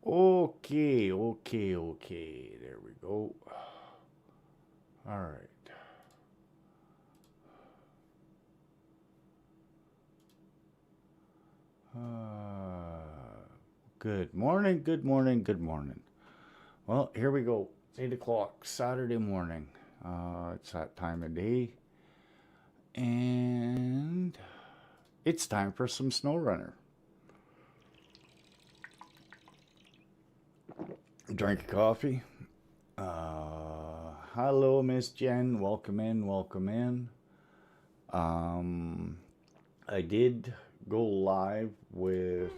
Okay, okay, okay. There we go. All right. Good morning, good morning, good morning. Well, here we go. It's 8 o'clock, Saturday morning. It's that time of day. And it's time for some Snowrunner. Drink a coffee. Hello, Miss Jen. Welcome in, welcome in. Um, I did go live with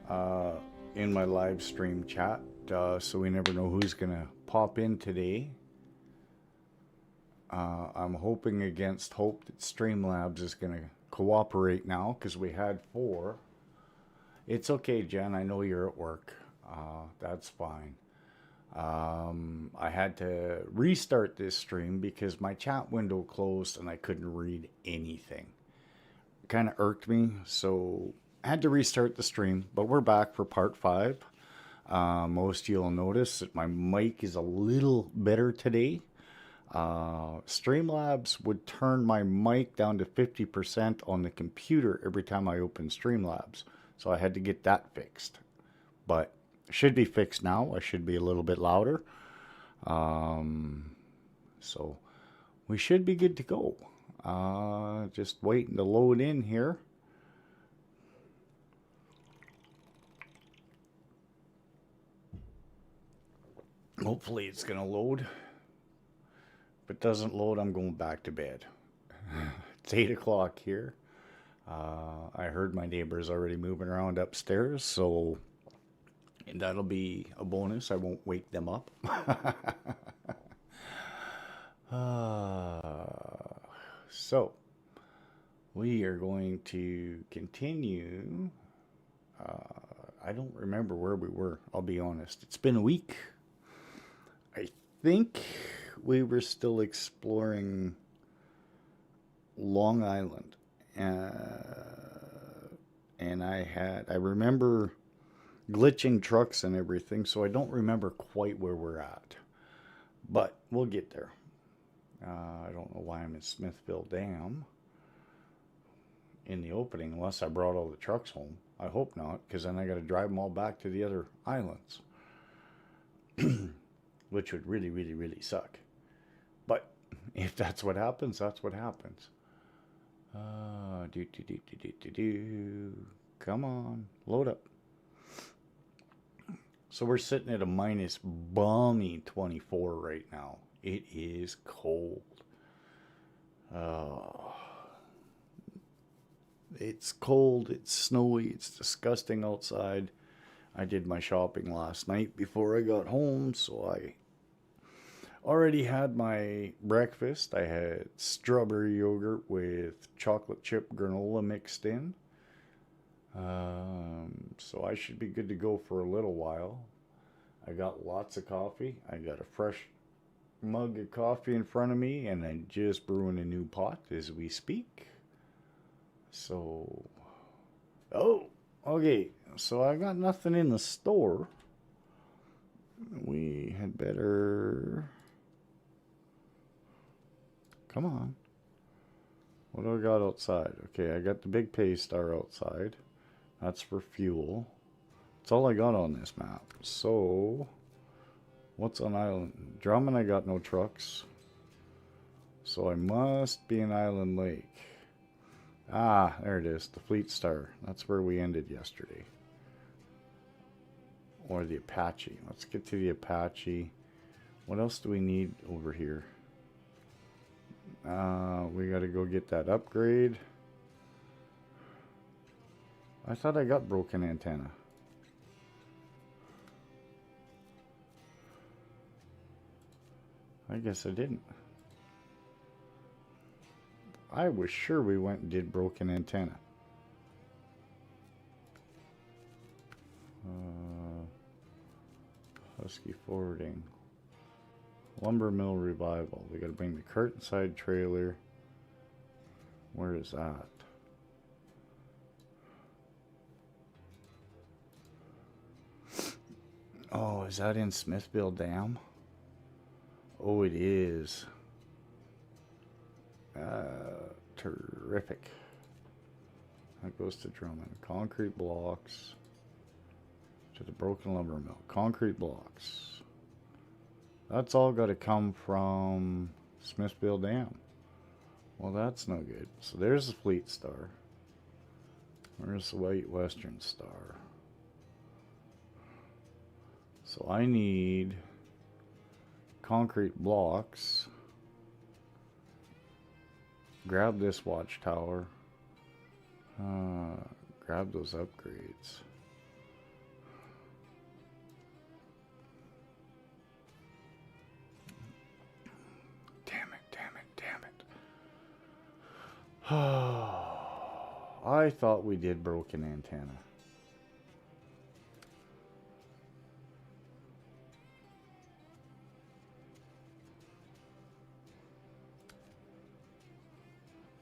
uh, in my live stream chat, so we never know who's gonna pop in today. I'm hoping against hope that Streamlabs is gonna cooperate now because we had four. It's okay, Jen. I know you're at work. That's fine. I had to restart this stream because my chat window closed and I couldn't read anything. It kind of irked me, so I had to restart the stream. But we're back for part 5. Most of you'll notice that my mic is a little better today. Streamlabs would turn my mic down to 50% on the computer every time I open Streamlabs. So I had to get that fixed. But it should be fixed now. I should be a little bit louder. So we should be good to go. Just waiting to load in here. Hopefully it's going to load. If it doesn't load, I'm going back to bed. It's 8 o'clock here. I heard my neighbors already moving around upstairs, so that'll be a bonus. I won't wake them up. So, we are going to continue. I don't remember where we were, I'll be honest. It's been a week. I think we were still exploring Long Island. And I remember glitching trucks and everything, so I don't remember quite where we're at. But we'll get there. I don't know why I'm in Smithville Dam in the opening, unless I brought all the trucks home. I hope not, because then I got to drive them all back to the other islands, which would really, really, really suck. But if that's what happens, that's what happens. Come on, load up. So we're sitting at a minus balmy 24 right now. It is cold. It's cold, it's snowy, it's disgusting outside. I did my shopping last night before I got home, so I already had my breakfast. I had strawberry yogurt with chocolate chip granola mixed in. So I should be good to go for a little while. I got lots of coffee. I got a fresh mug of coffee in front of me, and I'm just brewing a new pot as we speak. So, oh, okay. So I got nothing in the store. We had better. Come on. What do I got outside? Okay, I got the big pay star outside. That's for fuel. That's all I got on this map. So, what's on Island? Drummond, I got no trucks. So I must be in Island Lake. Ah, there it is. The Fleet Star. That's where we ended yesterday. Or the Apache. Let's get to the Apache. What else do we need over here? We got to go get that upgrade. I thought I got broken antenna. I guess I didn't. I was sure we went and did broken antenna. Husky forwarding. Lumber mill revival. We gotta bring the curtain side trailer. Where is that? is that in Smithville Dam? Oh, it is. Terrific. That goes to Drummond. Concrete blocks to the broken lumber mill. Concrete blocks. That's all got to come from Smithville Dam. Well, that's no good. So there's the Fleet Star. Where's the White Western Star? So I need concrete blocks. Grab this watchtower. Grab those upgrades. Damn it, damn it, damn it. I thought we did broken antenna.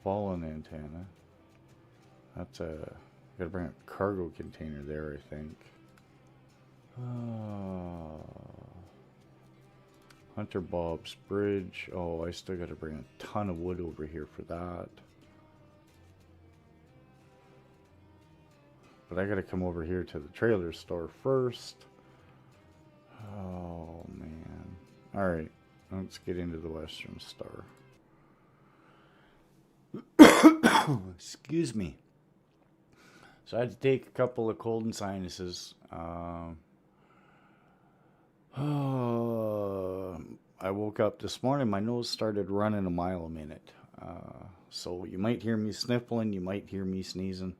Fallen antenna. That's a... Gotta bring a cargo container there, I think. Hunter Bob's Bridge. Oh, I still gotta bring a ton of wood over here for that. But I gotta come over here to the trailer store first. Oh, man. Alright, let's get into the Western Star. Excuse me. So I had to take a couple of cold and sinuses. I woke up this morning, my nose started running a mile a minute. So you might hear me sniffling, you might hear me sneezing.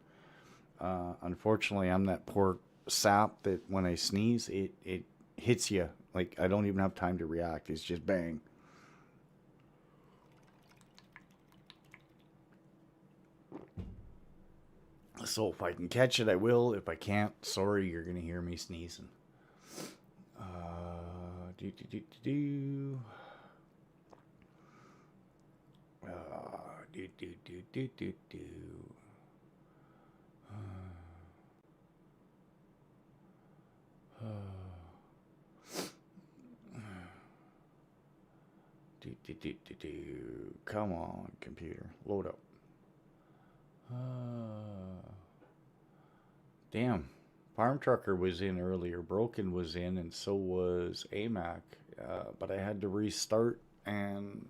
Unfortunately, I'm that poor sap that when I sneeze, it hits you. Like, I don't even have time to react. It's just bang. So if I can catch it, I will. If I can't, sorry, you're going to hear me sneezing. Do. Come on, computer. Load up. Damn. Farm Trucker was in earlier. Broken was in, and so was AMAC. But I had to restart, and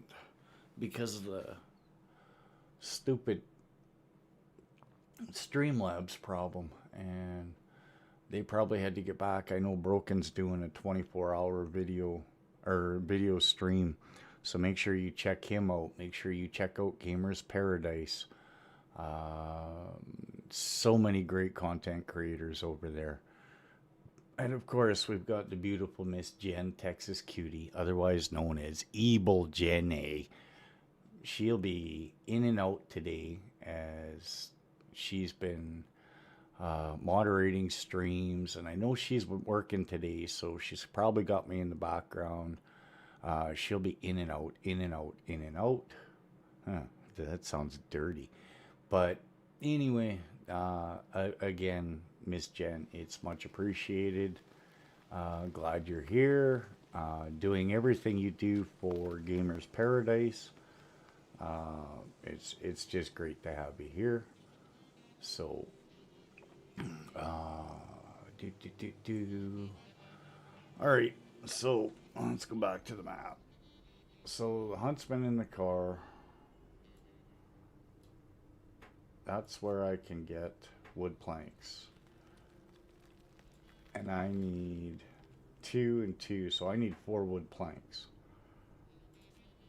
because of the stupid Streamlabs problem, and they probably had to get back. I know Broken's doing a 24-hour video stream, so make sure you check him out. Make sure you check out Gamers Paradise. So many great content creators over there. And of course, we've got the beautiful Miss Jen, Texas Cutie, otherwise known as Evil Jen A. She'll be in and out today as she's been moderating streams, and I know she's working today, so she's probably got me in the background. She'll be in and out, in and out, in and out. Huh, that sounds dirty. But anyway, again, Miss Jen, it's much appreciated. Glad you're here, doing everything you do for Gamers Paradise. It's just great to have you here. So, all right. So let's go back to the map. So the huntsman in the car. That's where I can get wood planks. And I need 2 and 2, so I need 4 wood planks.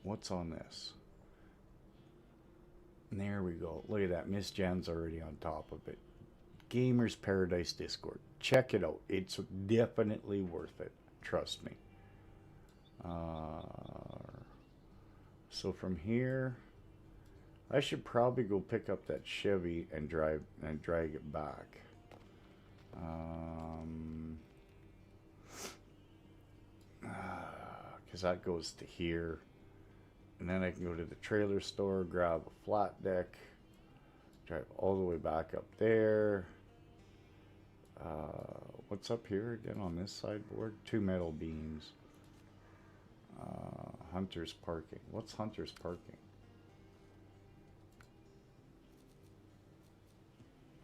What's on this? And there we go. Look at that. Miss Jen's already on top of it. Gamers Paradise Discord. Check it out. It's definitely worth it. Trust me. So from here, I should probably go pick up that Chevy and drag it back. Because that goes to here. And then I can go to the trailer store, grab a flat deck, drive all the way back up there. What's up here again on this sideboard? 2 metal beams. Hunter's parking. What's Hunter's parking?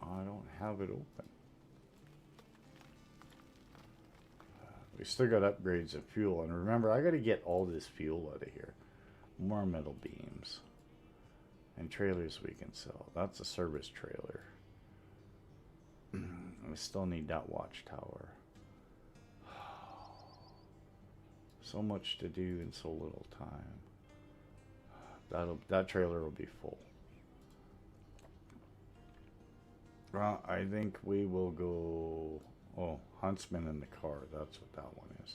I don't have it open. We still got upgrades of fuel. And remember, I got to get all this fuel out of here. More metal beams. And trailers we can sell. That's a service trailer. We still need that watchtower. So much to do in so little time. That trailer will be full. Well, I think we will go... Oh, Huntsman in the car. That's what that one is.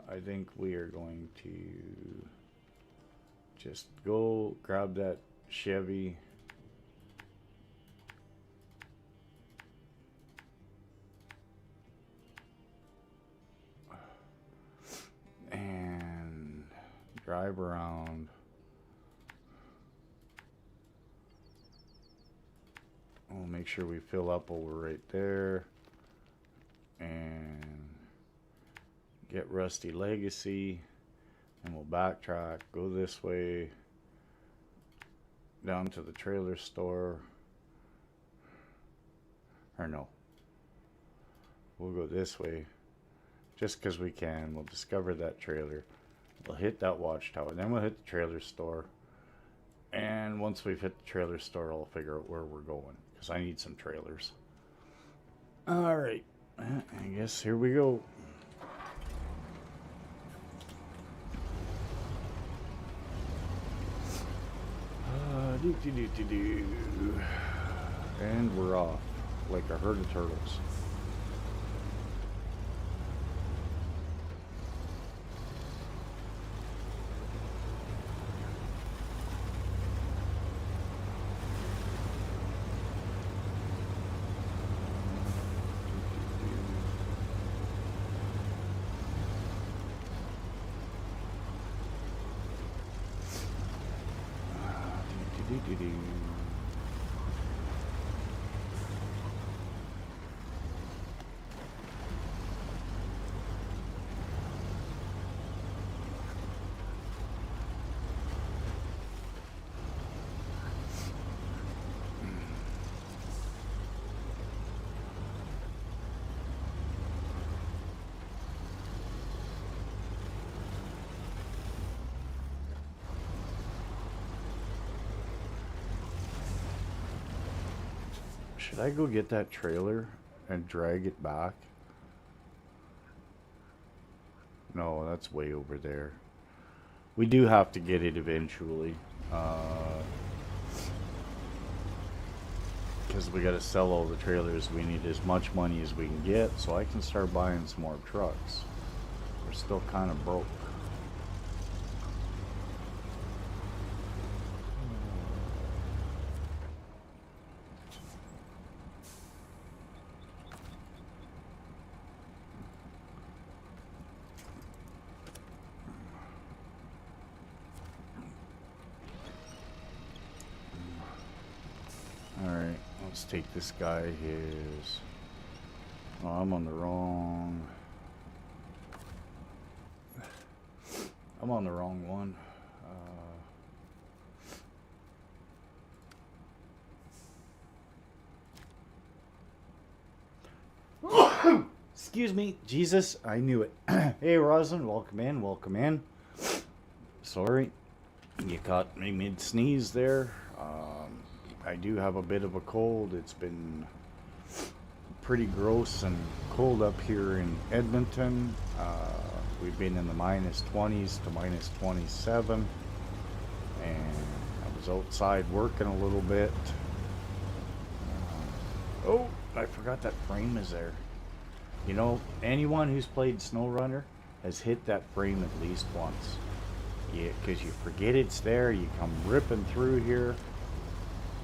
I think we are going to just go grab that Chevy. And drive around. We'll make sure we fill up over right there. And get Rusty Legacy. And we'll backtrack, go this way, down to the trailer store. Or no. We'll go this way. Just because we can. We'll discover that trailer. We'll hit that watchtower. Then we'll hit the trailer store. And once we've hit the trailer store, I'll figure out where we're going. Because I need some trailers. Alright. I guess here we go. And we're off. Like a herd of turtles. Should I go get that trailer and drag it back? No, that's way over there. We do have to get it eventually. Because we got to sell all the trailers. We need as much money as we can get so I can start buying some more trucks. We're still kind of broke. Alright, let's take this guy his... Oh, I'm on the wrong... I'm on the wrong one. Excuse me, Jesus, I knew it. Hey, Roslyn, welcome in, welcome in. Sorry, you caught me mid-sneeze there. I do have a bit of a cold. It's been pretty gross and cold up here in Edmonton. We've been in the minus 20s to minus 27. And I was outside working a little bit. Oh, I forgot that frame is there. You know, anyone who's played Snowrunner has hit that frame at least once. Yeah, because you forget it's there, you come ripping through here,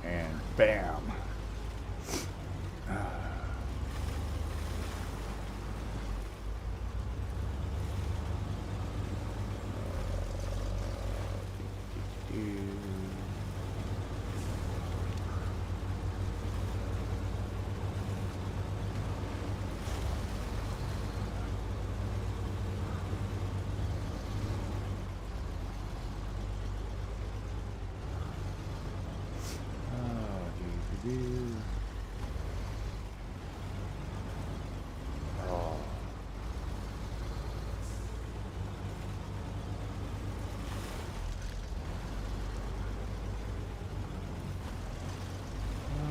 and bam.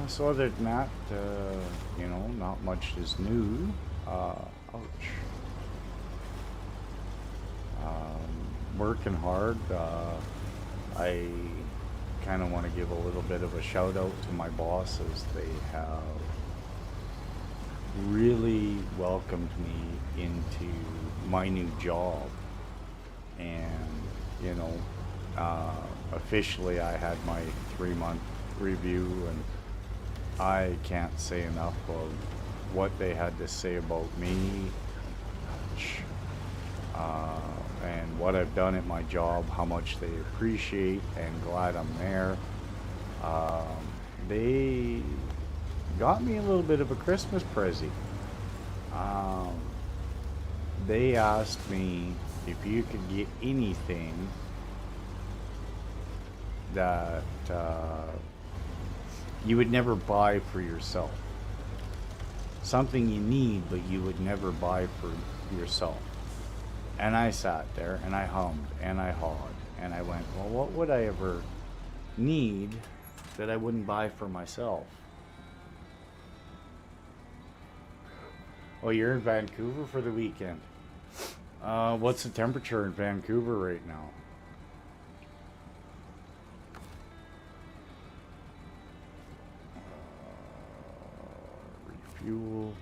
So other than that, you know, not much is new. Ouch. Working hard. I kind of want to give a little bit of a shout out to my bosses. They have really welcomed me into my new job, and you know, officially I had my 3-month review, and I can't say enough of what they had to say about me, and what I've done at my job, how much they appreciate and glad I'm there. They got me a little bit of a Christmas present. They asked me if you could get anything that you would never buy for yourself. Something you need, but you would never buy for yourself. And I sat there and I hummed and I hawed and I went, well, what would I ever need that I wouldn't buy for myself? Oh, you're in Vancouver for the weekend. What's the temperature in Vancouver right now? Refuel.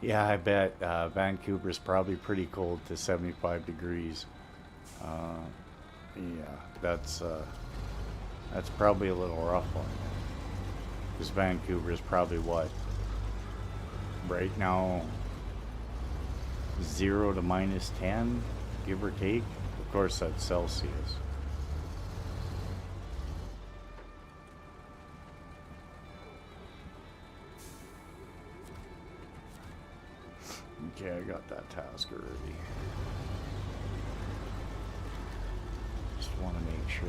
Yeah, I bet Vancouver's probably pretty cold to 75 degrees. Yeah, that's probably a little rough on you. Because Vancouver is probably what? Right now, 0 to -10, give or take. Of course, that's Celsius. Okay, I got that task already. Just want to make sure.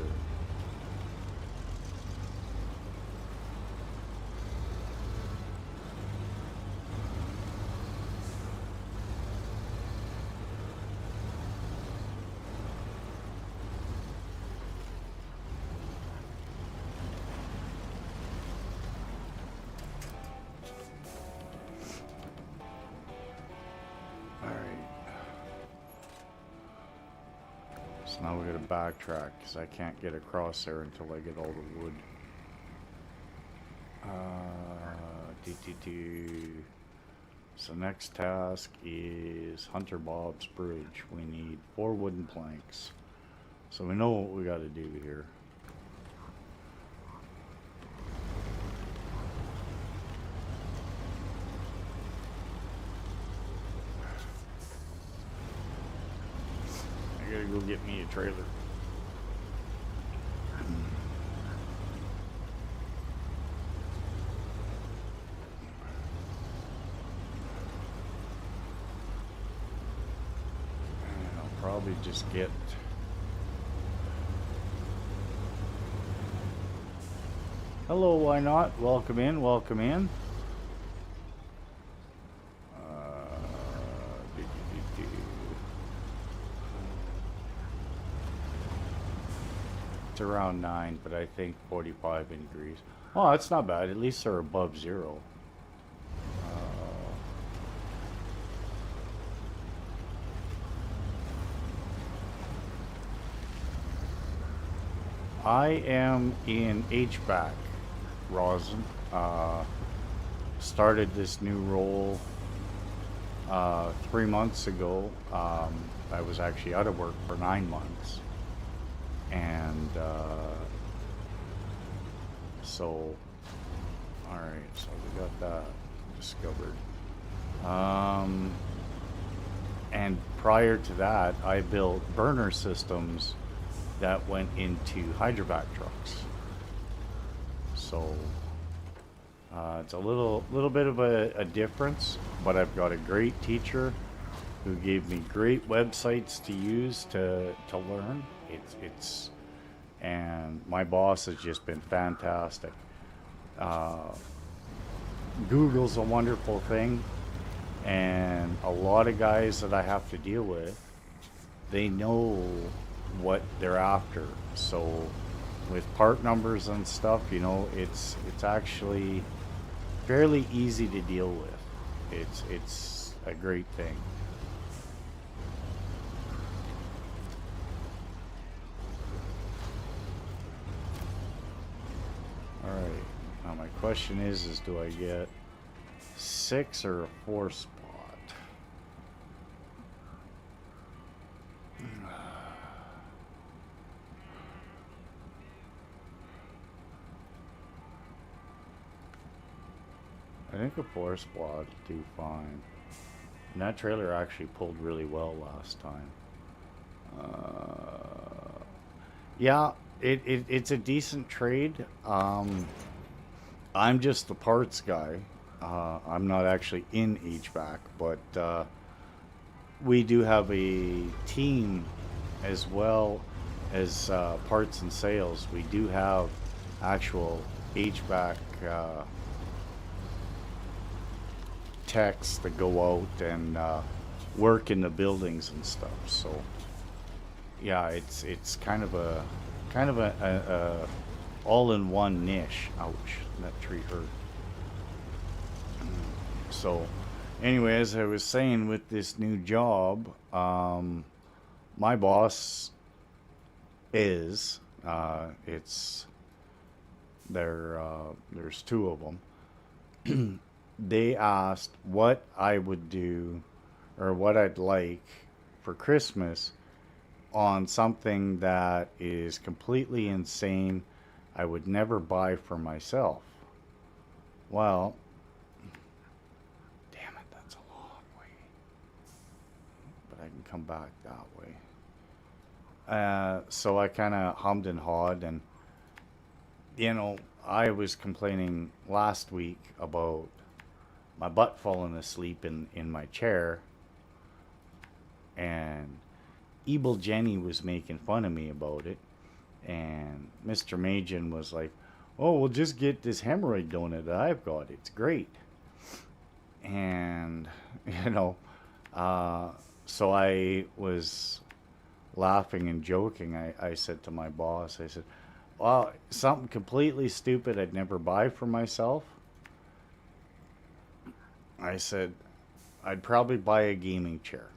So now we gotta backtrack because I can't get across there until I get all the wood. So next task is Hunter Bob's Bridge. We need 4 wooden planks. So we know what we gotta do here. I gotta go get me a trailer. And I'll probably just get... Hello, why not? Welcome in, welcome in. It's around 9, but I think 45 degrees. Oh, that's not bad. At least they're above 0. I am in HVAC, rosin. Started this new role 3 months ago. I was actually out of work for 9 months. And so, alright, so we got that discovered. And prior to that, I built burner systems that went into hydrovac trucks. So it's a little bit of a difference, but I've got a great teacher who gave me great websites to use to learn. And my boss has just been fantastic. Google's a wonderful thing, and a lot of guys that I have to deal with, they know what they're after. So with part numbers and stuff, you know, it's actually fairly easy to deal with. It's a great thing. All right. Now my question is do I get 6 or a 4 spot? I think a 4 spot would do fine. And that trailer actually pulled really well last time. Yeah, it's a decent trade. I'm just the parts guy. I'm not actually in HVAC, but we do have a team as well as parts and sales. We do have actual HVAC techs that go out and work in the buildings and stuff. So yeah, it's kind of a all-in-one niche. Ouch, that tree hurt. So anyway, as I was saying, with this new job, my boss is it's there. There's two of them. They asked what I would do or what I'd like for Christmas on something that is completely insane I would never buy for myself. Well, damn it, that's a long way. But I can come back that way. So I kind of hummed and hawed, and you know, I was complaining last week about my butt falling asleep in my chair, and Evil Jenny was making fun of me about it, and Mr. Majin was like, "Oh, we'll just get this hemorrhoid donut that I've got. It's great." And you know, so I was laughing and joking. I said to my boss, I said, "Well, something completely stupid I'd never buy for myself." I said, "I'd probably buy a gaming chair."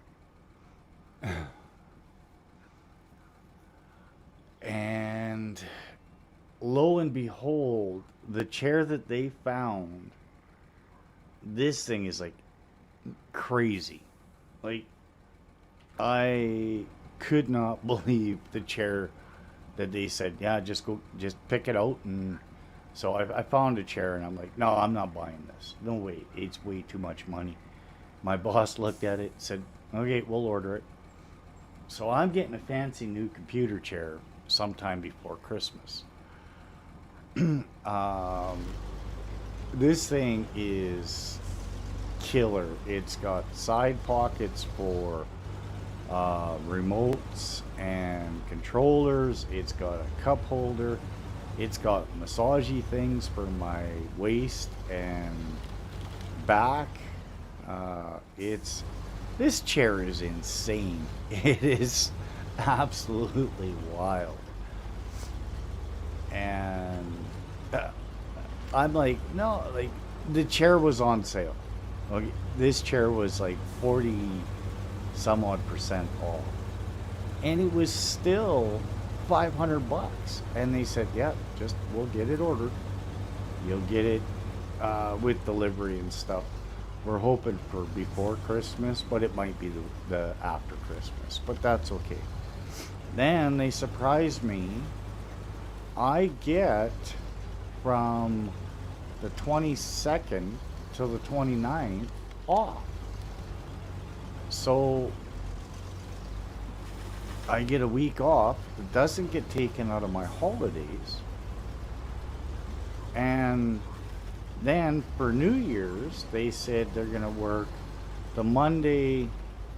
And lo and behold, the chair that they found, this thing is like crazy. Like, I could not believe the chair that they said, "Yeah, just go, just pick it out." And so I found a chair, and I'm like, "No, I'm not buying this. No way. It's way too much money." My boss looked at it, said, "Okay, we'll order it." So I'm getting a fancy new computer chair sometime before Christmas. um, this thing is killer. It's got side pockets for remotes and controllers. It's got a cup holder. It's got massagey things for my waist and back. It's This chair is insane. It is absolutely wild. And I'm like, no, like the chair was on sale. Okay, this chair was like 40 some odd percent off, and it was still $500. And they said, "Yeah, just we'll get it ordered. You'll get it with delivery and stuff. We're hoping for before Christmas, but it might be the after Christmas, but that's okay." Then they surprised me. I get from the 22nd till the 29th off. So I get a week off. It doesn't get taken out of my holidays. And then for New Year's, they said they're going to work the Monday,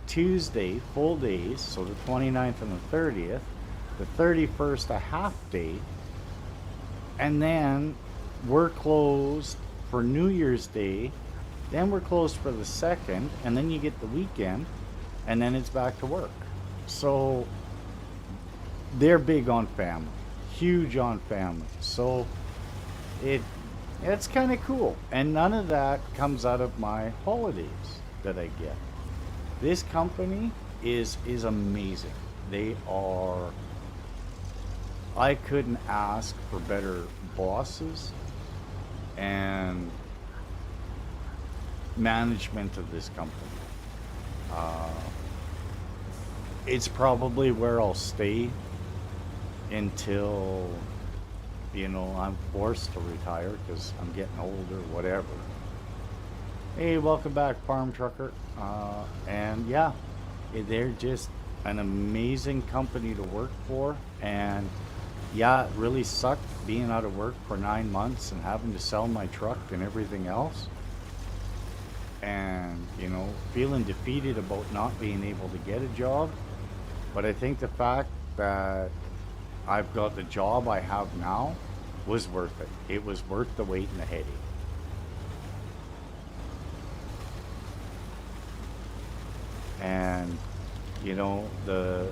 Tuesday, full days, so the 29th and the 30th, the 31st a half day, and then we're closed for New Year's Day, then we're closed for the 2nd, and then you get the weekend, and then it's back to work. So they're big on family, huge on family. So it it's kind of cool, and none of that comes out of my holidays that I get. This company is amazing. They are. I couldn't ask for better bosses and management of this company. Uh, it's probably where I'll stay until I'm forced to retire because I'm getting older, whatever. Hey, welcome back, Farm Trucker. And yeah, they're just an amazing company to work for. And yeah, it really sucked being out of work for 9 months and having to sell my truck and everything else. And, feeling defeated about not being able to get a job. But I think the fact that I've got the job I have now was worth it. It was worth the wait and the headache. And the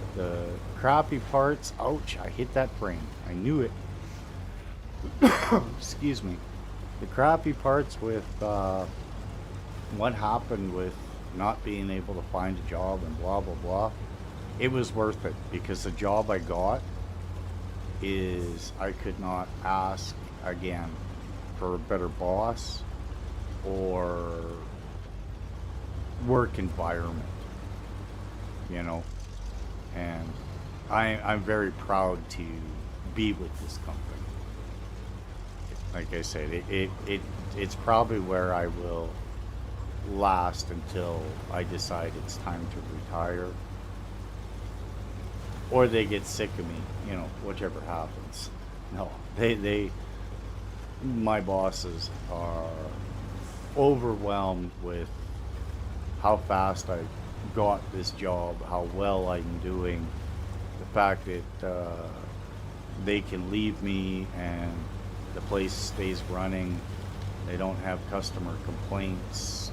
crappy parts. Ouch! I hit that frame. I knew it. Excuse me. The crappy parts with what happened with not being able to find a job and blah blah blah. It was worth it because the job I got is I could not ask again for a better boss or work environment, you know. And I'm very proud to be with this company. Like I said, it's probably where I will last until I decide it's time to retire or they get sick of me, whichever happens. No, my bosses are overwhelmed with how fast I got this job, how well I'm doing, the fact that they can leave me and the place stays running. They don't have customer complaints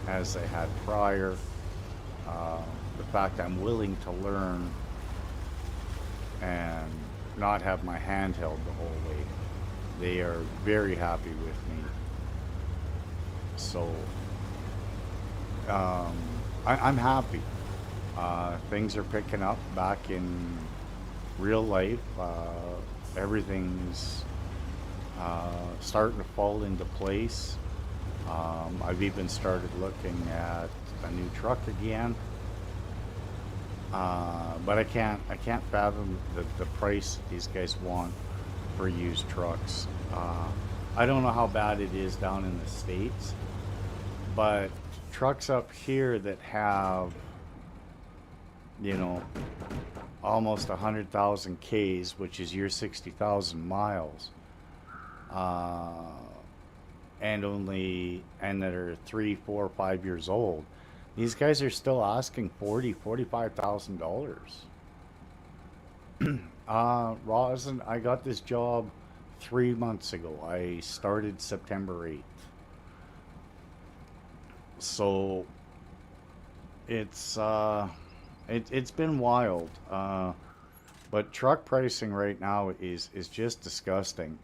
as they had prior. The fact I'm willing to learn and not have my hand held the whole way. They are very happy with me. So I'm happy. Things are picking up back in real life. Everything's starting to fall into place. I've even started looking at a new truck again. But I can't fathom the price these guys want for used trucks. I don't know how bad it is down in the States, but trucks up here that have, almost 100,000 Ks, which is your 60,000 miles, and that are 3, 4, 5 years old. These guys are still asking $45,000. Rosin, I got this job 3 months ago. I started September 8th. So it's been wild. But truck pricing right now is just disgusting.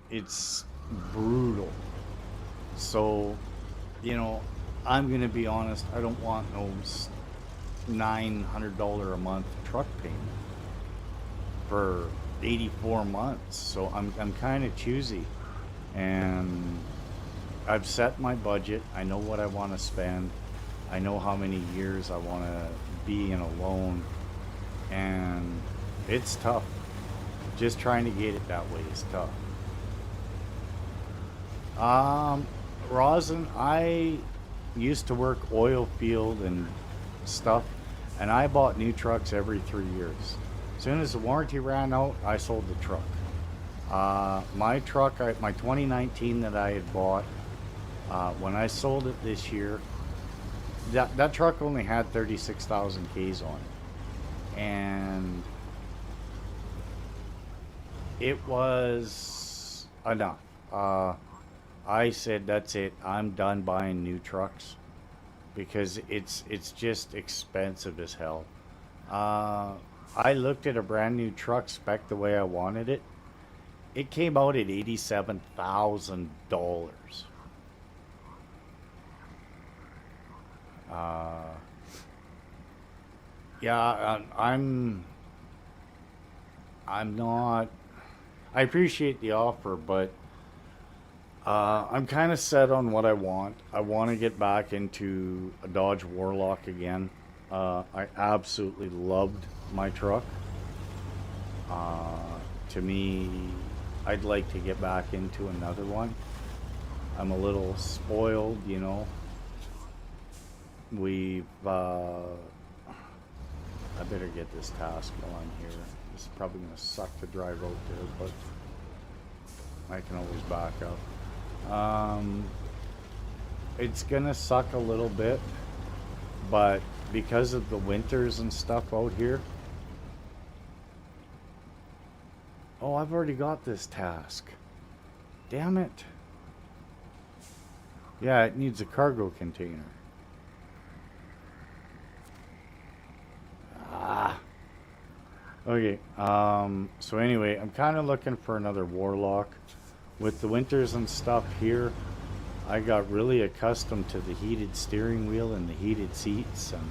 It's brutal. So, I'm gonna be honest. I don't want no $900 a month truck payment for 84 months. So I'm kind of choosy, and I've set my budget. I know what I want to spend. I know how many years I want to be in a loan, and it's tough. Just trying to get it that way is tough. Rosin, I used to work oil field and stuff, and I bought new trucks every 3 years. As soon as the warranty ran out, I sold the truck. My truck, my 2019 that I had bought, when I sold it this year, that truck only had 36,000 Ks on it, and it was enough. I said, that's it. I'm done buying new trucks. because it's just expensive as hell. Uh, I looked at a brand new truck spec the way I wanted it. It came out at $87,000. Uh, yeah, I'm not. I appreciate the offer, but I'm kind of set on what I want. I want to get back into a Dodge Warlock again. I absolutely loved my truck. To me, I'd like to get back into another one. I'm a little spoiled, you know. We've. I better get this task while I'm here. This is probably gonna suck to drive out there, but I can always back up. It's gonna suck a little bit, but because of the winters and stuff out here. Oh, I've already got this task. Damn it. Yeah, it needs a cargo container. Ah. Okay. So anyway, I'm kind of looking for another Warlock. With the winters and stuff here, I got really accustomed to the heated steering wheel and the heated seats, and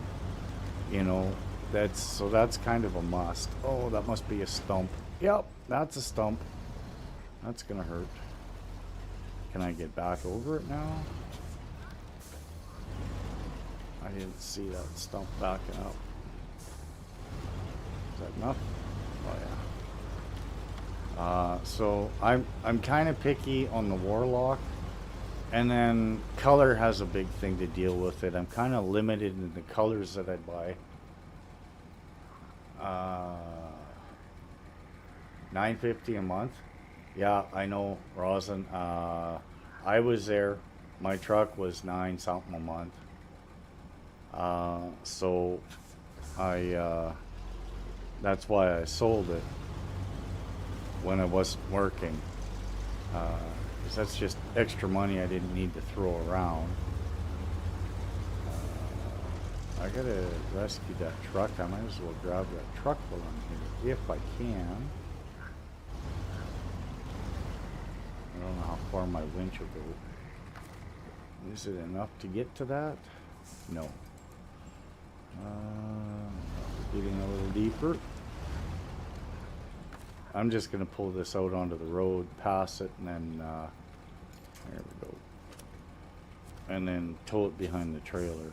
you know, that's kind of a must. Oh, that must be a stump. Yep, that's a stump. That's gonna hurt. Can I get back over it now? I didn't see that stump backing up. Is that enough? Oh yeah. So I'm kind of picky on the Warlock, and then color has a big thing to deal with it. I'm kind of limited in the colors that I buy. $9.50 a month. Yeah, I know, Rosin. I was there. My truck was 9 something a month. So that's why I sold it when I wasn't working. 'Cause that's just extra money I didn't need to throw around. I gotta rescue that truck. I might as well grab that truck while I'm here, if I can. I don't know how far my winch will go. Is it enough to get to that? No. Getting a little deeper. I'm just gonna pull this out onto the road, pass it, and then there we go. And then tow it behind the trailer.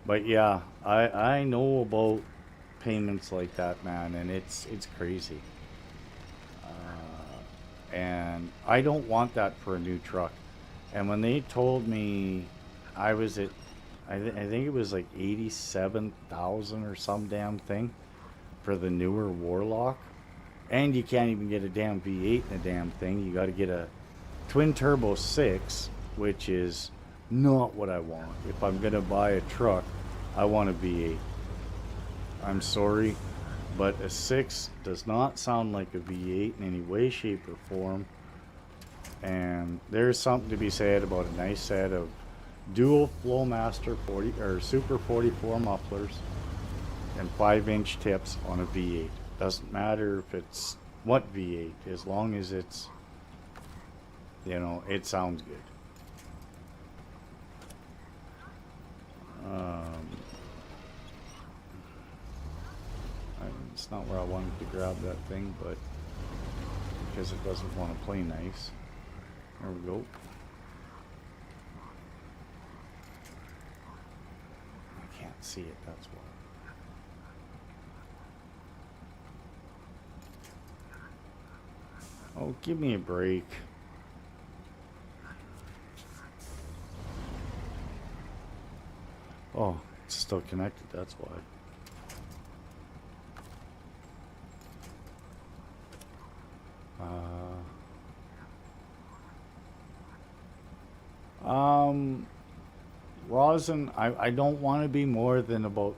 But yeah, I know about payments like that, man, and it's crazy. And I don't want that for a new truck. And when they told me I was at, I think it was like 87,000 or some damn thing for the newer Warlock, and you can't even get a damn V8 in the damn thing. You got to get a twin turbo 6, which is not what I want. If I'm gonna buy a truck, I want a V8. I'm sorry, but a 6 does not sound like a V8 in any way, shape, or form. And there's something to be said about a nice set of dual Flowmaster 40 or Super 44 mufflers and 5-inch tips on a V8. Doesn't matter if it's what V8, as long as it's, you know, it sounds good. It's not where I wanted to grab that thing, but because it doesn't want to play nice. There we go. I can't see it, that's why. Oh, give me a break. Oh, it's still connected, that's why. Rosin, I don't want to be more than about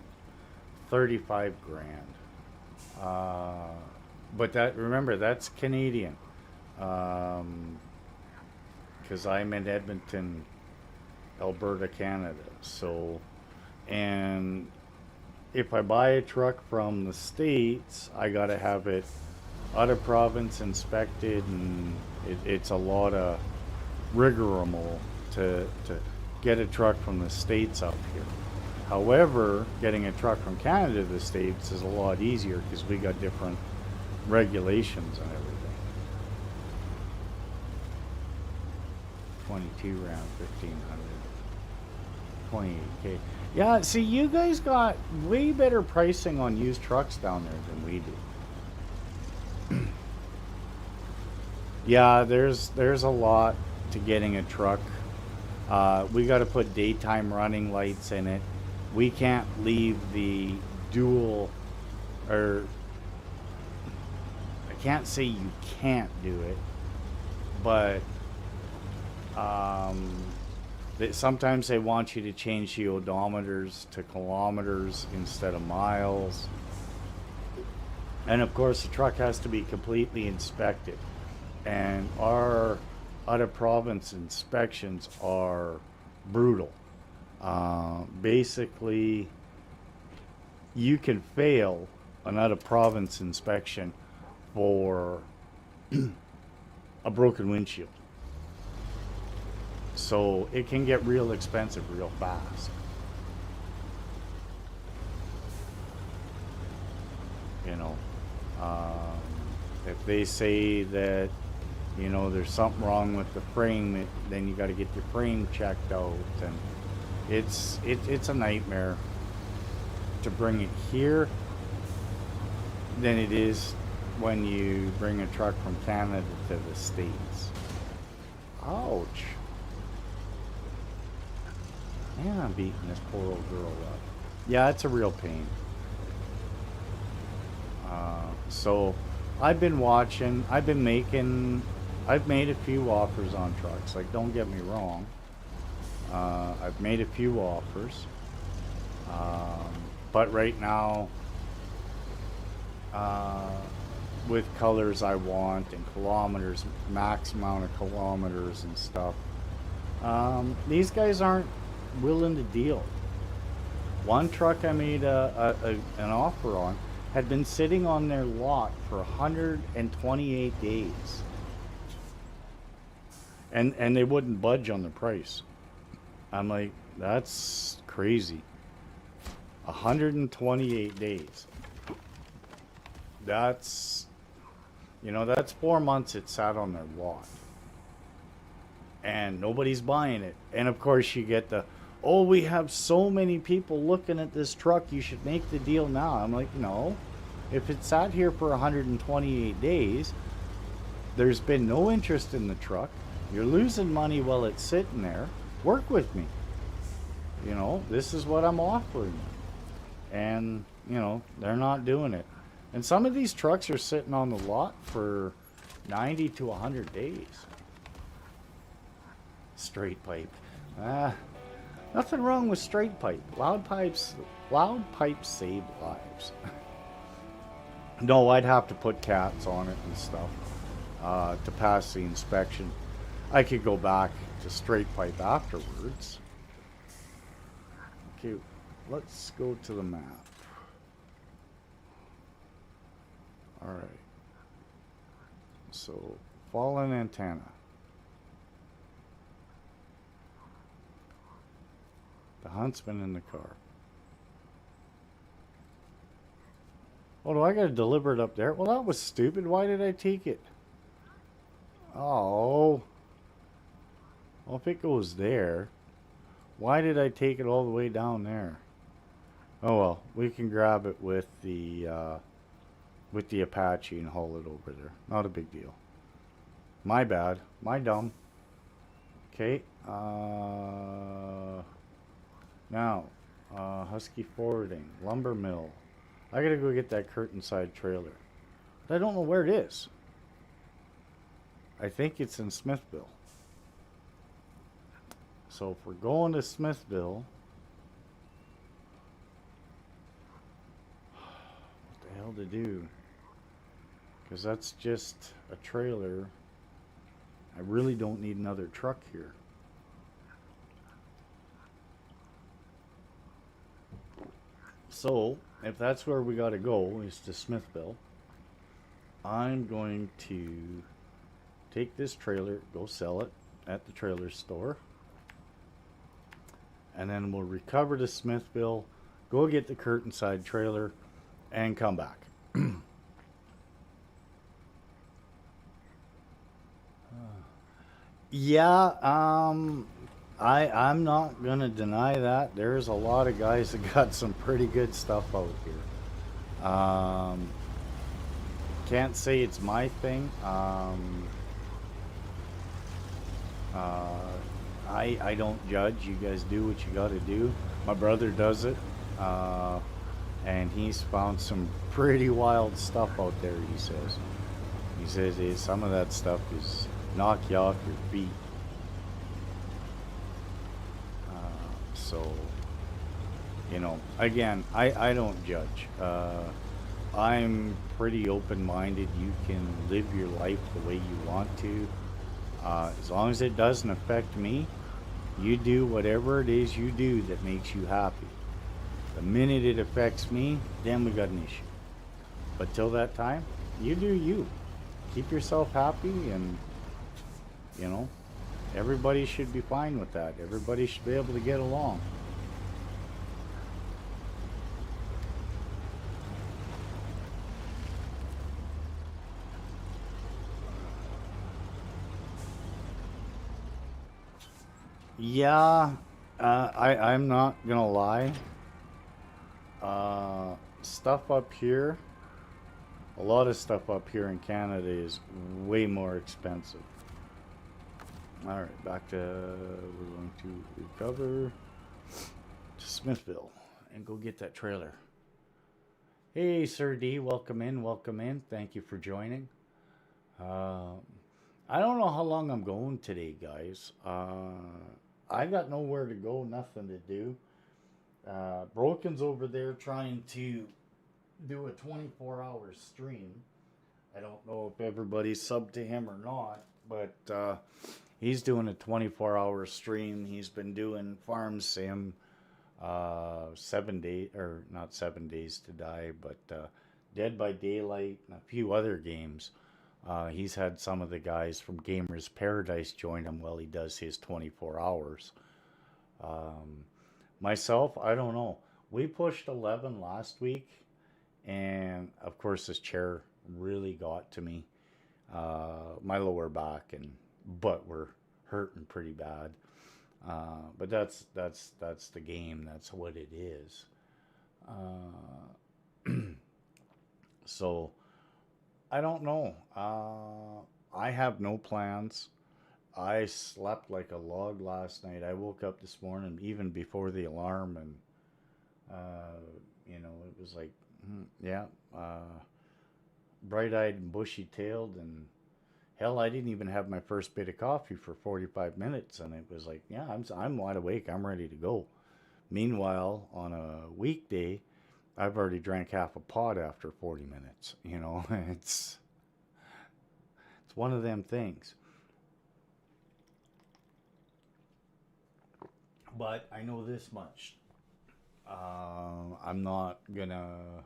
35 grand. But that, remember, that's Canadian. because I'm in Edmonton, Alberta, Canada. So, and if I buy a truck from the States, I got to have it out of province inspected, and it's a lot of rigmarole to get a truck from the States up here. However, getting a truck from Canada to the States is a lot easier because we got different regulations and everything. 22 round, 1500, 28K. Yeah, see, you guys got way better pricing on used trucks down there than we do. Yeah, there's a lot to getting a truck. We got to put daytime running lights in it. We can't leave the dual, or I can't say you can't do it, but sometimes they want you to change the odometers to kilometers instead of miles. And of course, the truck has to be completely inspected. And our out of province inspections are brutal. Basically, you can fail an out of province inspection for a broken windshield. So it can get real expensive real fast. You know, if they say that, you know, there's something wrong with the frame, then you got to get your frame checked out, and it's a nightmare to bring it here than it is when you bring a truck from Canada to the States. Ouch. Man, I'm beating this poor old girl up. Yeah, it's a real pain. So I've been watching, I've made a few offers on trucks. Like, don't get me wrong. I've made a few offers. But right now, with colors I want and kilometers, max amount of kilometers and stuff, these guys aren't willing to deal. One truck I made an offer on had been sitting on their lot for 128 days. And they wouldn't budge on the price. I'm like, that's crazy. 128 days. That's, you know, that's 4 months it sat on their lot. And nobody's buying it. And of course you get the, oh, we have so many people looking at this truck, you should make the deal now. I'm like, no. If it sat here for 128 days, there's been no interest in the truck. You're losing money while it's sitting there. Work with me. You know, this is what I'm offering. And, you know, they're not doing it. And some of these trucks are sitting on the lot for 90 to 100 days. Straight pipe. Nothing wrong with straight pipe. Loud pipes save lives. No, I'd have to put cats on it and stuff to pass the inspection. I could go back to straight pipe afterwards. Okay, let's go to the map. Alright. So, fallen antenna. The huntsman in the car. Oh, do I gotta deliver it up there? Well, that was stupid. Why did I take it? Oh. Well, if it goes there, why did I take it all the way down there? Oh well, we can grab it with the Apache and haul it over there. Not a big deal. My bad. My dumb. Okay. Now, Husky Forwarding, Lumber Mill. I gotta go get that curtain side trailer. But I don't know where it is. I think it's in Smithville. So if we're going to Smithville, what the hell to do? Because that's just a trailer I really don't need another truck here. So, if that's where we got to go, is to Smithville, I'm going to take this trailer, go sell it at the trailer store, and then we'll recover to Smithville, go get the curtain side trailer, and come back. Yeah, I'm not gonna deny that. There's a lot of guys that got some pretty good stuff out here. Can't say it's my thing. Uh, I don't judge. You guys do what you got to do. My brother does it, uh, and he's found some pretty wild stuff out there. He says. He says some of that stuff is knock you off your feet. So, you know, again, I don't judge. I'm pretty open-minded. You can live your life the way you want to. As long as it doesn't affect me, you do whatever it is you do that makes you happy. The minute it affects me, then we got an issue. But till that time, you do you. Keep yourself happy, and, you know, everybody should be fine with that. Everybody should be able to get along. Yeah, I'm not gonna lie. Stuff up here, a lot of stuff up here in Canada is way more expensive. All right, back to we're going to recover to Smithville and go get that trailer. Hey, Sir D, welcome in, welcome in. Thank you for joining. Uh, I don't know how long I'm going today, guys. I got nowhere to go, nothing to do. Broken's over there trying to do a 24-hour stream. I don't know if everybody's subbed to him or not, but he's doing a 24-hour stream. He's been doing Farm Sim, 7 days, or not 7 days to die, but Dead by Daylight and a few other games. He's had some of the guys from Gamers Paradise join him while he does his 24 hours. Um, Myself, I don't know. We pushed 11 last week, and of course, this chair really got to me. My lower back and butt were hurting pretty bad. But that's the game. That's what it is. So I don't know. I have no plans. I slept like a log last night. I woke up this morning even before the alarm, and it was like, yeah, bright-eyed and bushy-tailed, and hell, I didn't even have my first bit of coffee for 45 minutes, and it was like, yeah, I'm wide awake. I'm ready to go. Meanwhile, on a weekday, I've already drank half a pot after 40 minutes. You know, it's one of them things. But I know this much. I'm not gonna.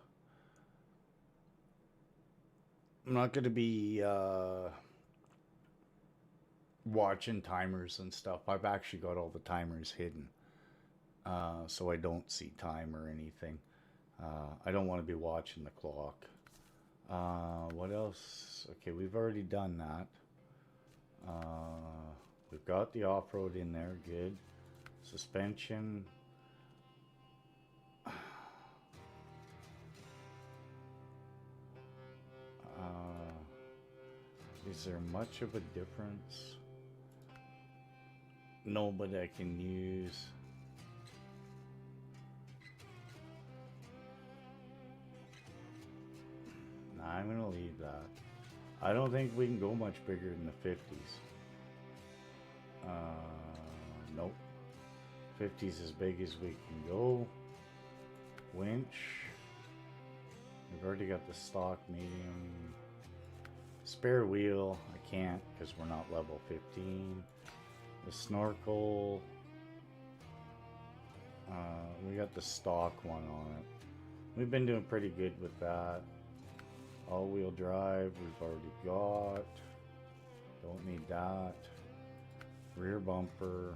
I'm not gonna be watching timers and stuff. I've actually got all the timers hidden, so I don't see time or anything. I don't want to be watching the clock. What else? Okay, we've already done that. We've got the off-road in there. Good. Suspension. Is there much of a difference? No, but I can use. Nah, I'm gonna leave that. I don't think we can go much bigger than the 50s. Nope. 50s as big as we can go. Winch. We've already got the stock medium. Spare wheel, I can't because we're not level 15. The snorkel, we got the stock one on it. We've been doing pretty good with that. All-wheel drive, we've already got. Don't need that. Rear bumper.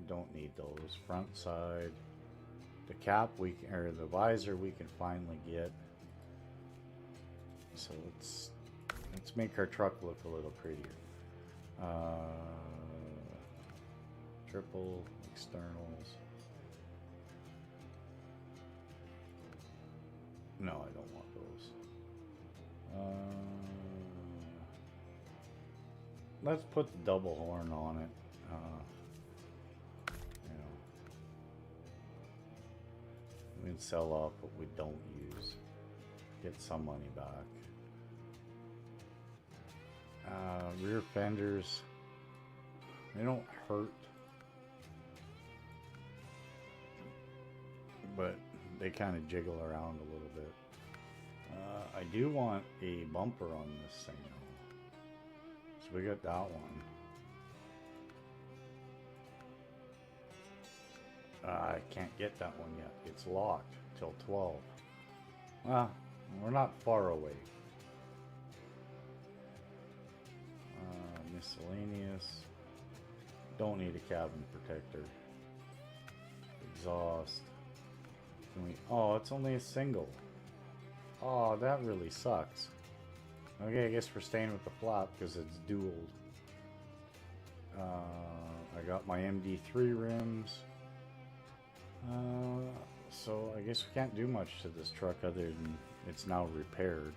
Don't need those. Front side. The cap we can, or the visor we can finally get. So let's make our truck look a little prettier. Triple externals. No, I don't want those. Let's put the double horn on it. You know, we can sell off what we don't use. Get some money back. Rear fenders, they don't hurt, but they kind of jiggle around a little bit. I do want a bumper on this thing though. So we got that one. I can't get that one yet. It's locked till 12. Well, we're not far away. Miscellaneous. Don't need a cabin protector. Exhaust. Can we? Oh, it's only a single. Oh, that really sucks. Okay, I guess we're staying with the flap because it's dualed. I got my MD3 rims. So I guess we can't do much to this truck other than it's now repaired.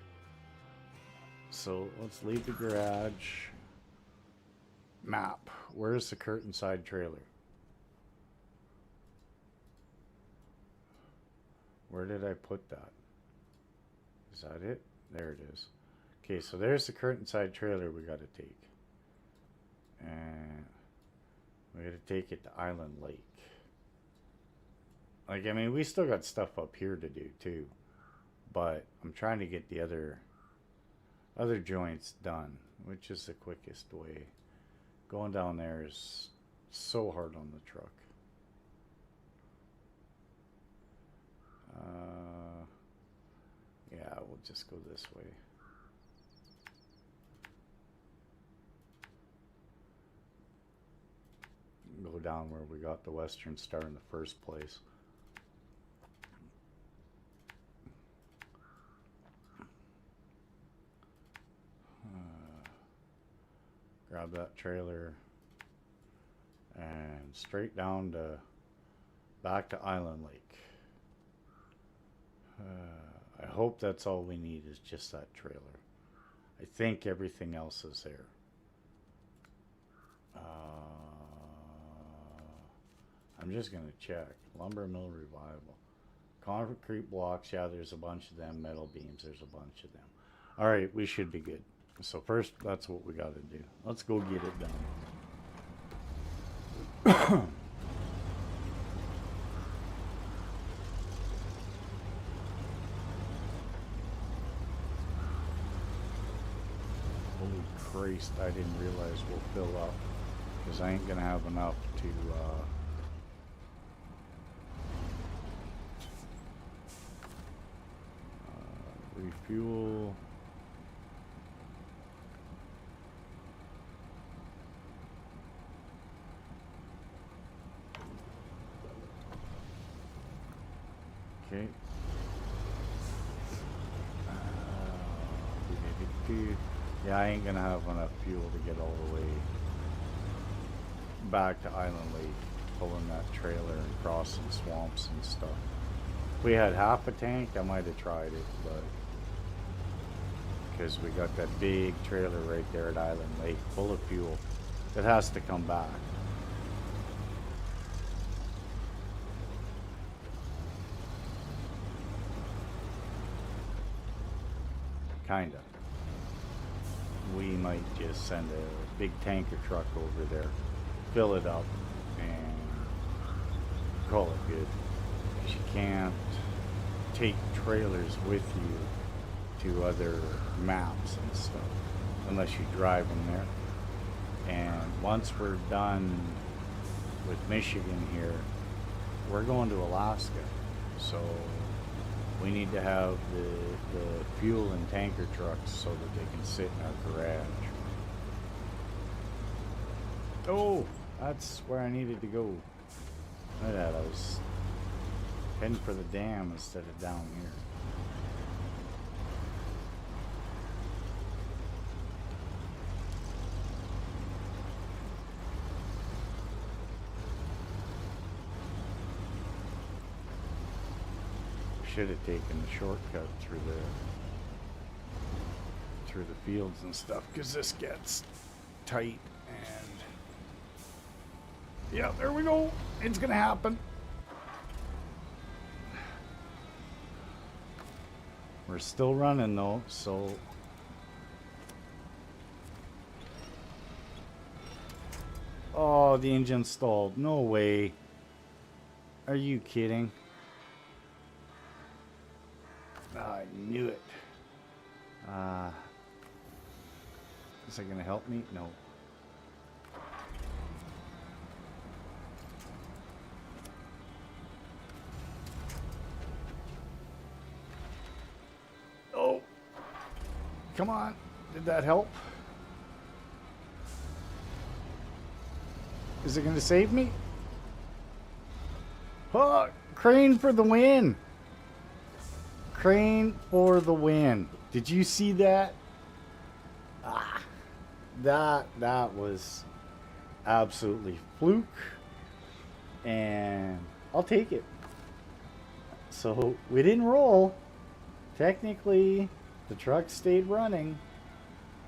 So let's leave the garage. Map. Where's the curtain side trailer? Where did I put that? Is that it? There it is. Okay, so there's the curtain side trailer we got to take. And we got to take it to Island Lake. Like, I mean, we still got stuff up here to do too. But I'm trying to get the other joints done, which is the quickest way. Going down there is so hard on the truck. Yeah, we'll just go this way. Go down where we got the Western Star in the first place. Grab that trailer and straight down to back to Island Lake. I hope that's all we need is just that trailer. I think everything else is there. I'm just gonna check. Lumber mill revival. Concrete blocks, yeah, there's a bunch of them. Metal beams, there's a bunch of them. Alright, we should be good. So first, that's what we gotta do. Let's go get it done. Holy Christ, I didn't realize we'll fill up. Because I ain't gonna have enough to, refuel. Okay. Yeah, I ain't gonna have enough fuel to get all the way back to Island Lake, pulling that trailer and crossing swamps and stuff. If we had half a tank, I might have tried it, but because we got that big trailer right there at Island Lake full of fuel that has to come back. Kinda. We might just send a big tanker truck over there, fill it up, and call it good. Because you can't take trailers with you to other maps and stuff, unless you drive them there. And once we're done with Michigan here, we're going to Alaska. So we need to have the fuel and tanker trucks so that they can sit in our garage. Oh, that's where I needed to go. Look at that, I was heading for the dam instead of down here. Should have taken the shortcut through the fields and stuff, because this gets tight. And yeah, there we go. It's gonna happen. We're still running though, so oh, the engine stalled. No way. Are you kidding? I knew it. Is it gonna help me? No. Oh, come on. Did that help? Is it gonna save me? Oh, crane for the win. Crane for the win. Did you see that? Ah, that was absolutely fluke, and I'll take it. So we didn't roll. Technically, the truck stayed running,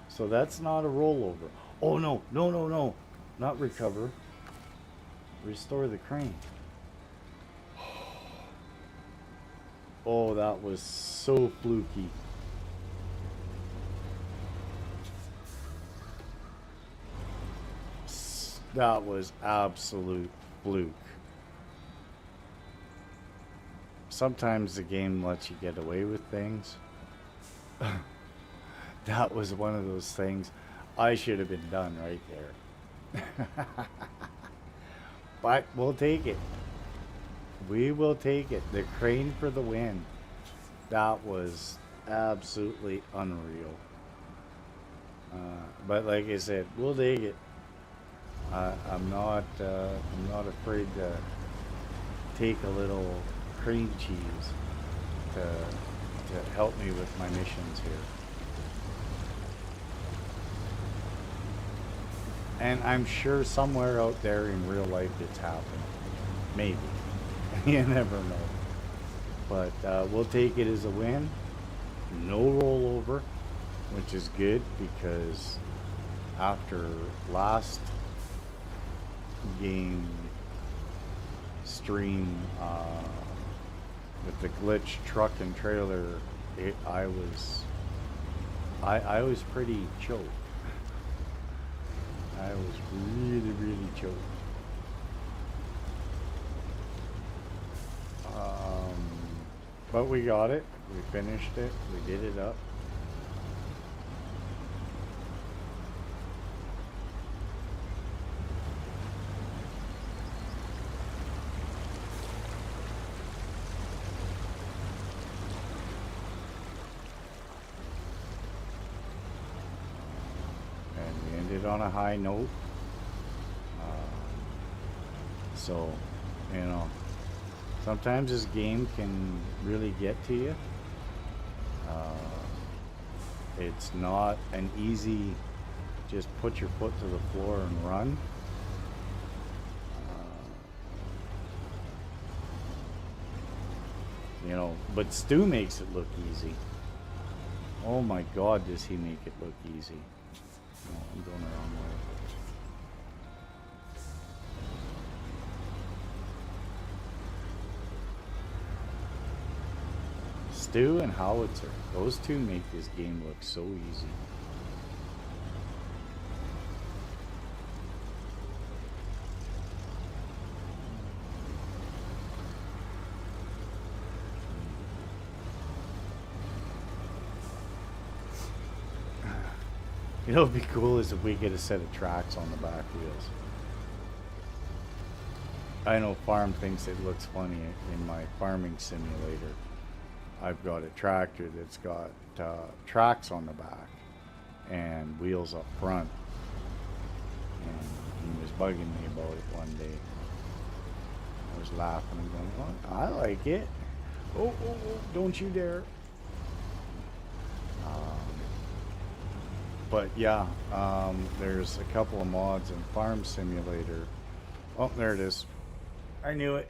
so that's not a rollover. Oh no, not recover. Restore the crane. Oh, that was so fluky. That was absolute fluke. Sometimes the game lets you get away with things. That was one of those things. I should have been done right there. But we'll take it. We will take it. The crane for the win. That was absolutely unreal. But like I said, we'll take it. I'm not afraid to take a little cream cheese to help me with my missions here. And I'm sure somewhere out there in real life it's happened. Maybe. You never know. But we'll take it as a win. No rollover, which is good, because after last game stream with the glitch truck and trailer, I was pretty choked. I was really choked. But we got it. We finished it. We did it up. And we ended on a high note. So, you know, sometimes this game can really get to you. It's not an easy, just put your foot to the floor and run. You know, but Stu makes it look easy. Oh my God, does he make it look easy? No, I'm going the wrong way. Stu and Howitzer, those two make this game look so easy. You know what would be cool is if we get a set of tracks on the back wheels. I know Farm thinks it looks funny in my farming simulator. I've got a tractor that's got tracks on the back and wheels up front. And he was bugging me about it one day. I was laughing and going, oh, I like it. Oh, don't you dare. But yeah, there's a couple of mods in Farm Simulator. Oh, there it is. I knew it.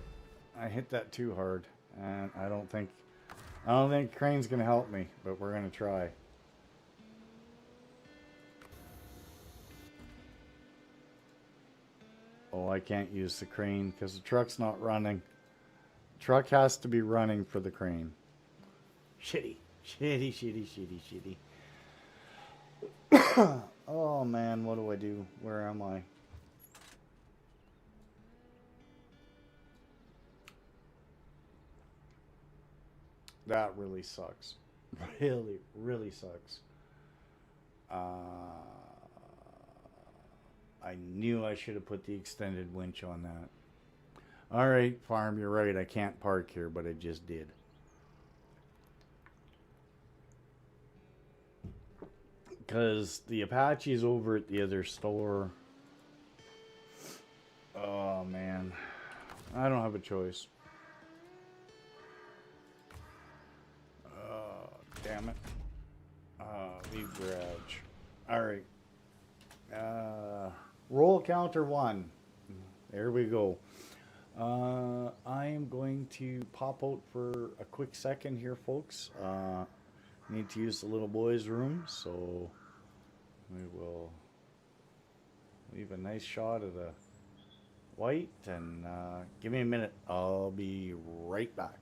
I hit that too hard, and I don't think Crane's gonna help me, but we're gonna try. Oh, I can't use the crane because the truck's not running. Truck has to be running for the crane. Shitty. Oh man, what do I do? Where am I? That really sucks. Really sucks. I knew I should have put the extended winch on that. Alright, Farm, you're right. I can't park here, but I just did. Because the Apache's over at the other store. Oh, man. I don't have a choice. Oh, damn it. Leave garage. Alright. Roll counter 1. There we go. I am going to pop out for a quick second here, folks. Need to use the little boy's room, so we will leave a nice shot of the white, and give me a minute. I'll be right back.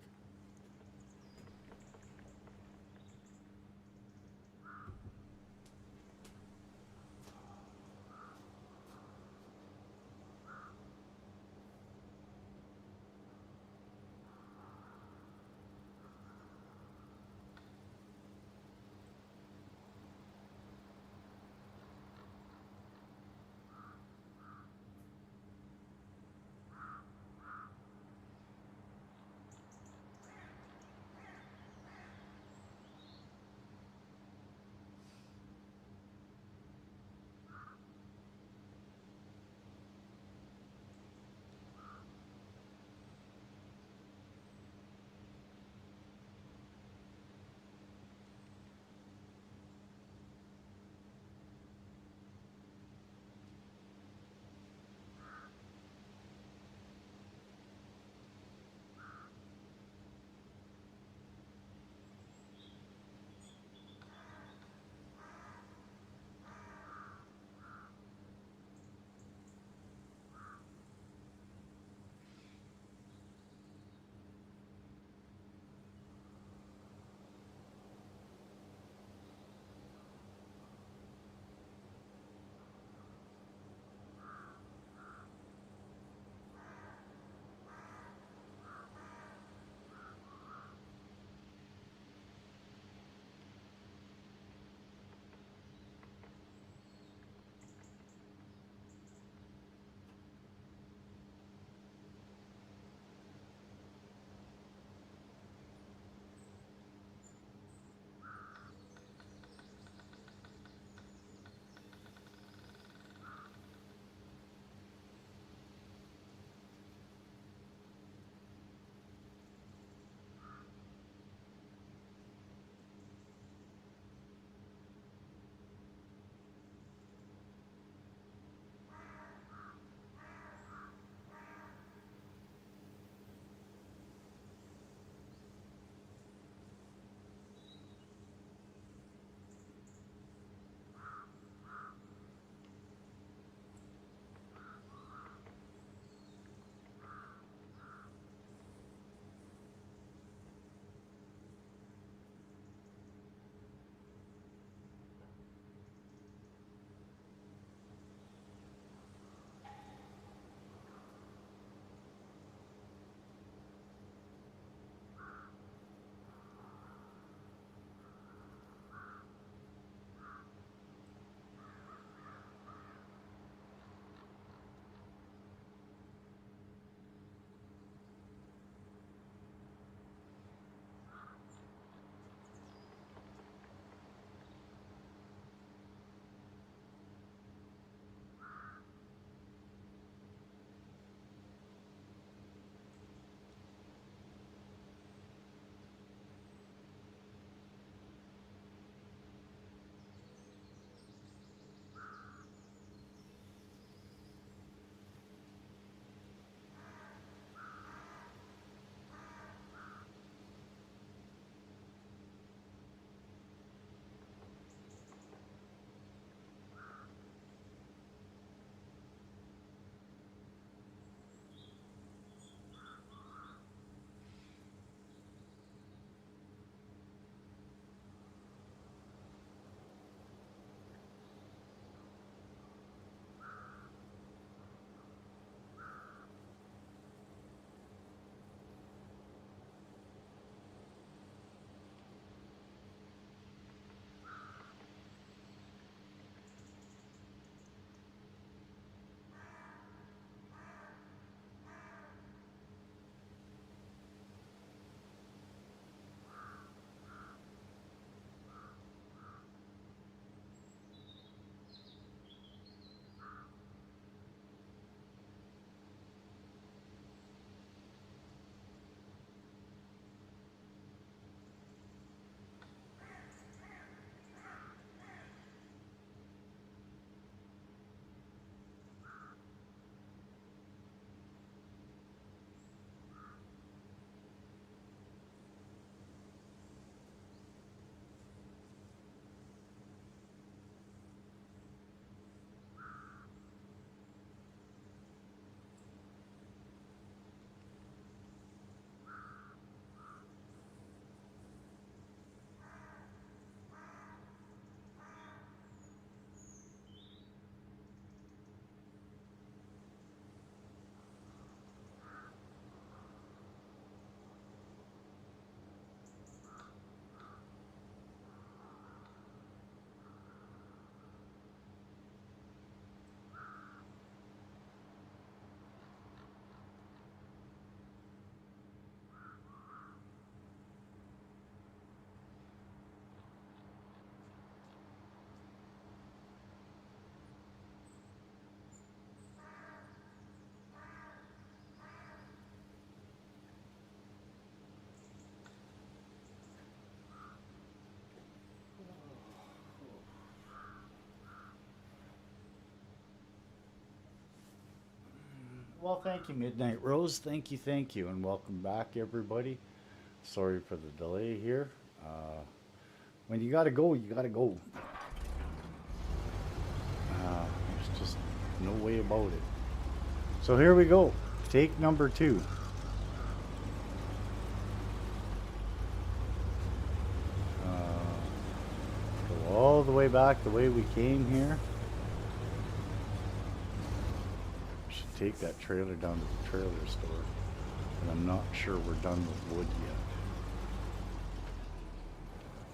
Well, thank you, Midnight Rose. Thank you, and welcome back, everybody. Sorry for the delay here. When you gotta go, you gotta go. There's just no way about it. So here we go. Take number 2. Go all the way back the way we came here. Should take that trailer down to the trailer store. And I'm not sure we're done with wood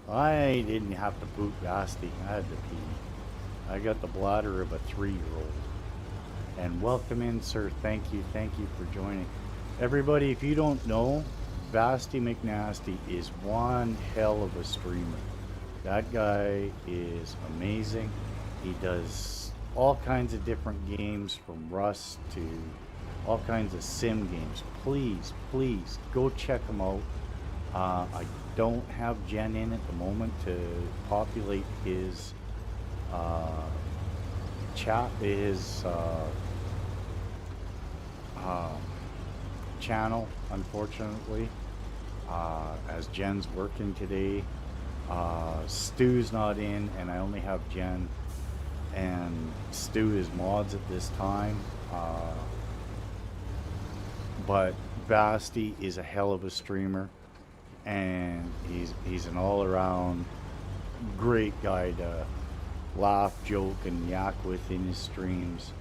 yet. I didn't have to boot Basti. I had to pee. I got the bladder of a 3-year-old. And welcome in, sir. Thank you for joining. Everybody, if you don't know, Basti McNasty is one hell of a streamer. That guy is amazing. He does all kinds of different games, from Rust to all kinds of sim games. Please go check him out. I don't have Jen in at the moment to populate his chat, his channel, unfortunately, as Jen's working today. Stu's not in, and I only have Jen and Stu is mods at this time. But Basti is a hell of a streamer, and he's an all-around great guy to laugh, joke, and yak with in his streams.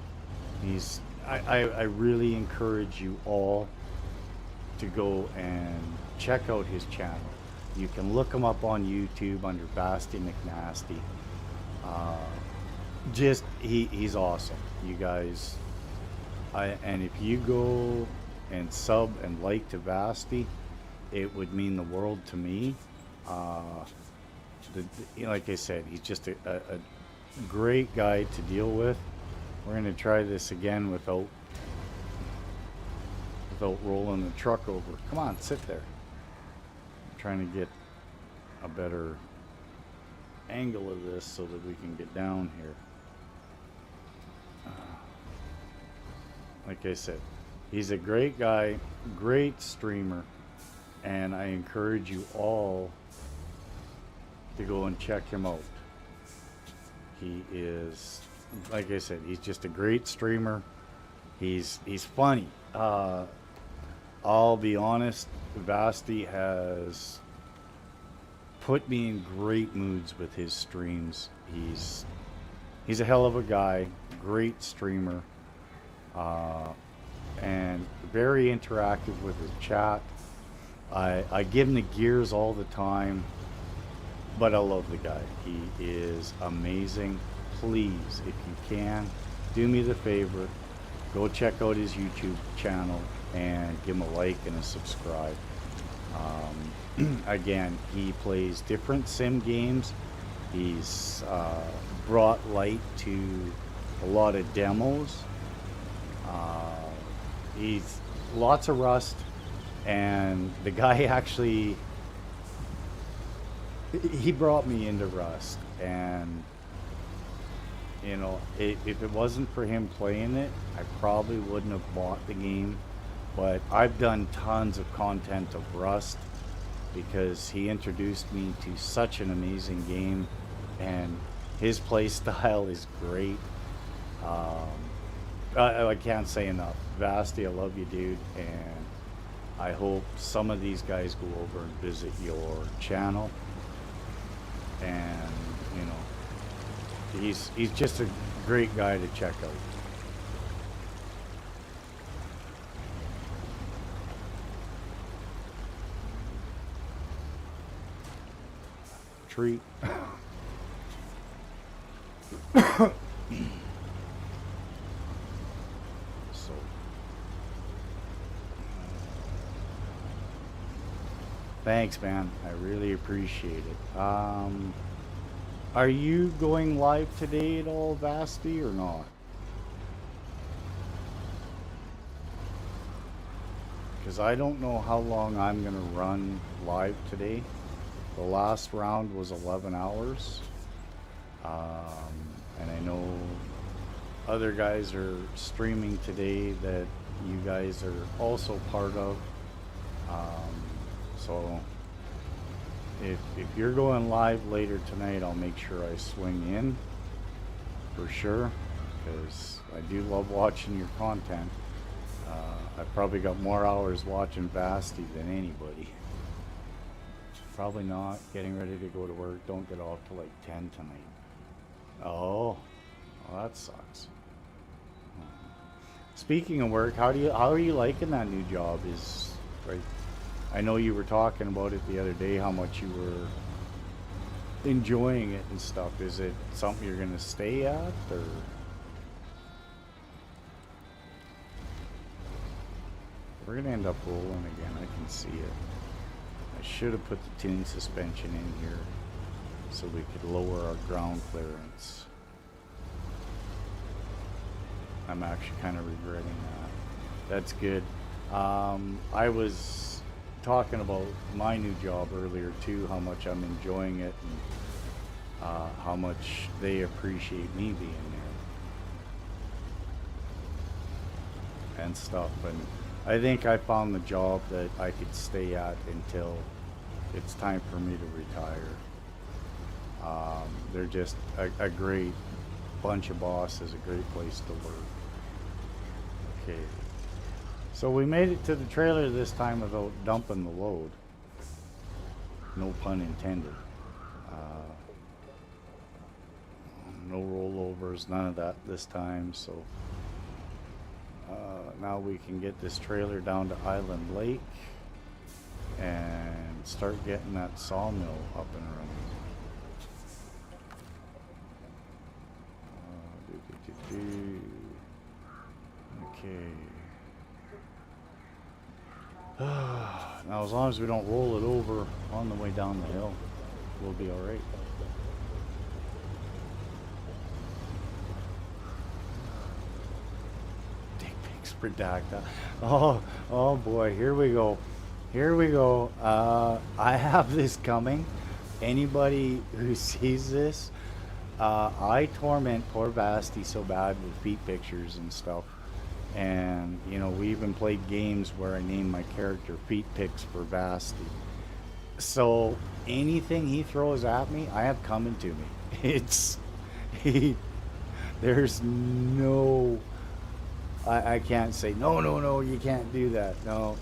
I really encourage you all to go and check out his channel. You can look him up on YouTube under Basti McNasty. He's awesome, you guys. And if you go and sub and like to Basti, it would mean the world to me. Like I said, he's just a great guy to deal with. We're going to try this again without rolling the truck over. Come on, sit there. I'm trying to get a better angle of this so that we can get down here. Like I said, he's a great guy, great streamer, and I encourage you all to go and check him out. He is, like I said, he's just a great streamer. He's funny. I'll be honest, Basti has put me in great moods with his streams. He's a hell of a guy, great streamer, and very interactive with his chat. I give him the gears all the time, but I love the guy. He is amazing. Please, if you can, do me the favor, go check out his YouTube channel and give him a like and a subscribe. Again, he plays different sim games. He's brought light to a lot of demos. He's lots of Rust, and the guy actually, he brought me into Rust, and you know, if it wasn't for him playing it, I probably wouldn't have bought the game. But I've done tons of content of Rust because he introduced me to such an amazing game, and his play style is great. I can't say enough. Basti, I love you, dude, and I hope some of these guys go over and visit your channel. And you know, he's just a great guy to check out. Treat. So thanks, man. I really appreciate it. Are you going live today at all, Basti, or not? Because I don't know how long I'm going to run live today. The last round was 11 hours. And I know other guys are streaming today that you guys are also part of. Um, so if you're going live later tonight, I'll make sure I swing in for sure, because I do love watching your content. I've probably got more hours watching Basti than anybody. Probably not. Getting ready to go to work. Don't get off till like 10 tonight. Oh, well, that sucks. Speaking of work, how are you liking that new job? Is like, I know you were talking about it the other day, how much you were enjoying it and stuff. Is it something you're gonna stay at, or we're gonna end up rolling again? I can see it. I should have put the tune suspension in here so we could lower our ground clearance. I'm actually kind of regretting that. That's good. I was talking about my new job earlier too, how much I'm enjoying it, and how much they appreciate me being there and stuff. And I think I found the job that I could stay at until it's time for me to retire. They're just a great bunch of bosses, a great place to work. Okay, so we made it to the trailer this time without dumping the load. No pun intended. No rollovers, none of that this time. So now we can get this trailer down to Island Lake and start getting that sawmill up and running. Okay. Now, as long as we don't roll it over on the way down the hill, we'll be all right. Dick pics redacted. Oh boy, here we go. Here we go. I have this coming. Anybody who sees this, I torment poor Basti so bad with feet pictures and stuff. And, you know, we even played games where I named my character Feet Pics for Basti. So anything he throws at me, I have coming to me. It's, he, there's no, I can't say, no, you can't do that. No,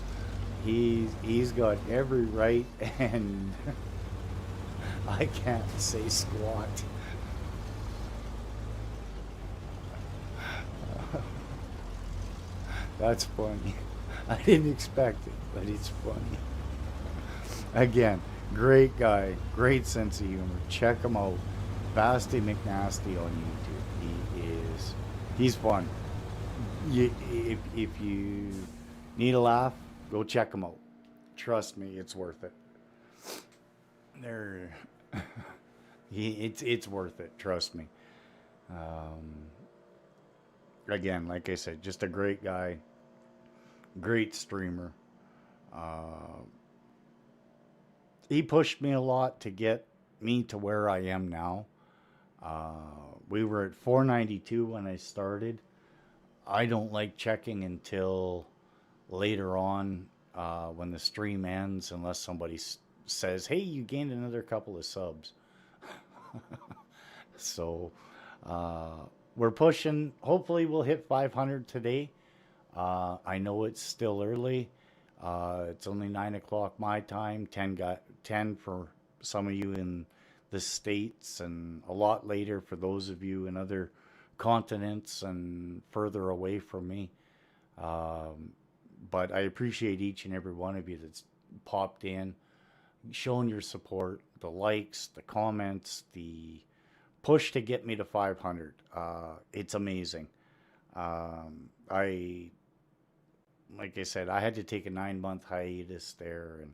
he's got every right, and I can't say squat. That's funny. I didn't expect it, but it's funny. Again, great guy, great sense of humor. Check him out. Basti McNasty on YouTube. He's fun. If you need a laugh, go check him out. Trust me, it's worth it. There, it's worth it. Trust me. Again, like I said, just a great guy, great streamer. Uh, he pushed me a lot to get me to where I am now. We were at 492 when I started. I don't like checking until later on when the stream ends, unless somebody says, "Hey, you gained another couple of subs." So we're pushing. Hopefully, we'll hit 500 today. I know it's still early. It's only 9 o'clock my time. 10 for some of you in the States, and a lot later for those of you in other continents and further away from me. But I appreciate each and every one of you that's popped in, shown your support, the likes, the comments, the push to get me to 500. It's amazing. I Like I said, I had to take a 9 month hiatus there, and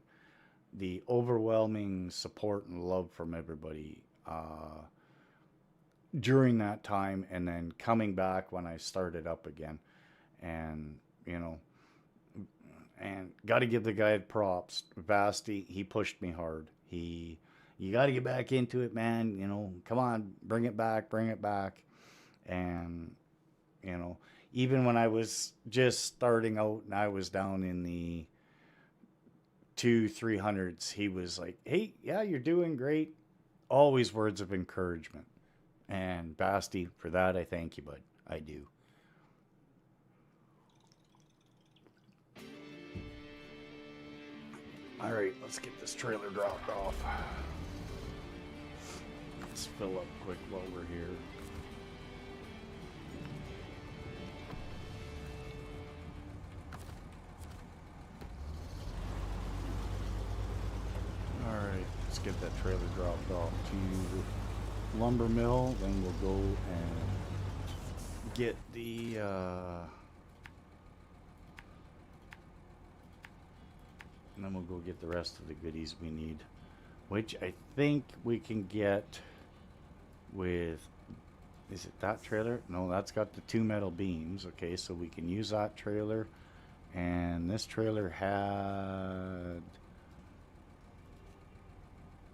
the overwhelming support and love from everybody during that time, and then coming back when I started up again. And, you know, and got to give the guy props. Vasti, he pushed me hard. You got to get back into it, man. You know, come on, bring it back. And, you know, even when I was just starting out and I was down in the 200-300s, he was like, "Hey, yeah, you're doing great." Always words of encouragement. And Basti, for that, I thank you, bud. I do. All right, let's get this trailer dropped off. Let's fill up quick while we're here. All right, let's get that trailer dropped off to the lumber mill. Then we'll go and get the and then we'll go get the rest of the goodies we need, which I think we can get with, is it that trailer? No, that's got the 2 metal beams. Okay, so we can use that trailer, and this trailer had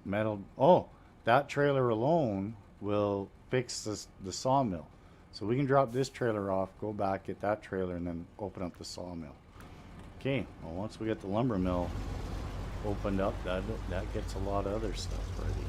metal. Oh, that trailer alone will fix the sawmill. So we can drop this trailer off, go back, get that trailer, and then open up the sawmill. Okay, well, once we get the lumber mill opened up, that gets a lot of other stuff ready.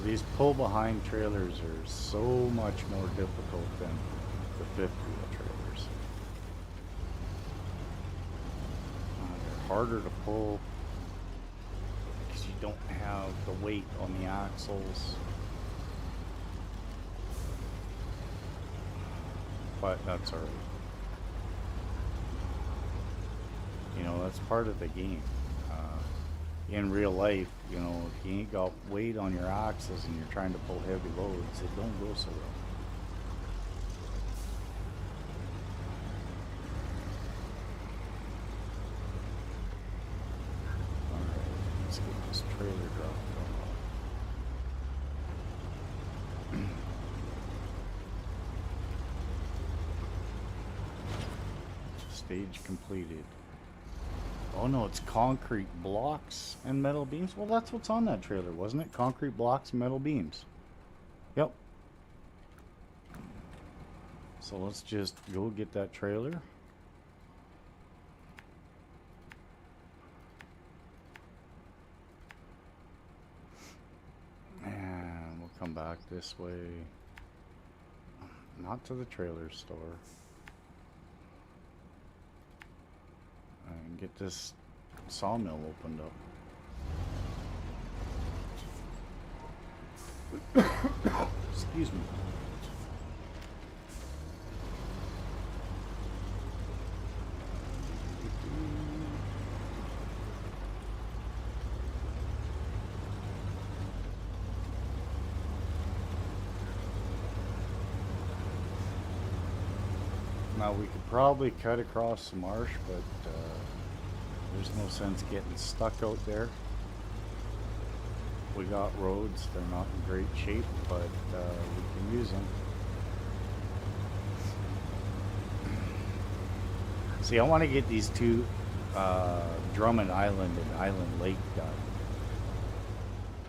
These pull-behind trailers are so much more difficult than the fifth-wheel trailers. They're harder to pull because you don't have the weight on the axles. But that's alright. That's part of the game. In real life, if you ain't got weight on your axles and you're trying to pull heavy loads, it don't go so well. Alright, let's get this trailer dropped off. Stage completed. Oh no, it's concrete blocks and metal beams. Well, that's what's on that trailer, wasn't it? Concrete blocks and metal beams. Yep. So let's just go get that trailer. And we'll come back this way. Not to the trailer store. And get this sawmill opened up. Excuse me. Now we could probably cut across the marsh, but there's no sense getting stuck out there. We got roads, they're not in great shape, but we can use them. See, I want to get these two Drummond Island and Island Lake done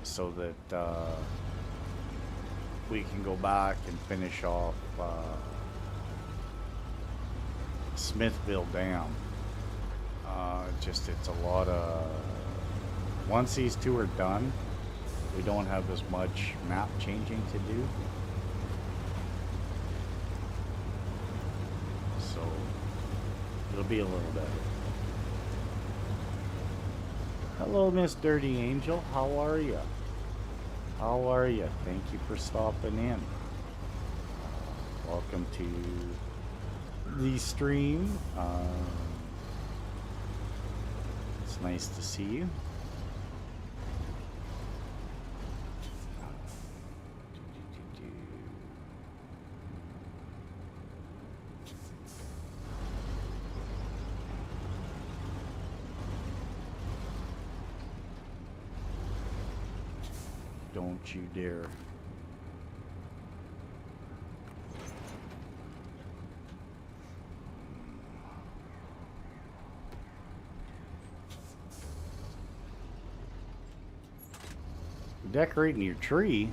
so that we can go back and finish off Smithville Dam. It's a lot of, once these two are done, we don't have as much map changing to do. So it'll be a little better. Hello, Miss Dirty Angel. How are you? How are you? Thank you for stopping in. Welcome to the stream. It's nice to see you. Don't you dare. Decorating your tree?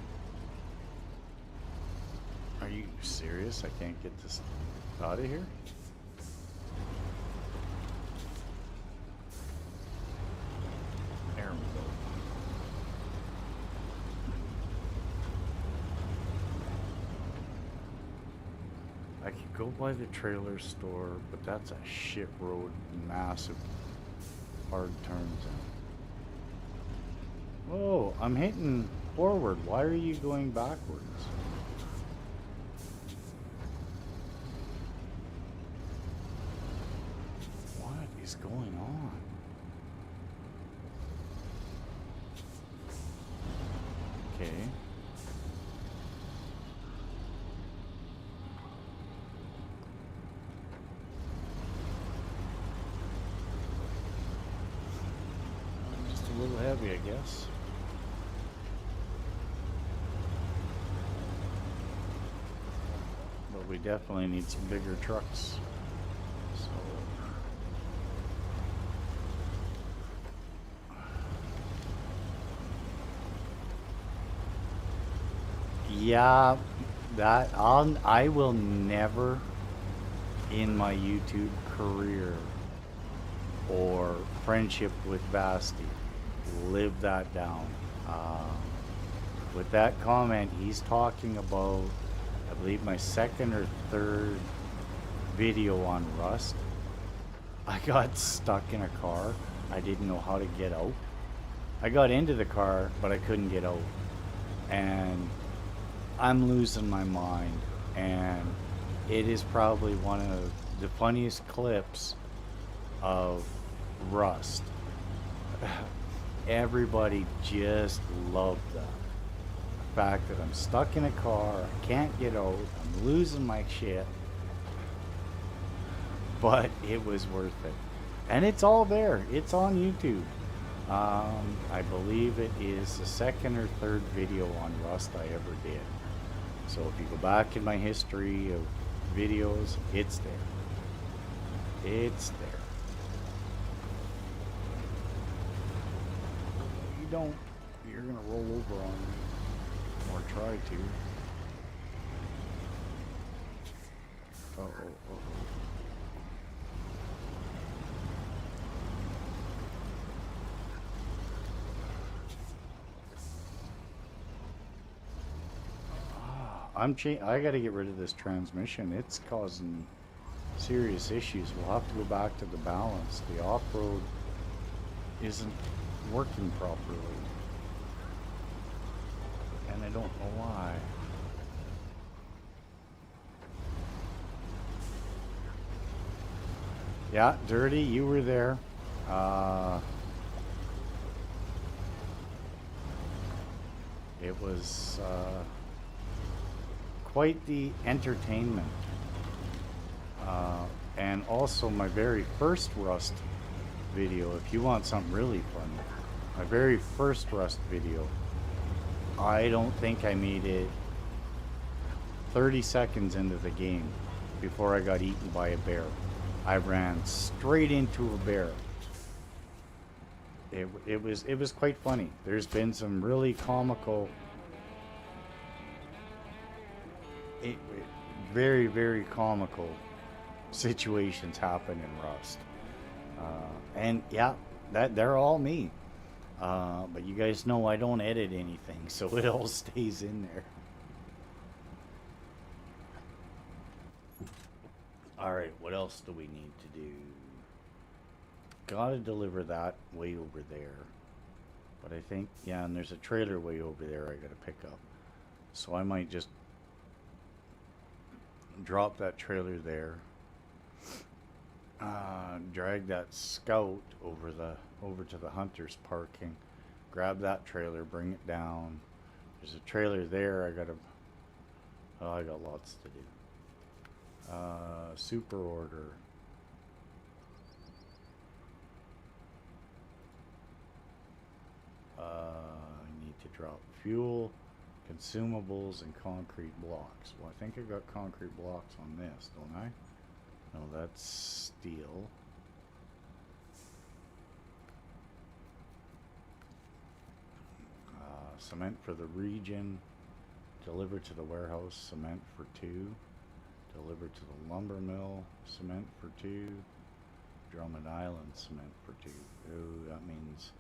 Are you serious? I can't get this out of here? There we go. I could go by the trailer store, but that's a shit road, massive hard turns in. Oh, I'm hitting forward. Why are you going backwards? What is going on? Okay. Just a little heavy, I guess. But we definitely need some bigger trucks. So yeah, I will never in my YouTube career or friendship with Basti live that down. With that comment, he's talking about, I believe, my second or third video on Rust. I got stuck in a car. I didn't know how to get out. I got into the car, but I couldn't get out. And I'm losing my mind. And it is probably one of the funniest clips of Rust. Everybody just loved that. The fact that I'm stuck in a car, I can't get out, I'm losing my shit. But it was worth it. And it's all there. It's on YouTube. I believe it is the second or third video on Rust I ever did. So if you go back in my history of videos, it's there. It's there. You don't, you're gonna roll over on me. Or try to. Uh-oh. I gotta get rid of this transmission. It's causing serious issues. We'll have to go back to the balance. The off-road isn't working properly. And I don't know why. Yeah, Dirty, you were there. It was quite the entertainment. And also my very first Rust video, if you want something really fun, my very first Rust video, I don't think I made it 30 seconds into the game before I got eaten by a bear. I ran straight into a bear. It was quite funny. There's been some really comical, very, very comical situations happen in Rust. And yeah, they're all me. But you guys know I don't edit anything, so it all stays in there. Alright, what else do we need to do? Gotta deliver that way over there. But I think, yeah, and there's a trailer way over there I gotta pick up. So I might just drop that trailer there. Drag that scout over to the hunter's parking, grab that trailer, bring it down. There's a trailer there. I got lots to do. Super order. I need to drop? Fuel, consumables, and concrete blocks. Well, I think I got concrete blocks on this, don't I? No, that's steel. Cement for the region. Delivered to the warehouse. Cement for 2. Delivered to the lumber mill. Cement for 2. Drummond Island. Cement for 2. Oh, that means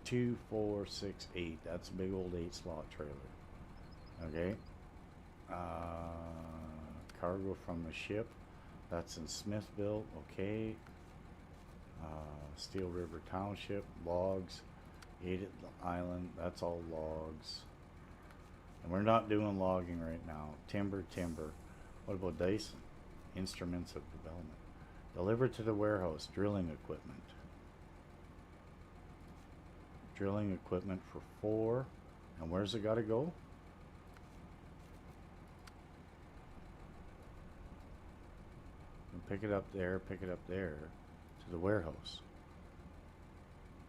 2, 4, 6, 8. That's a big old 8-slot trailer. Okay. Cargo from the ship. That's in Smithville. Okay. Steel River Township. Logs. 8 at the island. That's all logs. And we're not doing logging right now. Timber. What about Dyson? Instruments of development. Delivered to the warehouse. Drilling equipment. Drilling equipment for 4. And where's it got to go? And pick it up there. Pick it up there. To the warehouse.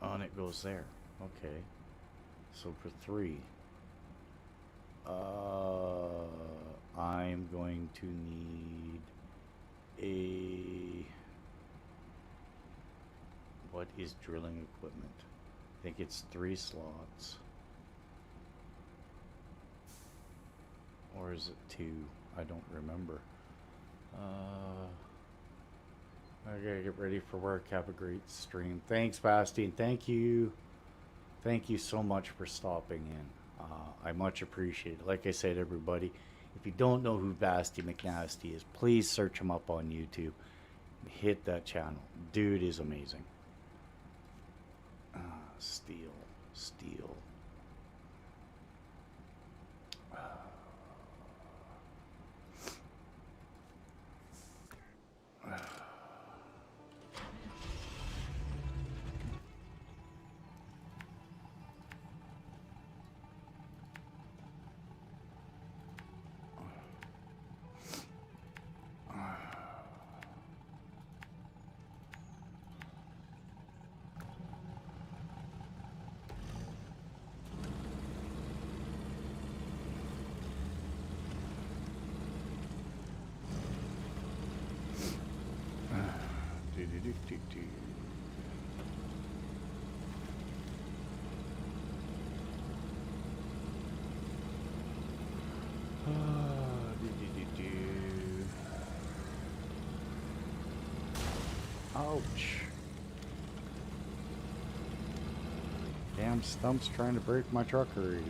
Oh, and it goes there. Okay. So for 3. I'm going to need a... What is drilling equipment? I think it's 3 slots. Or is it 2? I don't remember. I gotta get ready for work. Have a great stream. Thanks, Bastien. Thank you. Thank you so much for stopping in. I much appreciate it. Like I said, everybody, if you don't know who Bastien McNasty is, please search him up on YouTube. Hit that channel. Dude is amazing. Steel. Ouch. Damn stump's trying to break my truck already.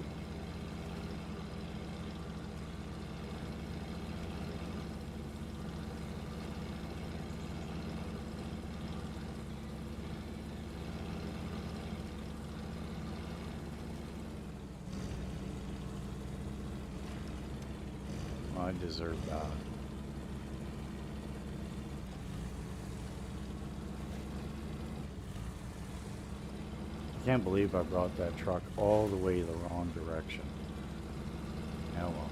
I deserve that. I can't believe I brought that truck all the way the wrong direction. Oh well.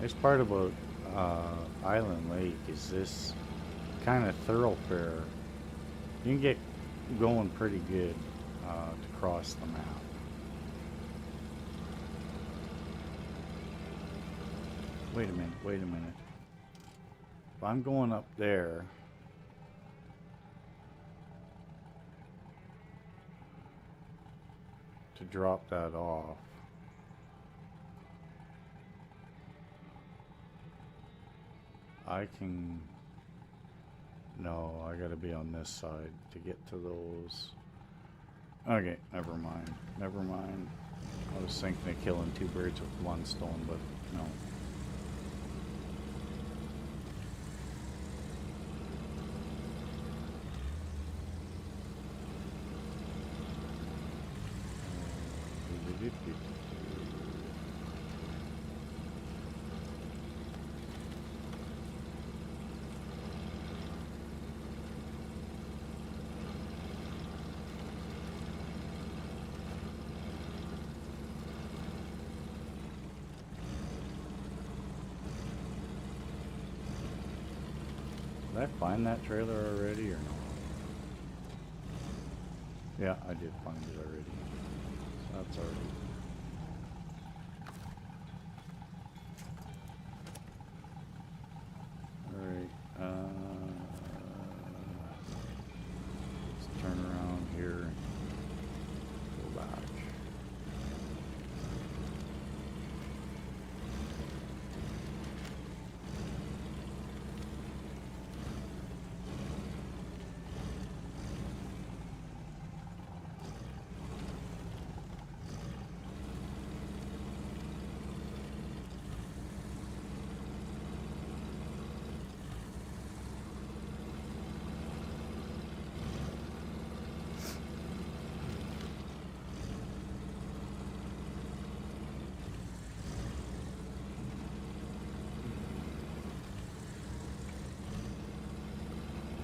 Nice part about Island Lake is this kind of thoroughfare. You can get going pretty good to cross the map. Wait a minute. If I'm going up there, to drop that off, I can... No, I gotta be on this side to get to those. Okay, never mind. I was thinking of killing 2 birds with 1 stone, but no. Did I find that trailer already or no? Yeah, I did find it already. So that's already. Alright, let's turn around here and go back.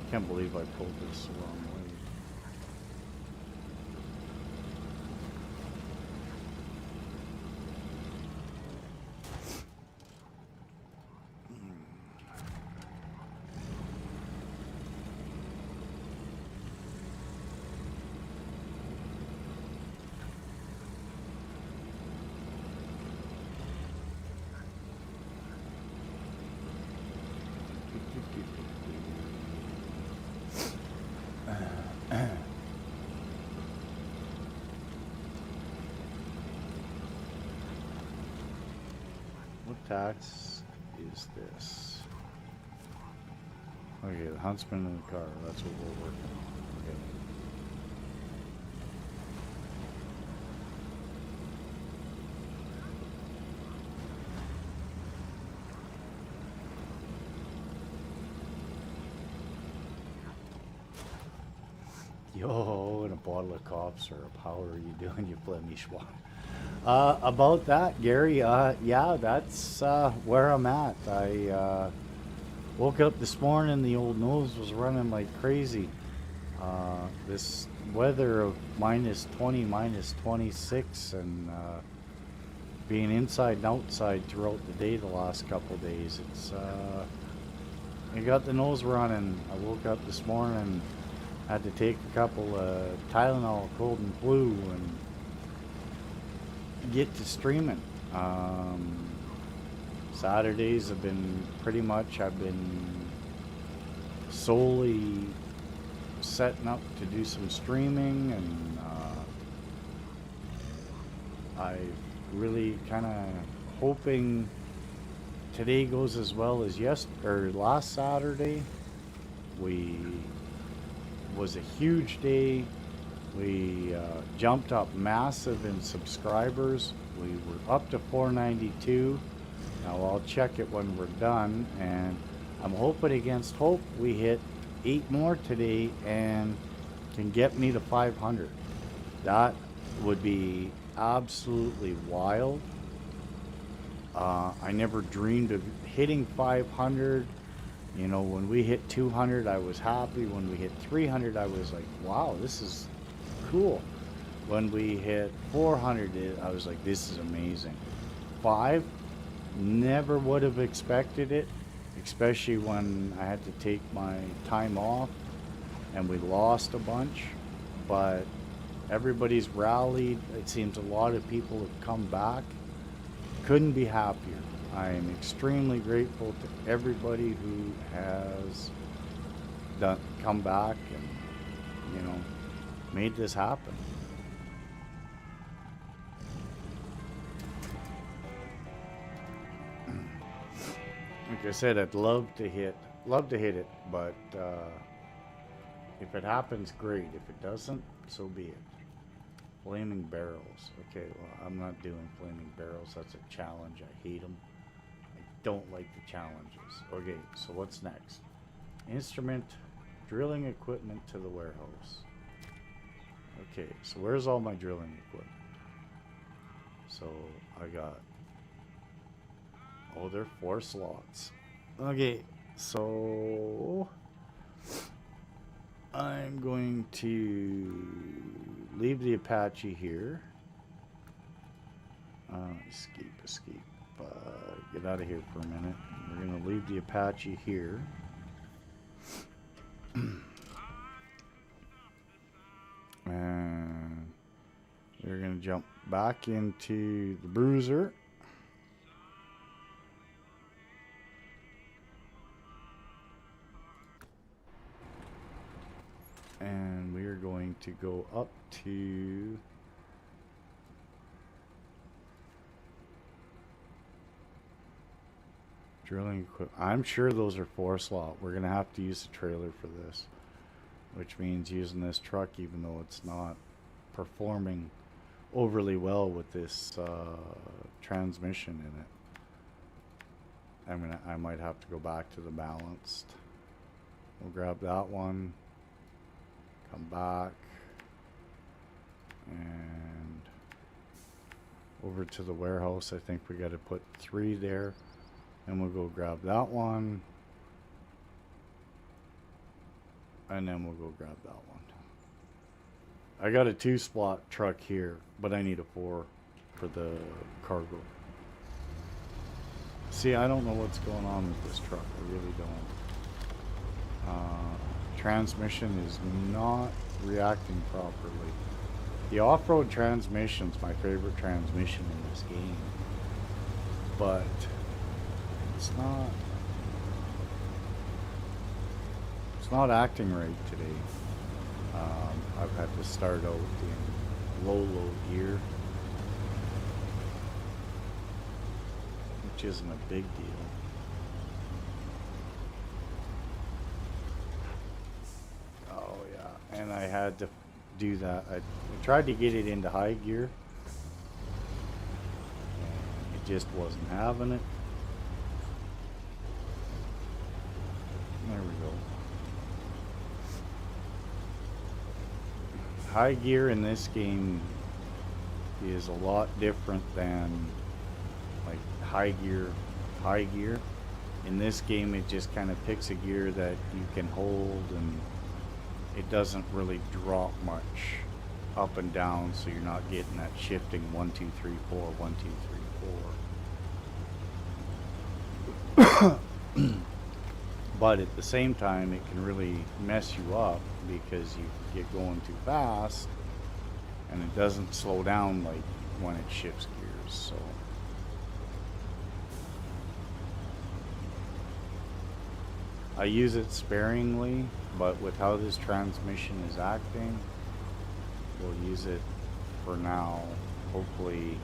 I can't believe I pulled this the wrong way. What tax is this? Okay, the huntsman in the car. That's what we're working on. Okay. Yo, and a bottle of cough syrup. How are you doing, you Flemish one? About that, Gary, yeah, that's where I'm at. I woke up this morning, the old nose was running like crazy. This weather of minus 20, minus 26, and being inside and outside throughout the day the last couple days, it's I got the nose running. I woke up this morning, had to take a couple of Tylenol, cold and flu, and get to streaming. Saturdays have been pretty much, I've been solely setting up to do some streaming, and I really kind of hoping today goes as well as last Saturday. We was a huge day. We jumped up massive in subscribers. We were up to 492. Now I'll check it when we're done, and I'm hoping against hope we hit 8 more today and can get me to 500. That would be absolutely wild. I never dreamed of hitting 500. You know, when we hit 200, I was happy. When we hit 300, I was like, wow, this is cool. When we hit 400, I was like, this is amazing. 5, never would have expected it, especially when I had to take my time off and we lost a bunch. But everybody's rallied. It seems a lot of people have come back. Couldn't be happier. I am extremely grateful to everybody who has come back and, you know, made this happen. Like I said, I'd love to hit it, but if it happens, great. If it doesn't, so be it. Flaming barrels. Okay, well, I'm not doing flaming barrels. That's a challenge. I hate them. I don't like the challenges. Okay, so what's next? Instrument, drilling equipment to the warehouse. Okay, so where's all my drilling equipment? So I got, oh, there are 4 slots. Okay, so I'm going to leave the Apache here. Escape. Get out of here for a minute. We're going to leave the Apache here. And we're going to jump back into the bruiser. And we are going to go up to drilling equipment. I'm sure those are 4-slot. We're going to have to use the trailer for this, which means using this truck even though it's not performing overly well with this transmission in it. I might have to go back to the balanced. We'll grab that one, come back, and over to the warehouse. I think we got to put 3 there, and we'll go grab that one, and then we'll go grab that one. I got a 2-slot truck here, but I need a 4 for the cargo. See, I don't know what's going on with this truck. I really don't. Transmission is not reacting properly. The off-road transmission is my favorite transmission in this game, but it's not acting right today. I've had to start out in low gear, which isn't a big deal. Oh yeah, and I had to do that. I tried to get it into high gear, and it just wasn't having it. There we go. High gear in this game is a lot different than like high gear. In this game it just kind of picks a gear that you can hold, and it doesn't really drop much up and down, so you're not getting that shifting 1 2 3 4 1 2 3 4. But at the same time, it can really mess you up because you get going too fast and it doesn't slow down like when it shifts gears. So I use it sparingly, but with how this transmission is acting, we'll use it for now. Hopefully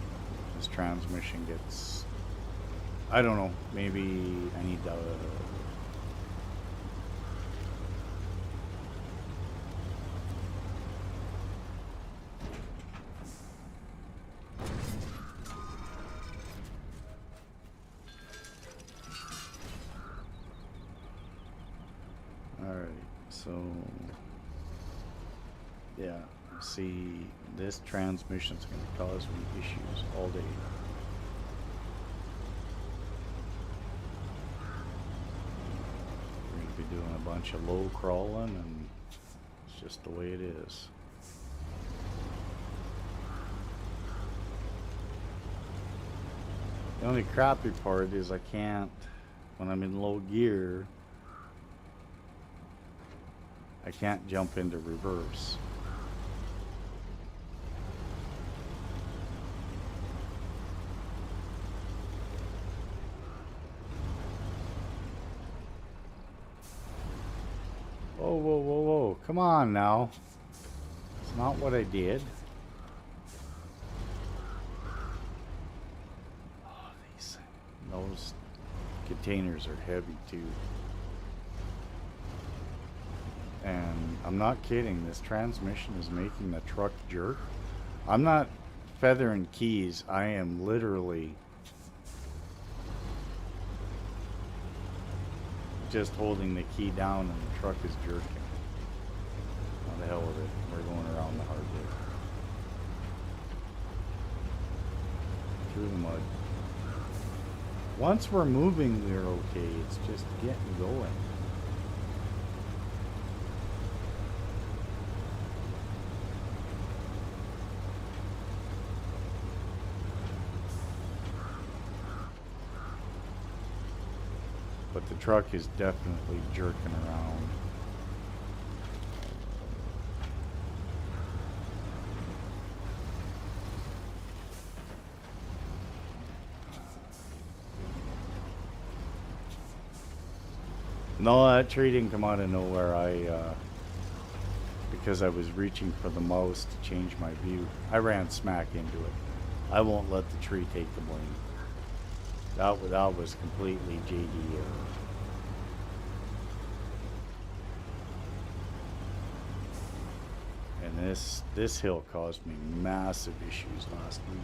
this transmission gets, I don't know, maybe I need to so yeah, see, this transmission's going to cause me issues all day. We're going to be doing a bunch of low crawling, and it's just the way it is. The only crappy part is I can't, when I'm in low gear, I can't jump into reverse. Whoa, whoa, whoa, whoa. Come on now. It's not what I did. Oh, those containers are heavy too. And I'm not kidding, this transmission is making the truck jerk. I'm not feathering keys, I am literally just holding the key down and the truck is jerking. Oh, the hell with it, we're going around the hard way. Through the mud. Once we're moving, we're okay, it's just getting going. But the truck is definitely jerking around. No, that tree didn't come out of nowhere. Because I was reaching for the mouse to change my view, I ran smack into it. I won't let the tree take the blame. That was completely JD error. And this hill caused me massive issues last week.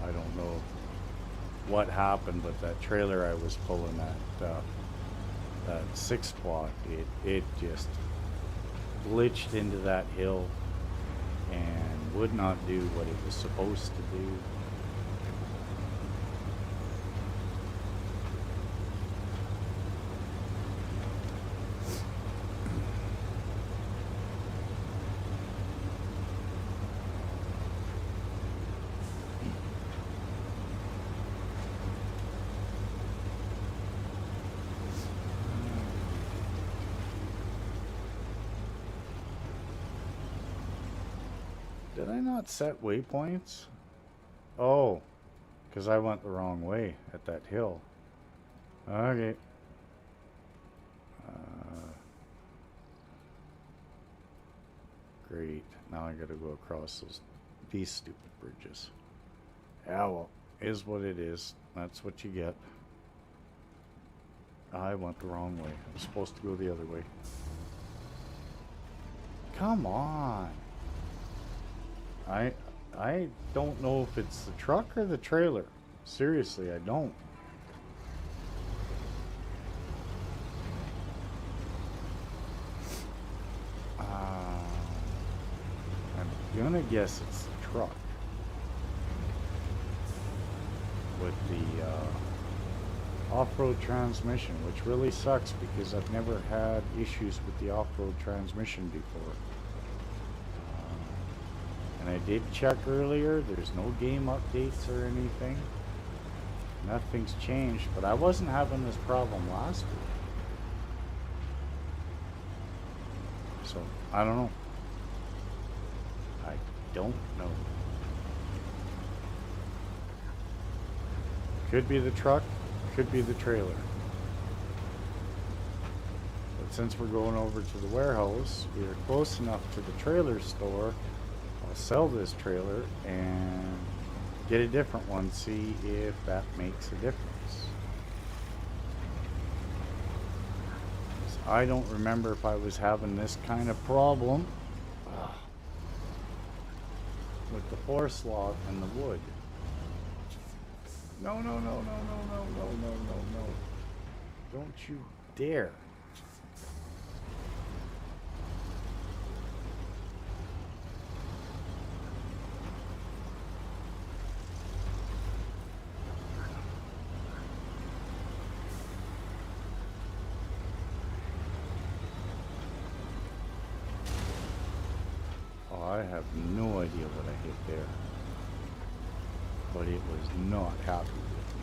I don't know what happened, but that trailer I was pulling, that 6 spot, it just glitched into that hill and would not do what it was supposed to do. Did I not set waypoints? Oh, because I went the wrong way at that hill. Okay. Great. Now I gotta go across these stupid bridges. Yeah, well, is what it is. That's what you get. I went the wrong way. I was supposed to go the other way. Come on. I don't know if it's the truck or the trailer. Seriously, I don't. I'm gonna guess it's the truck with the off-road transmission, which really sucks because I've never had issues with the off-road transmission before. And I did check earlier, there's no game updates or anything. Nothing's changed, but I wasn't having this problem last week. So, I don't know. I don't know. Could be the truck, could be the trailer. But since we're going over to the warehouse, we are close enough to the trailer store. I'll sell this trailer and get a different one, see if that makes a difference. I don't remember if I was having this kind of problem with the 4-slot and the wood. No, no, no, no, no, no, no, no, no, no. Don't you dare. I have no idea what I hit there, but it was not happy with me.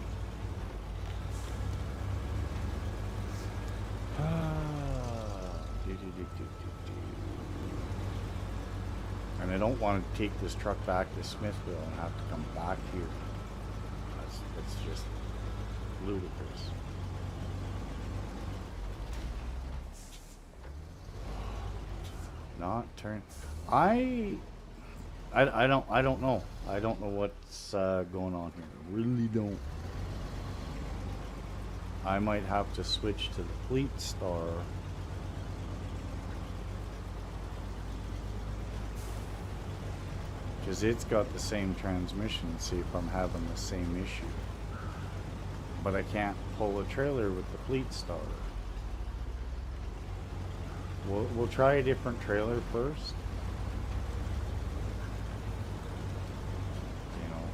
And I don't want to take this truck back to Smithville and have to come back here. That's just ludicrous. Not turn. I don't know. I don't know what's going on here. Really don't. I might have to switch to the Fleet Star. Because it's got the same transmission, see if I'm having the same issue. But I can't pull a trailer with the Fleet Star. We'll try a different trailer first. You know,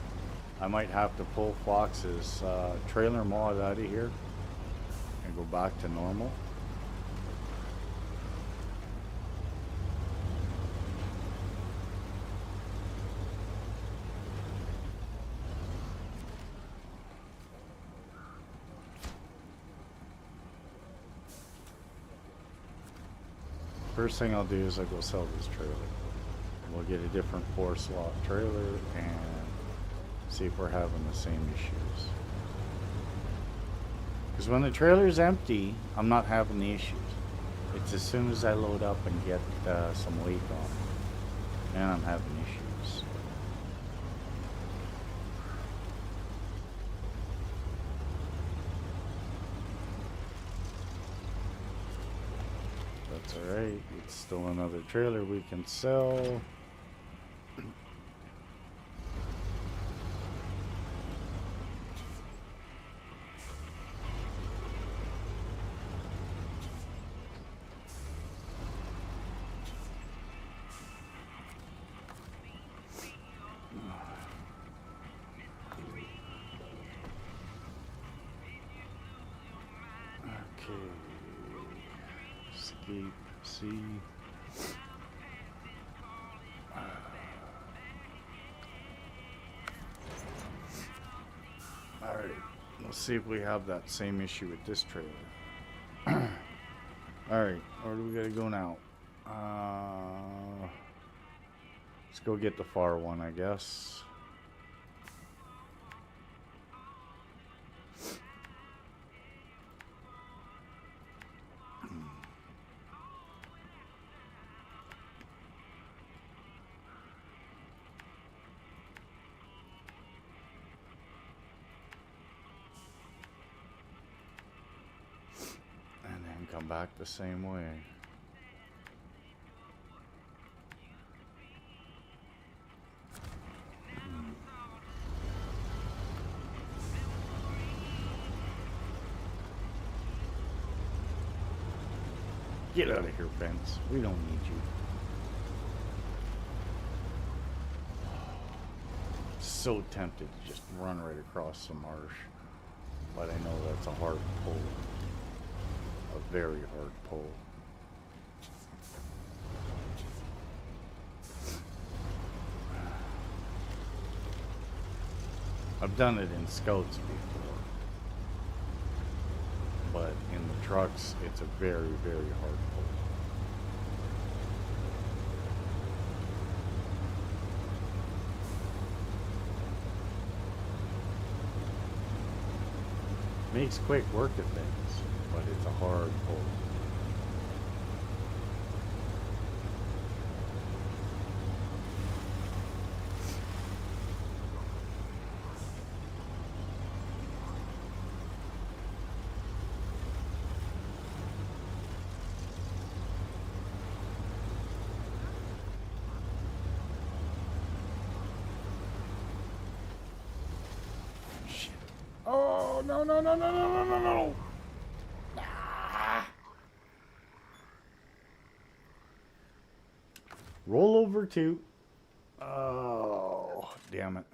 I might have to pull Fox's trailer mod out of here and go back to normal. First thing I'll do is I'll go sell this trailer. We'll get a different 4-slot trailer and See if we're having the same issues. Because when the trailer's empty, I'm not having the issues. It's as soon as I load up and get some weight on it, and I'm having issues. That's alright. It's still another trailer we can sell. Escape, C. Alright, let's see if we have that same issue with this trailer. Alright, where do we gotta go now? Let's go get the far one, I guess. Come back the same way. Get out of here, fence. We don't need you. So tempted to just run right across the marsh, but I know that's a hard pull. A very hard pull. I've done it in scouts before, but in the trucks, it's a very, very hard pull. Makes quick work of things, but it's a hard pull. Shit. Oh, no, no, no, no, no, no, no, no. Roll over two. Oh, damn it.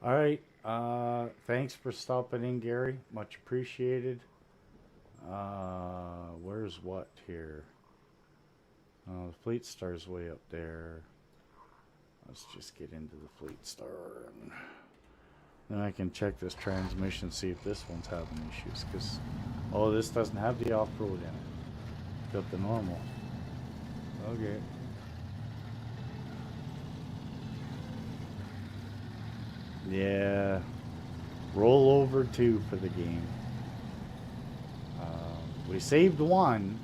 All right. Thanks for stopping in, Gary. Much appreciated. Where's what here? Oh, the Fleet Star's way up there. Let's just get into the Fleet Star and then I can check this transmission, see if this one's having issues. Because, oh, this doesn't have the off-road in it. Got the normal. Okay. Yeah. Roll over two for the game. We saved one.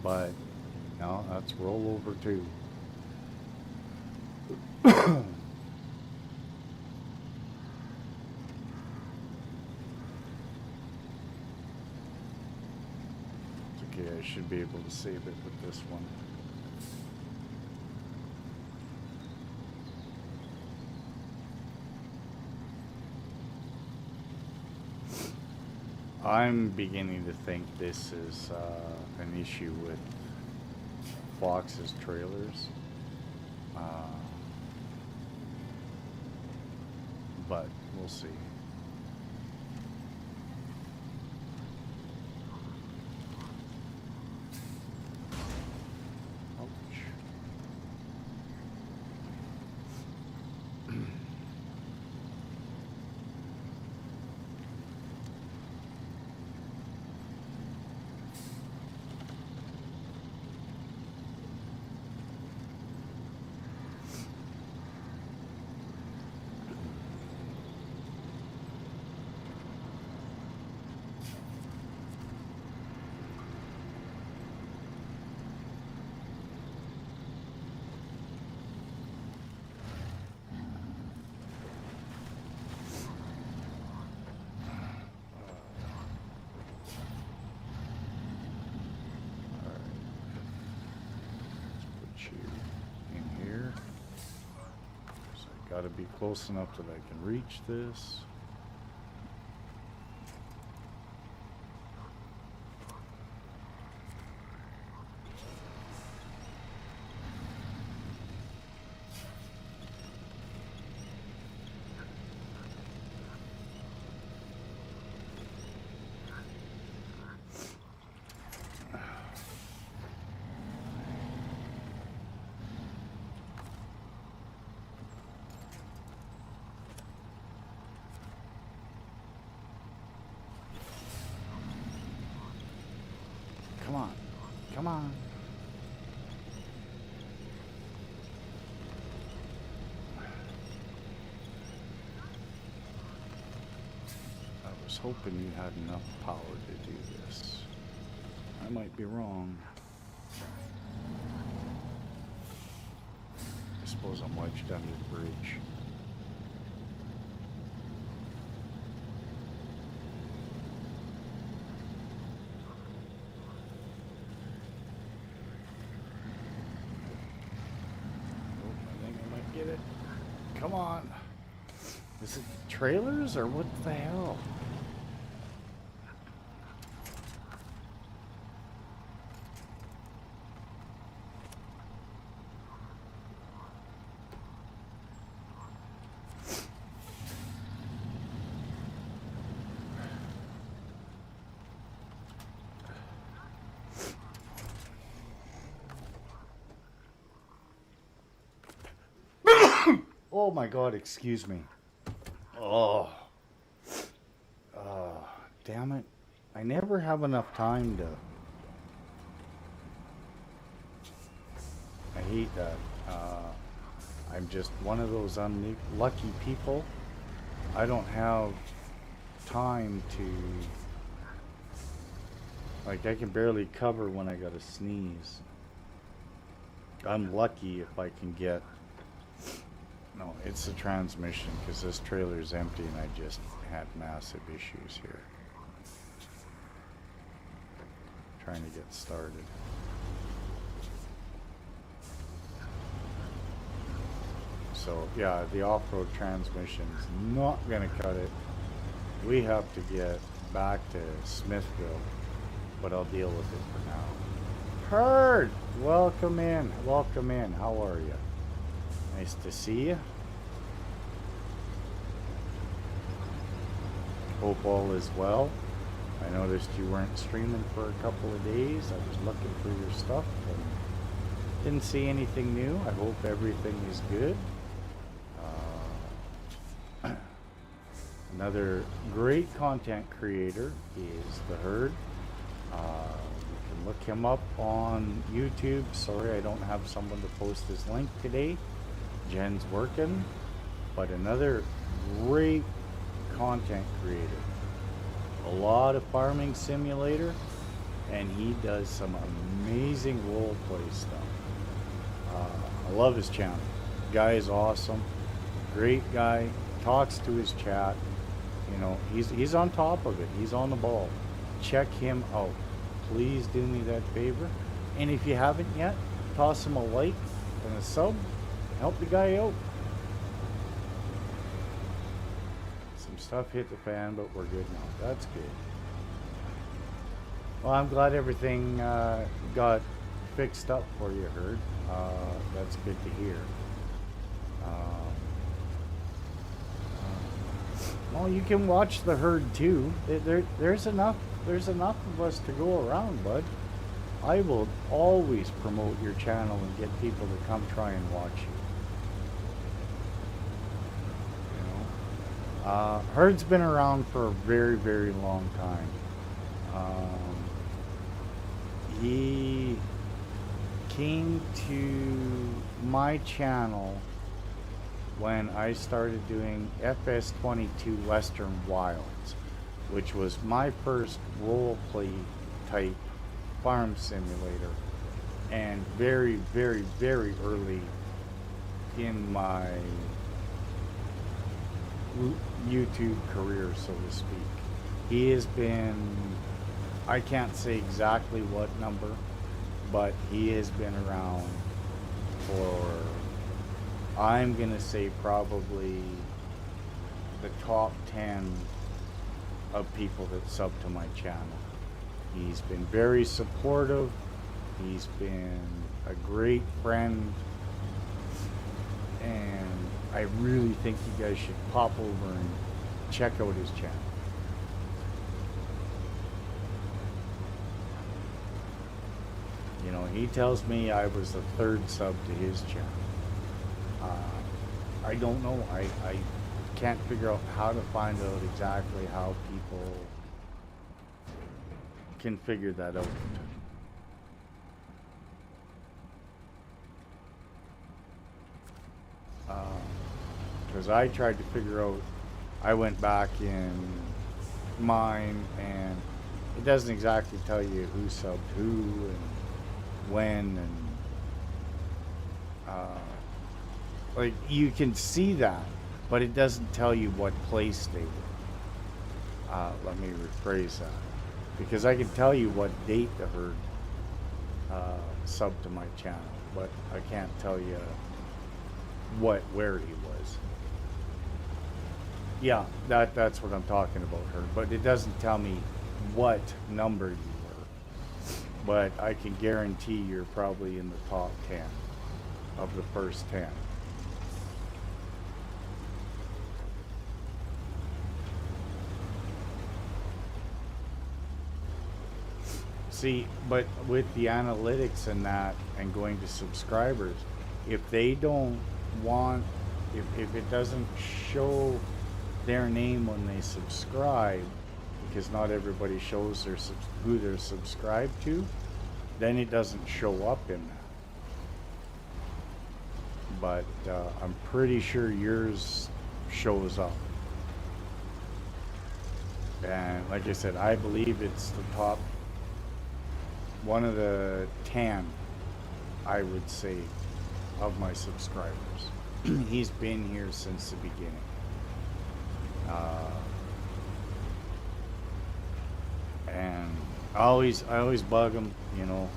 But, no, that's roll over two. Okay, I should be able to save it with this one. I'm beginning to think this is an issue with Fox's trailers. But we'll see. Gotta be close enough that I can reach this. Come on. Come on. I was hoping you had enough power to do this. I might be wrong. I suppose I'm wedged under the bridge. Get it. Come on. Is it trailers or what the hell? Oh my God, excuse me. Oh. Damn it. I never have enough time to... I hate that. I'm just one of those unlucky people. I don't have time to... Like, I can barely cover when I gotta sneeze. I'm lucky if I can get... No, it's the transmission, because this trailer's empty and I just had massive issues here. Trying to get started. So, yeah, the off-road transmission's not going to cut it. We have to get back to Smithville, but I'll deal with it for now. Herd! Welcome in. Welcome in. How are you? Nice to see you. Hope all is well. I noticed you weren't streaming for a couple of days. I was looking for your stuff and didn't see anything new. I hope everything is good. Another great content creator is The Herd. You can look him up on YouTube. Sorry, I don't have someone to post his link today. Jen's working, but another great content creator. A lot of farming simulator, and he does some amazing role play stuff. I love his channel. Guy is awesome, great guy. Talks to his chat. You know, he's on top of it. He's on the ball. Check him out. Please do me that favor. And if you haven't yet, toss him a like and a sub. Help the guy out. Some stuff hit the fan, but we're good now. That's good. Well, I'm glad everything got fixed up for you, Herd. That's good to hear. Well, you can watch The Herd too. There's enough of us to go around, bud. I will always promote your channel and get people to come try and watch you. Herd's been around for a very, very long time. He came to my channel when I started doing FS22 Western Wilds, which was my first role-play type farm simulator, and very, very, very early in my YouTube career, so to speak. He has been, I can't say exactly what number, but he has been around for I'm gonna say probably the top 10 of people that sub to my channel. He's been very supportive. He's been a great friend. And I really think you guys should pop over and check out his channel. You know, he tells me I was the third sub to his channel. I don't know. I can't figure out how to find out exactly how people can figure that out. Because I tried to figure out, I went back in mine and it doesn't exactly tell you who subbed who and when, and like you can see that, but it doesn't tell you what place they were. Let me rephrase that, because I can tell you what date the herd subbed to my channel, but I can't tell you where he was. Yeah, that's what I'm talking about, her. But it doesn't tell me what number you were. But I can guarantee you're probably in the top 10 of the first 10. See, but with the analytics and that, and going to subscribers, if they don't want, if it doesn't show their name when they subscribe, because not everybody shows who they're subscribed to, then it doesn't show up in that. But I'm pretty sure yours shows up. And like I said, I believe it's the top, one of the 10, I would say, of my subscribers. He's been here since the beginning. And I always bug him, you know.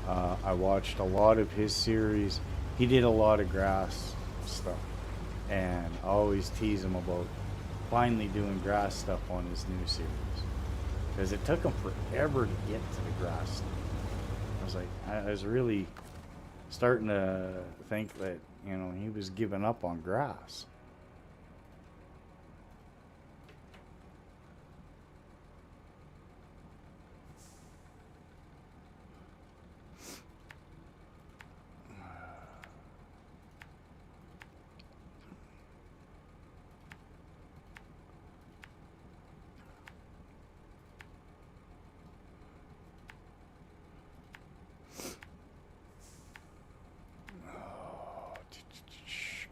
I watched a lot of his series. He did a lot of grass stuff, and I always tease him about finally doing grass stuff on his new series, because it took him forever to get to the grass stuff. I was really starting to think that, you know, he was giving up on grass.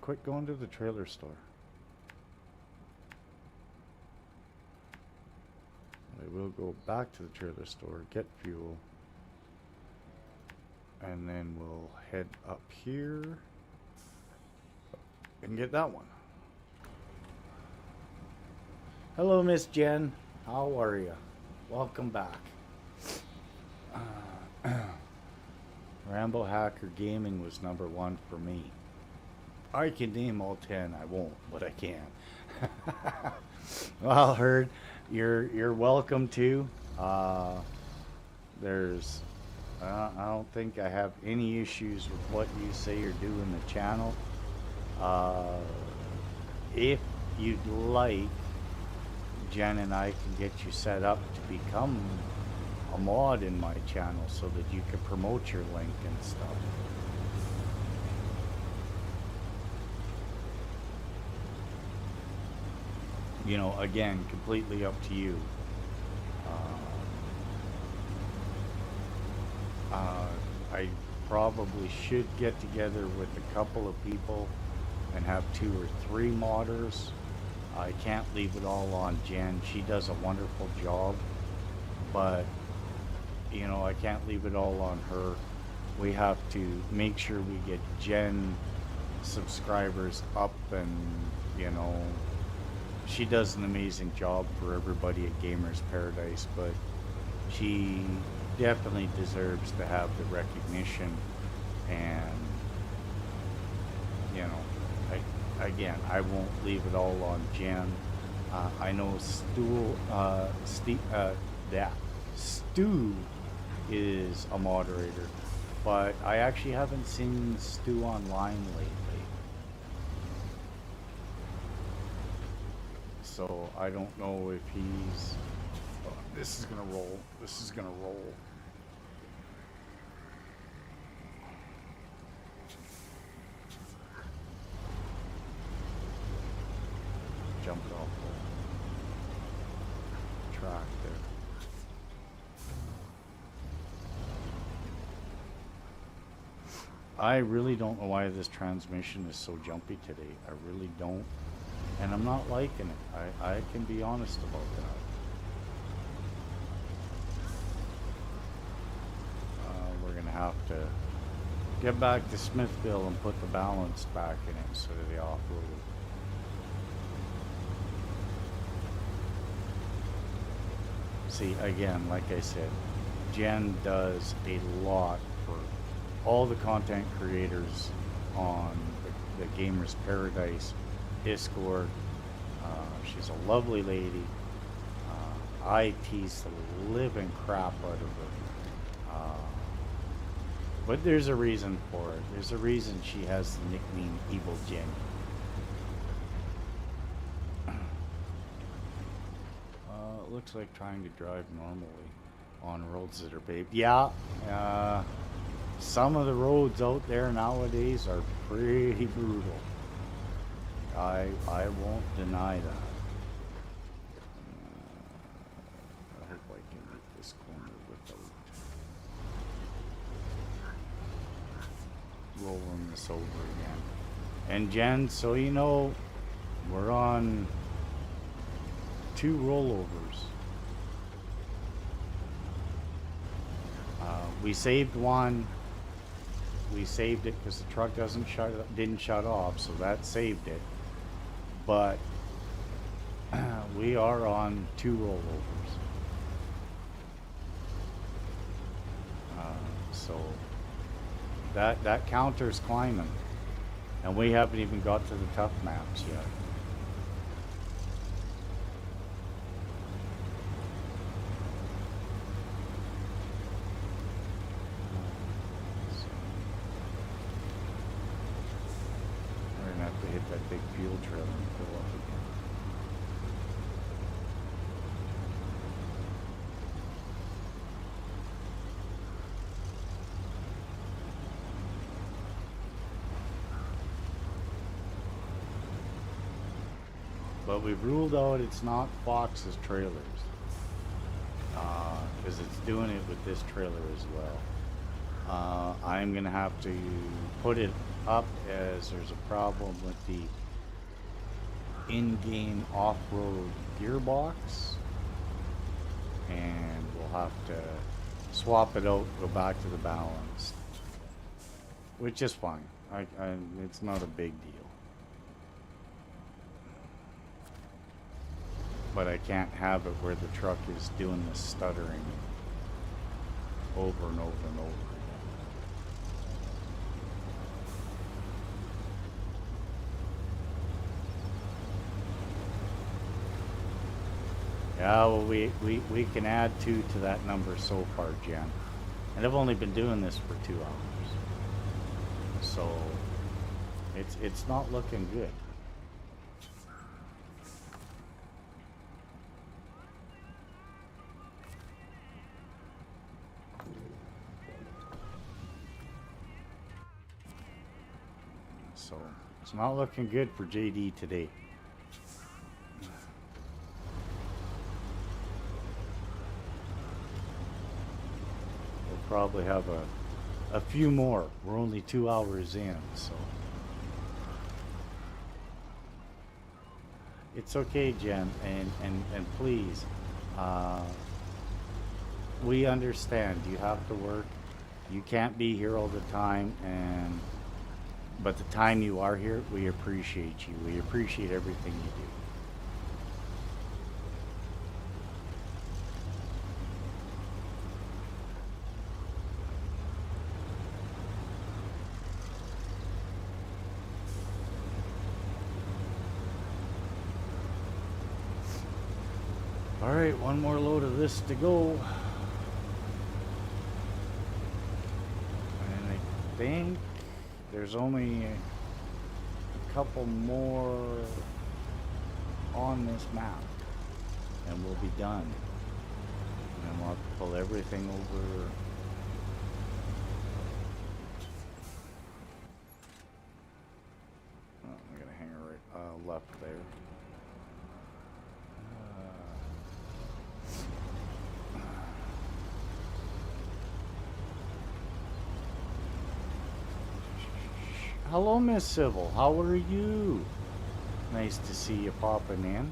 Quit going to the trailer store. I will go back to the trailer store, get fuel, and then we'll head up here and get that one. Hello, Miss Jen. How are you? Welcome back. Rambo Hacker Gaming was #1 for me. I can name all 10. I won't, but I can. Well, Herd, you're welcome to. There's, I don't think I have any issues with what you say you're doing the channel. If you'd like, Jen and I can get you set up to become a mod in my channel so that you can promote your link and stuff. You know, again, completely up to you. I probably should get together with a couple of people and have 2 or 3 modders. I can't leave it all on Jen. She does a wonderful job, but you know, I can't leave it all on her. We have to make sure we get Jen subscribers up, and you know, she does an amazing job for everybody at Gamers Paradise, but she definitely deserves to have the recognition, and you know, again, I won't leave it all on Jen. I know yeah, Stu is a moderator, but I actually haven't seen Stu online lately. So I don't know if he's. Oh, this is gonna roll. This is gonna roll. Jump it off the track there. I really don't know why this transmission is so jumpy today. I really don't. And I'm not liking it. I can be honest about that. We're going to have to get back to Smithville and put the balance back in it instead of the off-road. See, again, like I said, Jen does a lot for all the content creators on the Gamers Paradise Discord. She's a lovely lady. I tease the living crap out of her. But there's a reason for it. There's a reason she has the nickname Evil Jen. It looks like trying to drive normally on roads that are paved. Yeah, some of the roads out there nowadays are pretty brutal. I won't deny that. I hope I can make this corner without rolling this over again. And Jen, so you know, we're on 2 rollovers. We saved one. We saved it because the truck didn't shut off, so that saved it. But we are on 2 rollovers. So that counter's climbing, and we haven't even got to the tough maps yet. Hit that big fuel trailer and fill up again. But we've ruled out it's not Fox's trailers, because it's doing it with this trailer as well. I'm gonna have to put it up as there's a problem with the in-game off-road gearbox, and we'll have to swap it out, go back to the balance, which is fine. It's not a big deal, but I can't have it where the truck is doing the stuttering over and over and over. Yeah, well, we can add 2 to that number so far, Jen. And I've only been doing this for 2 hours. So it's not looking good. So it's not looking good for JD today. Probably have a few more. We're only 2 hours in, so it's okay, Jen, and please, we understand you have to work. You can't be here all the time, but the time you are here, we appreciate you. We appreciate everything you do. Alright, one more load of this to go. And I think there's only a couple more on this map. And we'll be done. And then we'll have to pull everything over. Oh, I'm gonna hang her right left there. Hello, Miss Civil. How are you? Nice to see you popping in,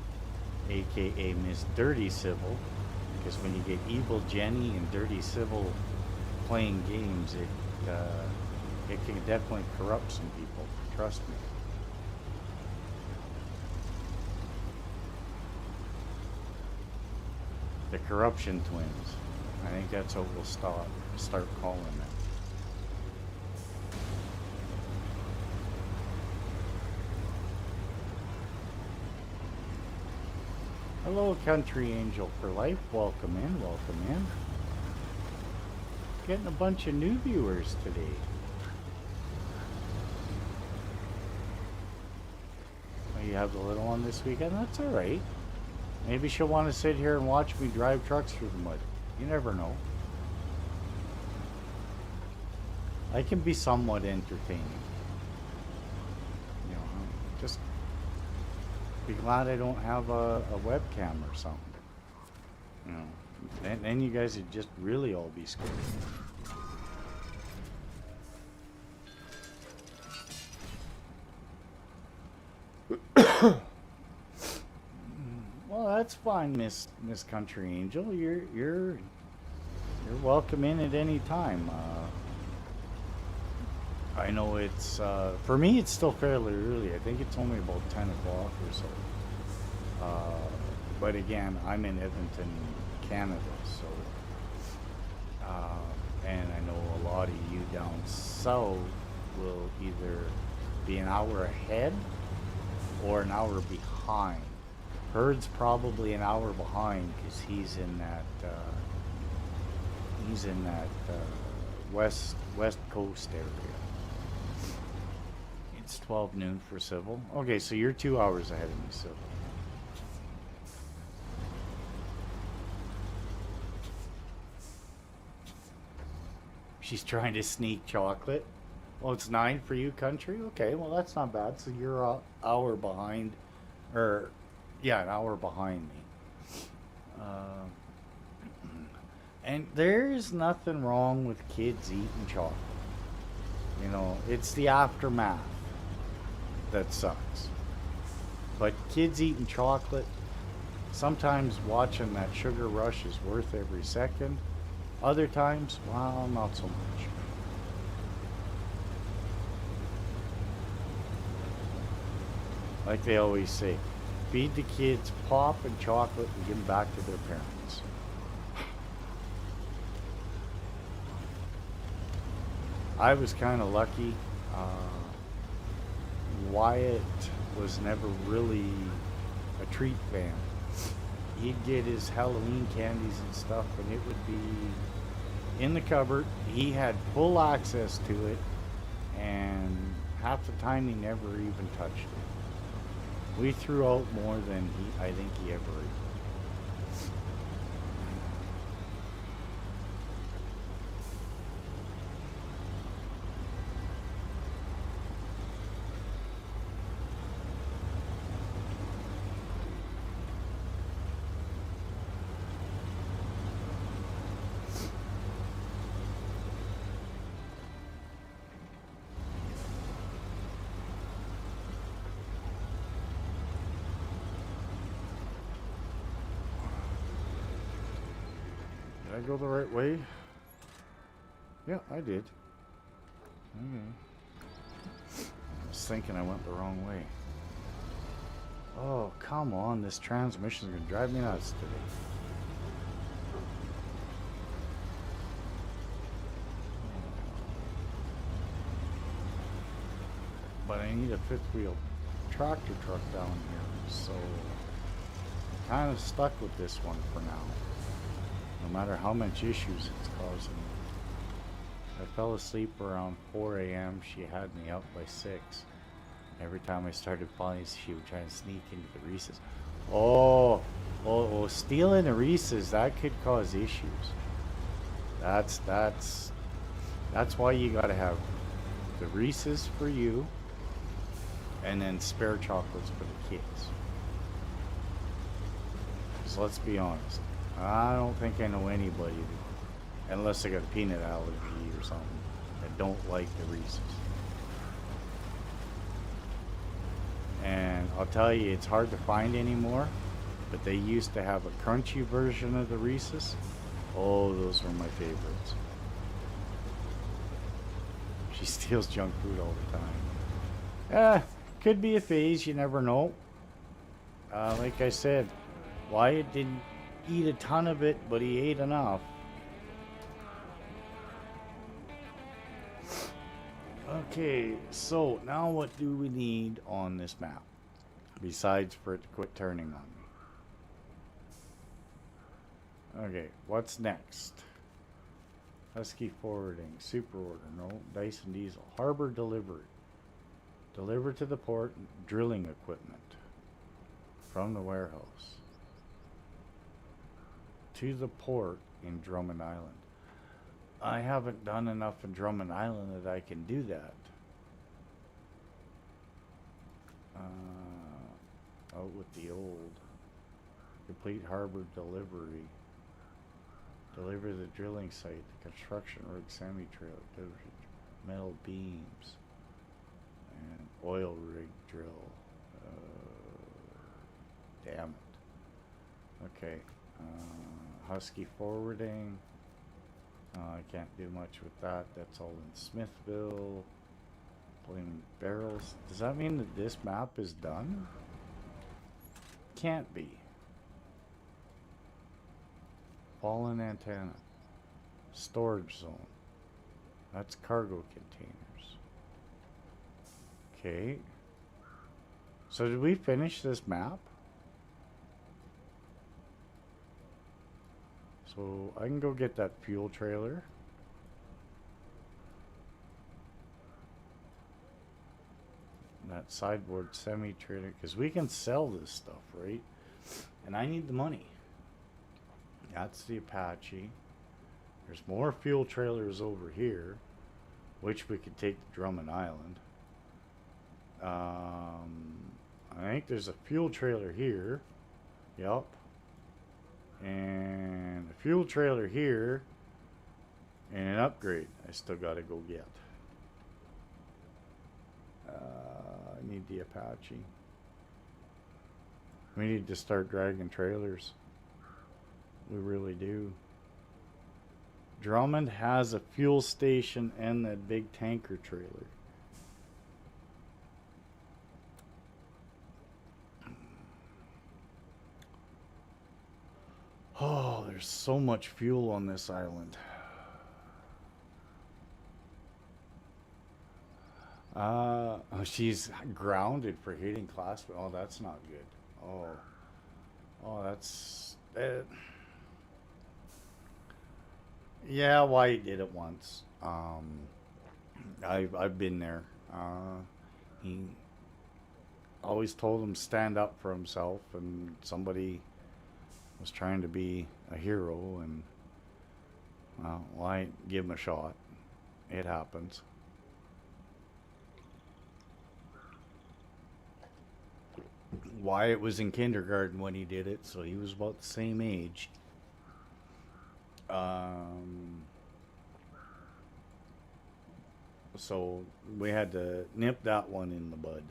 aka Miss Dirty Civil. Because when you get Evil Jenny and Dirty Civil playing games, it can definitely corrupt some people. Trust me. The Corruption Twins. I think that's what we'll start calling them. Hello, Country Angel for Life. Welcome in, welcome in. Getting a bunch of new viewers today. Oh, you have the little one this weekend? That's alright. Maybe she'll want to sit here and watch me drive trucks through the mud. You never know. I can be somewhat entertaining. You know, just be glad I don't have a webcam or something. You know, then you guys would just really all be scared. Well, that's fine, Miss Country Angel. You're welcome in at any time. I know it's for me it's still fairly early. I think it's only about 10 o'clock or so. But again, I'm in Edmonton, Canada, so and I know a lot of you down south will either be an hour ahead or an hour behind. Herd's probably an hour behind because he's in that west coast area. It's 12 noon for Civil. Okay, so you're 2 hours ahead of me, Civil. She's trying to sneak chocolate. Well, it's 9 for you, Country? Okay, well, that's not bad. So you're an hour behind, or, yeah, an hour behind me. And there's nothing wrong with kids eating chocolate. You know, it's the aftermath that sucks. But kids eating chocolate, sometimes watching that sugar rush is worth every second. Other times, well, not so much. Like they always say, feed the kids pop and chocolate and give them back to their parents. I was kind of lucky. Wyatt was never really a treat fan. He'd get his Halloween candies and stuff, and it would be in the cupboard. He had full access to it, and half the time he never even touched it. We threw out more than I think he ever ate. Did I go the right way? Yeah, I did. Okay. I was thinking I went the wrong way. Oh, come on. This transmission is going to drive me nuts today. But I need a fifth wheel tractor truck down here, so kind of stuck with this one for now. No matter how much issues it's causing me. I fell asleep around 4 a.m. She had me up by 6. Every time I started falling, she would try and sneak into the recess. Oh, stealing the recess, that could cause issues. That's why you gotta have the Reese's for you, and then spare chocolates for the kids. Because let's be honest, I don't think I know anybody, unless they got a peanut allergy or something, that don't like the Reese's. And I'll tell you, it's hard to find anymore, but they used to have a crunchy version of the Reese's. Oh, those were my favorites. She steals junk food all the time. Could be a phase, you never know. Like I said, Wyatt didn't eat a ton of it, but he ate enough. Okay, so now what do we need on this map? Besides for it to quit turning on me. Okay, what's next? Husky forwarding, super order, no. Dyson diesel, harbor delivery. Deliver to the port drilling equipment from the warehouse to the port in Drummond Island. I haven't done enough in Drummond Island that I can do that. Out with the old. Complete harbor delivery. Deliver the drilling site, the construction rig, semi-trailer, metal beams, and oil rig drill. Damn it. Okay. Husky forwarding. I can't do much with that. That's all in Smithville. Pulling barrels. Does that mean that this map is done? Can't be. Fallen antenna. Storage zone. That's cargo containers. Okay. So did we finish this map? So I can go get that fuel trailer. That sideboard semi-trailer, because we can sell this stuff, right? And I need the money. That's the Apache. There's more fuel trailers over here, which we could take to Drummond Island. I think there's a fuel trailer here. Yup. And a fuel trailer here. And an upgrade I still gotta go get. I need the Apache. We need to start dragging trailers. We really do. Drummond has a fuel station and that big tanker trailer. Oh, there's so much fuel on this island. She's grounded for hitting class. Oh, that's not good. Oh, that's. Yeah, White did it once. I've been there. He always told him stand up for himself, and somebody was trying to be a hero, and well, why give him a shot? It happens. Wyatt was in kindergarten when he did it, so he was about the same age. So we had to nip that one in the bud.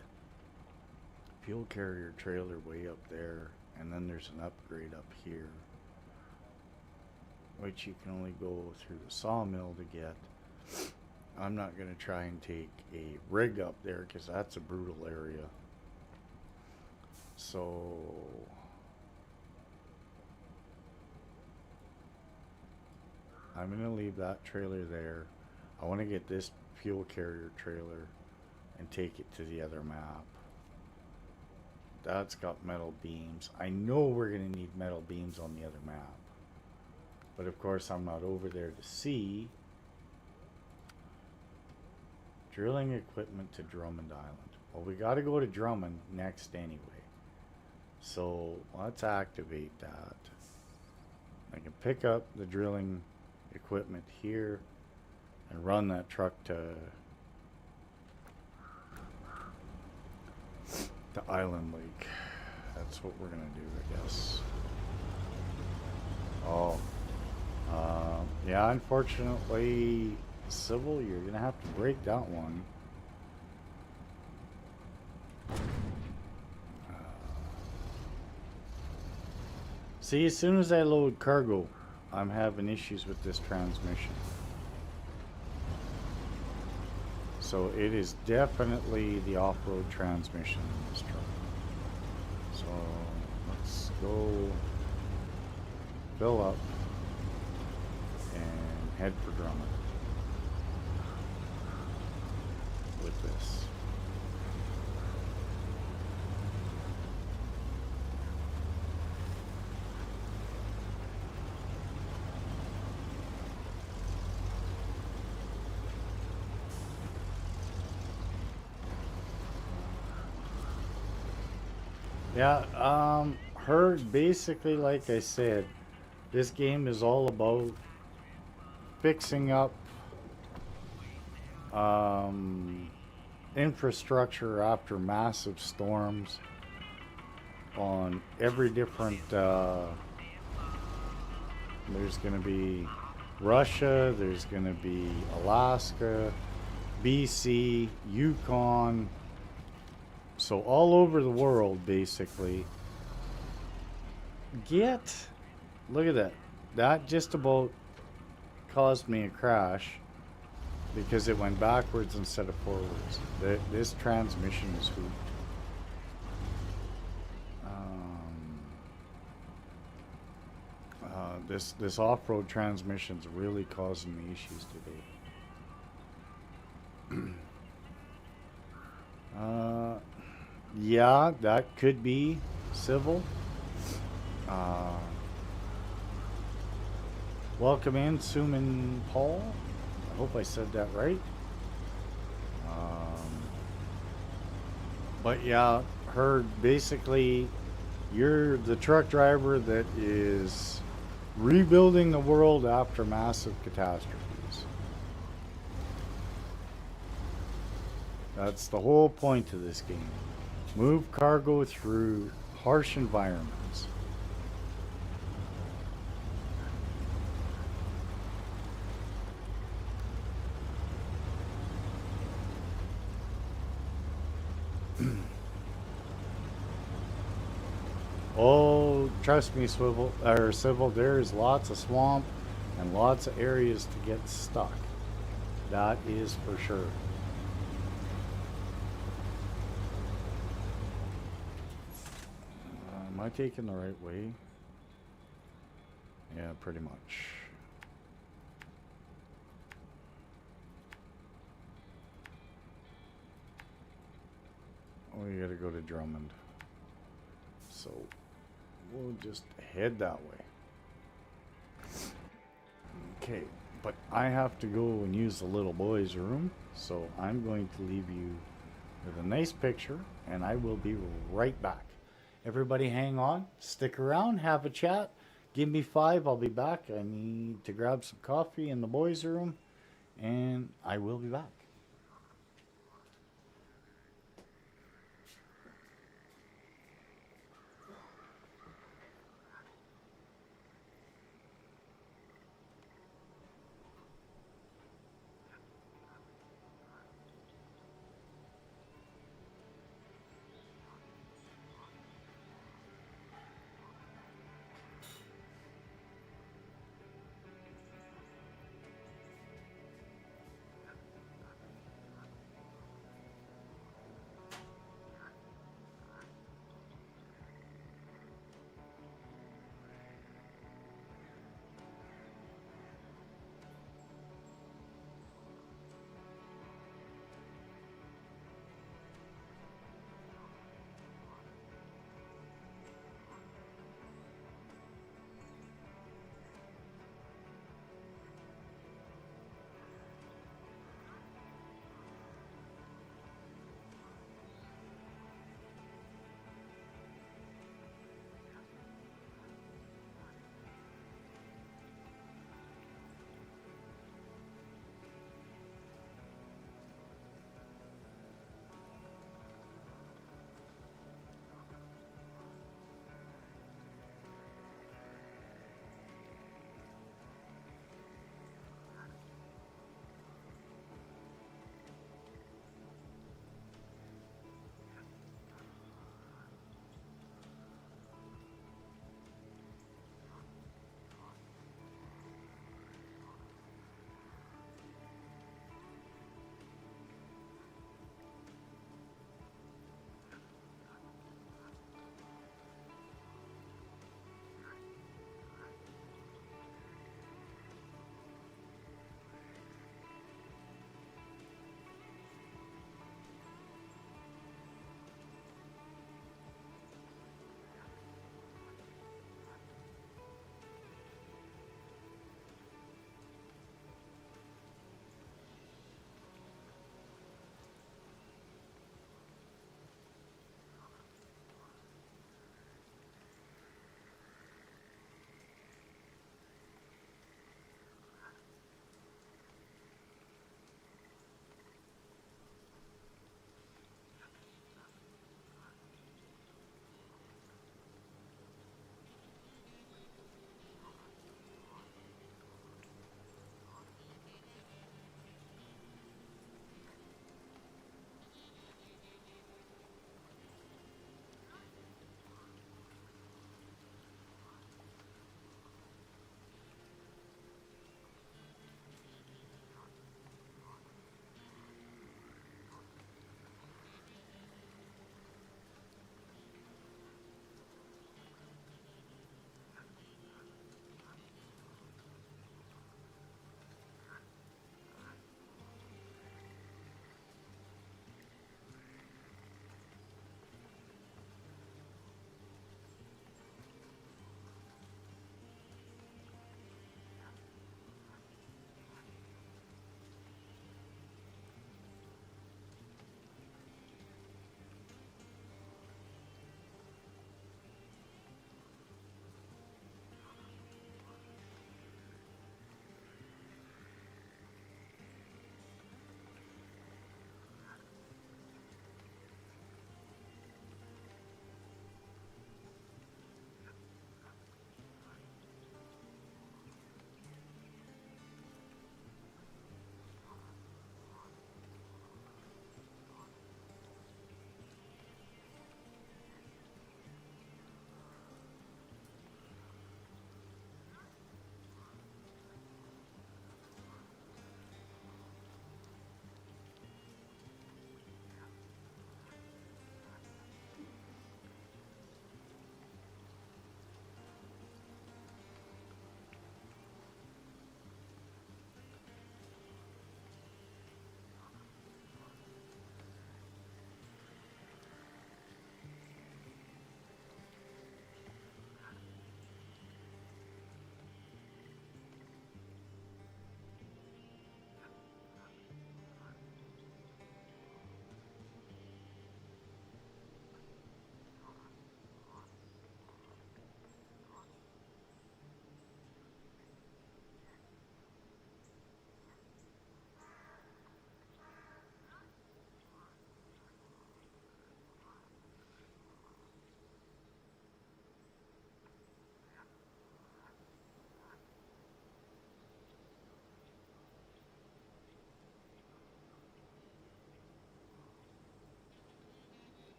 Fuel carrier trailer way up there, and then there's an upgrade up here, which you can only go through the sawmill to get. I'm not going to try and take a rig up there because that's a brutal area. So I'm going to leave that trailer there. I want to get this fuel carrier trailer and take it to the other map. That's got metal beams. I know we're going to need metal beams on the other map. But of course, I'm not over there to see. Drilling equipment to Drummond Island. Well, we got to go to Drummond next anyway. So let's activate that. I can pick up the drilling equipment here and run that truck to Island Lake. That's what we're gonna do, I guess. Oh, yeah, unfortunately, Civil, you're gonna have to break that one. See, as soon as I load cargo, I'm having issues with this transmission. So it is definitely the off-road transmission in this truck. So let's go fill up and head for Drummond with this. Yeah, heard basically, like I said, this game is all about fixing up infrastructure after massive storms on every different, there's going to be Russia, there's going to be Alaska, BC, Yukon. So all over the world, basically. Look at that. That just about caused me a crash because it went backwards instead of forwards. This transmission is hooped. This off-road transmission is really causing me issues today. Yeah, that could be Civil. Welcome in, Suman Paul. I hope I said that right. But yeah, heard basically you're the truck driver that is rebuilding the world after massive catastrophes. That's the whole point of this game. Move cargo through harsh environments. Oh, trust me, Civil, there's lots of swamp and lots of areas to get stuck. That is for sure. Am I taking the right way? Yeah, pretty much. We gotta go to Drummond. So we'll just head that way. Okay, but I have to go and use the little boy's room, so I'm going to leave you with a nice picture, and I will be right back. Everybody hang on, stick around, have a chat. Give me 5, I'll be back. I need to grab some coffee in the boys' room, and I will be back.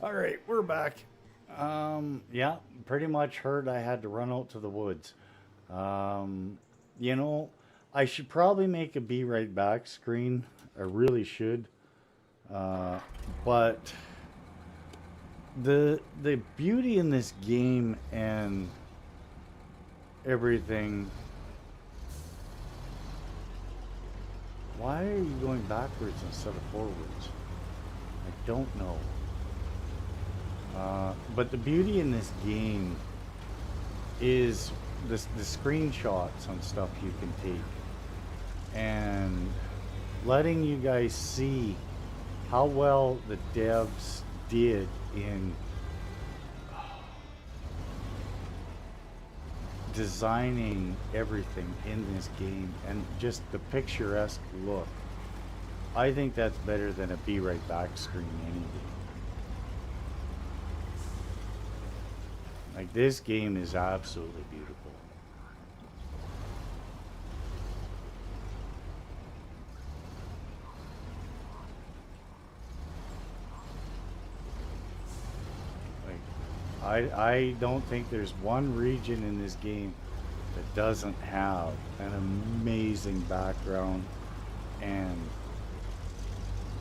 All right, we're back. Yeah, pretty much heard I had to run out to the woods. Um, you know, I should probably make a be right back screen. I really should. Uh, but the beauty in this game and everything. Why are you going backwards instead of forwards? I don't know. But the beauty in this game is the screenshots on stuff you can take and letting you guys see how well the devs did in designing everything in this game and just the picturesque look. I think that's better than a be right back screen any day. Like this game is absolutely beautiful. Like I don't think there's one region in this game that doesn't have an amazing background and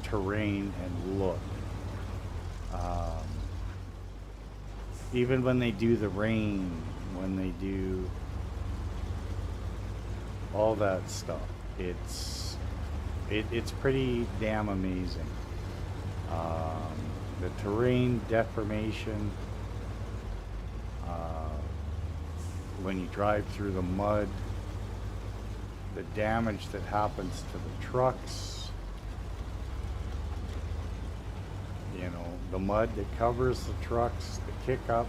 terrain and look. Um, Even when they do the rain, when they do all that stuff, it's pretty damn amazing. Um, the terrain deformation, when you drive through the mud, the damage that happens to the trucks, you know, the mud that covers the trucks, the kick up.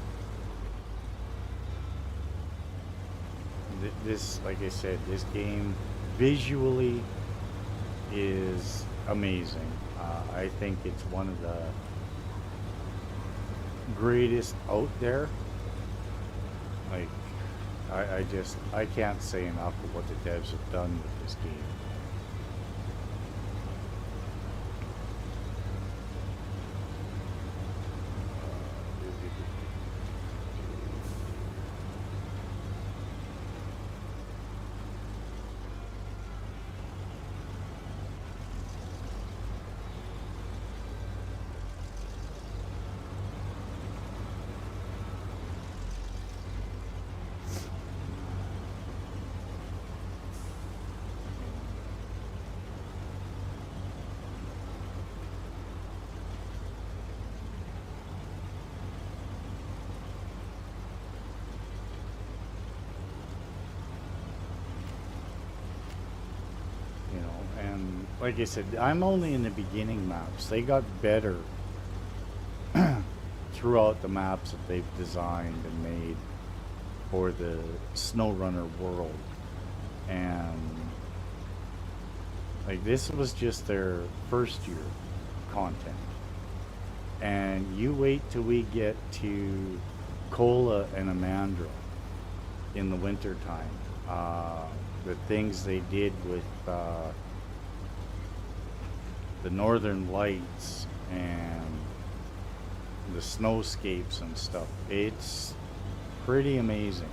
This, like I said, this game visually is amazing. I think it's one of the greatest out there. Like, I can't say enough of what the devs have done with this game. You know, and like I said, I'm only in the beginning maps. They got better throughout the maps that they've designed and made for the Snowrunner world. And like this was just their first year content. And you wait till we get to Kola and Amandra in the winter time. The things they did with the northern lights and the snowscapes and stuff. It's pretty amazing.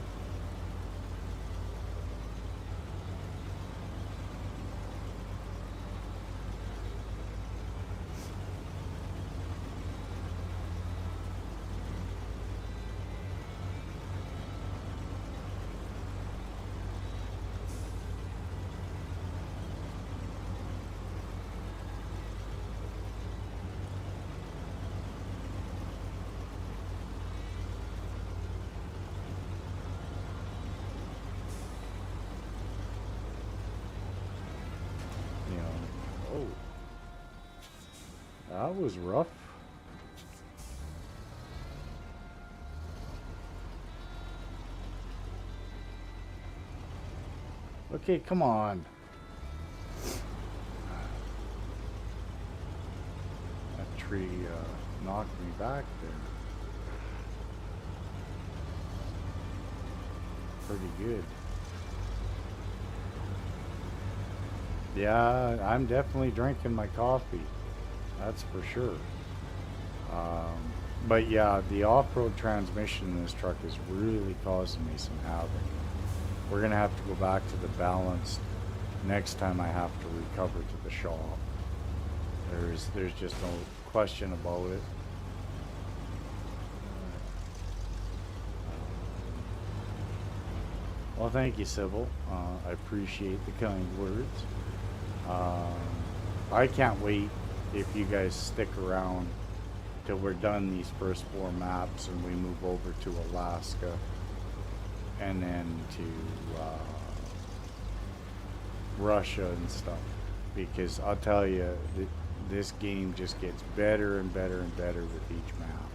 You know, oh, that was rough. Okay, come on. That tree knocked me back there. Pretty good. Yeah, I'm definitely drinking my coffee. That's for sure. But yeah, the off-road transmission in this truck is really causing me some havoc. We're gonna have to go back to the balanced next time I have to recover to the shop. There's just no question about it. Well, thank you, Sybil. I appreciate the kind words. Um, I can't wait if you guys stick around till we're done these first 4 maps and we move over to Alaska and then to Russia and stuff. Because I'll tell you, this game just gets better and better and better with each map.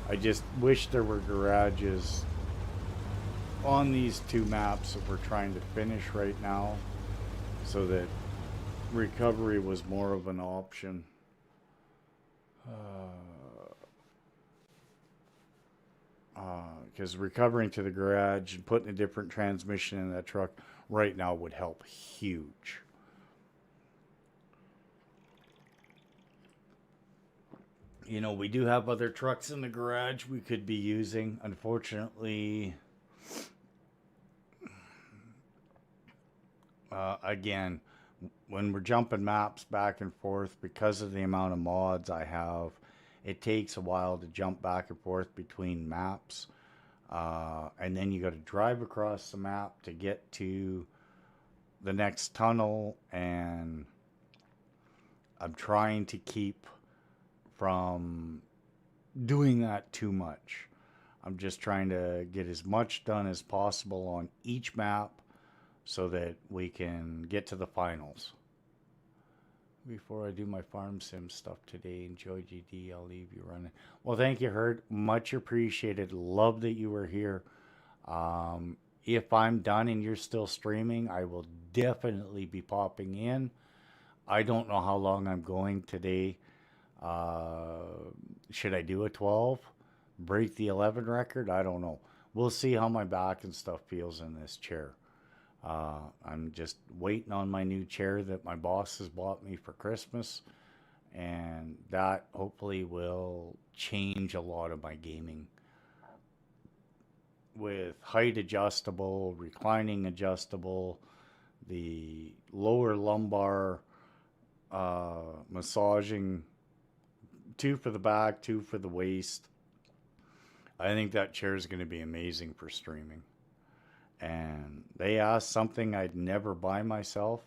I just wish there were garages on these 2 maps that we're trying to finish right now so that recovery was more of an option. Because recovering to the garage and putting a different transmission in that truck right now would help huge. You know, we do have other trucks in the garage we could be using. Unfortunately, again, when we're jumping maps back and forth, because of the amount of mods I have, it takes a while to jump back and forth between maps. And then you got to drive across the map to get to the next tunnel. And I'm trying to keep from doing that too much. I'm just trying to get as much done as possible on each map so that we can get to the finals. Before I do my farm sim stuff today, enjoy GD, I'll leave you running. Well, thank you, Herd. Much appreciated. Love that you were here. If I'm done and you're still streaming, I will definitely be popping in. I don't know how long I'm going today. Should I do a 12? Break the 11 record? I don't know. We'll see how my back and stuff feels in this chair. I'm just waiting on my new chair that my boss has bought me for Christmas, and that hopefully will change a lot of my gaming. With height adjustable, reclining adjustable, the lower lumbar massaging, 2 for the back, 2 for the waist. I think that chair is going to be amazing for streaming. And they asked something I'd never buy myself,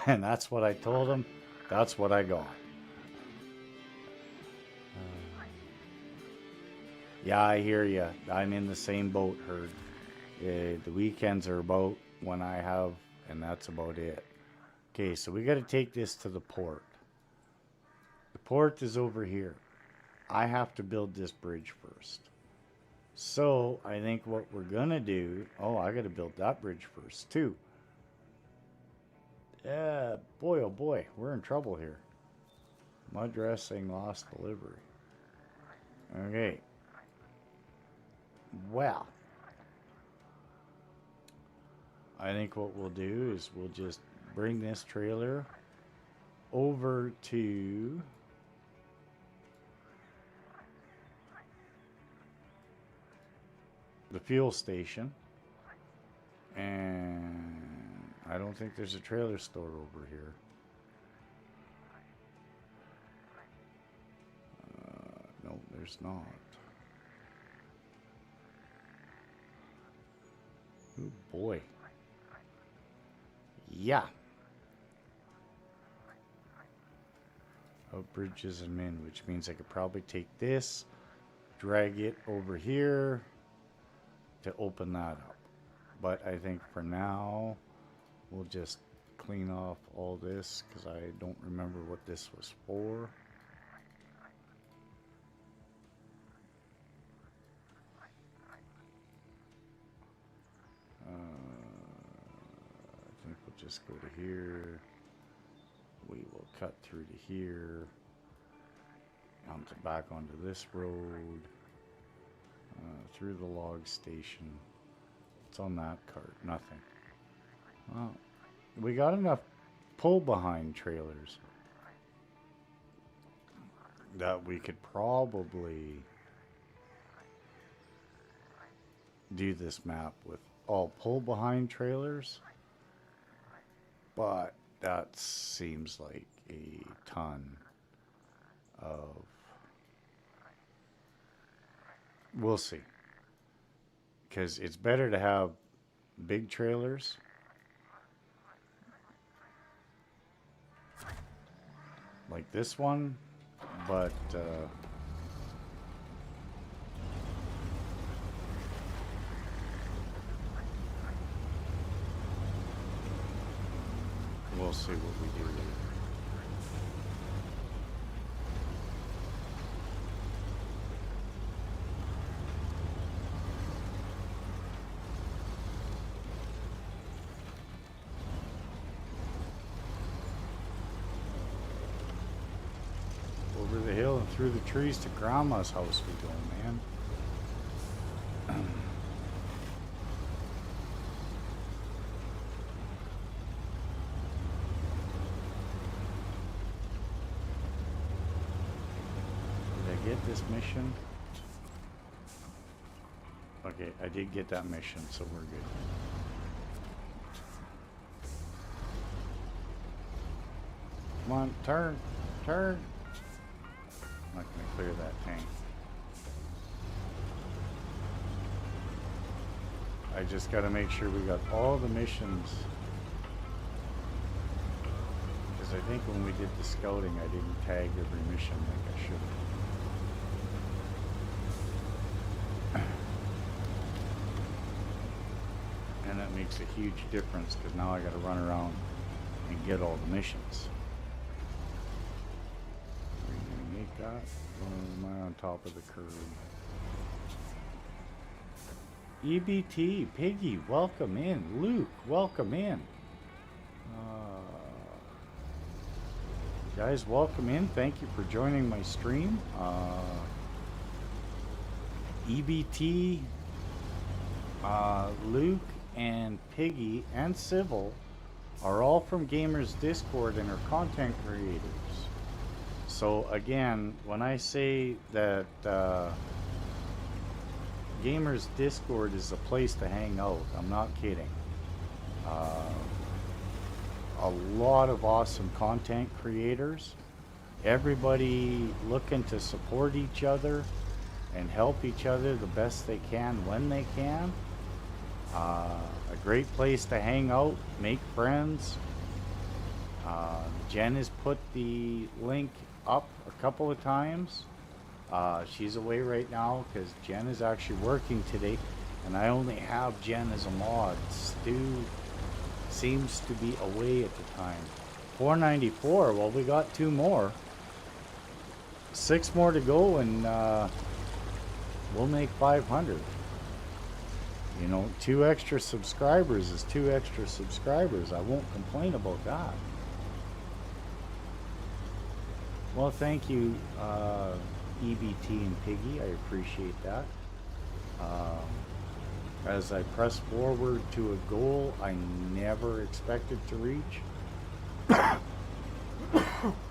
and that's what I told them. That's what I got. Yeah, I hear you. I'm in the same boat, Herd. The weekends are about when I have, and that's about it. Okay, so we got to take this to the port. The port is over here. I have to build this bridge first. So I think what we're gonna do, oh, I gotta build that bridge first too. Yeah, boy, oh boy, we're in trouble here. Mud dressing lost delivery. Okay. Well, I think what we'll do is we'll just bring this trailer over to the fuel station, and I don't think there's a trailer store over here. No, there's not. Oh boy. Yeah. Out bridges and in, which means I could probably take this, drag it over here to open that up. But I think for now, we'll just clean off all this because I don't remember what this was for. I think we'll just go to here. We will cut through to here. Back onto this road. Through the log station. What's on that cart? Nothing. Well, we got enough pull behind trailers. that we could probably do this map with all pull behind trailers, but that seems like a ton of, we'll see, because it's better to have big trailers like this one, but we'll see what we do later. Over the hill and through the trees to Grandma's house we go, man. Get this mission. Okay, I did get that mission, so we're good. Come on, turn, turn. I'm not gonna clear that tank. I just gotta make sure we got all the missions. Because I think when we did the scouting, I didn't tag every mission like I should have. And that makes a huge difference because now I got to run around and get all the missions. Are you going to make that? Or am I on top of the curve? EBT, Piggy, welcome in. Luke, welcome in. Guys, welcome in. Thank you for joining my stream. EBT, Luke, and Piggy, and Civil are all from Gamers Discord and are content creators. So again, when I say that Gamers Discord is a place to hang out, I'm not kidding. A lot of awesome content creators, everybody looking to support each other and help each other the best they can when they can. A great place to hang out, make friends. Jen has put the link up a couple of times. She's away right now because Jen is actually working today, and I only have Jen as a mod. Stu seems to be away at the time. 494, well, we got 2 more. 6 more to go, and we'll make 500. You know, 2 extra subscribers is 2 extra subscribers. I won't complain about that. Well, thank you, EBT and Piggy. I appreciate that. As I press forward to a goal I never expected to reach.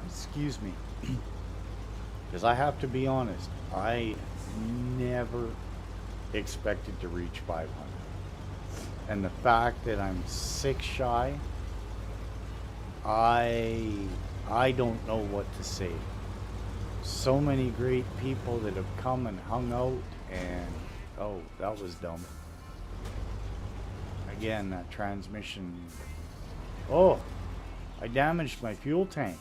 Excuse me. Because I have to be honest, I never expected to reach 500. And the fact that I'm 6 shy, I don't know what to say. So many great people that have come and hung out, and oh, that was dumb. Again, that transmission. Oh, I damaged my fuel tank.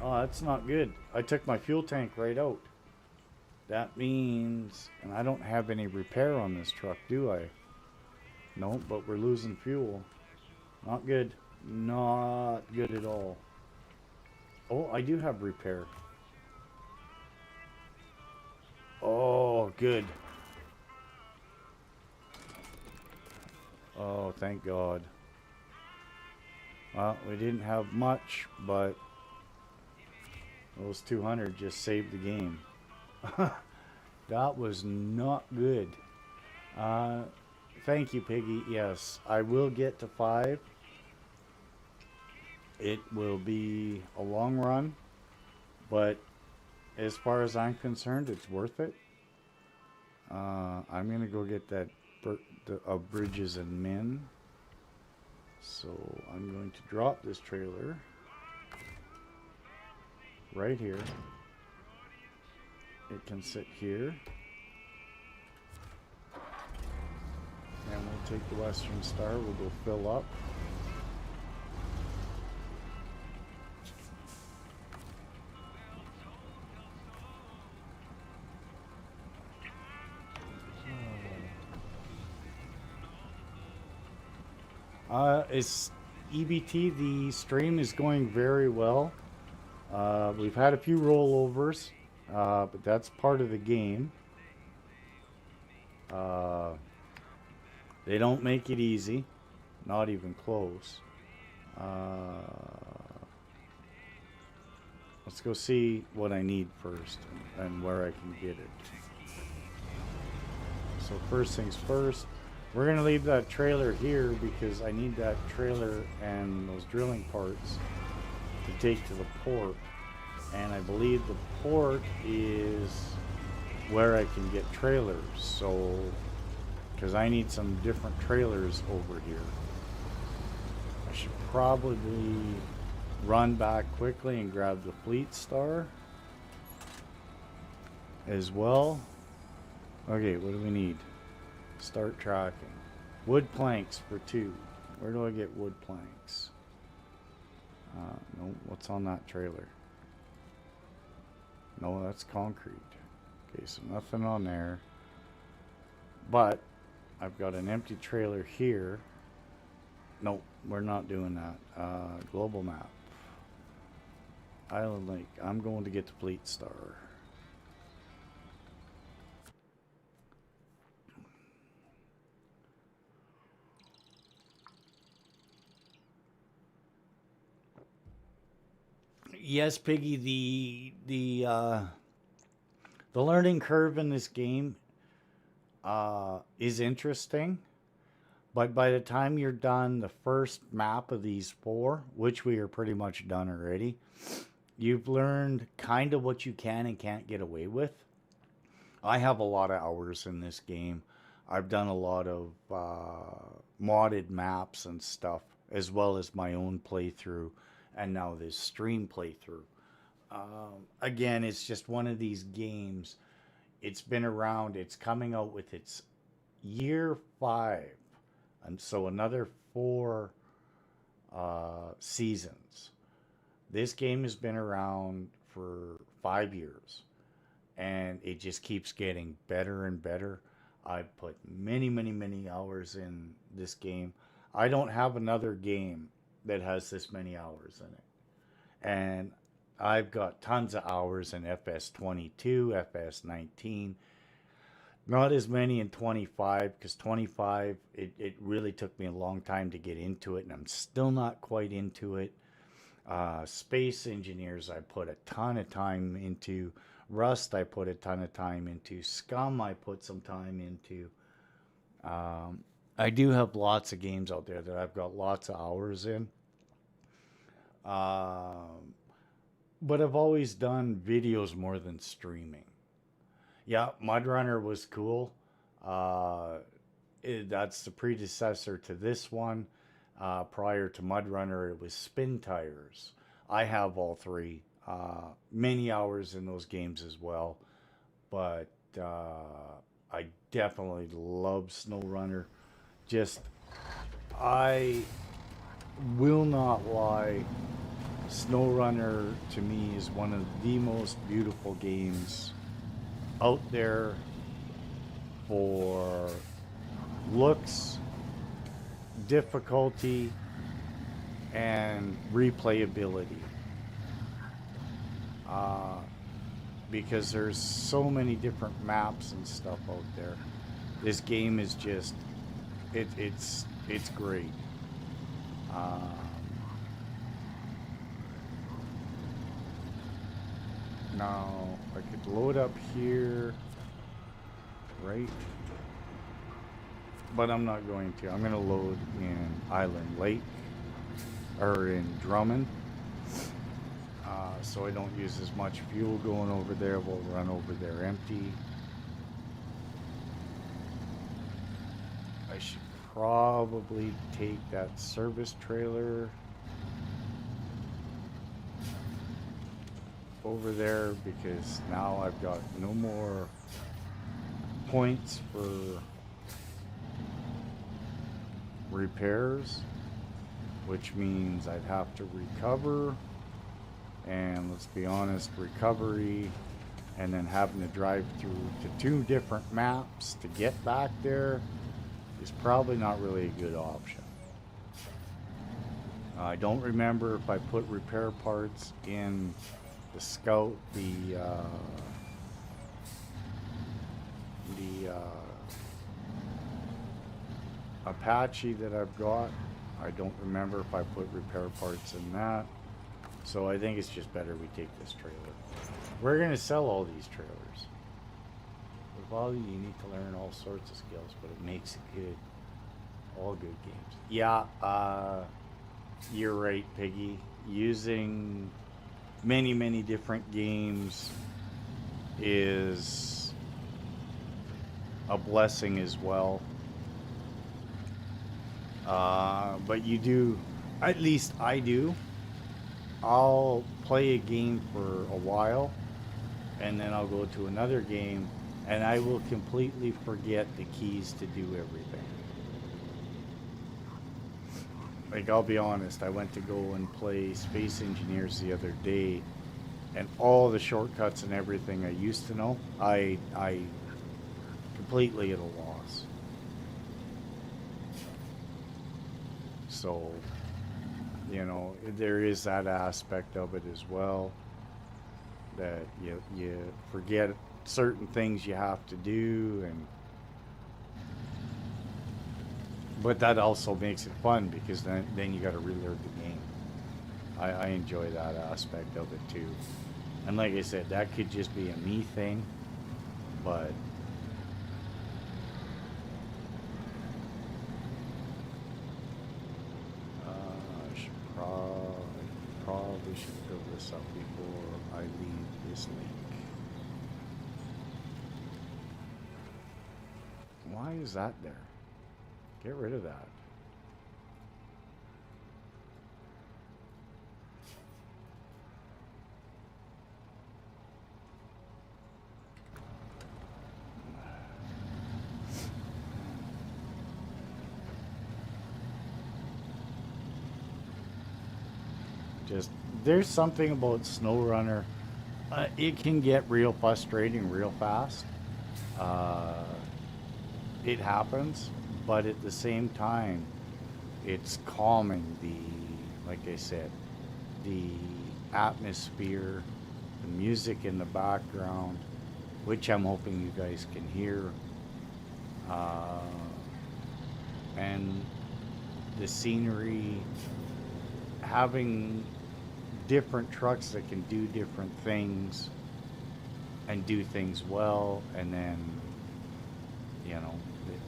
Oh, that's not good. I took my fuel tank right out. That means, and I don't have any repair on this truck, do I? No, but we're losing fuel. Not good. Not good at all. Oh, I do have repair. Oh, good. Oh, thank God. Well, we didn't have much, but those 200 just saved the game. That was not good. Thank you, Piggy. Yes, I will get to 5. It will be a long run, But as far as I'm concerned, it's worth it. I'm going to go get that bridges and men. So I'm going to drop this trailer right here. It can sit here. And we'll take the Western Star. We'll go fill up. It's EBT. The stream is going very well. We've had a few rollovers, but that's part of the game. They don't make it easy, not even close. Let's go see what I need first and where I can get it. So first things first, we're going to leave that trailer here because I need that trailer and those drilling parts to take to the port. And I believe the port is where I can get trailers. So, because I need some different trailers over here. I should probably run back quickly and grab the Fleet Star as well. Okay, what do we need? Start tracking. Wood planks for 2. Where do I get wood planks? No, what's on that trailer? No, that's concrete. Okay, so nothing on there. But I've got an empty trailer here. Nope, we're not doing that. Global map. Island Lake. I'm going to get the Fleet Star. Yes, Piggy, the learning curve in this game is interesting, but by the time you're done the first map of these 4, which we are pretty much done already, you've learned kind of what you can and can't get away with. I have a lot of hours in this game. I've done a lot of modded maps and stuff, as well as my own playthrough, and now this stream playthrough. Again, it's just one of these games. It's been around. It's coming out with its year 5, and so another 4 seasons. This game has been around for 5 years, and it just keeps getting better and better. I've put many hours in this game. I don't have another game that has this many hours in it. And I've got tons of hours in FS22, FS19. Not as many in 25, because 25, it really took me a long time to get into it, and I'm still not quite into it. Space Engineers, I put a ton of time into. Rust, I put a ton of time into. Scum, I put some time into. I do have lots of games out there that I've got lots of hours in. But I've always done videos more than streaming. Yeah, MudRunner was cool. That's the predecessor to this one. Prior to MudRunner, it was Spin Tires. I have all 3. Many hours in those games as well. But I definitely love Snowrunner. I will not lie. Snowrunner to me is one of the most beautiful games out there for looks, difficulty, and replayability. Because there's so many different maps and stuff out there. This game is just, it's great. Now, I could load up here, right? But I'm not going to. I'm going to load in Island Lake, or in Drummond. so I don't use as much fuel going over there. We'll run over there empty. I should probably take that service trailer over there because now I've got no more points for repairs, which means I'd have to recover, and let's be honest, recovery and then having to drive through to 2 different maps to get back there is probably not really a good option. I don't remember if I put repair parts in the Scout, the Apache that I've got. I don't remember if I put repair parts in that. So I think it's just better we take this trailer. We're going to sell all these trailers. With Volley, you need to learn all sorts of skills, but it makes it good. All good games. Yeah, you're right, Piggy. Using many different games is a blessing as well. But you do, at least I do. I'll play a game for a while and then I'll go to another game and I will completely forget the keys to do everything. Like, I'll be honest, I went to go and play Space Engineers the other day, and all the shortcuts and everything I used to know, I completely at a loss. So, you know, there is that aspect of it as well, that you forget certain things you have to do, and but that also makes it fun because then you got to relearn the game. I enjoy that aspect of it too. And like I said, that could just be a me thing, but I probably should fill this up before I leave this lake. Why is that there? Get rid of that. Just, there's something about Snowrunner. It can get real frustrating real fast. It happens, but at the same time, it's calming. Like I said, the atmosphere, the music in the background, which I'm hoping you guys can hear, and the scenery, having different trucks that can do different things and do things well, and then, you know,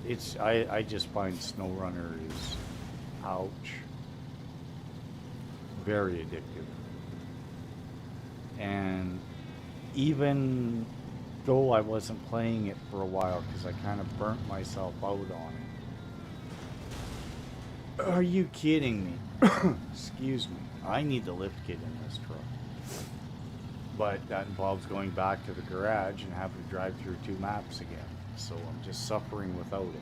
it's I just find Snowrunner is, ouch, very addictive. And even though I wasn't playing it for a while because I kind of burnt myself out on it. Are you kidding me? Excuse me. I need the lift kit in this truck. But that involves going back to the garage and having to drive through 2 maps again. So I'm just suffering without it.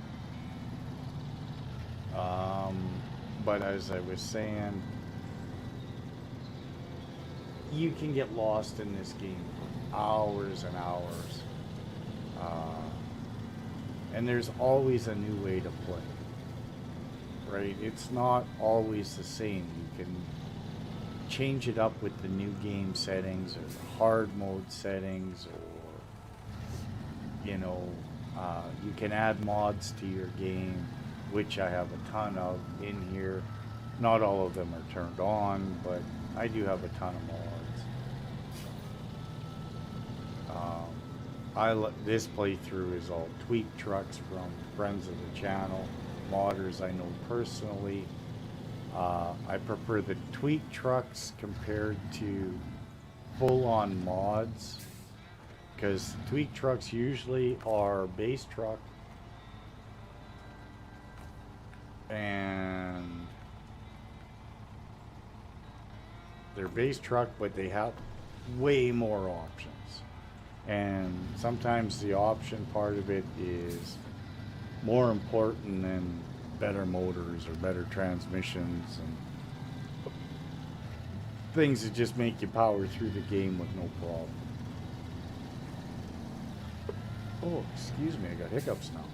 But as I was saying, you can get lost in this game for hours and hours. And there's always a new way to play. Right? It's not always the same. You can change it up with the new game settings or the hard mode settings, or, you know, you can add mods to your game, which I have a ton of in here. Not all of them are turned on, but I do have a ton of mods. This playthrough is all tweaked trucks from friends of the channel, modders I know personally. I prefer the tweaked trucks compared to full-on mods, because tweak trucks usually are base truck and they're base truck, but they have way more options. And sometimes the option part of it is more important than better motors or better transmissions and things that just make you power through the game with no problem. Oh, excuse me, I got hiccups now.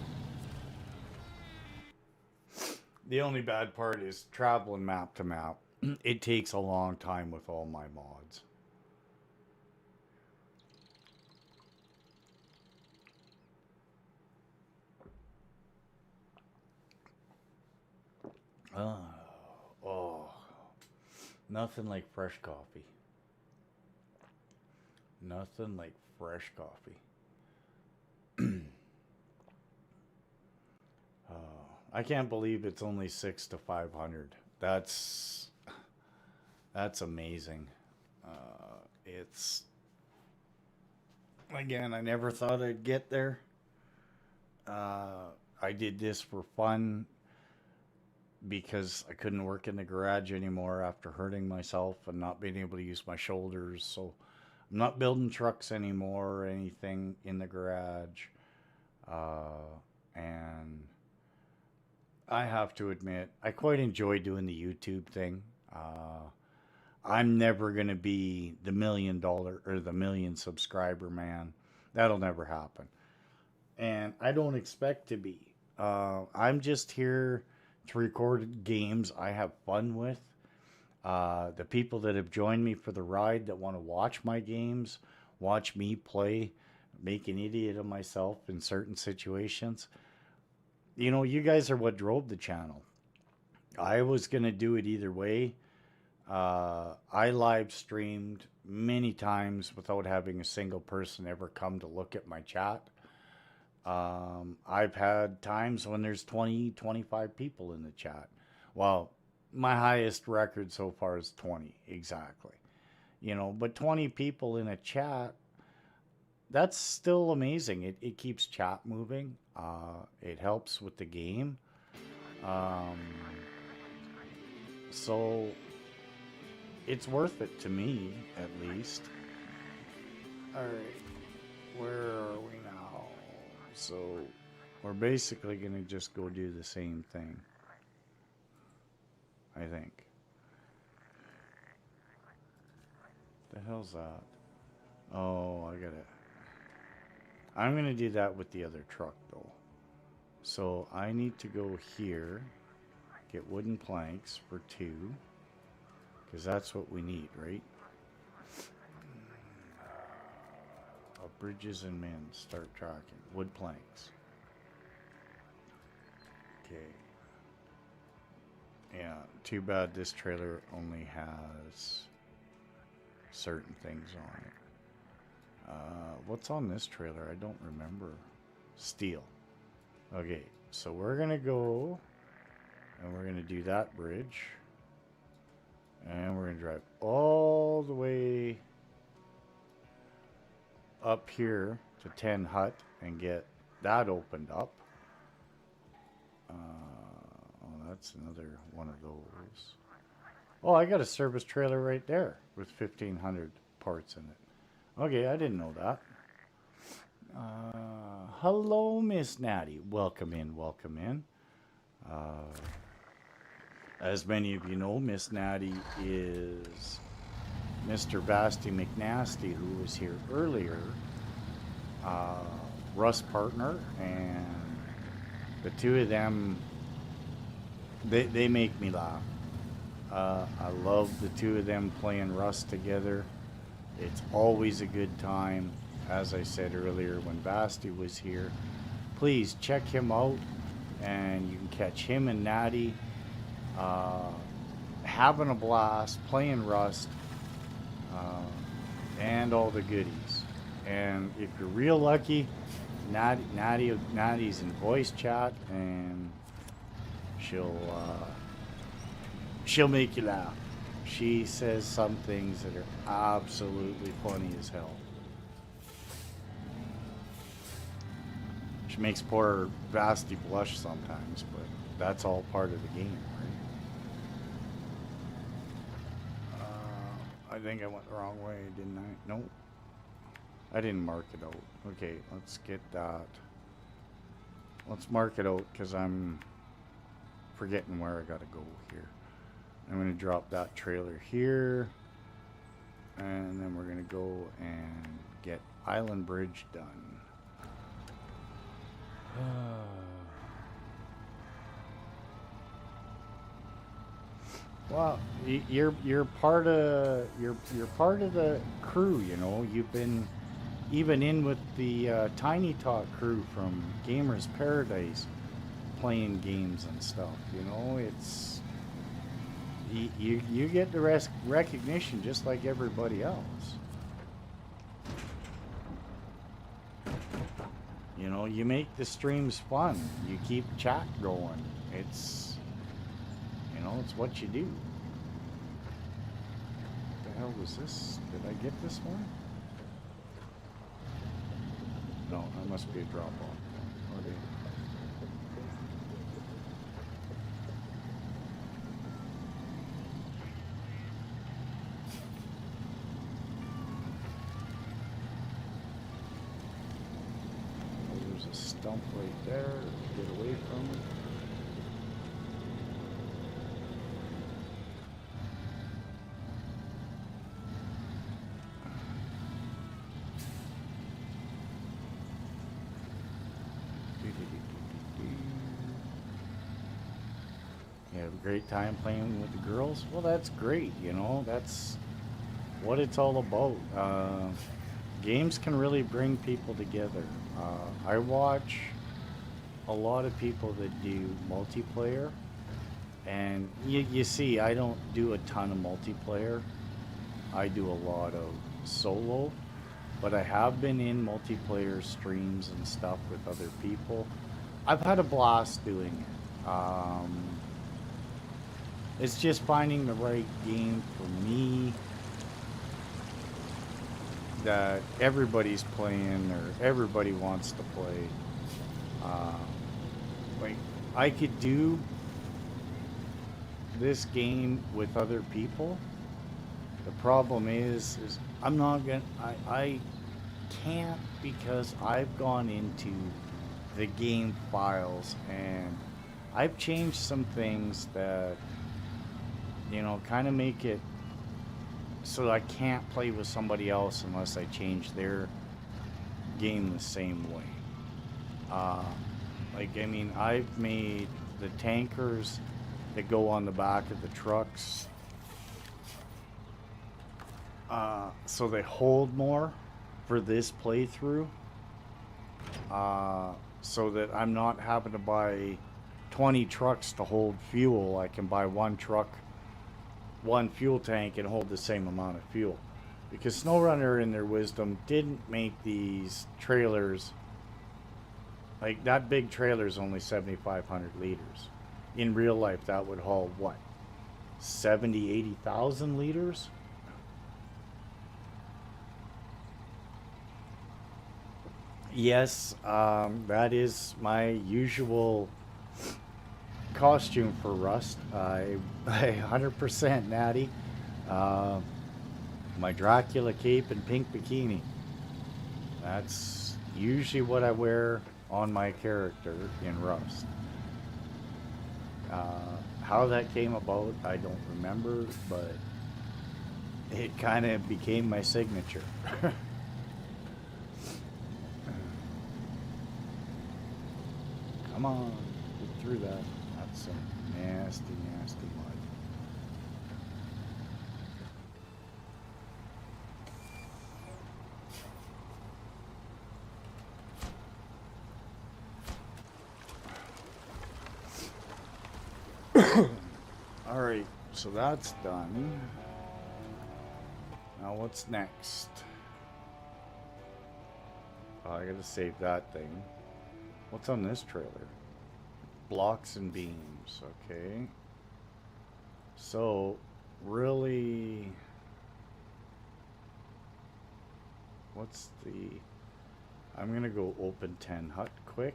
The only bad part is traveling map to map. It takes a long time with all my mods. Oh, nothing like fresh coffee. Nothing like fresh coffee. I can't believe it's only 6 to 500. That's amazing. It's, again, I never thought I'd get there. I did this for fun because I couldn't work in the garage anymore after hurting myself and not being able to use my shoulders. So I'm not building trucks anymore or anything in the garage. And I have to admit, I quite enjoy doing the YouTube thing. I'm never going to be the $1 million or the 1 million subscriber man. That'll never happen. And I don't expect to be. I'm just here to record games I have fun with. The people that have joined me for the ride that want to watch my games, watch me play, make an idiot of myself in certain situations. You know, you guys are what drove the channel. I was going to do it either way. I live streamed many times without having a single person ever come to look at my chat. I've had times when there's 20, 25 people in the chat. Well, my highest record so far is 20, exactly. You know, but 20 people in a chat, that's still amazing. It keeps chat moving. It helps with the game. So it's worth it to me, at least. All right, where are we now? So we're basically going to just go do the same thing, I think. The hell's that? Oh, I got it. I'm going to do that with the other truck, though. So I need to go here, get wooden planks for 2, because that's what we need, right? Bridges and men, start tracking. Wood planks. Okay. Yeah, too bad this trailer only has certain things on it. What's on this trailer? I don't remember. Steel. Okay, so we're gonna go and we're gonna do that bridge. And we're gonna drive all the way up here to 10 Hut and get that opened up. Oh, that's another one of those. Oh, I got a service trailer right there with 1,500 parts in it. Okay, I didn't know that. Hello, Miss Natty. Welcome in, welcome in. As many of you know, Miss Natty is Mr. Basti McNasty, who was here earlier, Russ partner, and the two of them, they make me laugh. I love the two of them playing Rust together. It's always a good time. As I said earlier, when Basti was here, please check him out, and you can catch him and Natty having a blast, playing Rust, and all the goodies. And if you're real lucky, Natty's in voice chat, and she'll make you laugh. She says some things that are absolutely funny as hell. She makes poor Vasti blush sometimes, but that's all part of the game, right? I think I went the wrong way, didn't I? Nope. I didn't mark it out. Okay, let's get that. Let's mark it out because I'm forgetting where I gotta go here. I'm gonna drop that trailer here. And then we're gonna go and get Island Bridge done. Well, you're part of you're part of the crew. You know, you've been even in with the Tiny Talk crew from Gamers Paradise, playing games and stuff. You know, it's you get the recognition just like everybody else. You know, you make the streams fun. You keep chat going. It's, you know, it's what you do. What the hell was this? Did I get this one? No, that must be a drop off. Okay. There's a stump right there. Get away from it. You have a great time playing with the girls? Well, that's great, you know, that's what it's all about. Games can really bring people together. I watch a lot of people that do multiplayer, and you see, I don't do a ton of multiplayer. I do a lot of solo, but I have been in multiplayer streams and stuff with other people. I've had a blast doing it. It's just finding the right game for me that everybody's playing or everybody wants to play. Uh, like, I could do this game with other people. The problem is I'm not gonna, I can't because I've gone into the game files and I've changed some things that, you know, kind of make it so I can't play with somebody else unless I change their game the same way. Like, I mean, I've made the tankers that go on the back of the trucks so they hold more for this playthrough, so that I'm not having to buy 20 trucks to hold fuel. I can buy one truck, one fuel tank, and hold the same amount of fuel. Because Snowrunner, in their wisdom, didn't make these trailers. Like, that big trailer is only 7,500 liters. In real life, that would haul what? 70, 80,000 liters? Yes, that is my usual costume for Rust. I 100% natty. Uh, my Dracula cape and pink bikini. That's usually what I wear on my character in Rust. How that came about, I don't remember, but it kind of became my signature. Come on, get through that. That's some nasty, nasty mud. Alright, so that's done. Now what's next? Oh, I gotta save that thing. What's on this trailer? Blocks and beams, okay. So, really, what's the... I'm going to go open 10 hut quick.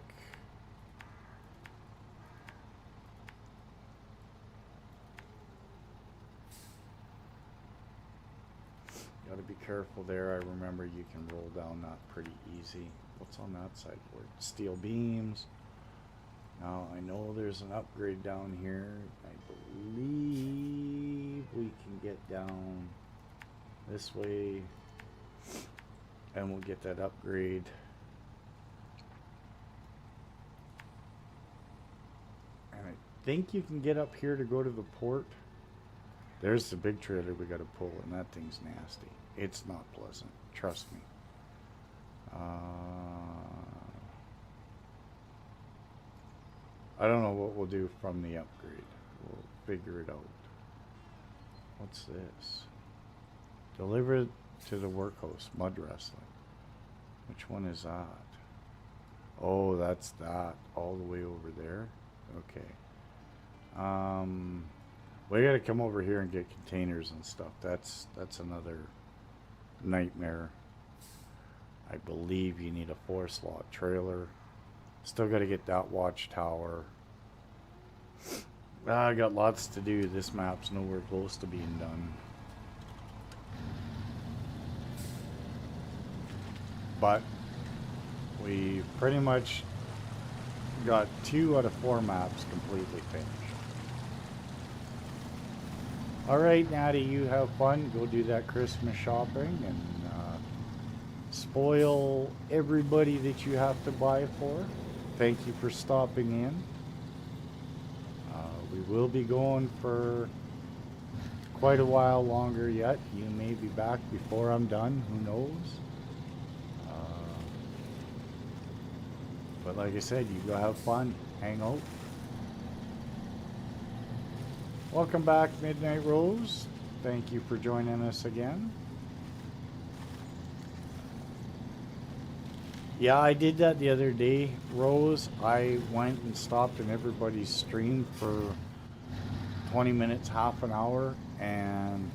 Got to be careful there. I remember you can roll down that pretty easy. What's on that side? Steel beams. Now I know there's an upgrade down here. I believe we can get down this way and we'll get that upgrade. And I think you can get up here to go to the port. There's the big trailer we got to pull, and that thing's nasty. It's not pleasant, trust me. I don't know what we'll do from the upgrade. We'll figure it out. What's this? Deliver it to the workhouse, mud wrestling. Which one is that? Oh, that's that, all the way over there. Okay. We gotta come over here and get containers and stuff. That's another nightmare. I believe you need a 4-slot trailer. Still gotta get that watchtower. I got lots to do. This map's nowhere close to being done. But we pretty much got 2 out of 4 maps completely finished. Alright, Natty, you have fun. Go do that Christmas shopping and spoil everybody that you have to buy for. Thank you for stopping in. We will be going for quite a while longer yet. You may be back before I'm done. Who knows? But like I said, you go have fun. Hang out. Welcome back, Midnight Rose. Thank you for joining us again. Yeah, I did that the other day, Rose. I went and stopped in everybody's stream for 20 minutes, half an hour, and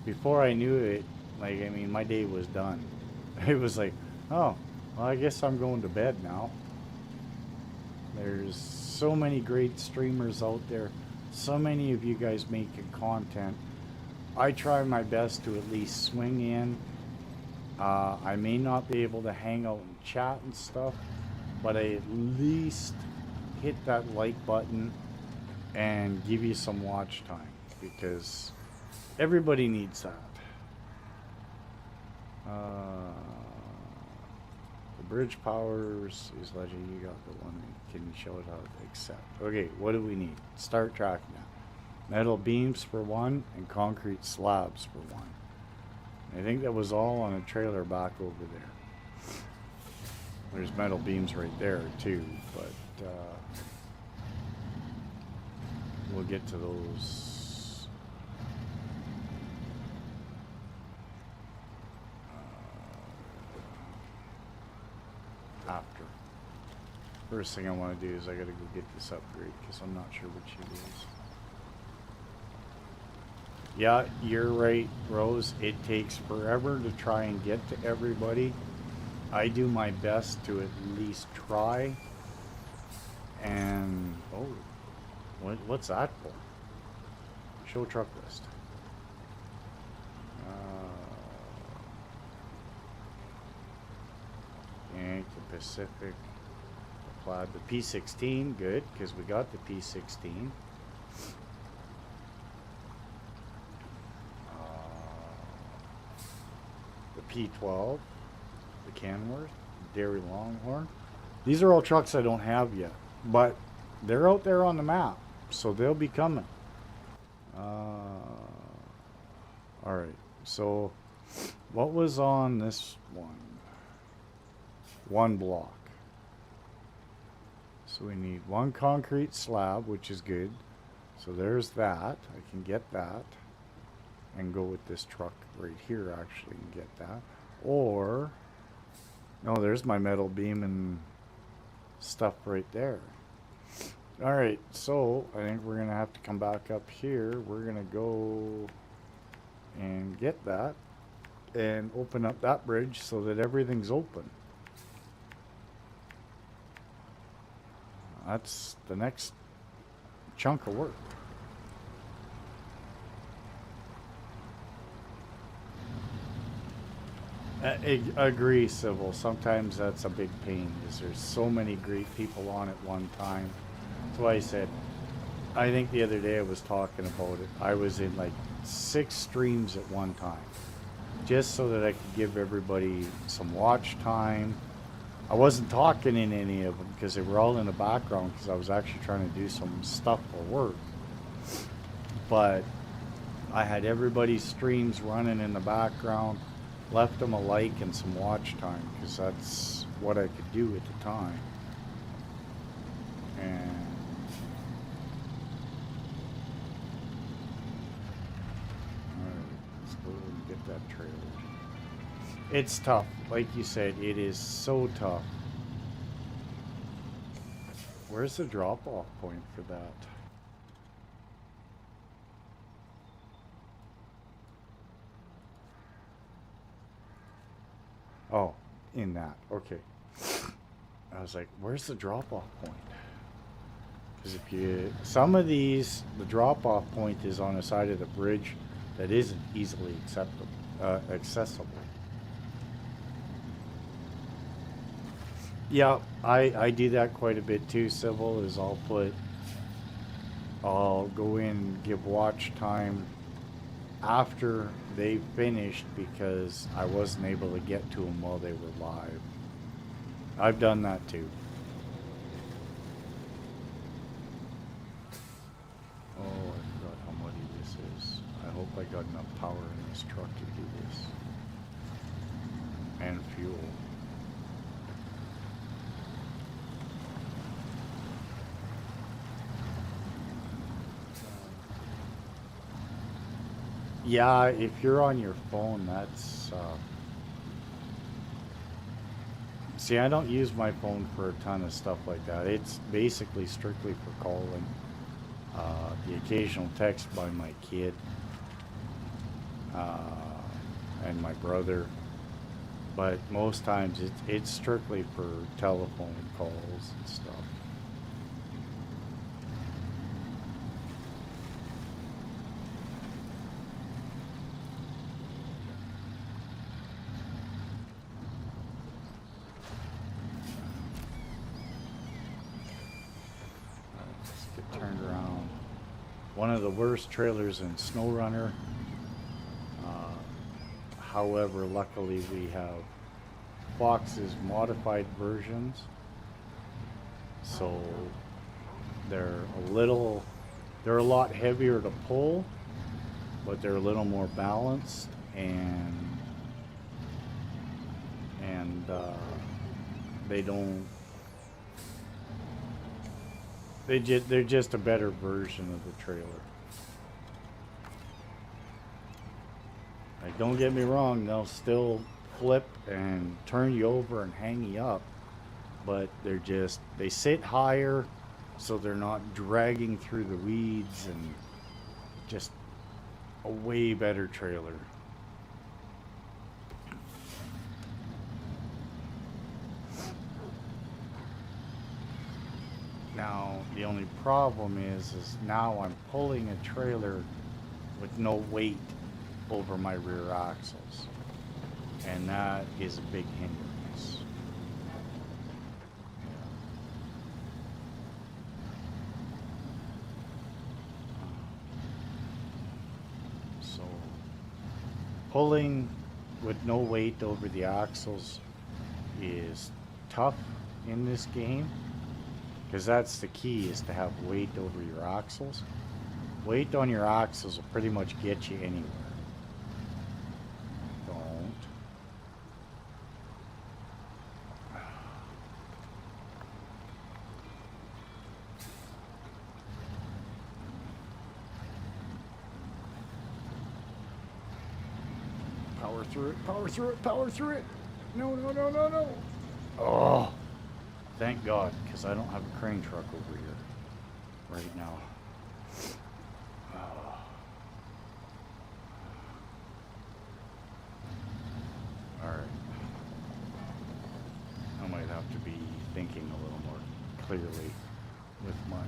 before I knew it, like, I mean, my day was done. It was like, oh, well, I guess I'm going to bed now. There's so many great streamers out there. So many of you guys making content. I try my best to at least swing in. I may not be able to hang out and chat and stuff, but I at least hit that like button and give you some watch time, because everybody needs that. The bridge powers is legend. You got the one. Can you show it how to accept? Okay, what do we need? Start tracking now. Metal beams for 1 and concrete slabs for 1. I think that was all on a trailer back over there. There's metal beams right there too, but we'll get to those after. First thing I want to do is I gotta go get this upgrade because I'm not sure which it is. Yeah, you're right, Rose. It takes forever to try and get to everybody. I do my best to at least try. And oh, what's that for? Show truck list. Yankee Pacific. Applied the P16, good, because we got the P16. The P12, the Canworth, Dairy Longhorn. These are all trucks I don't have yet, but they're out there on the map, so they'll be coming. Alright, so what was on this one? 1 block. So we need 1 concrete slab, which is good. So there's that. I can get that. And go with this truck right here, actually, and get that. Or, no, there's my metal beam and stuff right there. Alright, so I think we're going to have to come back up here. We're going to go and get that. and open up that bridge so that everything's open. That's the next chunk of work. I agree, Civil. Sometimes that's a big pain, is there's so many great people on at one time. That's why I said, I think the other day I was talking about it. I was in like 6 streams at one time, just so that I could give everybody some watch time. I wasn't talking in any of them because they were all in the background because I was actually trying to do some stuff for work. But I had everybody's streams running in the background, left them a like and some watch time because that's what I could do at the time. And alright, let's go and get that trailer. It's tough. Like you said, it is so tough. Where's the drop-off point for that? Oh, in that. Okay. I was like, where's the drop-off point? Because if you... Some of these, the drop-off point is on the side of the bridge that isn't easily accessible. Yeah, I do that quite a bit too, Civil, is I'll go in, give watch time after they finished because I wasn't able to get to them while they were live. I've done that too. Oh, I forgot how muddy this is. I hope I got enough power in this truck to do this. And fuel. Yeah, if you're on your phone, that's... See, I don't use my phone for a ton of stuff like that. It's basically strictly for calling. The occasional text by my kid. And my brother. But most times it's strictly for telephone calls and stuff. Turned around. One of the worst trailers in Snowrunner. However, luckily we have Fox's modified versions, so they're a lot heavier to pull, but they're a little more balanced, and they don't. They're just a better version of the trailer. Like, don't get me wrong, they'll still flip and turn you over and hang you up, but they sit higher so they're not dragging through the weeds, and just a way better trailer. Now, the only problem is now I'm pulling a trailer with no weight over my rear axles. And that is a big hindrance. So, pulling with no weight over the axles is tough in this game. Because that's the key, is to have weight over your axles. Weight on your axles will pretty much get you anywhere. Don't. Power through it, power through it, power through it. No, no, no, no, no. Oh. Thank God, because I don't have a crane truck over here right now. to be thinking a little more clearly with my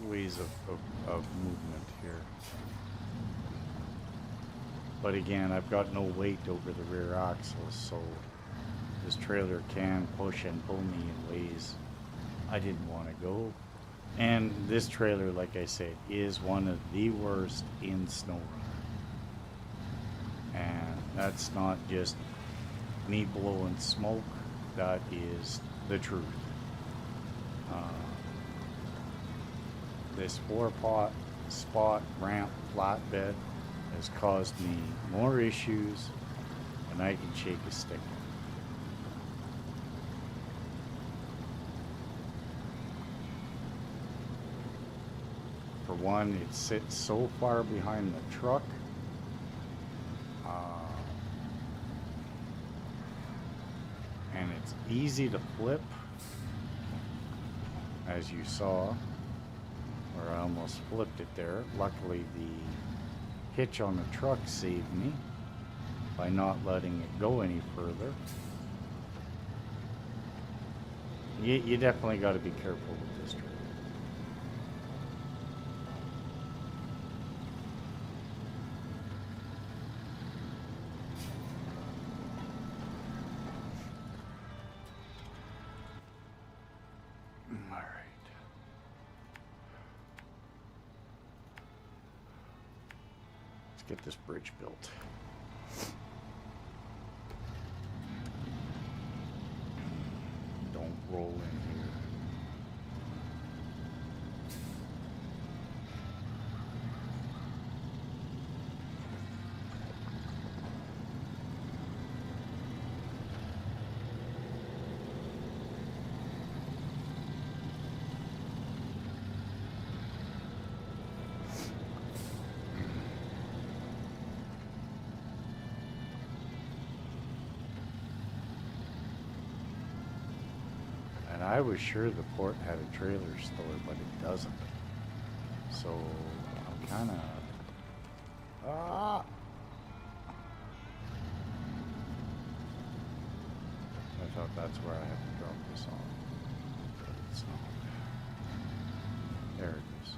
ways of movement here. But again, I've got no weight over the rear axle, so this trailer can push and pull me in ways I didn't want to go. And this trailer, like I said, is one of the worst in Snowrunner. And that's not just me blowing smoke, that is the truth. This 4-spot ramp flatbed has caused me more issues than I can shake a stick at. For one, it sits so far behind the truck. And it's easy to flip, as you saw, where I almost flipped it there. Luckily, the hitch on the truck saved me by not letting it go any further. You definitely got to be careful with this trailer. Get this bridge built. Don't roll in here. I was sure the port had a trailer store, but it doesn't. So I'm kind of... I thought that's where I have to drop this off, but it's not. There it is.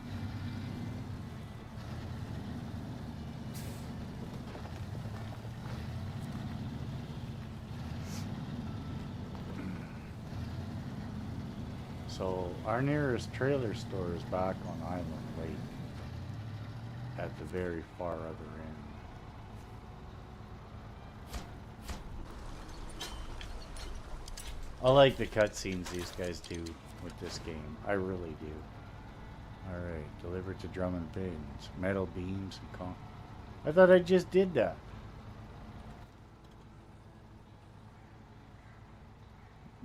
So our nearest trailer store is back on Island Lake at the very far other end. I like the cutscenes these guys do with this game. I really do. Alright, deliver to Drummond Pins. Metal beams and I thought I just did that.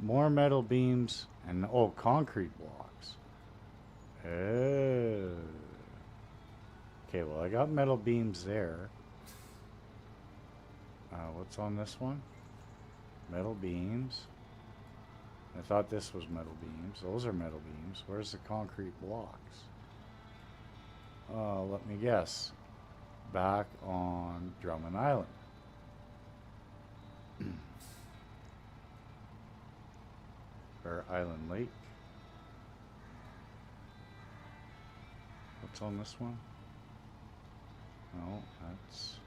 More metal beams and, oh, concrete blocks. Oh. Okay, well, I got metal beams there. What's on this one? Metal beams. I thought this was metal beams. Those are metal beams. Where's the concrete blocks? Let me guess. Back on Drummond Island. Or Island Lake. What's on this one? No, that's...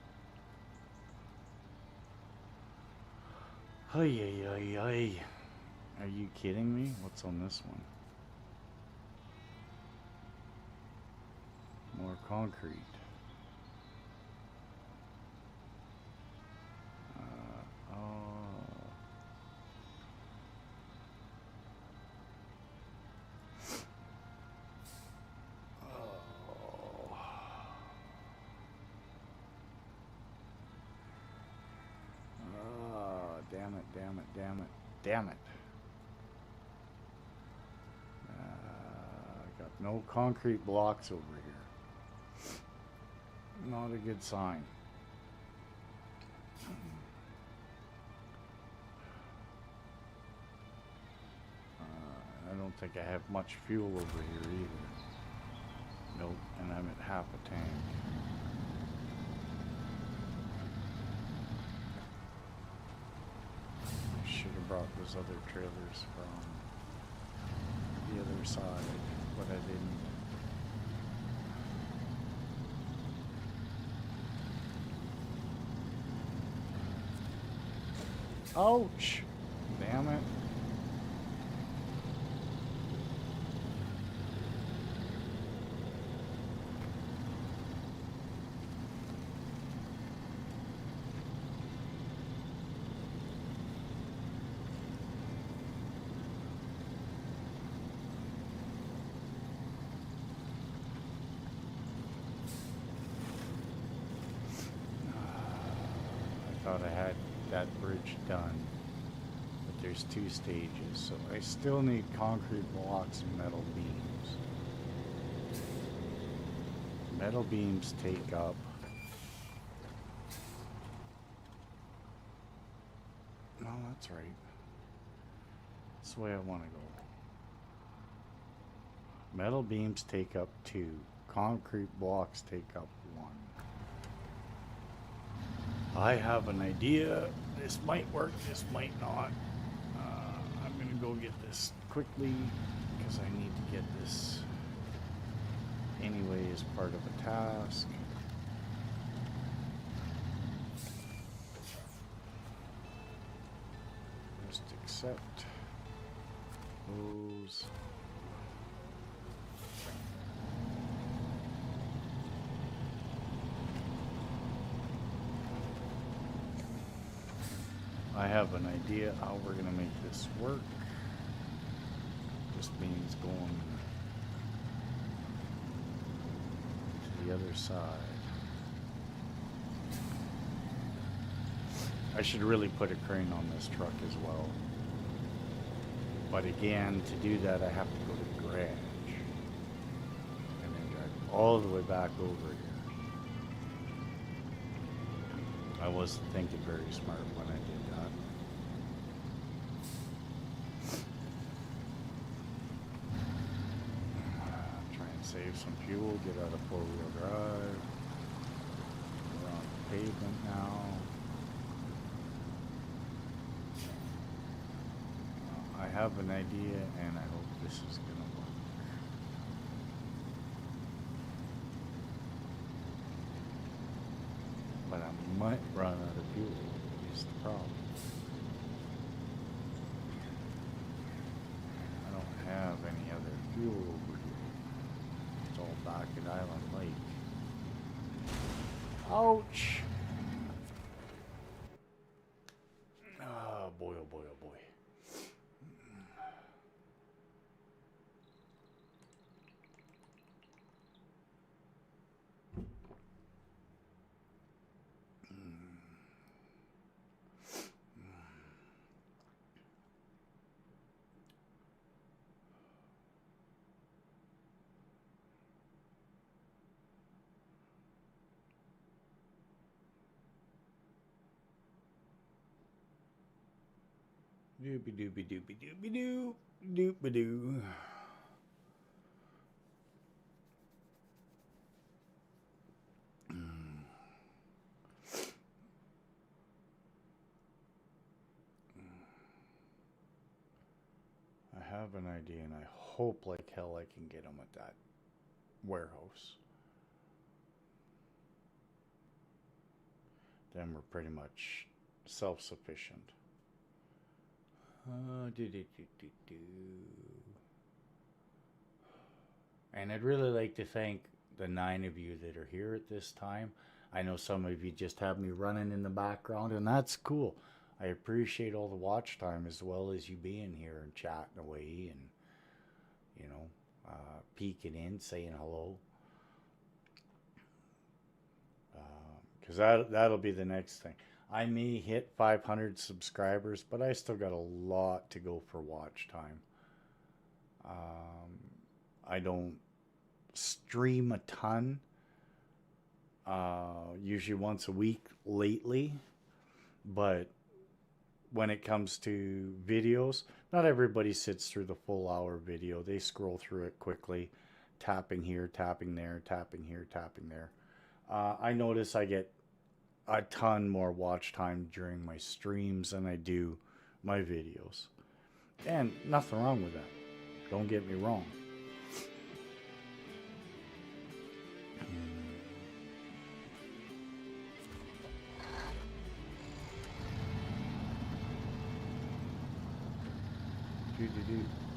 Ay, ay, ay, ay. Are you kidding me? What's on this one? More concrete. Damn it. I got no concrete blocks over here. Not a good sign. I don't think I have much fuel over here either. Nope, and I'm at half a tank. Should have brought those other trailers from the other side, but I didn't. Ouch! Damn it. I thought I had that bridge done, but there's 2 stages, so I still need concrete blocks and metal beams. Metal beams take up no, that's right. That's the way I want to go. Metal beams take up 2. Concrete blocks take up 1. I have an idea. This might work, this might not. I'm going to go get this quickly because I need to get this anyway as part of a task. Just accept those. I have an idea how we're going to make this work. Just means going to the other side. I should really put a crane on this truck as well. But again, to do that, I have to go to the garage and then drive all the way back over here. I wasn't thinking very smart when I did that. Try and save some fuel, get out of 4-wheel drive. We're on pavement now. I have an idea and I hope this is gonna work. But I might run out of fuel, is the problem. I don't have any other fuel over here. It's all back at Island Lake. Ouch! Oh boy, oh boy, oh boy. Doobie doobie doobie doobie doo doobie doo. I have an idea and I hope like hell I can get them at that warehouse. Then we're pretty much self-sufficient. And I'd really like to thank the 9 of you that are here at this time. I know some of you just have me running in the background, and that's cool. I appreciate all the watch time as well as you being here and chatting away and, you know, peeking in, saying hello. Because that'll be the next thing. I may hit 500 subscribers, but I still got a lot to go for watch time. I don't stream a ton, usually once a week lately, but when it comes to videos, not everybody sits through the full hour video. They scroll through it quickly, tapping here, tapping there, tapping here, tapping there. I notice I get a ton more watch time during my streams than I do my videos. And nothing wrong with that. Don't get me wrong.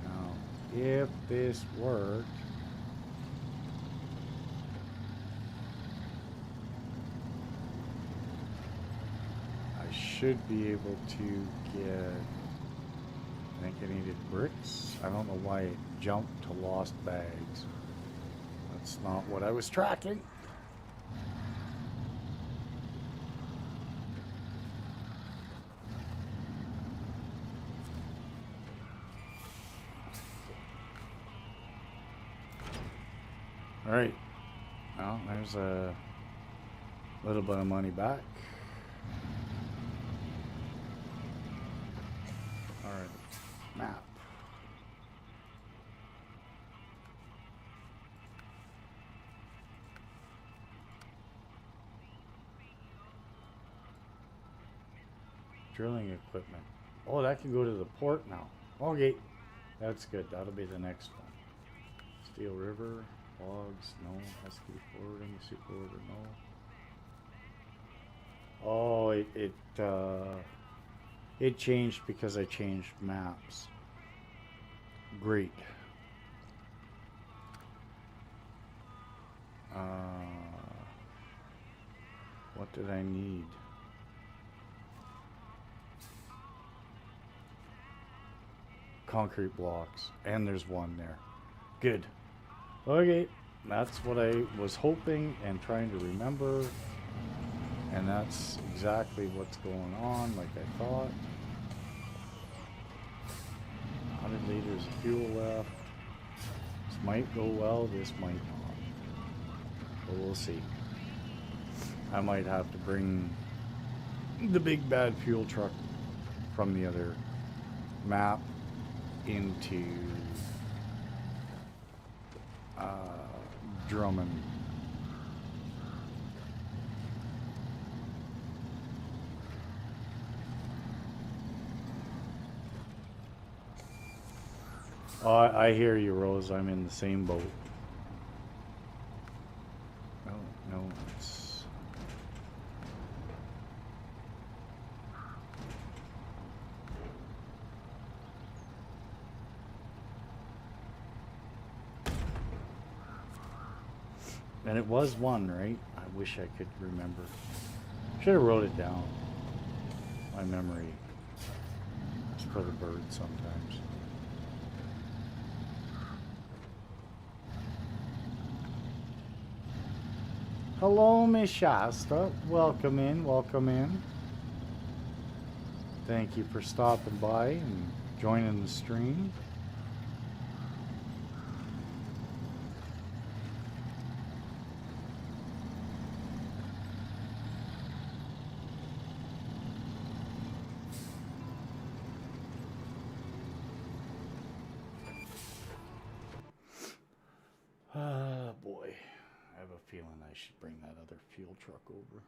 Now, if this worked, I should be able to get, I think I needed bricks. I don't know why it jumped to lost bags. That's not what I was tracking. All right, well, there's a little bit of money back. All right, map. Drilling equipment. Oh, that can go to the port now. Okay, that's good. That'll be the next one. Steel River. Logs, no. Husky forwarding, super order, no. Oh, it changed because I changed maps. Great. What did I need? Concrete blocks, and there's one there. Good. Okay, that's what I was hoping and trying to remember. And that's exactly what's going on, like I thought. 100 liters of fuel left. This might go well, this might not. But we'll see. I might have to bring the big bad fuel truck from the other map into Drummond. Oh, I hear you, Rose. I'm in the same boat. No, it's... And it was one, right? I wish I could remember. Should have wrote it down. My memory is for the birds sometimes. Hello, Miss Shasta. Welcome in, welcome in. Thank you for stopping by and joining the stream. Boy, I have a feeling I should bring that other fuel truck over.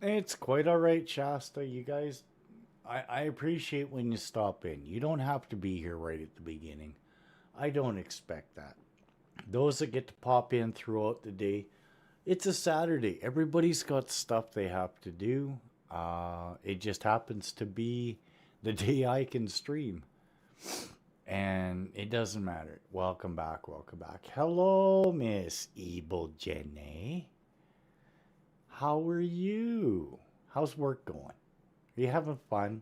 It's quite all right, Shasta. You guys, I appreciate when you stop in. You don't have to be here right at the beginning. I don't expect that. Those that get to pop in throughout the day, it's a Saturday. Everybody's got stuff they have to do. It just happens to be the day I can stream. And it doesn't matter. Welcome back, welcome back. Hello, Miss Evil Jenny. How are you? How's work going? Are you having fun?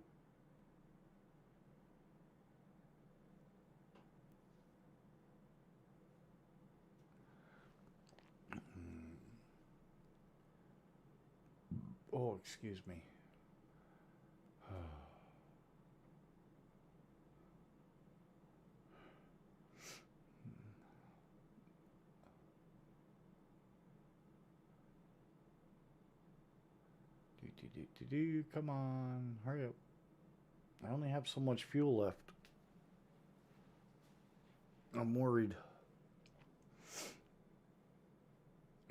Oh, excuse me. Come on, hurry up. I only have so much fuel left. I'm worried.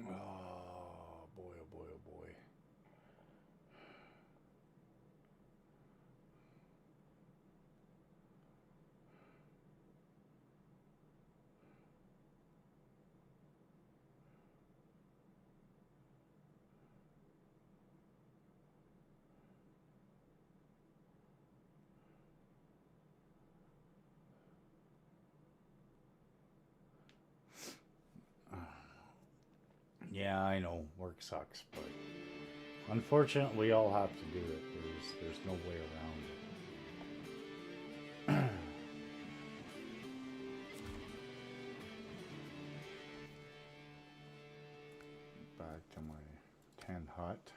Oh boy, oh boy, oh boy. Yeah, I know work sucks, but unfortunately, we all have to do it. There's no way around it. Back to my 10 hut.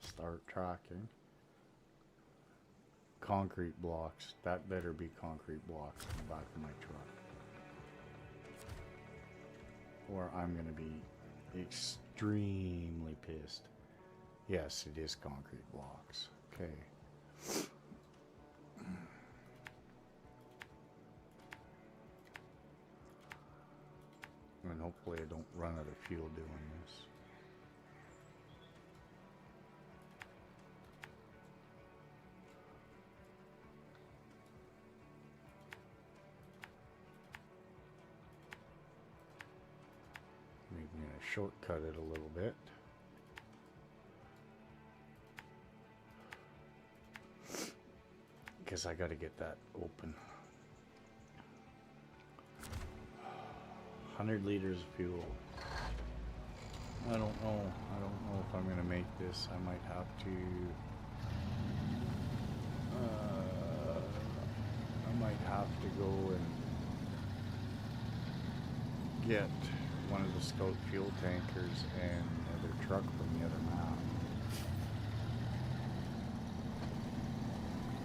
Start tracking. Concrete blocks. That better be concrete blocks in the back of my truck, or I'm gonna be extremely pissed. Yes, it is concrete blocks. Okay. And hopefully I don't run out of fuel doing this. Maybe I'm going to shortcut it a little bit. Because I got to get that open. 100 liters of fuel. I don't know. I don't know if I'm going to make this. I might have to... I might have to go and get one of the Scout fuel tankers and another truck from the other map.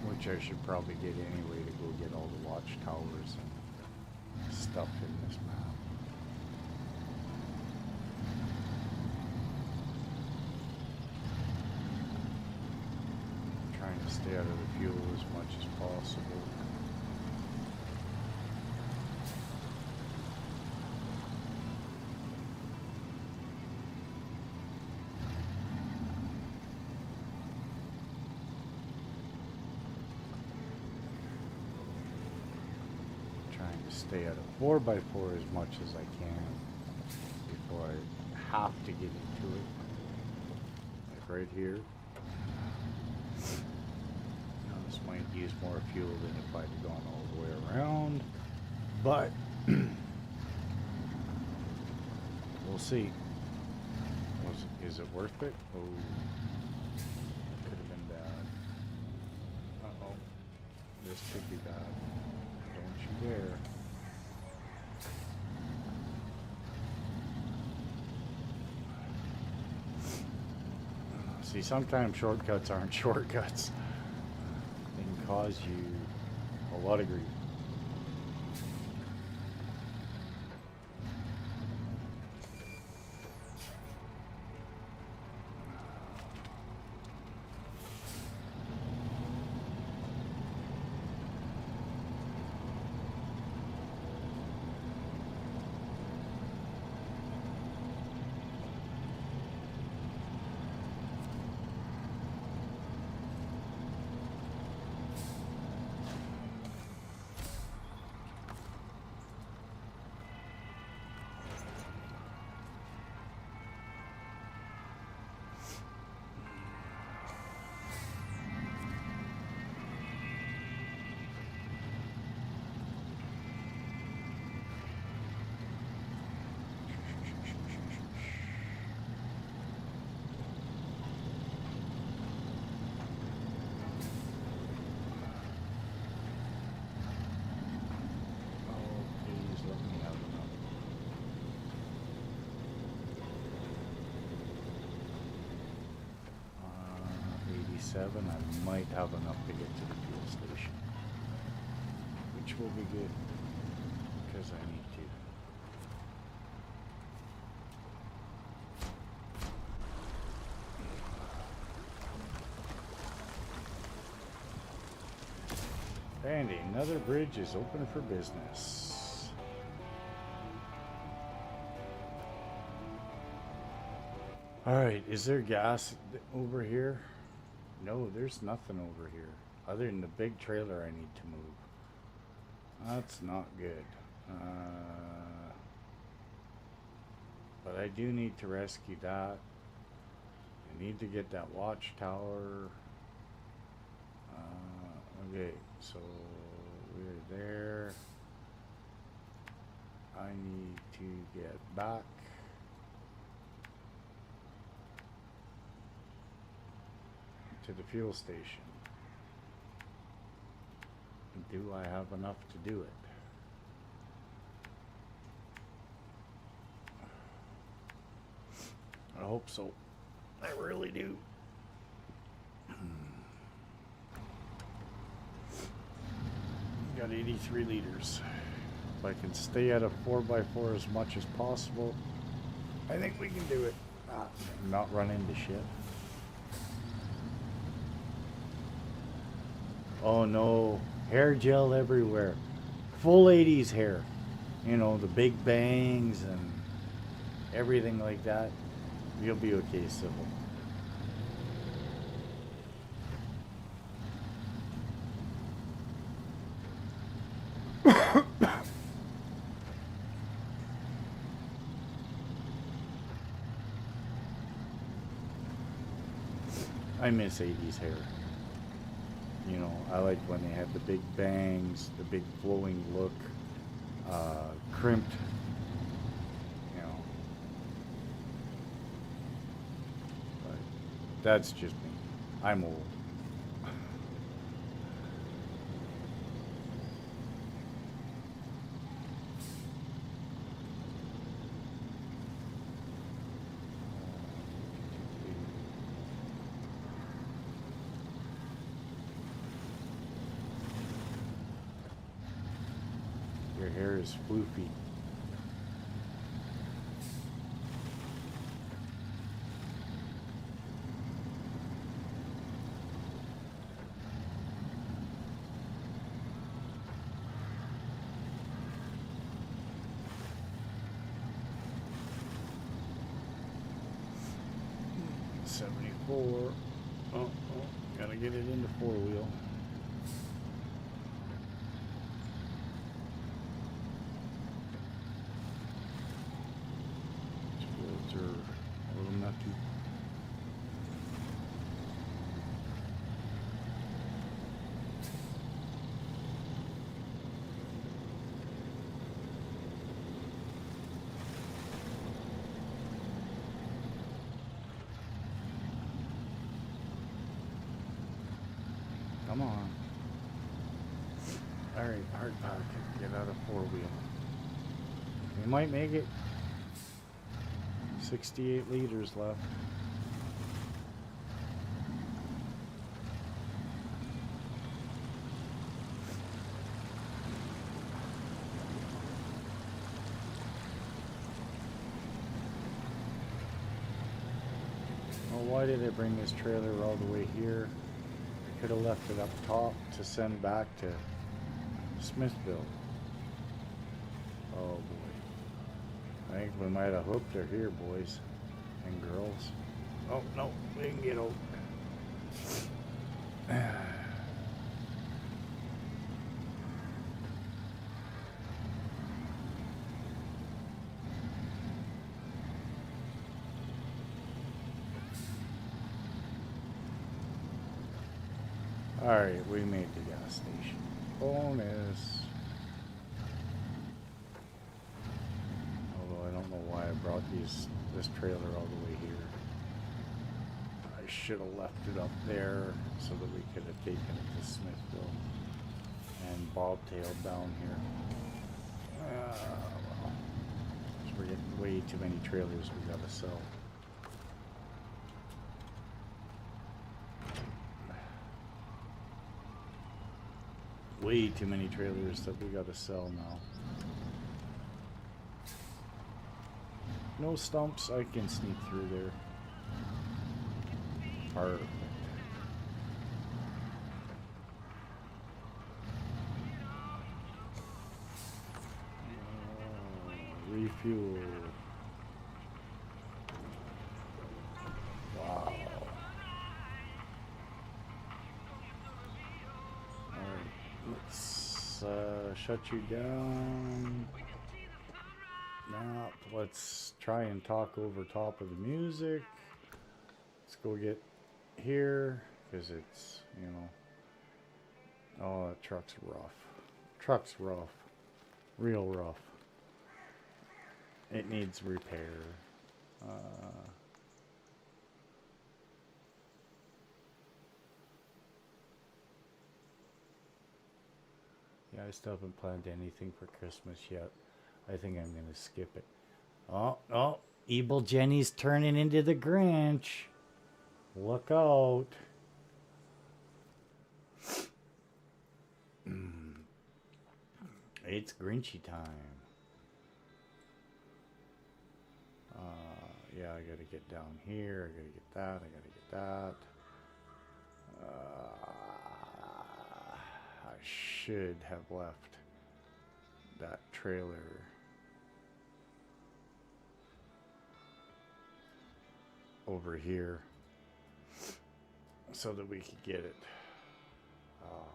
Which I should probably get anyway to go get all the watchtowers and stuff in this map. Trying to stay out of the fuel as much as possible. Stay out of 4x4 as much as I can before I have to get into it. Like right here. Now this might use more fuel than if I'd gone all the way around, but we'll see. Is it worth it? Oh, could have been bad. Uh-oh. This could be bad. Don't you dare. See, sometimes shortcuts aren't shortcuts. They can cause you a lot of grief. I might have enough to get to the fuel station, which will be good because I need to. And another bridge is open for business. Alright, is there gas over here? No, there's nothing over here. Other than the big trailer I need to move. That's not good. But I do need to rescue that. I need to get that watchtower. Okay, so we're there. I need to get back. To the fuel station. Do I have enough to do it? I hope so. I really do. Got 83 liters. If I can stay at a 4x4 as much as possible, I think we can do it. Not run into shit. Oh no, hair gel everywhere. Full 80s hair. You know, the big bangs and everything like that. You'll be okay, Sybil. I miss 80s hair. You know, I like when they had the big bangs, the big flowing look, crimped, you know. But that's just me. I'm old. Your hair is floofy. '74. Oh, gotta get it into four-wheel. Come on. Alright, hard pack. Get out of four-wheel. We might make it. 68 liters left. Well, why did I bring this trailer all the way here? Could have left it up top to send back to Smithville. Oh boy. I think we might have hooked her here, boys and girls. Oh no, we can get out. Alright, we made the gas station. Bonus. Although I don't know why I brought this trailer all the way here. I should have left it up there so that we could have taken it to Smithville and bobtailed down here. Well, we're getting way too many trailers we gotta sell. Way too many trailers that we gotta sell now. No stumps, I can sneak through there. Perfect. Refuel. Let's shut you down. Now let's try and talk over top of the music. Let's go get here because it's, you know. Oh, that truck's rough. Truck's rough. Real rough. It needs repair. Yeah, I still haven't planned anything for Christmas yet. I think I'm going to skip it. Oh, Evil Jenny's turning into the Grinch. Look out. It's Grinchy time. Yeah, I gotta get down here. I gotta get that. I gotta get that. I should have left that trailer over here so that we could get it. Oh,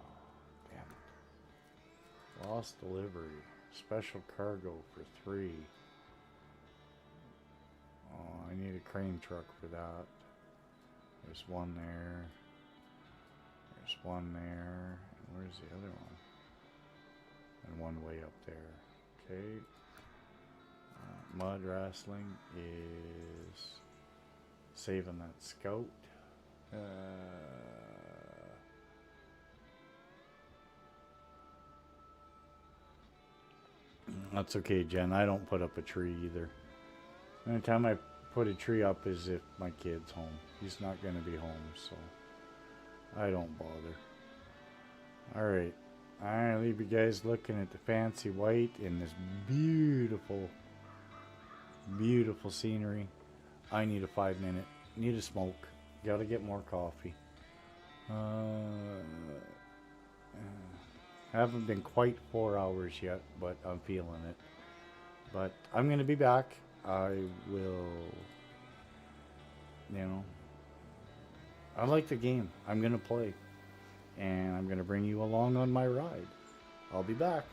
damn it. Lost delivery. Special cargo for 3. Oh, I need a crane truck for that. There's one there. There's one there. And where's the other one? And one way up there. Okay. Mud wrestling is saving that scout. That's okay, Jen. I don't put up a tree either. The only time I put a tree up is if my kid's home. He's not going to be home, so I don't bother. Alright. I'll leave you guys looking at the fancy white in this beautiful, beautiful scenery. I need a 5-minute. Need a smoke. Gotta get more coffee. Haven't been quite 4 hours yet, but I'm feeling it. But I'm going to be back. I will, you know, I like the game. I'm going to play. And I'm going to bring you along on my ride. I'll be back.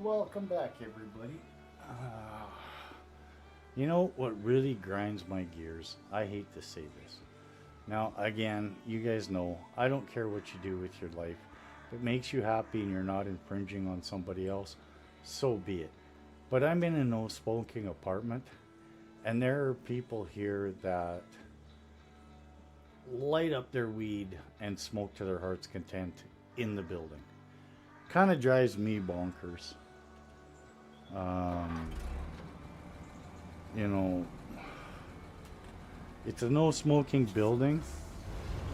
Welcome back, everybody. You know what really grinds my gears? I hate to say this. Now, again, you guys know, I don't care what you do with your life. If it makes you happy and you're not infringing on somebody else, so be it. But I'm in a no smoking apartment, and there are people here that light up their weed and smoke to their heart's content in the building. Kind of drives me bonkers. You know, it's a no smoking building,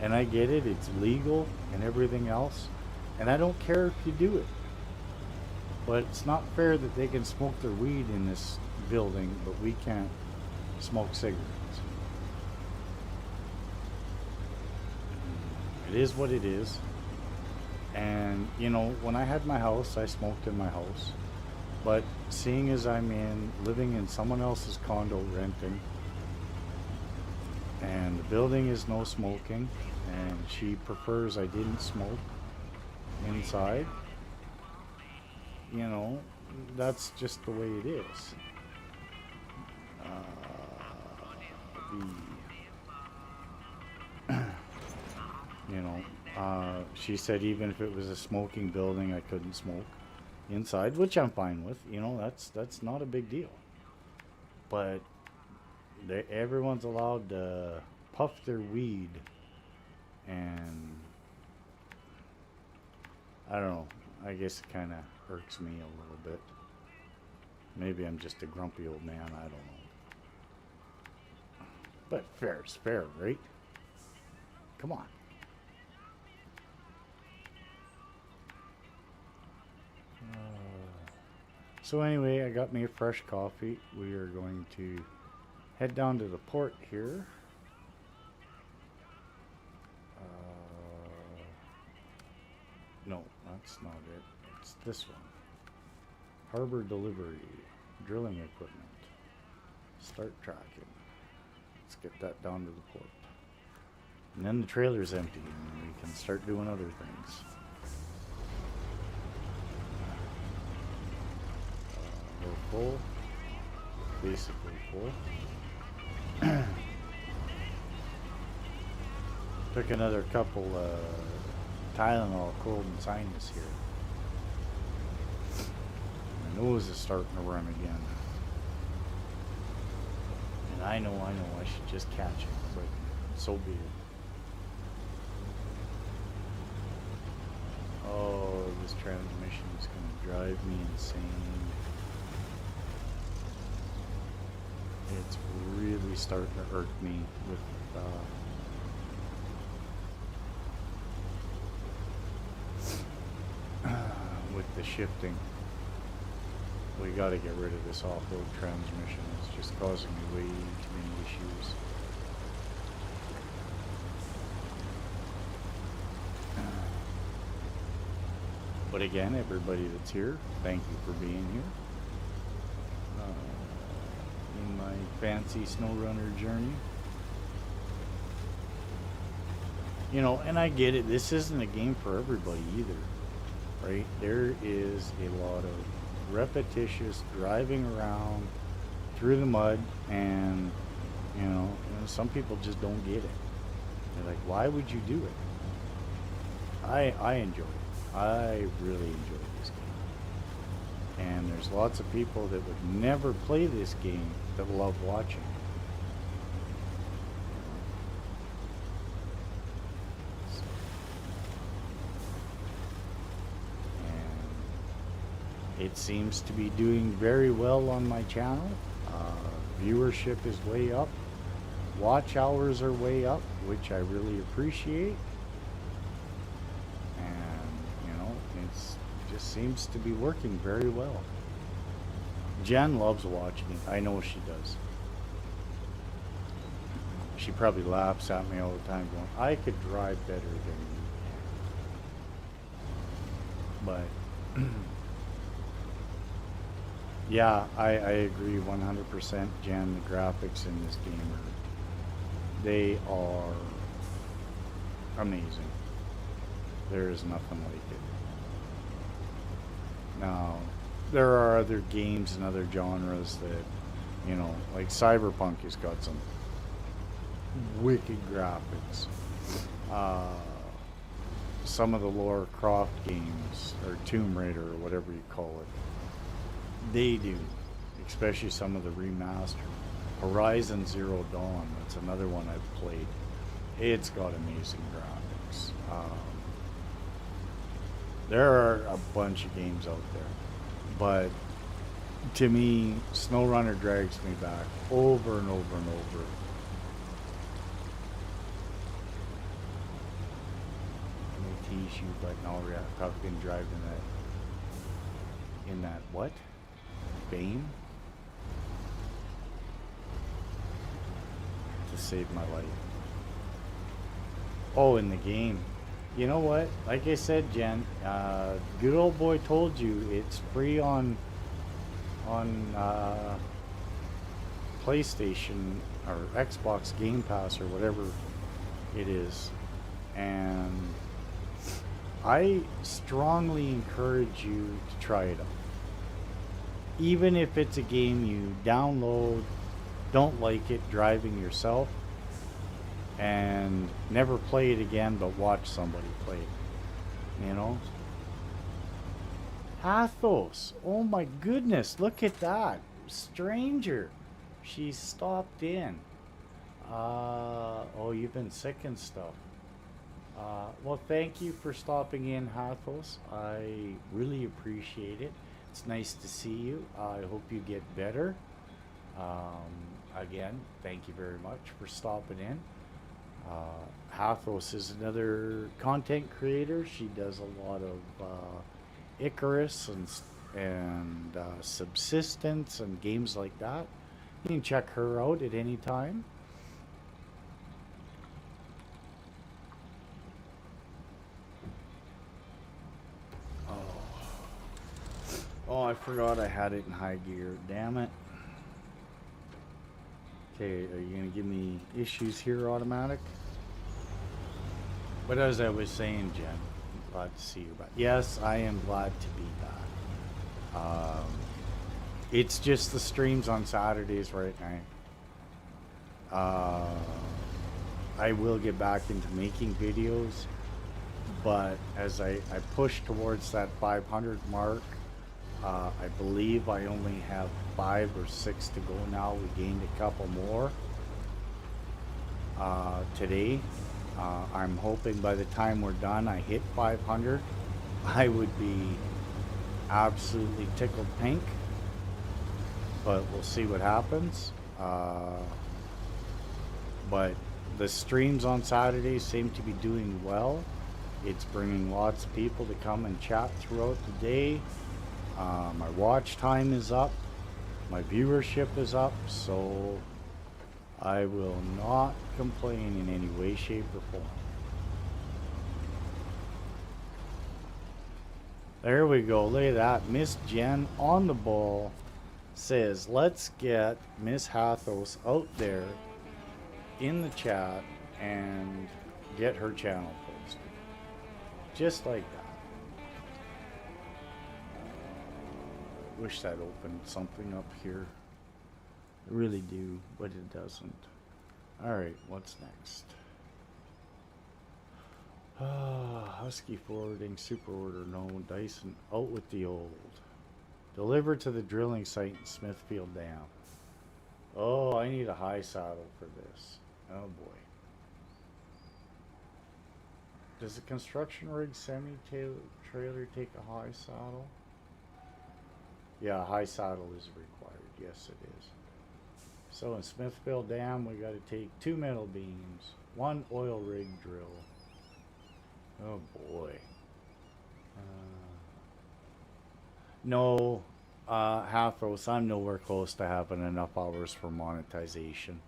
and I get it, it's legal and everything else, and I don't care if you do it. But it's not fair that they can smoke their weed in this building, but we can't smoke cigarettes. It is what it is. And, you know, when I had my house, I smoked in my house. But seeing as I'm living in someone else's condo renting, and the building is no smoking, and she prefers I didn't smoke inside, you know, that's just the way it is. You know, she said even if it was a smoking building, I couldn't smoke inside, which I'm fine with. You know, that's not a big deal. But everyone's allowed to puff their weed, and I don't know. I guess it kind of irks me a little bit. Maybe I'm just a grumpy old man. I don't know. But fair is fair, right? Come on. So anyway, I got me a fresh coffee. We are going to head down to the port here. No, that's not it. It's this one. Harbor delivery, drilling equipment. Start tracking. Let's get that down to the port. And then the trailer's empty and we can start doing other things. We're full. Basically full. Took another couple Tylenol, cold and sinus here. My nose is starting to run again. And I know I should just catch it, but so be it. Oh, this transmission is going to drive me insane. It's really starting to irk me with the shifting. We got to get rid of this off-road transmission. It's just causing me way too many issues. But again, everybody that's here, thank you for being here. In my fancy Snowrunner journey. You know, and I get it, this isn't a game for everybody either, right? There is a lot of repetitious driving around through the mud, and you know, some people just don't get it. They're like, why would you do it? I enjoy it. I really enjoy this game. And there's lots of people that would never play this game that love watching. And it seems to be doing very well on my channel. Viewership is way up. Watch hours are way up, which I really appreciate. And, you know, it just seems to be working very well. Jen loves watching it. I know she does. She probably laughs at me all the time going, I could drive better than you can. But yeah, I agree 100%, Jen. The graphics in this game they are amazing. There is nothing like it. Now, there are other games and other genres that, you know, like Cyberpunk has got some wicked graphics. Uh, some of the Lara Croft games, or Tomb Raider, or whatever you call it, they do, especially some of the remastered. Horizon Zero Dawn, that's another one I've played. It's got amazing graphics. There are a bunch of games out there, but to me, Snowrunner drags me back over and over and over. Let me tease you, but no, I've been driving that in that what? Bane? To save my life. Oh, in the game. You know what? Like I said, Jen, good old boy told you it's free on PlayStation or Xbox Game Pass or whatever it is, and I strongly encourage you to try it out. Even if it's a game you download, don't like it driving yourself, and never play it again, but watch somebody play it. You know? Athos. Oh my goodness, look at that. Stranger. She stopped in. Oh, you've been sick and stuff. Well, thank you for stopping in, Hathos. I really appreciate it. It's nice to see you. I hope you get better. Again, thank you very much for stopping in. Hathos is another content creator. She does a lot of Icarus and Subsistence and games like that. You can check her out at any time. Oh, oh, I forgot I had it in high gear. Damn it. Okay, are you gonna give me issues here, automatic? But as I was saying, Jen, I'm glad to see you back. Yes, I am glad to be back. It's just the streams on Saturdays right now. I will get back into making videos, but as I push towards that 500 mark, I believe I only have 5 or 6 to go now. We gained a couple more today. I'm hoping by the time we're done, I hit 500. I would be absolutely tickled pink, but we'll see what happens. But the streams on Saturdays seem to be doing well. It's bringing lots of people to come and chat throughout the day. My watch time is up. My viewership is up, so I will not complain in any way, shape, or form. There we go. Look at that. Miss Jen on the ball says, let's get Miss Hathos out there in the chat and get her channel posted. Just like that. Wish that opened something up here. I really do, but it doesn't. Alright, what's next? Husky forwarding, super order, no. Dyson, out with the old. Delivered to the drilling site in Smithfield Dam. Oh, I need a high saddle for this. Oh boy. Does a construction rig semi-trailer take a high saddle? Yeah, a high saddle is required. Yes, it is. So in Smithfield Dam, we got to take 2 metal beams, 1 oil rig drill. Oh boy. No, Hathos, I'm nowhere close to having enough hours for monetization.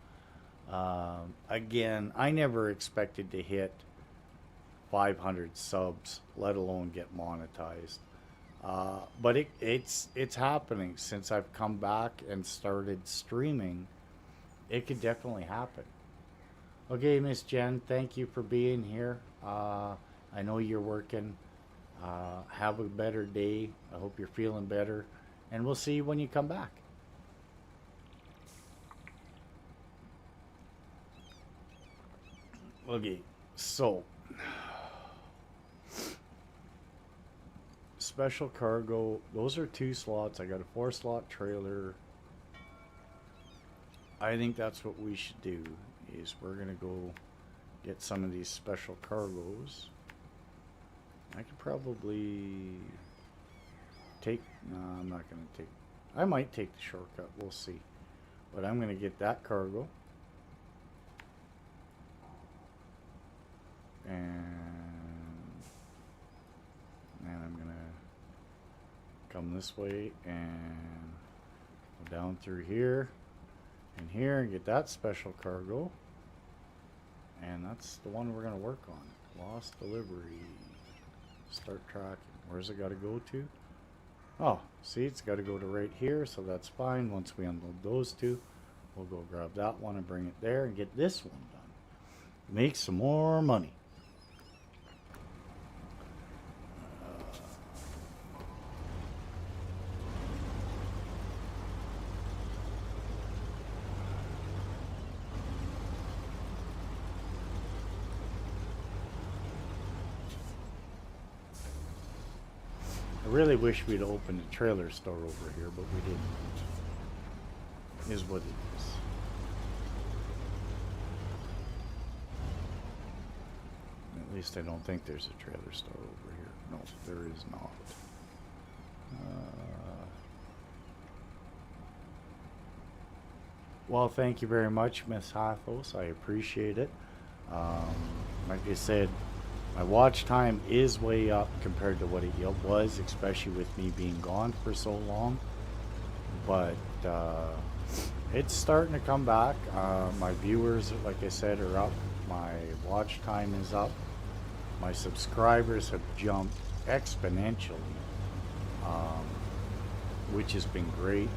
Again, I never expected to hit 500 subs, let alone get monetized. But it's happening since I've come back and started streaming. It could definitely happen. Okay, Miss Jen, thank you for being here. I know you're working. Have a better day. I hope you're feeling better. And we'll see you when you come back. Okay, so special cargo, those are 2 slots. I got a 4-slot trailer. I think that's what we should do, is we're gonna go get some of these special cargoes. I could probably take, no, I'm not gonna take, I might take the shortcut, we'll see. But I'm gonna get that cargo. And I'm gonna come this way and go down through here and here and get that special cargo. And that's the one we're gonna work on. Lost delivery. Start tracking. Where's it gotta go to? Oh, see, it's gotta go to right here, so that's fine. Once we unload those 2, we'll go grab that one and bring it there and get this one done. Make some more money. I really wish we'd opened a trailer store over here, but we didn't. Is what it is. At least I don't think there's a trailer store over here. No, there is not. Well, thank you very much, Miss Hathos. I appreciate it. Like I said, my watch time is way up compared to what it was, especially with me being gone for so long. But it's starting to come back. My viewers, like I said, are up. My watch time is up. My subscribers have jumped exponentially, which has been great.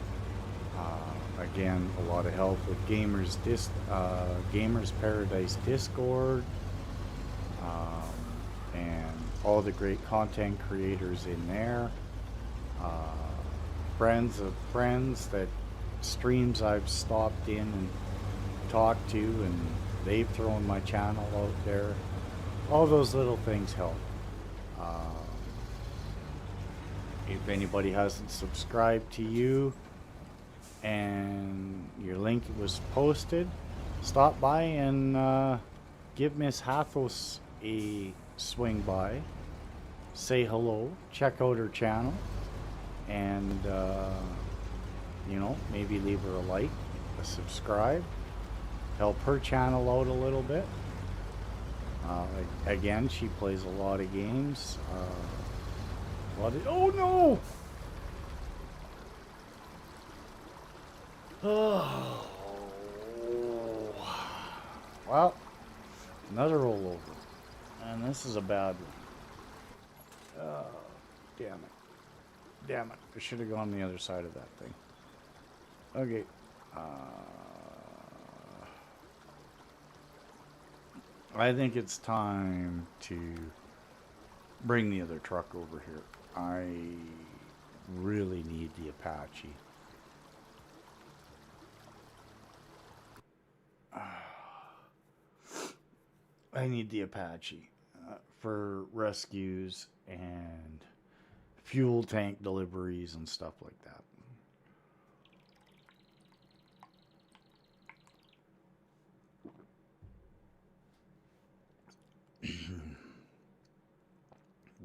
Again, a lot of help with Gamers Paradise Discord, and all the great content creators in there. Friends of friends that streams I've stopped in and talked to, and they've thrown my channel out there. All those little things help. If anybody hasn't subscribed to you and your link was posted, stop by and give Miss Hathos a swing by, say hello, check out her channel, and you know, maybe leave her a like, a subscribe, help her channel out a little bit. Again, she plays a lot of games. Oh no! Oh, well, another rollover, and this is a bad one. Oh, damn it! Damn it! I should have gone the other side of that thing. Okay. I think it's time to bring the other truck over here. I really need the Apache. I need the Apache for rescues and fuel tank deliveries and stuff like that.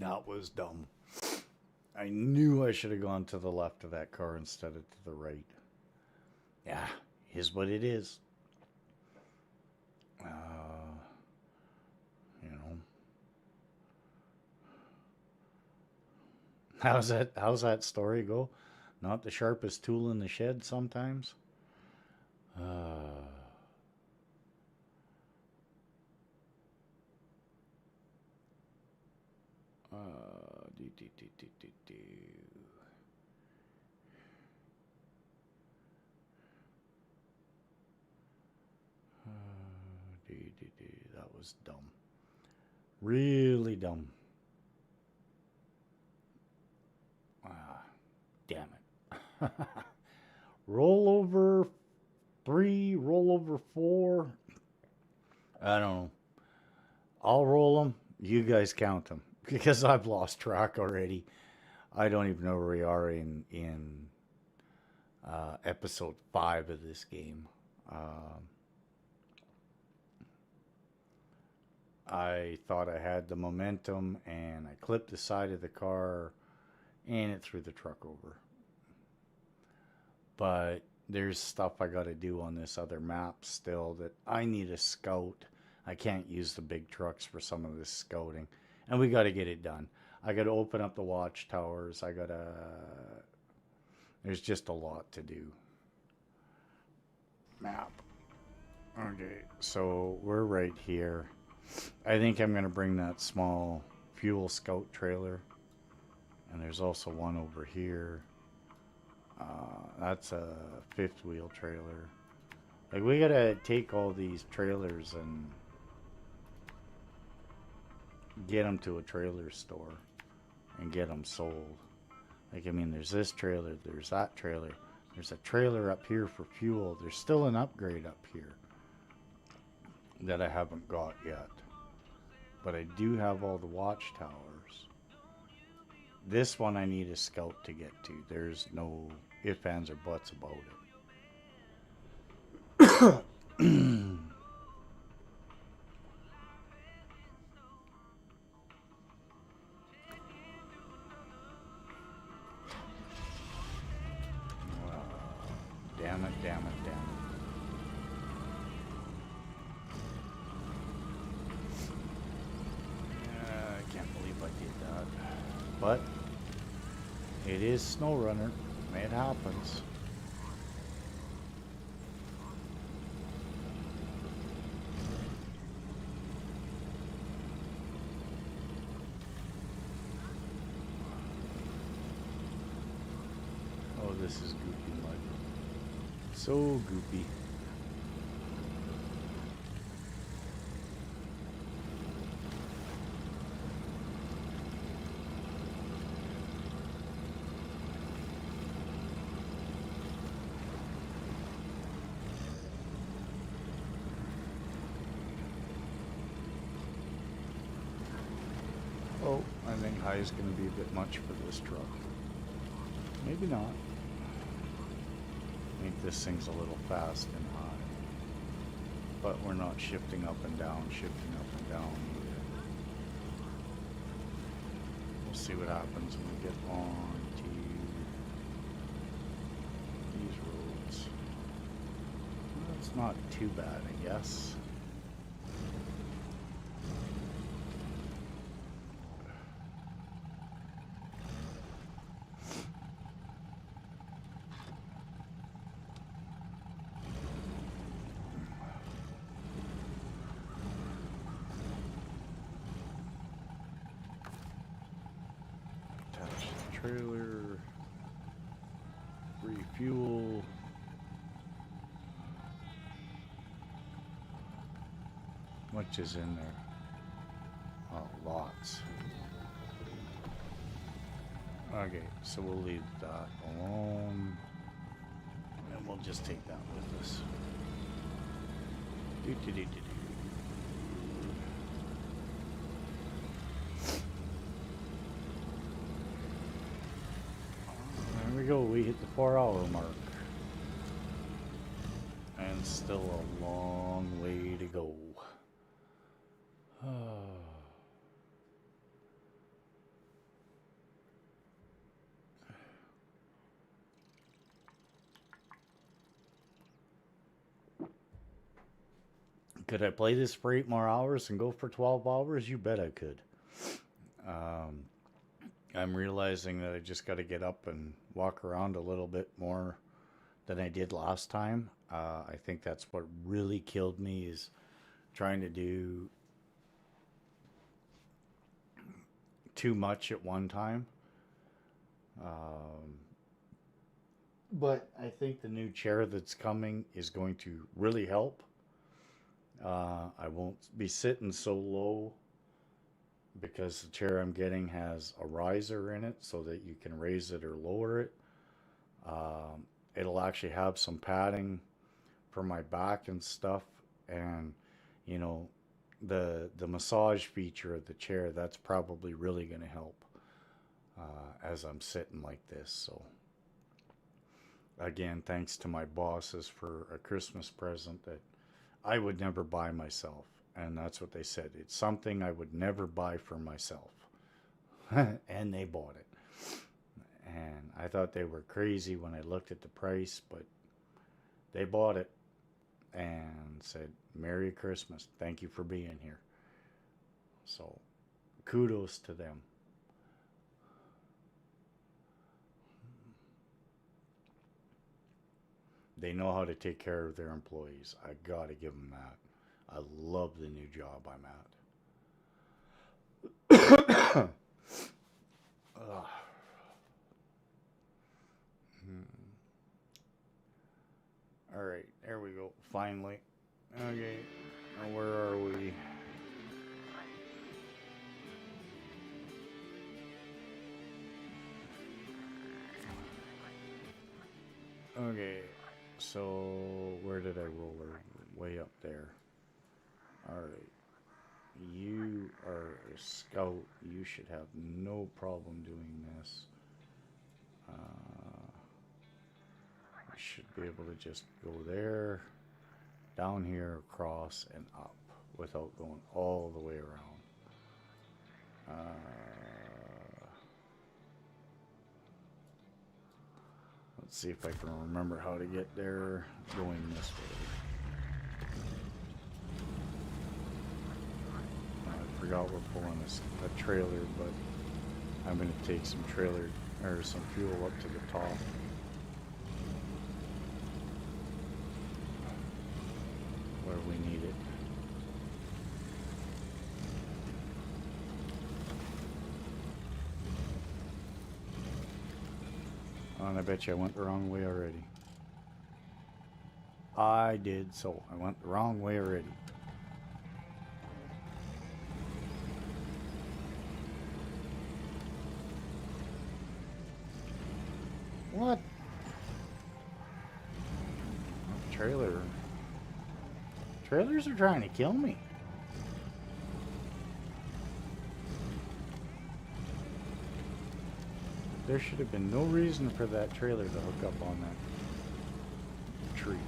That was dumb. I knew I should have gone to the left of that car instead of to the right. Yeah, is what it is. You know. How's that story go? Not the sharpest tool in the shed sometimes? That was dumb. Really dumb. Damn it. Rollover 3, rollover 4. I don't know. I'll roll them. You guys count them because I've lost track already. I don't even know where we are in episode 5 of this game. I thought I had the momentum and I clipped the side of the car and it threw the truck over. But there's stuff I got to do on this other map still that I need a scout. I can't use the big trucks for some of this scouting. And we got to get it done. I got to open up the watchtowers. I got to. There's just a lot to do. Map. Okay, so we're right here. I think I'm going to bring that small fuel scout trailer. And there's also one over here. That's a fifth wheel trailer. Like, we gotta take all these trailers and get them to a trailer store and get them sold. Like, I mean, there's this trailer, there's that trailer, there's a trailer up here for fuel. There's still an upgrade up here that I haven't got yet. But I do have all the watchtowers. This one I need a scout to get to. There's no ifs, ands, or buts about it. Damn it, damn it, damn it. I can't believe I did that. But it is Snowrunner. It happens. Oh, this is goopy mud. So goopy. Oh, I think high is going to be a bit much for this truck. Maybe not. I think this thing's a little fast and high. But we're not shifting up and down, shifting up and down either. We'll see what happens when we get on to these roads. Well, it's not too bad, I guess. Trailer, refuel. Much is in there? Oh, lots. Okay, so we'll leave that alone. And we'll just take that with us. Do, do, do, do, do. There we go, we hit the 4-hour mark. And still a long way to go. Could I play this for 8 more hours and go for 12 hours? You bet I could. I'm realizing that I just got to get up and walk around a little bit more than I did last time. I think that's what really killed me, is trying to do too much at one time. But I think the new chair that's coming is going to really help. I won't be sitting so low because the chair I'm getting has a riser in it so that you can raise it or lower it. It'll actually have some padding for my back and stuff, and you know, the massage feature of the chair, that's probably really going to help as I'm sitting like this. So again, thanks to my bosses for a Christmas present that I would never buy myself. And that's what they said. It's something I would never buy for myself. And they bought it. And I thought they were crazy when I looked at the price, but they bought it and said, Merry Christmas. Thank you for being here. So kudos to them. They know how to take care of their employees. I gotta give them that. I love the new job I'm at. Ugh. All right, there we go. Finally. Okay, now where are we? Okay, so where did I roll her? Way up there. All right. You are a scout. You should have no problem doing this. I should be able to just go there, down here, across, and up without going all the way around. Let's see if I can remember how to get there going this way. I forgot we're pulling a trailer, but I'm going to take some trailer or some fuel up to the top. Where we need it. Oh, and I bet you I went the wrong way already. I did so. I went the wrong way already. What? Trailer. Trailers are trying to kill me. There should have been no reason for that trailer to hook up on that tree.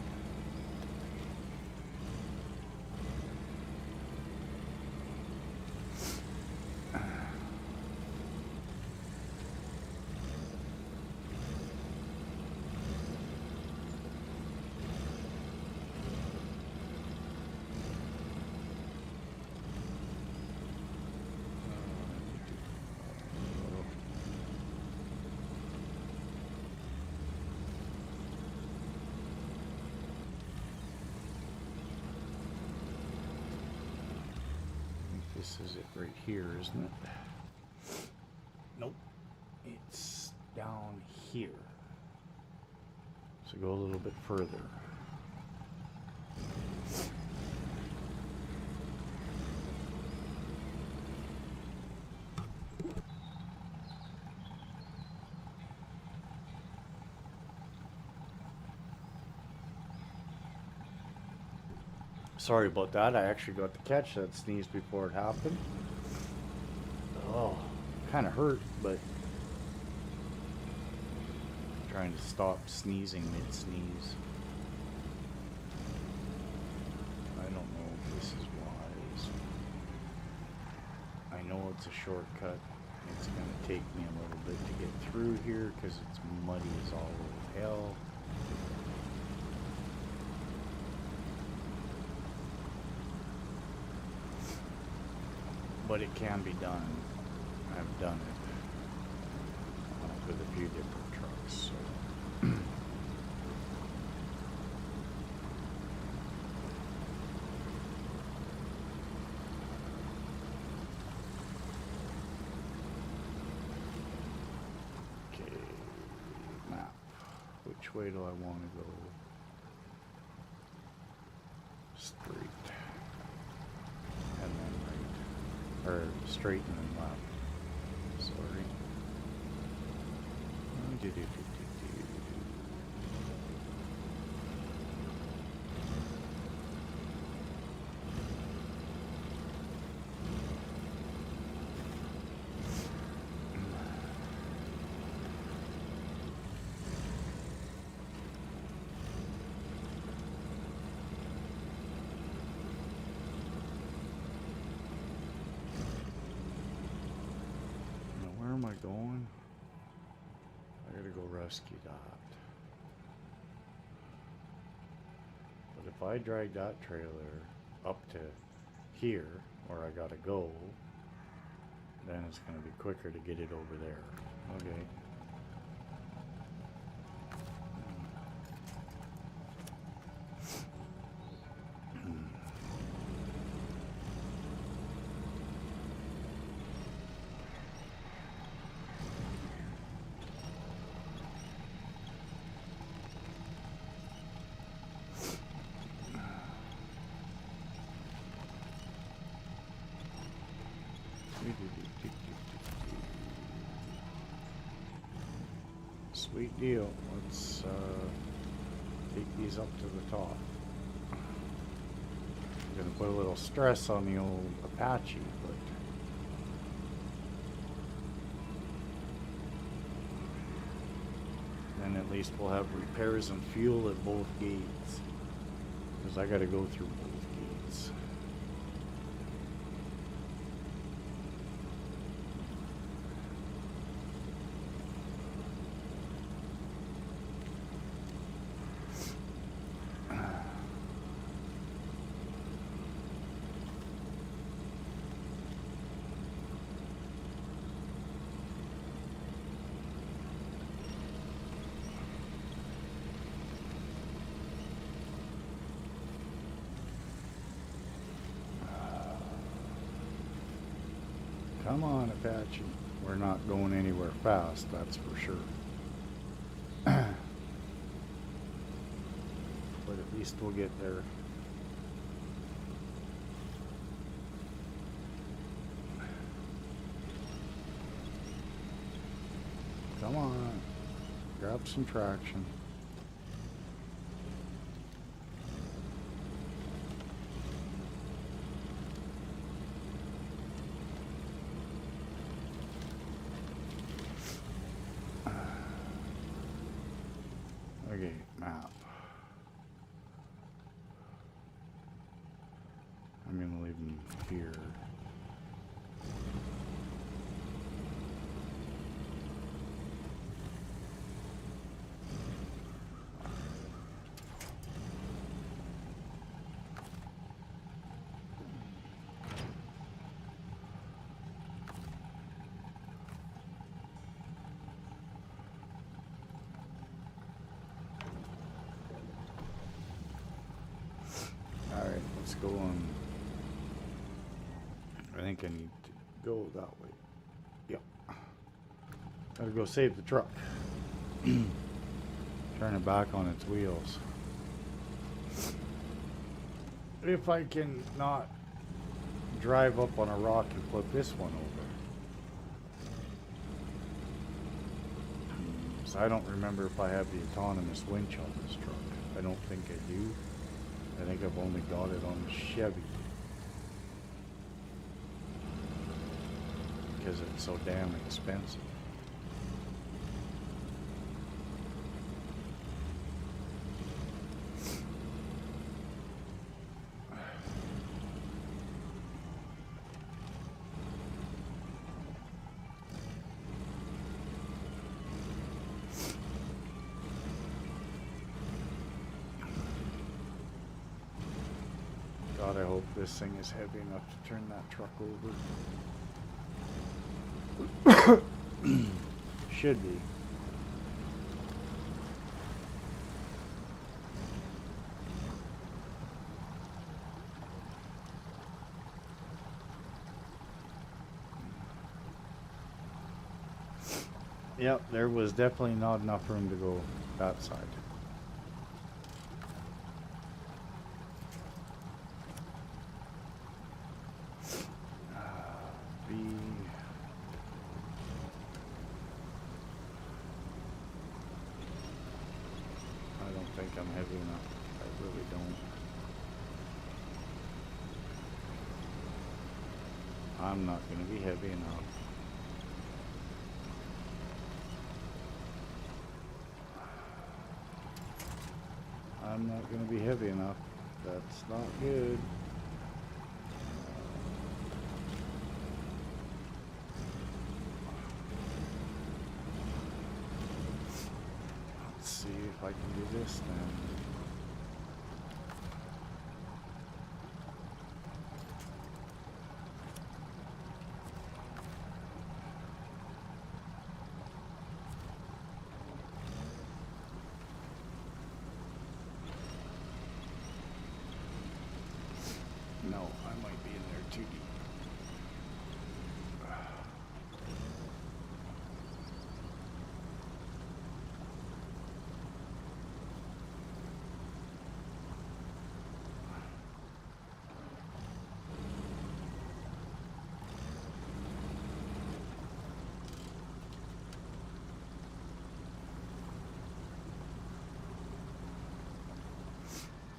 This is it right here, isn't it? Nope. It's down here. So go a little bit further. Sorry about that. I actually got to catch that sneeze before it happened. Oh, kind of hurt, but trying to stop sneezing mid-sneeze. I don't know if this is wise. I know it's a shortcut. It's going to take me a little bit to get through here because it's muddy as all hell. But it can be done. I've done it with a few different trucks. So. Okay, map. Which way do I want to go? Straight. And then right. Or straight and then left. Sorry. going. I gotta go rescue that. But if I drag that trailer up to here, where I gotta go, then it's gonna be quicker to get it over there. Okay. Sweet deal. Let's take these up to the top. I'm gonna put a little stress on the old Apache, but then at least we'll have repairs and fuel at both gates, because I gotta go through both gates. Come on, Apache. We're not going anywhere fast, that's for sure. But at least we'll get there. Come on. Grab some traction. Okay, map. I'm gonna leave them here. Alright, let's go on. I think I need to go that way. Yep. Gotta go save the truck. Turn it back on its wheels. If I can not drive up on a rock and flip this one over. So I don't remember if I have the autonomous winch on this truck. I don't think I do. I think I've only got it on the Chevy. Because it's so damn expensive. God, I hope this thing is heavy enough to turn that truck over. Should be. Yep, there was definitely not enough room to go that side. I'm heavy enough. I really don't. I'm not going to be heavy enough. I'm not going to be heavy enough. That's not good. this then. No, I might be in there too deep.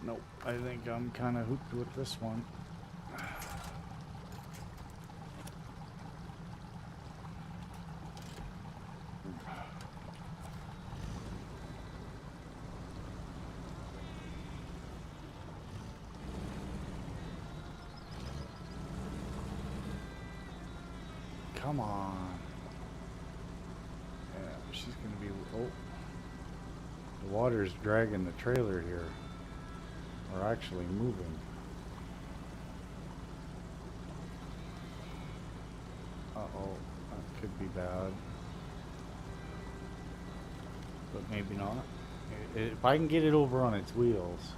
Nope, I think I'm kind of hooked with this one. Come on. Yeah, she's gonna be. Oh, the water's dragging the trailer here. We're actually moving. Uh-oh, that could be bad. But maybe not. If I can get it over on its wheels.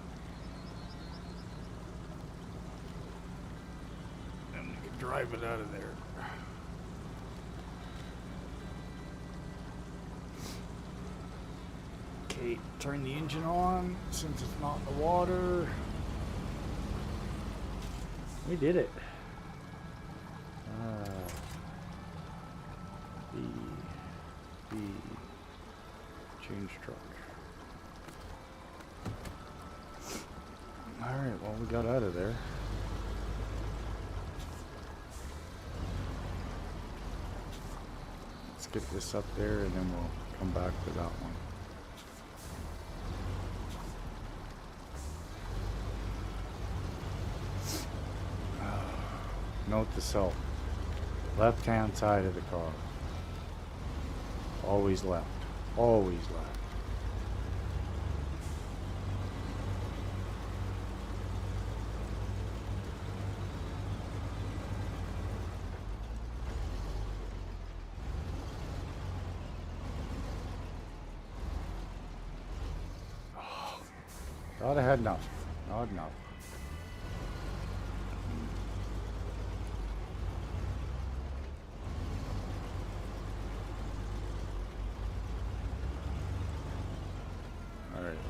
Then we can drive it out of there. Okay, turn the engine on since it's not in the water. We did it. B. Change truck. Alright, well, we got out of there. Let's get this up there and then we'll come back to that one. Note to self, left hand side of the car. Always left. Always left. Oh, thought I had enough. Not enough.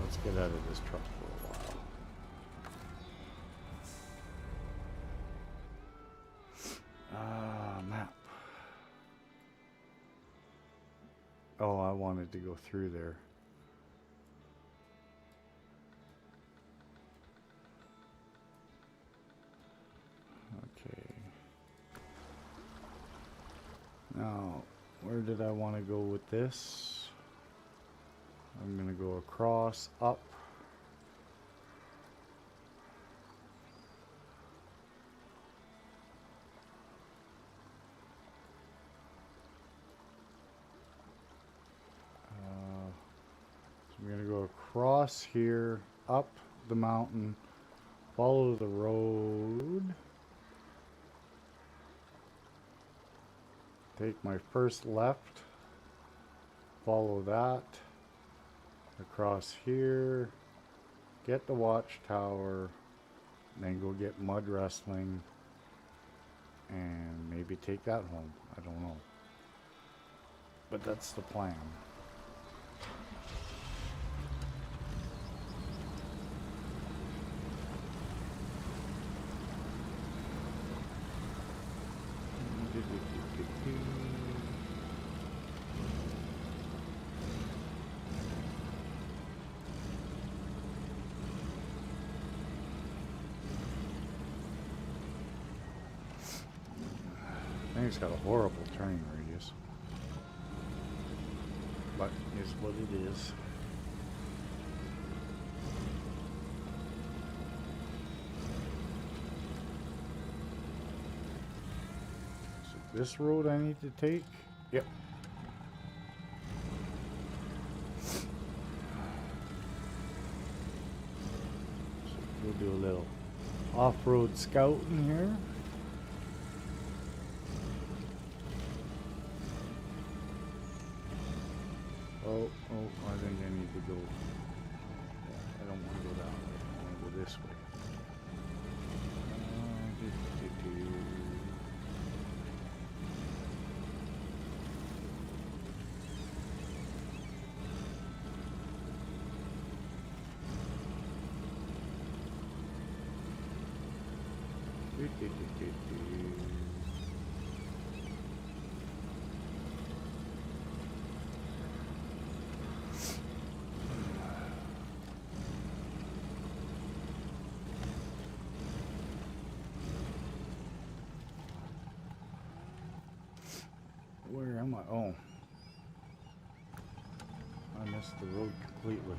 Let's get out of this truck for a while. Map. Oh, I wanted to go through there. Okay. Now, where did I want to go with this? I'm going to go across, up. So I'm going to go across here, up the mountain, follow the road. Take my first left, follow that. Across here, get the watchtower, then go get mud wrestling, and maybe take that home. I don't know. But that's the plan. It's got a horrible turning radius, but is what it is. So this road I need to take? Yep. We'll do a little off-road scouting here. Oh, I think I need to go. I don't want to go that way. I want to go this way. Where am I? Oh. I missed the road completely.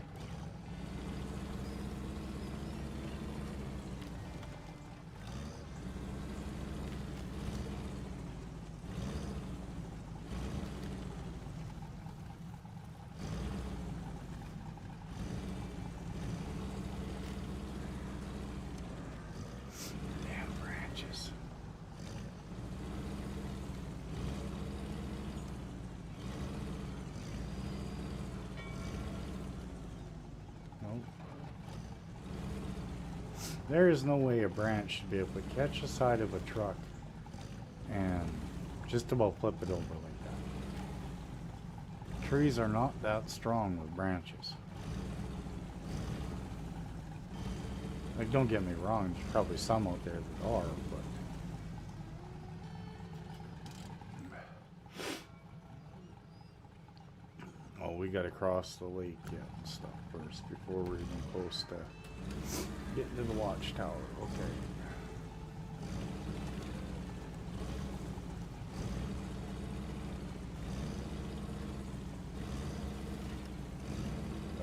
Damn branches. There is no way a branch should be able to catch the side of a truck and just about flip it over like that. Trees are not that strong with branches. Like, don't get me wrong, there's probably some out there that are, but... Oh, we gotta cross the lake yet and stuff first before we're even close to getting to the watchtower. Okay.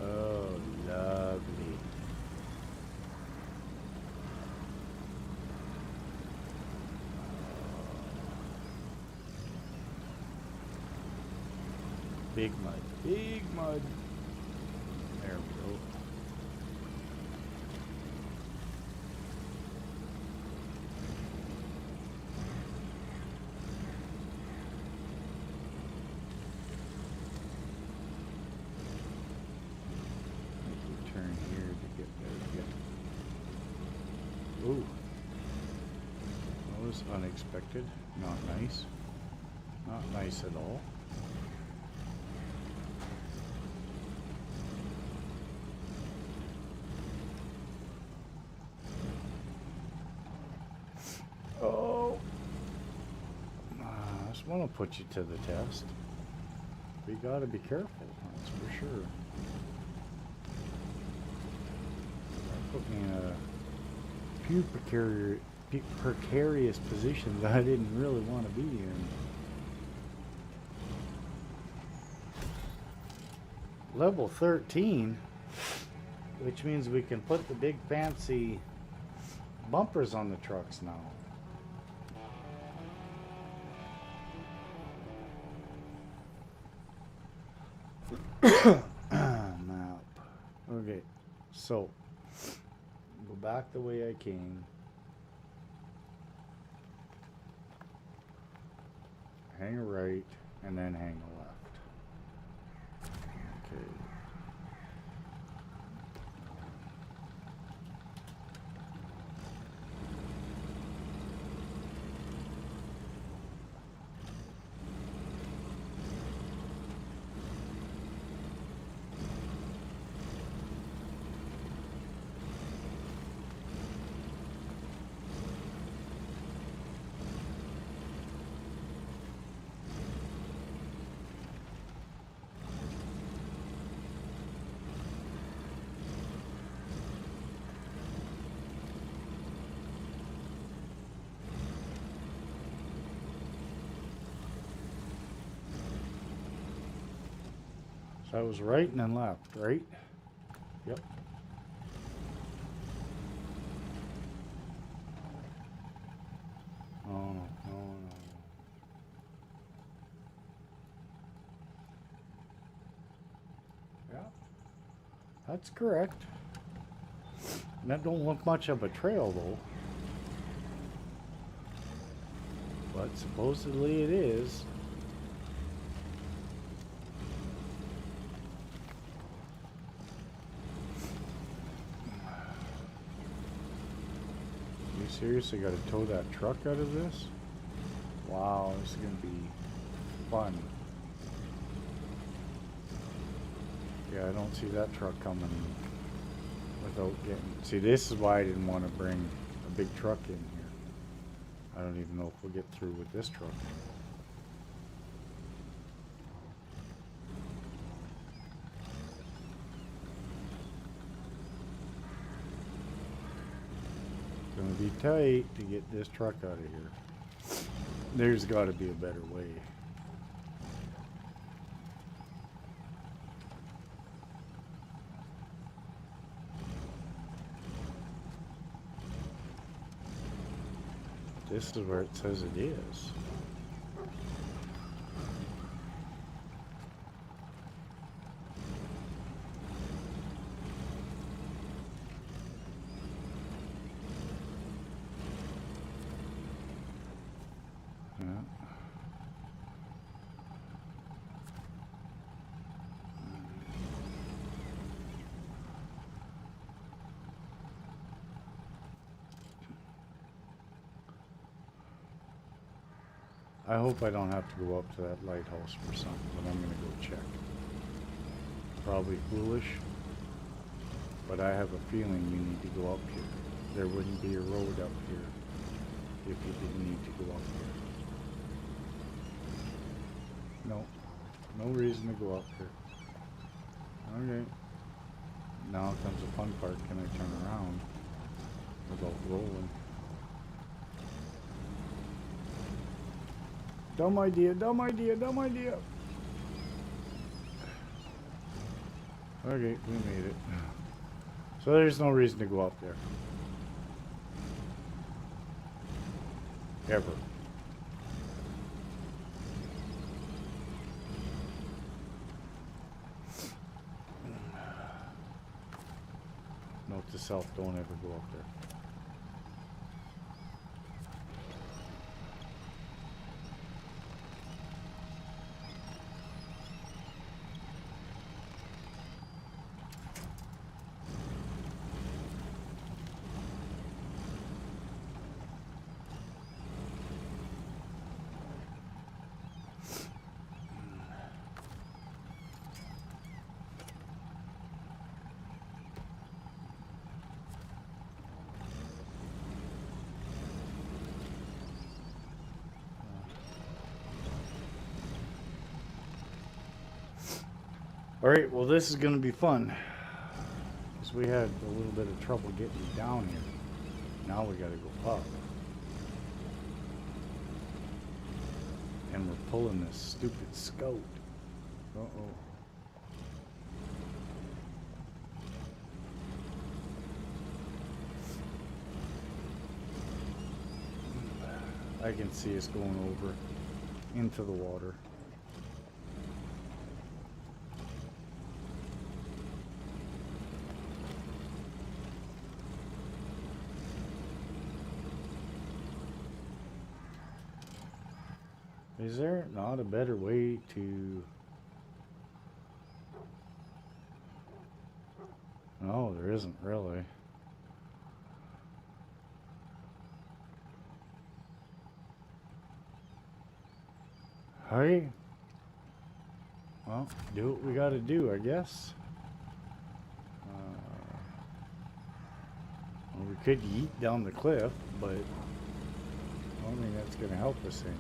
Oh, lovely. Big mud. Big mud. There we go. Ooh, that was unexpected. Not nice. Not nice at all. Oh, I just want to put you to the test. We got to be careful, that's for sure. That put me in a few precarious positions I didn't really want to be in. Level 13, which means we can put the big fancy bumpers on the trucks now. Map. Okay, so go back the way I came. Hang a right and then hang a left. Okay. So I was right and then left, right? Yep. Oh, no, no, no. Yeah, that's correct. That don't look much of a trail though. But supposedly it is. You seriously got to tow that truck out of this? Wow, this is going to be fun. Yeah, I don't see that truck coming without getting... See, this is why I didn't want to bring a big truck in here. I don't even know if we'll get through with this truck. It's gonna be tight to get this truck out of here. There's got to be a better way. This is where it says it is. I hope I don't have to go up to that lighthouse for something, but I'm going to go check. Probably foolish, but I have a feeling you need to go up here. There wouldn't be a road up here if you didn't need to go up here. No, no reason to go up here. Okay. Now comes the fun part. Can I turn around without rolling? Dumb idea, dumb idea, dumb idea. Okay, we made it. So there's no reason to go up there. Ever. Note to self, don't ever go up there. Alright, well this is going to be fun. Because we had a little bit of trouble getting down here. Now we got to go up. And we're pulling this stupid scout. Uh-oh. I can see us going over into the water. Is there not a better way to... No, there isn't really. Hey. Well, do what we gotta do, I guess. Well, we could yeet down the cliff, but I don't think that's gonna help us any.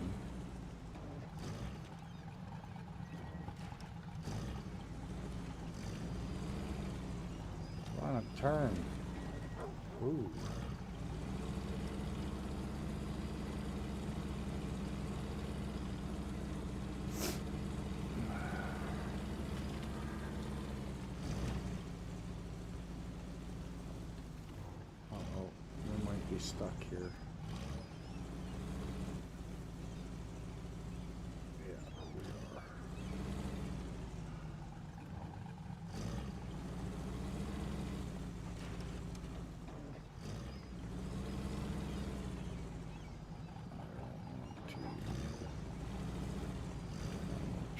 On a turn. Ooh. Uh-oh, we might be stuck here. Yeah, we are.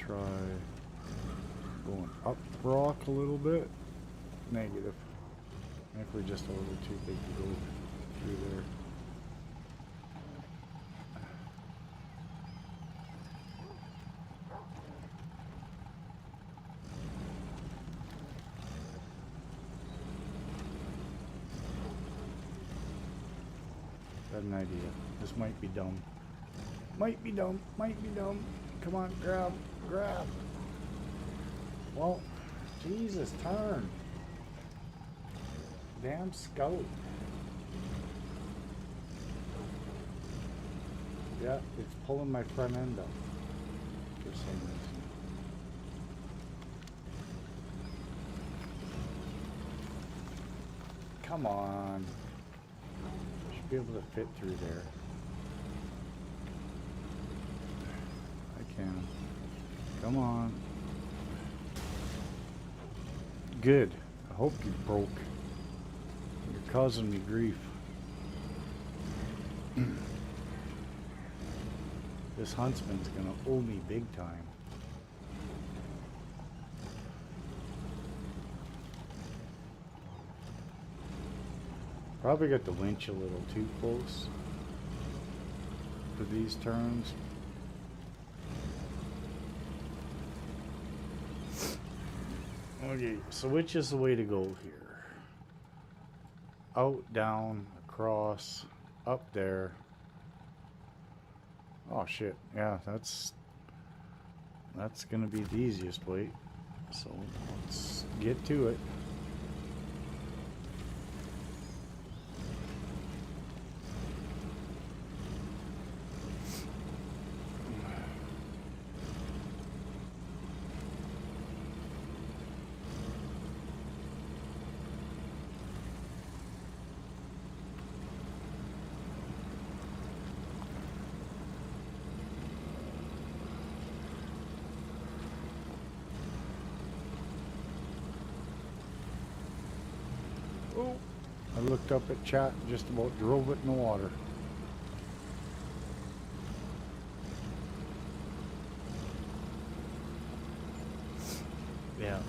try going up rock a little bit. Negative. I think we're just a little too big to go through there. Got an idea. This might be dumb. Might be dumb. Might be dumb. Come on, grab. Grab. Well, Jesus, turn. Damn scout. Yeah, it's pulling my front end up for some reason. Come on. Should be able to fit through there. I can. Come on. Good. I hope you broke. You're causing me grief. This huntsman's gonna owe me big time. Probably got the winch a little too close for these turns. Okay, so which is the way to go here? Out, down, across, up there. Oh shit, yeah, that's gonna be the easiest way. So let's get to it. Oh, I looked up at chat and just about drove it in the water. Yeah.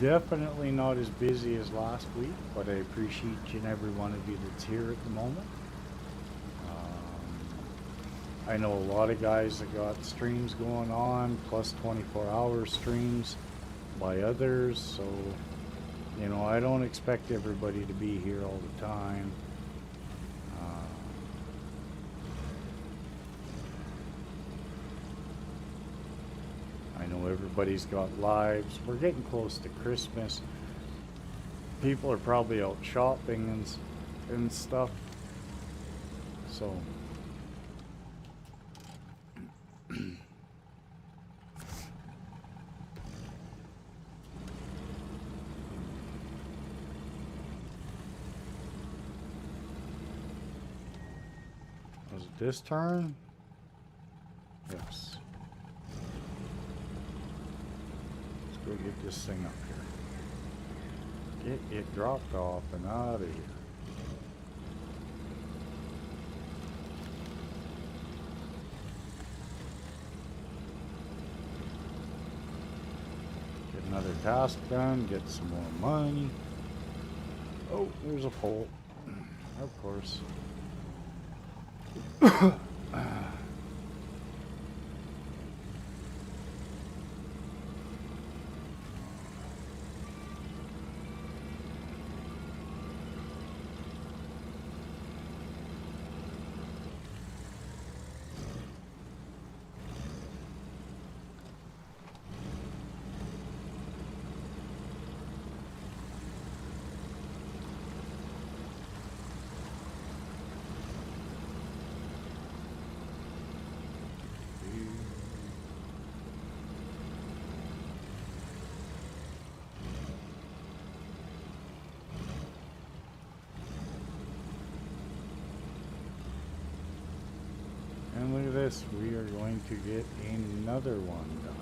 Definitely not as busy as last week, but I appreciate each and every one of you that's here at the moment. I know a lot of guys that got streams going on, plus 24-hour streams by others, so, you know, I don't expect everybody to be here all the time. I know everybody's got lives. We're getting close to Christmas. People are probably out shopping and stuff, so... Was it this turn? Yes. Let's go get this thing up here. Get it dropped off and out of here. Get another task done, get some more money. Oh, there's a pole. Of course. And look at this, we are going to get another one done.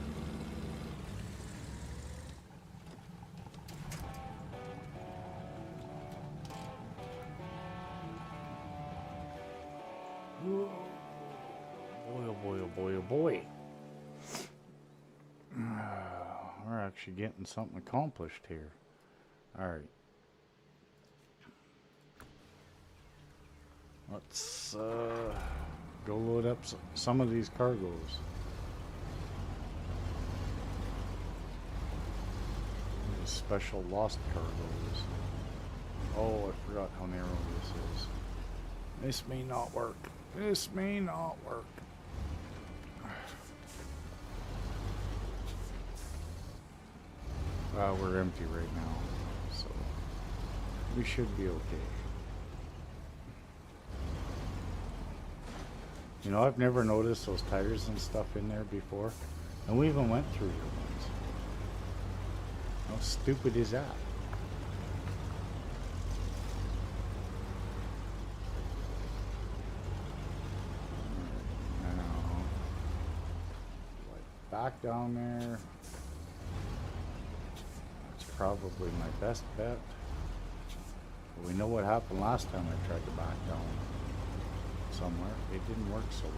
boy. We're actually getting something accomplished here. Alright. Let's go load up some of these cargoes. These special lost cargoes. Oh, I forgot how narrow this is. This may not work. This may not work. We're empty right now, so we should be okay. You know, I've never noticed those tires and stuff in there before, and we even went through here once. How stupid is that? Now, back down there. That's probably my best bet. But we know what happened last time I tried to back down somewhere. It didn't work so well.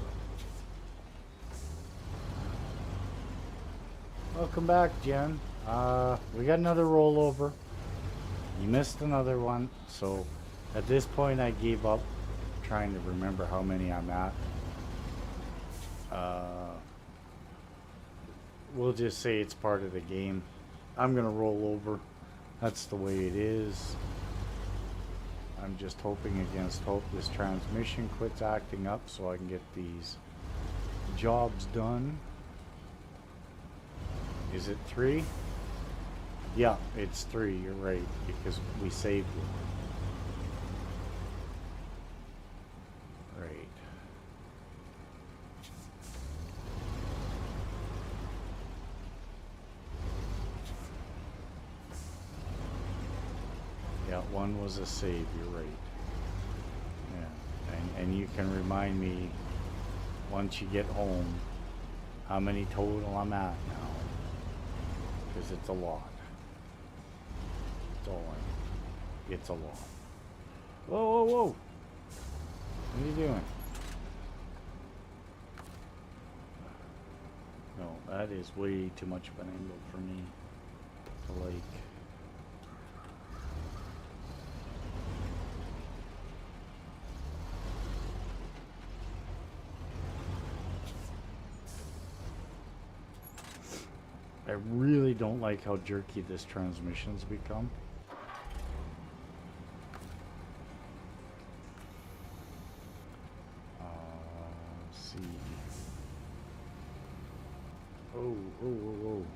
Welcome back, Jen. We got another rollover. You missed another one, so at this point I gave up trying to remember how many I'm at. We'll just say it's part of the game. I'm gonna roll over. That's the way it is. I'm just hoping against hope this transmission quits acting up so I can get these jobs done. Is it 3? Yeah, it's 3, you're right, because we saved it. Right. Yeah, 1 was a save, you're right. Yeah, and you can remind me once you get home how many total I'm at now, because it's a lot. It's all I, it's a lot. Whoa, whoa, whoa! What are you doing? No, that is way too much of an angle for me to like. I really don't like how jerky this transmission's become. Let's see. Oh, oh, oh, oh.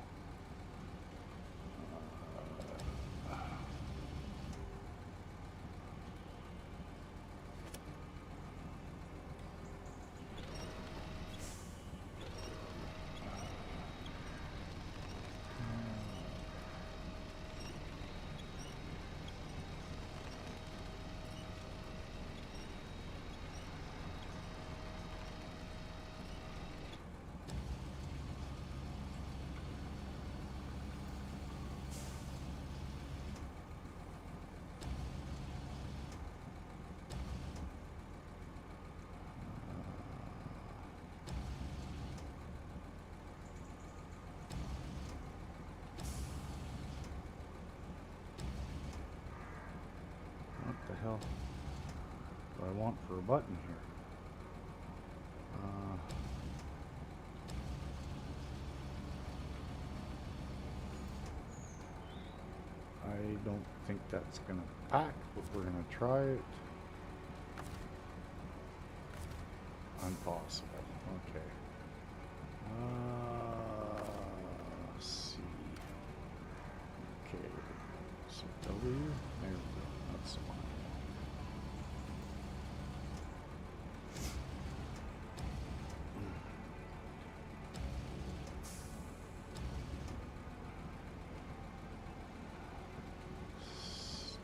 What the hell do I want for a button here? I don't think that's gonna pack, but we're gonna try it. Impossible. Okay. Let's see. Okay. So W. There we go. That's the one.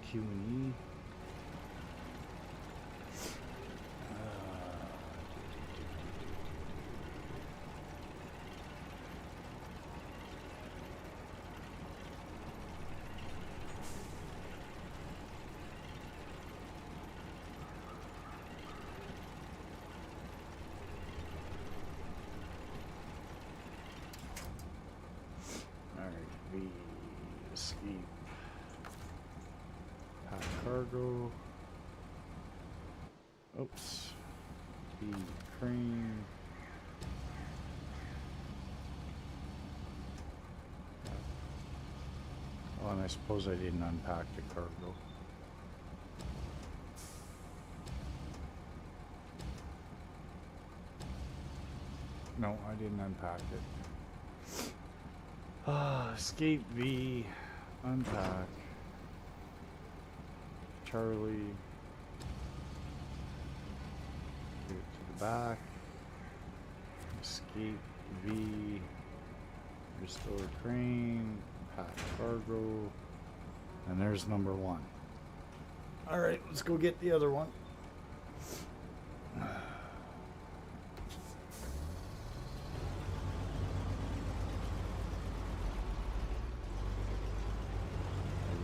Q and E. deep. Pack cargo. Oops. B crane. Oh, and I suppose I didn't unpack the cargo. No, I didn't unpack it. Ah, escape V, unpack. Charlie. Get it to the back. Escape V. Restore crane. Pack cargo. And there's number 1. Alright, let's go get the other one.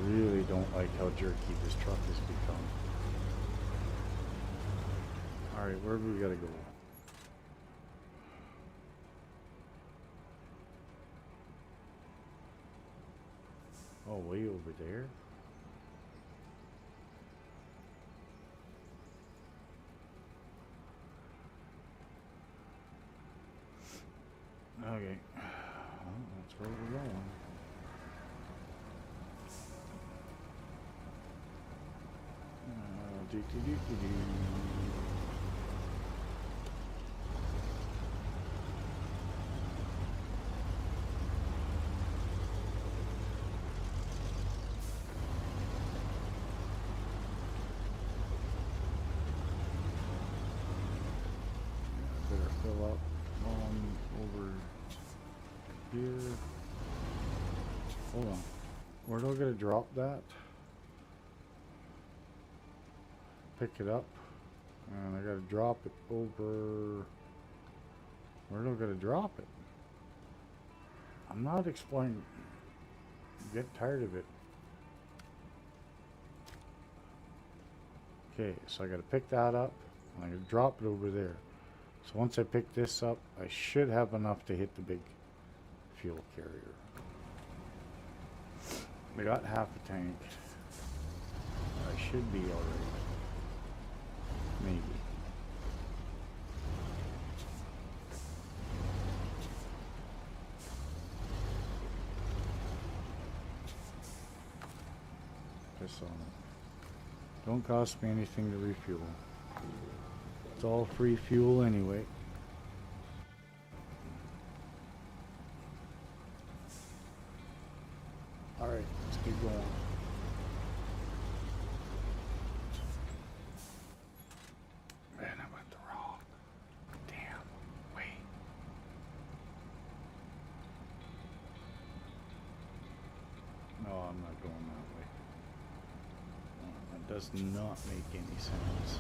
Really don't like how jerky this truck has become. Alright, where do we gotta go? Oh, way over there? Okay. Well, that's where we're going. Do. Better fill up over here. Hold on. Where do I gotta drop that? Pick it up, and I gotta drop it over. Where do I gotta drop it? I'm not exploring. Get tired of it. Okay, so I gotta pick that up, and I gotta drop it over there. So once I pick this up, I should have enough to hit the big fuel carrier. I got half a tank. I should be alright. Maybe. Piss on it. Don't cost me anything to refuel. It's all free fuel anyway. Alright, let's keep going. Man, I went the wrong. Damn. Wait. No, I'm not going that way. That does not make any sense.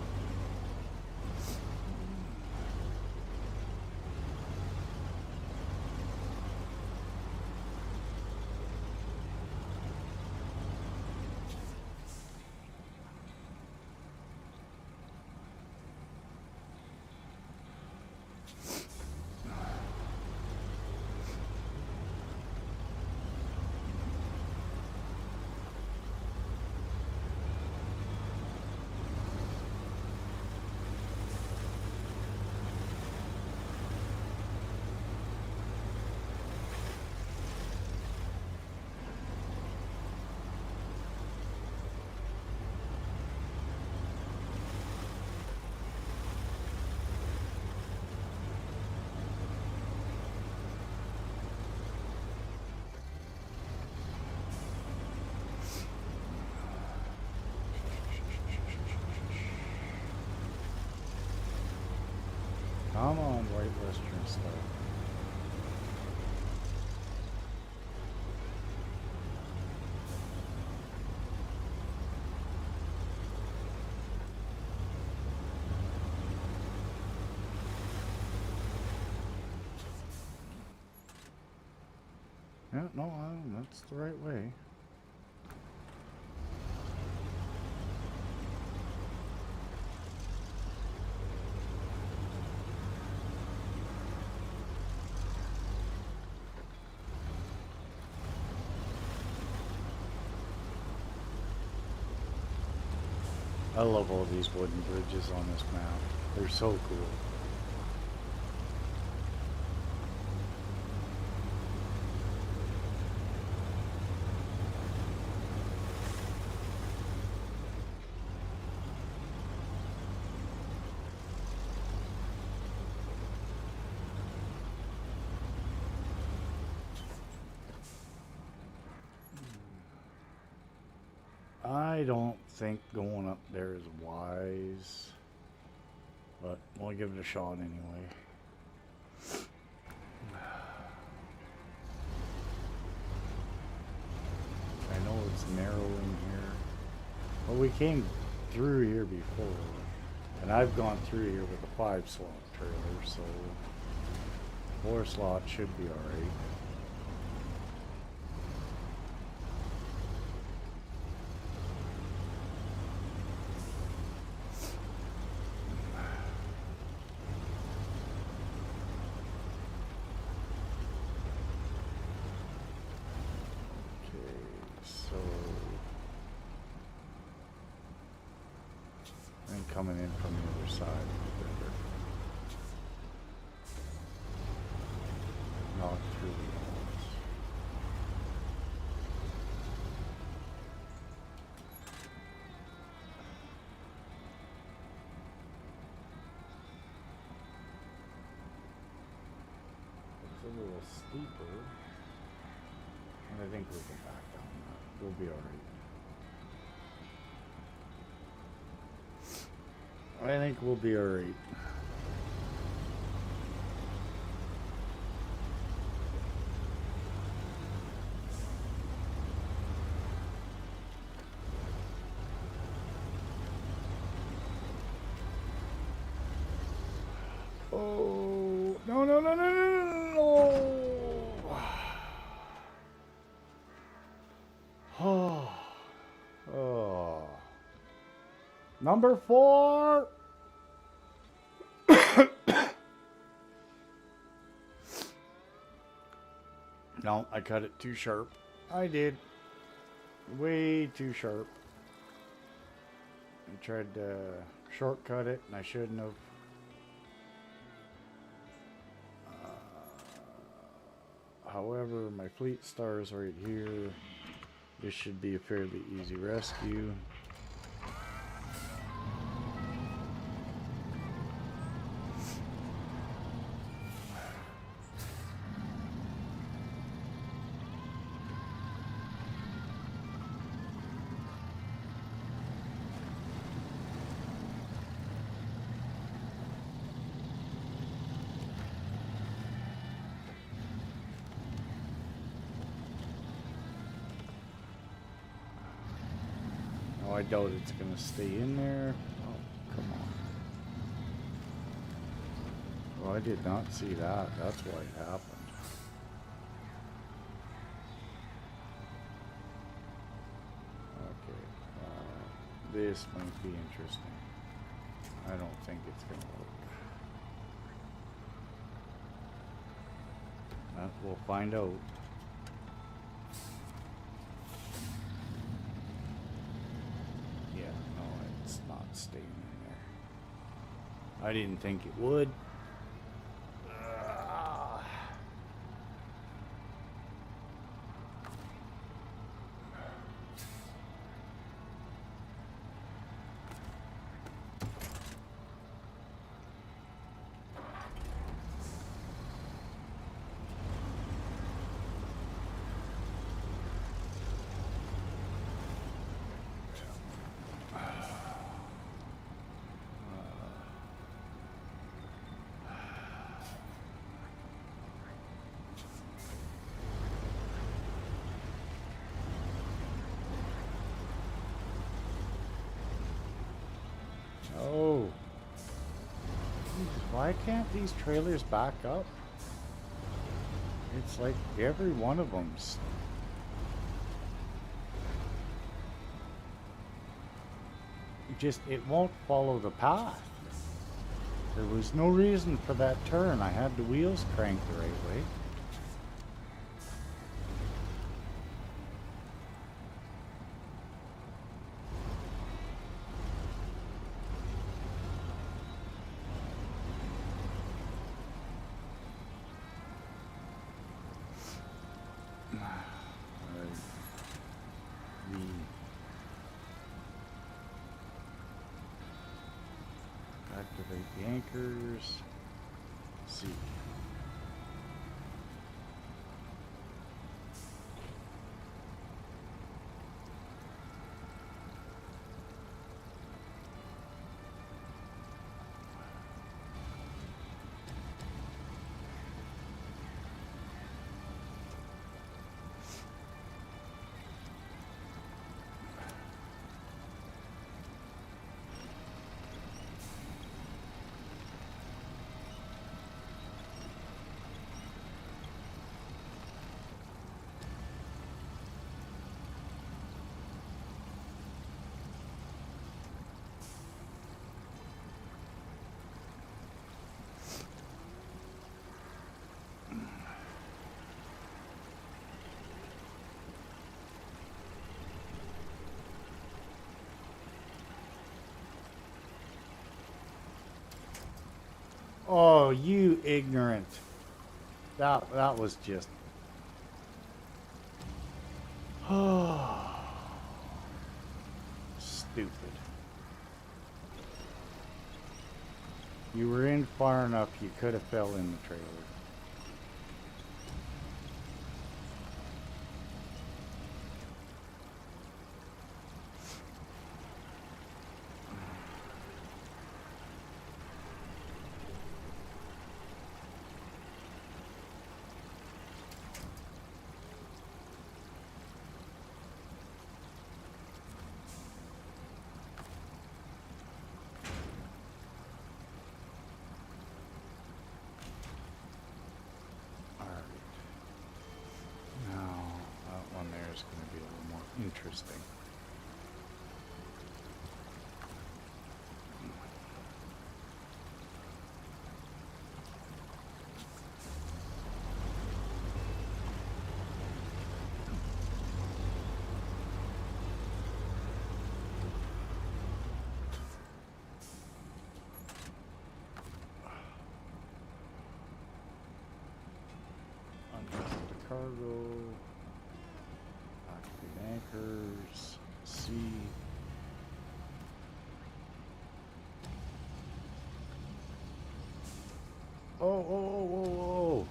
Come on, White Western stuff. Yeah, no, that's the right way. I love all these wooden bridges on this map. They're so cool. I don't think going up there is wise, but we'll give it a shot anyway. I know it's narrow in here, but we came through here before, and I've gone through here with a 5-slot trailer, so 4-slot should be alright. Coming in from the other side of the river. Not through the walls. It's a little steeper. And I think we can back down that. We'll be alright. I think we'll be alright. Oh, no, no, no, no, no, no. Oh. Oh. Number 4. No, I cut it too sharp. I did. Way too sharp. I tried to shortcut it, and I shouldn't have. However, my fleet star is right here. This should be a fairly easy rescue. I doubt it's gonna stay in there. Oh, come on. Well, I did not see that. That's why it happened. Okay. This might be interesting. I don't think it's gonna work. We'll find out. Staying in there. I didn't think it would. Oh. Why can't these trailers back up? It's like every one of them's... it won't follow the path. There was no reason for that turn. I had the wheels cranked the right way. Activate the anchors. See. Oh, you ignorant. That was just stupid. You were in far enough, you could have fell in the trailer. It's going to be a little more interesting. Unload the cargo. Anchors, C. Oh.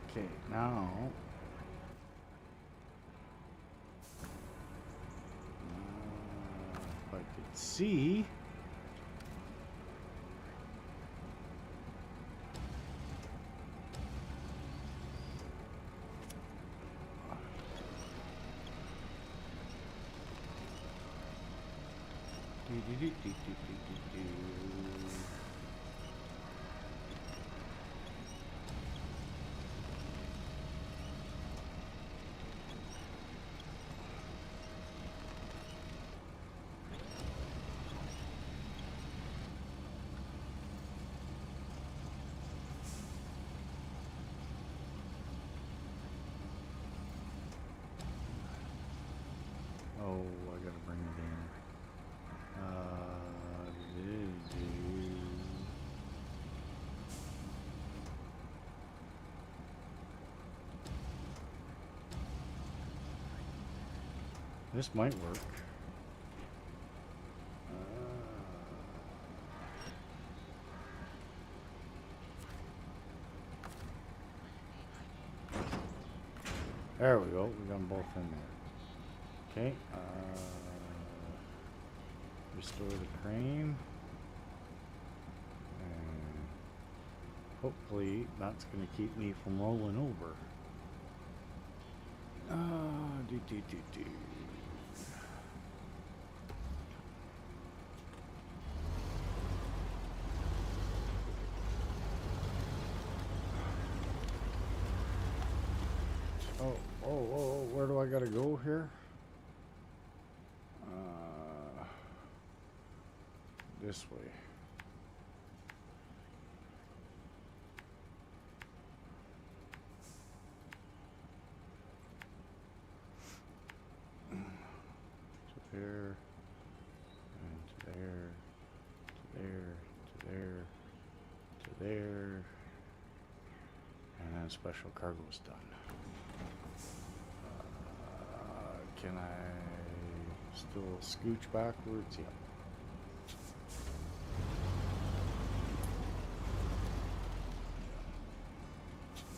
Okay, now if I could see. Oh, I gotta bring it in. This might work. There we go. We got them both in there. Okay. Restore the crane. And hopefully that's going to keep me from rolling over. Do. Oh, where do I gotta go here? This way. To there, and to there, to there, to there, to there, and then special cargo's done. Can I still scooch backwards? Yeah.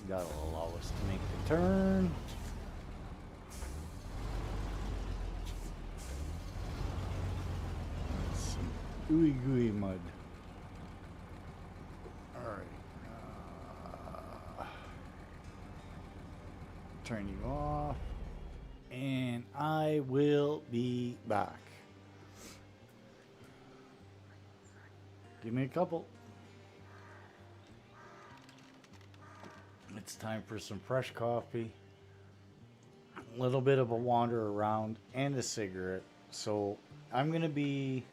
That'll allow us to make the turn. Some ooey gooey mud. Alright. Turn you off. And I will be back. Give me a couple. It's time for some fresh coffee, a little bit of a wander around, and a cigarette. So I'm going to be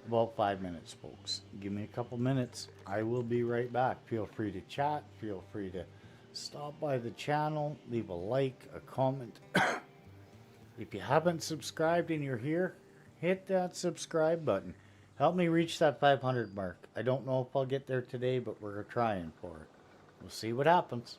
about 5 minutes, folks. Give me a couple minutes. I will be right back. Feel free to chat. Feel free to stop by the channel. Leave a like, a comment. If you haven't subscribed and you're here, hit that subscribe button. Help me reach that 500 mark. I don't know if I'll get there today, but we're trying for it. We'll see what happens.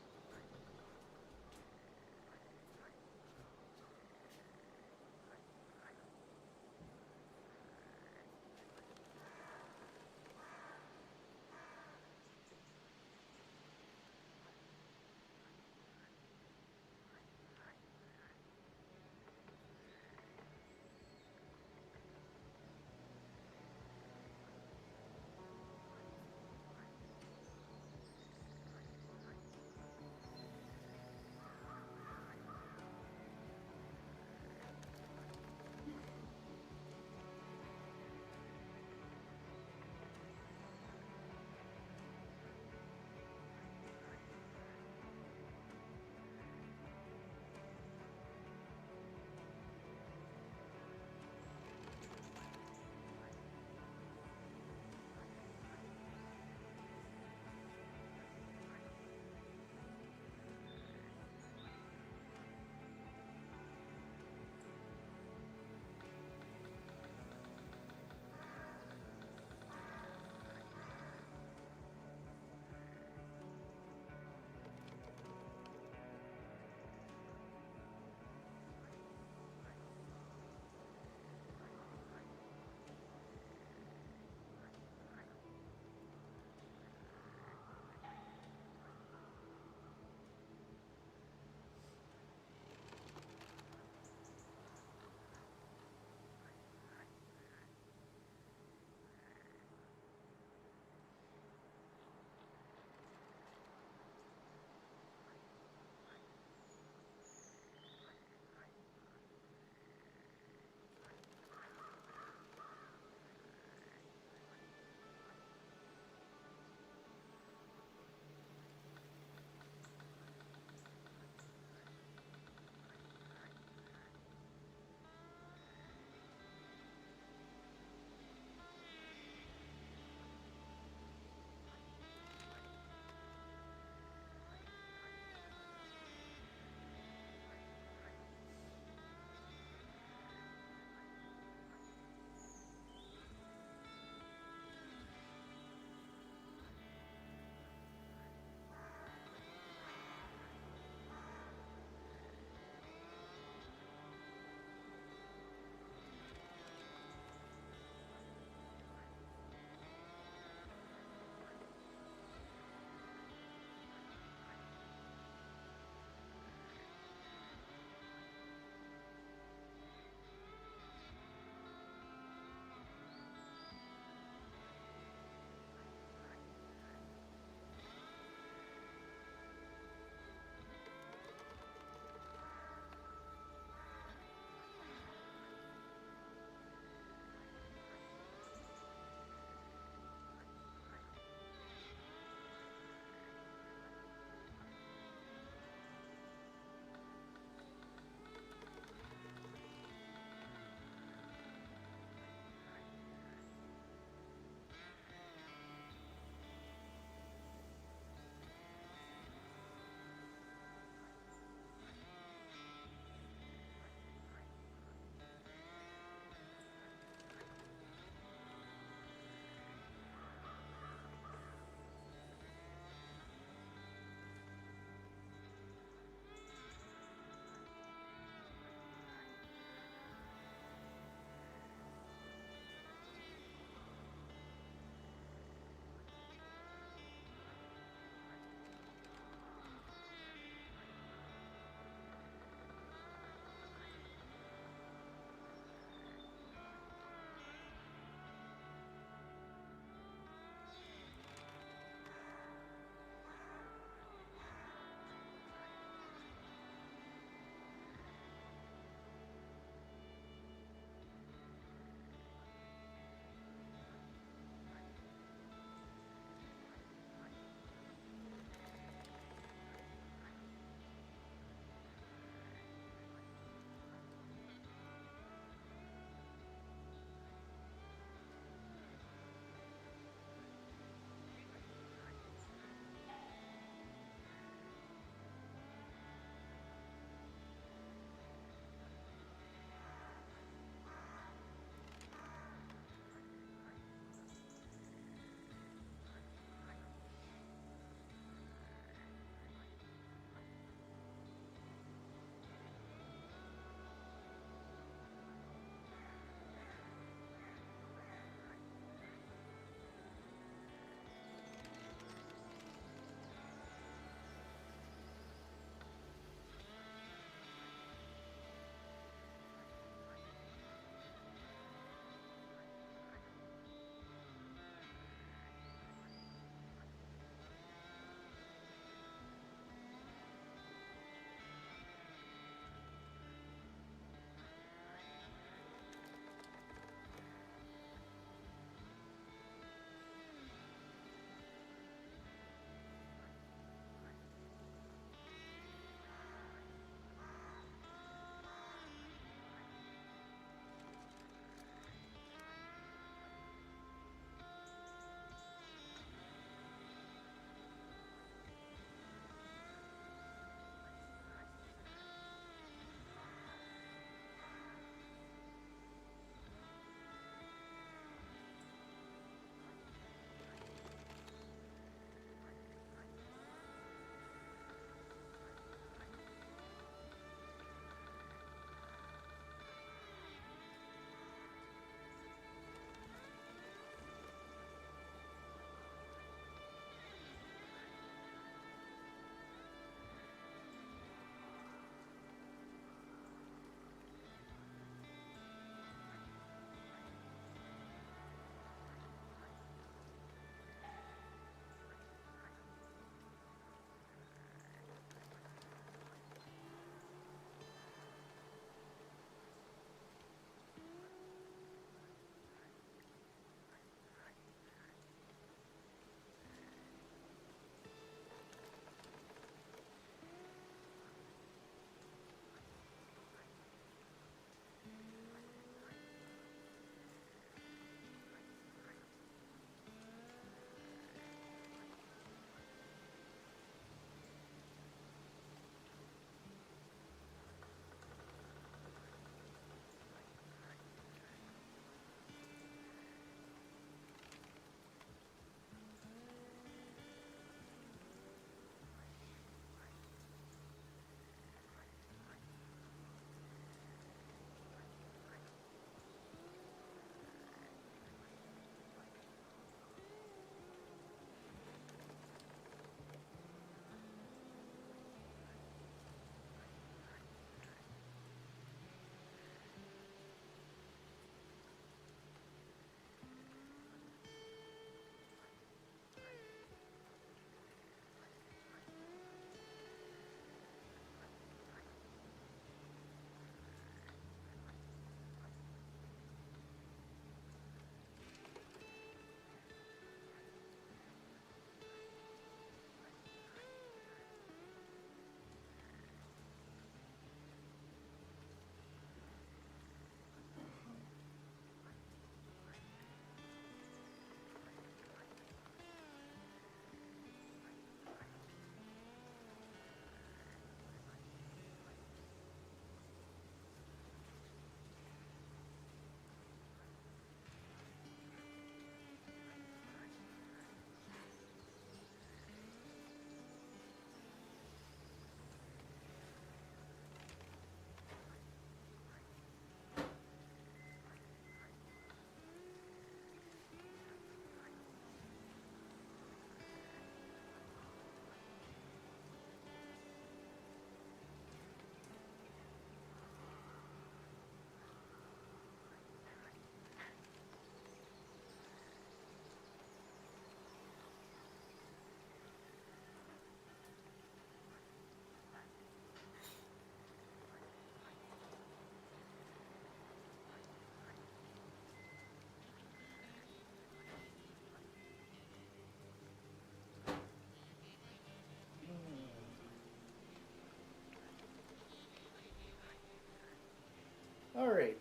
All right,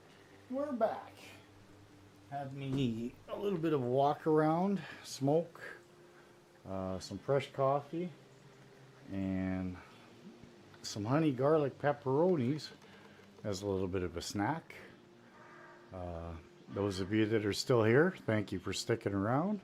we're back. Had me a little bit of a walk around, smoke, some fresh coffee, and some honey garlic pepperonis as a little bit of a snack. Those of you that are still here, thank you for sticking around.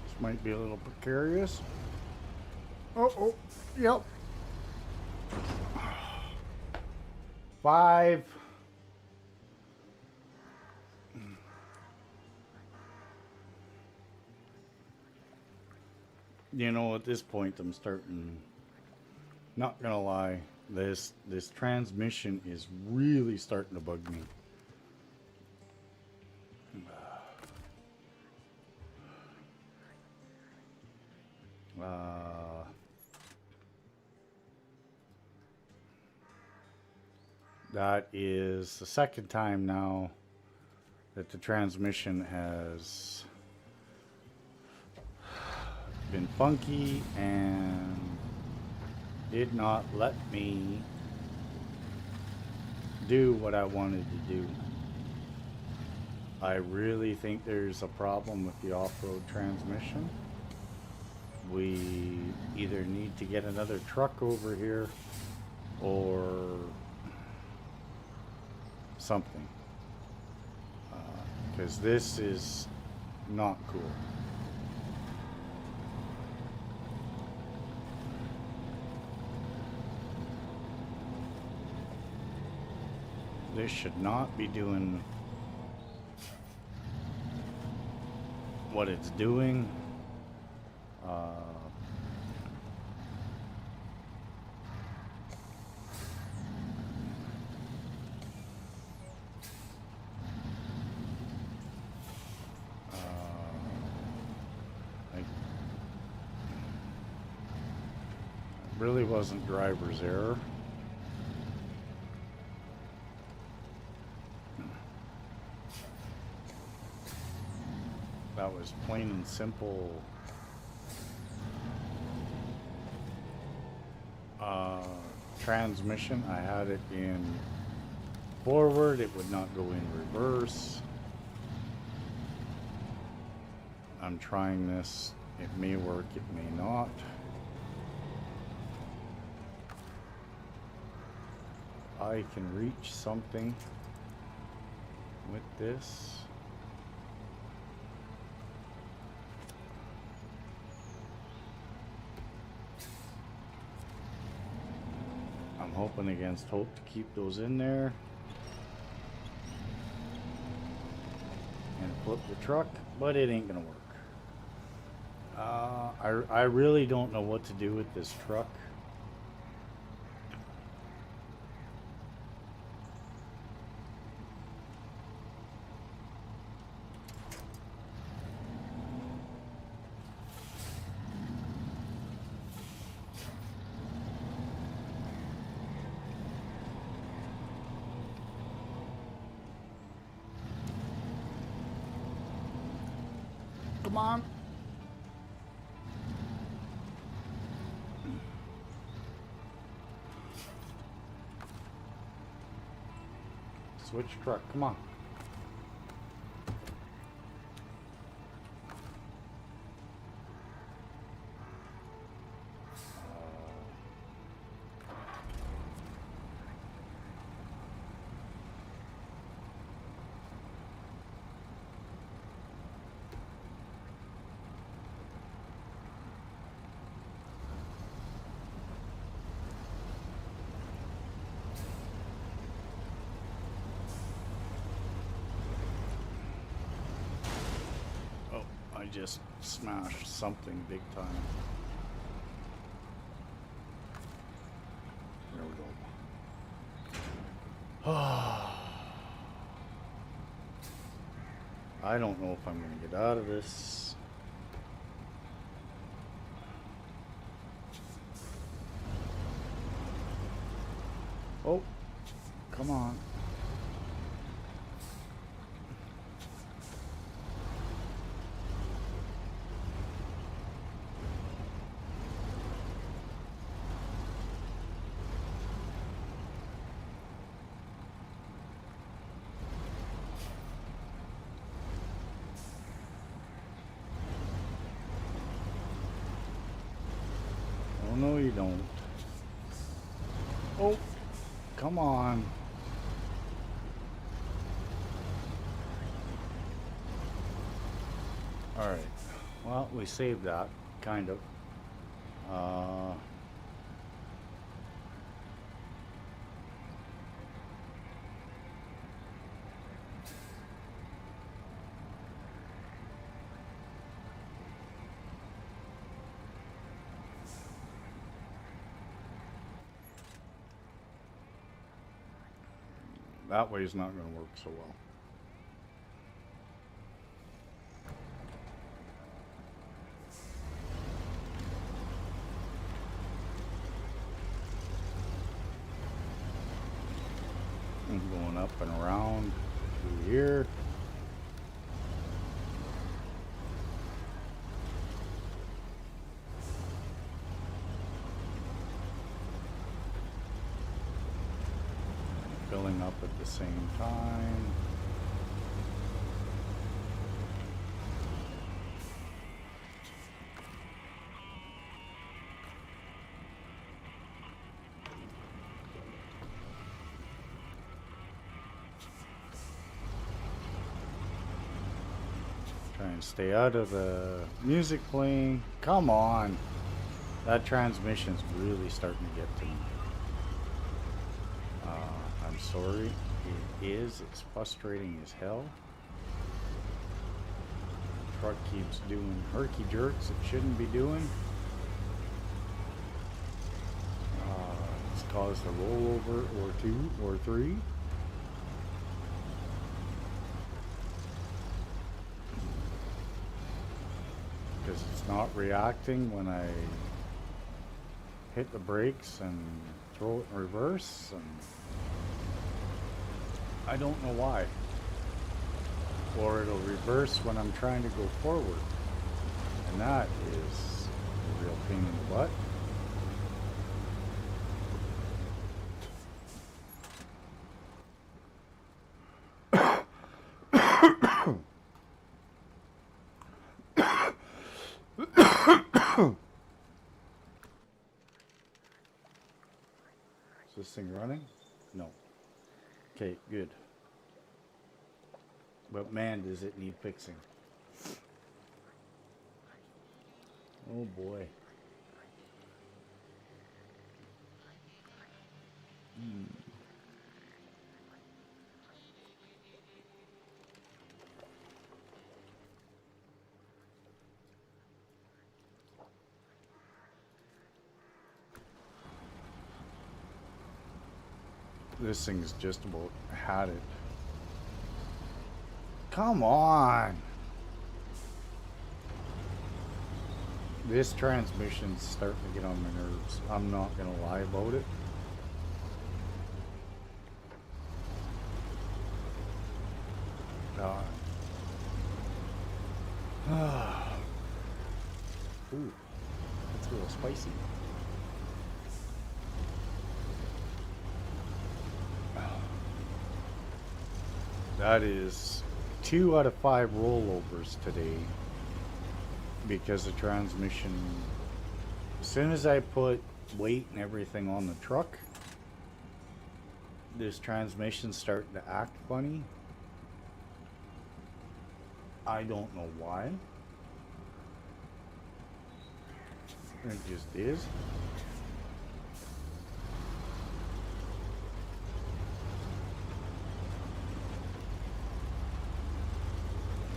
This might be a little precarious. Oh, yep. 5. You know, at this point, I'm starting. Not gonna lie, this transmission is really starting to bug me. That is the second time now that the transmission has been funky and did not let me do what I wanted to do. I really think there's a problem with the off-road transmission. We either need to get another truck over here or something, because this is not cool. This should not be doing what it's doing. Really wasn't driver's error. That was plain and simple transmission. I had it in forward, it would not go in reverse. I'm trying this. It may work, it may not. I can reach something with this. I'm hoping against hope to keep those in there and flip the truck, but it ain't gonna work. I really don't know what to do with this truck. Come on. Switch truck, come on. I just smashed something big time. There we go. I don't know if I'm going to get out of this. Oh, come on. Oh, no, you don't. Oh, come on. Alright. Well, we saved that, kind of. That way is not going to work so well. I'm going up and around through here. Filling up at the same time. Try and stay out of the music playing. Come on. That transmission's really starting to get to me. I'm sorry. It is. It's frustrating as hell. The truck keeps doing herky jerks it shouldn't be doing. It's caused a rollover or two or three. Because it's not reacting when I hit the brakes and throw it in reverse, and I don't know why. Or it'll reverse when I'm trying to go forward, and that is a real pain in the butt. Is this thing running? No. Okay, good. But man, does it need fixing. Oh boy. This thing's just about had it. Come on! This transmission's starting to get on my nerves. I'm not gonna lie about it. Ooh, that's a little spicy. That is 2 out of 5 rollovers today because the transmission, as soon as I put weight and everything on the truck, this transmission's starting to act funny. I don't know why. It just is.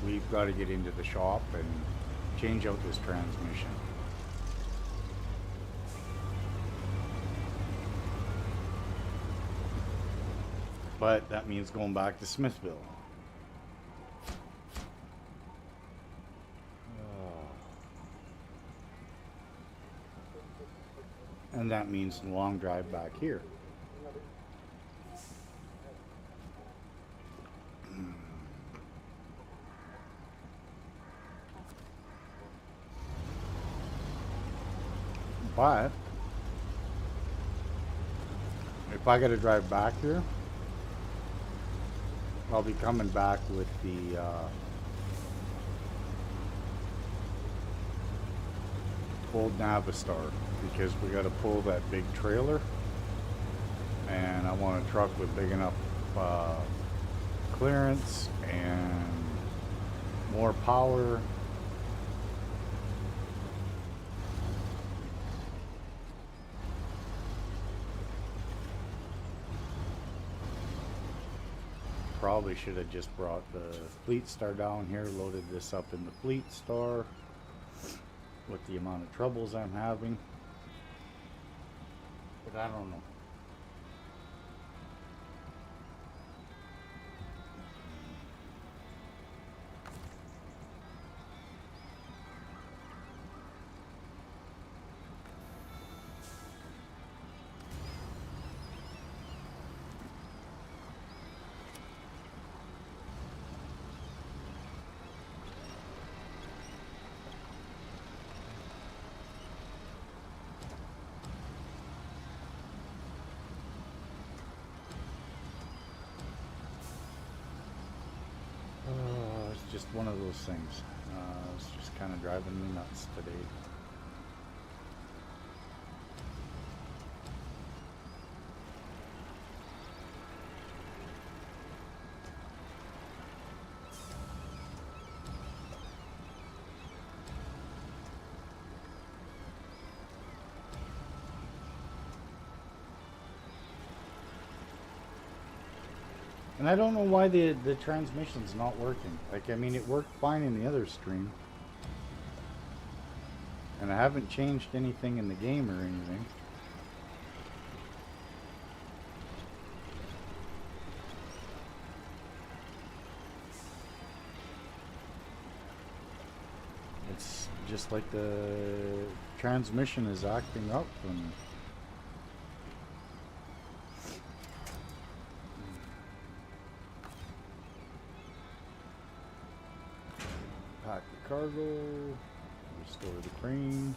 We've got to get into the shop and change out this transmission. But that means going back to Smithville. And that means a long drive back here. But if I got to drive back here, I'll be coming back with the old Navistar, because we got to pull that big trailer, and I want a truck with big enough clearance and more power. Probably should have just brought the Fleet Star down here, loaded this up in the Fleet Star with the amount of troubles I'm having. But I don't know. It's just one of those things. It's just kind of driving me nuts today. And I don't know why the transmission's not working. Like, I mean, it worked fine in the other stream. And I haven't changed anything in the game or anything. It's just like the transmission is acting up and... Pack the cargo, restore the crane.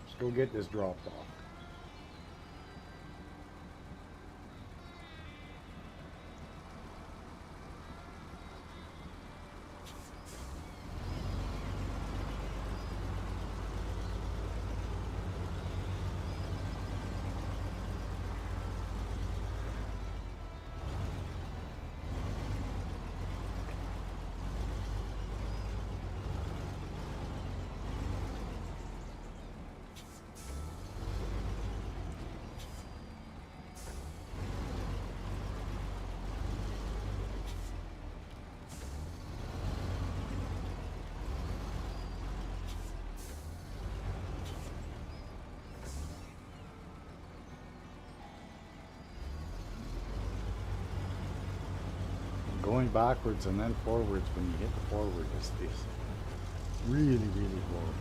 Let's go get this dropped off. Going backwards and then forwards when you hit the forward is really, really horrible.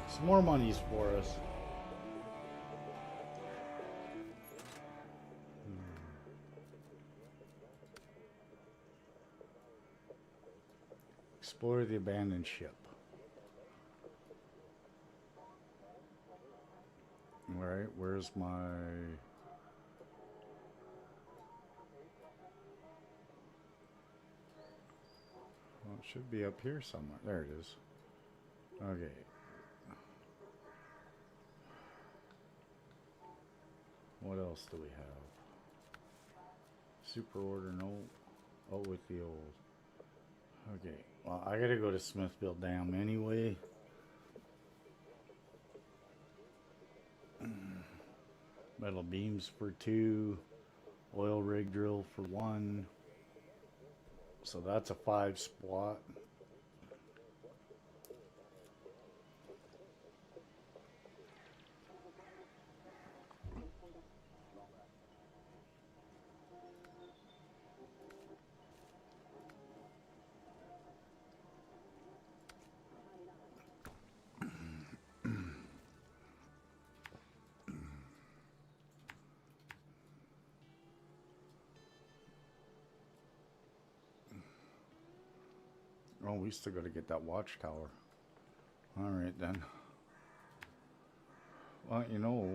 Some more monies for us. Explore the abandoned ship. Alright, where's my... Well, it should be up here somewhere. There it is. Okay. What else do we have? Super order, no. Oh, with the old. Okay, well, I gotta go to Smithville Dam anyway. Metal beams for 2. Oil rig drill for 1. So that's a 5 spot. Oh, we still got to get that watchtower. All right, then. Well, you know,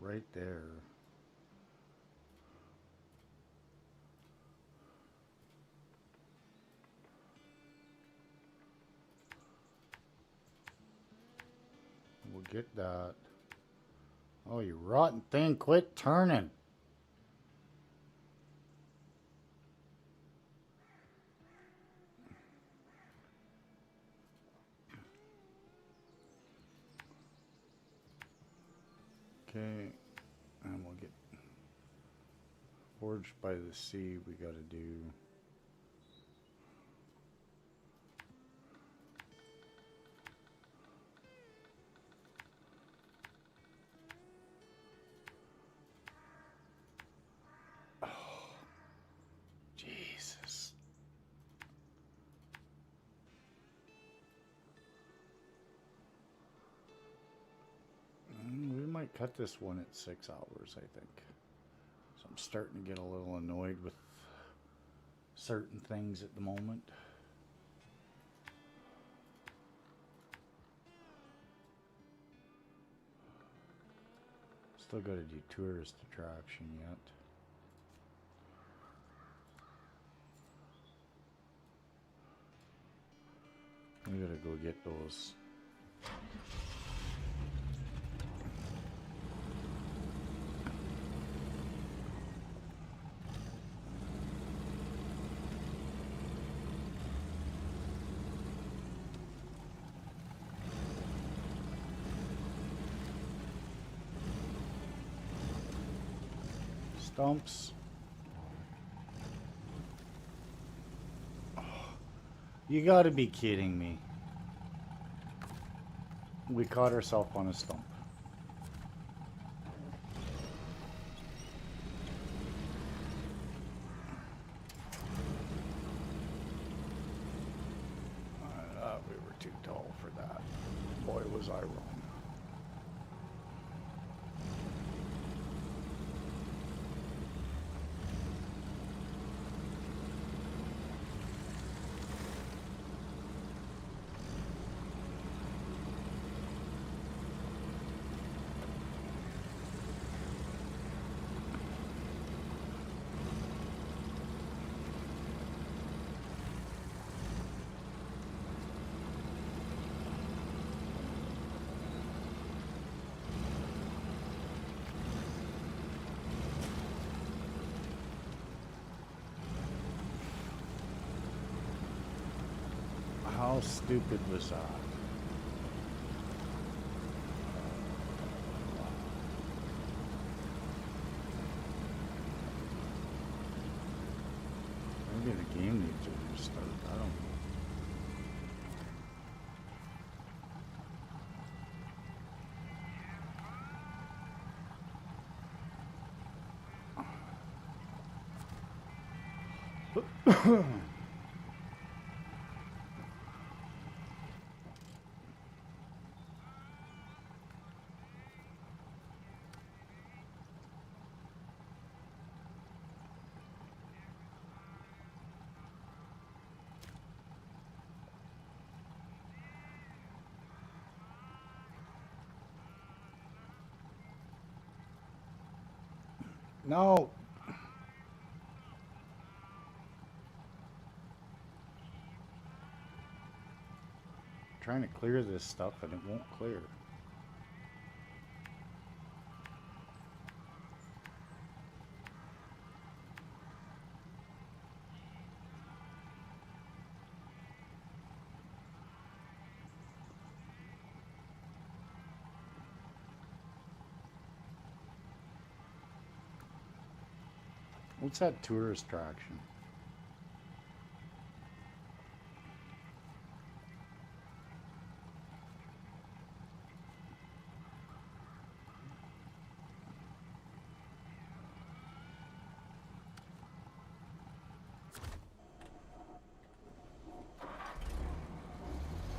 we're right there. We'll get that. Oh, you rotten thing, quit turning. Okay, and we'll get Forged by the Sea. We got to do. Oh, Jesus. We might cut this one at 6 hours, I think. So I'm starting to get a little annoyed with certain things at the moment. Still got to do tourist attraction yet. We gotta go get those. Stumps. Oh, you gotta be kidding me. We caught ourselves on a stump. I thought we were too tall for that. Boy, was I wrong. How stupid was that? Maybe the game needs to restart. I don't know. No. Trying to clear this stuff and it won't clear. What's that tourist attraction?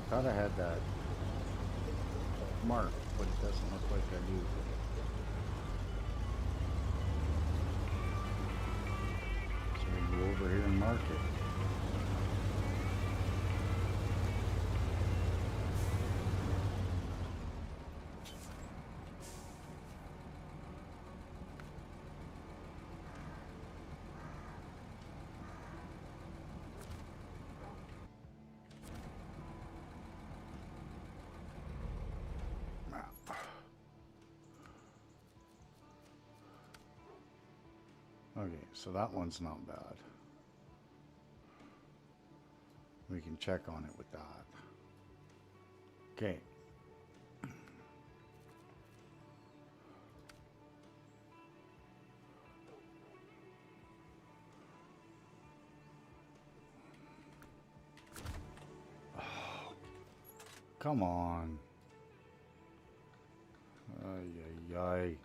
I thought I had that marked, but it doesn't look like I do. So we go over here and mark it. Okay, so that one's not bad. We can check on it with that. Okay. Oh, come on. Ay, ay, ay.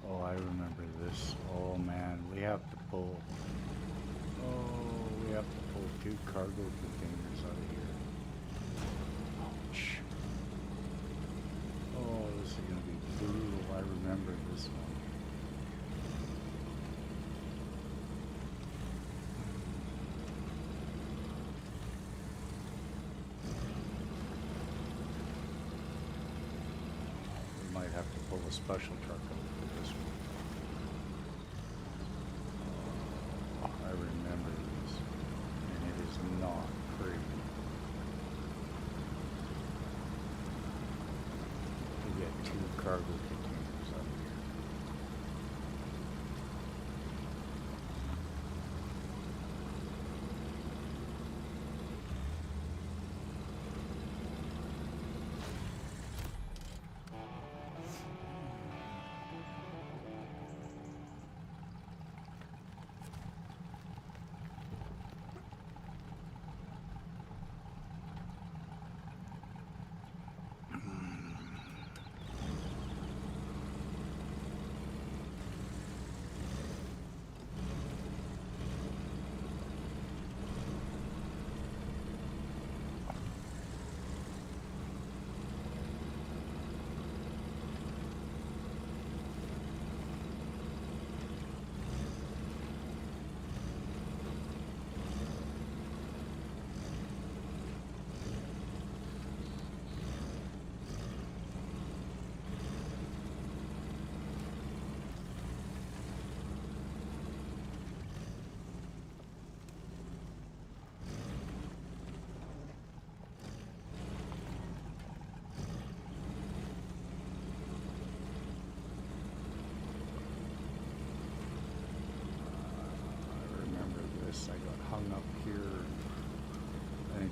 Oh, I remember this. Oh man, we have to pull. Oh, we have to pull 2 cargo containers out of here. Ouch. Oh, this is gonna be brutal. I remember this one. We might have to pull a special truck out for this one. I remember this, and it is not pretty. We get 2 cargo containers out of here.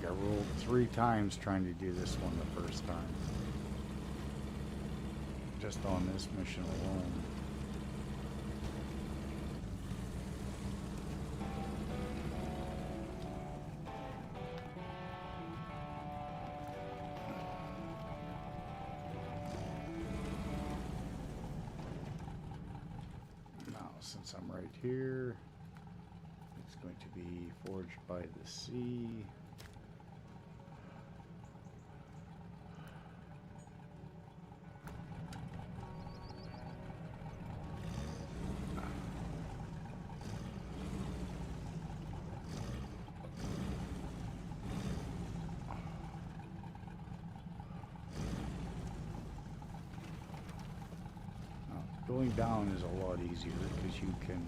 think I rolled 3 times trying to do this one the first time. Just on this mission alone. Since I'm right here, it's going to be forged by the sea. Going down is a lot easier because you can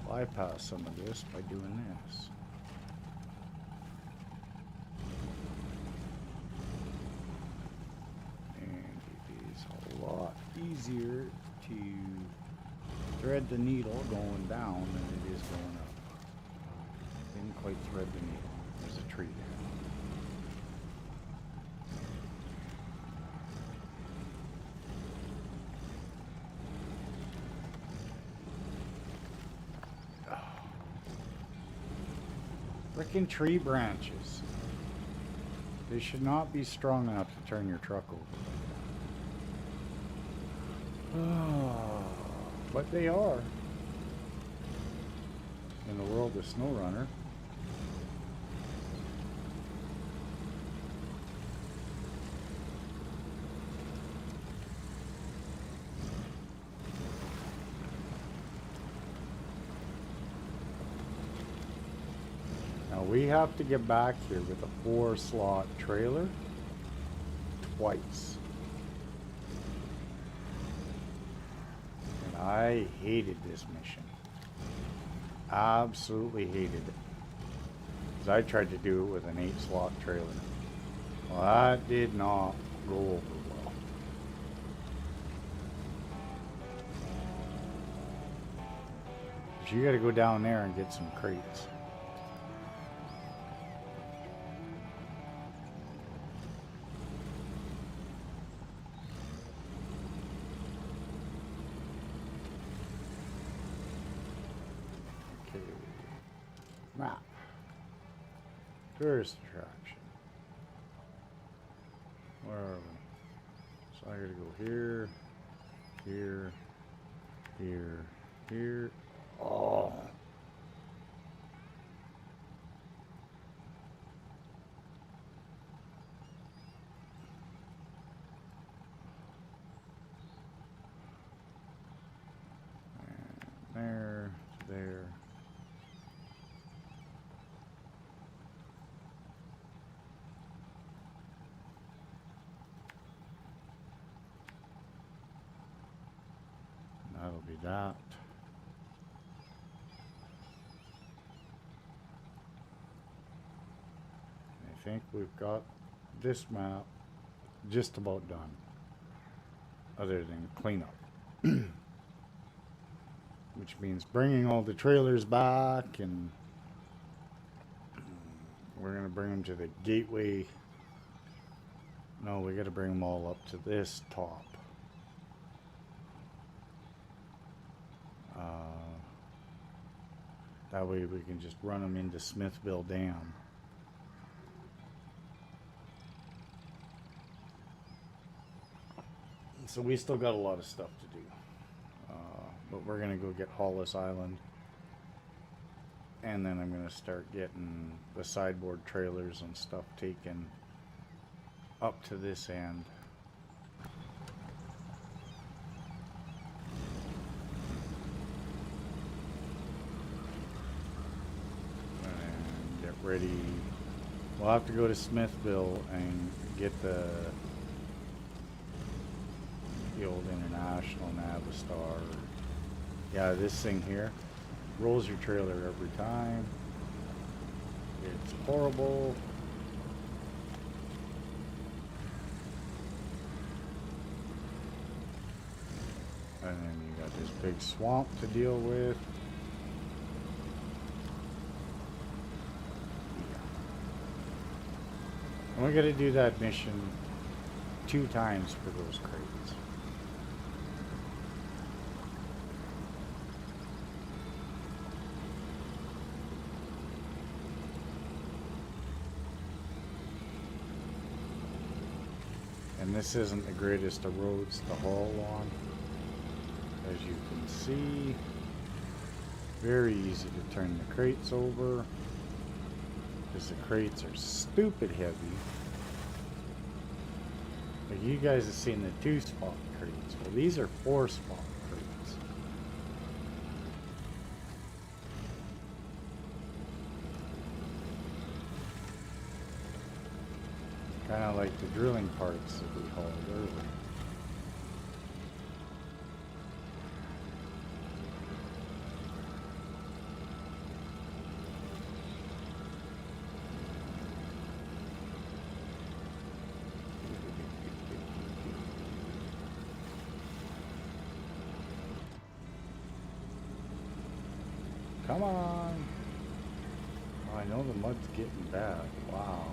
bypass some of this by doing this. And it is a lot easier to thread the needle going down than it is going up. Didn't quite thread the needle. There's a tree there. Frickin' tree branches. They should not be strong enough to turn your truck over. Oh, but they are. In the world of Snowrunner. We have to get back here with a 4-slot trailer twice. And I hated this mission. Absolutely hated it. Because I tried to do it with an 8-slot trailer. Well, that did not go over well. But you gotta go down there and get some crates. Map. Tourist attraction. Where are we? So I gotta go here, here, here, here. Oh. And there, there. That'll be that. I think we've got this map just about done, other than cleanup. Which means bringing all the trailers back, and we're going to bring them to the gateway. No, we got to bring them all up to this top. That way we can just run them into Smithville Dam. So we still got a lot of stuff to do. But we're going to go get Hollis Island. And then I'm going to start getting the sideboard trailers and stuff taken up to this end. Ready. We'll have to go to Smithville and get the old International Navistar. Yeah, this thing here rolls your trailer every time. It's horrible. And then you got this big swamp to deal with. And we gotta do that mission 2 times for those crates. And this isn't the greatest of roads to haul on. As you can see, very easy to turn the crates over because the crates are stupid heavy. Like you guys have seen the 2-spot crates. Well, these are 4-spot crates. Kind of like the drilling parts that we hauled earlier. Come on! Oh, I know the mud's getting bad. Wow.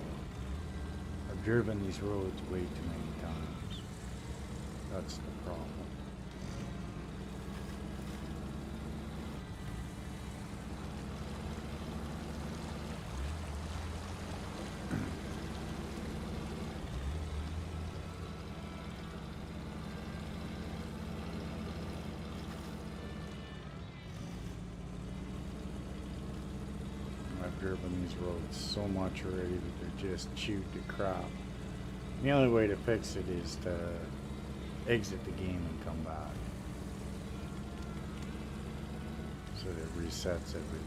I've driven these roads way too many times. That's the problem. I've driven these roads so much already that they're just chewed to crap. The only way to fix it is to exit the game and come back. So that it resets everything.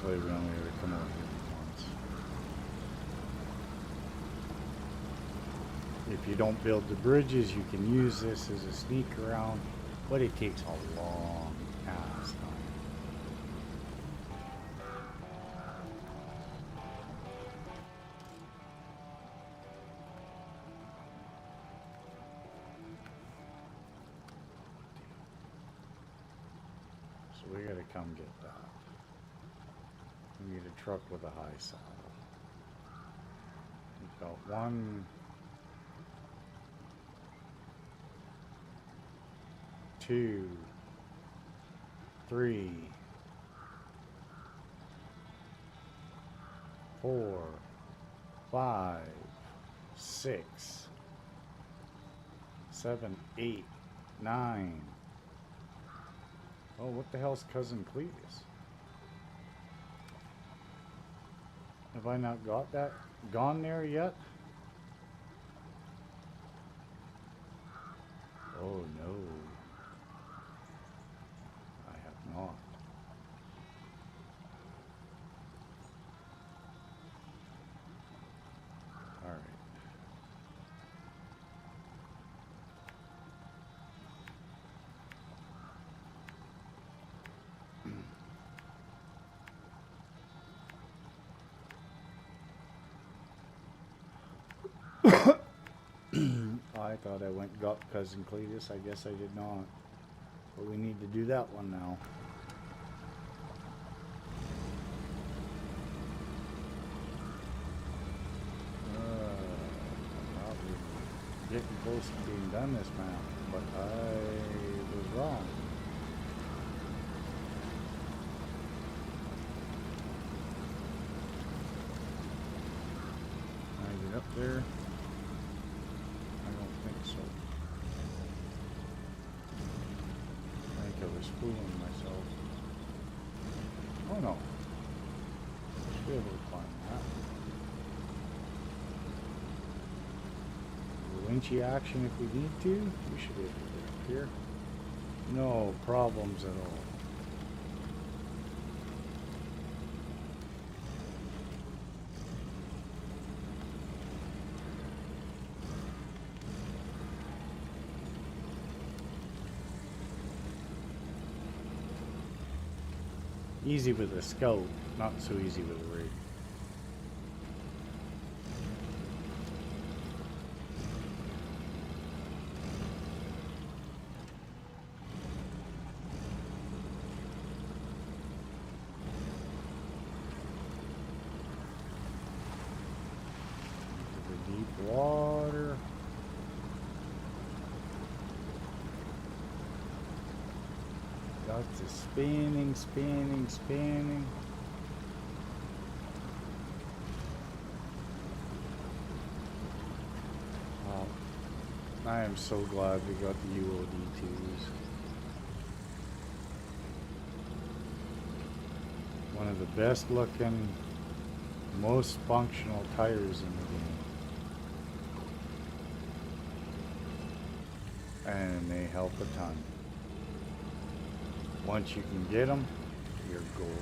Luckily, we only ever come out here once. If you don't build the bridges, you can use this as a sneak around, but it takes a long ass time. So we gotta come get that. We need a truck with a high saddle. We've got 1, 2, 3, 4, 5, 6, 7, 8, 9. Oh, what the hell's Cousin Cletus? Have I not got that gone there yet? Oh no, I have not. All right. I thought I went and got Cousin Cletus. I guess I did not. But we need to do that one now. Probably getting close to being done this map, but I was wrong. Can I get up there? I was fooling myself. Oh no. Should be able to climb that. Winchy action if we need to. We should be able to get up here. No problems at all. Easy with a scout, not so easy with a rig. The deep water. Lots of spinning, spinning, spinning. I am so glad we got the UOD2s. One of the best looking, most functional tires in the game. And they help a ton. Once you can get them, you're golden.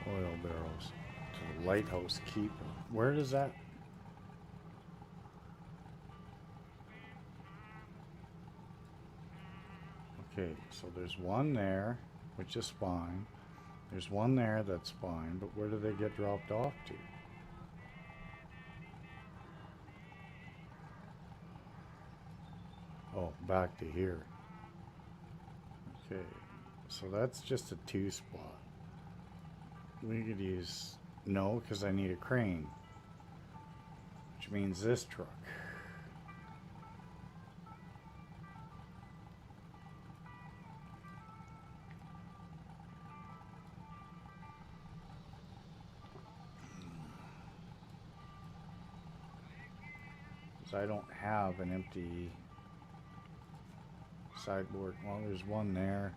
Oil barrels to the lighthouse keeper. Where is that? Okay, so there's one there, which is fine. There's one there that's fine, but where do they get dropped off to? Oh, back to here. Okay, so that's just a 2 spot. We could use, no, because I need a crane, which means this truck. I don't have an empty sideboard. Well, there's one there.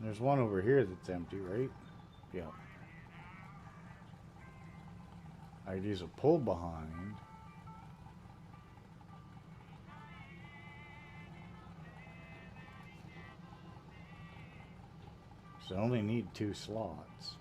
There's one over here that's empty, right? Yeah. I could use a pull behind. So I only need 2 slots.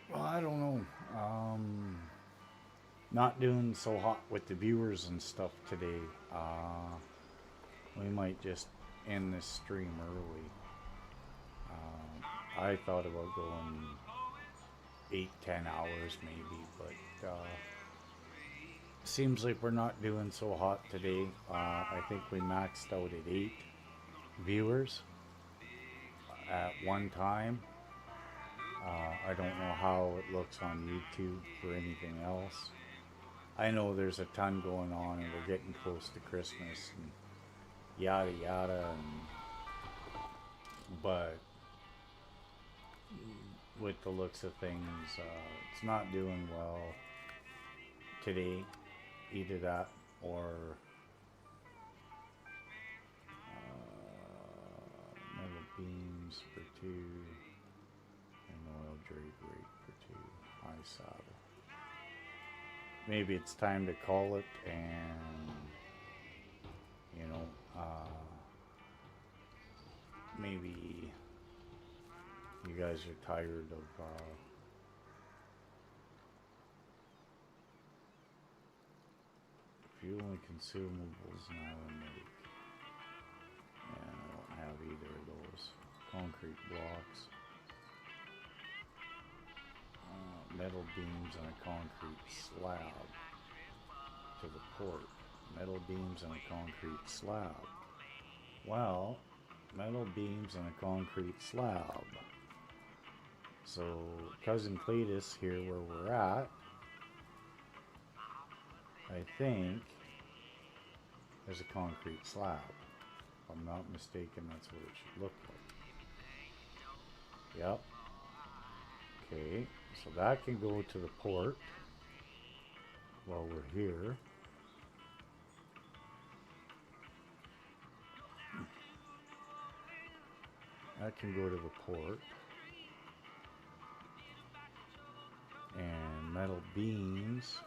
Well, I don't know. Not doing so hot with the viewers and stuff today. We might just end this stream early. I thought about going 8-10 hours maybe, but seems like we're not doing so hot today. I think we maxed out at 8 viewers at one time. I don't know how it looks on YouTube for anything else. I know there's a ton going on and we're getting close to Christmas and yada yada, but with the looks of things, it's not doing well today. Either that or metal beams for 2 and oil drapery for 2. High saddle. Maybe it's time to call it, and you know, maybe you guys are tired of fuel and consumables now and make. Yeah, I don't have either of those. Concrete blocks, metal beams and a concrete slab to the port. Metal beams and a concrete slab. Well, metal beams and a concrete slab. So Cousin Cletus here where we're at, I think there's a concrete slab. If I'm not mistaken, that's what it should look like. Yep. Okay, so that can go to the port while we're here. That can go to the port. metal beams,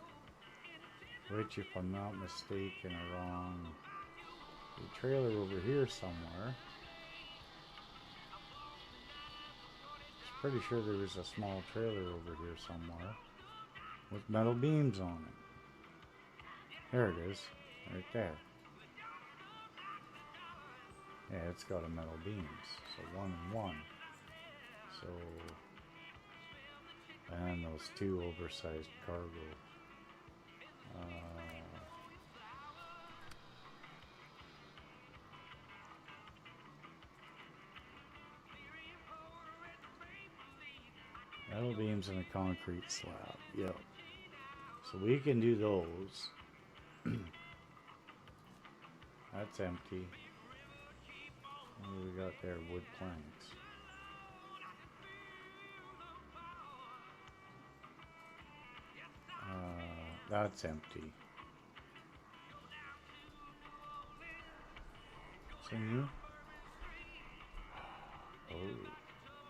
which, if I'm not mistaken, are on a trailer over here somewhere. Pretty sure there was a small trailer over here somewhere with metal beams on it. There it is, right there. Yeah, it's got a metal beams, so 1 and 1. So, and those 2 oversized cargo. Metal beams and a concrete slab. Yep. So we can do those. That's empty. What do we got there? Wood planks. That's empty. So you? Oh,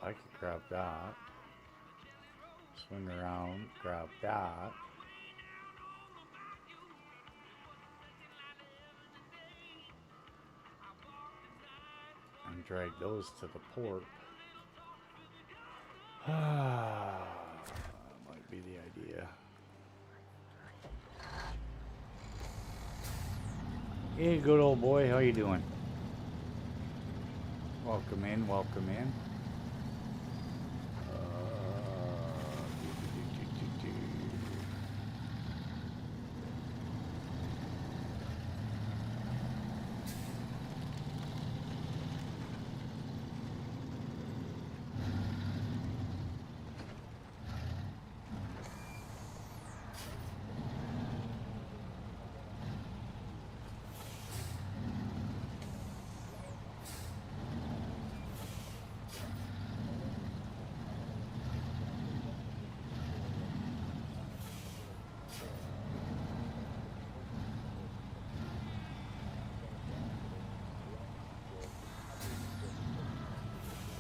I could grab that. Swing around, grab that. And drag those to the port. That might be the idea. Hey, good old boy, how you doing? Welcome in, welcome in.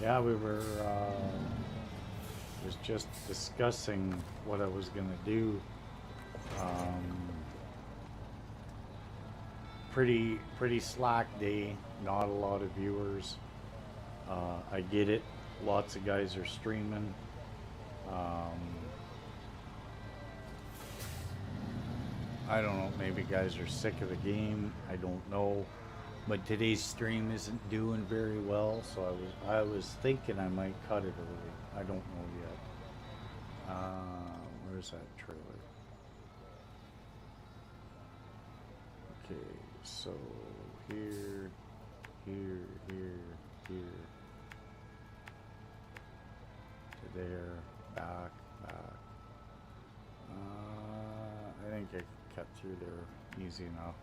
Yeah, we were was just discussing what I was gonna do. Pretty slack day, not a lot of viewers. I get it. Lots of guys are streaming. I don't know, maybe guys are sick of the game. I don't know. But today's stream isndoing very well, so I was thinking I might cut it early. I don't know yet. Where's that trailer? Okay, so here, here, to there, back. I think I can cut through there easy enough.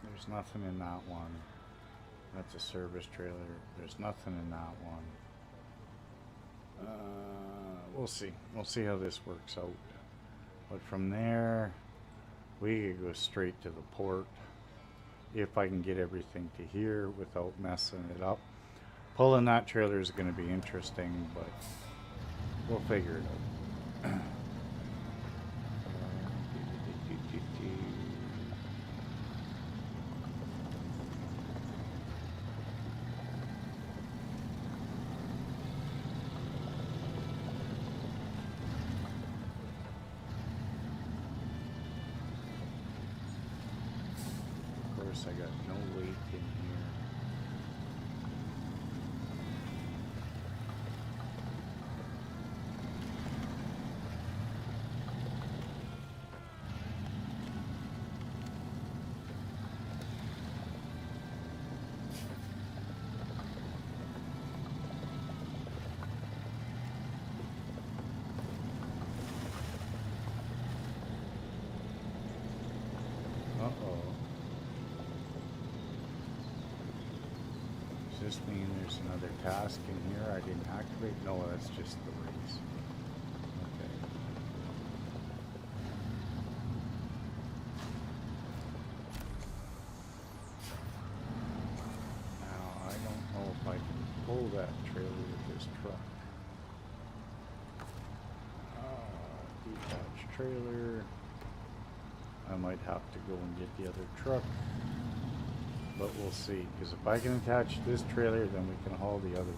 There's nothing in that one. That's a service trailer. There's nothing in that one. We'll see. We'll see how this works out. But from there, we could go straight to the port. If I can get everything to here without messing it up. Pulling that trailer is going to be interesting, but we'll figure it out. I got no weight in here. Uh-oh. Does this mean there's another task in here I didn't activate? No, that's just the race. Okay. Now, I don't know if I can pull that trailer with this truck. trailer. I might have to go and get the other truck, but we'll see, because if I can attach this trailer, then we can haul the other one.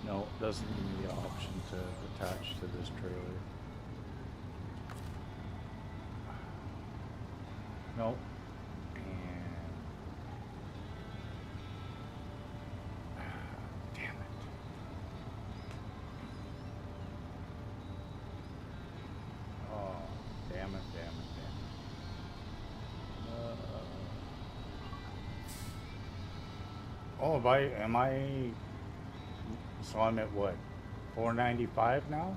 No, it doesn't give me the option to attach to this trailer. No. Damn it. Oh, damn it. Oh, am I, so I'm at what, 495 now?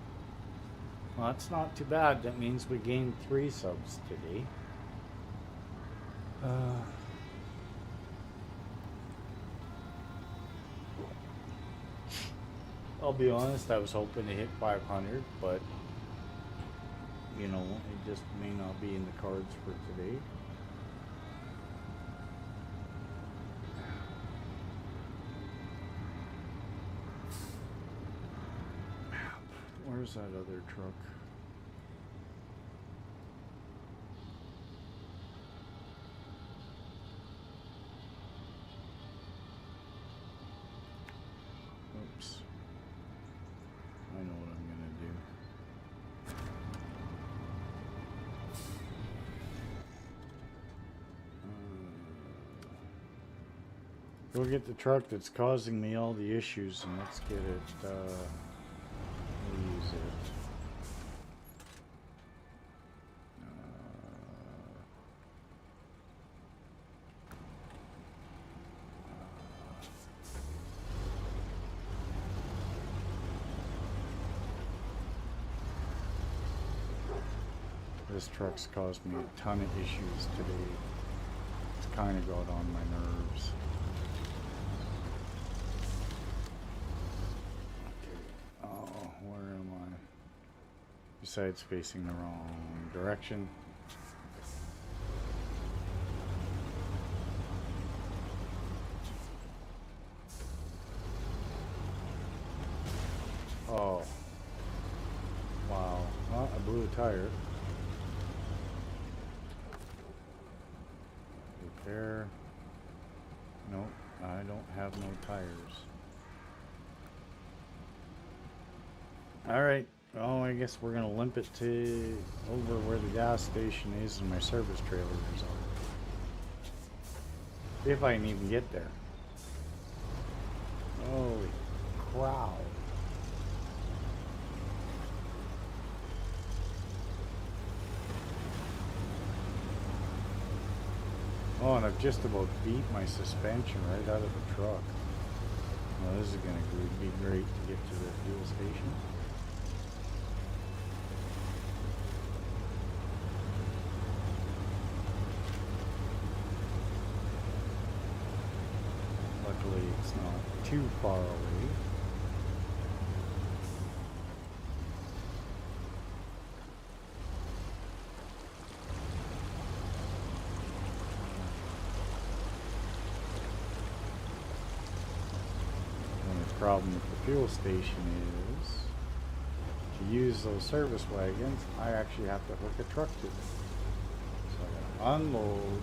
Well, that's not too bad. That means we gained 3 subs today. I'll be honest, I was hoping to hit 500, but you know, it just may not be in the cards for today. Where's that other truck? Oops. I know what I'm gonna do. Go get the truck that's causing me all the issues, and let's get it, we'll use it. This truck's caused me a ton of issues today. It's kind of got on my nerves. Okay. Oh, where am I? Besides facing the wrong direction. Oh. Wow. Well, I blew a tire. There. Nope, I don't have no tires. Alright, well, I guess we're gonna limp it to over where the gas station is and my service trailers are. If I can even get there. Holy crap. Oh, and I've just about beat my suspension right out of the truck. Well, this is going to be great to get to the fuel station. Luckily, it's not too far away. Problem with the fuel station is to use those service wagons, I actually have to hook a truck to them. So I gotta unload.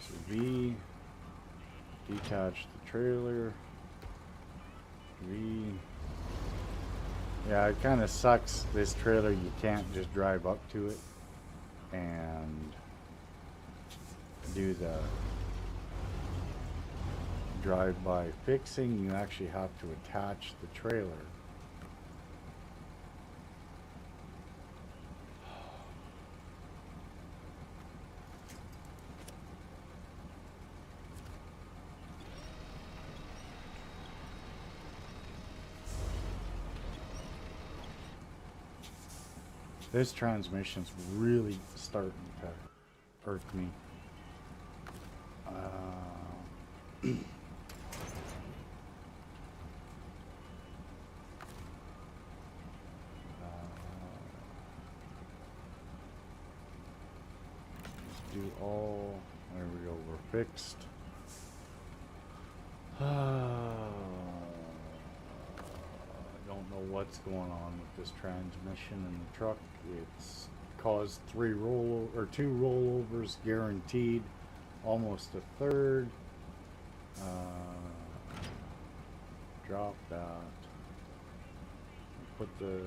So V. Detach the trailer. Yeah, it kind of sucks. This trailer, you can't just drive up to it and do the drive-by fixing. You actually have to attach the trailer. This transmission's really starting to irk me. do all. There we go. We're fixed. I don't know what's going on with this transmission in the truck. It's caused two rollovers guaranteed, almost a third. Drop that. Put the.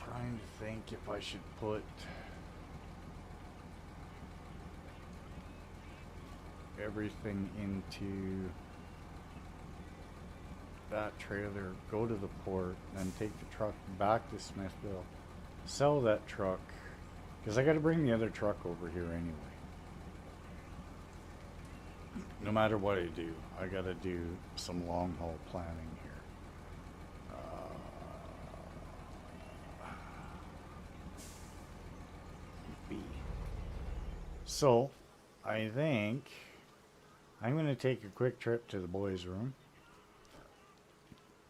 Trying to think if I should put everything into that trailer, go to the port, then take the truck back to Smithville, sell that truck, because I got to bring the other truck over here anyway. No matter what I do, I got to do some long haul planning here. So, I think I'm going to take a quick trip to the boys' room.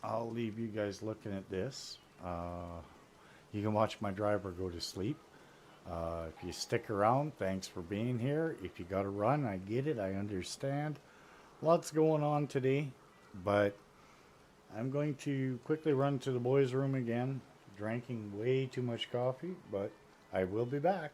I'll leave you guys looking at this. You can watch my driver go to sleep. If you stick around, thanks for being here. If you got to run, I get it. I understand. Lots going on today, but I'm going to quickly run to the boys' room again. Drinking way too much coffee, but I will be back.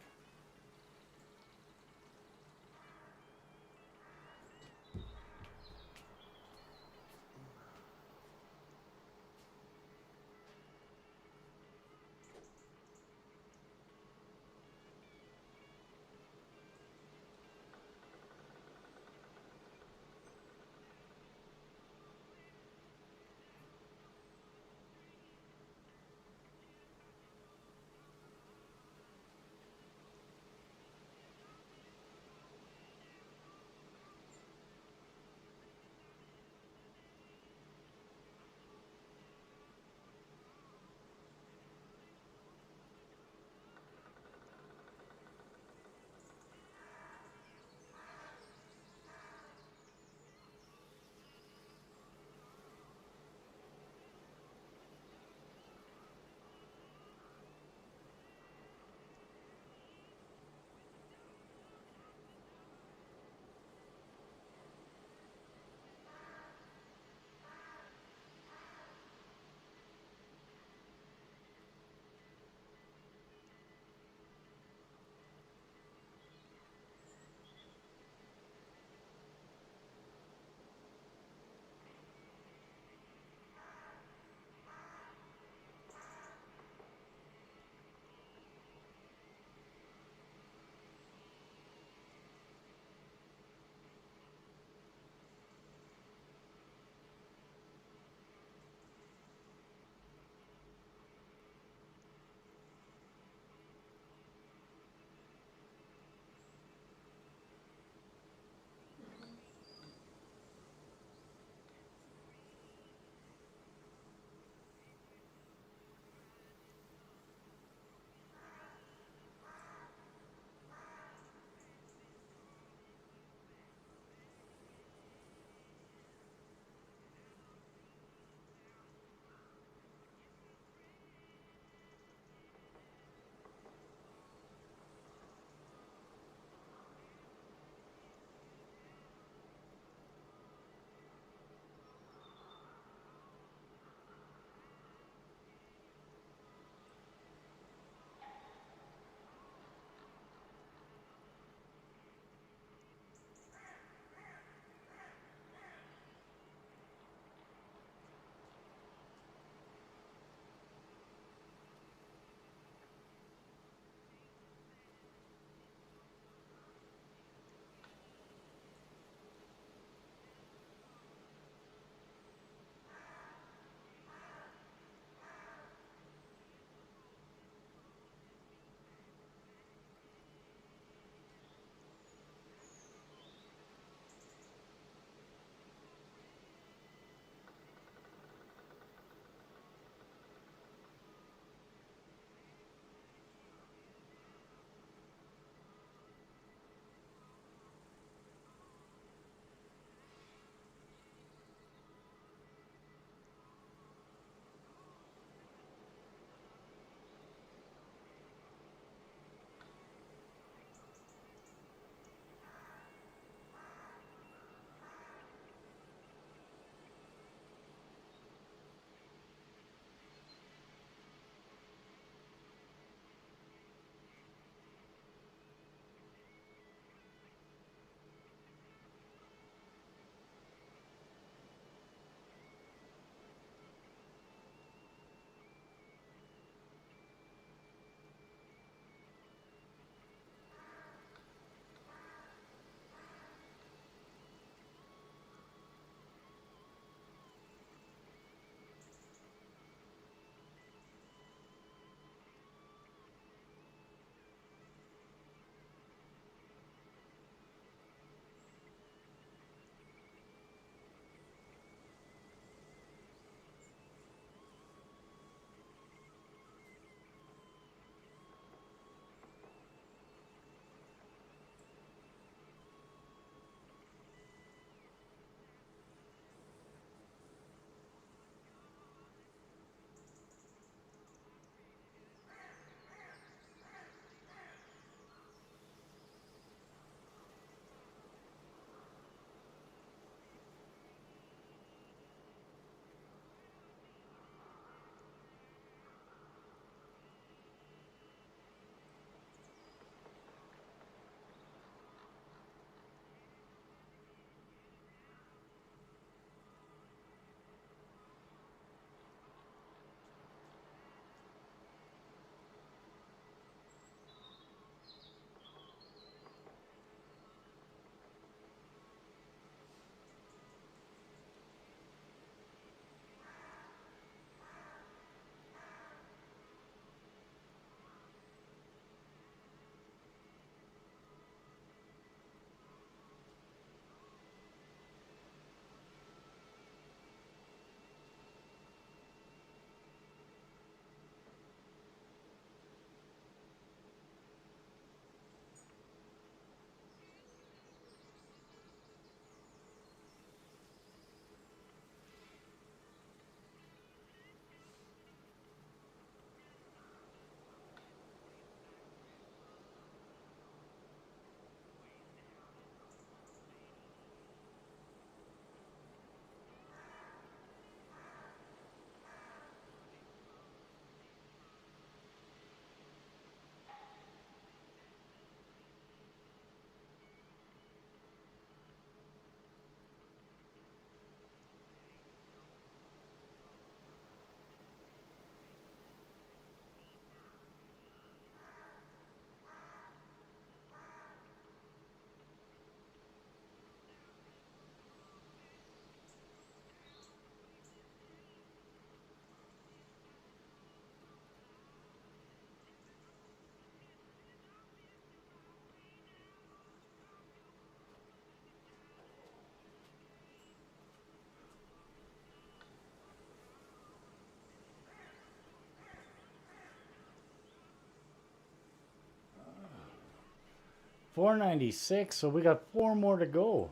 496, so we got 4 more to go.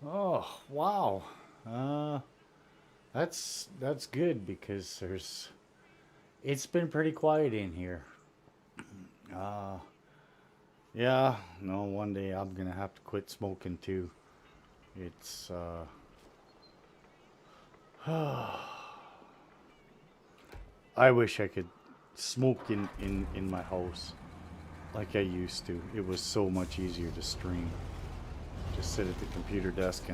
Oh, wow. Uh, that's good because it's been pretty quiet in here. Uh, yeah, no, one day I'm gonna have to quit smoking too. It's I wish I could smoke in my house like I used to. It was so much easier to stream. Just sit at the computer desk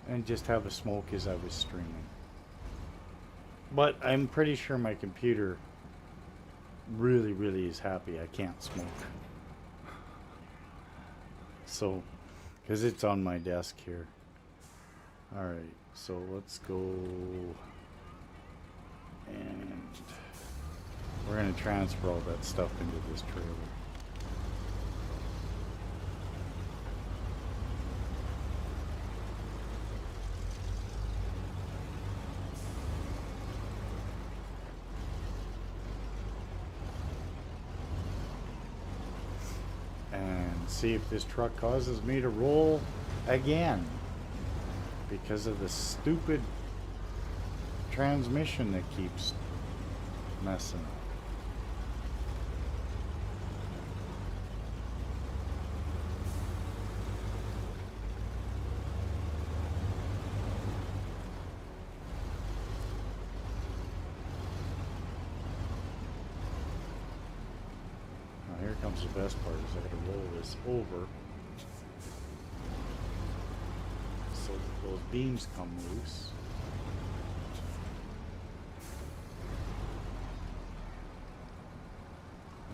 and just have a smoke as I was streaming. But I'm pretty sure my computer really is happy I can't smoke. So, because it's on my desk here. Alright, so let's go, and we're going to transfer all that stuff into this trailer. And see if this truck causes me to roll again because of the stupid transmission that keeps messing up. Now here comes the best part, is I gotta roll this over so that those beams come loose.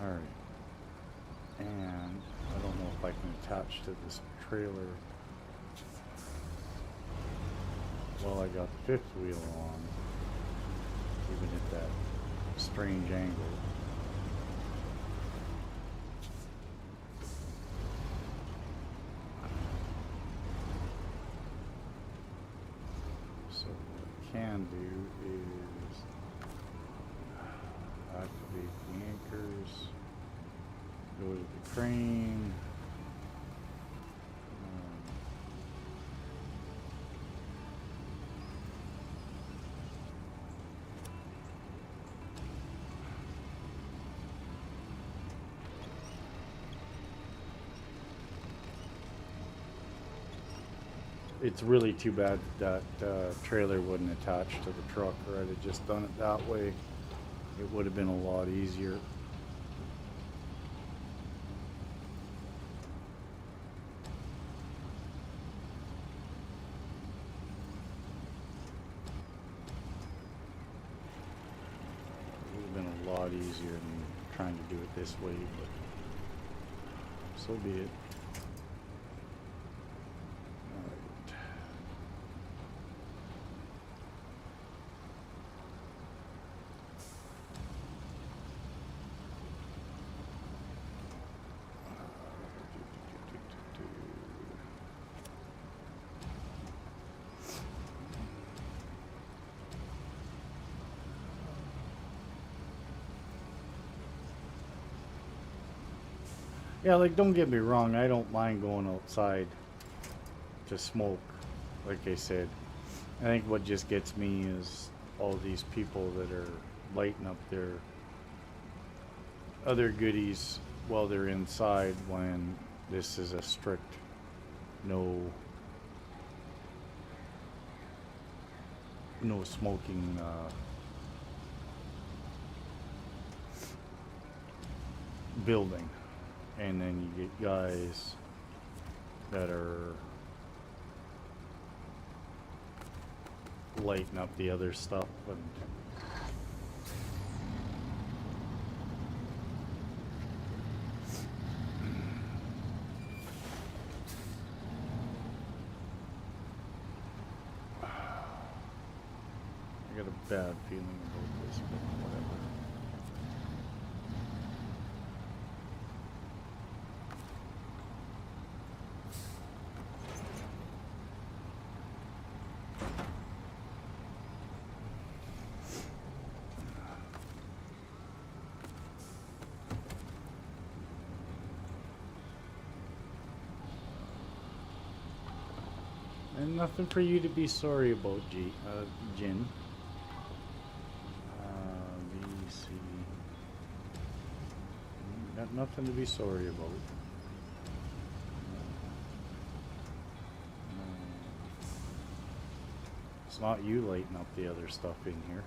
Alright, and I don't know if I can attach to this trailer while I got the fifth wheel on, even at that strange angle. So what I can do is activate the anchors, go to the crane, it's really too bad that trailer wouldn't attach to the truck, or I'd have just done it that way. It would have been a lot easier. It would have been a lot easier than trying to do it this way, but so be it. Yeah, like, don't get me wrong, I don't mind going outside to smoke, like I said. I think what just gets me is all these people that are lighting up their other goodies while they're inside when this is a strict no smoking building. And then you get guys that are lighting up the other stuff, and I got a bad feeling about this, but whatever. Nothing for you to be sorry about, Jin. B, C. Got nothing to be sorry about. It's not you lighting up the other stuff in here.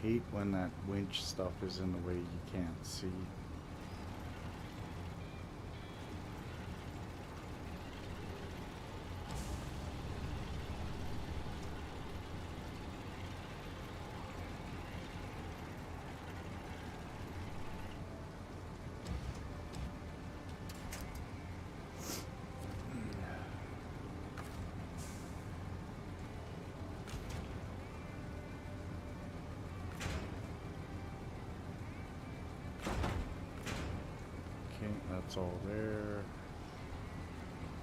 Hate when that winch stuff is in the way you can't see. That's all there.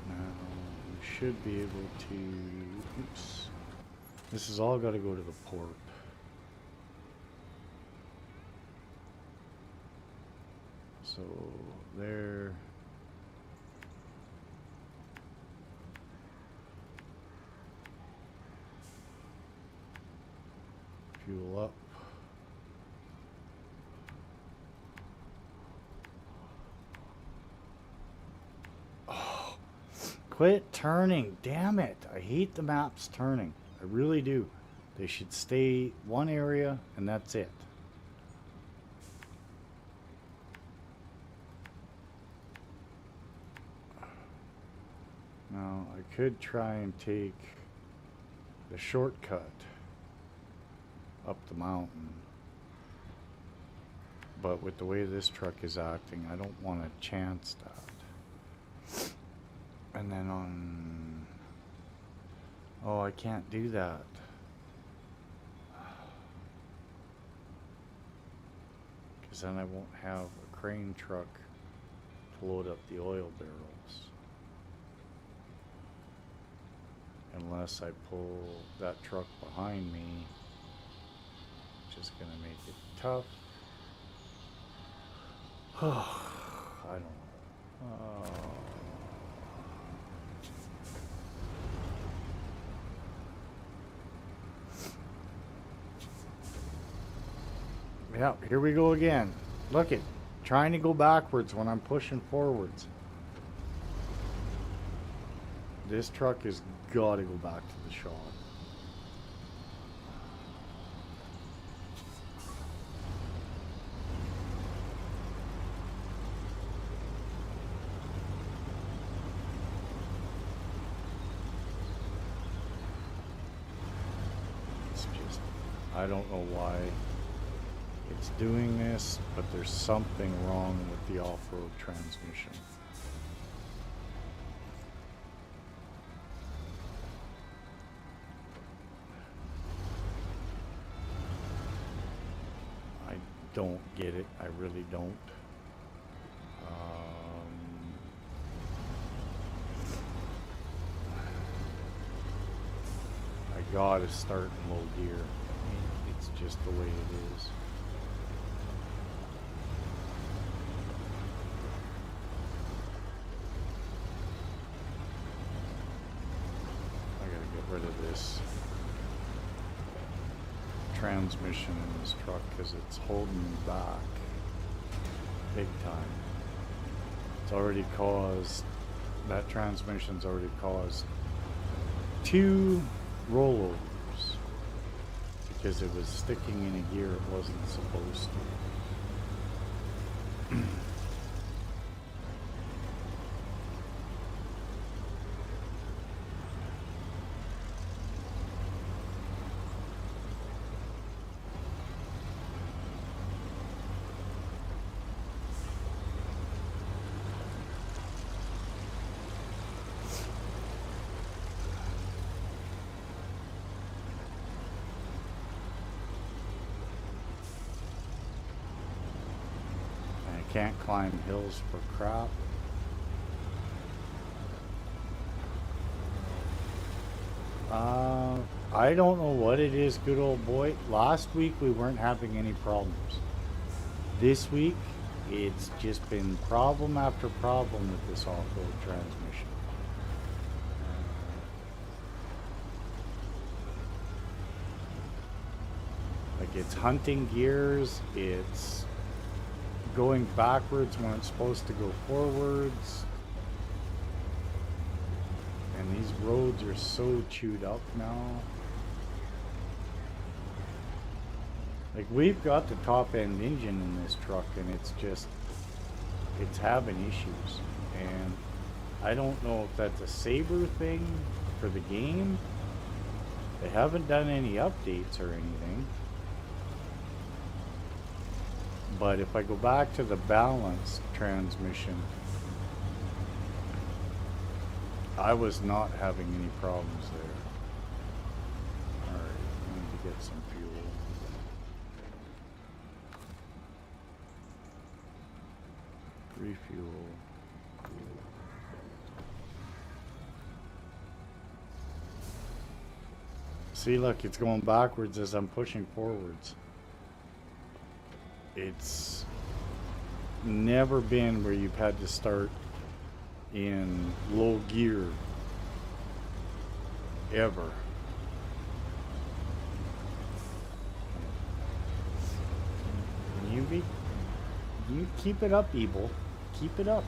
Now we should be able to, oops. This has all got to go to the port. So there. Fuel up. Quit turning, damn it. I hate the maps turning. I really do. They should stay one area and that's it. Now, I could try and take the shortcut up the mountain. But with the way this truck is acting, I don't want to chance that. And then on... Oh, I can't do that. Because then I won't have a crane truck to load up the oil barrels. Unless I pull that truck behind me, which is going to make it tough. I don't know. Yeah, here we go again. Look it, trying to go backwards when I'm pushing forwards. This truck has got to go back to the shop. It's just, I don't know why it's doing this, but there's something wrong with the off-road transmission. I don't get it. I really don't. I gotta start in low gear. I mean, it's just the way it is. Rid of this transmission in this truck because it's holding me back big time. It's already caused, that transmission's already caused 2 rollovers because it was sticking in a gear it wasn't supposed to. Can't climb hills for crap. I don't know what it is, good old boy. Last week we weren't having any problems. This week, it's just been problem after problem with this off-road transmission. Like, it's hunting gears, it's going backwards when it's supposed to go forwards. And these roads are so chewed up now. Like, we've got the top end engine in this truck and it's having issues. And I don't know if that's a Sabre thing for the game. They haven't done any updates or anything. But if I go back to the balanced transmission, I was not having any problems there. Alright, I need to get some fuel. Refuel. See, look, it's going backwards as I'm pushing forwards. It's never been where you've had to start in low gear ever. You keep it up, Evil. Keep it up.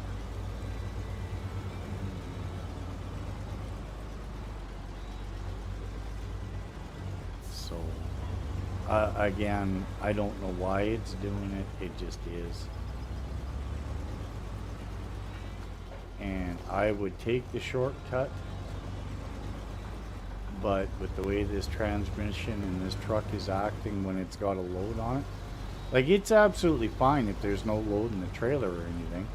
So, again, I don't know why it's doing it. It just is. And I would take the shortcut, but with the way this transmission and this truck is acting when it's got a load on it, like, it's absolutely fine if there's no load in the trailer or anything,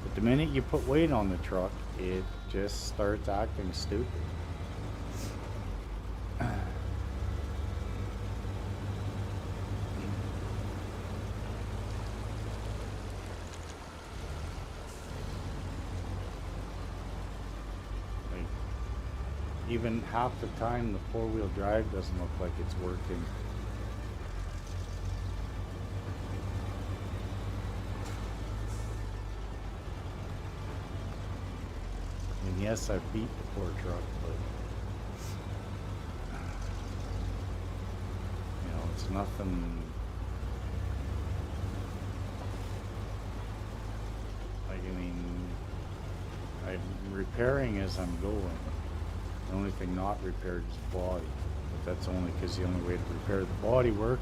but the minute you put weight on the truck, it just starts acting stupid. Even half the time the four-wheel drive doesn't look like it's working. And yes, I beat the poor truck, but you know, it's nothing. Like, I mean, I'm repairing as I'm going. The only thing not repaired is the body, but that's only because the only way to repair the body work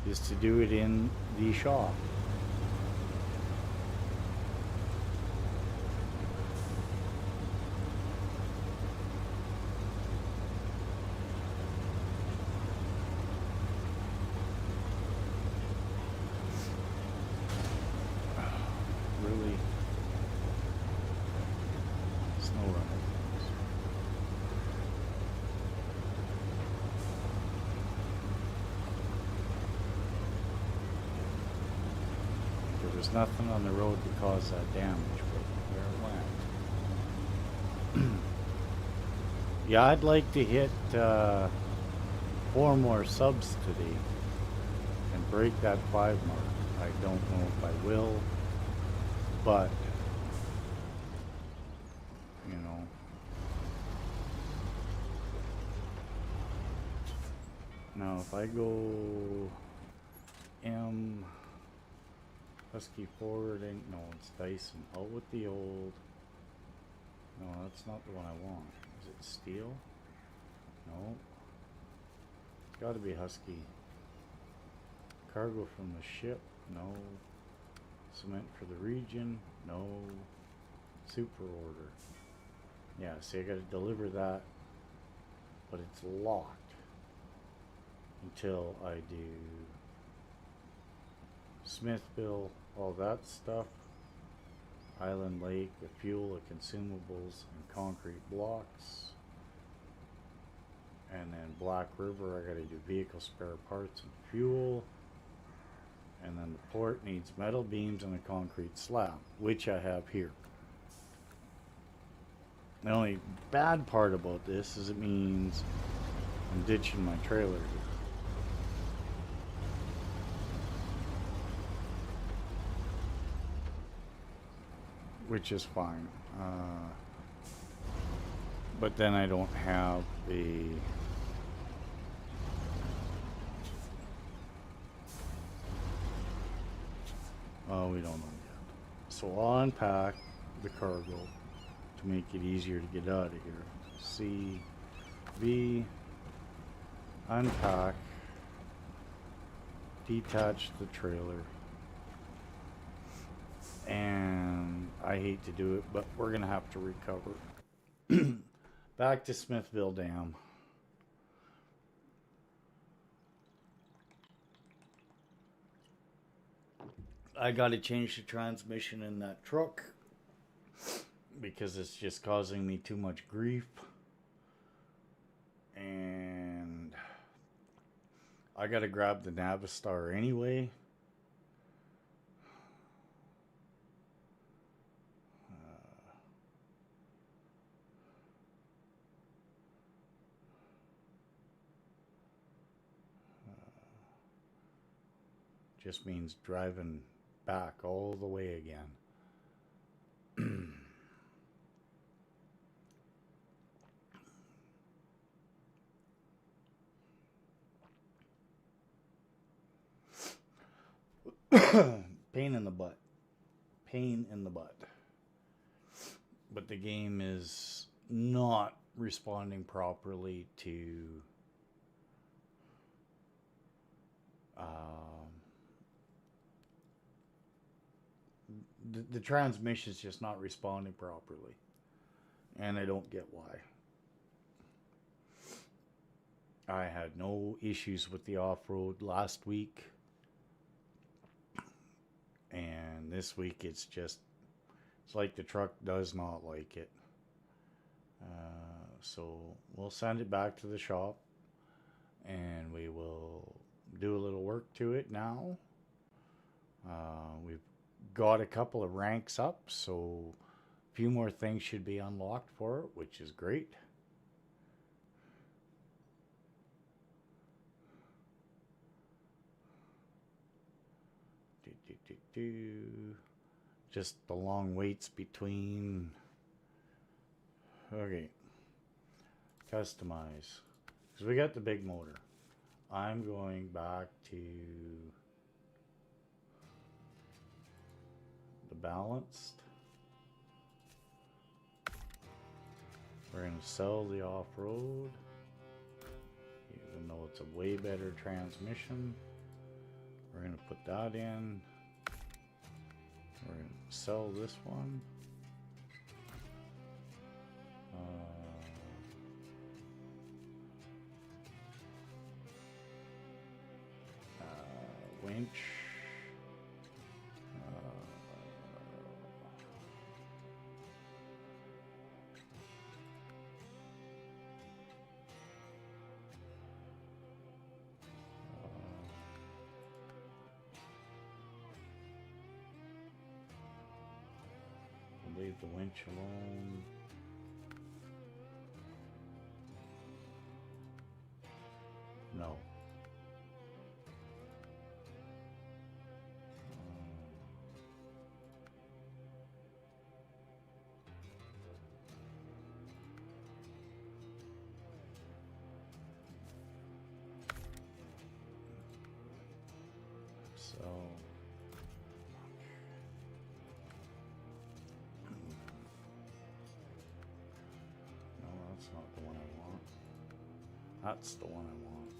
is to do it in the shop. Really? Snowrunner. There's nothing on the road to cause that damage, but where it went. Yeah, I'd like to hit 4 more subs today and break that 5 mark. I don't know if I will, but you know, now if I go M Husky forwarding, no, it's Dyson. Out with the old. No, that's not the one I want. Is it steel? No. It's got to be Husky. Cargo from the ship? No. Cement for the region? No. Super order. Yeah, see, I got to deliver that, but it's locked until I do Smithville, all that stuff, Island Lake, the fuel, the consumables, and concrete blocks, and then Black River, I gotta do vehicle spare parts and fuel, And then the port needs metal beams and a concrete slab, which I have here. The only bad part about this is it means I'm ditching my trailer here. Which is fine. But then I don't have the... Oh, we don't know yet. So I'll unpack the cargo to make it easier to get out of here. C, V, unpack, detach the trailer. And I hate to do it, but we're gonna have to recover. Back to Smithville Dam. I gotta change the transmission in that truck because it's just causing me too much grief. And I gotta grab the Navistar anyway. Just means driving back all the way again. Pain in the butt. Pain in the butt. But the game is not responding properly to the transmission's just not responding properly, and I don't get why. I had no issues with the off-road last week, and this week it's like the truck does not like it. So we'll send it back to the shop, and we will do a little work to it now. We've got a couple of ranks up, so a few more things should be unlocked for it, which is great. Just the long waits between. Okay. Customize. Because we got the big motor. I'm going back to the balanced. We're going to sell the off-road, even though it's a way better transmission. We're going to put that in. We're going to sell this one. Winch. Leave the winch alone. No. So no, that's not the one I want. That's the one I want.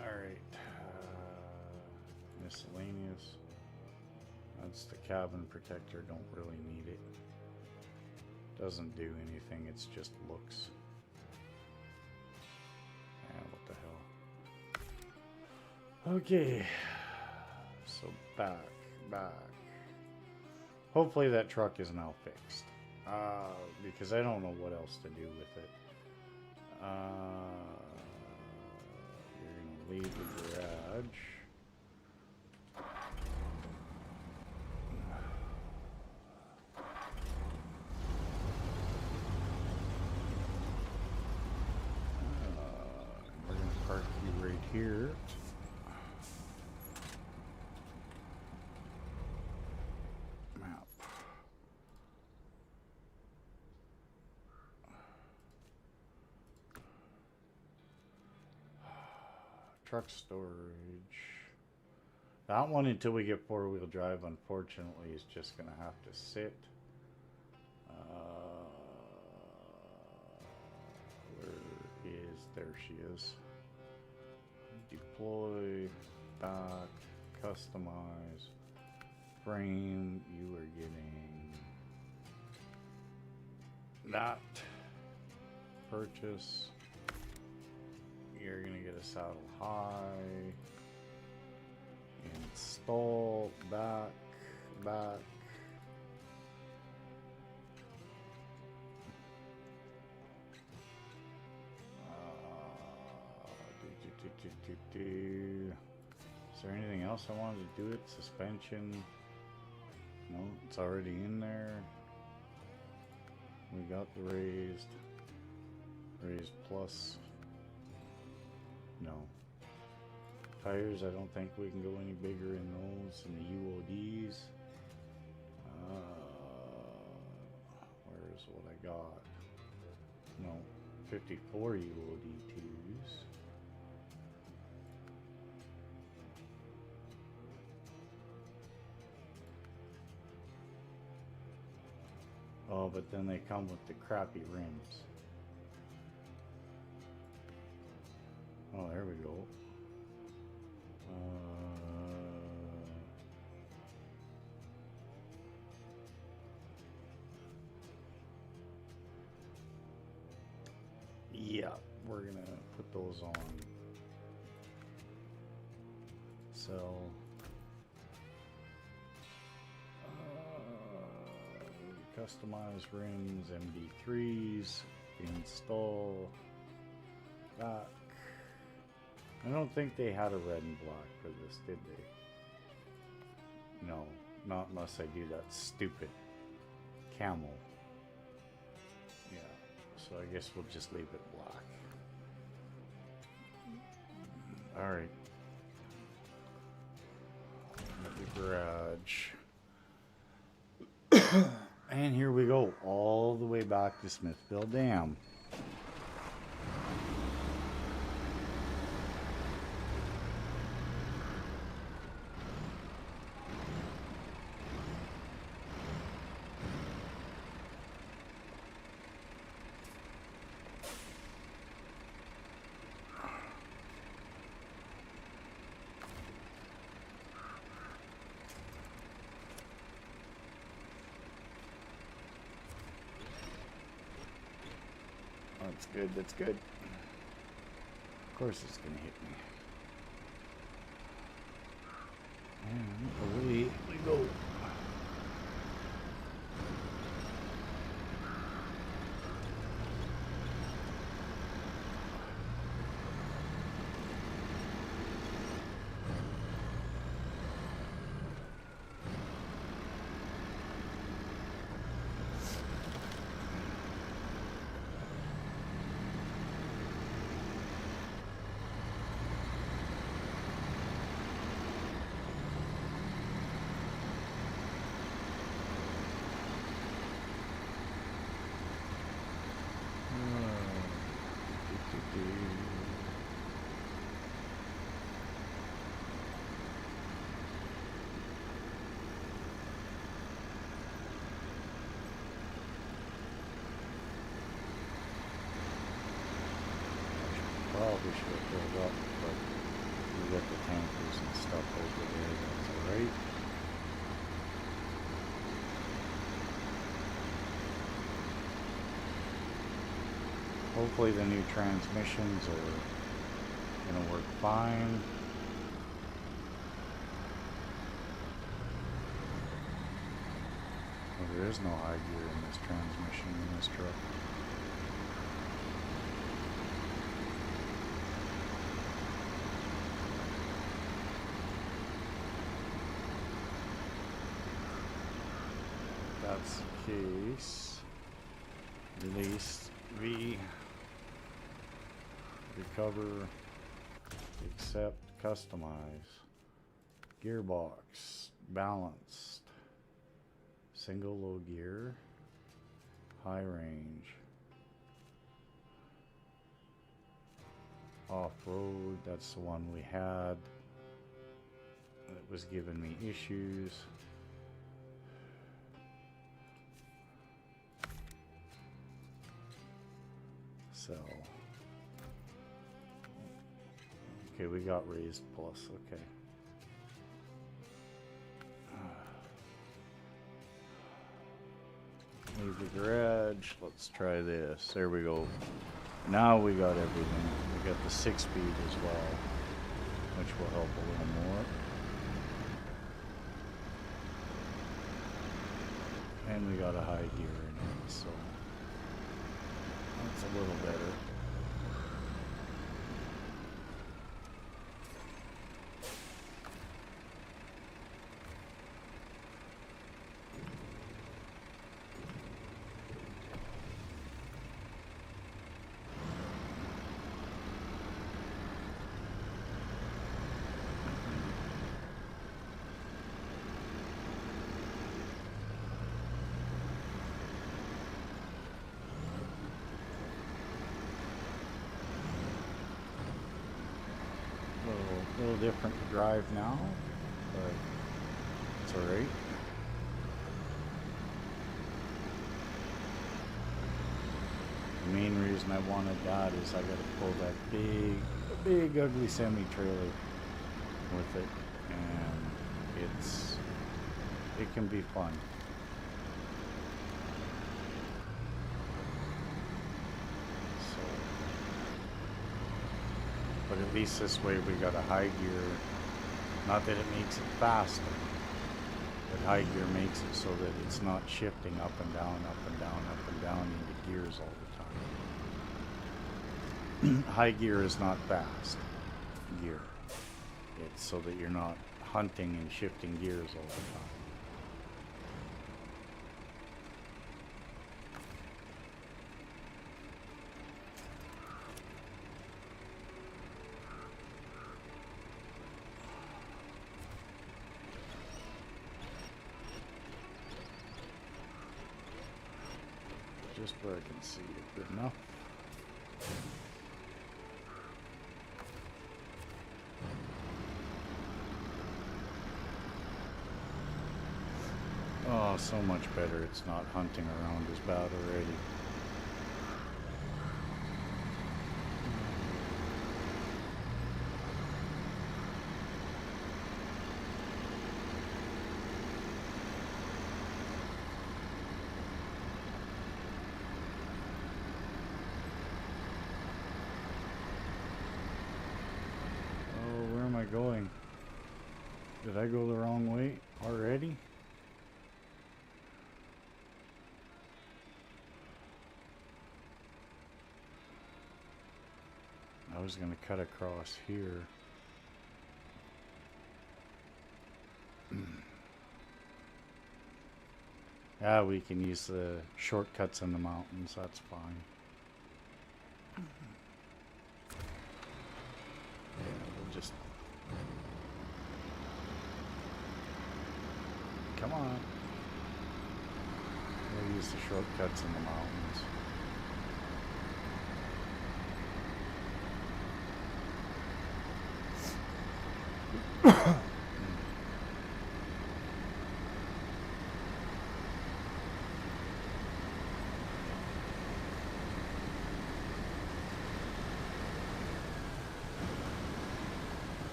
Alright. Miscellaneous. That's the cabin protector. Don't really need it. Doesn't do anything. It's just looks. What the hell? Okay. So back. Hopefully that truck is now fixed. Because I don't know what else to do with it. You're gonna leave the garage. We're gonna park you right here. Map. Truck storage. That one, until we get four-wheel drive, unfortunately, is just gonna have to sit. Where is, there she is. Deploy, back, customize, frame, you are getting that. Purchase, you're gonna get a saddle high. Install, back. Is there anything else I wanted to do it? Suspension. No, it's already in there. We got the raised plus. No. Tires, I don't think we can go any bigger in those, in the UODs. Where's what I got? No, 54 UOD2s. Oh, but then they come with the crappy rims. Oh, there we go. Yeah, we're gonna put those on. So, customize rims, MD3s, install back. I don't think they had a red and black for this, did they? No, not unless I do that stupid camel. Yeah, so I guess we'll just leave it black. Alright. The garage. And here we go, all the way back to Smithville Dam. That's good, that's good. Of course it's gonna hit me. And away we go. Probably should have filled up, but we got the tankers and stuff over there, that's alright. Hopefully the new transmissions are gonna work fine. Well, there is no high gear in this transmission in this truck. case. Release V. Recover. Accept. Customize. Gearbox. Balanced. Single low gear. High range. Off-road, that's the one we had. That was giving me issues. So. Okay, we got raised plus, okay. Leave the garage. Let's try this. There we go. Now we got everything. We got the 6-speed as well, which will help a little more. And we got a high gear in it, so that's a little better. A little different to drive now, but it's alright. The main reason I wanted that is I gotta pull that big ugly semi-trailer with it, and it can be fun. But at least this way we got a high gear. Not that it makes it faster, but high gear makes it so that it's not shifting up and down, up and down, up and down into gears all the time. High gear is not fast gear. It's so that you're not hunting and shifting gears all the time. Just where I can see it good enough. Oh, so much better. It's not hunting around as bad already. Going? Did I go the wrong way already? I was going to cut across here. Yeah, we can use the shortcuts in the mountains, that's fine. Yeah, we'll just... Come on. We'll use the shortcuts in the mountains.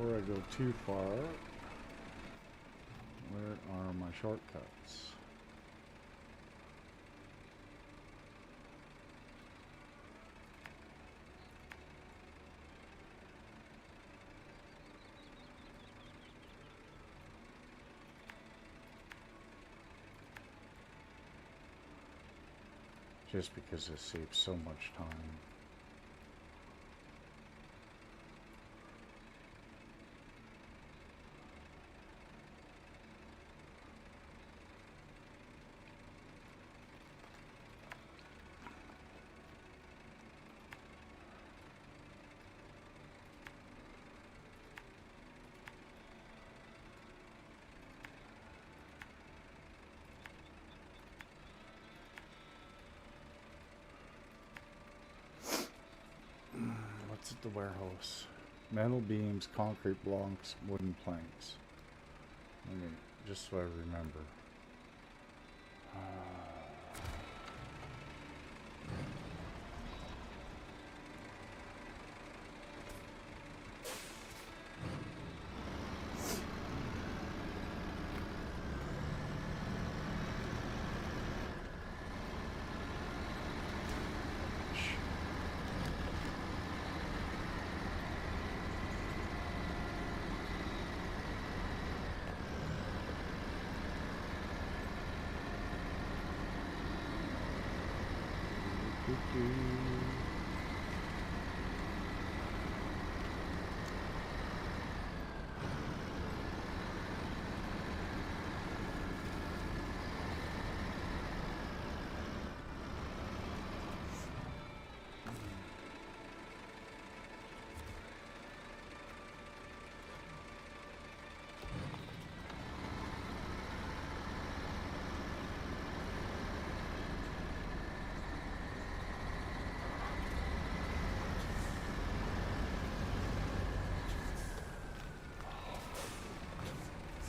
before I go too far, where are my shortcuts? Just because it saves so much time. What's at the warehouse? Metal beams, concrete blocks, wooden planks. Okay, just so I remember.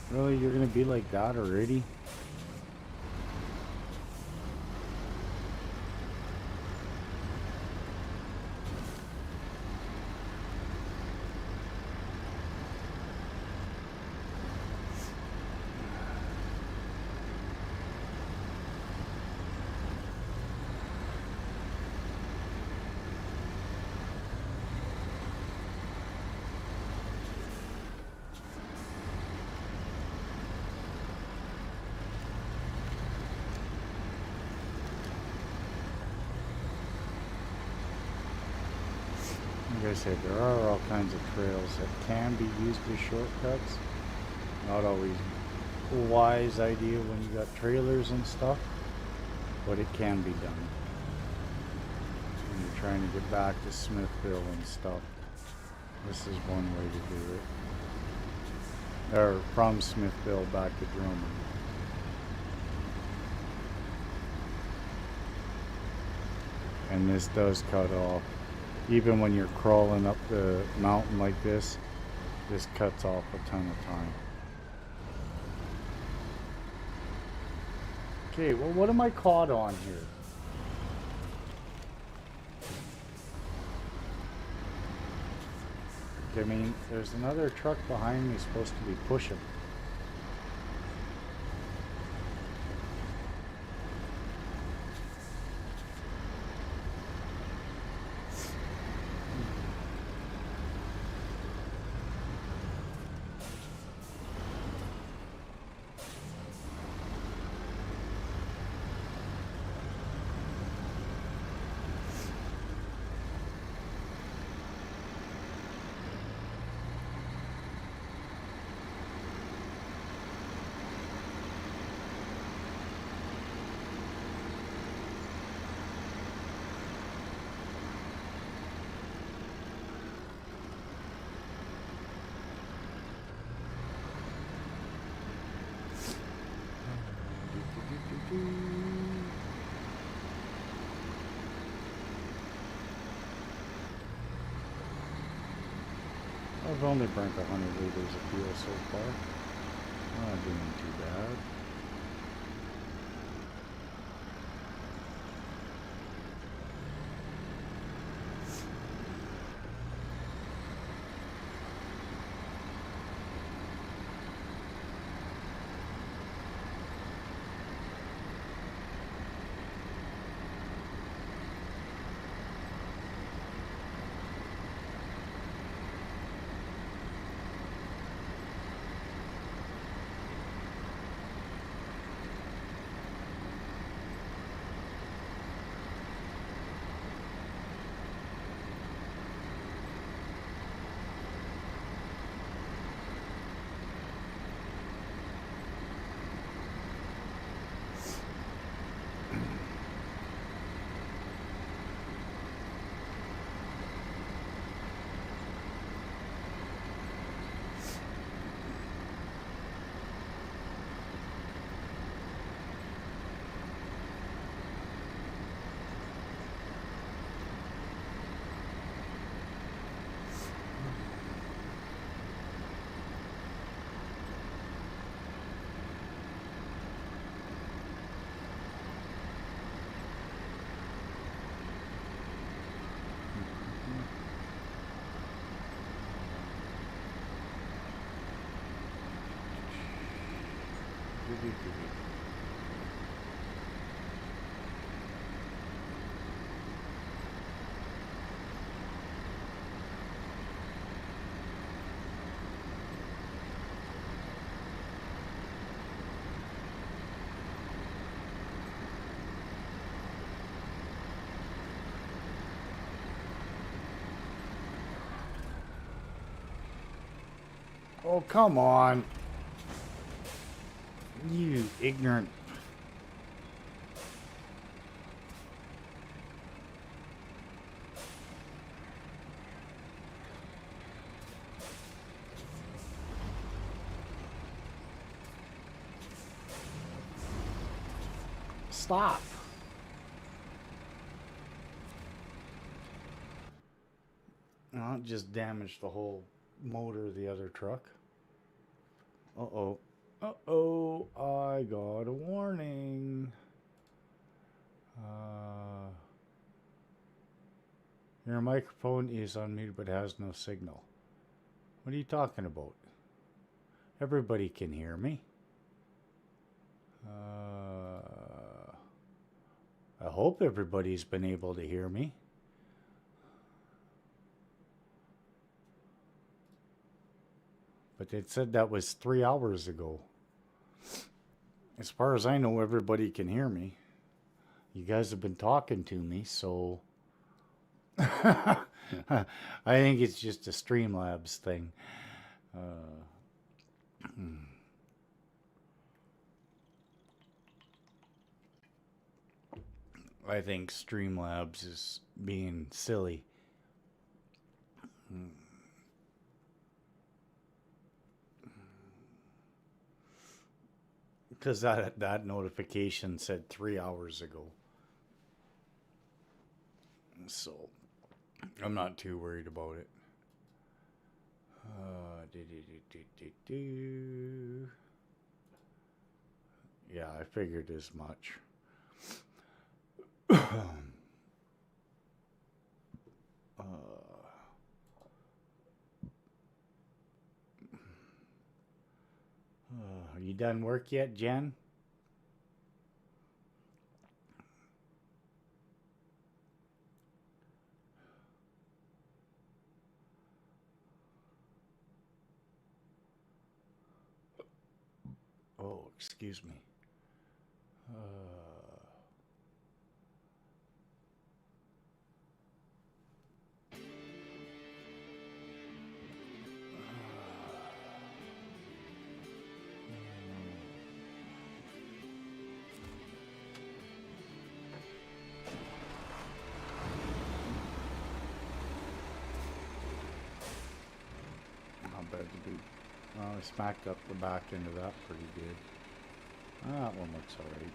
Really, you're gonna be like that already? Like I said, there are all kinds of trails that can be used as shortcuts. Not always a wise idea when you got trailers and stuff, but it can be done. When you're trying to get back to Smithville and stuff, this is one way to do it. Or from Smithville back to Drummond. And this does cut off. Even when you're crawling up the mountain like this cuts off a ton of time. Okay, well, what am I caught on here? I mean, there's another truck behind me supposed to be pushing. I've only burnt 100 liters of fuel so far. Not doing too bad. Oh, come on. You ignorant. Stop. Oh, it just damaged the whole motor of the other truck. Uh-oh. Uh-oh. I got a warning. Your microphone is unmuted but has no signal. What are you talking about? Everybody can hear me. I hope everybody's been able to hear me. But it said that was 3 hours ago. As far as I know, everybody can hear me. You guys have been talking to me, so I think it's just a Streamlabs thing. I think Streamlabs is being silly. Because that notification said 3 hours ago. So I'm not too worried about it. Yeah, I figured as much. Are you done work yet, Jen? Oh, excuse me. Well, I smacked up the back end of that pretty good. That one looks alright.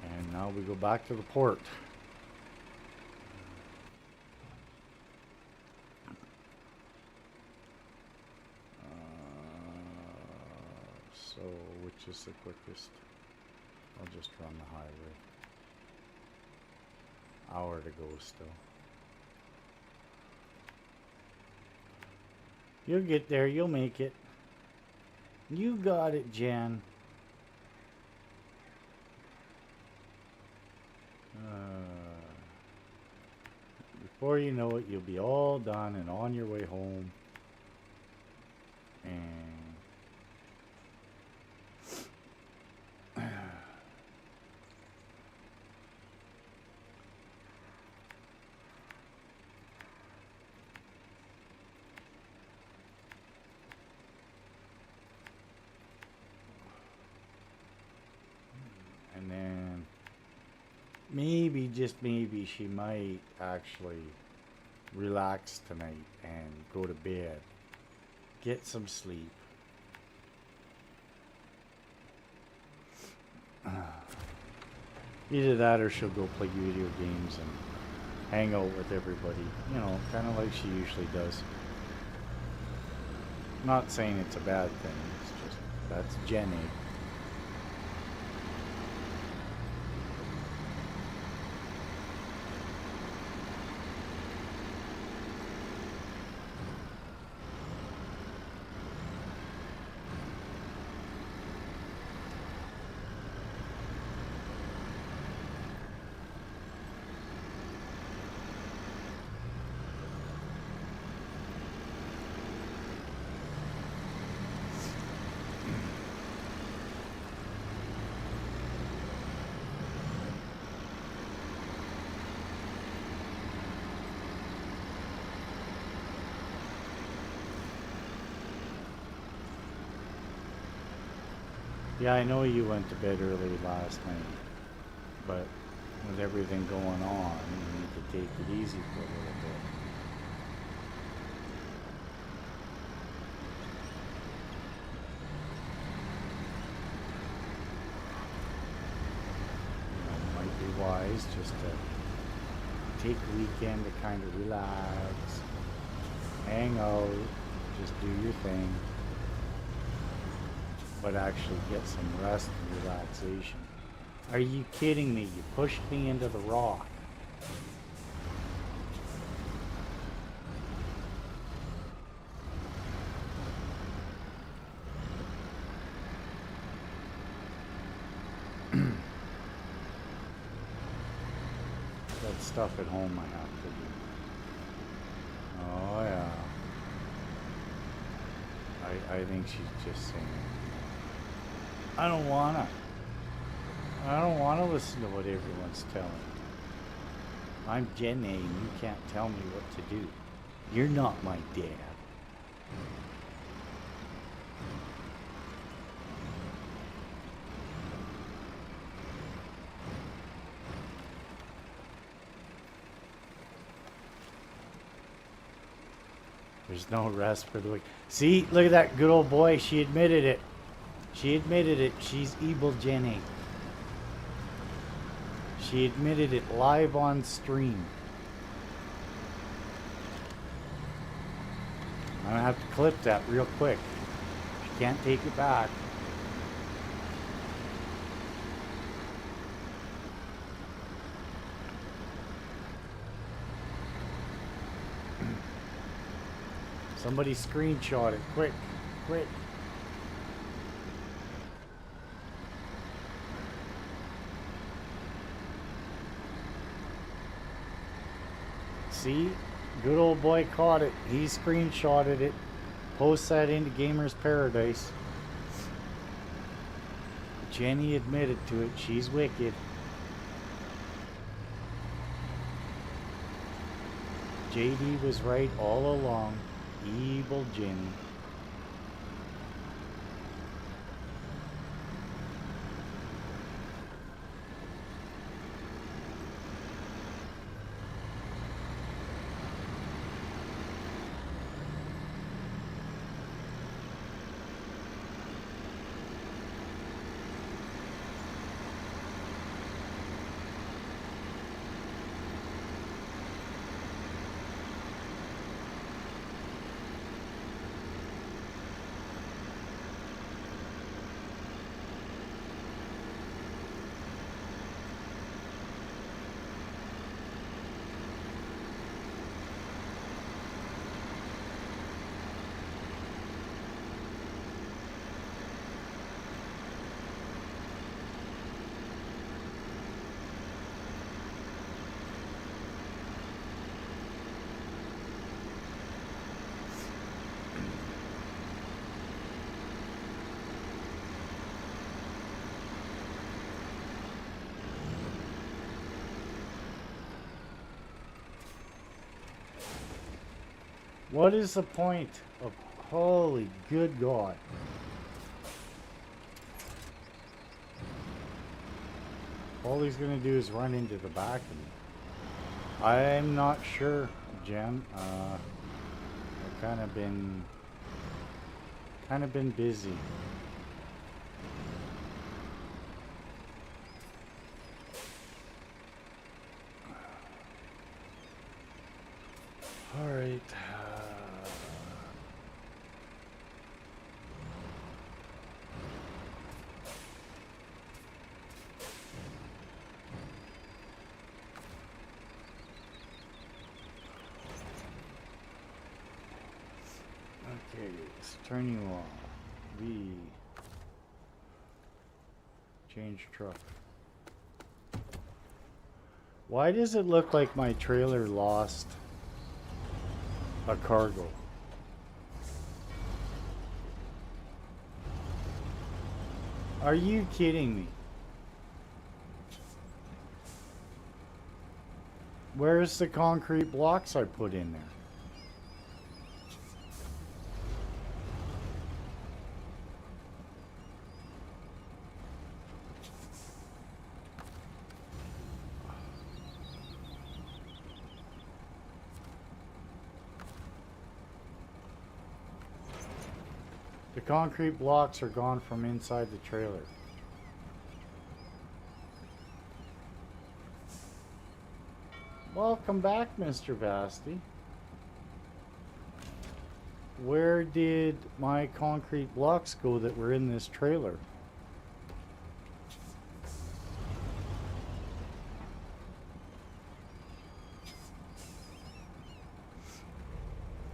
And now we go back to the port. So, which is the quickest? I'll just run the highway. Hour to go still. You'll get there. You'll make it. You got it, Jan. Before you know it, you'll be all done and on your way home. And then maybe, just maybe, she might actually relax tonight and go to bed. Get some sleep. Either that or she'll go play video games and hang out with everybody. You know, kind of like she usually does. Not saying it's a bad thing. It's just, that's Jenny. Yeah, I know you went to bed early last night, but with everything going on, you need to take it easy for a little bit. You know, it might be wise just to take a weekend to kind of relax, hang out, just do your thing, but actually get some rest and relaxation. Are you kidding me? You pushed me into the rock. That stuff at home I have to do. Oh yeah. I think she's just saying, I don't wanna. I don't wanna listen to what everyone's telling me. I'm Jenny and you can't tell me what to do. You're not my dad. There's no rest for the week. See, look at that good old boy. She admitted it. She admitted it. She's evil Jenny. She admitted it live on stream. I'm gonna have to clip that real quick. She can't take it back. Somebody screenshot it. Quick. Quick. See? Good old boy caught it. He screenshotted it. Post that into Gamer's Paradise. Jenny admitted to it. She's wicked. JD was right all along. Evil Jenny. What is the point of... Holy good God. All he's going to do is run into the back of me. I'm not sure, Jen. I've kind of been busy. All right. Okay, let's turn you on. V. Change truck. Why does it look like my trailer lost a cargo? Are you kidding me? Where's the concrete blocks I put in there? The concrete blocks are gone from inside the trailer. Welcome back, Mr. Vasty. Where did my concrete blocks go that were in this trailer?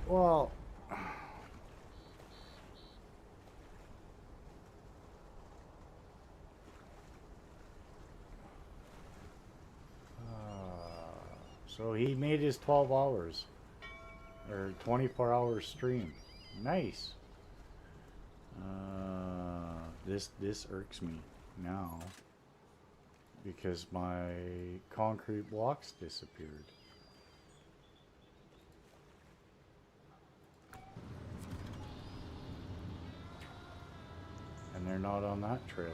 Well, so he made his 12 hours or 24-hour stream. Nice. This irks me now because my concrete blocks disappeared. And they're not on that trailer.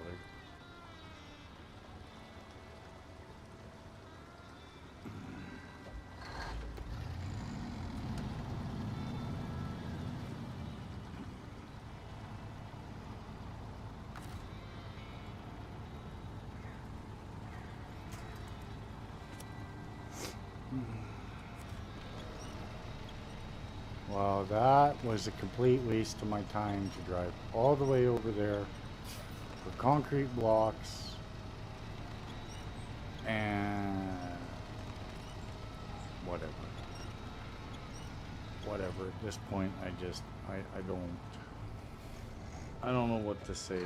Wow, that was a complete waste of my time to drive all the way over there for concrete blocks and whatever. Whatever, at this point I don't know what to say.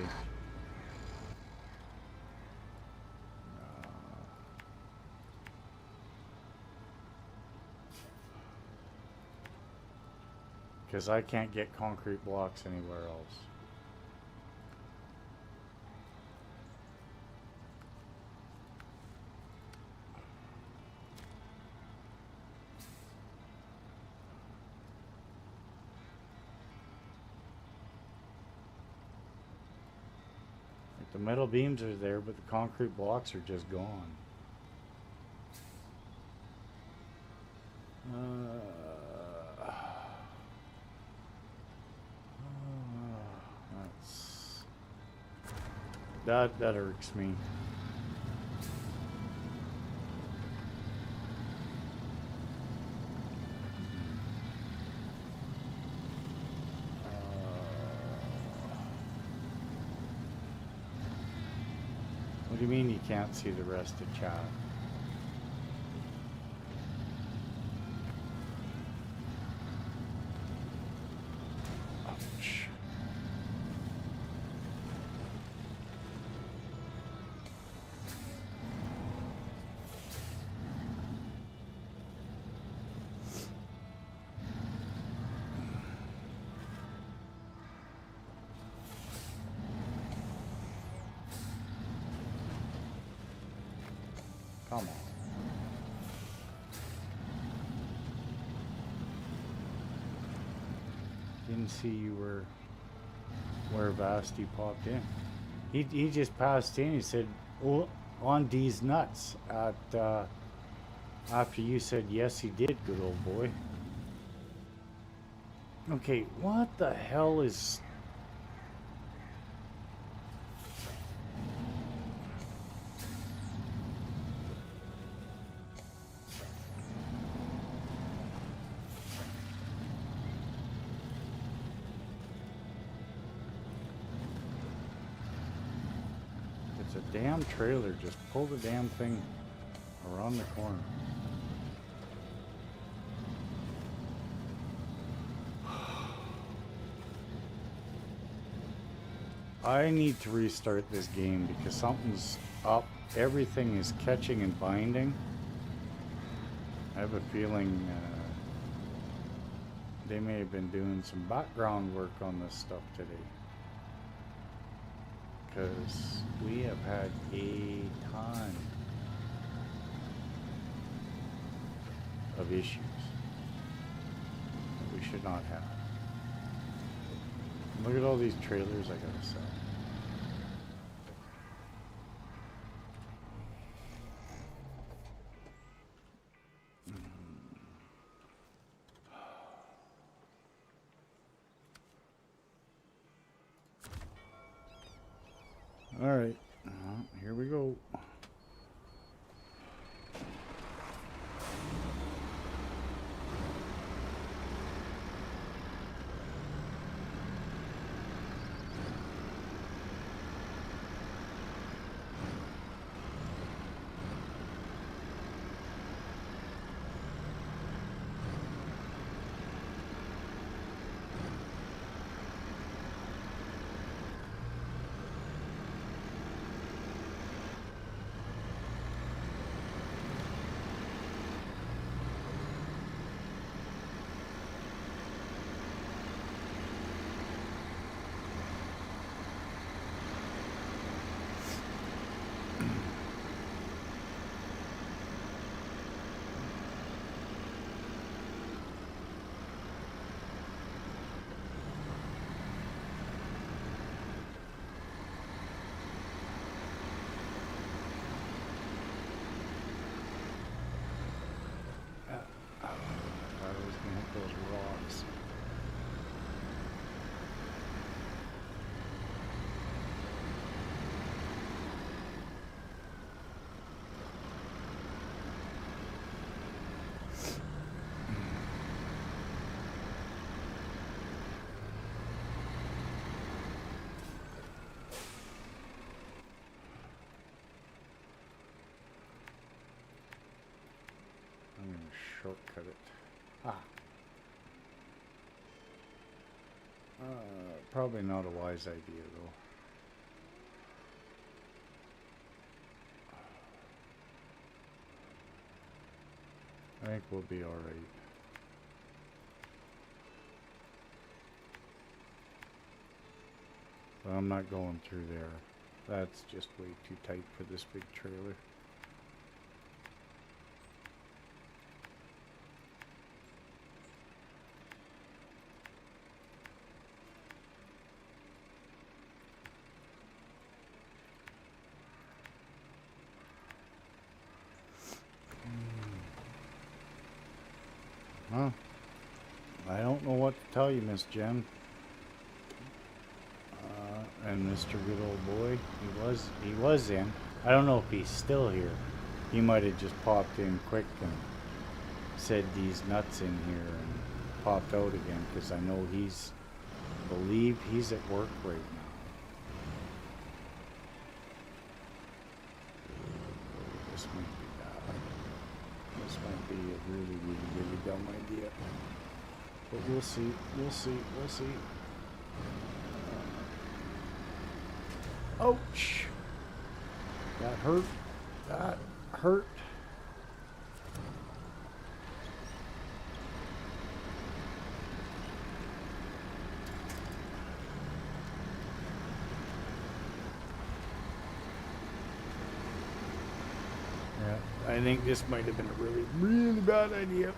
Because I can't get concrete blocks anywhere else. Like the metal beams are there, but the concrete blocks are just gone. That irks me. What do you mean you can't see the rest of chat? Ouch. Come on. Didn't see you were where Vasty popped in. He just passed in. He said, "Oh, on D's nuts." At after you said yes, he did. Good old boy. Okay, what the hell is? It's a damn trailer. Just pull the damn thing around the corner. I need to restart this game because something's up. Everything is catching and binding. I have a feeling they may have been doing some background work on this stuff today. Because we have had a ton of issues that we should not have. Look at all these trailers I gotta sell. All right, here we go. I was gonna hit those rocks. I'm gonna shortcut it. Ah. Probably not a wise idea though. I think we'll be alright. But I'm not going through there. That's just way too tight for this big trailer. Huh? I don't know what to tell you, Miss Jen. And Mr. Good Old Boy, he was in. I don't know if he's still here. He might have just popped in quick and said these nuts in here and popped out again, because I know believe he's at work right now. This might be bad. This might be a really, really, really dumb idea. But we'll see, we'll see, we'll see. Ouch! That hurt. That hurt. Yeah, I think this might have been a really, really bad idea.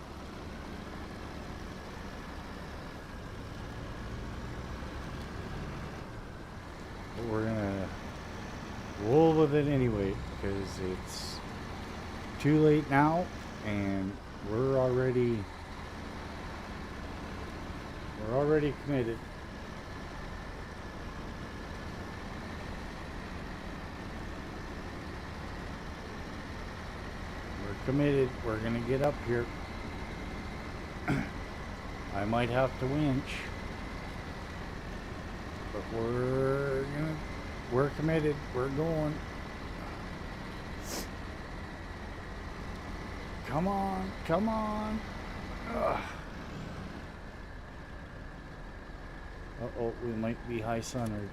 But we're gonna roll with it anyway, because it's too late now, and we're already committed. We're committed. We're gonna get up here. I might have to winch, but we're committed. We're going. Come on, come on. Ugh. Uh-oh, we might be high centered.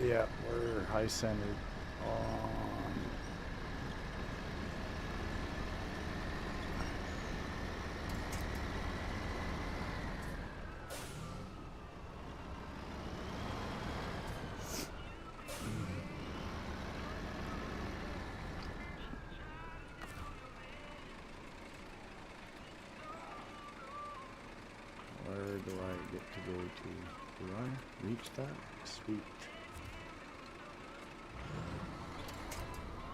Yeah, we're high centered on. Where do I get to go to? Do I reach that? Sweet.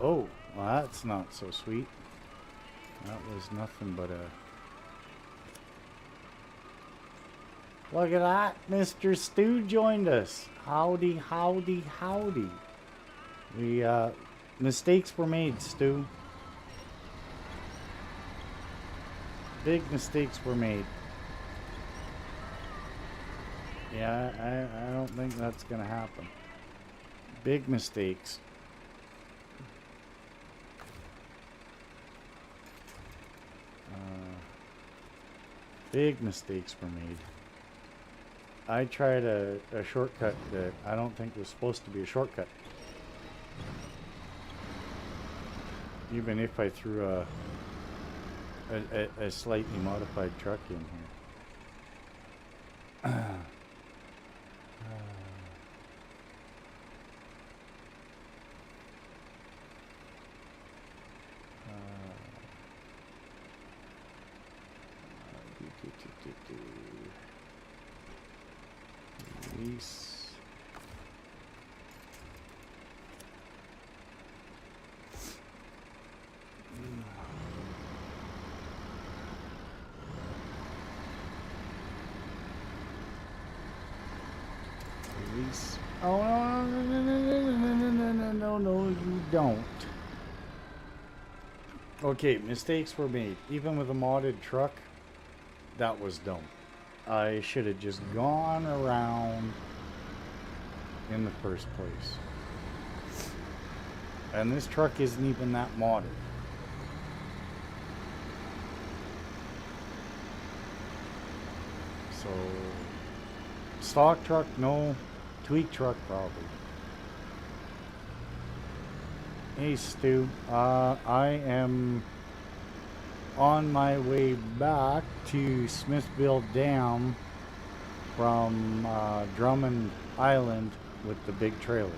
Oh, well, that's not so sweet. That was nothing but a... Look at that. Mr. Stu joined us. Howdy, howdy, howdy. We, mistakes were made, Stu. Big mistakes were made. Yeah, I don't think that's gonna happen. Big mistakes. Big mistakes were made. I tried a shortcut that I don't think was supposed to be a shortcut. Even if I threw a slightly modified truck in here. Release. Release. Oh no, you don't. Okay, mistakes were made. Even with a modded truck, that was dumb. I should have just gone around in the first place. And this truck isn't even that modded. So, stock truck, no. Tweak truck, probably. Hey, Stu. I am on my way back to Smithville Dam from Drummond Island with the big trailer.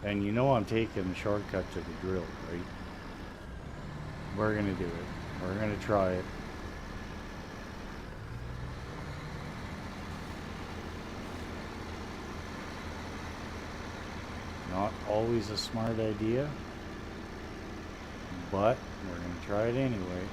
And you know I'm taking the shortcut to the drill, right? We're gonna do it. We're gonna try it. Not always a smart idea, but we're gonna try it anyway.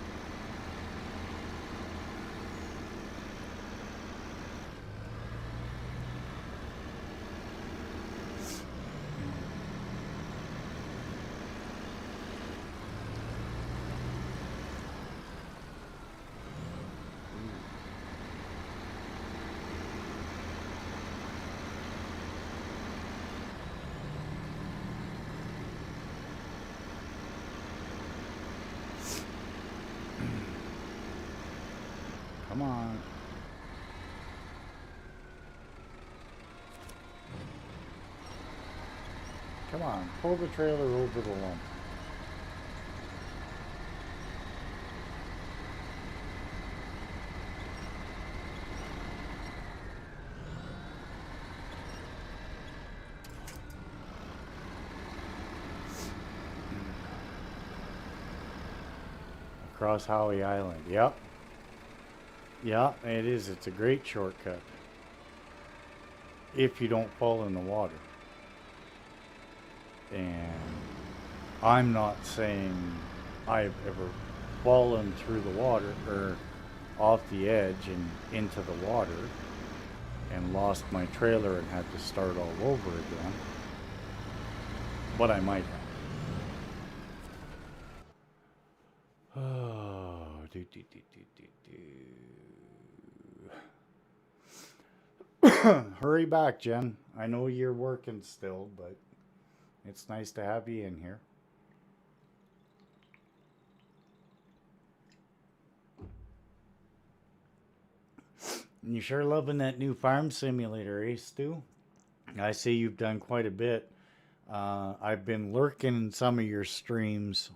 Come on. Come on, pull the trailer over the lump. Across Howie Island, yep. Yeah, it is. It's a great shortcut. If you don't fall in the water. And I'm not saying I've ever fallen through the water or off the edge and into the water and lost my trailer and had to start all over again. But I might have. Oh, Hurry back, Jen. I know you're working still, but it's nice to have you in here. You sure loving that new farm simulator, eh, Stu? I see you've done quite a bit I've been lurking in some of your streams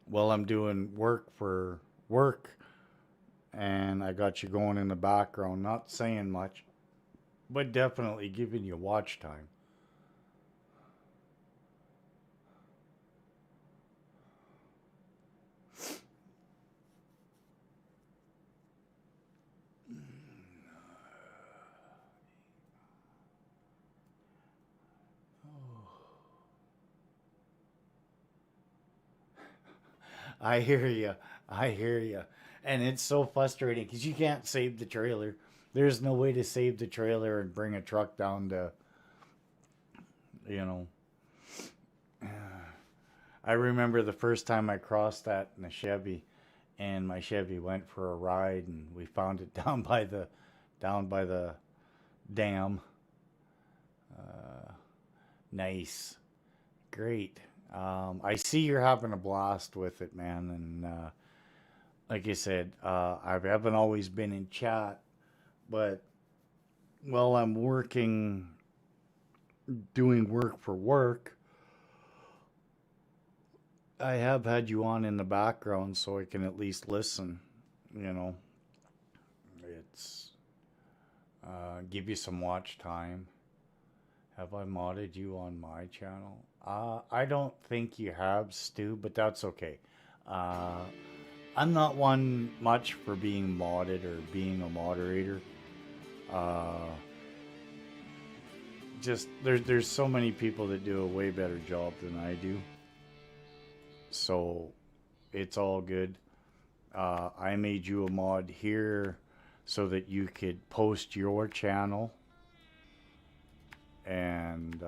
while I'm doing work for work, and I got you going in the background, not saying much, but definitely giving you watch time. I hear you. I hear you. And it's so frustrating because you can't save the trailer. There's no way to save the trailer and bring a truck down to, you know. I remember the first time I crossed that in a Chevy, and my Chevy went for a ride, and we found it down by the dam. Uh, nice, great. I see you're having a blast with it, man, and like I said, I haven't always been in chat, but while I'm working, doing work for work, I have had you on in the background so I can at least listen. You know, it's give you some watch time. Have I modded you on my channel? I don't think you have, Stu, but that's okay. Uh, I'm not one much for being modded or being a moderator. Uh, just there's so many people that do a way better job than I do, so it's all good. I made you a mod here so that you could post your channel, and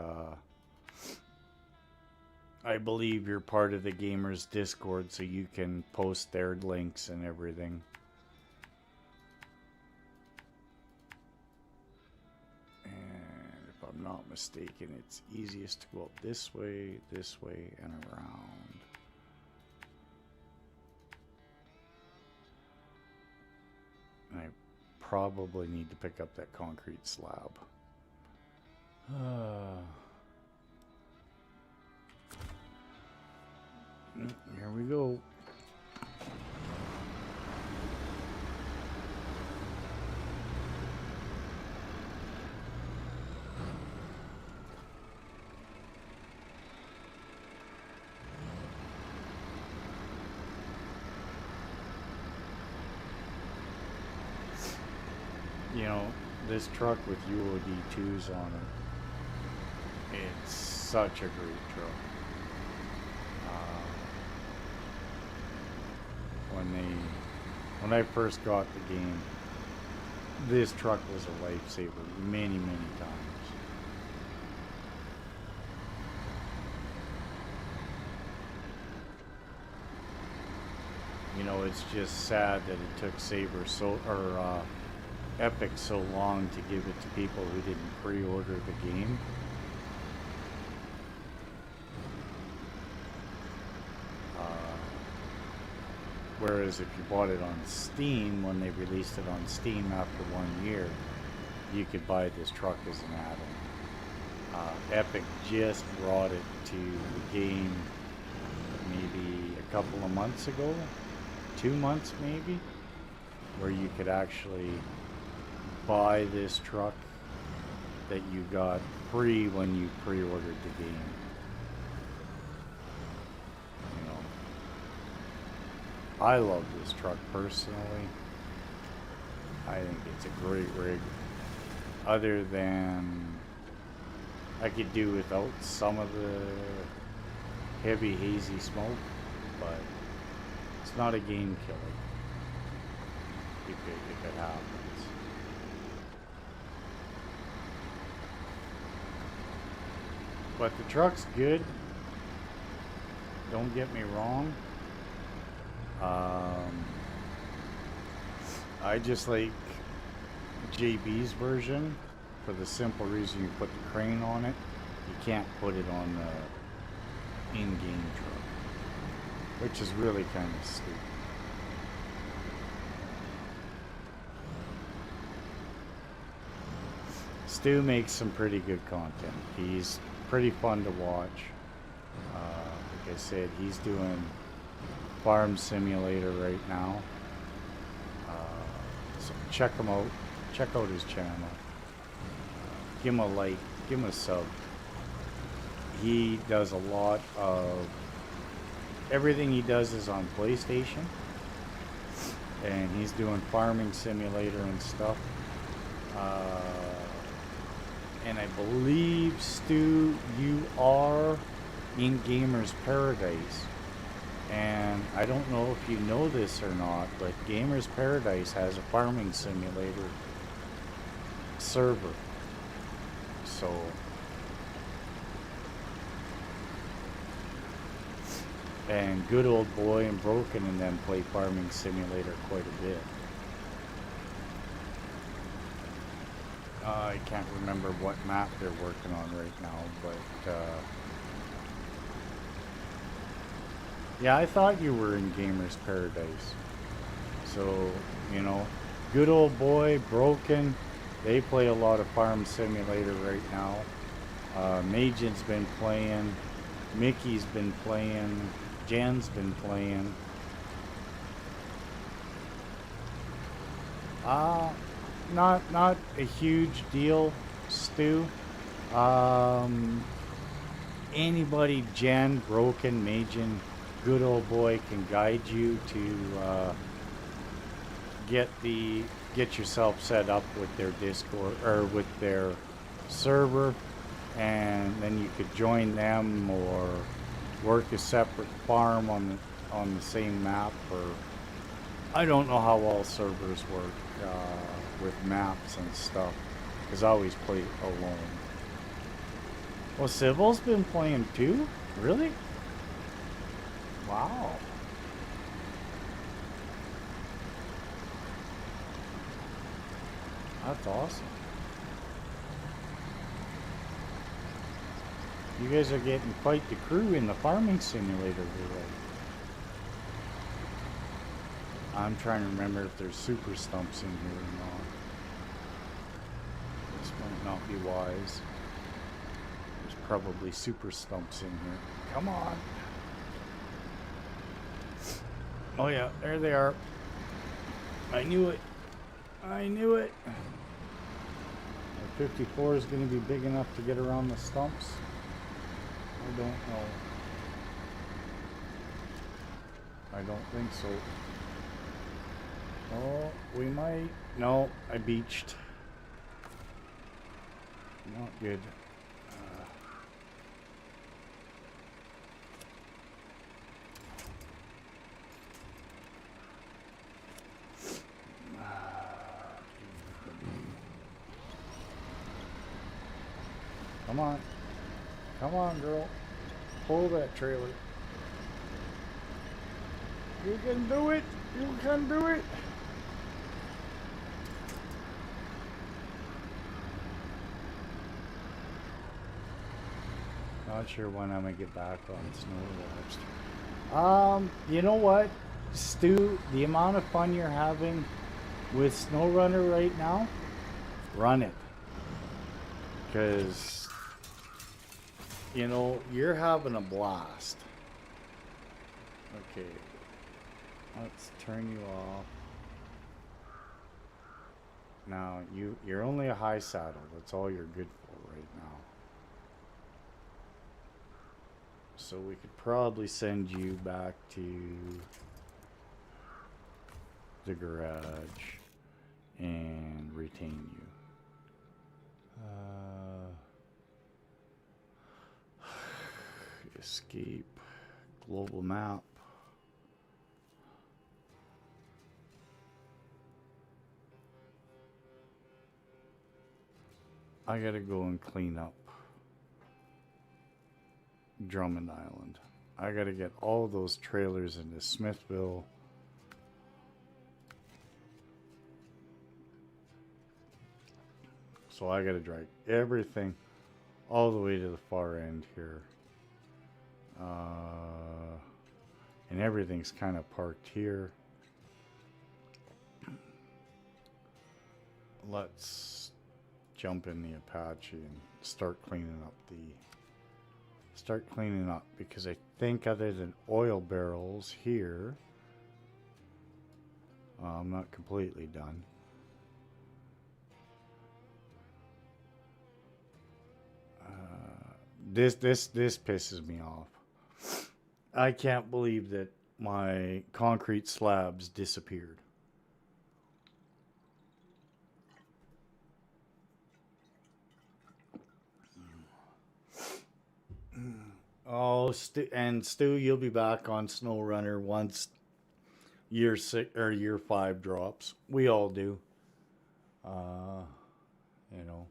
I believe you're part of the gamers Discord, so you can post their links and everything. And if I'm not mistaken, it's easiest to go up this way, and around. And I probably need to pick up that concrete slab. Here we go. You know, this truck with UOD2s on it, it's such a great truck. When I first got the game, this truck was a lifesaver many, many times. You know, it's just sad that it took Epic so long to give it to people who didn't pre-order the game. Whereas if you bought it on Steam, when they released it on Steam after 1 year, you could buy this truck as an add-on. Epic just brought it to the game maybe a couple of months ago, 2 months maybe, where you could actually buy this truck that you got free when you pre-ordered the game. You know, I love this truck personally. I think it's a great rig. Other than I could do without some of the heavy hazy smoke, but it's not a game killer if it happens. But the truck's good. Don't get me wrong. I just like JB's version for the simple reason you put the crane on it. You can't put it on the in-game truck, which is really kind of stupid. Stu makes some pretty good content. pretty fun to watch. Like I said, he's doing Farm Simulator right now. So check him out. Check out his channel. Give him a like. Give him a sub. He does a lot of... Everything he does is on PlayStation. And he's doing Farming Simulator and stuff. And I believe, Stu, you are in Gamer's Paradise. And I don't know if you know this or not, but Gamer's Paradise has a Farming Simulator server. So... And Good Old Boy and Broken and them play Farming Simulator quite a bit. I can't remember what map they're working on right now, but yeah, I thought you were in Gamer's Paradise. So, you know, Good Old Boy, Broken, they play a lot of Farm Simulator right now. Majin's been playing, Mickey's been playing, Jen's been playing. Not a huge deal, Stu. Anybody, Jen, Broken, Majin, Good Old Boy can guide you to get yourself set up with their Discord or with their server, and then you could join them or work a separate farm on the same map. Or I don't know how all servers work with maps and stuff, because I always play alone. Well, Civil's been playing too? Really? Wow. That's awesome. You guys are getting quite the crew in the Farming Simulator today. I'm trying to remember if there's super stumps in here or not. This might not be wise. There's probably super stumps in here. Come on. Oh yeah, there they are. I knew it. I knew it. The 54 is going to be big enough to get around the stumps. I don't know. I don't think so. Oh, we might. No, I beached. Not good. Come on. Come on, girl. Pull that trailer. You can do it. You can do it. Not sure when I'm gonna get back on Snowrunner. You know what, Stu? The amount of fun you're having with Snowrunner right now, run it. Because, you know, you're having a blast. Okay. Let's turn you off. Now, you're only a high saddle. That's all you're good for right now. So we could probably send you back to the garage and retain you. Escape. Global map. I gotta go and clean up Drummond Island. I gotta get all those trailers into Smithville. So I gotta drag everything all the way to the far end here. And everything's kind of parked here. Let's jump in the Apache and start cleaning up the start cleaning up, because I think other than oil barrels here, I'm not completely done. This pisses me off. I can't believe that my concrete slabs disappeared. Oh, Stu, you'll be back on Snowrunner once year 6 or year 5 drops. We all do. Uh, you know.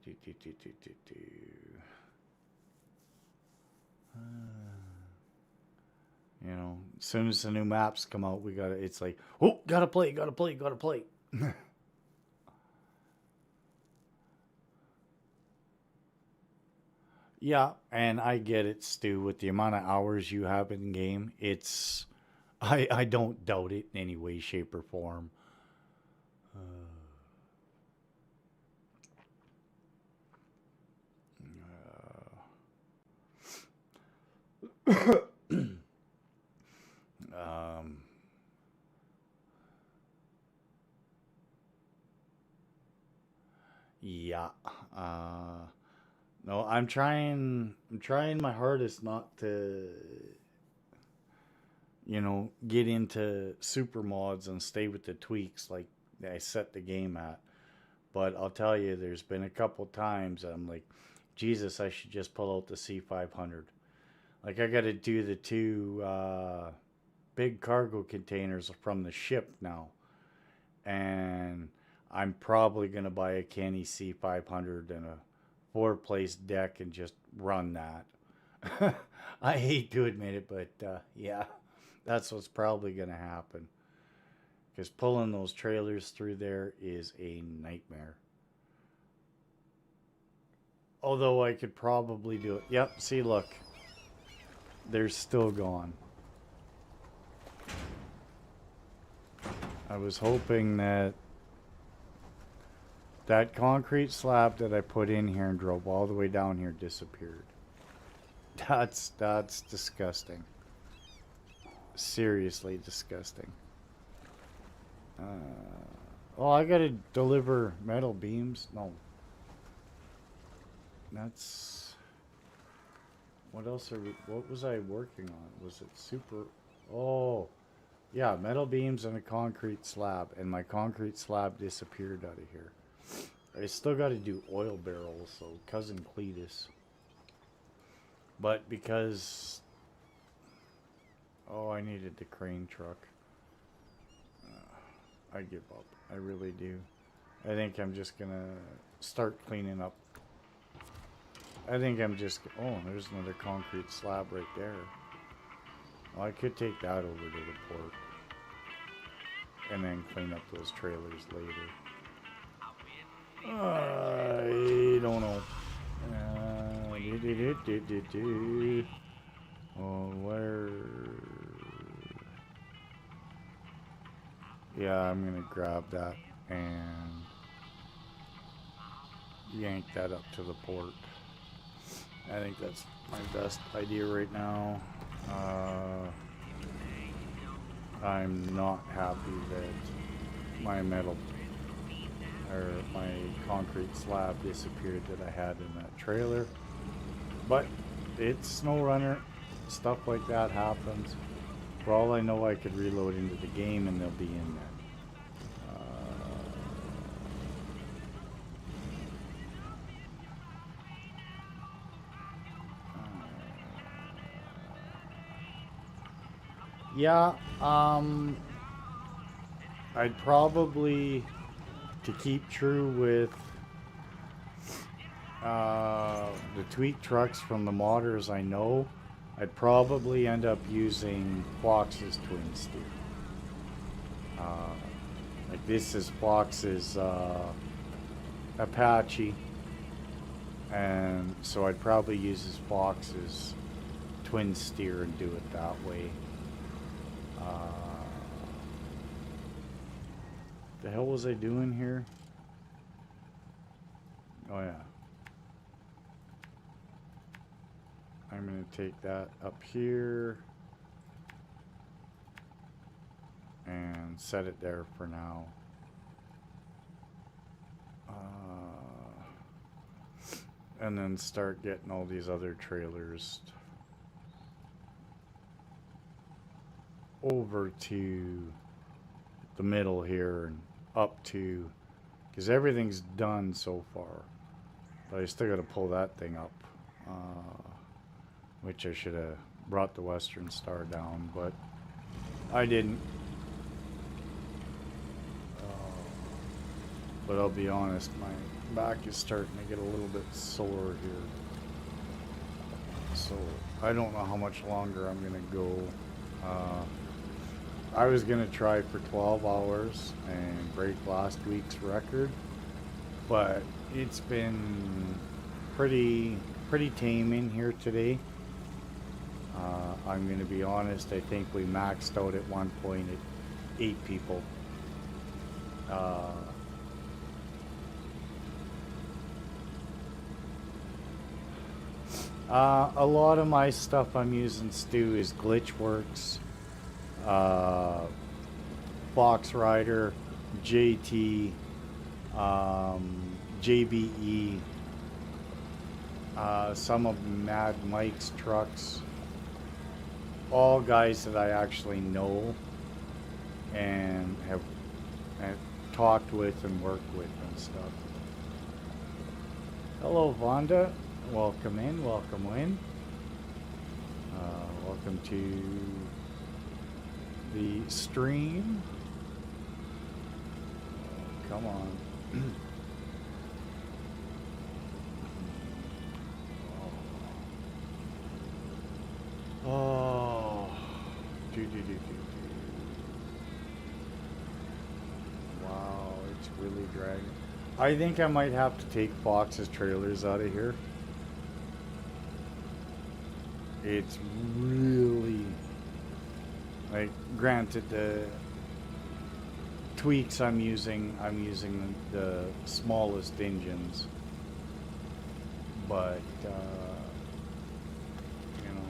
Do, do, do, do, do, do, do. You know, as soon as the new maps come out, we gotta. It's like, oh, gotta play, gotta play, gotta play. Yeah, and I get it, Stu. With the amount of hours you have in game, it's I don't doubt it in any way, shape, or form. Um, yeah. No, I'm trying. I'm trying my hardest not to, get into super mods and stay with the tweaks like I set the game at. But I'll tell you, there's been a couple times I'm like, Jesus, I should just pull out the C500. Like I got to do the two big cargo containers from the ship now, and I'm probably gonna buy a Kenny C500 and a four-place deck and just run that. I hate to admit it, but yeah, that's what's probably gonna happen. Because pulling those trailers through there is a nightmare. Although I could probably do it. Yep, see, look. They're still gone. I was hoping that that concrete slab that I put in here and drove all the way down here disappeared. That's disgusting. Seriously disgusting. Oh, I gotta deliver metal beams? No. That's... What else are we... What was I working on? Was it super... Oh... Yeah, metal beams and a concrete slab. And my concrete slab disappeared out of here. I still gotta do oil barrels, so cousin Cletus. But because... Oh, I needed the crane truck. I give up. I really do. I think I'm just gonna start cleaning up. I think I'm just... Oh, there's another concrete slab right there. Well, I could take that over to the port. And then clean up those trailers later. I don't know. Oh, where... Yeah, I'm gonna grab that and yank that up to the port. I think that's my best idea right now. I'm not happy that my metal or my concrete slab disappeared that I had in that trailer. But it's Snowrunner. Stuff like that happens. For all I know, I could reload into the game and they'll be in there. Yeah, I'd probably, to keep true with the tweak trucks from the modders I know, I'd probably end up using Fox's twin steer. Like this is Fox's Apache, and so I'd probably use his Fox's twin steer and do it that way. The hell was I doing here? Oh yeah. I'm going to take that up here and set it there for now. And then start getting all these other trailers over to the middle here and up to, because everything's done so far, but I still got to pull that thing up, which I should have brought the Western Star down, but I didn't. But I'll be honest, my back is starting to get a little bit sore here. So I don't know how much longer I'm going to go. I was going to try for 12 hours and break last week's record, but it's been pretty tame in here today. I'm going to be honest, I think we maxed out at one point at 8 people. A lot of my stuff I'm using, Stu, is Glitchworks, Fox Rider, JT, JBE, some of Mad Mike's trucks, all guys that I actually know and have talked with and worked with and stuff. Hello, Vonda. Welcome in, welcome in. Welcome to the stream. Come on. Oh. Wow, it's really dragging. I think I might have to take Fox's trailers out of here. It's really, like, granted the tweaks I'm using the smallest engines, but you know,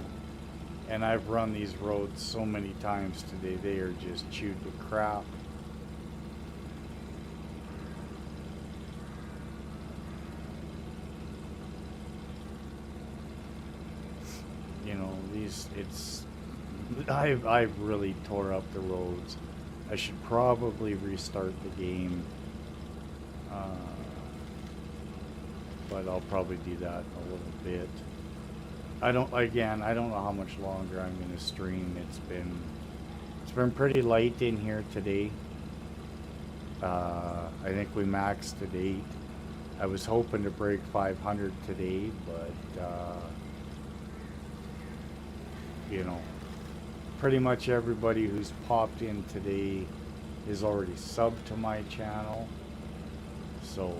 and I've run these roads so many times today, they are just chewed to crap. You know, I've really tore up the roads. I should probably restart the game, but I'll probably do that in a little bit. I don't know how much longer I'm going to stream. It's been pretty light in here today. I think we maxed at 8. I was hoping to break 500 today, but you know, pretty much everybody who's popped in today is already subbed to my channel. So,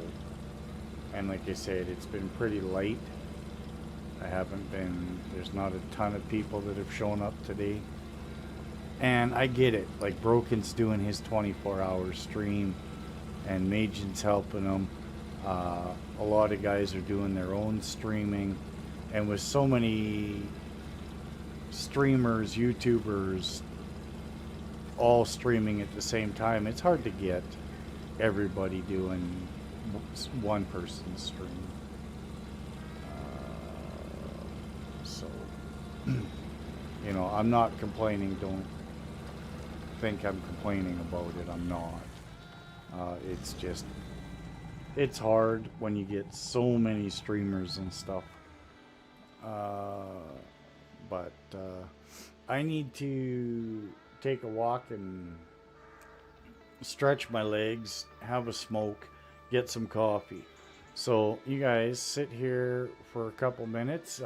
and like I said, it's been pretty light. There's not a ton of people that have shown up today. And I get it, like Broken's doing his 24-hour stream and Majin's helping him. A lot of guys are doing their own streaming. And with so many streamers, YouTubers, all streaming at the same time, it's hard to get everybody doing one person's stream. So, you know, I'm not complaining. Don't think I'm complaining about it. I'm not. It's just, it's hard when you get so many streamers and stuff. But I need to take a walk and stretch my legs, have a smoke, get some coffee. So you guys sit here for a couple minutes.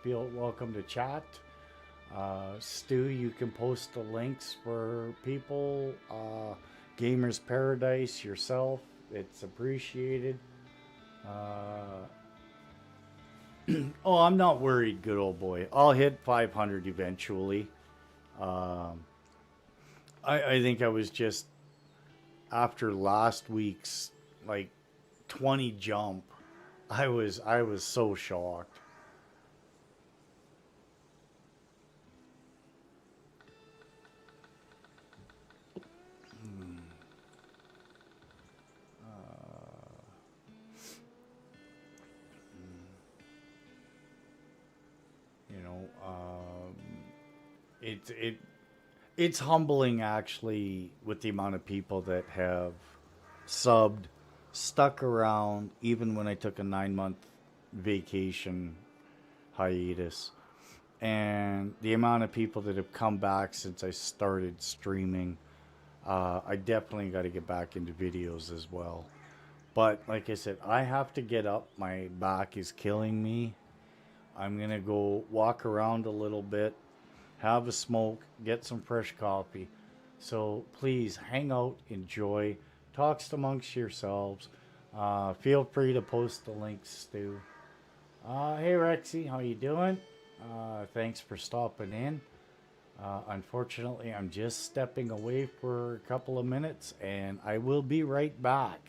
Feel welcome to chat. Stu, you can post the links for people. Gamers Paradise, yourself. It's appreciated. Oh, I'm not worried, good old boy. I'll hit 500 eventually. I think I was just, after last week's like 20 jump, I was so shocked. Um, it it's humbling actually with the amount of people that have subbed, stuck around even when I took a 9 month vacation hiatus, and the amount of people that have come back since I started streaming. I definitely got to get back into videos as well. But like I said, I have to get up. My back is killing me. I'm going to go walk around a little bit, have a smoke, get some fresh coffee. So please hang out, enjoy, talks amongst yourselves. Feel free to post the links, Stu. Hey Rexy, how you doing? Thanks for stopping in. Unfortunately, I'm just stepping away for a couple of minutes, and I will be right back.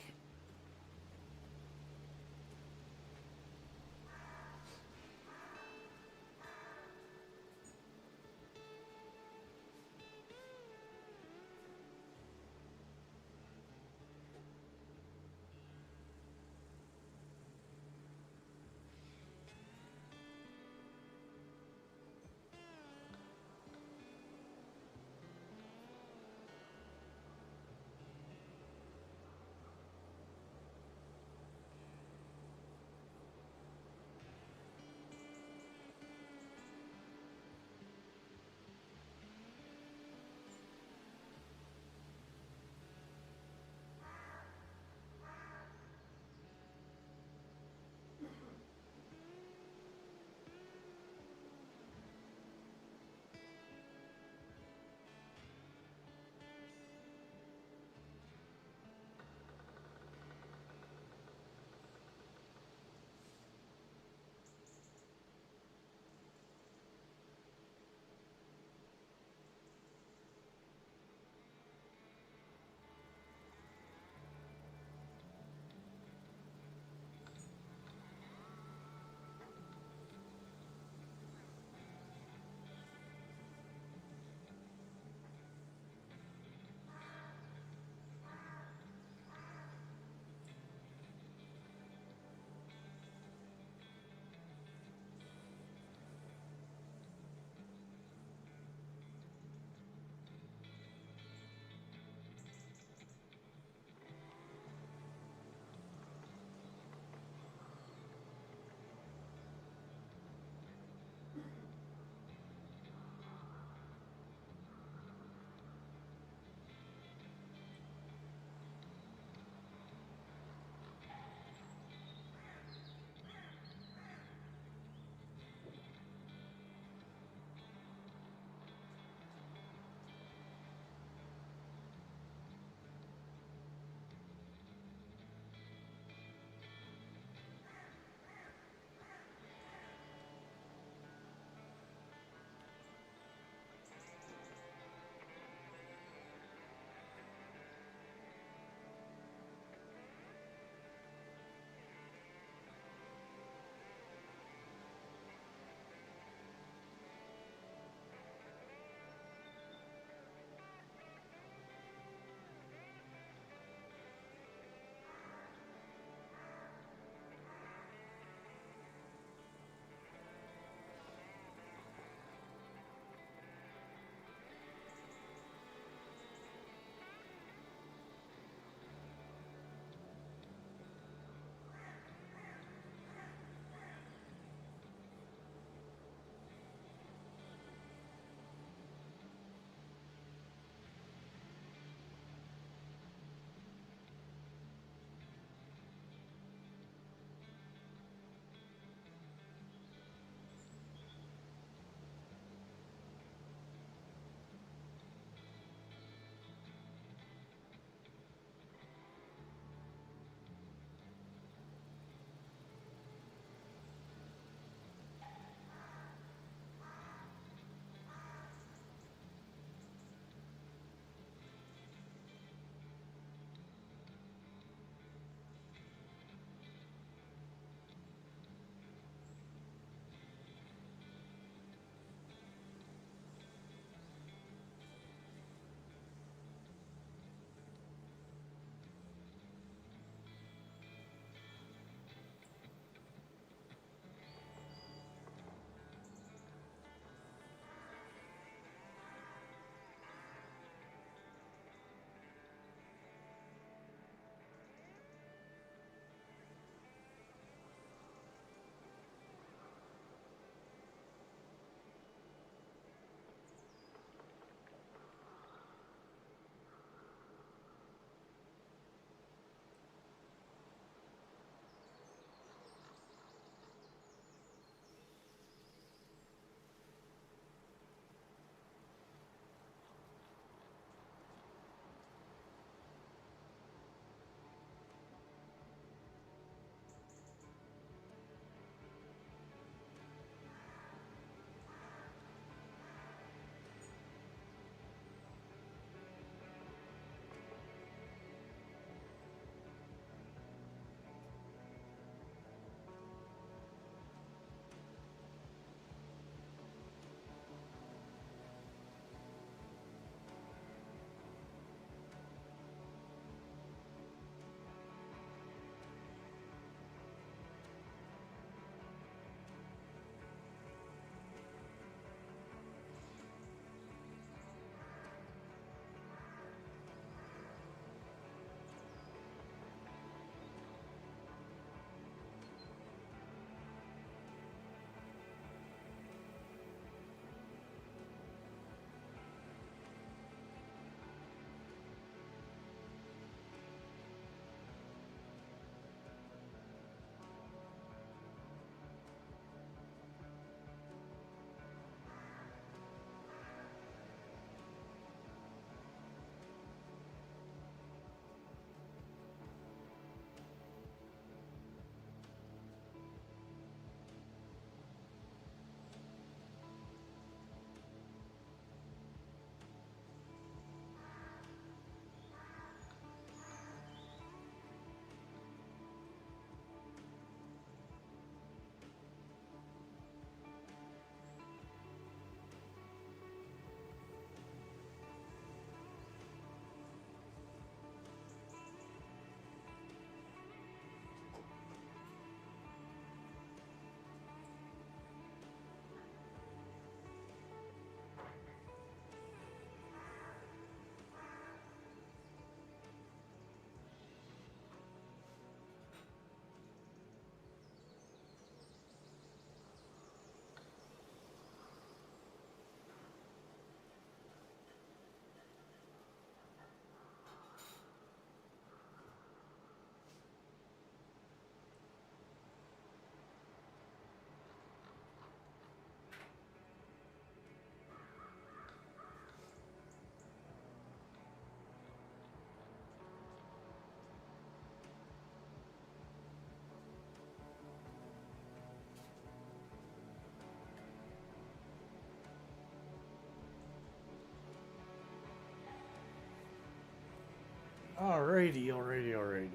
Alrighty.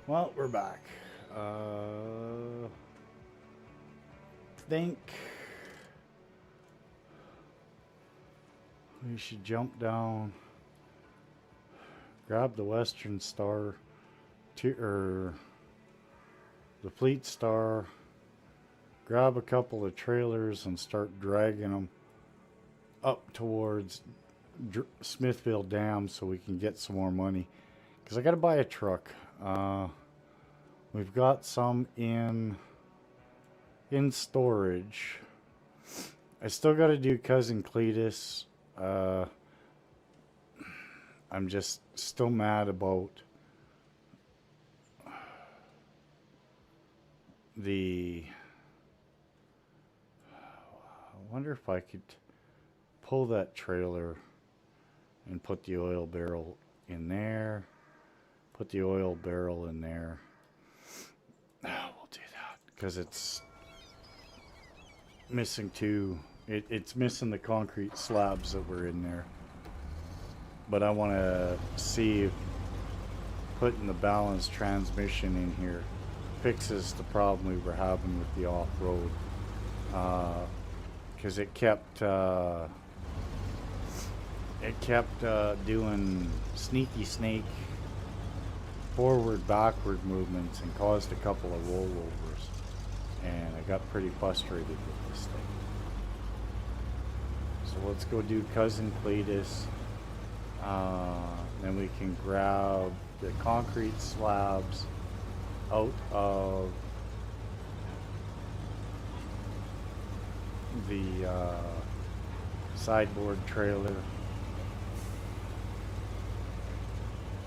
Well, we're back. Think we should jump down, grab the Western Star, or the Fleet Star, grab a couple of trailers and start dragging them up towards Smithville Dam so we can get some more money. Because I got to buy a truck. We've got some in storage. I still got to do Cousin Cletus. I'm just still mad about I wonder if I could pull that trailer and put the oil barrel in there. Put the oil barrel in there. We'll do that because it's missing it's missing the concrete slabs that were in there. But I want to see if putting the balanced transmission in here fixes the problem we were having with the off-road. Because it kept doing sneaky snake forward backward movements and caused a couple of rollovers, and I got pretty frustrated with this thing. So let's go do Cousin Cletus. Then we can grab the concrete slabs out of the sideboard trailer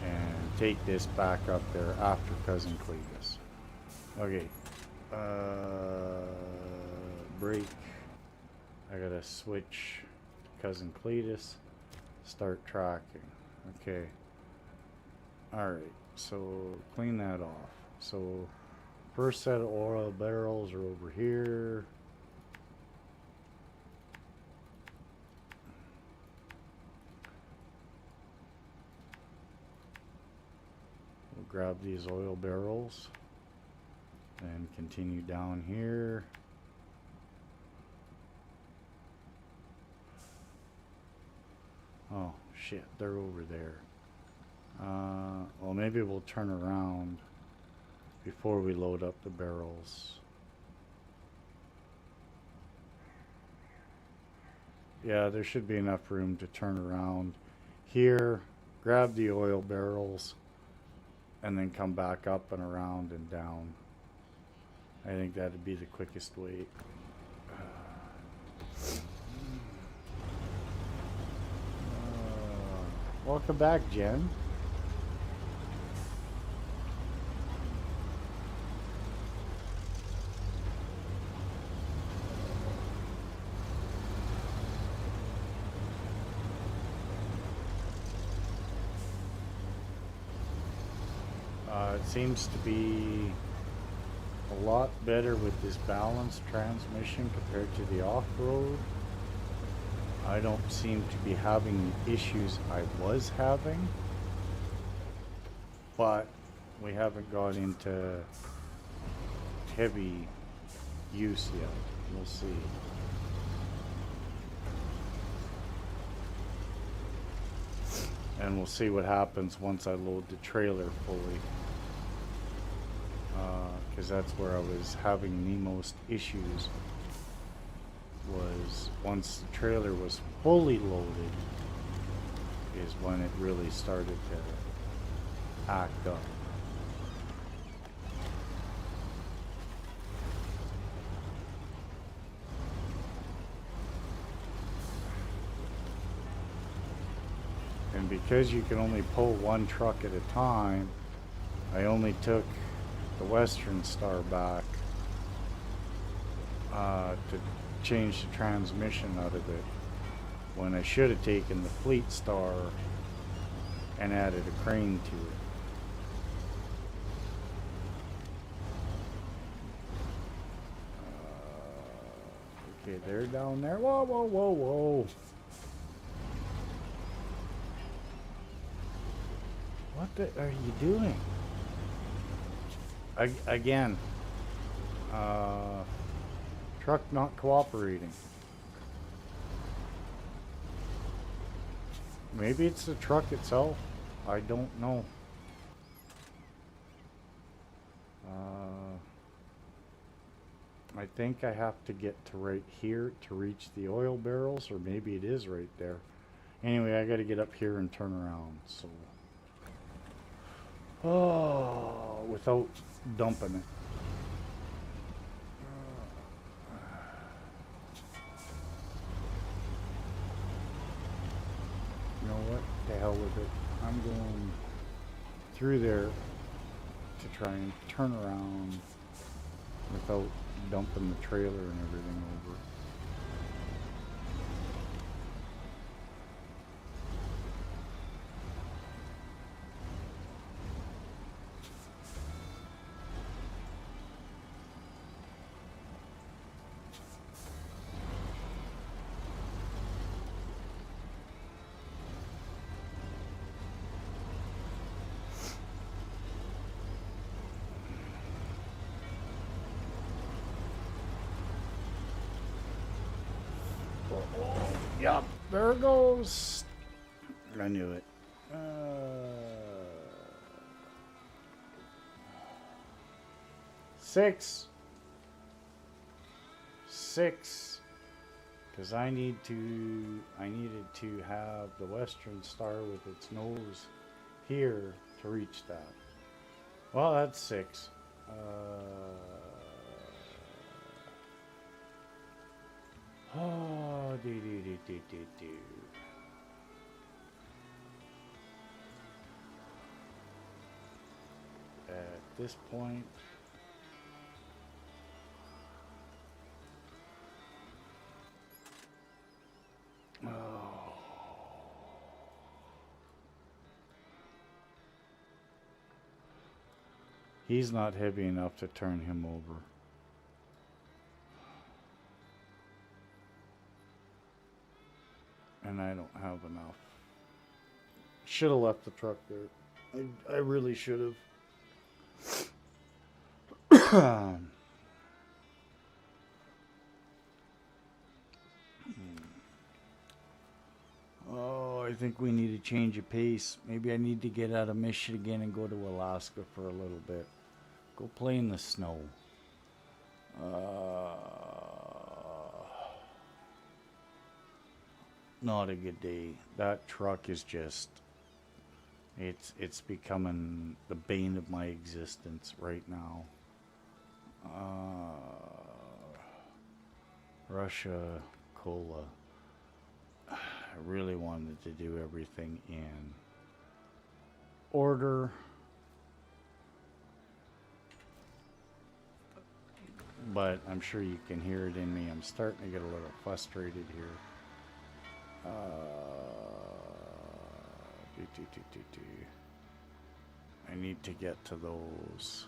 and take this back up there after Cousin Cletus. Okay. Brake. I gotta switch to Cousin Cletus. Start tracking. Okay. Alright, so clean that off. So first set of oil barrels are over here. We'll grab these oil barrels and continue down here. Oh shit, they're over there. Well, maybe we'll turn around before we load up the barrels. Yeah, there should be enough room to turn around here, grab the oil barrels, and then come back up and around and down. I think that'd be the quickest way. Welcome back, Jen. It seems to be a lot better with this balanced transmission compared to the off-road. I don't seem to be having the issues I was having, but we haven't got into heavy use yet. We'll see. And we'll see what happens once I load the trailer fully. Because that's where I was having the most issues, was once the trailer was fully loaded is when it really started to act up. And because you can only pull one truck at a time, I only took the Western Star back to change the transmission out of it, when I should have taken the Fleet Star and added a crane to it. Okay, they're down there. Whoa, whoa, whoa, whoa. What the are you doing? Again, truck not cooperating. Maybe it's the truck itself. I don't know. I think I have to get to right here to reach the oil barrels, or maybe it is right there. Anyway, I got to get up here and turn around. So, without dumping it. You know what? The hell with it. I'm going through there to try and turn around without dumping the trailer and everything over. Yep, there it goes. I knew it. Six. Because I needed to have the Western Star with its nose here to reach that. Well, that's 6. Oh, do. At this point, he's not heavy enough to turn him over. And I don't have enough. Should have left the truck there. I really should have. Oh, I think we need a change of pace. Maybe I need to get out of Michigan and go to Alaska for a little bit. Go play in the snow. Not a good day. That truck is just, it's becoming the bane of my existence right now. Russia Cola. I really wanted to do everything in order. But I'm sure you can hear it in me. I'm starting to get a little frustrated here. I need to get to those.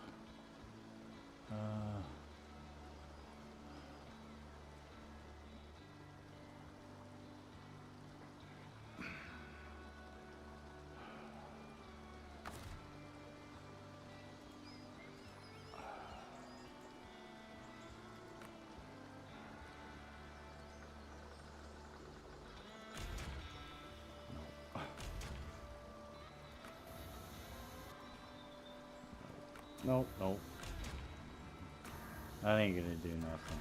Nope. That ain't gonna do nothing.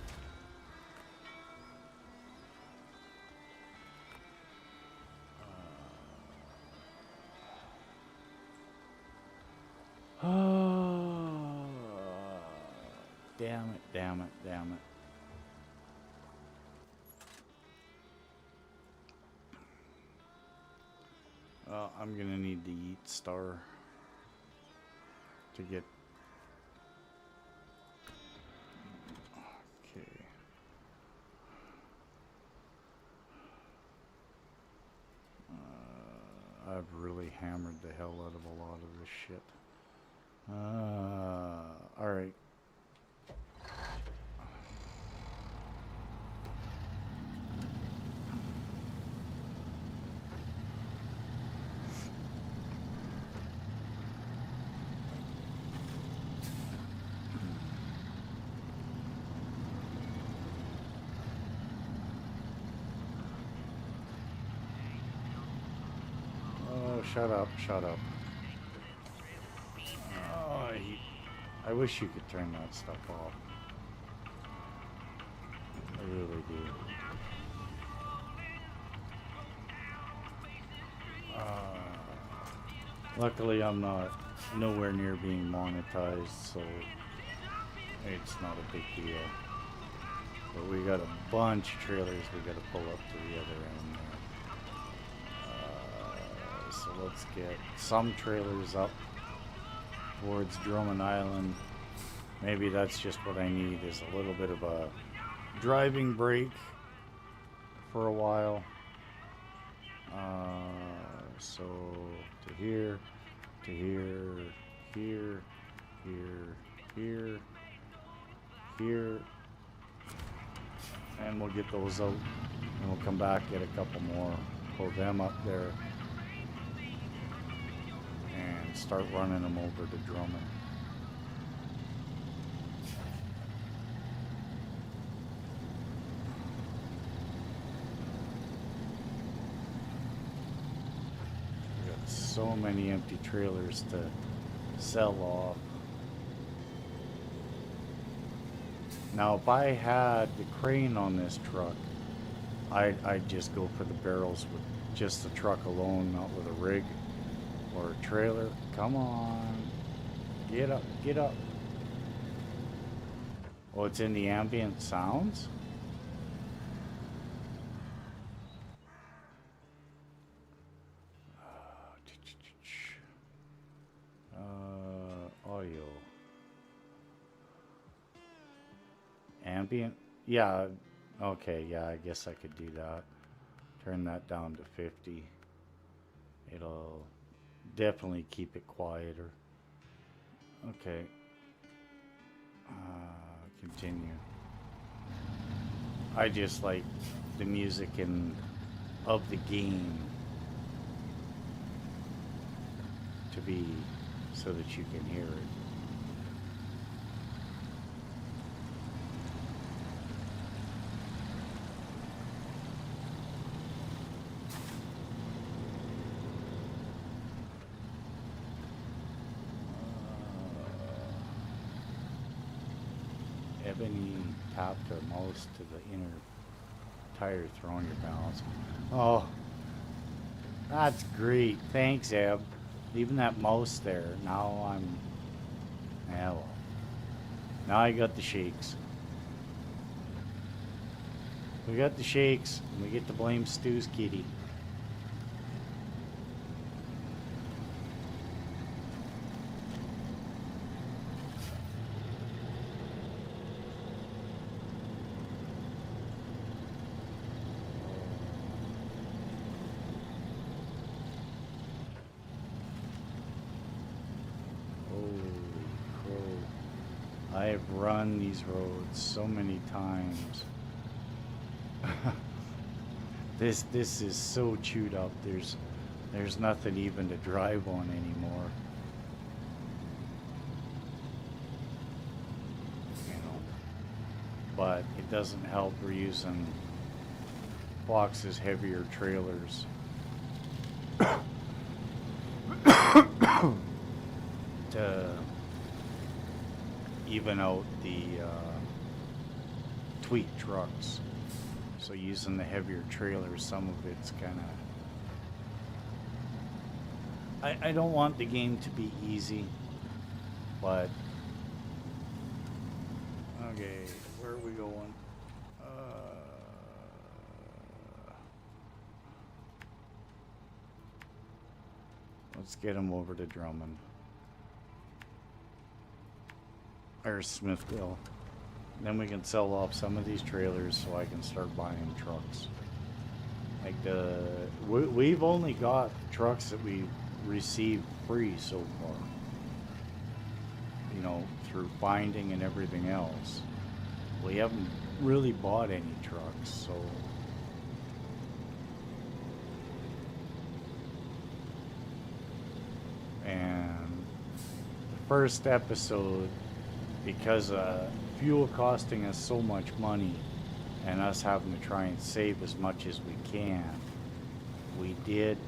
Oh, damn it. Well, I'm gonna need to eat Star to get. Okay. I've really hammered the hell out of a lot of this shit. All right. shut up, shut up. Oh, I wish you could turn that stuff off. I really do. Luckily, I'm not nowhere near being monetized, so it's not a big deal. But we got a bunch of trailers we got to pull up to the other end there. So let's get some trailers up towards Drummond Island. Maybe that's just what I need, is a little bit of a driving break for a while. So to here, to here, here, here, here, and we'll get those out, and we'll come back, get a couple more, pull them up there, and start running them over to Drummond. So many empty trailers to sell off. Now, if I had the crane on this truck, I'd just go for the barrels with just the truck alone, not with a rig or a trailer. Come on. Get up, get up. Oh, it's in the ambient sounds? Audio. Ambient? Yeah, okay, yeah, I guess I could do that. Turn that down to 50. It'll definitely keep it quieter. Okay. Continue. I just like the music of the game to be so that you can hear it. Ebony tapped her mouse to the inner tire, throwing your balance. Oh, that's great. Thanks, Eb. Leaving that mouse there. Now I'm... Yeah, well. Now I got the shakes. We got the shakes. And we get to blame Stu's kitty. I've run these roads so many times. This is so chewed up. There's nothing even to drive on anymore. You know, but it doesn't help. We're using Fox's heavier trailers. To even out the tweak trucks. So using the heavier trailers, some of it's kind of... I don't want the game to be easy, but... Okay, where are we going? Let's get him over to Drummond. Or Smithville. Then we can sell off some of these trailers so I can start buying trucks. Like we've only got trucks that we received free so far. You know, through finding and everything else. We haven't really bought any trucks, so... And the first episode, because fuel costing us so much money and us having to try and save as much as we can, we did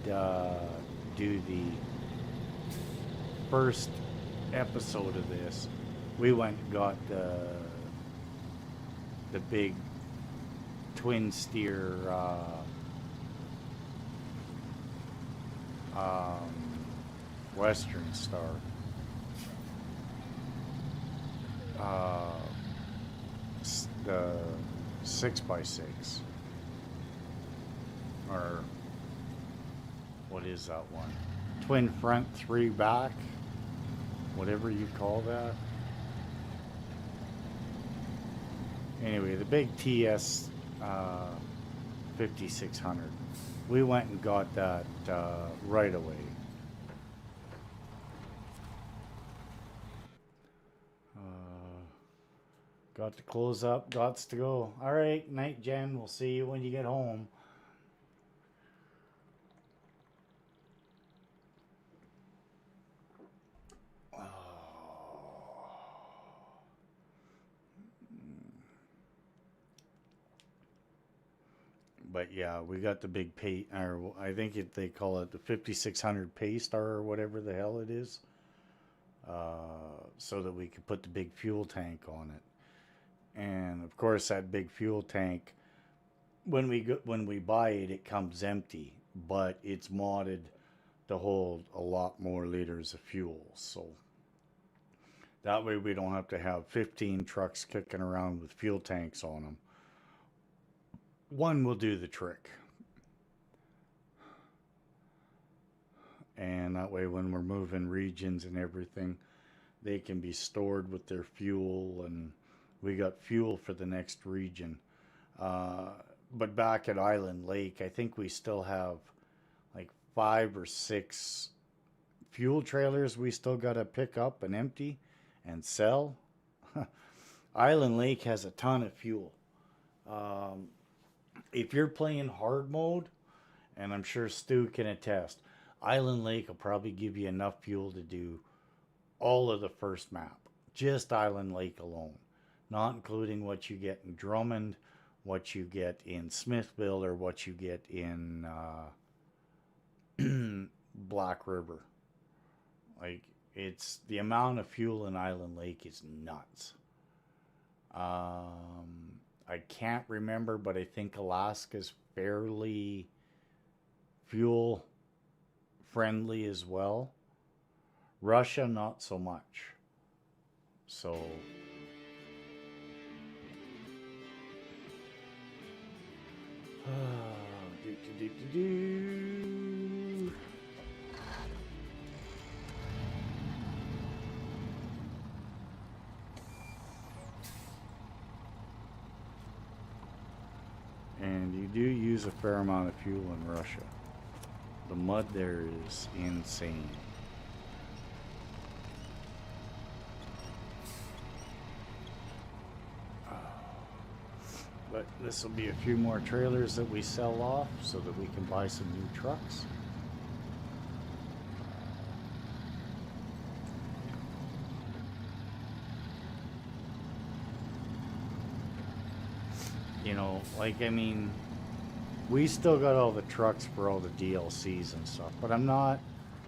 do the first episode of this, we went and got the big twin steer Western Star. The 6x6, or what is that one? Twin front, 3 back, whatever you call that. Anyway, the big TS 5600. We went and got that right away. Got to close up, gots to go. All right, night, Jen. We'll see you when you get home. But yeah, we got the big pay, or I think they call it the 5600 pay star or whatever the hell it is, so that we could put the big fuel tank on it. And of course, that big fuel tank, when we buy it, it comes empty, but it's modded to hold a lot more liters of fuel. So that way, we don't have to have 15 trucks kicking around with fuel tanks on them. One will do the trick. And that way, when we're moving regions and everything, they can be stored with their fuel, and we got fuel for the next region. But back at Island Lake, I think we still have like 5 or 6 fuel trailers we still got to pick up and empty and sell. Island Lake has a ton of fuel. If you're playing hard mode, and I'm sure Stu can attest, Island Lake will probably give you enough fuel to do all of the first map. Just Island Lake alone. Not including what you get in Drummond, what you get in Smithville, or what you get in Black River. Like, it's the amount of fuel in Island Lake is nuts. I can't remember, but I think Alaska's fairly fuel friendly as well. Russia, not so much. So and you do use a fair amount of fuel in Russia. The mud there is insane. But this will be a few more trailers that we sell off so that we can buy some new trucks. You know, like, I mean, we still got all the trucks for all the DLCs and stuff, but I'm not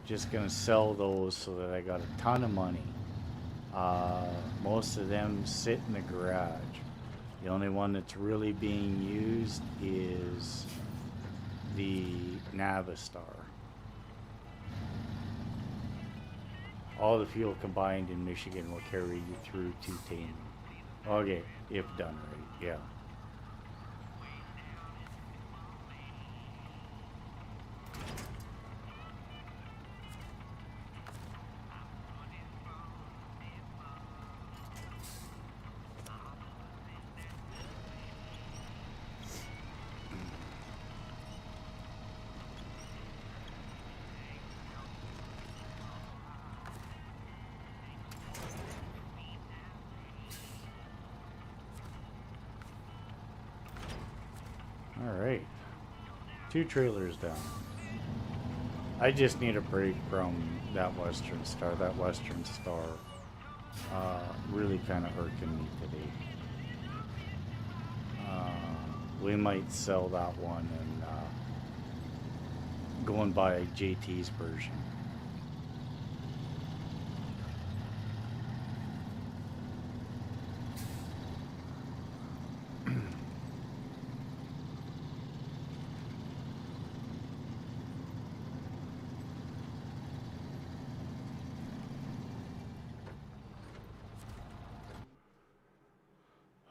just going to sell those so that I got a ton of money. Most of them sit in the garage. The only one that's really being used is the Navistar. All the fuel combined in Michigan will carry you through to Tame. Okay, if done right, yeah. Alright, 2 trailers down. I just need a break from that Western Star. That Western Star really kind of irking me today. We might sell that one and going by JT's version.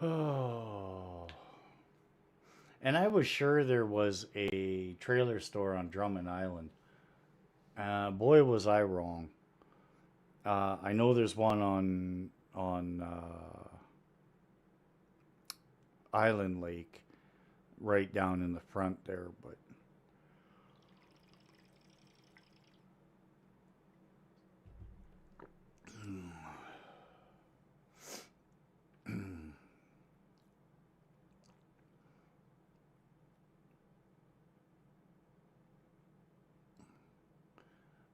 Oh. And I was sure there was a trailer store on Drummond Island. Boy, was I wrong. I know there's one on Island Lake, right down in the front there, but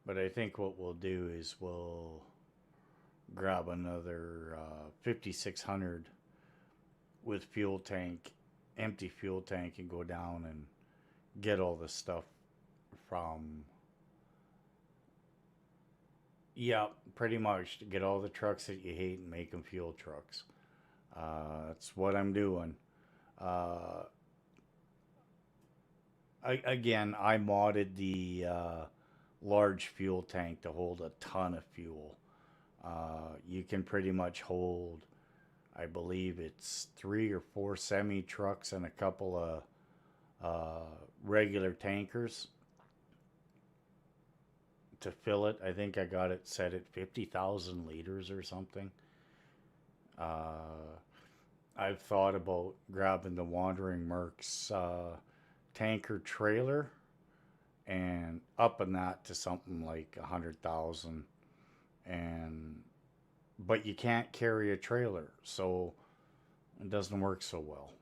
but I think what we'll do is we'll grab another 5600 with fuel tank, empty fuel tank, and go down and get all the stuff from. Yeah, pretty much to get all the trucks that you hate and make them fuel trucks. That's what I'm doing. Uh, Again, I modded the large fuel tank to hold a ton of fuel. You can pretty much hold, I believe it's 3 or 4 semi trucks and a couple of regular tankers to fill it. I think I got it set at 50,000 liters or something. Uh, I've thought about grabbing the Wandering Mercs tanker trailer and upping that to something like 100,000. And but you can't carry a trailer, so it doesn't work so well.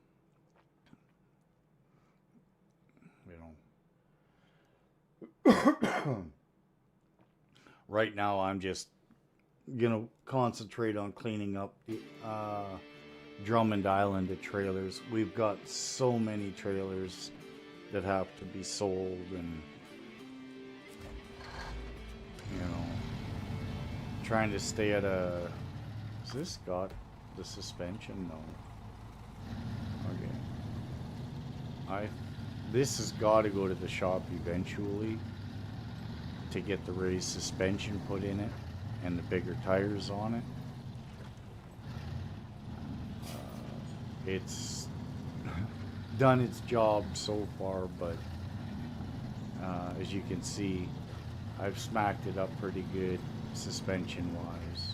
Right now, I'm just gonna concentrate on cleaning up the Drummond Island of trailers. We've got so many trailers that have to be sold, and you know, trying to stay at a. Has this got the suspension? No. Okay. I. This has got to go to the shop eventually to get the raised suspension put in it and the bigger tires on it. It's done its job so far, but as you can see, I've smacked it up pretty good suspension wise.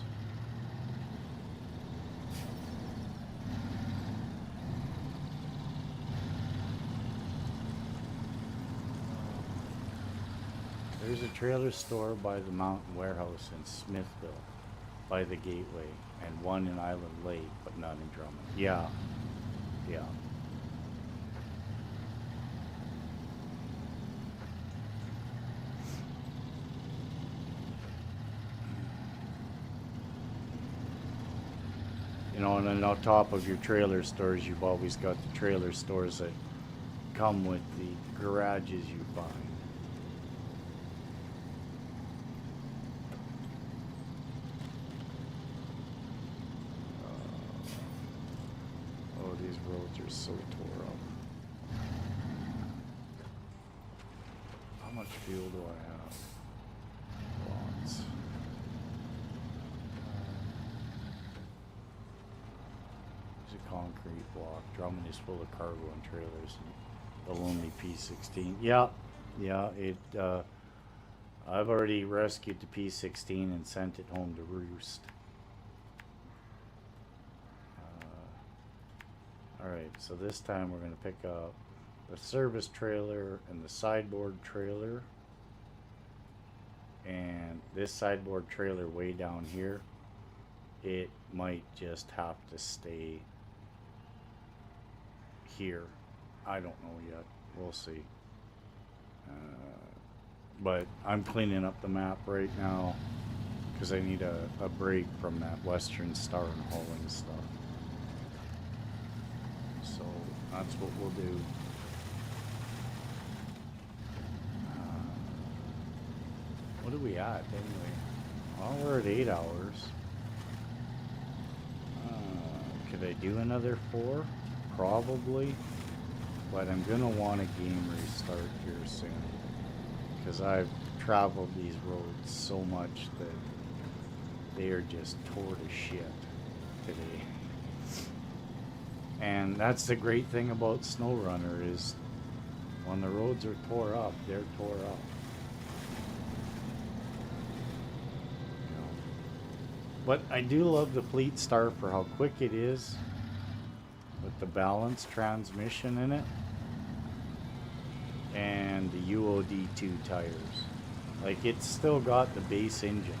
There's a trailer store by the Mountain Warehouse in Smithville, by the Gateway, and one in Island Lake, but not in Drummond. Yeah, yeah. You know, and then on top of your trailer stores, you've always got the trailer stores that come with the garages you find. Oh, these roads are so tore up. How much fuel do I have? Lots. There's a concrete block. Drummond is full of cargo and trailers. The lonely P16. Yeah, yeah. I've already rescued the P16 and sent it home to roost. Alright, so this time we're going to pick up the service trailer and the sideboard trailer. And this sideboard trailer way down here, it might just have to stay here. I don't know yet. We'll see. But I'm cleaning up the map right now because I need a break from that Western Star and hauling stuff. So that's what we'll do. we at anyway? Well, we're at 8 hours. Could I do another 4? Probably. But I'm gonna want a game restart here soon. Because I've traveled these roads so much that they are just tore to shit today. And that's the great thing about Snowrunner is when the roads are tore up, they're tore up. You know. But I do love the Fleet Star for how quick it is with the balanced transmission in it and the UOD2 tires. Like, it's still got the base engine.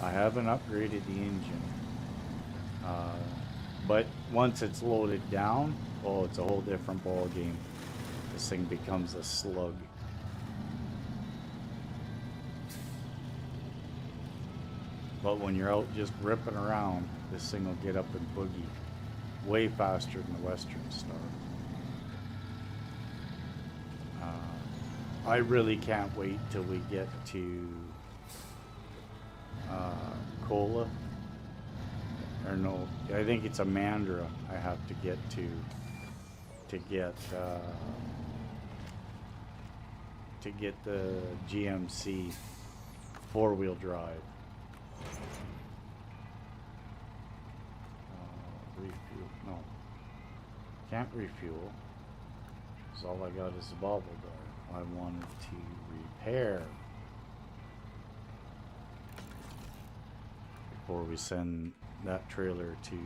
I haven't upgraded the engine. But once it's loaded down, oh, it's a whole different ball game. This thing becomes a slug. But when you're out just ripping around, this thing will get up and boogie way faster than the Western Star. I really can't wait till we get to Cola. Or no, I think it's a Mandra I have to get to get the GMC 4-wheel drive. Refuel, no, can't refuel. So all I got is the bobble door. I wanted to repair before we send that trailer to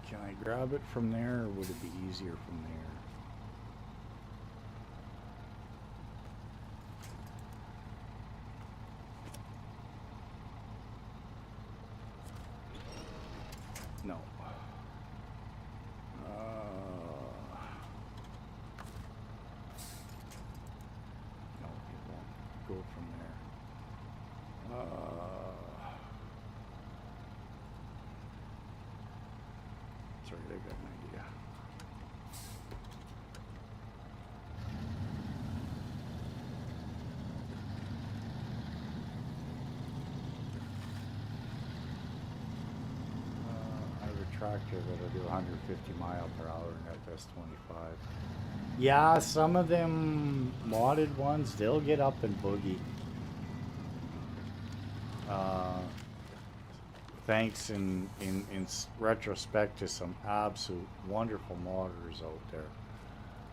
can I grab it from there, or would it be easier from there? No. No, it won't go from there. Sorry, I got an idea. I have a tractor that'll do 150 mile per hour and that does 25. Yeah, some of them modded ones, they'll get up and boogie. Thanks in retrospect to some absolute wonderful modders out there.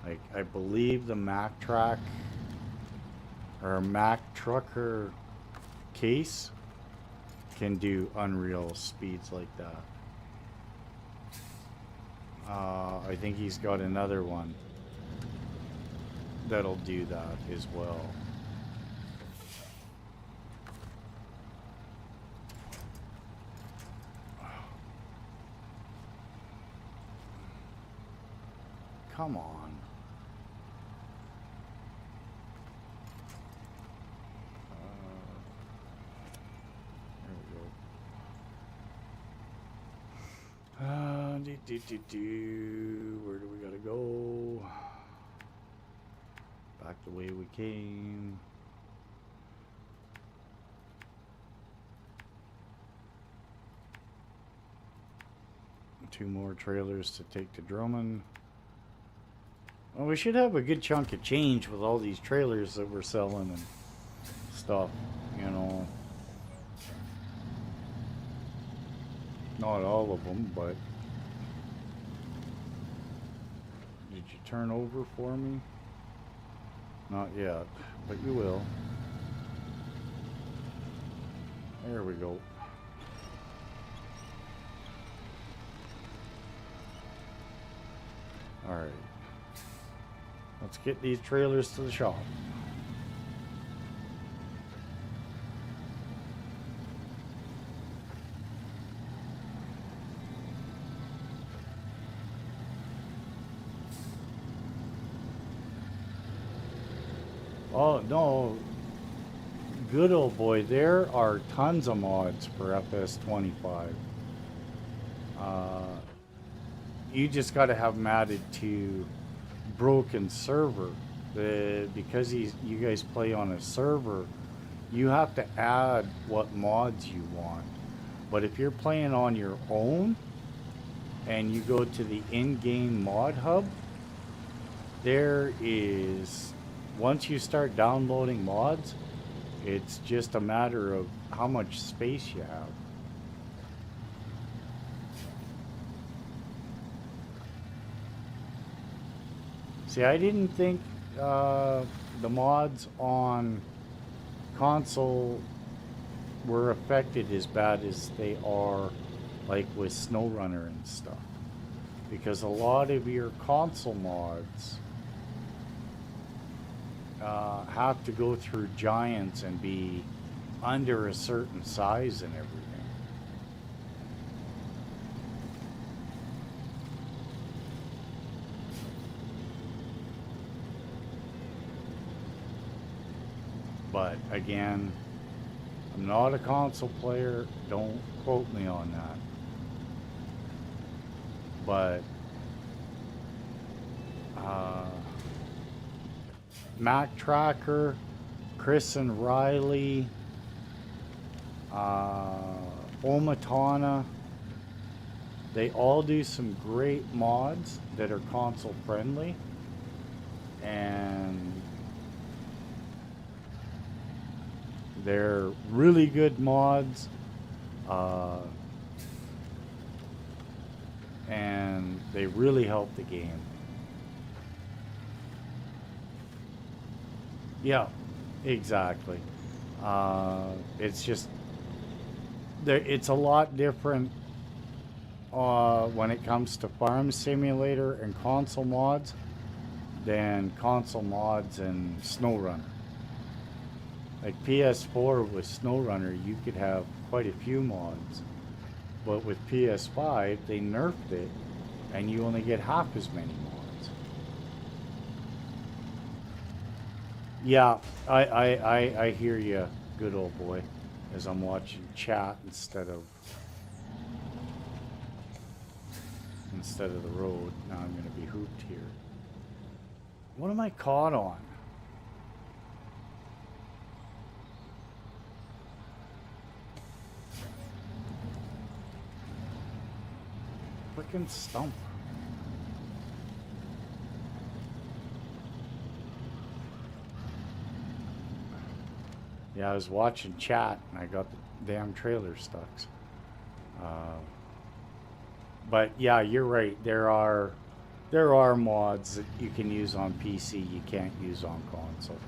Like, I believe the Mac Track or Mac Trucker case can do unreal speeds like that. I think he's got another one that'll do that as well. Come on. There we go. Where do we gotta go? Back the way we came. Two more trailers to take to Drummond. Well, we should have a good chunk of change with all these trailers that we're selling and stuff, you know. Not all of them, but... Did you turn over for me? Not yet, but you will. There we go. Alright. Let's get these trailers to the shop. Oh, no. good old boy, there are tons of mods for FS25. Uh, you just got to have them added to broken server. Because you guys play on a server, you have to add what mods you want. But if you're playing on your own and you go to the in-game mod hub, there is, once you start downloading mods, it's just a matter of how much space you have. See, I didn't think the mods on console were affected as bad as they are, like with Snowrunner and stuff. Because a lot of your console mods have to go through giants and be under a certain size and everything. But again, I'm not a console player. Don't quote me on that. But Mac Tracker, Chris and Riley, Omatana, they all do some great mods that are console friendly. And they're really good mods. And they really help the game. Yeah, exactly. It's just it's a lot different when it comes to Farm Simulator and console mods than console mods and Snowrunner. Like PS4 with Snowrunner, you could have quite a few mods. But with PS5, they nerfed it, and you only get half as many mods. Yeah, I hear you, good old boy, as I'm watching chat instead of the road. Now I'm going to be hooped here. What am I caught on? Frickin' stump. Yeah, I was watching chat and I got the damn trailer stuck. But yeah, you're right. There are mods that you can use on PC you can't use on console.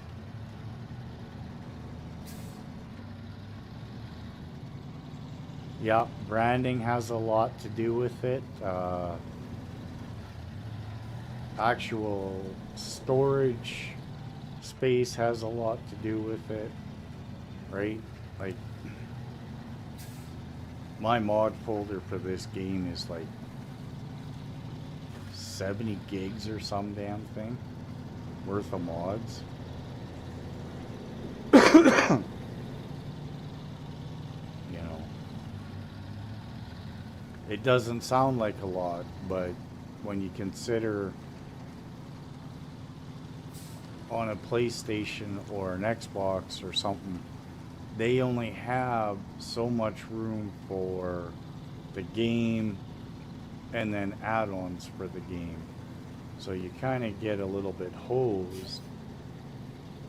Yeah, branding has a lot to do with it. Actual storage space has a lot to do with it, right? Like, my mod folder for this game is like 70 gigs or some damn thing worth of mods. You know, it doesn't sound like a lot, but when you consider on a PlayStation or an Xbox or something, they only have so much room for the game and then add-ons for the game. So you kind of get a little bit hosed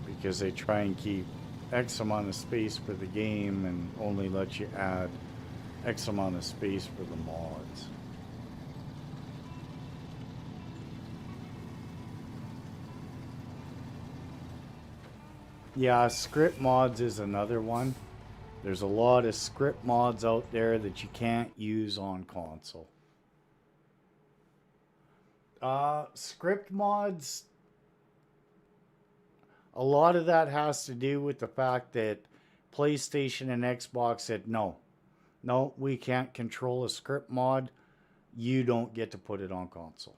because they try and keep X amount of space for the game and only let you add X amount of space for the mods. Yeah, script mods is another one. There's a lot of script mods out there that you can't use on console. Script mods, a lot of that has to do with the fact that PlayStation and Xbox said, no, we can't control a script mod. You don't get to put it on console.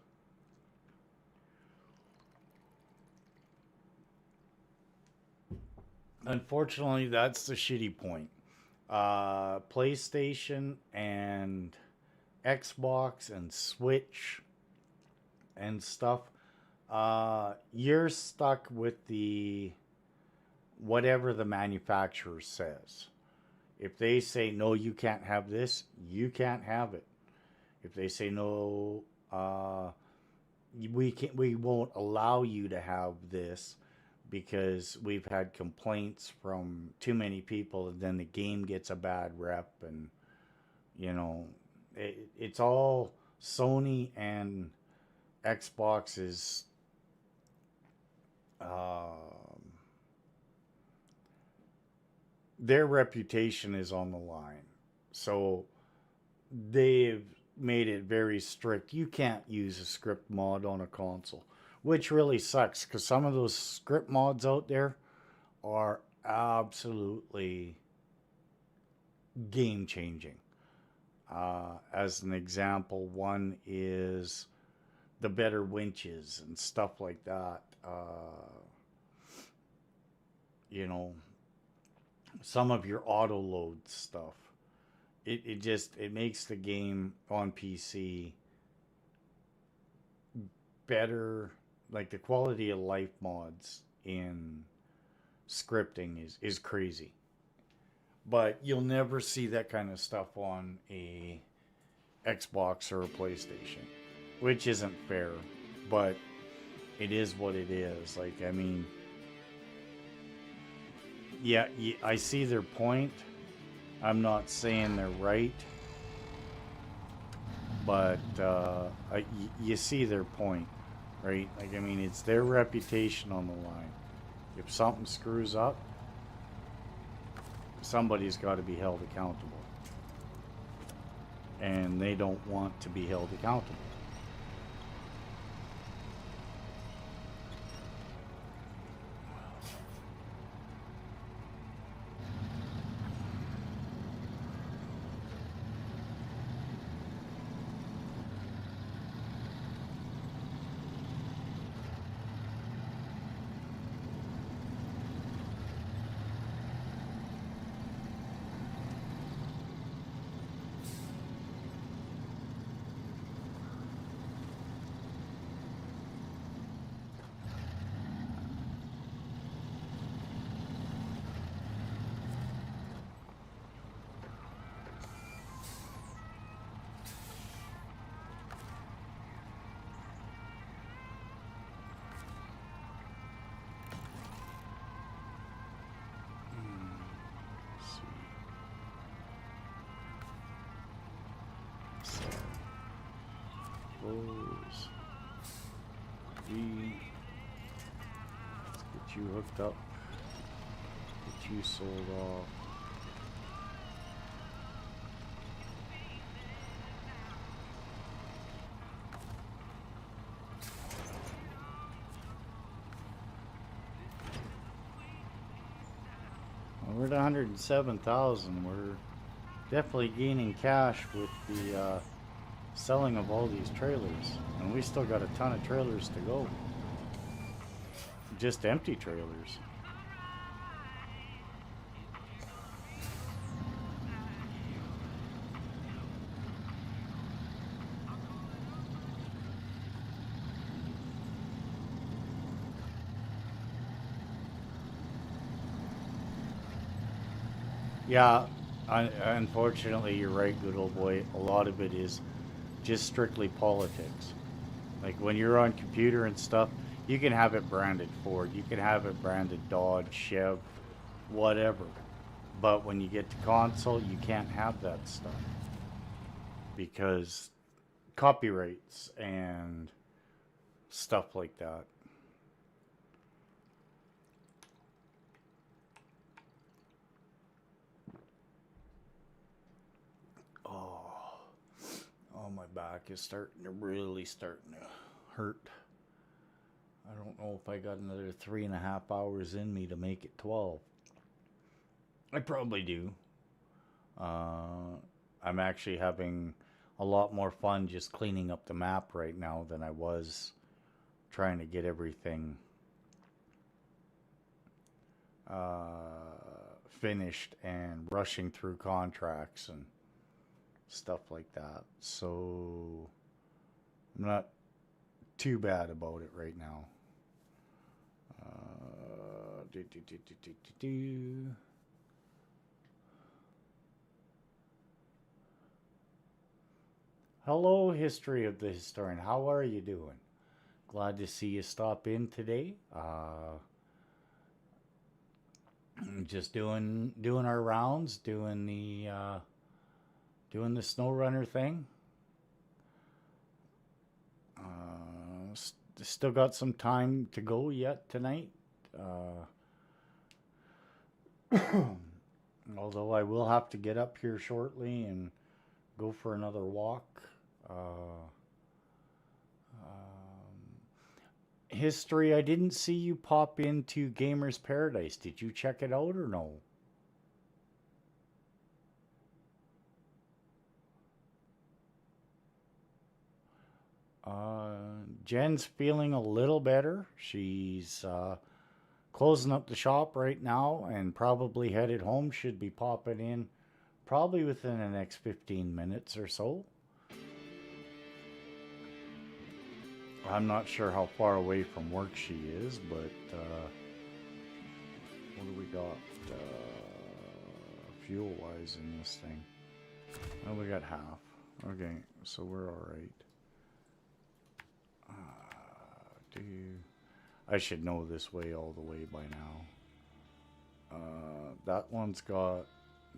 Unfortunately, that's the shitty point. PlayStation and Xbox and Switch and stuff, you're stuck with the whatever the manufacturer says. If they say no, you can't have this, you can't have it. If they say no, we won't allow you to have this because we've had complaints from too many people, and then the game gets a bad rep, and you know, it's all Sony and Xbox's their reputation is on the line. So they've made it very strict. You can't use a script mod on a console, which really sucks because some of those script mods out there are absolutely game changing. As an example, one is the better winches and stuff like that. You know, some of your auto load stuff. It just it makes the game on PC better. Like the quality of life mods in scripting is crazy. But you'll never see that kind of stuff on a Xbox or a PlayStation, which isn't fair, but it is what it is. Like I mean, yeah, I see their point. I'm not saying they're right, but you see their point, right? Like, I mean, it's their reputation on the line. If something screws up, somebody's got to be held accountable. And they don't want to be held accountable. Close. Let's get you hooked up. Get you sold off. Well, we're at 107,000. We're definitely gaining cash with the selling of all these trailers, and we still got a ton of trailers to go. Just empty trailers. Yeah, unfortunately, you're right, good old boy. A lot of it is just strictly politics. Like when you're on computer and stuff, you can have it branded Ford, you can have it branded Dodge, Chev, whatever. But when you get to console, you can't have that stuff because copyrights and stuff like that. Oh, oh, my back is starting to hurt. I don't know if I got another 3.5 hours in me to make it 12. I probably do. Uh, I'm actually having a lot more fun just cleaning up the map right now than I was trying to get everything finished and rushing through contracts and stuff like that. So I'm not too bad about it right now. Hello, History of the Historian. How are you doing? Glad to see you stop in today. Just doing our rounds, doing the Snowrunner thing. Still got some time to go yet tonight. Although I will have to get up here shortly and go for another walk. History, I didn't see you pop into Gamer's Paradise. Did you check it out or no? Jen's feeling a little better. She's closing up the shop right now and probably headed home. Should be popping in probably within the next 15 minutes or so. I'm not sure how far away from work she is, but what do we got fuel-wise in this thing? Oh, we got half. Okay, so we're all right. I should know this way all the way by now. That one's got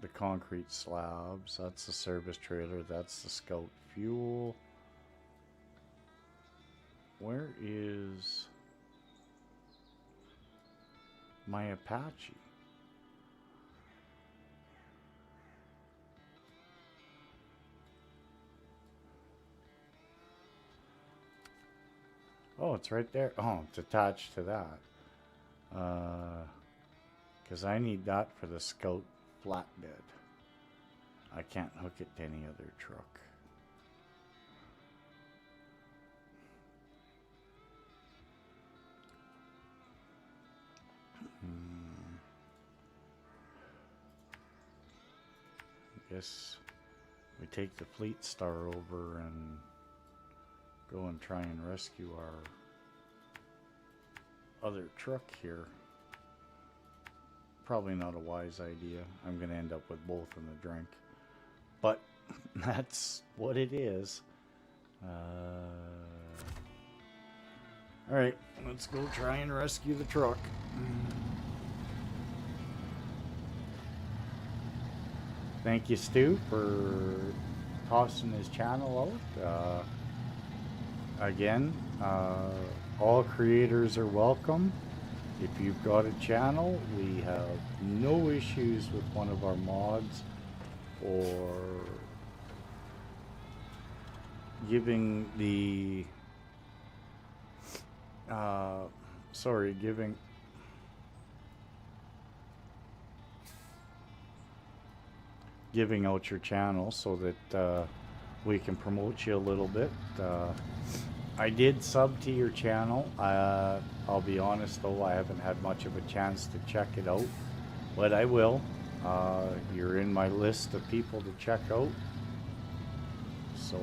the concrete slabs. That's the service trailer. That's the scout fuel. Where is my Apache? Oh, it's right there. Oh, it's attached to that. Because I need that for the Scout flatbed. I can't hook it to any other truck. I guess we take the Fleet Star over and go and try and rescue our other truck here. Probably not a wise idea. I'm going to end up with both in the drink. But that's what it is. Alright, let's go try and rescue the truck. Thank you, Stu, for tossing his channel out. Again, all creators are welcome. If you've got a channel, we have no issues with one of our mods or giving the giving out your channel so that we can promote you a little bit. I did sub to your channel. I'll be honest though, I haven't had much of a chance to check it out, but I will. You're in my list of people to check out. So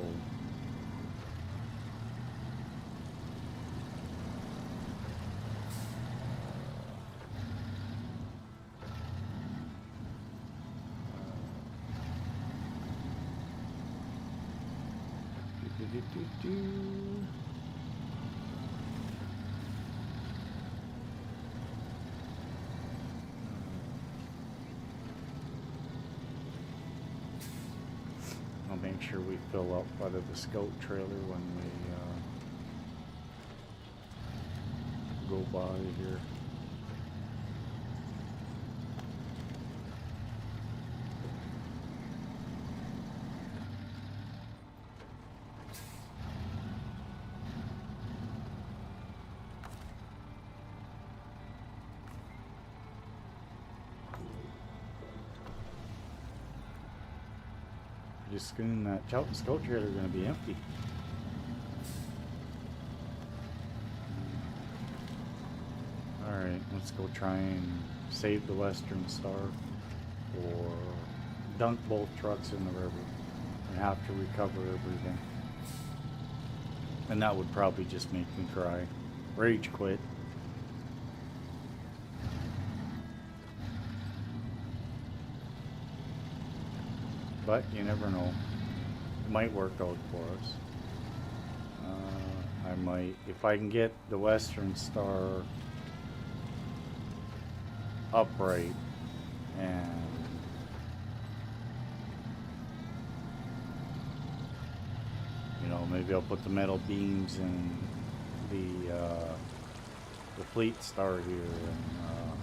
I'll make sure we fill up out of the Scout trailer when we go by here. Just soon that Scout trailer is going to be empty. Alright, let's go try and save the Western Star or dunk both trucks in the river and have to recover everything. And that would probably just make me cry. Rage quit. But you never know. It might work out for us. I might, if I can get the Western Star upright and you know, maybe I'll put the metal beams in the Fleet Star here and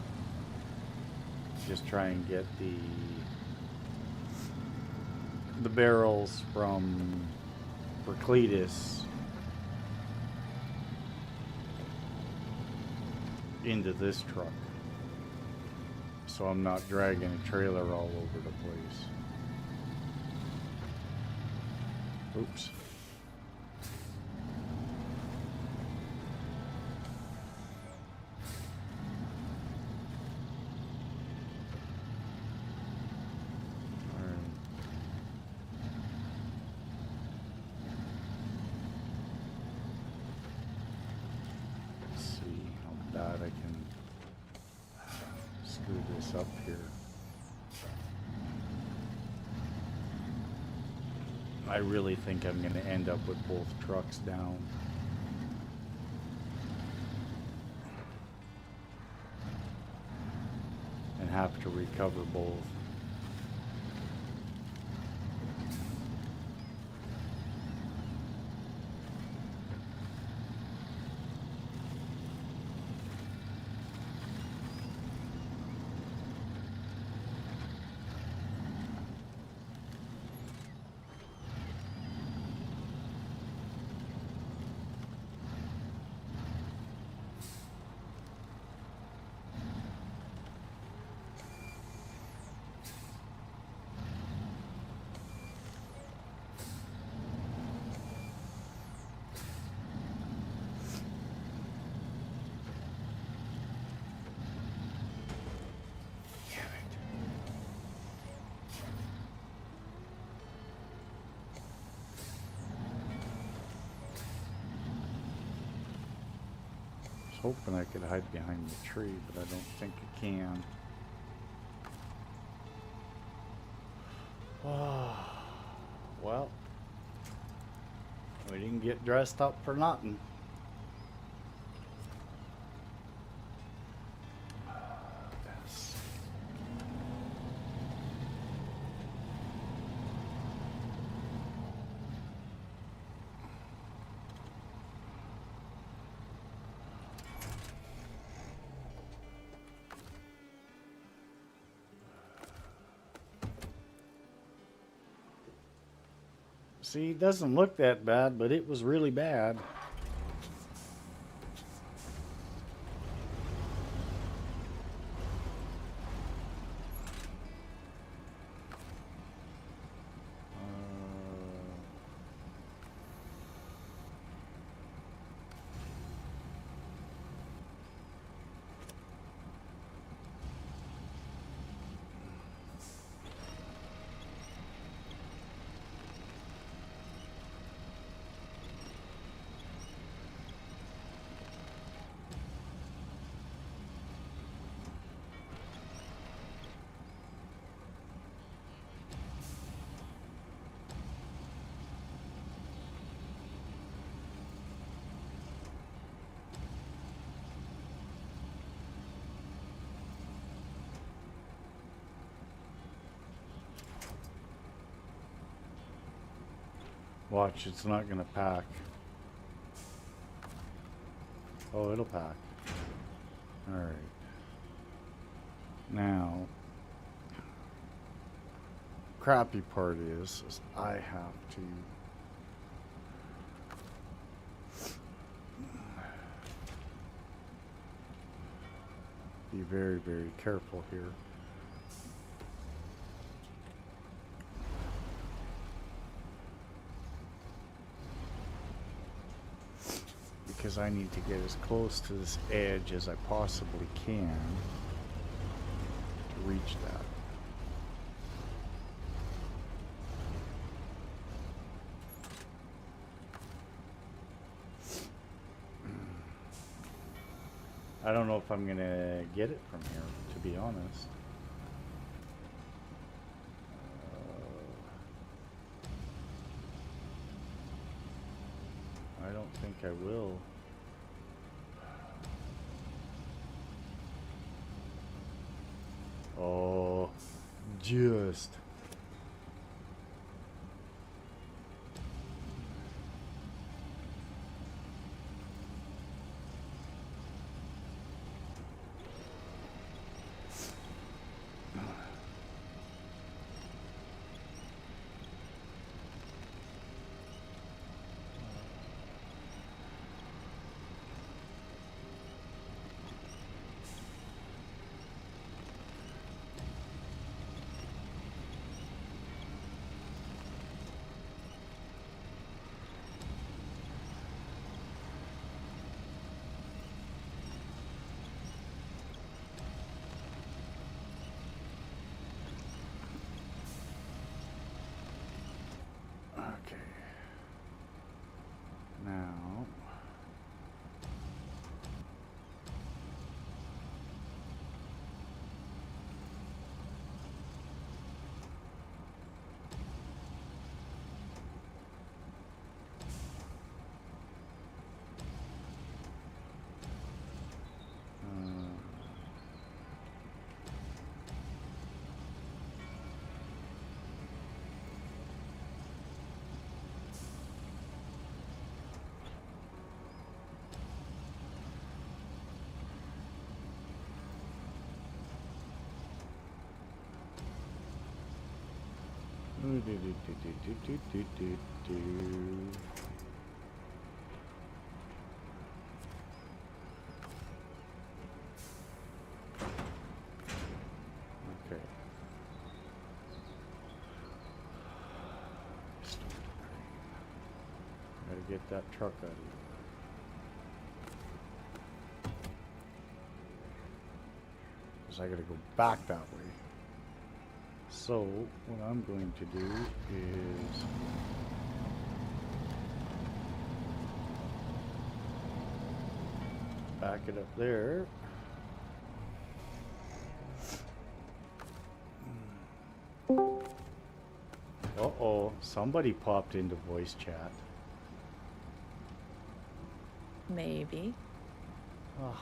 just try and get the barrels from Cletus into this truck, so I'm not dragging a trailer all over the place. Oops. Up here. I really think I'm going to end up with both trucks down. And have to recover both. Hoping I could hide behind the tree, but I don't think I can. Well, we didn't get dressed up for nothing. See, it doesn't look that bad, but it was really bad. Watch, it's not gonna pack. Oh, it'll pack. Alright. Now, crappy part is I have to be very, very careful here. because I need to get as close to this edge as I possibly can to reach that. I don't know if I'm gonna get it from here, to be honest. I don't think I will. Oh, just. Okay. Now. Okay. Gotta get that truck out of here. Because I gotta go back that way. So, what I'm going to do is back it up there. Uh-oh, somebody popped into voice chat. Maybe.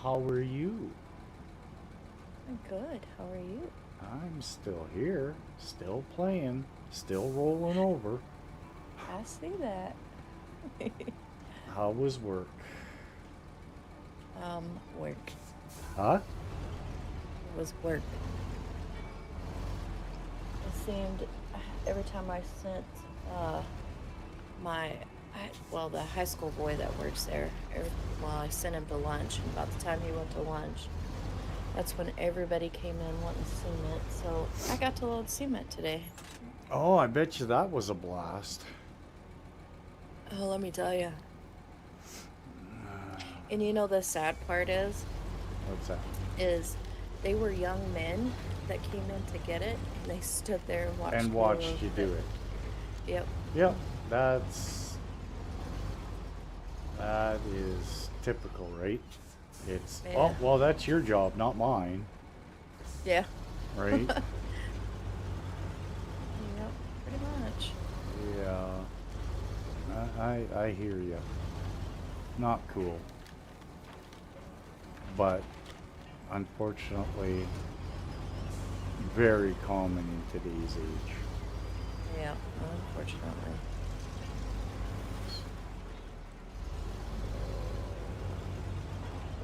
How are you? I'm good. How are you? I'm still here, still playing, still rolling over. I see that. How was work? Work. Huh? It was work. It seemed every time I sent the high school boy that works there, I sent him to lunch, and about the time he went to lunch, that's when everybody came in wanting cement, so I got to load cement today. Oh, I bet you that was a blast. Oh, let me tell you. And you know the sad part is? What's that? Is they were young men that came in to get it, and they stood there and watched you do it. Yep. Yep, that is typical, right? It's, Yeah. oh, well, that's your job, not mine, Yeah. right? Yep, pretty much. Yeah, I hear you. Not cool. But, unfortunately, very common in today's age. Yeah, unfortunately.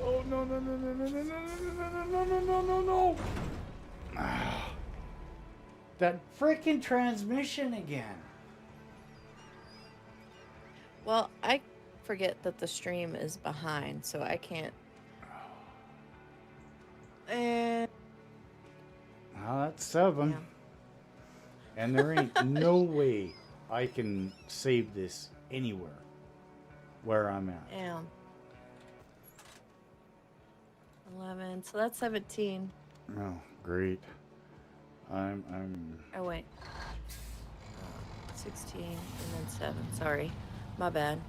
Oh, no, no, no, no, no, no, no, no, no, no, no, no, no. That freaking transmission again. Well, I forget that the stream is behind, so I can't. Well, that's 7. Yeah. And there ain't no way I can save this anywhere where I'm at. Yeah. 11. So that's 17. Oh, great. I'm. Oh, wait. 16 and then 7. Sorry. My bad.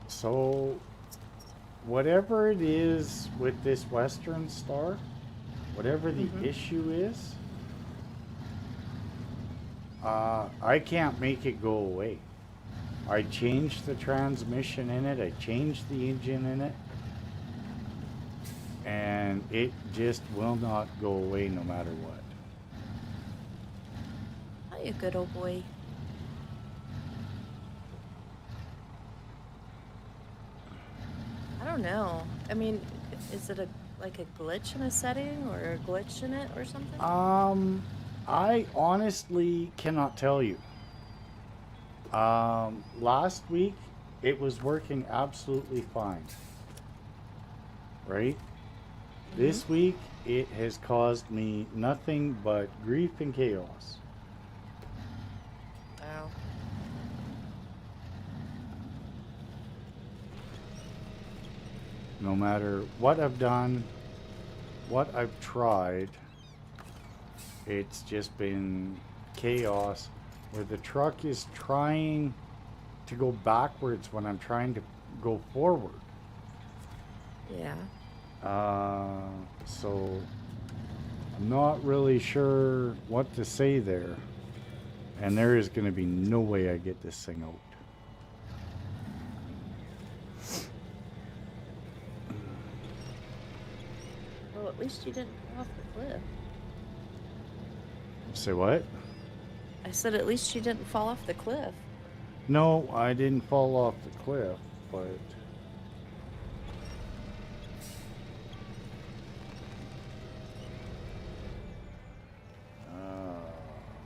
So, whatever it is with this Western Star, whatever the Mm-hmm. issue is, I can't make it go away. I changed the transmission in it, I changed the engine in it, and it just will not go away no matter what. Oh, you good old boy. I don't know. I mean, is it like a glitch in a setting or a glitch in it or something? I honestly cannot tell you. Last week it was working absolutely fine, right? Mm-hmm. This week it has caused me nothing but grief and chaos. Oh. No matter what I've done, what I've tried, it's just been chaos where the truck is trying to go backwards when I'm trying to go forward. Yeah. So I'm not really sure what to say there. And there is going to be no way I get this thing out. Well, at least you didn't fall off the cliff. Say what? I said at least you didn't fall off the cliff. No, I didn't fall off the cliff, but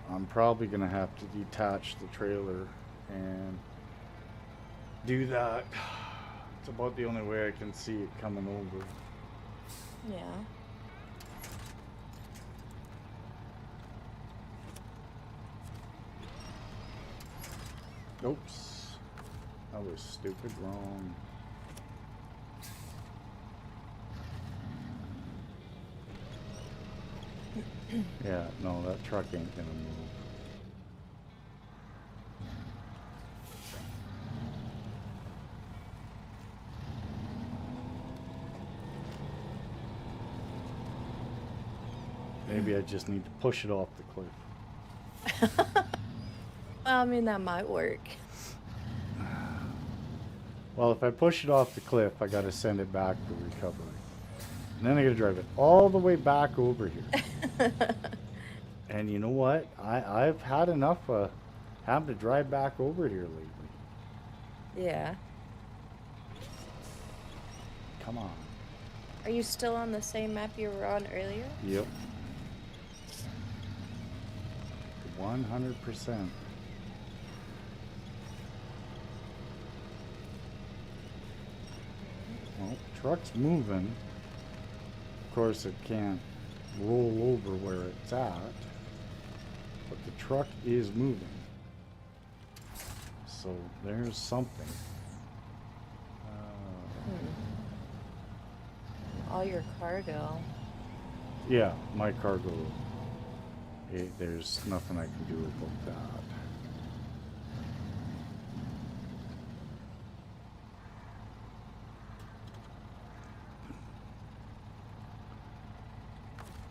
I'm probably going to have to detach the trailer and do that. It's about the only way I can see it coming over. Yeah. Oops. That was stupid wrong. Yeah, no, that truck ain't gonna move. Maybe I just need to push it off the cliff. Well, I mean, that might work. Well, if I push it off the cliff, I gotta send it back for recovery. And then I gotta drive it all the way back over here. And you know what? I've had enough of having to drive back over here lately. Yeah. Come on. Are you still on the same map you were on earlier? Yep. 100%. Well, truck's moving. Of course, it can't roll over where it's at, but the truck is moving. So there's something. All your cargo. Yeah, my cargo. There's nothing I can do about that.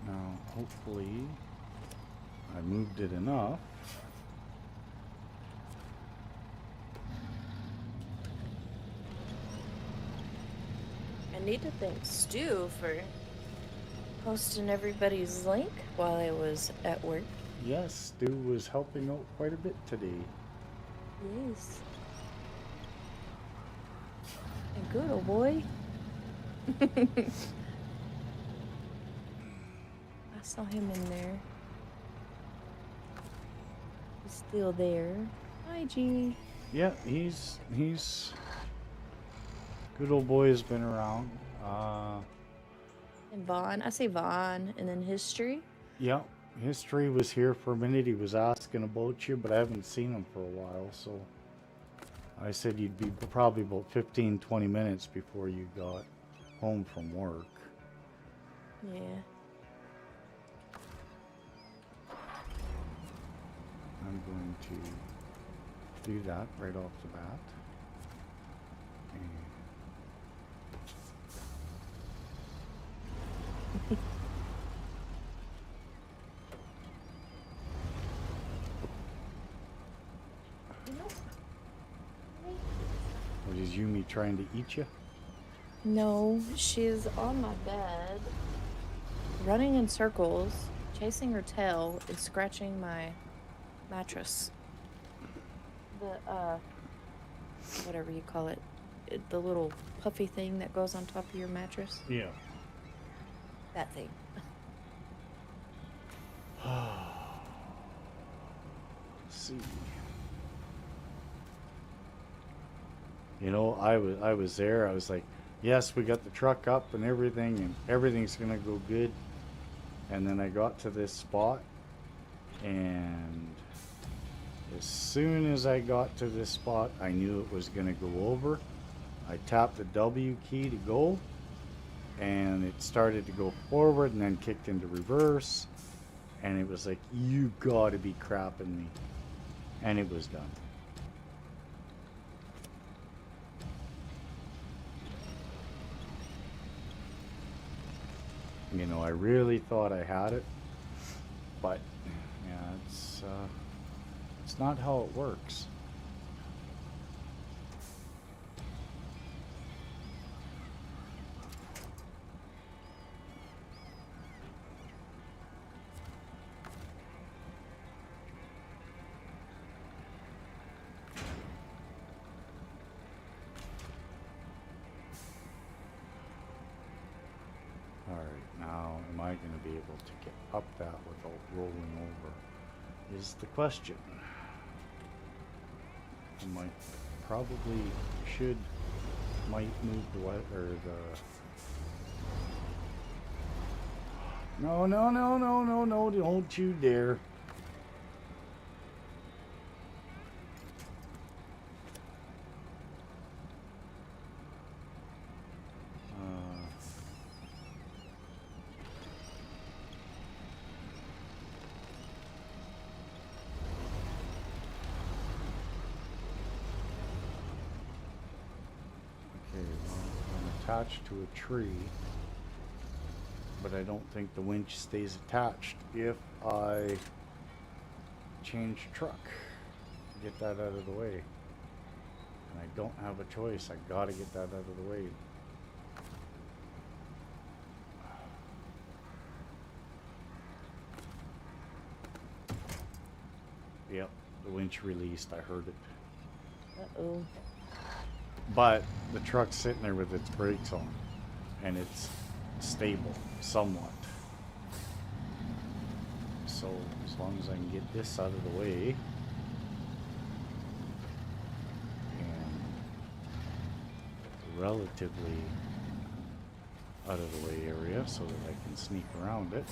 Now, hopefully, I moved it enough. I need to thank Stu for posting everybody's link while I was at work. Yes, Stu was helping out quite a bit today. Yes. A good old boy. I saw him in there. He's still there. Hi, G. Yeah, he's good old boy has been around. And Vaughn. I say Vaughn. And then History. Yeah, history was here for a minute. He was asking about you, but I haven't seen him for a while, so I said you'd be probably about 15, 20 minutes before you got home from work. Yeah. I'm going to do that right off the bat. And what is Yumi trying to eat you? No, she's on my bed, running in circles, chasing her tail, and scratching my mattress. The, whatever you call it, the little puffy thing that goes on top of your mattress. Yeah. That thing. See. You know, I was there. I was like, yes, we got the truck up and everything's gonna go good. And then I got to this spot, and as soon as I got to this spot, I knew it was gonna go over. I tapped the W key to go, and it started to go forward and then kicked into reverse. And it was like, you gotta be crapping me. And it was done. You know, I really thought I had it, but yeah, it's not how it works. Alright, now am I going to be able to get up that without rolling over is the question. I might move the No, don't you dare. Attached to a tree, but I don't think the winch stays attached if I change truck. Get that out of the way. And I don't have a choice. I gotta get that out of the way. Yep, the winch released. I heard it. Uh-oh. But the truck's sitting there with its brakes on, and it's stable, somewhat. So as long as I can get this out of the way, and relatively out of the way area so that I can sneak around it.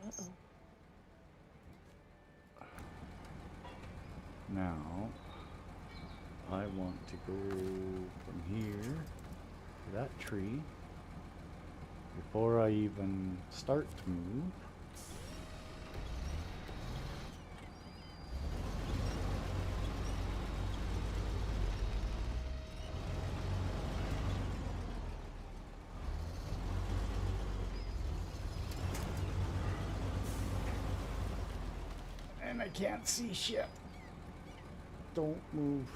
Uh-oh. Now, I want to go from here to that tree before I even start to move. And I can't see shit. Don't move.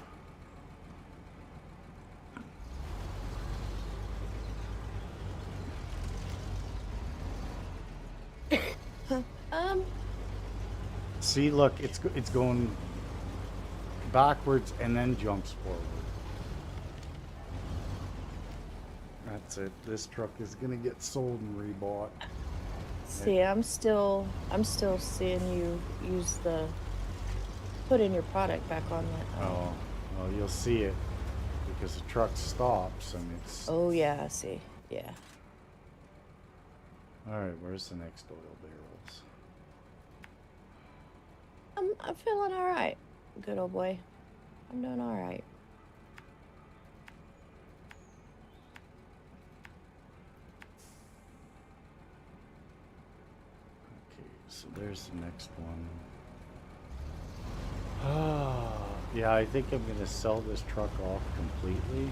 See, look, it's going backwards and then jumps forward. That's it. This truck is gonna get sold and rebought. See, I'm still seeing you use put in your product back on that. Oh, well, you'll see it because the truck stops and it's. Oh yeah, I see. Yeah. All right, where's the next oil barrels? I'm feeling all right. Good old boy. I'm doing all right. Okay, so there's the next one. Ah, yeah, I think I'm gonna sell this truck off completely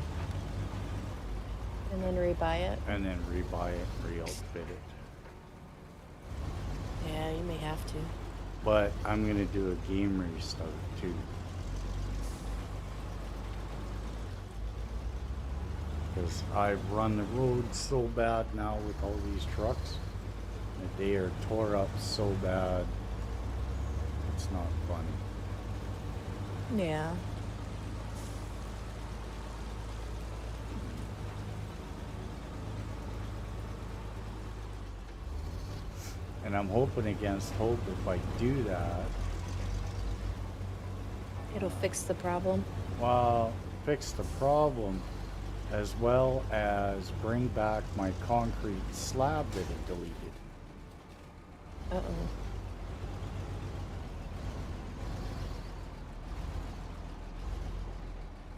And then rebuy it. and then rebuy it, re-outfit it. Yeah, you may have to. But I'm gonna do a game restart too. Because I've run the road so bad now with all these trucks that they are tore up so bad. It's not funny. Yeah. And I'm hoping against hope if I do that, It'll fix the problem. well, fix the problem as well as bring back my concrete slab that it deleted. Uh-oh.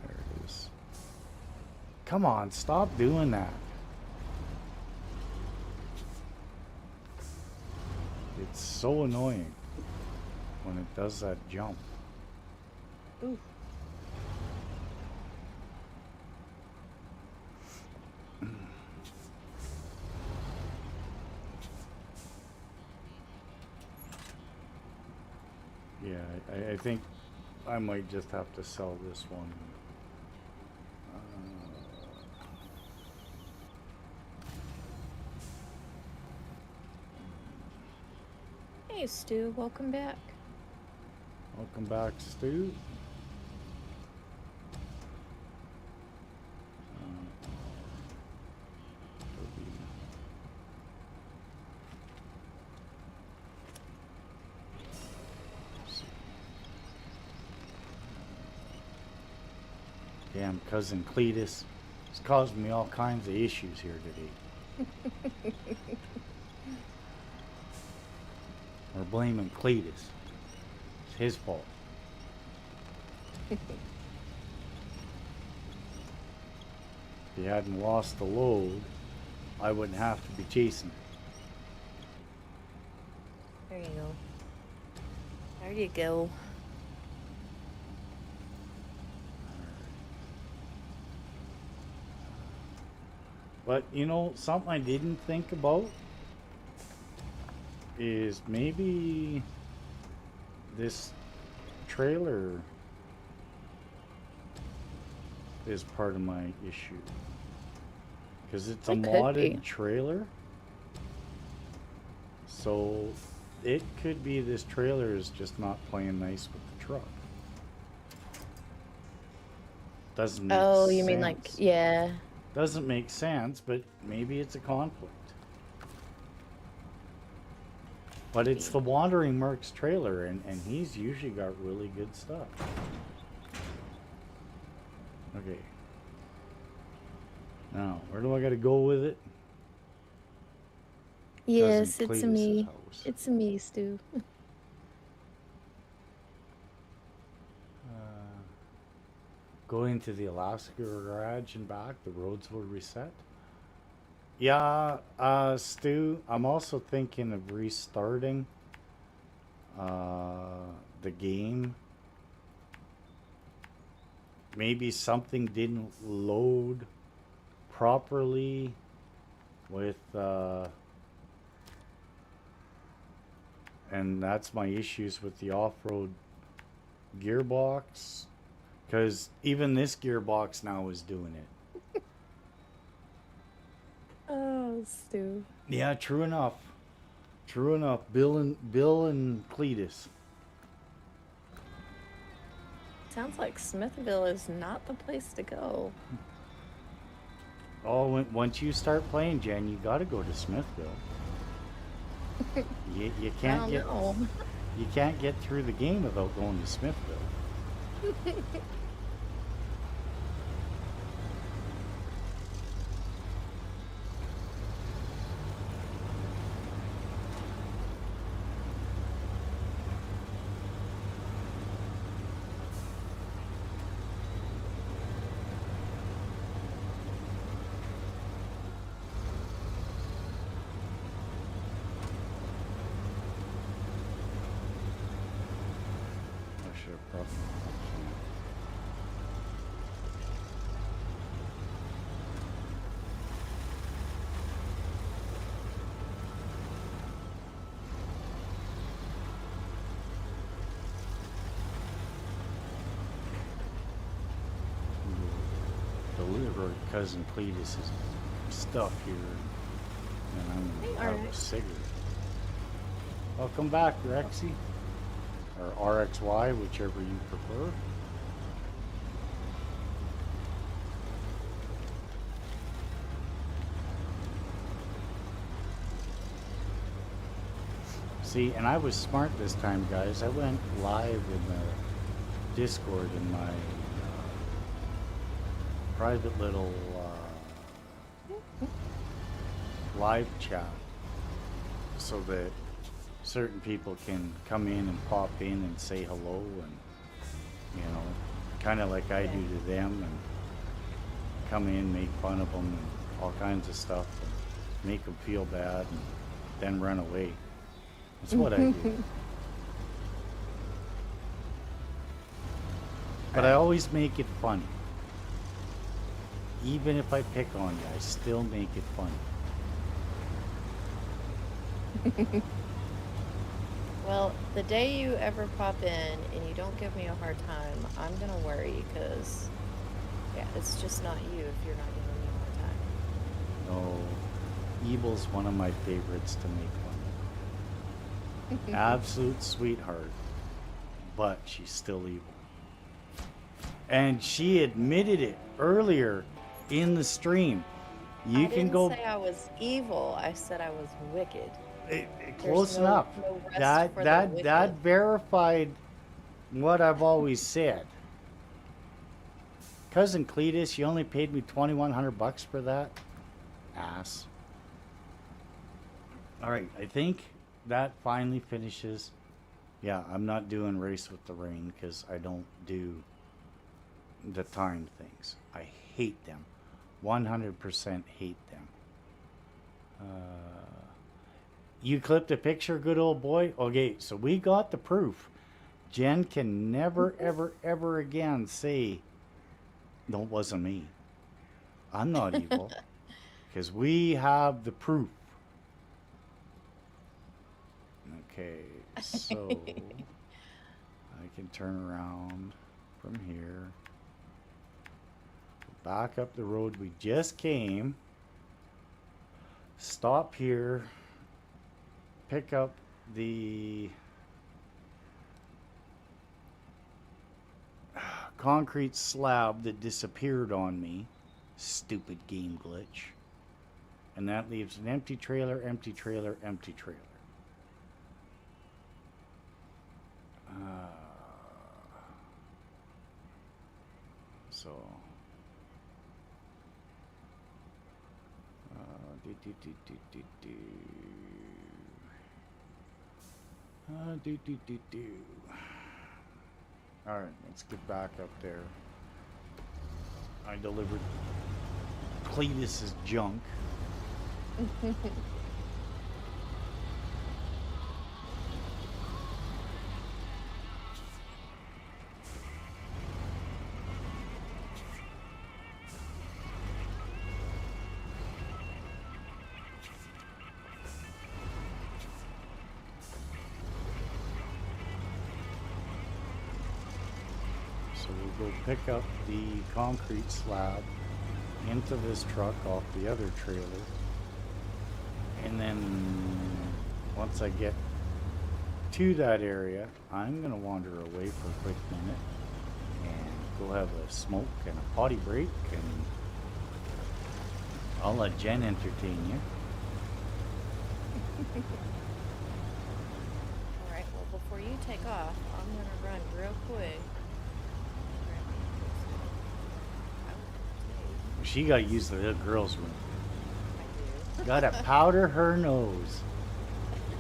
There it is. Come on, stop doing that. It's so annoying when it does that jump. Ooh. Yeah, I think I might just have to sell this one. Hey, Stu, welcome back. Welcome back, Stu. Damn cousin Cletus. It's causing me all kinds of issues here today. We're blaming Cletus. It's his fault. If he hadn't lost the load, I wouldn't have to be chasing it. There you go. There you go. But you know, something I didn't think about is maybe this trailer is part of my issue. Because it's a It could modded be. trailer. So it could be this trailer is just not playing nice with the truck. Doesn't make Oh, you sense. mean like, yeah. Doesn't make sense, but maybe it's a conflict. But it's the Wandering Mercs trailer, and he's usually got really good stuff. Okay. Now, where do I gotta go with it? Yes, Cousin it's Cletus's me. house. It's me, Stu. Go into the Alaska garage and back. The roads will reset. Yeah, Stu, I'm also thinking of restarting the game. Maybe something didn't load properly with and that's my issues with the off-road gearbox, because even this gearbox now is doing it. Oh, Stu. Yeah, true enough. True enough. Bill and Cletus. Sounds like Smithville is not the place to go. Oh, once you start playing, Jen, you got to go to Smithville. You I can't don't get know. you can't get through the game without going to Smithville. should have probably. Deliver cousin Cletus's stuff here, and I'm gonna have a cigarette. Welcome back, Rexy, or RXY, whichever you prefer. See, and I was smart this time, guys. I went live in the Discord in my private little live chat, so that certain people can come in and pop in and say hello, and kind of like I do to them, and come in, make fun of them, and all kinds of stuff, and make them feel bad, and then run away. That's what I do. But I always make it funny. Even if I pick on you, I still make it funny. Well, the day you ever pop in and you don't give me a hard time, I'm gonna worry, because it's just not you if you're not giving me a hard time. No, Evil's one of my favorites to make fun of. Absolute sweetheart, but she's still evil. And she admitted it earlier in the stream. You I can didn't go. say I was evil. I said I was wicked. Close There's enough. no rest for the That wicked. verified what I've always said. Cousin Cletus, you only paid me $2,100 for that. Ass. All right, I think that finally finishes. Yeah, I'm not doing Race with the Rain because I don't do the timed things. I hate them. 100% hate them. You clipped a picture, good old boy? Okay, so we got the proof. Jen can never, ever, ever again say, no, it wasn't me. I'm not evil. Because we have the proof. Okay, so I can turn around from here. Back up the road we just came. Stop here. Pick up the concrete slab that disappeared on me. Stupid game glitch. And that leaves an empty trailer, empty trailer, empty trailer. So all right, let's get back up there. I delivered Cletus's junk. So we'll go pick up the concrete slab into this truck off the other trailer. And then once I get to that area, I'm going to wander away for a quick minute and go have a smoke and a potty break, and I'll let Jen entertain you. Alright, well, before you take off, I'm going to run real quick. She got to use the little girl's room. I do. Got to powder her nose.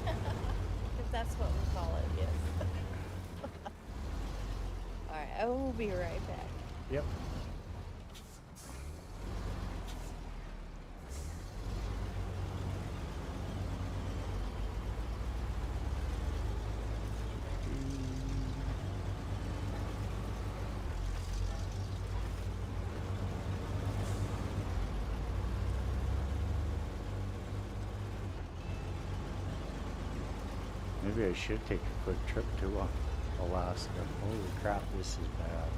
If that's what we call it, yes. Alright, I will be right back. Yep. Maybe I should take a quick trip to Alaska. Holy crap, this is bad.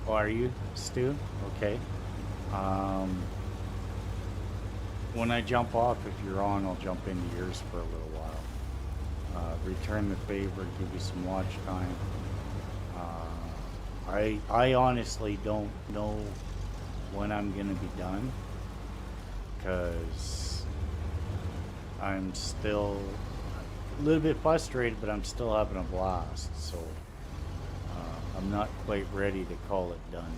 Oh, are you, Stu? Okay. Um, when I jump off, if you're on, I'll jump into yours for a little while. Return the favor, give you some watch time. I honestly don't know when I'm gonna be done because I'm still a little bit frustrated, but I'm still having a blast. So I'm not quite ready to call it done.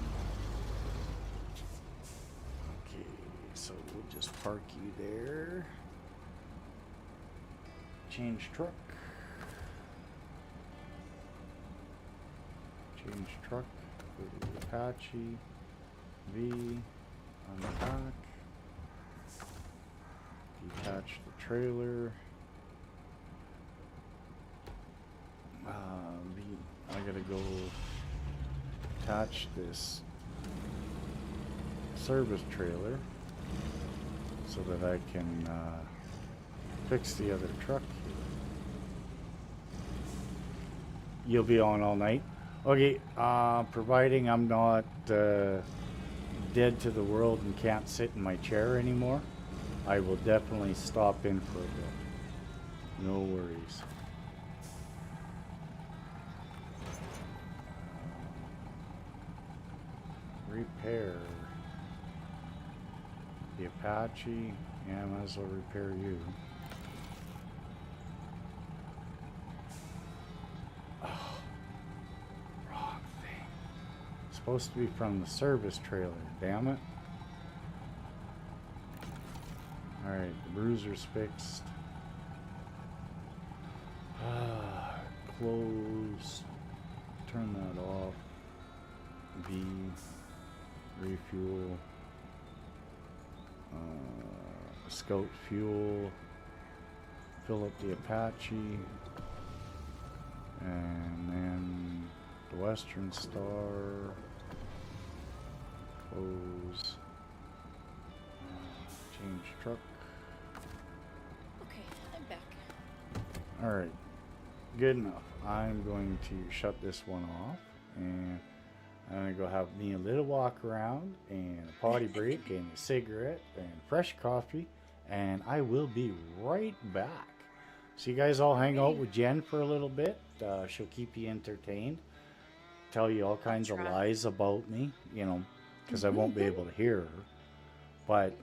Okay, so we'll just park you there. Change truck. Change truck. Go to the Apache. V. Unpack. Detach the trailer. I gotta go attach this service trailer so that I can fix the other truck here. You'll be on all night? Okay, providing I'm not dead to the world and can't sit in my chair anymore, I will definitely stop in for a bit. No worries. Repair the Apache. Yeah, might as well repair you. Oh, wrong thing. Supposed to be from the service trailer. Damn it. Alright, the bruiser's fixed. Close. Turn that off. V. Refuel. Scout fuel. Fill up the Apache. And then the Western Star. Close. Change truck. Okay, I'm back. Alright. Good enough. I'm going to shut this one off. And I'm going to go have me a little walk around and a potty break and a cigarette and fresh coffee. And I will be right back. So you guys all hang out with Jen for a little bit. She'll keep you entertained. Tell you all kinds of lies about me, you know, because I won't be able to hear her. But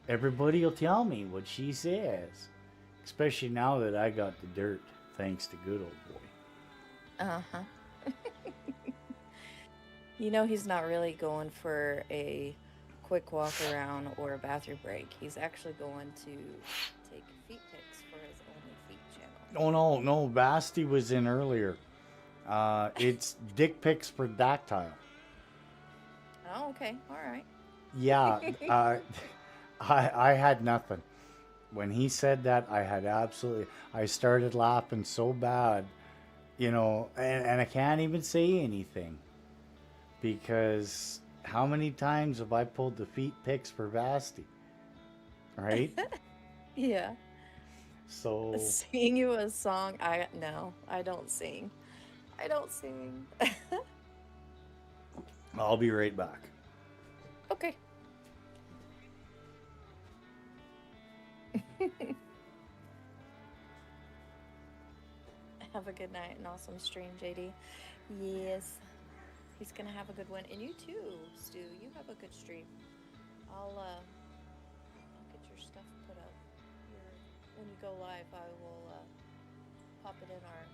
everybody will tell me what she says. Especially now that I got the dirt, thanks to good old boy. Uh-huh. You know he's not really going for a quick walk around or a bathroom break. He's actually going to take feet pics for his Only Feet channel. Oh, no. Basti was in earlier. It's dick pics for dactyl. Oh, okay. All right. Yeah. I had nothing. When he said that, I started laughing so bad, you know, and I can't even say anything. Because how many times have I pulled the feet pics for Basti? Right? Yeah. So Sing you a song? No, I don't sing. I don't sing. I'll be right back. Okay. Have a good night and awesome stream, JD. Yes. He's gonna have a good one. And you too, Stu. You have a good stream. I'll get your stuff put up. When you go live, I will pop it in our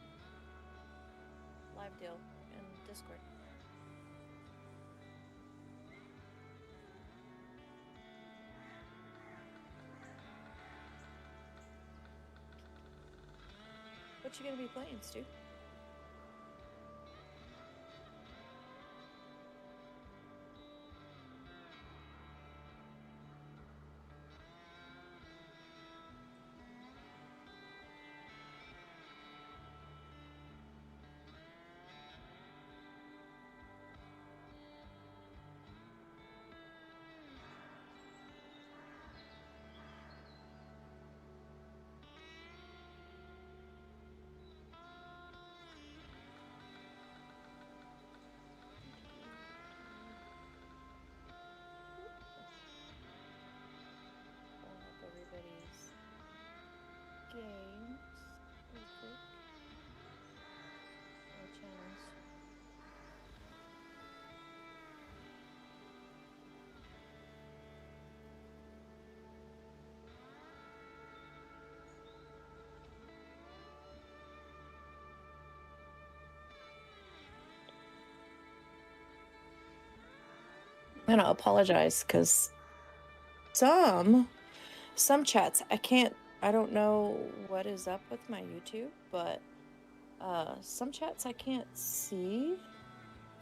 live deal in Discord. What you gonna be playing, Stu? I'm gonna apologize because some chats I don't know what is up with my YouTube, but some chats I can't see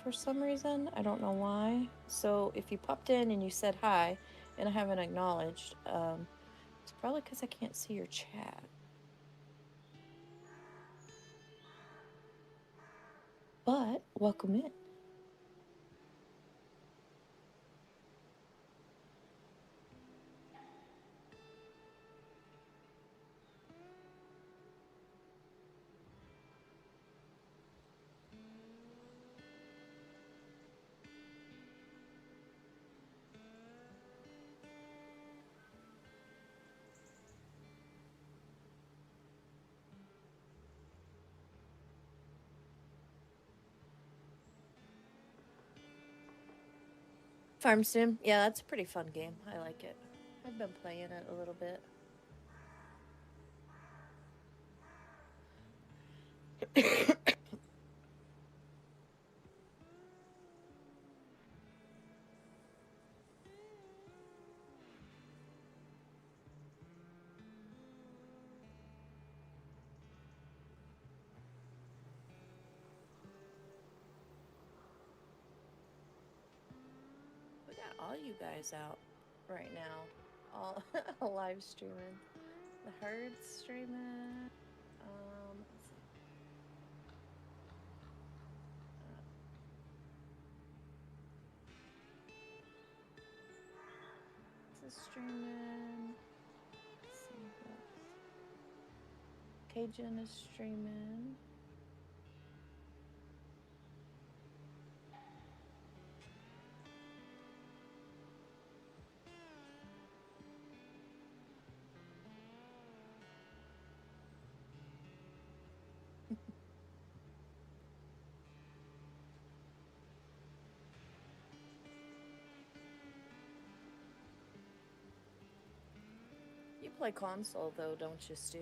for some reason. I don't know why. So if you popped in and you said hi and I haven't acknowledged, it's probably because I can't see your chat. But welcome in. Farm Sim, yeah, that's a pretty fun game. I like it. I've been playing it a little bit. We got all you guys out right now, all live streaming. The herd's streaming. Let's see. This is streaming. Let's see who else. Cajun is streaming. You play console though, don't you, Stu?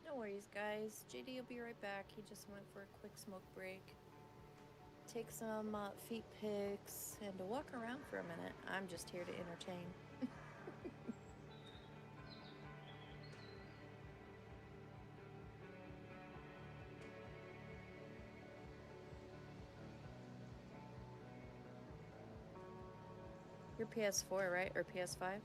No worries, guys. JD will be right back. He just went for a quick smoke break. Take some feet pics and to walk around for a minute. I'm just here to entertain. Your PS4, right? Or PS5?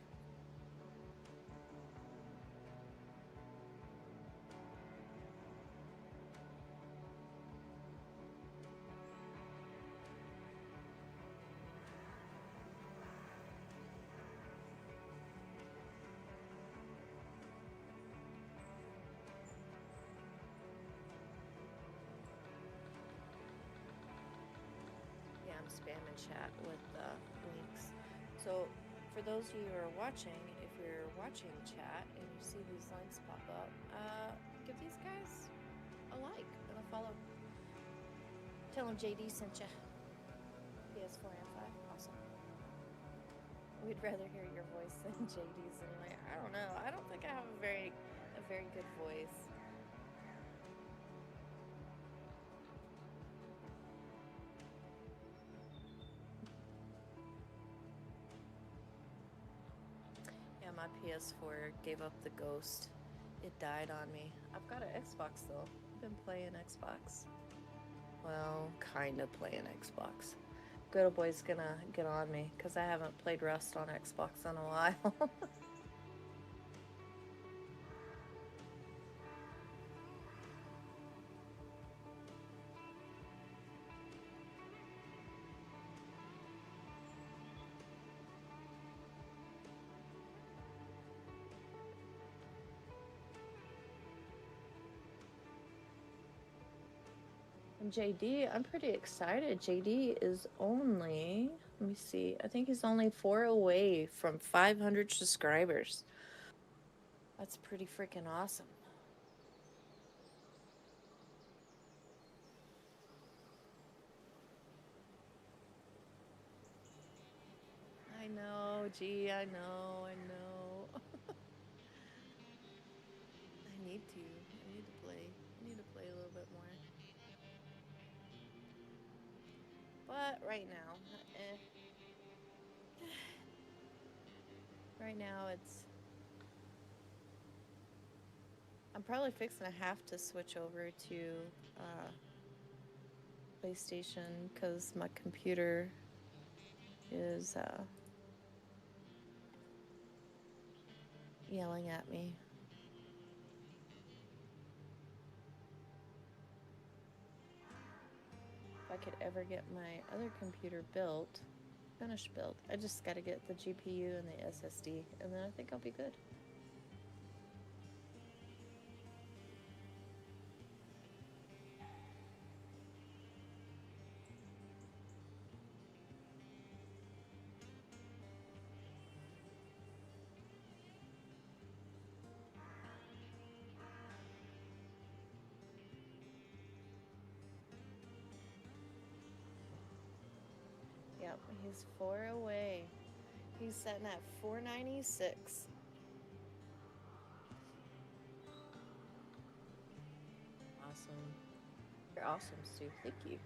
Yeah, I'm spamming chat with links. So, for those of you who are watching, if you're watching chat and you see these links pop up, give these guys a like and a follow. Tell them JD sent you. PS4 and 5, awesome. We'd rather hear your voice than JD's anyway. I don't know. I don't think I have a very good voice. Yeah, my PS4 gave up the ghost. It died on me. I've got an Xbox though. I've been playing Xbox. Well, kind of playing Xbox. Good old boy's gonna get on me because I haven't played Rust on Xbox in a while. JD, I'm pretty excited. JD is only, let me see, I think he's only 4 away from 500 subscribers. That's pretty freaking awesome. I know, gee, I know, I know. I need to. I need to play. I need to play a little bit more. But right now, right now I'm probably fixing to have to switch over to PlayStation because my computer is yelling at me. If I could ever get my other computer built, finished built, I just got to get the GPU and the SSD, and then I think I'll be good. Yep, he's 4 away. He's sitting at 496. Awesome. You're awesome, Stu. Thank you.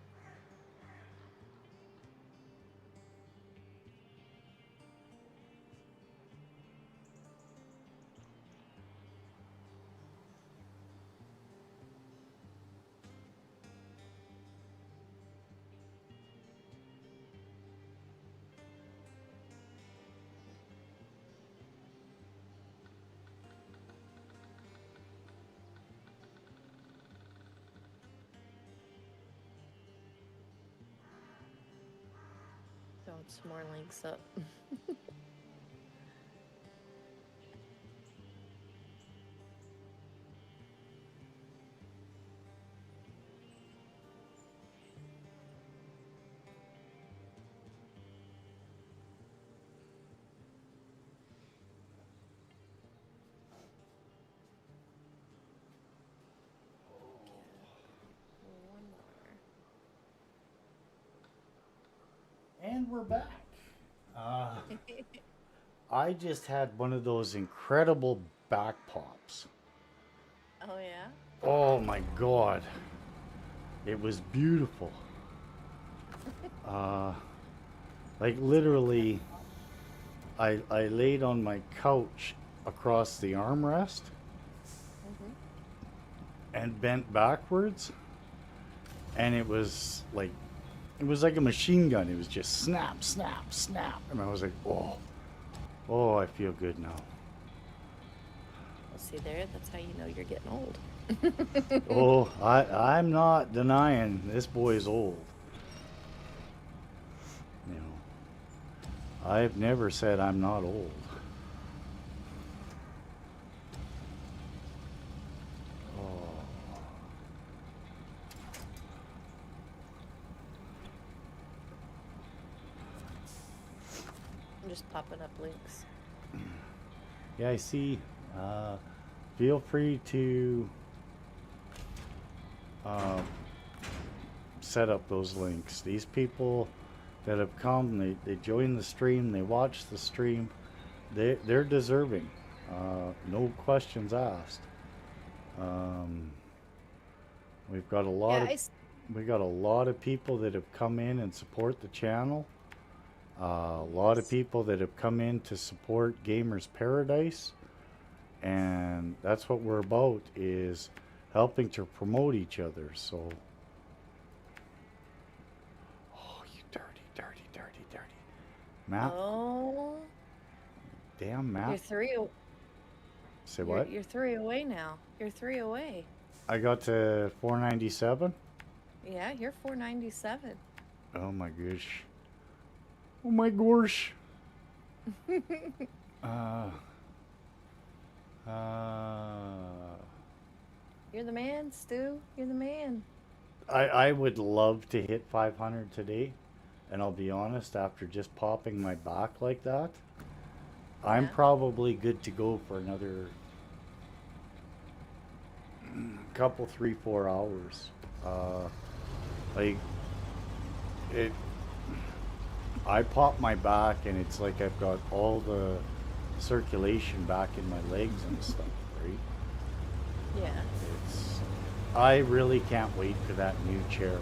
Throwing some more links up. One And we're back. more. I just had one of those incredible back pops. Oh, yeah? Oh my god. It was beautiful. Uh, like literally, I laid on my couch across the armrest Mm-hmm. and bent backwards, and it was like a machine gun. It was just snap, snap, snap, and I was like, oh, oh, I feel good now. Well, see there, that's how you know you're getting old. Oh, I'm not denying this boy's old. You know, I've never said I'm not old. Oh, I'm just popping up links. yeah, I see. Uh, Feel free to uh, set up those links. These people that have come, they join the stream, they watch the stream, they're deserving. No questions asked. Um, we've got a lot Yeah, of we got a lot of people that have come in and support the channel. A lot of yes. people that have come in to support Gamers Paradise, and that's what we're about, is helping to promote each other. So, oh, you dirty, dirty, dirty, dirty map. Oh, Damn map. you're three. Say what? You're 3 away now. You're 3 away. I got to 497. Yeah, you're 497. Oh my gosh. Oh my gosh. Uh, uh, You're the man, Stu. You're the man. I would love to hit 500 today, and I'll be honest, after just popping my back like that, I'm Yeah. probably good to go for another couple, 3, 4 hours. Uh, like it, I pop my back, and it's like I've got all the circulation back in my legs and stuff, right? Yeah. It's, I really can't wait for that new chair.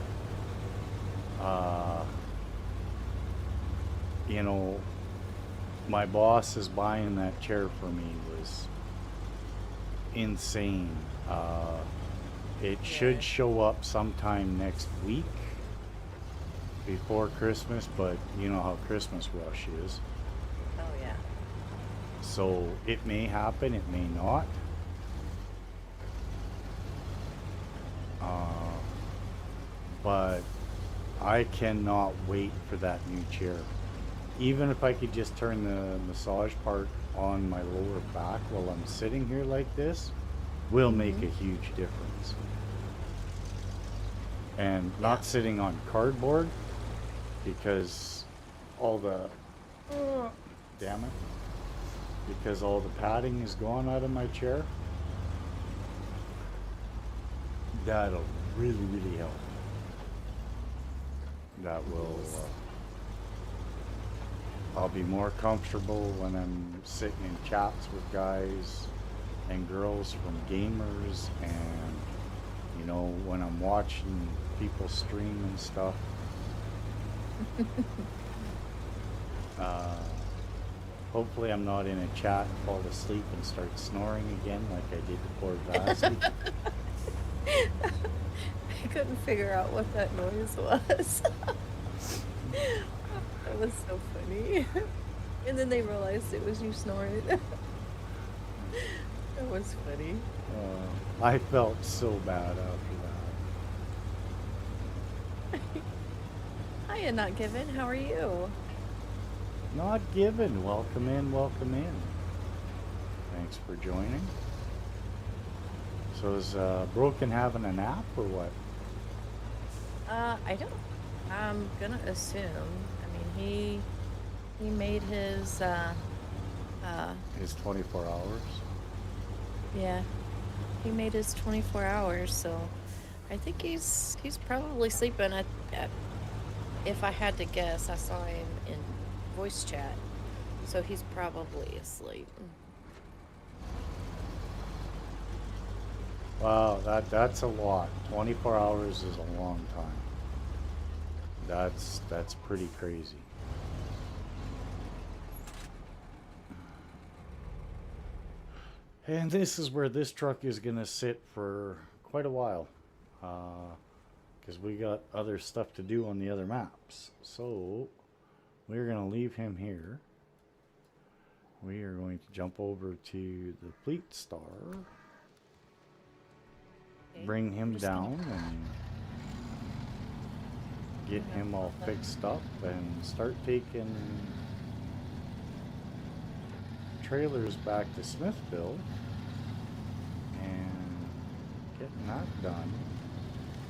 Uh, you know, my boss is buying that chair for me was insane. It Yeah. should show up sometime next week before Christmas, but you know how Christmas rush is. Oh yeah. So it may happen, it may not. Uh, but I cannot wait for that new chair. Even if I could just turn the massage part on my lower back while I'm sitting here like this, will make Mhm. a huge difference. And Yeah. not sitting on cardboard because all the, damn it, because all the padding is gone out of my chair. That'll really, really help. That will, Yes. I'll be more comfortable when I'm sitting in chats with guys and girls from gamers, and you know, when I'm watching people stream and stuff. Uh, Hopefully, I'm not in a chat and fall asleep and start snoring again like I did to poor Vasi. I couldn't figure out what that noise was. That was so funny. And then they realized it was you snoring. That was funny. I felt so bad after Hiya, not given. How are you? that. Not given. Welcome in, welcome in. Thanks for joining. So is Broken having a nap or what? I don't. I'm gonna assume. I mean, he made his uh His 24 hours? yeah, he made his 24 hours, so I think he's probably sleeping. If I had to guess, I saw him in voice chat, so he's probably asleep. Wow, that's a lot. 24 hours is a long time. That's pretty crazy. And this is where this truck is gonna sit for quite a while, because we got other stuff to do on the other maps. So we're gonna leave him here. We are going to jump over to the Fleet Star, Okay, bring I'm him just gonna down, and get I'm gonna him all pop up. fixed up and start taking trailers back to Smithville and getting that done.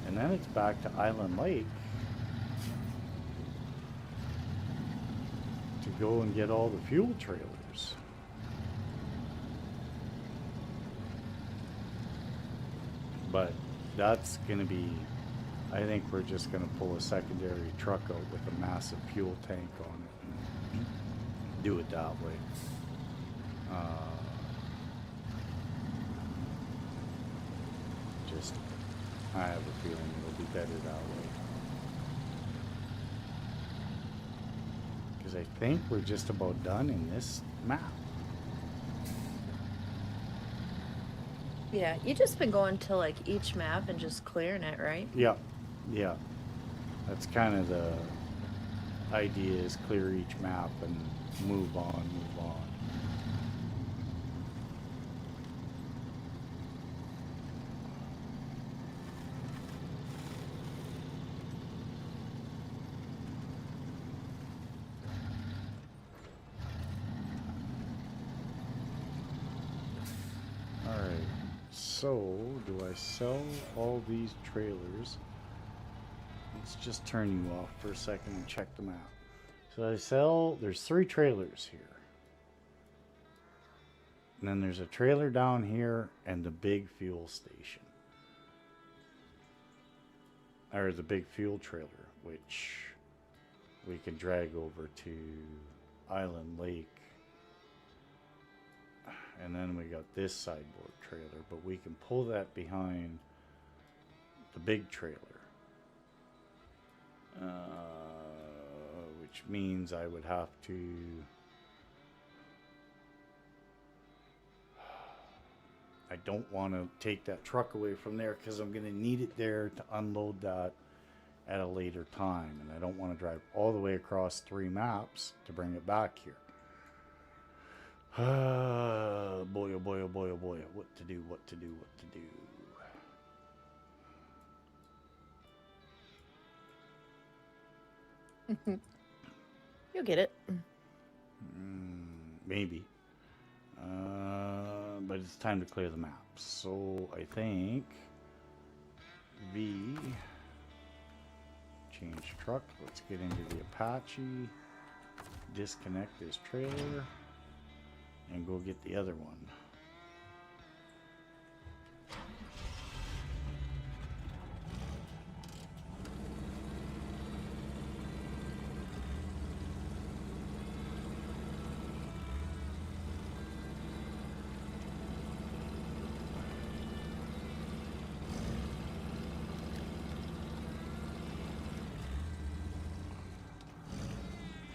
And then it's back to Island Lake to go and get all the fuel trailers. But that's going to be, I think we're just going to pull a secondary truck out with a massive fuel tank on it and do it that way. Just, I have a feeling it'll be better that way. Because I think we're just about done in this map. Yeah, you just been going to like each map and just clearing it, right? Yeah, yeah. That's kind of the idea, is clear each map and move on, move on. Alright, so do I sell all these trailers Let's just turn you off for a second and check the map. So there's 3 trailers here. And then there's a trailer down here and the big fuel station. Or the big fuel trailer, which we can drag over to Island Lake. And then we got this sideboard trailer, but we can pull that behind the big trailer. Which means I would have to... I don't want to take that truck away from there because I'm going to need it there to unload that at a later time. And I don't want to drive all the way across 3 maps to bring it back here. Boy, oh boy, oh boy, oh boy. What to do, what to do, what to do. You'll get it. Maybe. But it's time to clear the map. So I think V, change truck. Let's get into the Apache, disconnect this trailer, and go get the other one.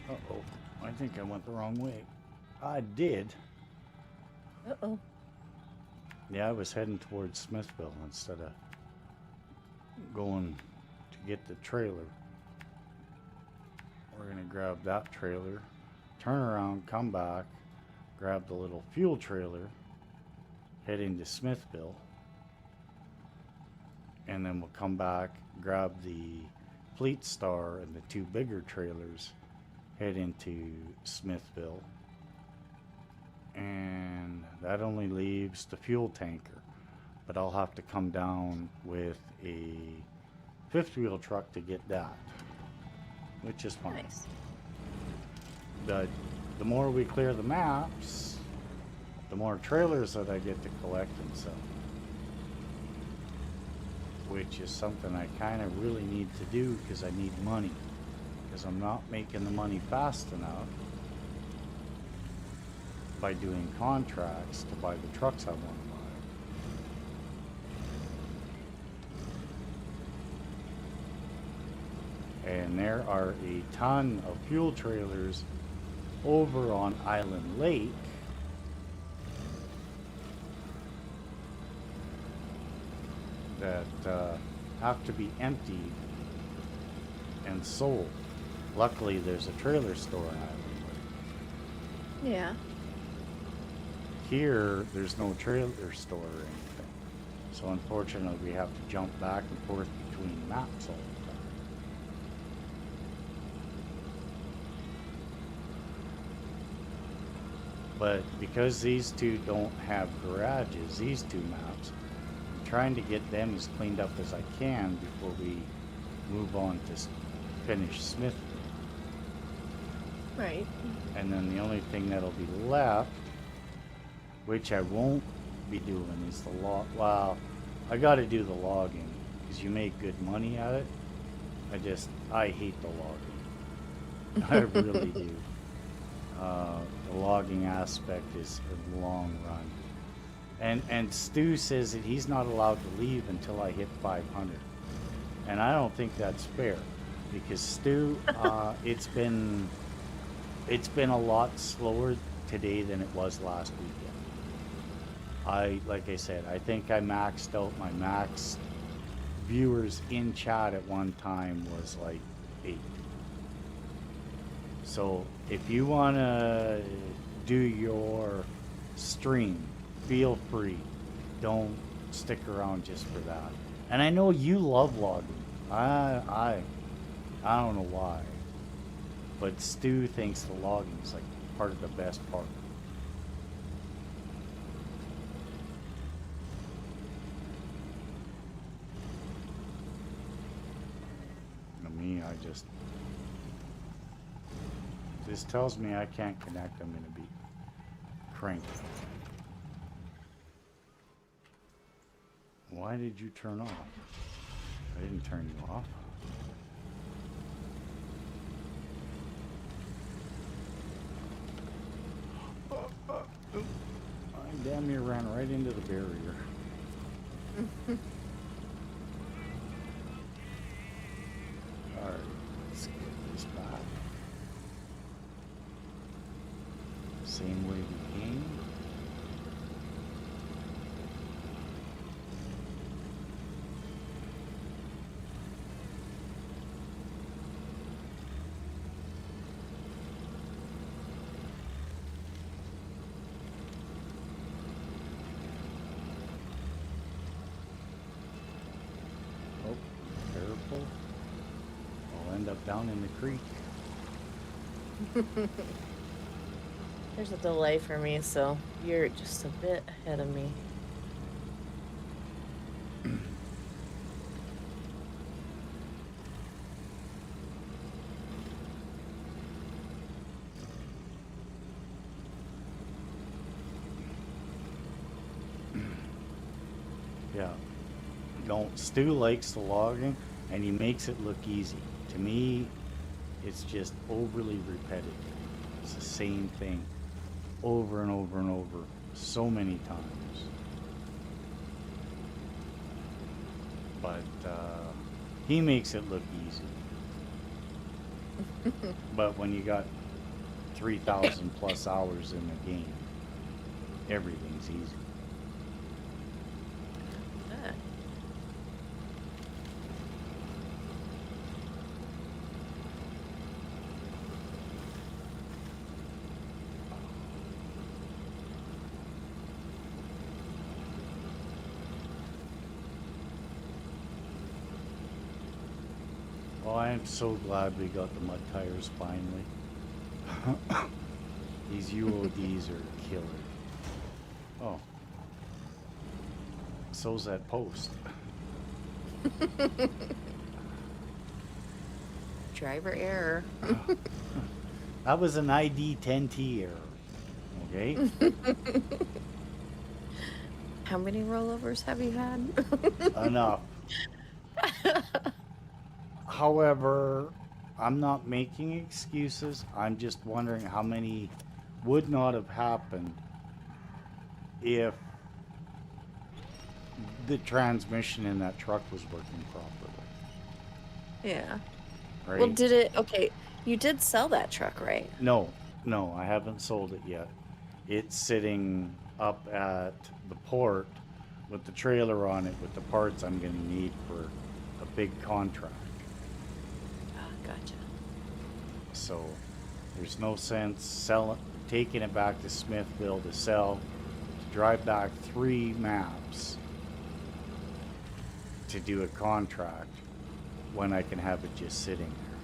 Uh-oh, I think I went the wrong way. I did. Uh-oh. Yeah, I was heading towards Smithville instead of going to get the trailer. We're going to grab that trailer, turn around, come back, grab the little fuel trailer, head into Smithville, and then we'll come back, grab the Fleet Star and the 2 bigger trailers, head into Smithville, and that only leaves the fuel tanker, but I'll have to come down with a 5th wheel truck to get that, which is fine. Nice. The more we clear the maps, the more trailers that I get to collect and sell, which is something I kind of really need to do because I need money. Because I'm not making the money fast enough by doing contracts to buy the trucks I want to buy. And there are a ton of fuel trailers over on Island Lake that have to be emptied and sold. Luckily, there's a trailer store on Island Lake. Yeah. Here, there's no trailer store or anything. So unfortunately, we have to jump back and forth between maps all the time. But because these 2 don't have garages, these 2 maps, I'm trying to get them as cleaned up as I can before we move on to finish Smithville. Right. And then the only thing that'll be left, which I won't be doing, is the log. Well, I got to do the logging because you make good money at it. I hate the logging. I really do. The logging aspect is a long run. And Stu says that he's not allowed to leave until I hit 500. And I don't think that's fair because Stu, it's been a lot slower today than it was last weekend. Like I said, I think I maxed out my max viewers in chat at one time was like 8. So if you want to do your stream, feel free. Don't stick around just for that. And I know you love logging. I don't know why. But Stu thinks the logging is like part of the best part. just tells me I can't connect. I'm gonna be cranky. Why did you turn off? I didn't turn you off. I damn near ran right into the barrier. Alright, let's get this back. Same way we came. Oh, careful. I'll end up down in the creek. There's a delay for me, so you're just a bit ahead of me. Yeah. Don't Stu likes the logging and he makes it look easy. To me, it's just overly repetitive. It's the same thing over and over and over so many times. But he makes it look easy. But when you got 3,000 plus hours in the game, everything's easy. Ah. Well, I am so glad we got the mud tires finally. These UODs are killer. Oh. So's that post. Driver error. That was an ID 10T error. Okay? How many rollovers have you had? Enough. However, I'm not making excuses. I'm just wondering how many would not have happened if the transmission in that truck was working properly. Yeah. Right? Well, did it? Okay, you did sell that truck, right? No, I haven't sold it yet. It's sitting up at the port with the trailer on it with the parts I'm going to need for a big contract. Oh, gotcha. So there's no sense taking it back to Smithville to sell, to drive back 3 maps to do a contract when I can have it just sitting there.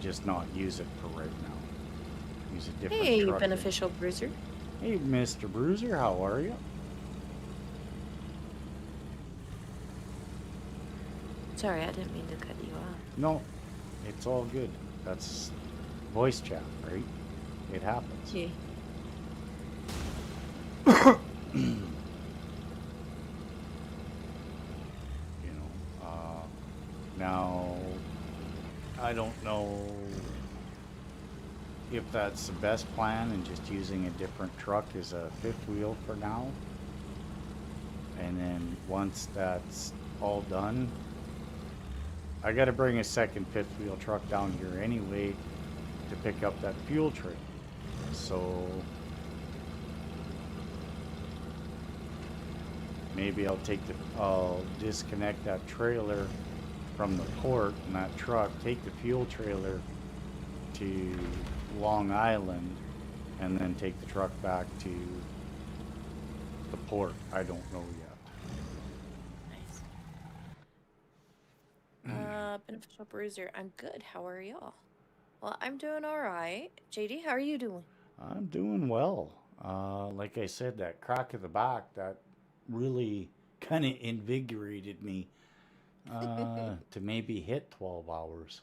Just not use it for right now. Use a different Hey, truck. beneficial bruiser. Hey, Mr. Bruiser, how are you? Sorry, I didn't mean to cut you off. No, it's all good. That's voice chat, right? It happens. Yeah. You know, now I don't know if that's the best plan and just using a different truck as a fifth wheel for now. And then once that's all done, I got to bring a second fifth wheel truck down here anyway to pick up that fuel trailer. So maybe I'll disconnect that trailer from the port and that truck, take the fuel trailer to Long Island, and then take the truck back to the port. I don't know yet. Nice. Beneficial bruiser. I'm good. How are y'all? Well, I'm doing all right. JD, how are you doing? I'm doing well. Like I said, that crack of the back, that really kind of invigorated me To maybe hit 12 hours.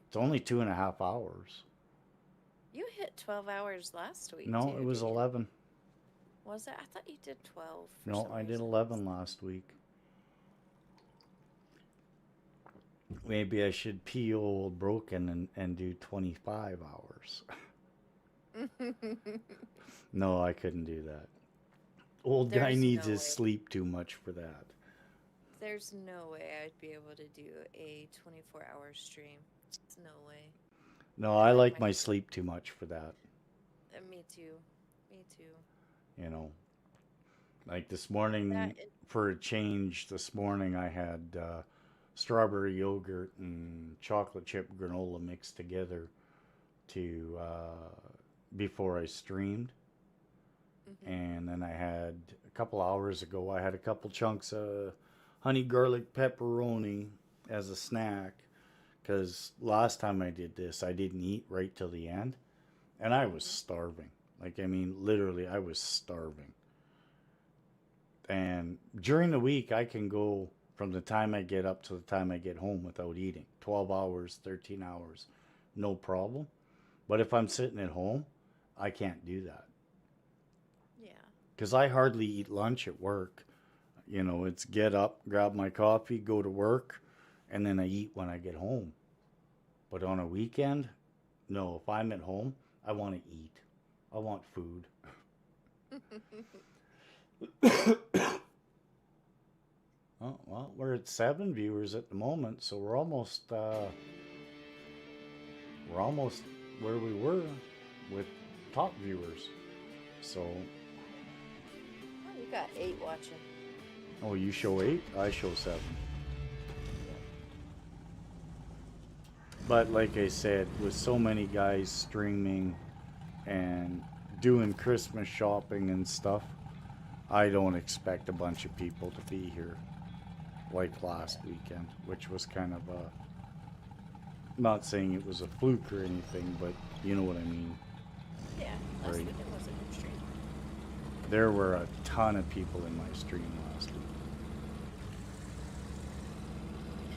It's only 2.5 hours. You hit 12 hours last week No, it too, was didn't you? 11. Was it? I thought you did 12 for No, some I did reason. 11 last week. Maybe I should pee old broken and do 25 hours. No, I couldn't do that. Old guy There's needs no his way. sleep too much for that. There's no way I'd be able to do a 24-hour stream. There's no way. No, I I like like my my sleep too much for that. me too. Me too. You know, like this That morning, and for a change, this morning I had strawberry yogurt and chocolate chip granola mixed together to before I streamed. mhm. And then I had a couple hours ago, I had a couple chunks of honey garlic pepperoni as a snack. Because last time I did this, I didn't eat right till the end, and I was Mhm. starving. Like, I mean, literally, I was starving. And during the week, I can go from the time I get up to the time I get home without eating 12 hours, 13 hours, no problem. But if I'm sitting at home, I can't do that Yeah. because I hardly eat lunch at work. You know, it's get up, grab my coffee, go to work, and then I eat when I get home. But on a weekend, no, if I'm at home, I want to eat. I want food. Oh, well, we're at 7 viewers at the moment, so we're almost where we were with top viewers. So, Oh, you got 8 watching. oh, you show 8, I show 7. Yep. But like I said, with so many guys streaming and doing Christmas shopping and stuff, I don't expect a bunch of people to be here like last Yeah. weekend, which was kind of a, not saying it was a fluke or anything, but you know what I mean, Yeah. Last right? weekend was a good stream. There were a ton of people in my stream last week.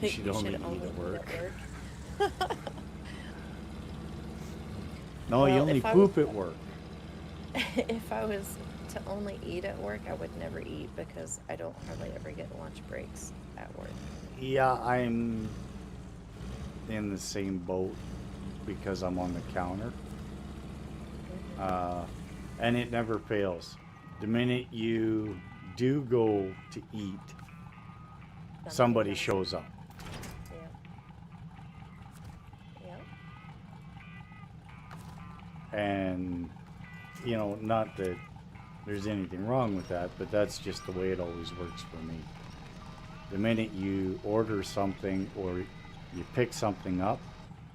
You should You only should eat only at eat work. at work. No, you Well, only poop at work. if I was to only eat at work, I would never eat because I don't hardly ever get lunch breaks at work. Yeah, I'm in the same boat because I'm on the counter. Mhm. Uh, and it never fails. The minute you do go to eat, Somebody somebody comes in. shows up. Yep. Yep. And, not that there's anything wrong with that, but that's just the way it always works for me. The minute you order something or you pick something up,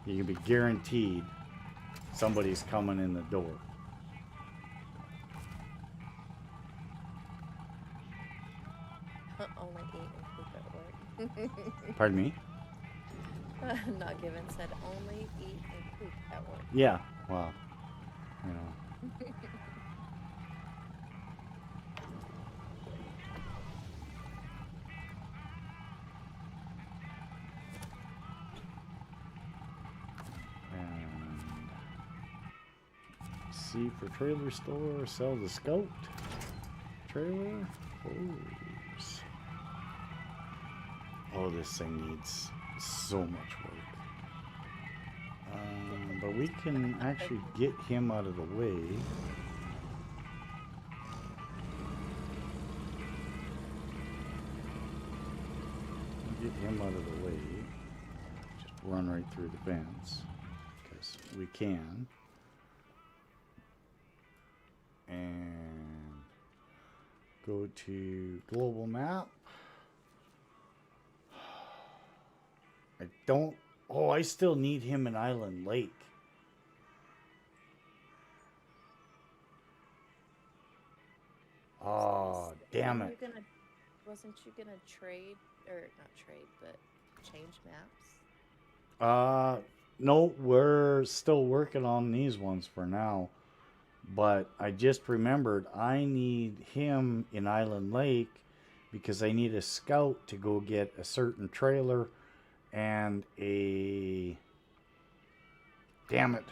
you can be guaranteed somebody's coming in the door. Only eat and poop at work. Pardon me? Not given said only eat and poop at work. Yeah, well, you know. And C for trailer store, sell the scout. Trailer, hose. Oh, this thing needs so much work. But we can actually get him out of the way. Get him out of the way. Just run right through the fence. Because we can. And go to global map. I don't. Oh, I still need him in Island Lake. Oh, damn Weren't it. you gonna? Wasn't you gonna trade or not trade, but change maps? Uh, no, we're still working on these ones for now. But I just remembered I need him in Island Lake because I need a scout to go get a certain trailer and a... Damn it.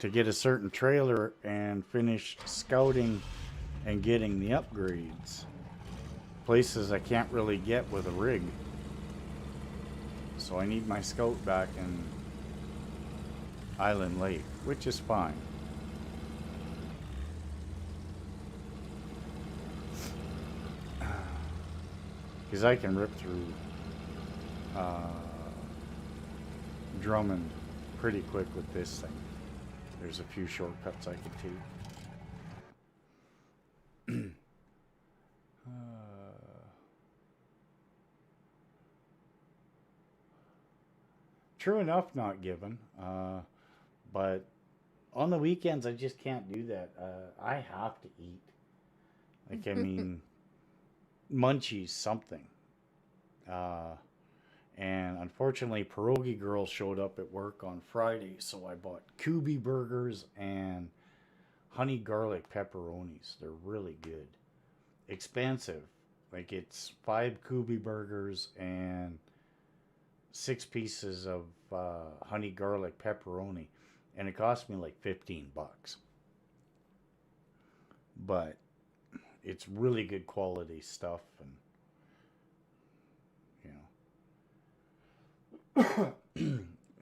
To get a certain trailer and finish scouting and getting the upgrades. Places I can't really get with a rig. So I need my scout back in Island Lake, which is fine. Because I can rip through Drummond pretty quick with this thing. There's a few shortcuts I could take. True enough, not given. But on the weekends, I just can't do that. I have to eat. Like, I mean, munchies, something. And unfortunately, Pierogi Girl showed up at work on Friday, so I bought Kubi burgers and honey garlic pepperonis. They're really good. Expensive. Like, it's 5 Kubi burgers and 6 pieces of honey garlic pepperoni, and it cost me like $15. But it's really good quality stuff, and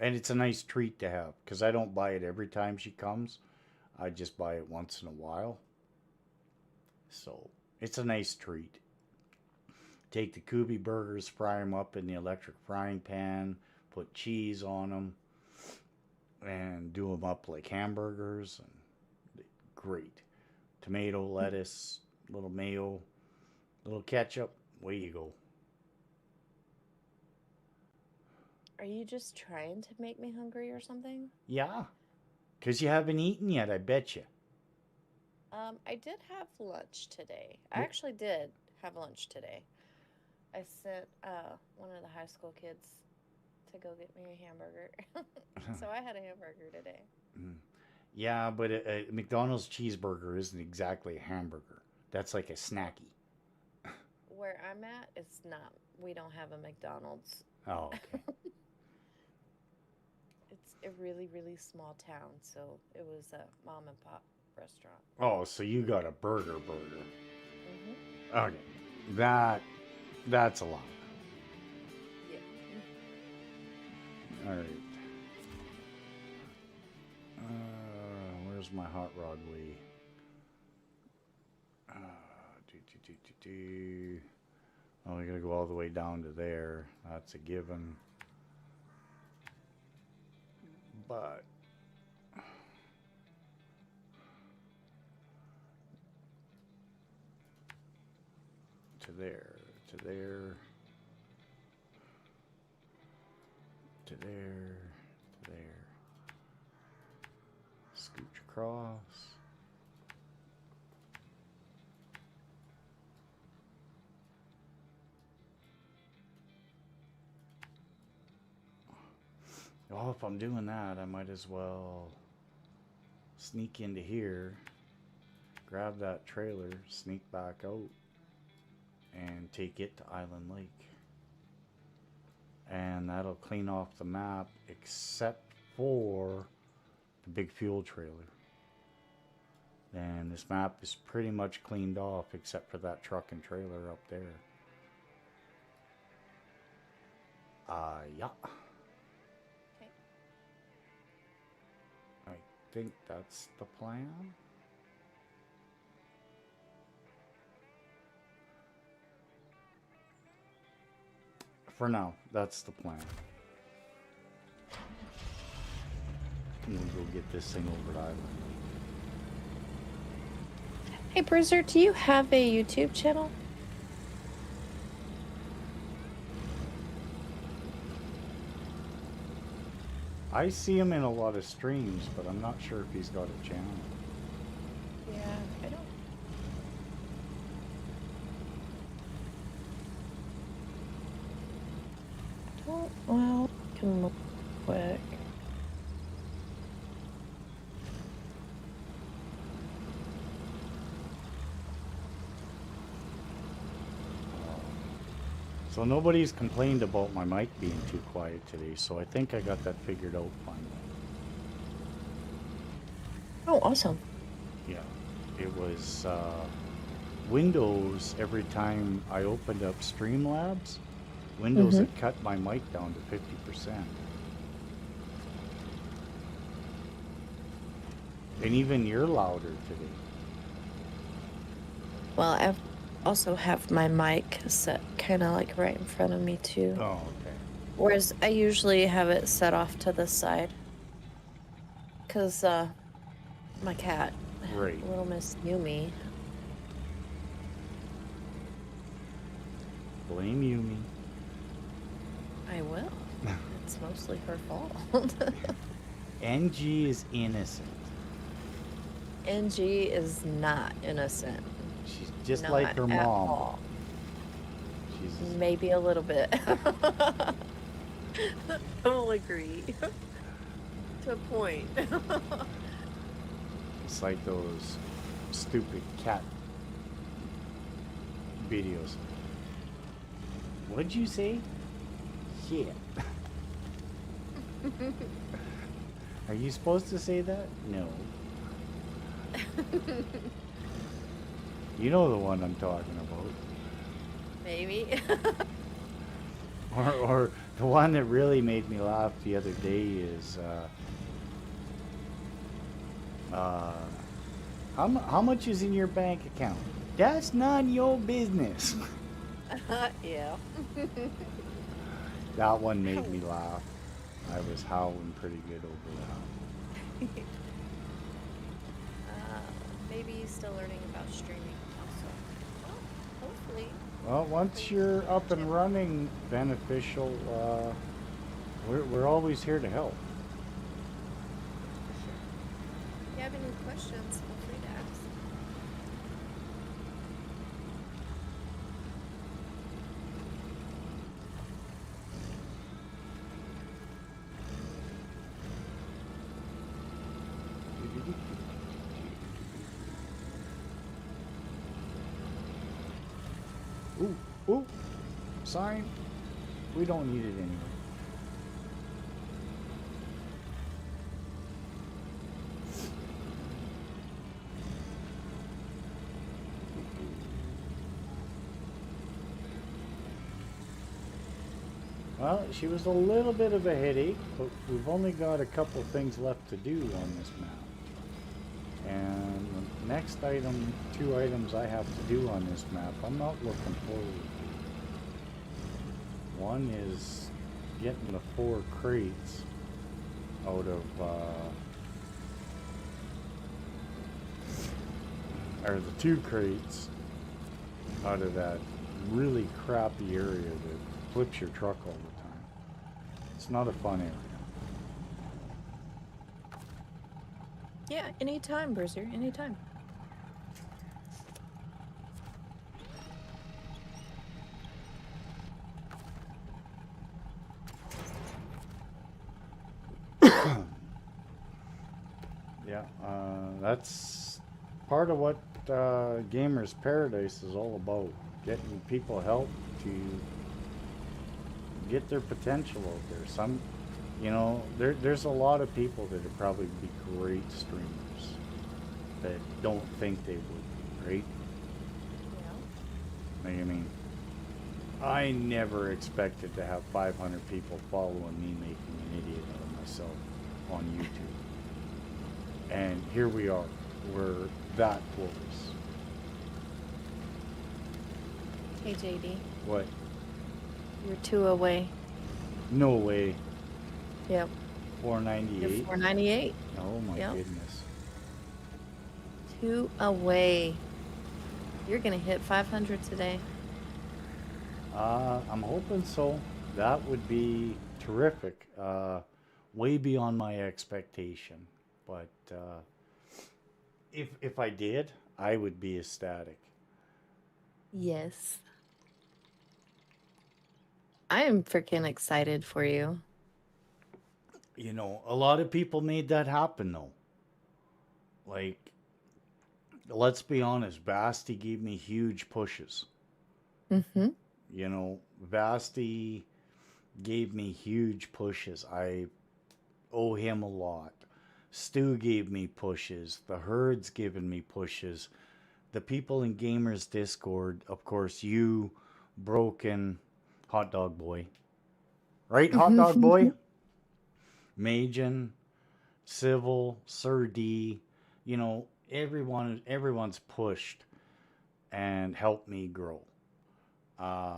and it's a nice treat to have, because I don't buy it every time she comes. I just buy it once in a while. So it's a nice treat. Take the Kubi burgers, fry them up in the electric frying pan, put cheese on them, and do them up like hamburgers. And great. Tomato, lettuce, little mayo, little ketchup. Away you go. Are you just trying to make me hungry or something? Yeah. Because you haven't eaten yet, I bet you. I did have lunch today. I actually did have lunch today. I sent one of the high school kids to go get me a hamburger. So I had a hamburger today. Yeah, but a McDonald's cheeseburger isn't exactly a hamburger. That's like a snacky. Where I'm at, it's not. We don't have a McDonald's. Oh, okay. It's a really, really small town, so it was a mom and pop restaurant. Oh, so you got a burger. Mm-hmm. Okay. That's a lot. Yeah. All right. Where's my hot rod wheel? Oh, we gotta go all the way down to there. That's a given. But to there, to there, to there, to there. Scooch across. Well, if I'm doing that, I might as well sneak into here, grab that trailer, sneak back out, and take it to Island Lake. And that'll clean off the map, except for the big fuel trailer. And this map is pretty much cleaned off, except for that truck and trailer up there. Yeah. I think that's the plan. For now, that's the plan. And we'll go get this thing over to Island. Hey, Bruiser, do you have a YouTube channel? I see him in a lot of streams, but I'm not sure if he's got a channel. Yeah, I don't. Well, I can look quick. So nobody's complained about my mic being too quiet today, so I think I got that figured out finally. Oh, awesome. Yeah, it was Windows. Every time I opened up Streamlabs, Windows Mm-hmm. had cut my mic down to 50%. And even you're louder today. Well, I also have my mic set kind of like right in front of me too. Oh, okay. Whereas I usually have it set off to the side. Because my cat, Right. little Miss Yumi, Blame Yumi. I will. It's mostly her fault. NG is innocent. NG is not innocent. She's just like Not her at mom. all. She's Maybe a little bit. I will agree. To a point. it's like those stupid cat videos. What'd you say? Shit. Are you supposed to say that? No. You know the one I'm talking about. Maybe. Or the one that really made me laugh the other day is how much is in your bank account? That's none your business. Yeah. That one made me laugh. I was howling pretty good over that. Maybe he's still learning about streaming also. Well, hopefully. Well, once Hopefully you're you up teach and him. running, beneficial, we're always here to help. For sure. If you have any questions, feel free to ask. Ooh, ooh, sign. We don't need it anyway. Well, she was a little bit of a headache, but we've only got a couple things left to do on this map. And the next item, 2 items I have to do on this map, I'm not looking forward to. One is getting the 4 crates out of, or the 2 crates out of that really crappy area that flips your truck all the time. It's not a fun area. Yeah, anytime, Bruiser. Anytime. Yeah, that's part of what Gamers Paradise is all about. Getting people help to get their potential out there. Some, there's a lot of people that would probably be great streamers that don't think they would be, right? Yeah. Like, I mean, I never expected to have 500 people following me making an idiot out of myself on YouTube. And here we are. We're that close. Hey, JD. What? You're 2 away. No way. Yep. 498? You're 498. Oh my Yep. goodness. 2 away. You're going to hit 500 today. I'm hoping so. That would be terrific. Way beyond my expectation. But if I did, I would be ecstatic. Yes. I am freaking excited for you. A lot of people made that happen though. Like, let's be honest, Basti gave me huge pushes. Mm-hmm. Vasti gave me huge pushes. I owe him a lot. Stu gave me pushes. The herd's given me pushes. The people in Gamers Discord, of course, you, Broken, Hot Dog Boy. Right, Hot Dog Boy? Majin, Civil, Sir D, everyone's pushed and helped me grow. Uh,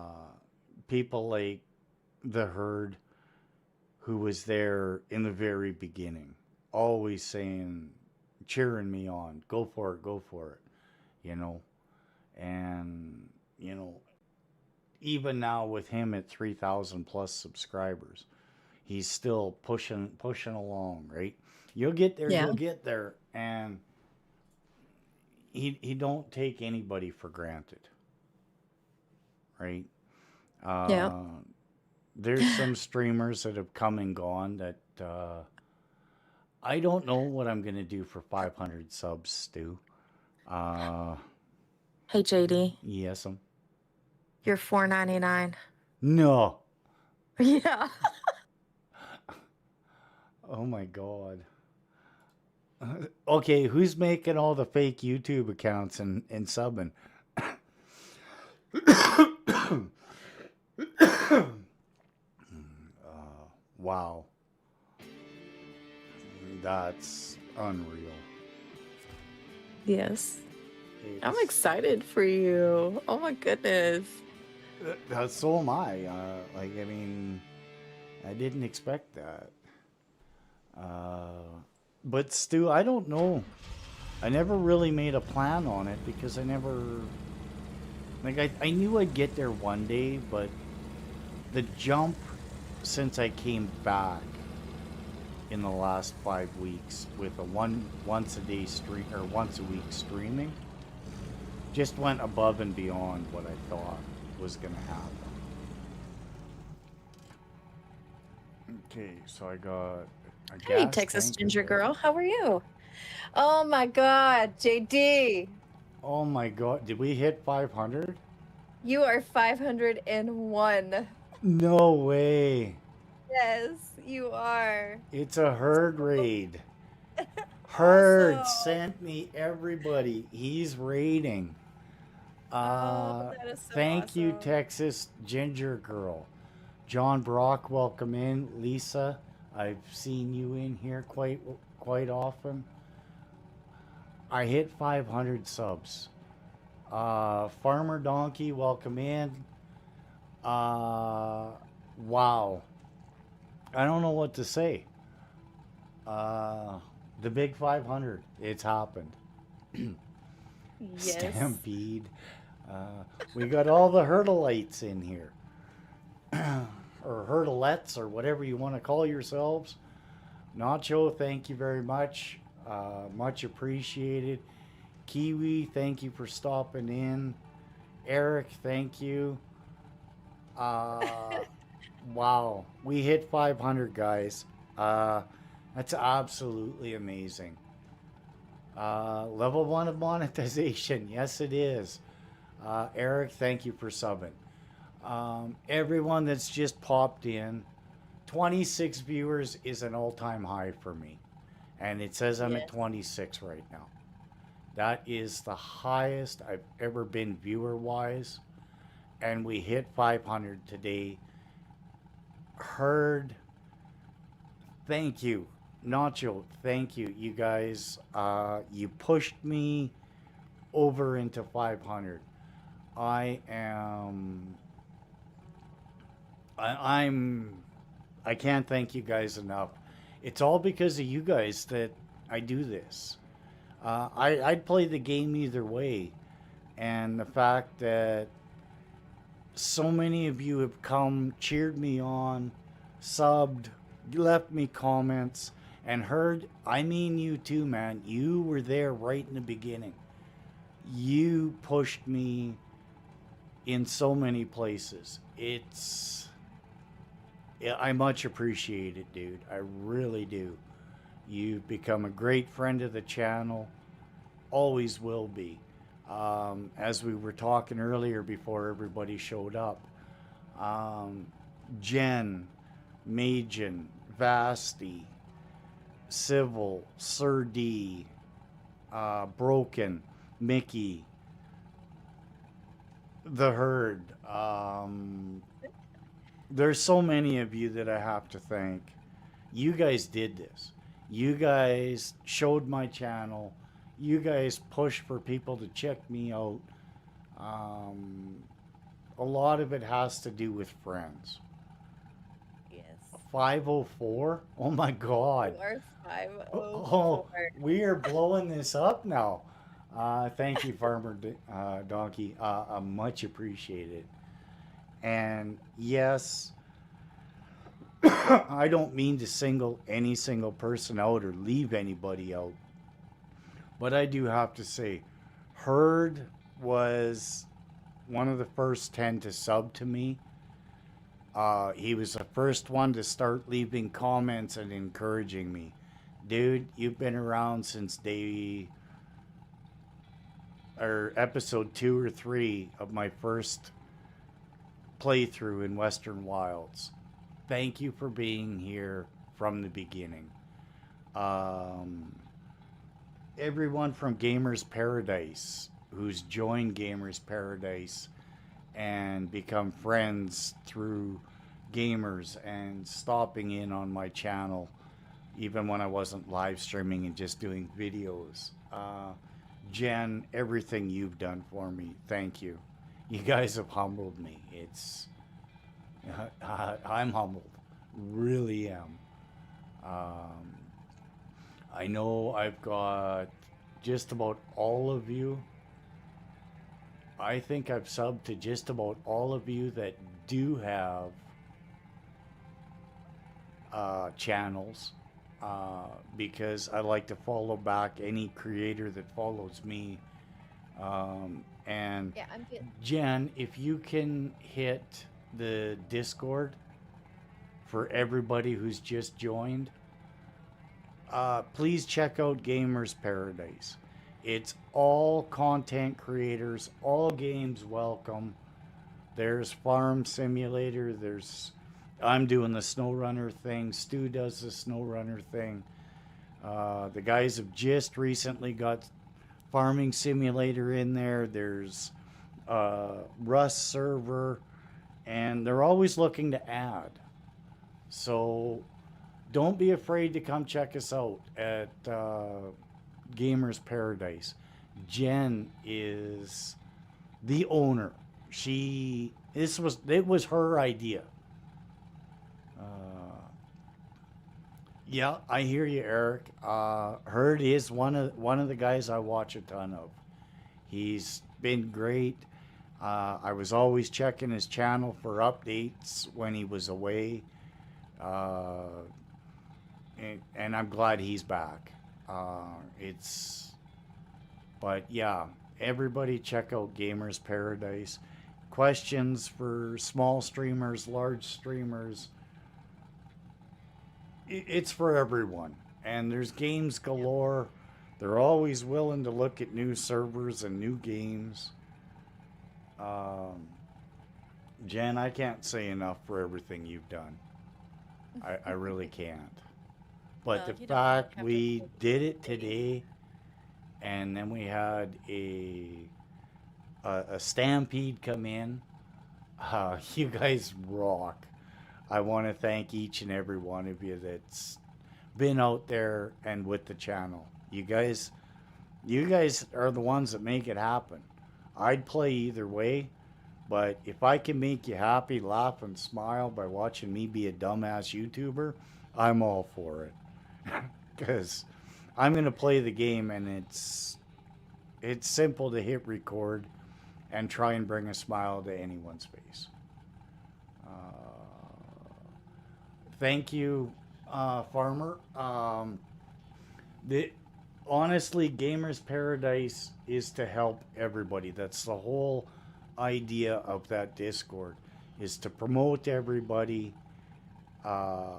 People like the herd who was there in the very beginning, always saying, cheering me on, go for it, you know. And, you know, even now with him at 3,000 plus subscribers, he's still pushing along, right? Yeah. You'll get there. And he don't take anybody for granted, right? Yeah. Uh, there's some streamers that have come and gone that I don't know what I'm gonna do for 500 subs, Stu. Uh, Hey JD, yes, you're $4.99. no. Yeah. Oh my god. Okay, who's making all the fake YouTube accounts and subbing? Wow, that's unreal. Yes. I'm It's excited for you. Oh my goodness. so am I. Like, I mean, I didn't expect that. But Stu, I don't know. I never really made a plan on it because I never. Like, I knew I'd get there one day, but the jump since I came back in the last 5 weeks with a once a day stream or once a week streaming just went above and beyond what I thought was gonna happen. Okay, so I got a Hey, gas Texas tank Ginger there. Girl. How are you? Oh my God, JD. Oh my god, did we hit 500? You are 501. No way. Yes, you are. It's a herd raid. Herd Awesome. sent me everybody. He's raiding. Oh, that is so Thank you, awesome. Texas Ginger Girl. John Brock, welcome in. Lisa, I've seen you in here quite often. I hit 500 subs. Farmer Donkey, welcome in. Wow. I don't know what to say. Uh, the big 500. It's happened. Yes. Stampede. We got all the hurdleites in here. Or hurdleettes, or whatever you want to call yourselves. Nacho, thank you very much. Much appreciated. Kiwi, thank you for stopping in. Eric, thank you. Uh, wow. We hit 500, guys. That's absolutely amazing. Level 1 of monetization. Yes, it is. Eric, thank you for subbing. Everyone that's just popped in, 26 viewers is an all-time high for me. And it says I'm at Yes. 26 right now. That is the highest I've ever been viewer-wise. And we hit 500 today. Heard, thank you. Nacho, thank you. You guys, you pushed me over into 500. I am I'm I can't thank you guys enough. It's all because of you guys that I do this. I'd play the game either way, and the fact that so many of you have come, cheered me on, subbed, left me comments, and heard. I mean, you too, man. You were there right in the beginning. You pushed me in so many places. I much appreciate it, dude. I really do. You've become a great friend of the channel. Always will be. As we were talking earlier before everybody showed up, um, Jen, Majin, Vasti, Civil, Sir D, Broken, Mickey, The Herd. There's so many of you that I have to thank. You guys did this. You guys showed my channel. You guys pushed for people to check me out. Um, a lot of it has to do with friends. Yes. 504? Oh my God. You are Oh, 504. we are blowing this up now. Thank you, Farmer Donkey. Much appreciated. And yes, I don't mean to single any single person out or leave anybody out, but I do have to say, Herd was one of the first 10 to sub to me. He was the first one to start leaving comments and encouraging me. Dude, you've been around since day or episode 2 or 3 of my first playthrough in Western Wilds. Thank you for being here from the beginning. Um, Everyone from Gamers Paradise who's joined Gamers Paradise and become friends through gamers and stopping in on my channel even when I wasn't live streaming and just doing videos. Jen, everything you've done for me, thank you. You guys have humbled me. I'm humbled, really am. Um, I know I've got just about all of you. I think I've subbed to just about all of you that do have channels because I like to follow back any creator that follows me. And Yeah, I'm good. Jen, if you can hit the Discord for everybody who's just joined, please check out Gamers Paradise. It's all content creators, all games welcome. There's Farm Simulator. I'm doing the Snowrunner thing. Stu does the Snowrunner thing. The guys have just recently got Farming Simulator in there. There's Rust server, and they're always looking to add. So don't be afraid to come check us out at Gamers Paradise. Jen is the owner. It was her idea. Yeah, I hear you, Eric. Herd is one of the guys I watch a ton of. He's been great. I was always checking his channel for updates when he was away, uh, and I'm glad he's back. It's, but yeah, everybody check out Gamers Paradise. Questions for small streamers, large streamers, it's for everyone. And there's games galore. They're always willing to look at new servers and new games. Um, Jen, I can't say enough for everything you've done. I really can't. But Well, the you don't fact have to we thank did it me. today, and then we had a stampede come in, you guys rock. I want to thank each and every one of you that's been out there and with the channel. You guys are the ones that make it happen. I'd play either way, but if I can make you happy, laugh, and smile by watching me be a dumbass YouTuber, I'm all for it. Because I'm gonna play the game, and it's simple to hit record and try and bring a smile to anyone's face. Thank you, Farmer. The honestly, Gamers Paradise is to help everybody. That's the whole idea of that Discord, is to promote everybody, uh,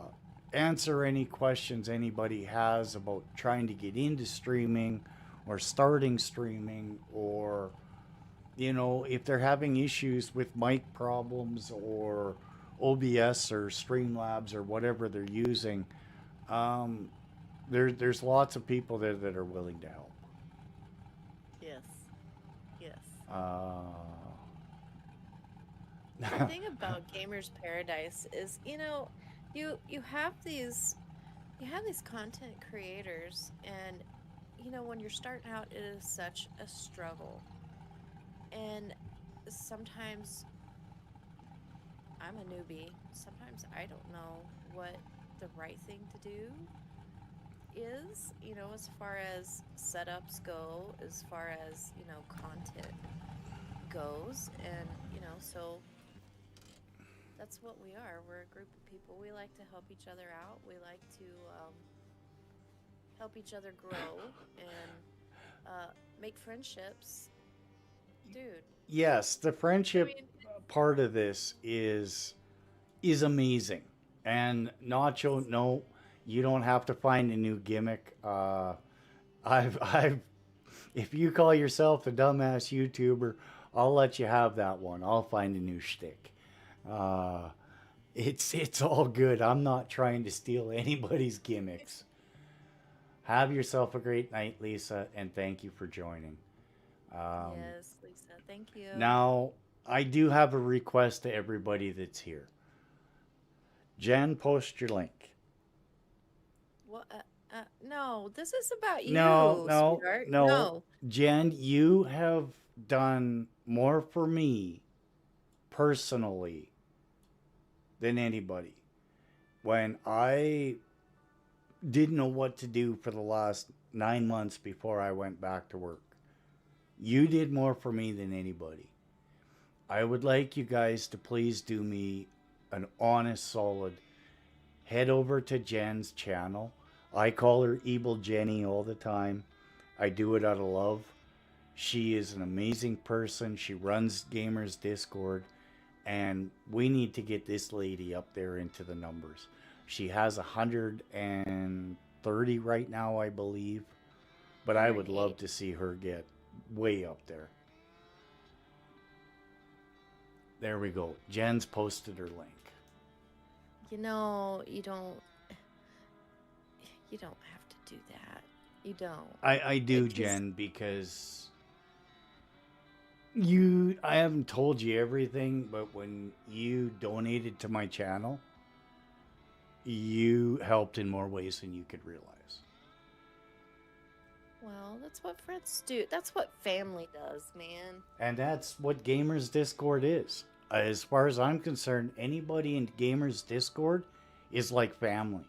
answer any questions anybody has about trying to get into streaming or starting streaming or you know, if they're having issues with mic problems or OBS or Streamlabs or whatever they're using, um, there's lots of people there that are willing to help. Yes. Yes. Uh, The thing about Gamers Paradise is, you have these content creators, and when you're starting out, it is such a struggle. And sometimes I'm a newbie. Sometimes I don't know what the right thing to do is, as far as setups go, as far as, content goes. And, so that's what we are. We're a group of people. We like to help each other out. We like to help each other grow and make friendships. Dude, yes, the I friendship mean, part of this is amazing. And Nacho, no, you don't have to find a new gimmick. I've if you call yourself a dumbass YouTuber, I'll let you have that one. I'll find a new shtick. Uh, it's all good. I'm not trying to steal anybody's gimmicks. Have yourself a great night, Lisa, and thank you for joining. Um, yes, Lisa, thank you. Now, I do have a request to everybody that's here. Jen, post your link. What? No, this is about No, you, no, sweetheart. no. No. Jen, you have done more for me personally than anybody. When I didn't know what to do for the last 9 months before I went back to work, you did more for me than anybody. I would like you guys to please do me an honest, solid. Head over to Jen's channel. I call her Evil Jenny all the time. I do it out of love. She is an amazing person. She runs Gamers Discord, and we need to get this lady up there into the numbers. She has 130 right now, I believe, but I would love 108. to see her get way up there. There we go. Jen's posted her link. You don't have to do that. You don't. I do, It just Jen, because I haven't told you everything, but when you donated to my channel, you helped in more ways than you could realize. Well, that's what friends do. That's what family does, man. And that's what Gamers Discord is. As far as I'm concerned, anybody in Gamers Discord is like family.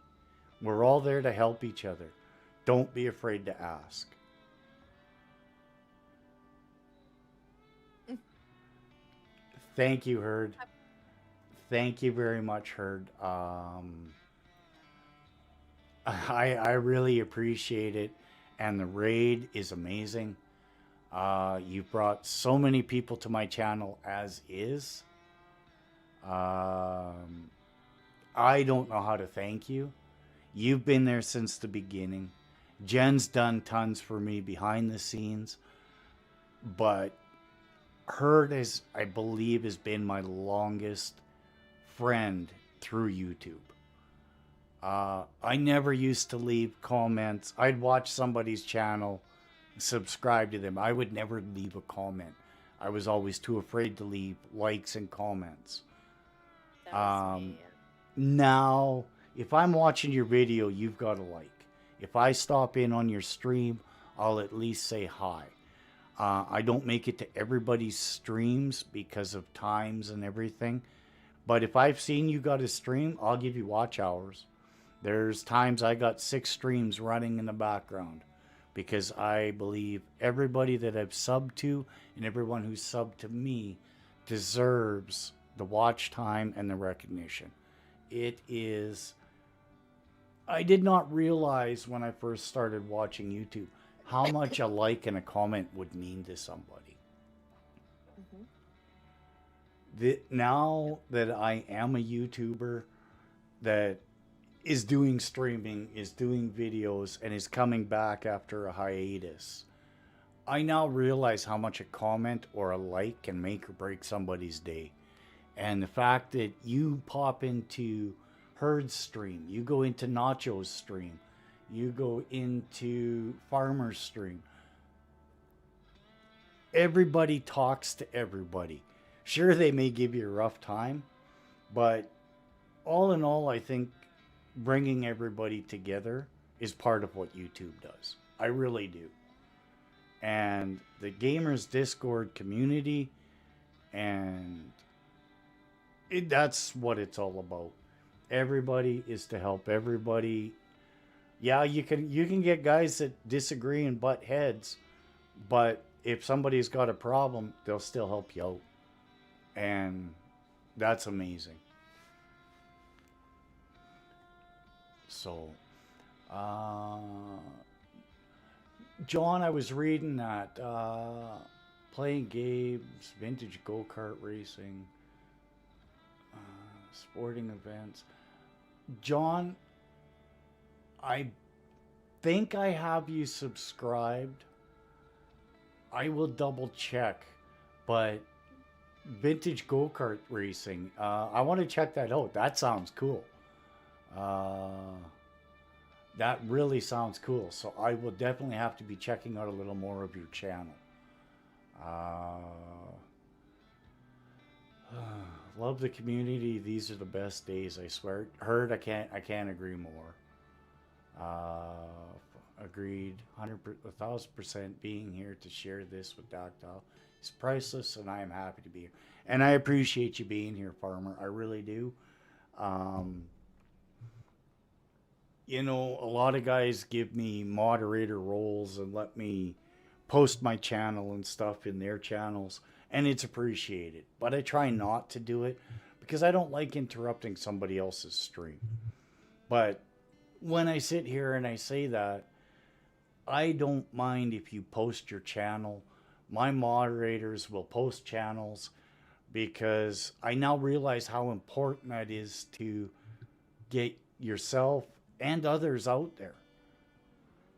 We're all there to help each other. Don't be afraid to ask. Thank you, Herd. Thank you very much, Herd. I really appreciate it, and the raid is amazing. You brought so many people to my channel as is. Um, I don't know how to thank you. You've been there since the beginning. Jen's done tons for me behind the scenes, but Herd has, I believe, has been my longest friend through YouTube. I never used to leave comments. I'd watch somebody's channel, subscribe to them. I would never leave a comment. I was always too afraid to leave likes and comments. That was Um, me. Now, if I'm watching your video, you've got a like. If I stop in on your stream, I'll at least say hi. I don't make it to everybody's streams because of times and everything. But if I've seen you got a stream, I'll give you watch hours. There's times I got 6 streams running in the background because I believe everybody that I've subbed to and everyone who's subbed to me deserves the watch time and the recognition. It is. I did not realize when I first started watching YouTube how much a like and a comment would mean to somebody. Hmm. Now that I am a YouTuber that is doing streaming, is doing videos, and is coming back after a hiatus, I now realize how much a comment or a like can make or break somebody's day. And the fact that you pop into Herd's stream, you go into Nacho's stream, you go into Farmer's stream, everybody talks to everybody. Sure, they may give you a rough time, but all in all, I think bringing everybody together is part of what YouTube does. I really do. And the Gamers Discord community, and that's what it's all about. Everybody is to help everybody. Yeah, you can get guys that disagree and butt heads, but if somebody's got a problem, they'll still help you out. And that's amazing. So, uh, John, I was reading that playing games, vintage go kart racing, sporting events. John, I think I have you subscribed. I will double check, but vintage go kart racing. I want to check that out. That sounds cool. Uh, that really sounds cool. So I will definitely have to be checking out a little more of your channel. Uh, love the community. These are the best days. I swear. Heard. I can't agree more. Agreed. 1,000% being here to share this with Dactyl is priceless, and I am happy to be here. And I appreciate you being here, Farmer. I really do. Um, a lot of guys give me moderator roles and let me post my channel and stuff in their channels, and it's appreciated. But I try not to do it because I don't like interrupting somebody else's stream. But when I sit here and I say that, I don't mind if you post your channel. My moderators will post channels because I now realize how important that is to get yourself and others out there.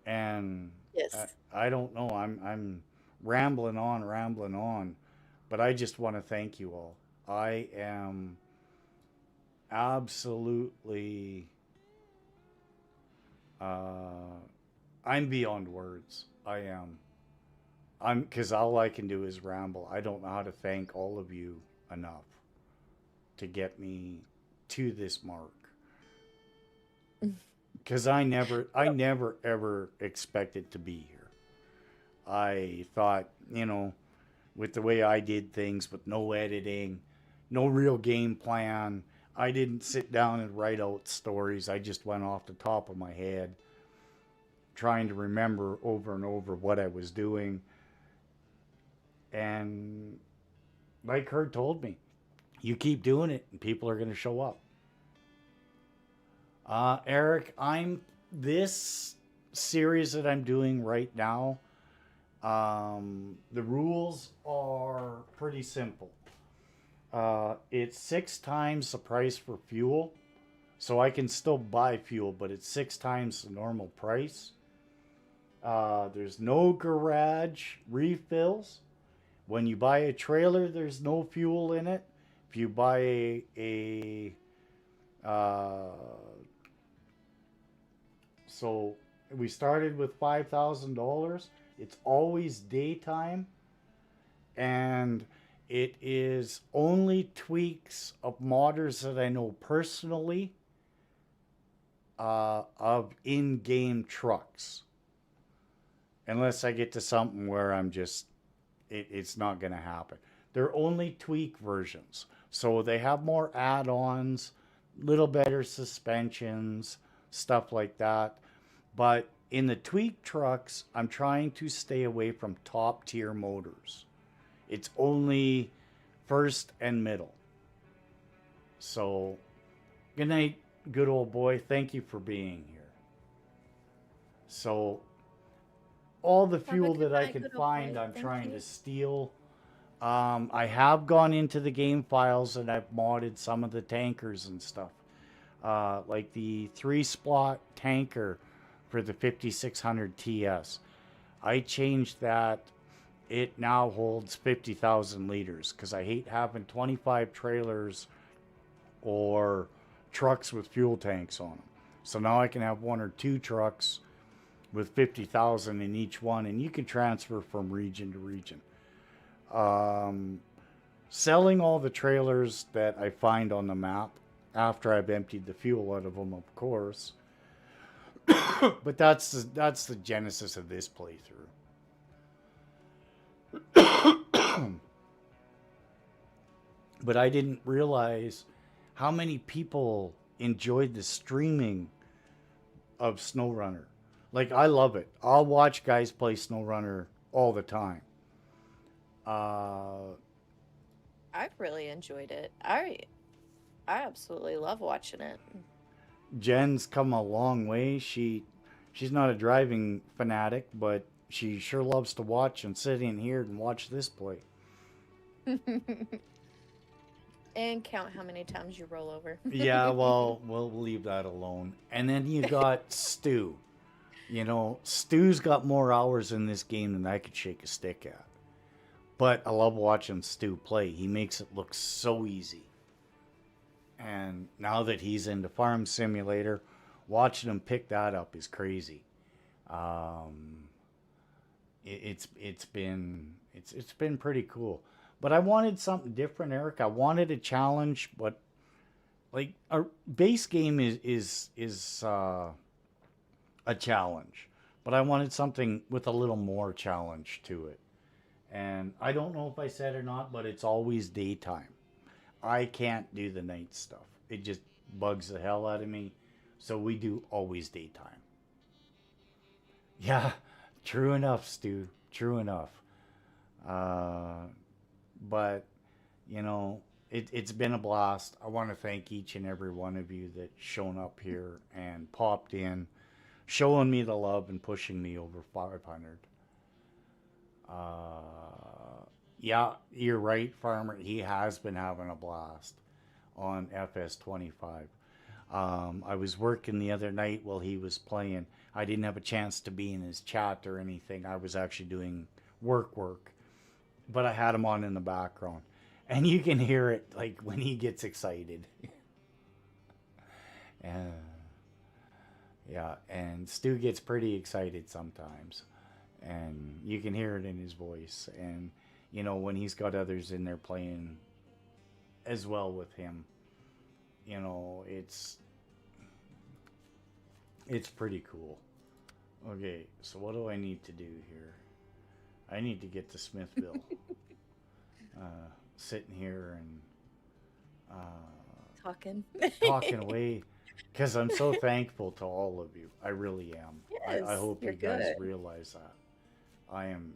And Yes. I don't know. I'm rambling on, but I just want to thank you all. I am absolutely. Uh, I'm beyond words. I am. I'm because all I can do is ramble. I don't know how to thank all of you enough to get me to this mark. Because I never ever expected to be here. I thought, with the way I did things, with no editing, no real game plan, I didn't sit down and write out stories. I just went off the top of my head, trying to remember over and over what I was doing. And like Kurt told me, you keep doing it and people are going to show up. Eric, this series that I'm doing right now. The rules are pretty simple. It's 6 times the price for fuel, so I can still buy fuel, but it's 6 times the normal price. There's no garage refills. When you buy a trailer, there's no fuel in it. If you buy so we started with $5,000. It's always daytime, and it is only tweaks of modders that I know personally of in-game trucks. Unless I get to something where it's not going to happen. They're only tweak versions. So they have more add-ons, little better suspensions, stuff like that. But in the tweak trucks, I'm trying to stay away from top tier motors. It's only first and middle. So, good night, good old boy. Thank you for being here. So, all the Have a fuel good that I night, can good old find, boy. I'm Thank trying you. to steal. I have gone into the game files and I've modded some of the tankers and stuff. Like the 3-slot tanker for the 5600 TS. I changed that it now holds 50,000 liters because I hate having 25 trailers or trucks with fuel tanks on them. So now I can have one or two trucks with 50,000 in each one, and you can transfer from region to region. Um, Selling all the trailers that I find on the map after I've emptied the fuel out of them, of course. But that's the genesis of this playthrough. But I didn't realize how many people enjoyed the streaming of Snowrunner. Like, I love it. I'll watch guys play Snowrunner all the time. Uh, I've really enjoyed it. I absolutely love watching it. Jen's come a long way. She's not a driving fanatic, but she sure loves to watch and sit in here and watch this play. And count how many times you roll over. Yeah, well, we'll leave that alone. And then you got Stu. You know, Stu's got more hours in this game than I could shake a stick at. But I love watching Stu play. He makes it look so easy. And now that he's into Farm Simulator, watching him pick that up is crazy. Um, it's been pretty cool. But I wanted something different, Eric. I wanted a challenge, but like our base game is a challenge, but I wanted something with a little more challenge to it. And I don't know if I said or not, but it's always daytime. I can't do the night stuff. It just bugs the hell out of me. So we do always daytime. Yeah, true enough, Stu. True enough. Uh, but, you know, it's been a blast. I want to thank each and every one of you that's shown up here and popped in, showing me the love and pushing me over 500. Yeah, you're right, Farmer. He has been having a blast on FS25. I was working the other night while he was playing. I didn't have a chance to be in his chat or anything. I was actually doing work, but I had him on in the background. And you can hear it like when he gets excited. uh, yeah, and Stu gets pretty excited sometimes. And you can hear it in his voice. And, you know, when he's got others in there playing as well with him, you know, it's pretty cool. Okay, so what do I need to do here? I need to get to Smithville. Sitting here and Talking. talking away because I'm so thankful to all of you. I really am. I Yes, hope you're you guys good. realize that. I am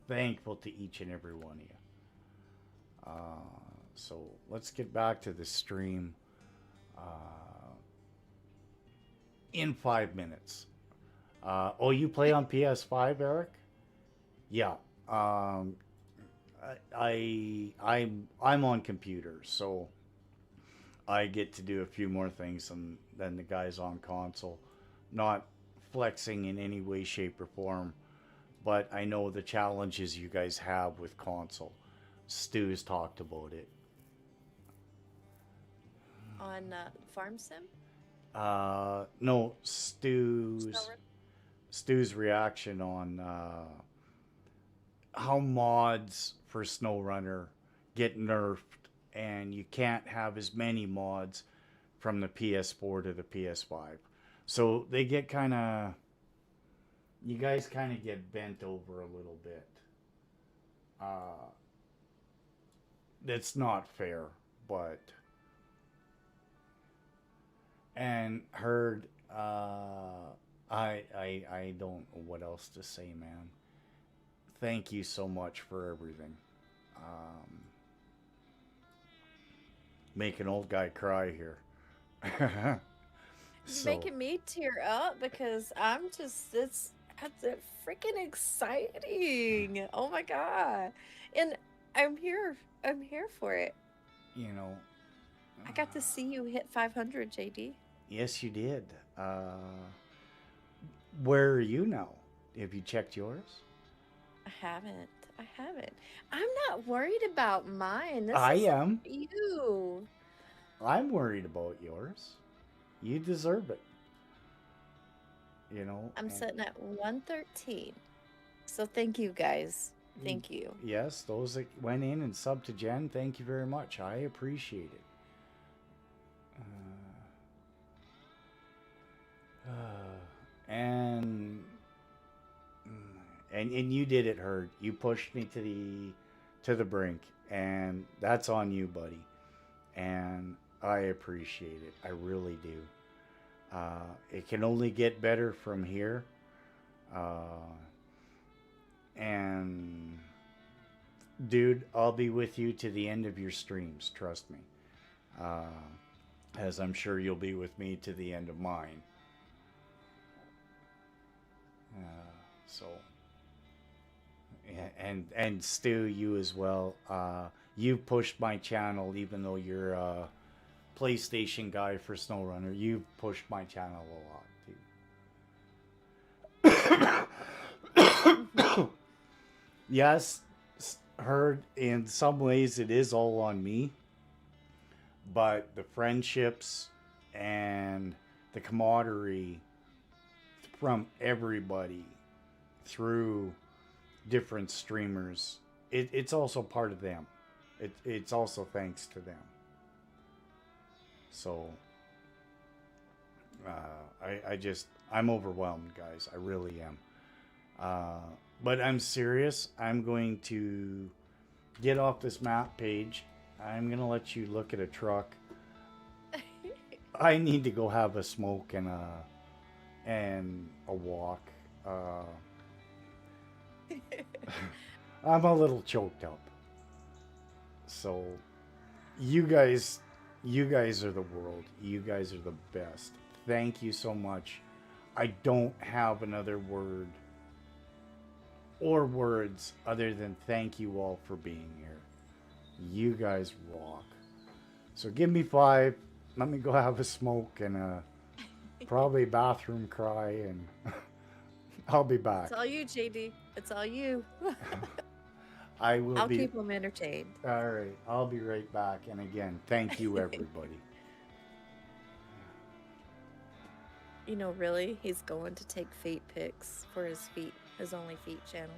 thankful to each and every one of you. So let's get back to the stream in 5 minutes. Oh, you play on PS5, Eric? Yeah. I'm on computers, so I get to do a few more things than the guys on console. Not flexing in any way, shape, or form, but I know the challenges you guys have with console. Stu's talked about it. On Farm Sim? No, Snowrunner? Stu's reaction on how mods for SnowRunner get nerfed, and you can't have as many mods from the PS4 to the PS5. So they get kind of, you guys kind of get bent over a little bit. That's not fair, but and heard. I don't know what else to say, man. Thank you so much for everything. Um, Make an old guy cry here. You're So making me tear up because it's freaking exciting. Oh my God. And I'm here. I'm here for it. you know, I got to see you hit 500, JD. yes, you did. Where are you now? Have you checked yours? haven't. I haven't. I'm not worried about mine. This I is am. you. I'm worried about yours. You deserve it. You know, I'm and sitting at 113. So thank you guys. Thank you. yes, those that went in and subbed to Jen, thank you very much. I appreciate it. And and you did it, Herd. You pushed me to the brink, and that's on you, buddy. And I appreciate it. I really do. It can only get better from here. Uh, and dude, I'll be with you to the end of your streams. Trust me. Uh, as I'm sure you'll be with me to the end of mine. So, and Stu, you as well. You've pushed my channel, even though you're a PlayStation guy for Snowrunner. You've pushed my channel a lot Hmm. too. Yes, Heard. In some ways, it is all on me, but the friendships and the camaraderie from everybody through different streamers, it's also part of them. It's also thanks to them. So I'm overwhelmed, guys. I really am. Uh, but I'm serious. I'm going to get off this map page. I'm gonna let you look at a truck. I need to go have a smoke and a walk. Uh, I'm a little choked up. So you guys are the world. You guys are the best. Thank you so much. I don't have another word or words other than thank you all for being here. You guys rock. So give me 5. Let me go have a smoke and probably bathroom cry, and I'll be back. It's all you, JD. It's all you. I will I'll be. keep them entertained. All right. I'll be right back. And again, thank you, everybody. You know, really, he's going to take feet pics for his only feet channel.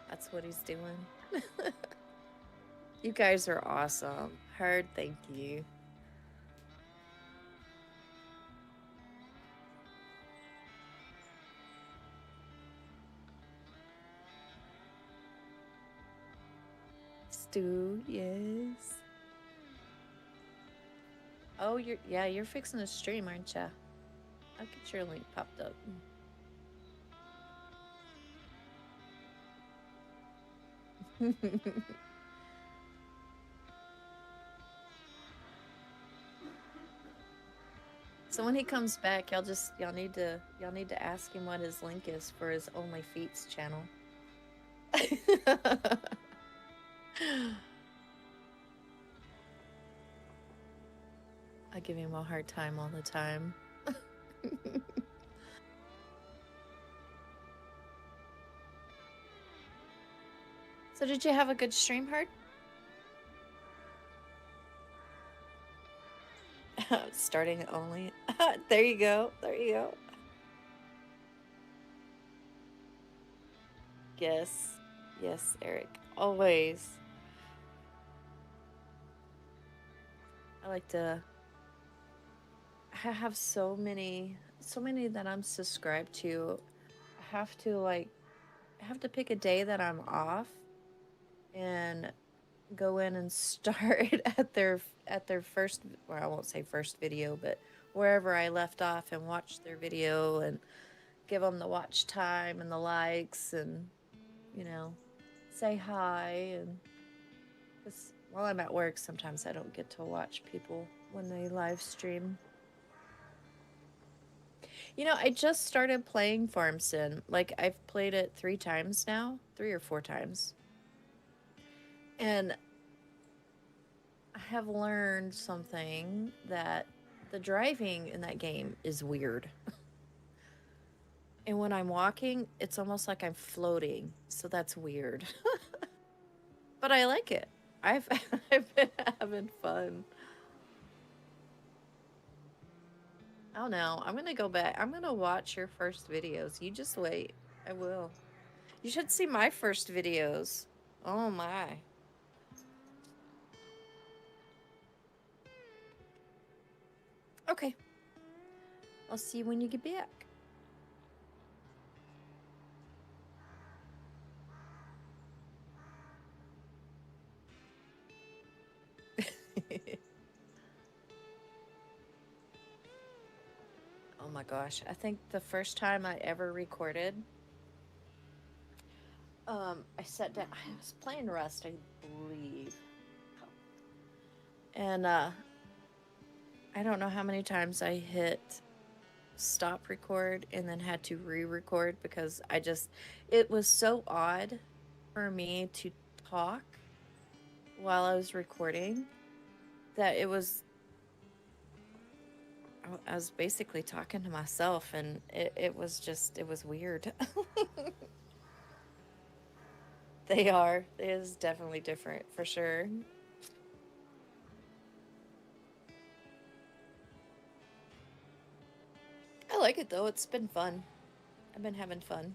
That's what he's doing. You guys are awesome. Hard, thank you. Stu, yes. Oh, you're fixing a stream, aren't ya? I'll get your link popped up. So when he comes back, y'all need to ask him what his link is for his Only Feets channel. I give him a hard time all the time. So did you have a good stream, Hard? Starting only. There you go. There you go. Yes. Yes, Eric. Always. I like to I have so many that I'm subscribed to. I have to pick a day that I'm off and go in and start at their first, or I won't say first video, but wherever I left off, and watch their video and give them the watch time and the likes, and you know, say hi. And because while I'm at work, sometimes I don't get to watch people when they live stream. You know, I just started playing Farm Sim. Like, I've played it 3 times now, 3 or 4 times. And I have learned something, that the driving in that game is weird. And when I'm walking, it's almost like I'm floating. So that's weird. But I like it. I've I've been having fun. I don't know. I'm gonna go back. I'm gonna watch your first videos. You just wait. I will. You should see my first videos. Oh my. Okay. I'll see you when you get back. Oh my gosh. I think the first time I ever recorded, I sat down. I was playing Rust, I believe. And I don't know how many times I hit stop record and then had to re-record because it was so odd for me to talk while I was recording that I was basically talking to myself, and it was weird. They are. It is definitely different for sure. I like it though. It's been fun. I've been having fun.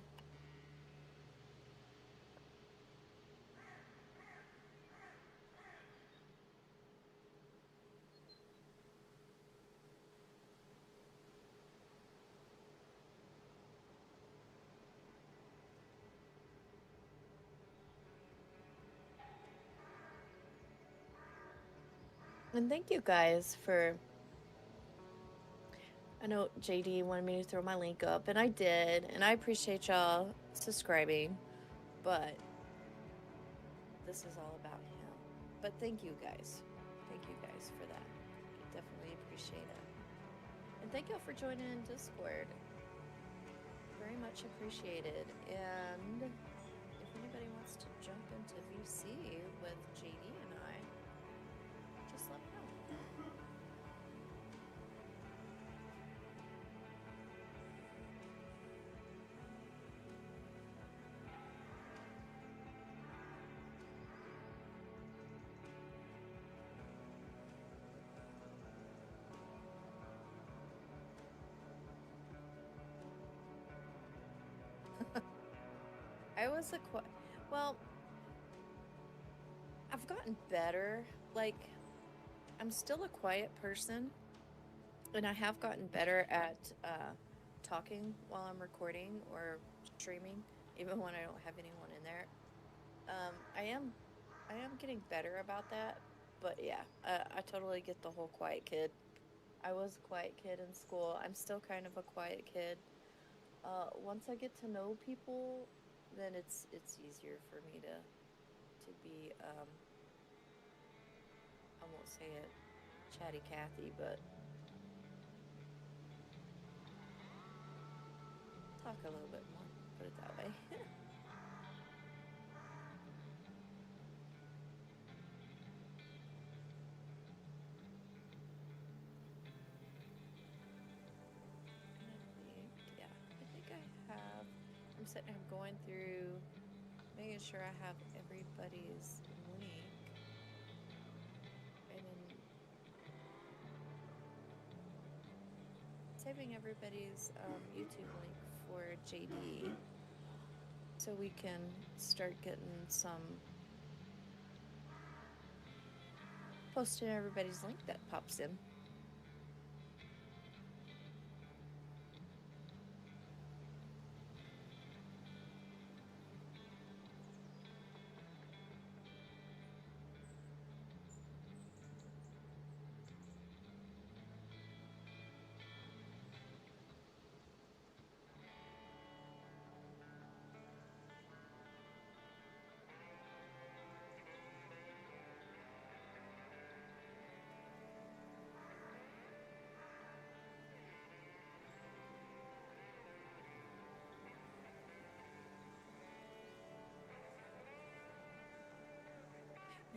And thank you guys for. I know JD wanted me to throw my link up, and I did, and I appreciate y'all subscribing, but this is all about him. But thank you guys. Thank you guys for that. I definitely appreciate it. And thank y'all for joining Discord. Very much appreciated. And if anybody wants to jump into VC with JD and I, just let me know. I was well, I've gotten better. Like, I'm still a quiet person, and I have gotten better at talking while I'm recording or streaming, even when I don't have anyone in there. Um, I am, I am getting better about that. But yeah, I totally get the whole quiet kid. I was a quiet kid in school. I'm still kind of a quiet kid. Once I get to know people, then it's easier for me to be I won't say it chatty Cathy, but talk a little bit more. Put it that way. Yeah, I think I have. I'm going through, making sure I have everybody's link, and then saving everybody's YouTube link for JD, so we can start getting some posting everybody's link that pops in.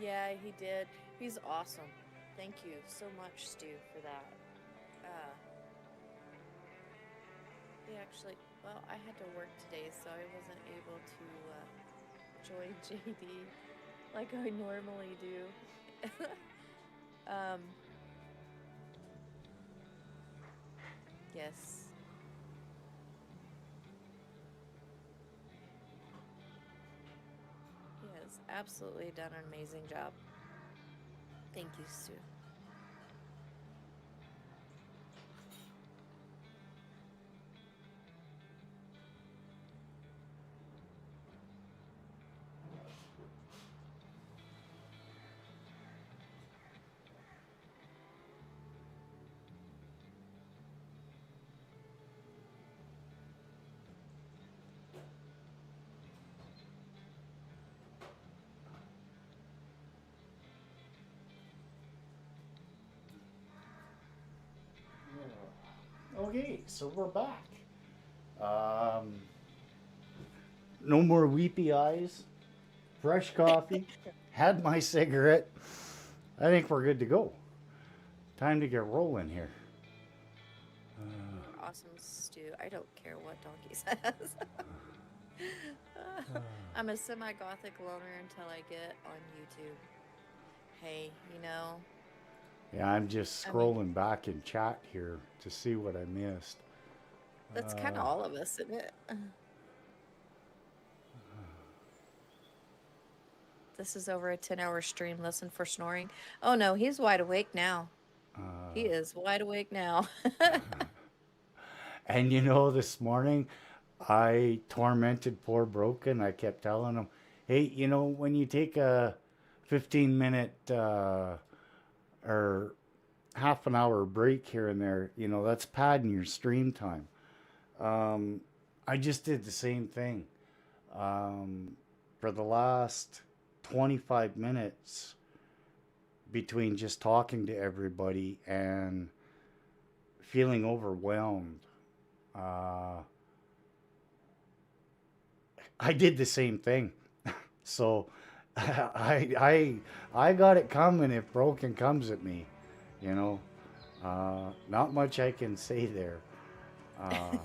Yeah, he did. He's awesome. Thank you so much, Stu, for that. Uh, he actually Well, I had to work today, so I wasn't able to join JD like I normally do. um, yes. He has absolutely done an amazing job. Thank you, Stu. Okay, so we're back. Um, no more weepy eyes. Fresh coffee. Had my cigarette. I think we're good to go. Time to get rolling here. You're awesome, Stu. I don't care what Donkey says. I'm a semi gothic loner until I get on YouTube. Hey, Yeah, I'm just I mean, scrolling back in chat here to see what I missed. that's kind of all of us, isn't it? This is over a 10-hour stream. Listen for snoring. Oh no, he's wide awake now. He is wide awake now. And this morning I tormented poor Broken. I kept telling him, hey, when you take a 15-minute or half an hour break here and there, that's padding your stream time. I just did the same thing. For the last 25 minutes between just talking to everybody and feeling overwhelmed, I did the same thing. So I got it coming if Broken comes at me, you know. Not much I can say there. Uh,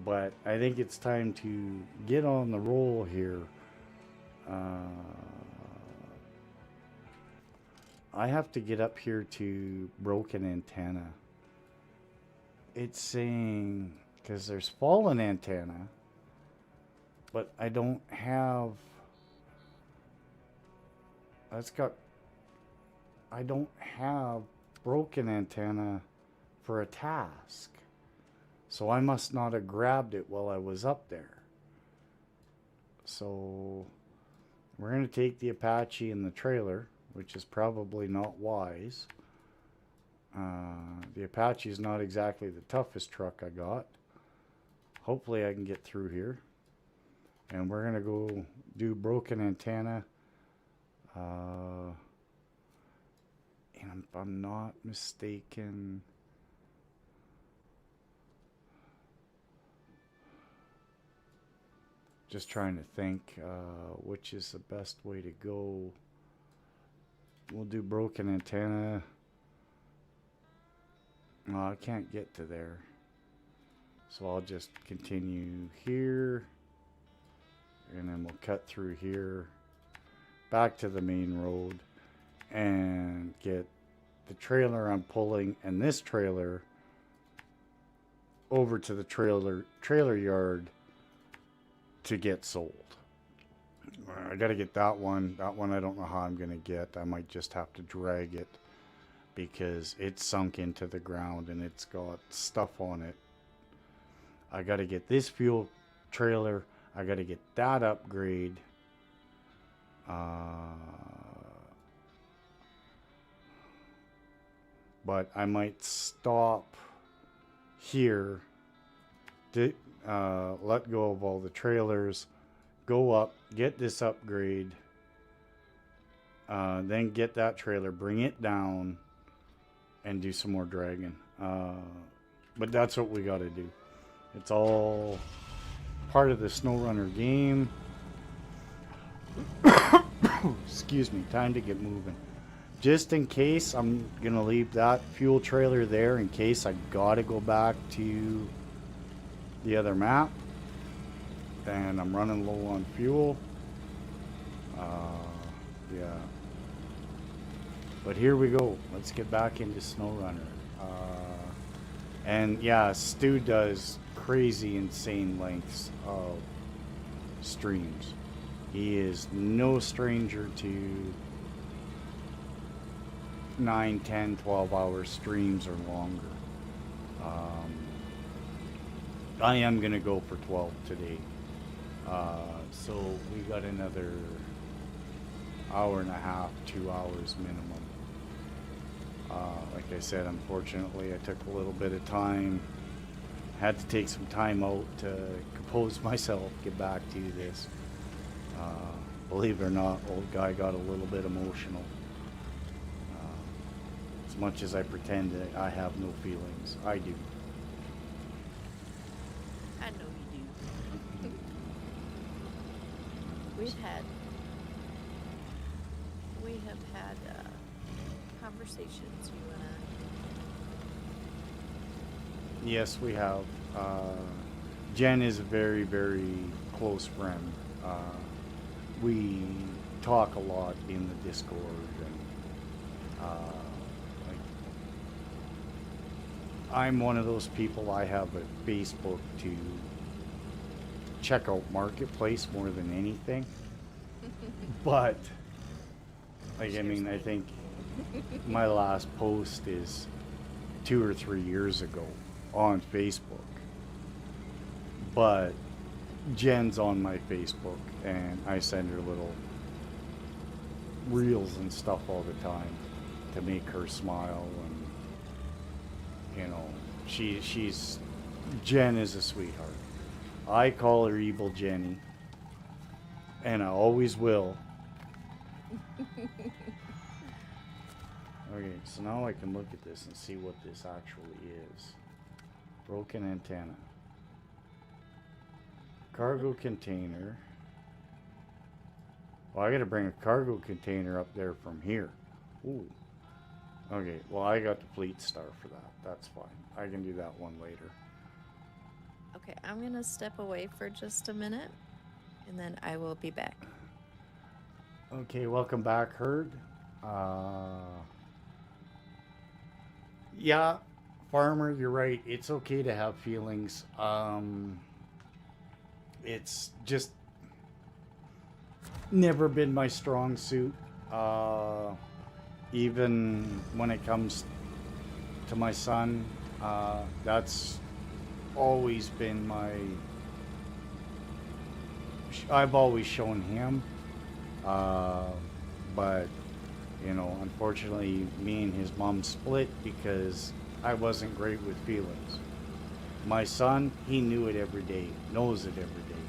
but I think it's time to get on the roll here. I have to get up here to broken antenna. It's saying, because there's fallen antenna, but I don't have, I don't have broken antenna for a task. So I must not have grabbed it while I was up there. So we're going to take the Apache in the trailer, which is probably not wise. The Apache is not exactly the toughest truck I got. Hopefully I can get through here. And we're going to go do broken antenna. And if I'm not mistaken, just trying to think which is the best way to go. We'll do broken antenna. Oh, I can't get to there. So I'll just continue here. And then we'll cut through here. Back to the main road. And get the trailer I'm pulling and this trailer over to the trailer yard to get sold. I got to get that one. That one I don't know how I'm going to get. I might just have to drag it because it's sunk into the ground and it's got stuff on it. I got to get this fuel trailer. I got to get that upgrade. But I might stop here to let go of all the trailers, go up, get this upgrade, then get that trailer, bring it down, and do some more dragging. But that's what we got to do. It's all part of the Snowrunner game. Excuse me, time to get moving. just in case, I'm gonna leave that fuel trailer there in case I gotta go back to the other map and I'm running low on fuel. Yeah. But here we go. Let's get back into Snowrunner. And yeah, Stu does crazy, insane lengths of streams. He is no stranger to 9, 10, 12-hour streams or longer. I am going to go for 12 today. So we got another hour and a half, 2 hours minimum. Like I said, unfortunately, I took a little bit of time. Had to take some time out to compose myself, get back to this. Believe it or not, old guy got a little bit emotional. As much as I pretend that I have no feelings, I do. I know you do. We have had conversations, you and I. Yes, we have. Jen is a very, very close friend. We talk a lot in the Discord, and like, I'm one of those people. I have a Facebook to check out Marketplace more than anything. But like, I mean, I think my last post is 2 or 3 years ago on Facebook. But Jen's on my Facebook, and I send her little reels and stuff all the time to make her smile. And you know, she's Jen is a sweetheart. I call her Evil Jenny, and I always will. Okay, so now I can look at this and see what this actually is. Broken antenna. Cargo container. Well, I gotta bring a cargo container up there from here. Ooh. Okay, well, I got the Fleet Star for that. That's fine. I can do that one later. Okay, I'm going to step away for just a minute, and then I will be back. Okay, welcome back, Herd. Yeah, Farmer, you're right. It's okay to have feelings. It's just never been my strong suit. Even when it comes to my son, that's always been I've always shown him. But, you know, unfortunately, me and his mom split because I wasn't great with feelings. My son, he knew it every day, knows it every day.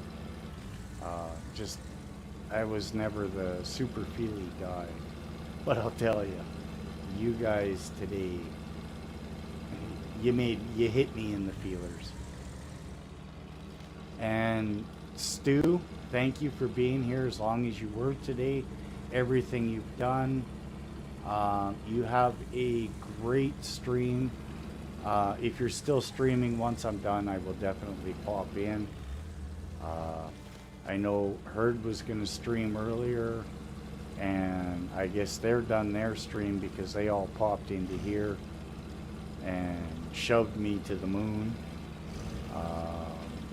I was never the super feely guy. But I'll tell you, you guys today, you hit me in the feelers. And Stu, thank you for being here as long as you were today. Everything you've done. You have a great stream. If you're still streaming, once I'm done, I will definitely pop in. I know Herd was going to stream earlier, and I guess they're done their stream because they all popped into here and shoved me to the moon.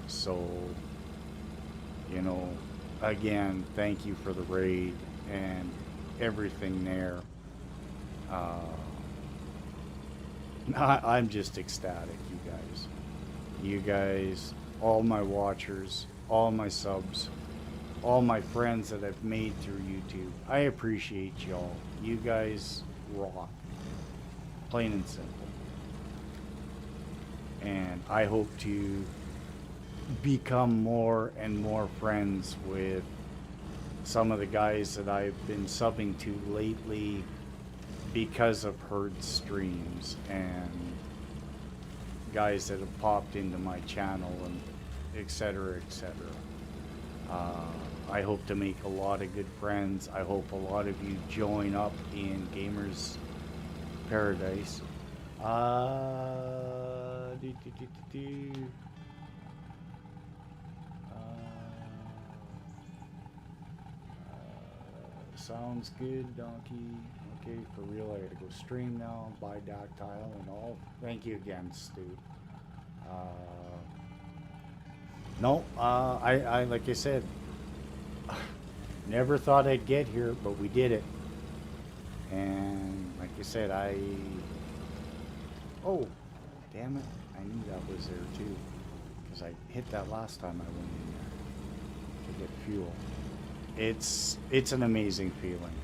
So, you know, again, thank you for the raid and everything there. I'm just ecstatic, you guys. You guys, all my watchers, all my subs, all my friends that I've made through YouTube. I appreciate y'all. You guys rock. Plain and simple. And I hope to become more and more friends with some of the guys that I've been subbing to lately because of Herd streams, and guys that have popped into my channel, and etc., etc. I hope to make a lot of good friends. I hope a lot of you join up in Gamers Paradise. Do, do, do, do, do. Sounds good, Donkey. Okay, for real, I gotta go stream now, buy Dactyle and all. Thank you again, Stu. No, I like I said, never thought I'd get here, but we did it. And like I said, oh, damn it, I knew that was there too, because I hit that last time I went in there to get fuel. It's an amazing feeling.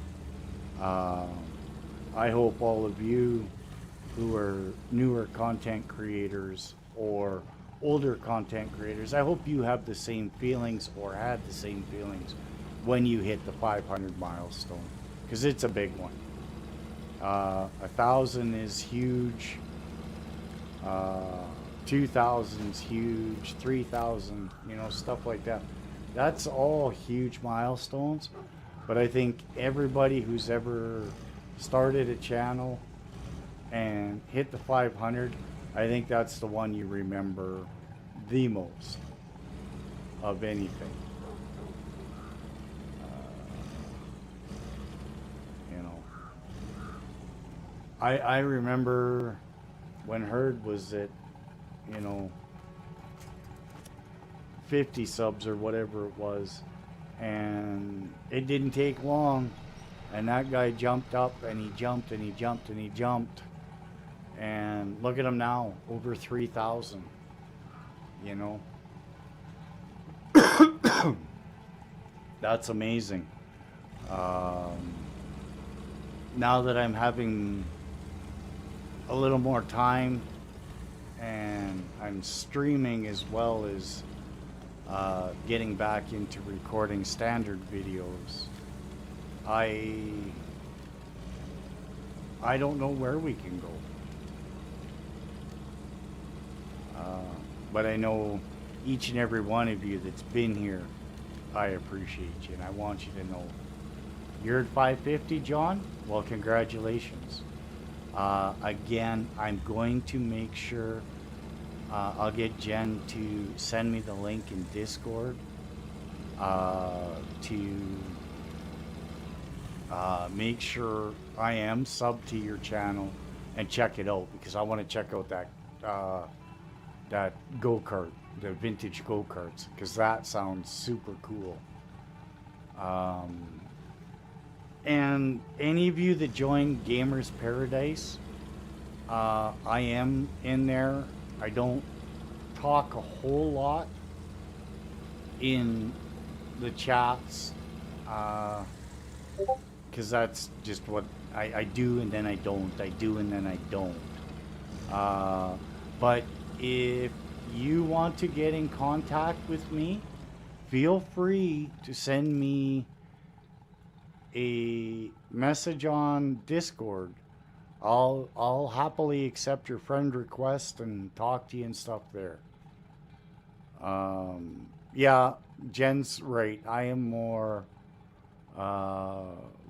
I hope all of you who are newer content creators or older content creators, I hope you have the same feelings or had the same feelings when you hit the 500 milestone, because it's a big one. 1,000 is huge. 2,000's huge. 3,000, stuff like that. That's all huge milestones. But I think everybody who's ever started a channel and hit the 500, I think that's the one you remember the most of anything. I remember when Herd was at, 50 subs or whatever it was, and it didn't take long, and that guy jumped up and he jumped and he jumped and he jumped, and look at him now, over 3,000. That's amazing. Now that I'm having a little more time and I'm streaming as well as getting back into recording standard videos, I don't know where we can go, but I know each and every one of you that's been here, I appreciate you, and I want you to know you're at 550, John. Well, congratulations. Again, I'm going to make sure I'll get Jen to send me the link in Discord to make sure I am sub to your channel and check it out, because I want to check out that go-kart, the vintage go-karts, because that sounds super cool. And any of you that join Gamers Paradise, I am in there. I don't talk a whole lot in the chats, because that's just what I do, and then I don't. I do, and then I don't. But if you want to get in contact with me, feel free to send me a message on Discord. I'll happily accept your friend request and talk to you and stuff there. Yeah, Jen's right. I am more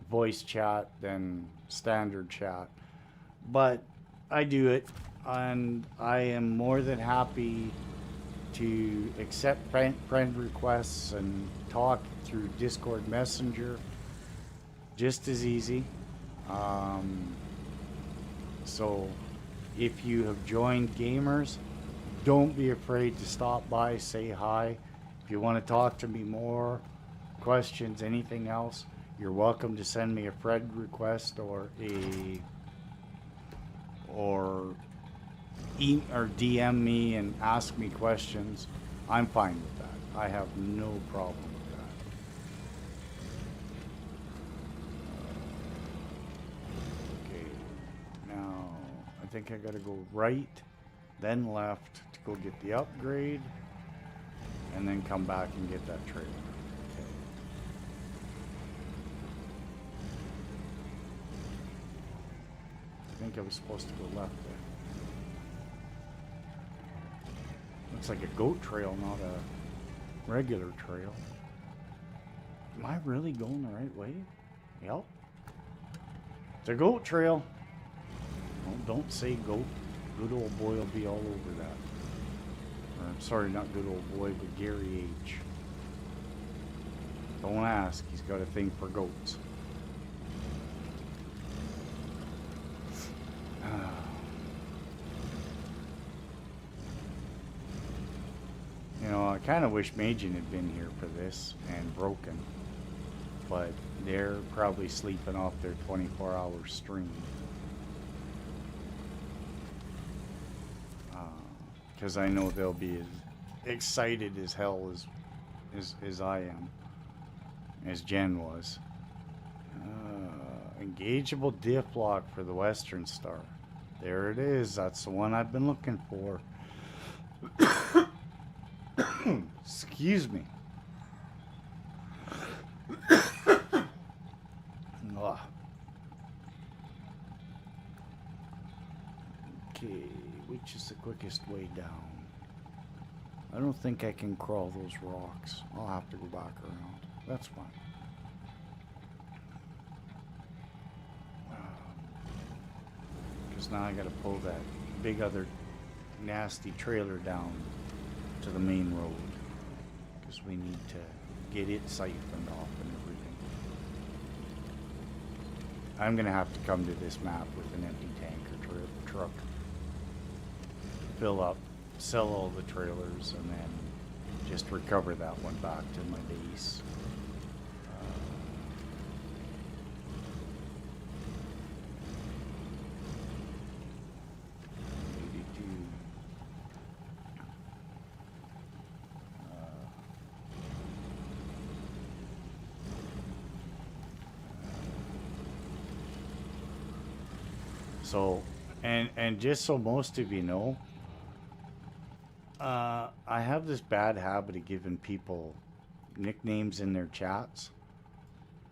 voice chat than standard chat, but I do it, and I am more than happy to accept friend requests and talk through Discord Messenger. Just as easy. So if you have joined Gamers, don't be afraid to stop by, say hi. If you want to talk to me more, questions, anything else, you're welcome to send me a friend request or DM me and ask me questions. I'm fine with that. I have no problem with that. Okay, now I think I gotta go right, then left to go get the upgrade, and then come back and get that trailer. Okay. I think I was supposed to go left there. Looks like a goat trail, not a regular trail. Am I really going the right way? Yep. It's a goat trail. Oh, don't say goat. Good old boy will be all over that. Or, sorry, not good old boy, but Gary H. Don't ask. He's got a thing for goats. You know, I kind of wish Majin had been here for this and Broken, but they're probably sleeping off their 24-hour stream. Because I know they'll be as excited as hell as I am, as Jen was. Engageable diff lock for the Western Star. There it is. That's the one I've been looking for. Excuse me. Ugh. Okay, which is the quickest way down? I don't think I can crawl those rocks. I'll have to go back around. That's fine. Because now I gotta pull that big other nasty trailer down to the main road. Because we need to get it siphoned off and everything. I'm gonna have to come to this map with an empty tanker truck. Fill up, sell all the trailers, and then just recover that one back to my base. So, and just so most of you know, I have this bad habit of giving people nicknames in their chats,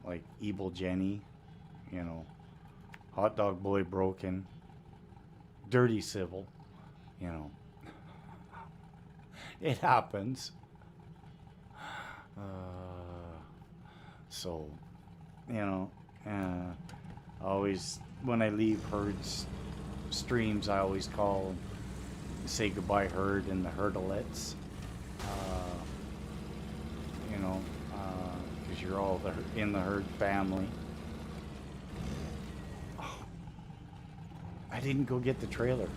like Evil Jenny, you know, Hot Dog Boy Broken, Dirty Civil, you know. It happens. So, you know, always, when I leave Herd's streams, I always call, say goodbye Herd and the Herdalettes. You know, because you're all in the Herd family. Oh, I didn't go get the trailer.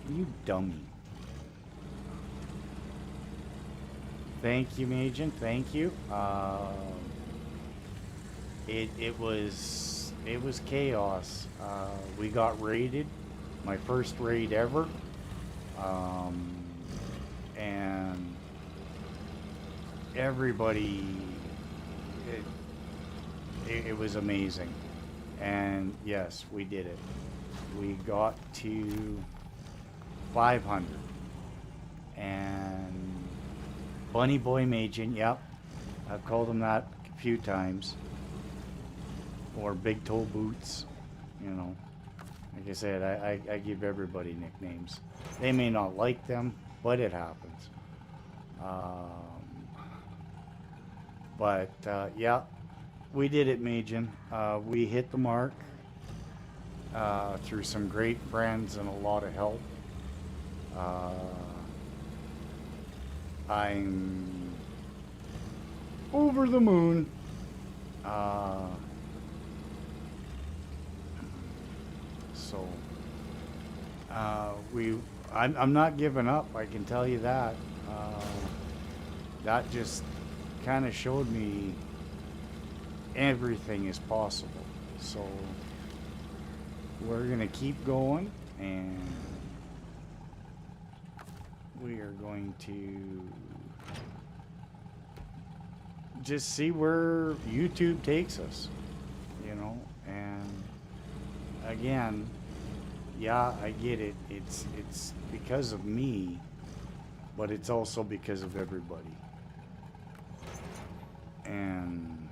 You dummy. Thank you, Majin. Thank you. It was chaos. We got raided, my first raid ever, and everybody, it was amazing. And yes, we did it. We got to 500, and Bunny Boy Majin, yep, I've called him that a few times. Or Big Toe Boots, you know. Like I said, I give everybody nicknames. They may not like them, but it happens. Yeah, we did it, Majin. We hit the mark through some great friends and a lot of help. I'm over the moon. So, I'm not giving up, I can tell you that. That just kind of showed me everything is possible. So, we're going to keep going, and we are going to just see where YouTube takes us, you know, and again, yeah, I get it. It's because of me, but it's also because of everybody. And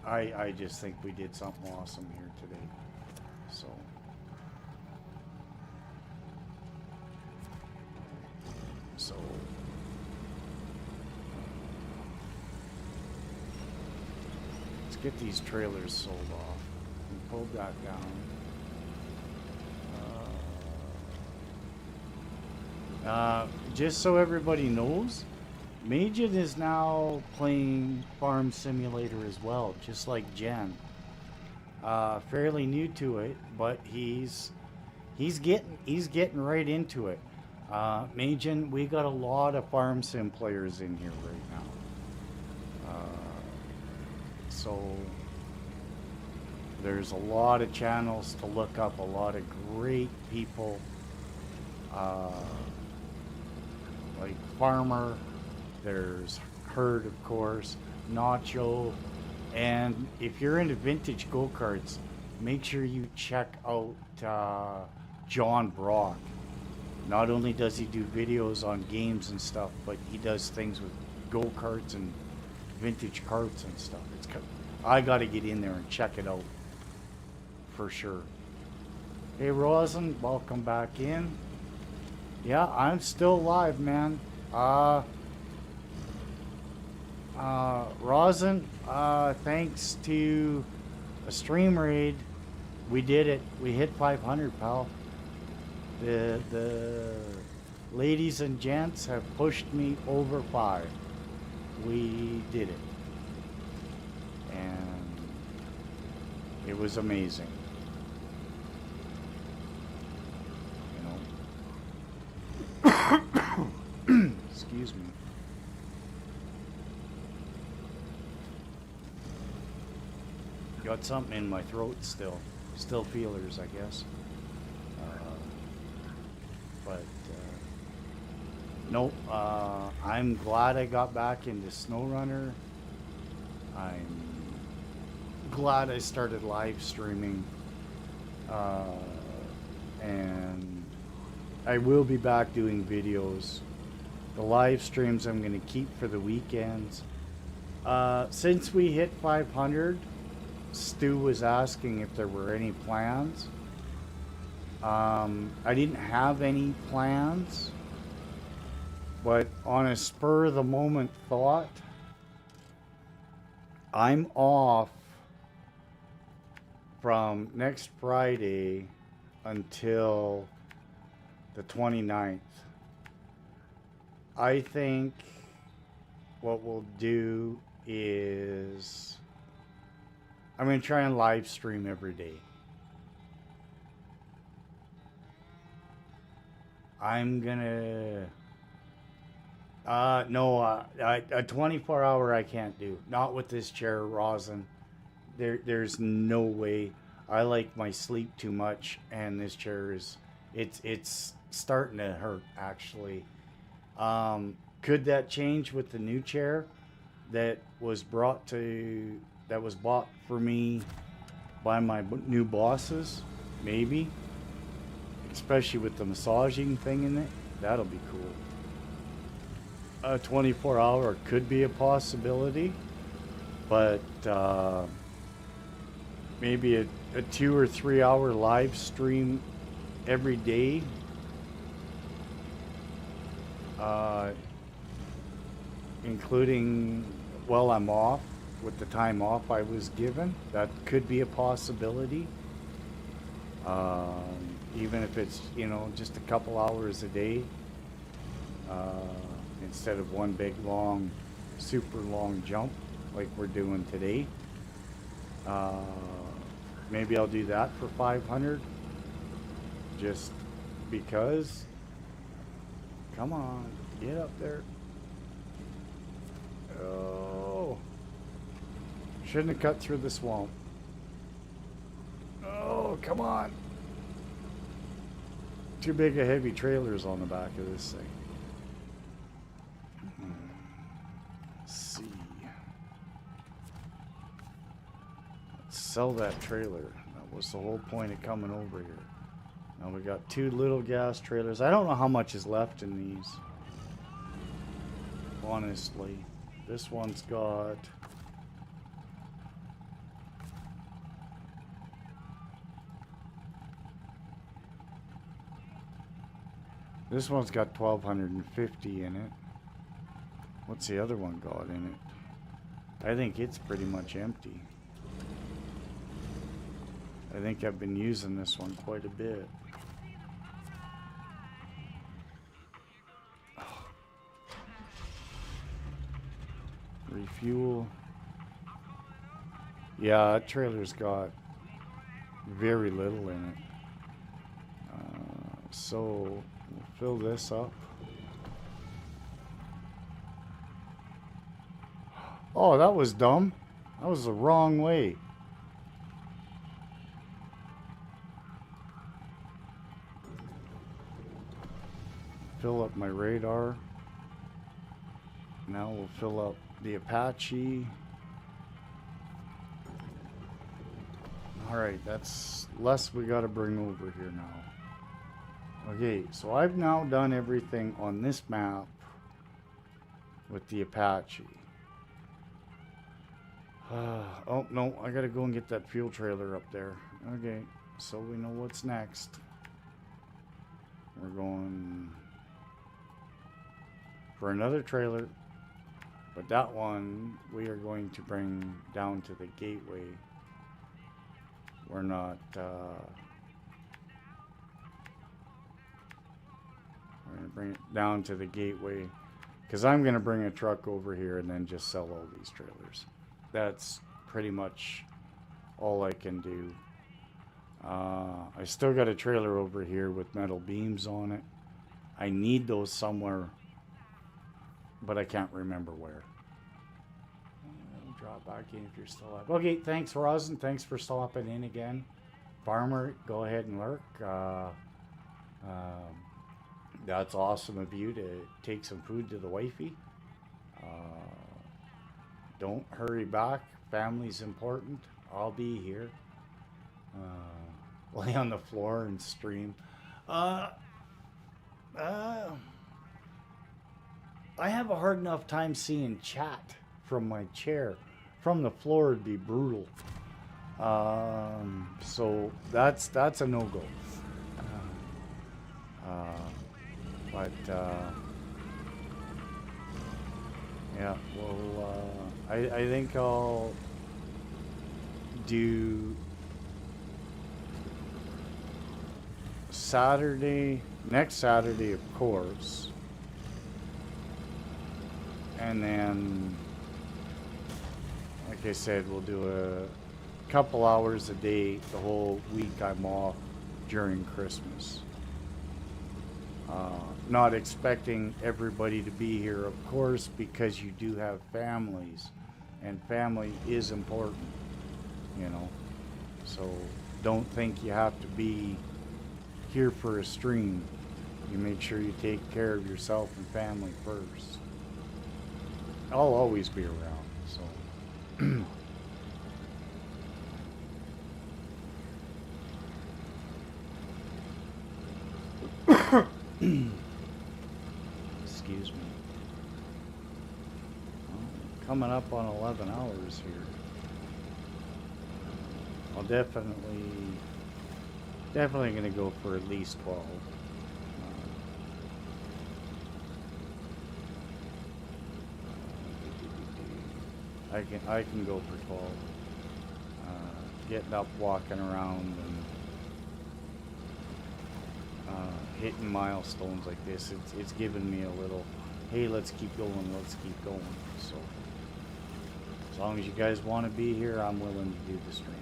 I just think we did something awesome here today. So get these trailers sold off. We pulled that down. Just so everybody knows, Majid is now playing Farm Simulator as well, just like Jen. Fairly new to it, but he's getting right into it. Majin, we got a lot of Farm Sim players in here right now. So there's a lot of channels to look up, a lot of great people. Like Farmer, there's Herd, of course, Nacho, and if you're into vintage go-karts, make sure you check out John Brock. Not only does he do videos on games and stuff, but he does things with go-karts and vintage carts and stuff. I got to get in there and check it out for sure. Hey Rosin, welcome back in. Yeah, I'm still alive, man. Rosin, thanks to a stream raid, we did it. We hit 500, pal. The ladies and gents have pushed me over 5. We did it. And it was amazing. Excuse me. Got something in my throat still. Still feelers, I guess. Nope. I'm glad I got back into Snowrunner. I'm glad I started live streaming. And I will be back doing videos. The live streams I'm going to keep for the weekends. Since we hit 500, Stu was asking if there were any plans. I didn't have any plans, but on a spur of the moment thought, I'm off from next Friday until the 29th. I think what we'll do is I'm going to try and live stream every day. I'm going to a 24-hour I can't do. Not with this chair, Rosin. There's no way. I like my sleep too much, and this chair is it's starting to hurt actually. Could that change with the new chair that was bought for me by my new bosses? Maybe. Especially with the massaging thing in it. That'll be cool. A 24-hour could be a possibility, but maybe a 2 or 3 hour live stream every day, including while I'm off, with the time off I was given. That could be a possibility. Even if it's, just a couple hours a day, instead of one big long, super long jump like we're doing today. Maybe I'll do that for 500, just because. Come on, get up there. Oh, shouldn't have cut through the swamp. Oh, come on. Too big of heavy trailers on the back of this thing. Let's see. Let's sell that trailer. That was the whole point of coming over here. Now we got 2 little gas trailers. I don't know how much is left in these. Honestly. This one's got... This one's got 1,250 in it. What's the other one got in it? I think it's pretty much empty. I think I've been using this one quite a bit. Refuel. Yeah, that trailer's got very little in it. So we'll fill this up. Oh, that was dumb. That was the wrong way. Fill up my radar. Now we'll fill up the Apache. Alright, that's less we gotta bring over here now. Okay, so I've now done everything on this map with the Apache. Oh, no, I gotta go and get that fuel trailer up there. Okay, so we know what's next. We're going for another trailer, but that one we are going to bring down to the gateway. We're not, we're going to bring it down to the gateway because I'm going to bring a truck over here and then just sell all these trailers. That's pretty much all I can do. I still got a trailer over here with metal beams on it. I need those somewhere, but I can't remember where. Drop back in if you're still alive. Okay, thanks, Rosin. Thanks for stopping in again. Farmer, go ahead and lurk. That's awesome of you to take some food to the wifey. Don't hurry back. Family's important. I'll be here. Lay on the floor and stream. I have a hard enough time seeing chat from my chair. From the floor would be brutal. So that's a no-go. Yeah, well, I think I'll do Saturday, next Saturday, of course. And then, like I said, we'll do a couple hours a day the whole week I'm off during Christmas. Not expecting everybody to be here, of course, because you do have families, and family is important, you know. So don't think you have to be here for a stream. You make sure you take care of yourself and family first. I'll always be around, so. Excuse me. Well, coming up on 11 hours here. I'll definitely gonna go for at least 12. I can go for 12. Getting up, walking around, and hitting milestones like this, it's given me a little, hey, let's keep going, so as long as you guys want to be here, I'm willing to do the stream.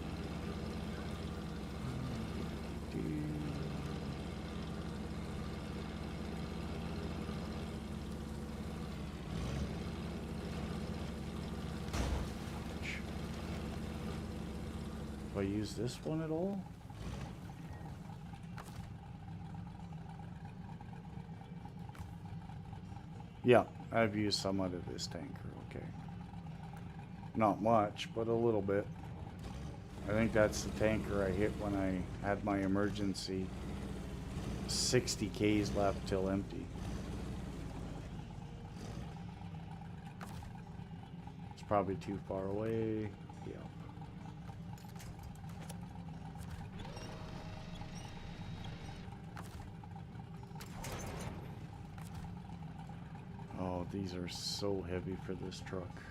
Do I use this one at all? Yeah, I've used some out of this tanker, okay. Not much, but a little bit. I think that's the tanker I hit when I had my emergency 60 Ks left till empty. It's probably too far away. Yeah. Oh, these are so heavy for this truck.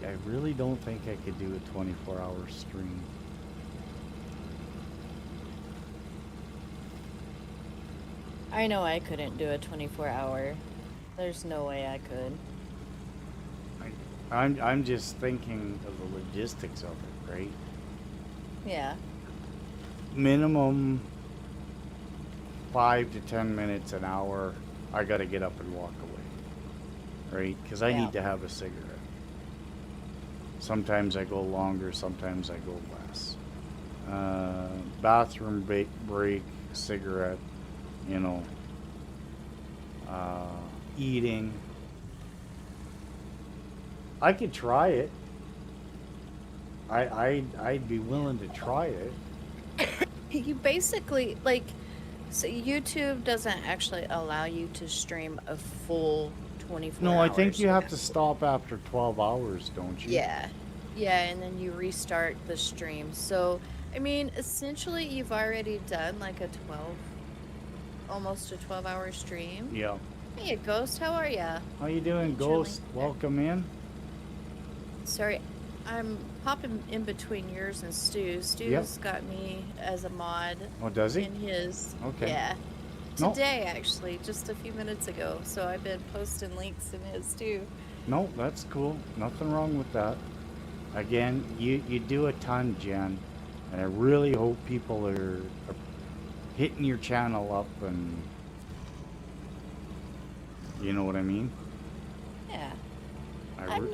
I really don't think I could do a 24-hour stream. I know I couldn't do a 24-hour. There's no way I could. I'm just thinking of the logistics of it, right? Yeah. Minimum 5 to 10 minutes an hour. I got to get up and walk away, right? Because I Yeah. need to have a cigarette. Sometimes I go longer, sometimes I go less. Bathroom break, cigarette, you know, eating. I could try it. I'd be willing to try it. You basically, like, so YouTube doesn't actually allow you to stream a full 24 No, I hours. think you have to stop after 12 hours, don't you? Yeah. Yeah, and then you restart the stream. So, I mean, essentially, you've already done like a 12, almost a 12-hour stream. Yeah. Hey, Ghost, how are ya? How you doing, Ghost? Welcome in. Sorry, I'm popping in between yours and Stu's. Stu's got me as a mod. Oh, does he? In his. Okay. Yeah. Nope. Today, actually, just a few minutes ago. So I've been posting links in his too. No, that's cool. Nothing wrong with that. Again, you do a ton, Jen, and I really hope people are hitting your channel up, and you know what I mean. Yeah. I'm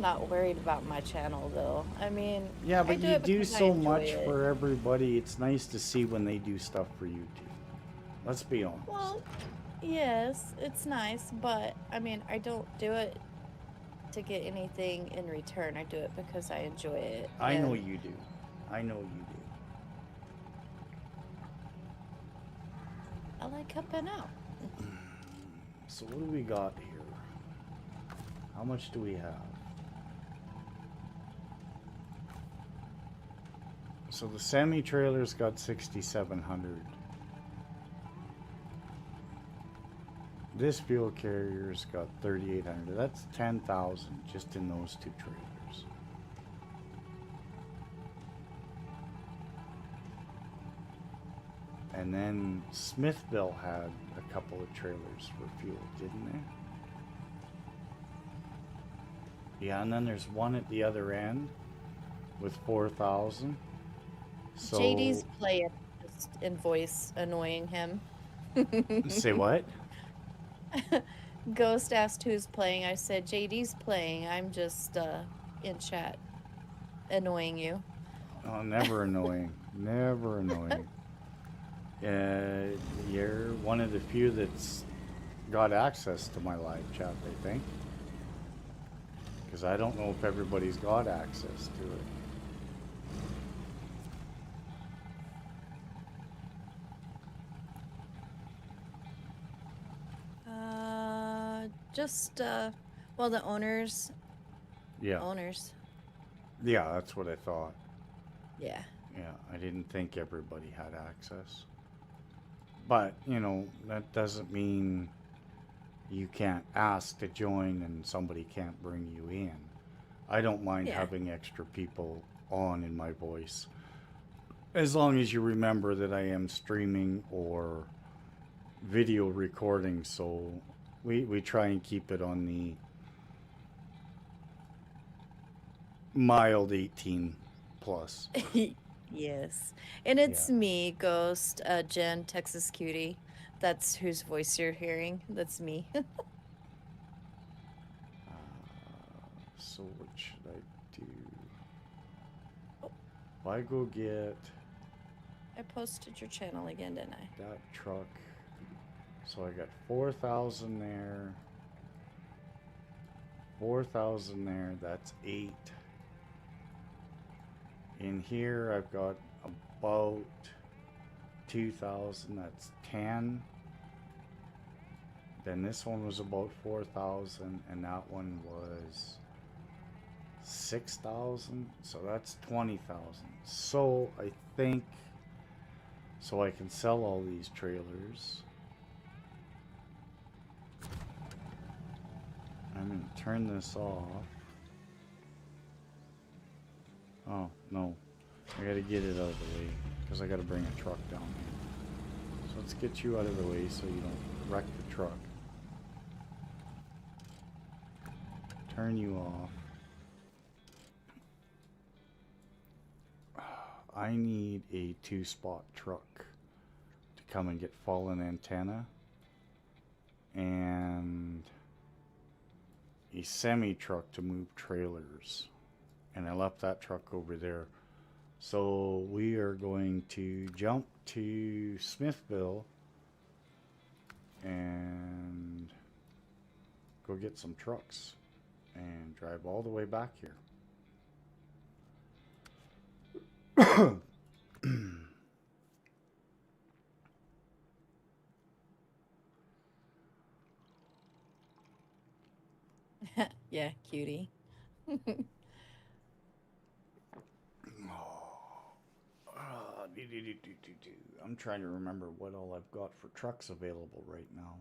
not worried about my channel though. I mean, yeah, but you do so much it. for everybody. It's nice to see when they do stuff for you too. Let's be honest. Well, yes, it's nice, but I mean, I don't do it to get anything in return. I do it because I enjoy it. I know you do. I know you do. I like helping out. So what do we got here? How much do we have? So the semi-trailer's got 6,700. This fuel carrier's got 3,800. That's 10,000 just in those two trailers. And then Smithville had a couple of trailers for fuel, didn't they? Yeah, and then there's one at the other end with 4,000. So JD's playing in voice, annoying him. Say what? Ghost asked who's playing. I said JD's playing. I'm just in chat, annoying you. Oh, never annoying. Never annoying. You're one of the few that's got access to my live chat, I think. Because I don't know if everybody's got access to it. Well, the owners. Yeah. Owners. Yeah, that's what I thought. Yeah. Yeah, I didn't think everybody had access. But, you know, that doesn't mean you can't ask to join and somebody can't bring you in. I don't mind having extra people on in my voice. As long as you remember that I am streaming or video recording, so we try and keep it on the mild 18 plus. Yes. And it's me, Ghost, Jen, Texas Cutie. That's whose voice you're hearing. That's me. So what should I do? If I go get... I posted your channel again, didn't I? that truck. So I got 4,000 there. 4,000 there. That's 8. In here I've got about 2,000. That's 10. Then this one was about 4,000, and that one was 6,000. So that's 20,000. So I think, so I can sell all these trailers. I'm going to turn this off. Oh, no. I gotta get it out of the way, because I gotta bring a truck down here. So let's get you out of the way so you don't wreck the truck. Turn you off. I need a 2-spot truck to come and get fallen antenna and a semi truck to move trailers. And I left that truck over there. So we are going to jump to Smithville and go get some trucks and drive all the way back here. Yeah, cutie. I'm trying to remember what all I've got for trucks available right now.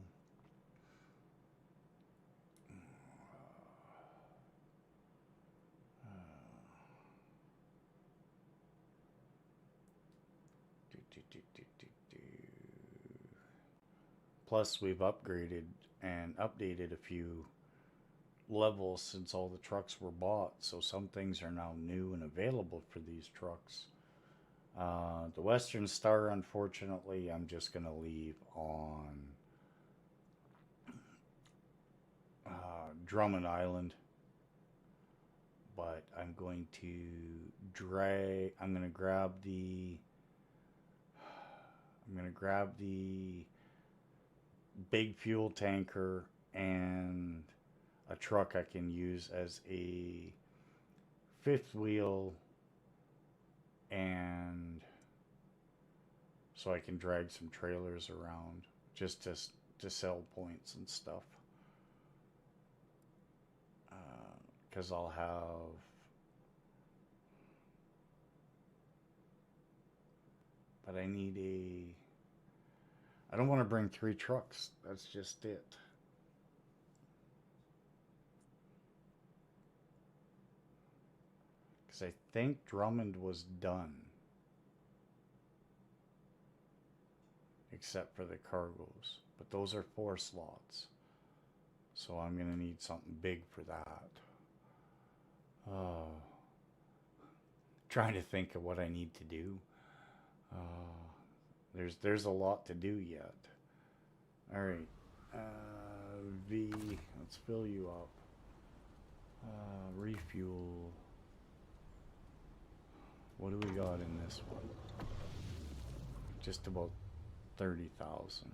Plus, we've upgraded and updated a few levels since all the trucks were bought, so some things are now new and available for these trucks. The Western Star, unfortunately, I'm just going to leave on Drummond Island. But I'm going to I'm going to grab the big fuel tanker and a truck I can use as a fifth wheel, and so I can drag some trailers around just to sell points and stuff. Because I'll have but I don't want to bring 3 trucks. That's just it. Because I think Drummond was done. Except for the cargoes. But those are 4 slots. So I'm going to need something big for that. Trying to think of what I need to do. There's a lot to do yet. All right, V. Let's fill you up. Refuel. What do we got in this one? Just about 30,000.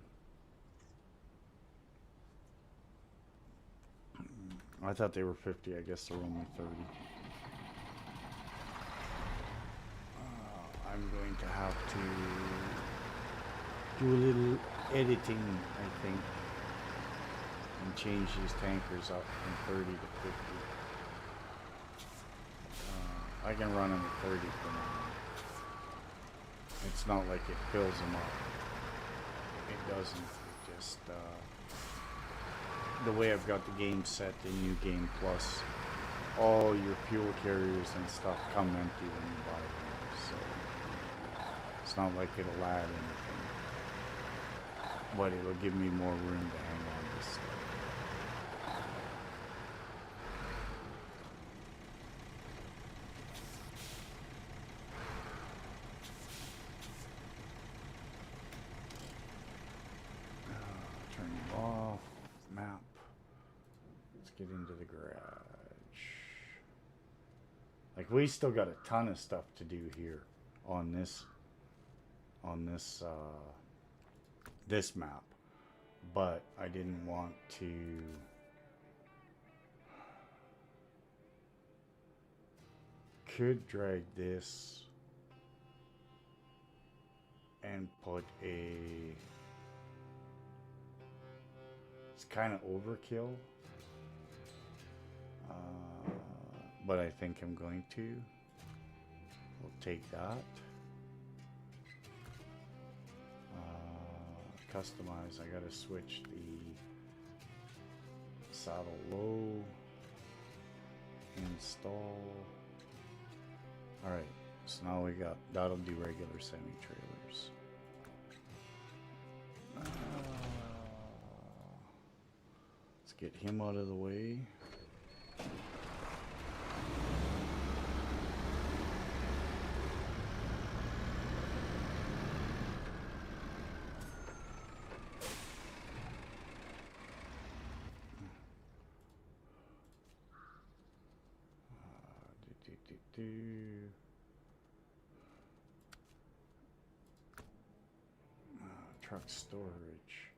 I thought they were 50. I guess they're only 30. I'm going to have to do a little editing, I think, and change these tankers up from 30 to 50. I can run them at 30 for now. It's not like it fills them up. It doesn't. It just, the way I've got the game set in New Game Plus, all your fuel carriers and stuff come empty when you buy them. So it's not like it'll add anything, but it'll give me more room to hang on to stuff. Turn you off. Map. Let's get into the garage. Like, we still got a ton of stuff to do here on this this map, but I didn't want to could drag this and put it's kind of overkill, but I think I'm going to. We'll take that. Customize. I gotta switch the saddle low. Install. Alright, so now we got, that'll do regular semi-trailers. Let's get him out of the way. Truck storage.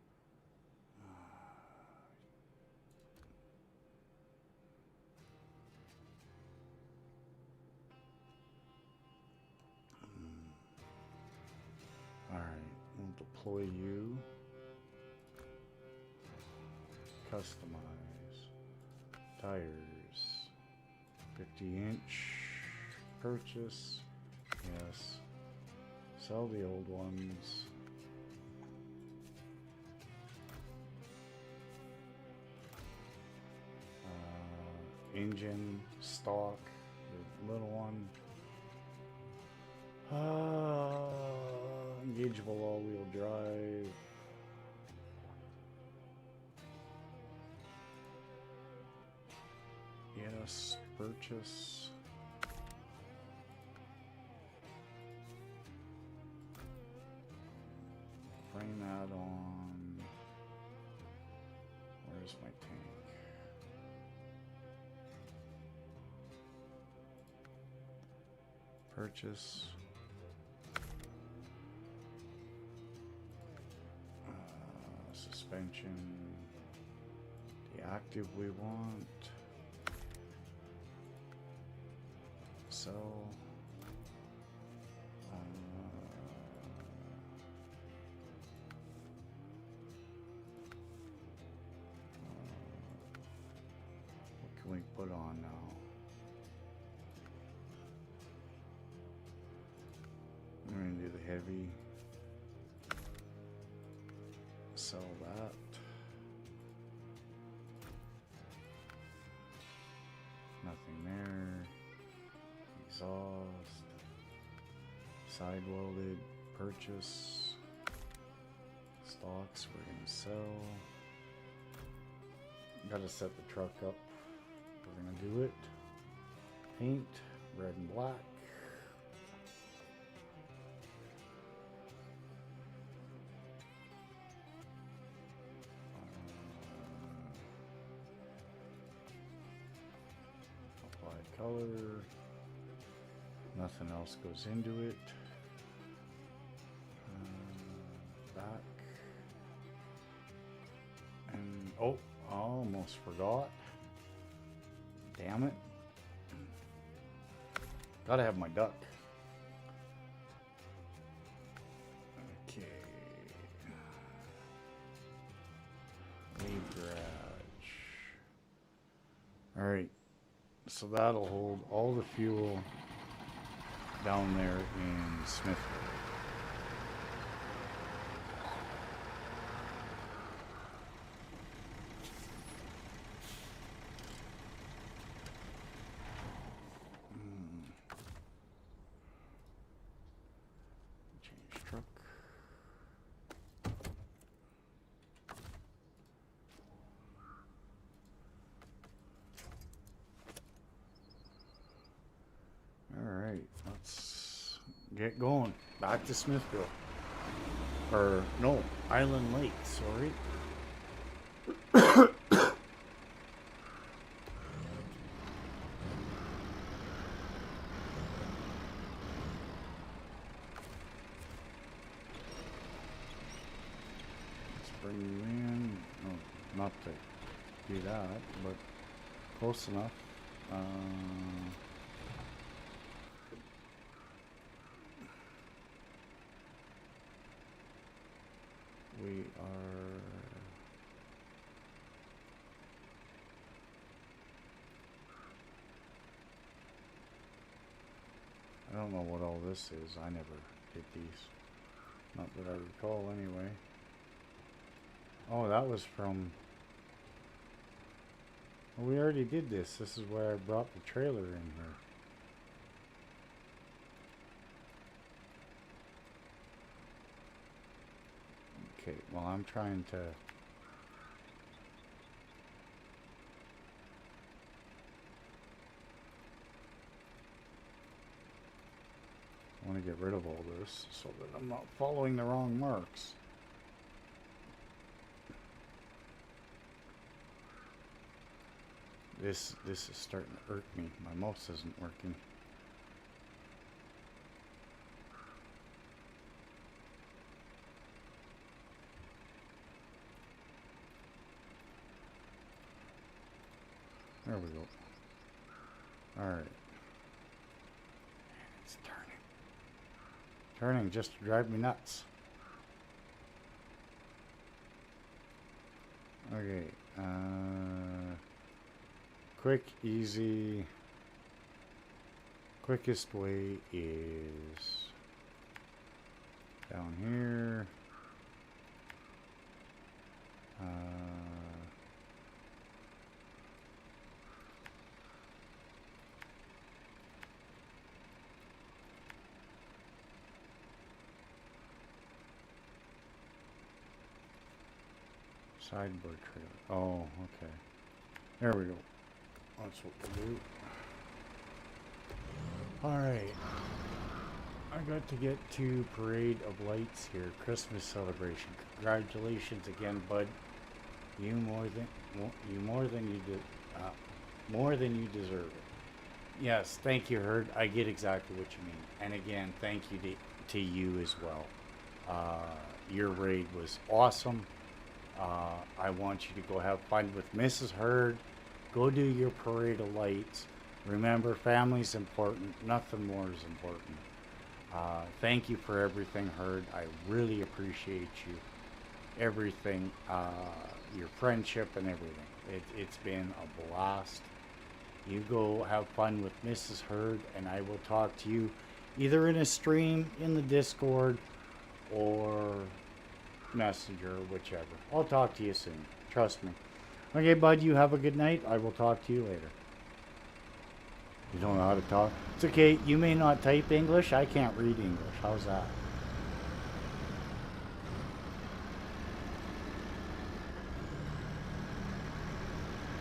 Alright, we'll deploy you. Customize. Tires. 50-inch. Purchase. Yes. Sell the old ones. Engine. Stock. The little one. Engageable all-wheel drive. Yes, purchase. Frame add-on. Where's my tank? Purchase. Suspension. The active we want. Sell. What can we put on now? We're gonna do the heavy. Sell that. Nothing there. Exhaust. Side welded. Purchase. Stocks we're gonna sell. Gotta set the truck up. We're gonna do it. Paint. Red and black. Color. Nothing else goes into it. Back. And oh, I almost forgot. Damn it. Gotta have my duck. Okay. Leave garage. Alright. So that'll hold all the fuel down there in Smithville. Change truck. Let's get going. Back to Smithville. Or, no, Island Lake, sorry. Let's bring you in. No, not to do that, but close enough. We are I don't know what all this is. I never did these. Not that I recall anyway. Oh, that was from... Well, we already did this. This is where I brought the trailer in here. Okay, well, I'm trying to... I want to get rid of all this so that I'm not following the wrong marks. This is starting to irk me. My mouse isn't working. There we go. Alright. It's turning. Turning just to drive me nuts. Okay. Quick, easy. Quickest way is down here. Sideboard trailer. Oh, okay. There we go. That's what we'll do. Alright. I got to get to Parade of Lights here. Christmas celebration. Congratulations again, bud. You more than you deserve it. Yes, thank you, Herd. I get exactly what you mean. And again, thank you to you as well. Your raid was awesome. I want you to go have fun with Mrs. Herd. Go do your Parade of Lights. Remember, family's important. Nothing more is important. Thank you for everything, Herd. I really appreciate you. Everything. Your friendship and everything. It's been a blast. You go have fun with Mrs. Herd, and I will talk to you either in a stream, in the Discord, or Messenger, whichever. I'll talk to you soon. Trust me. Okay, bud, you have a good night. I will talk to you later. You don't know how to talk? It's okay. You may not type English. I can't read English. How's that?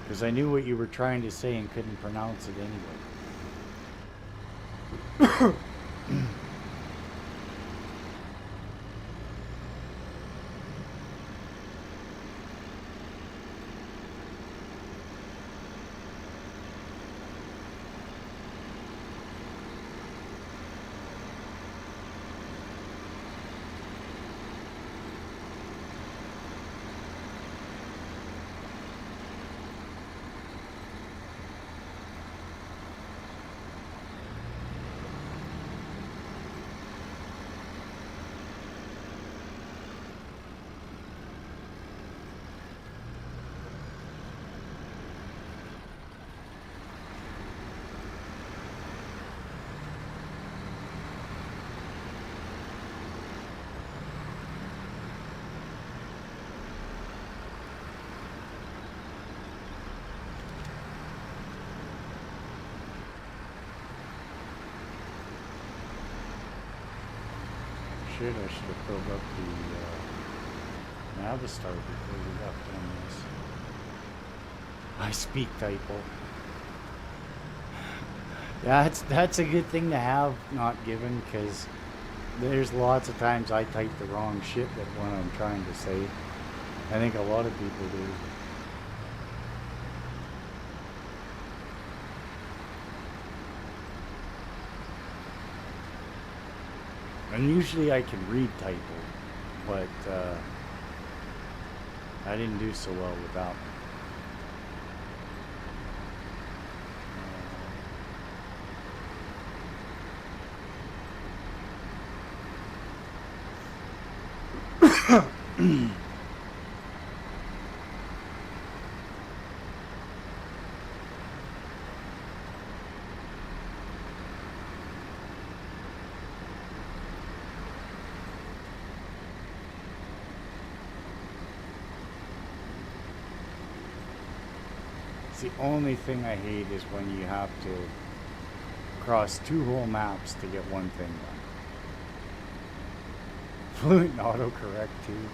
Because I knew what you were trying to say and couldn't pronounce it anyway. I should have filled up the Navistar before we left on this. I speak typo. Yeah, that's a good thing to have not given, because there's lots of times I type the wrong shit with what I'm trying to say. I think a lot of people do. And usually I can read typo, but I didn't do so well with that one. The only thing I hate is when you have to cross two whole maps to get one thing done. Fluent autocorrect too.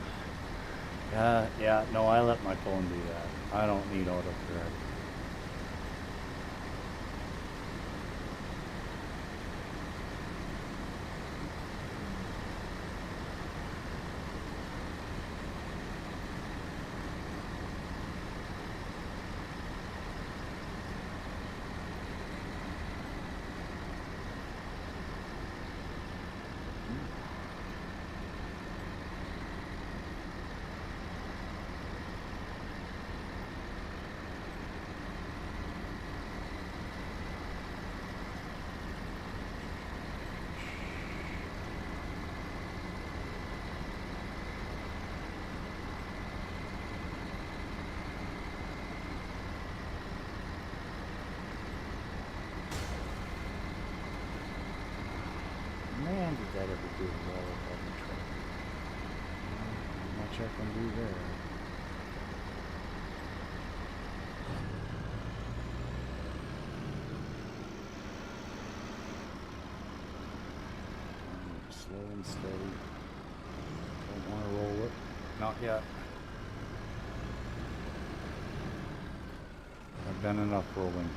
Yeah, no, I let my phone do that. I don't need autocorrect. Man, did that ever do well above the truck? Not much I can do there. Slow and steady. Don't want to roll it. Not yet. I've done enough rolling.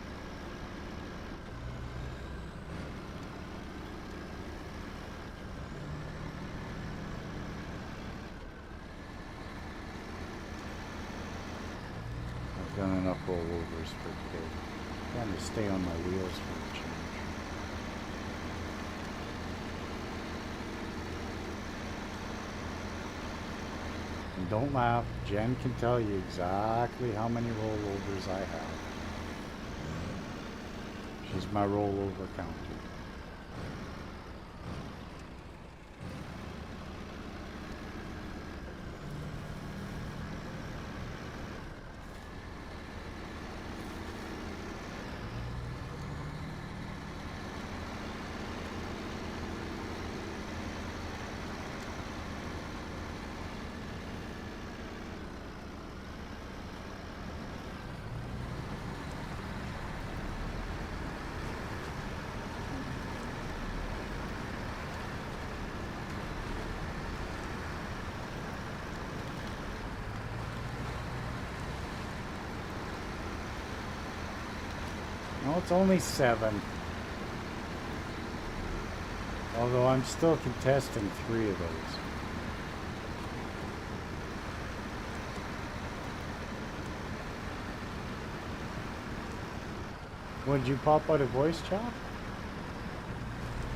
I've done enough rollovers for today. Trying to stay on my wheels for a change. And don't laugh, Jen can tell you exactly how many rollovers I have. She's my rollover counter. No, it's only 7. Although I'm still contesting 3 of those. Would you pop out a voice chat?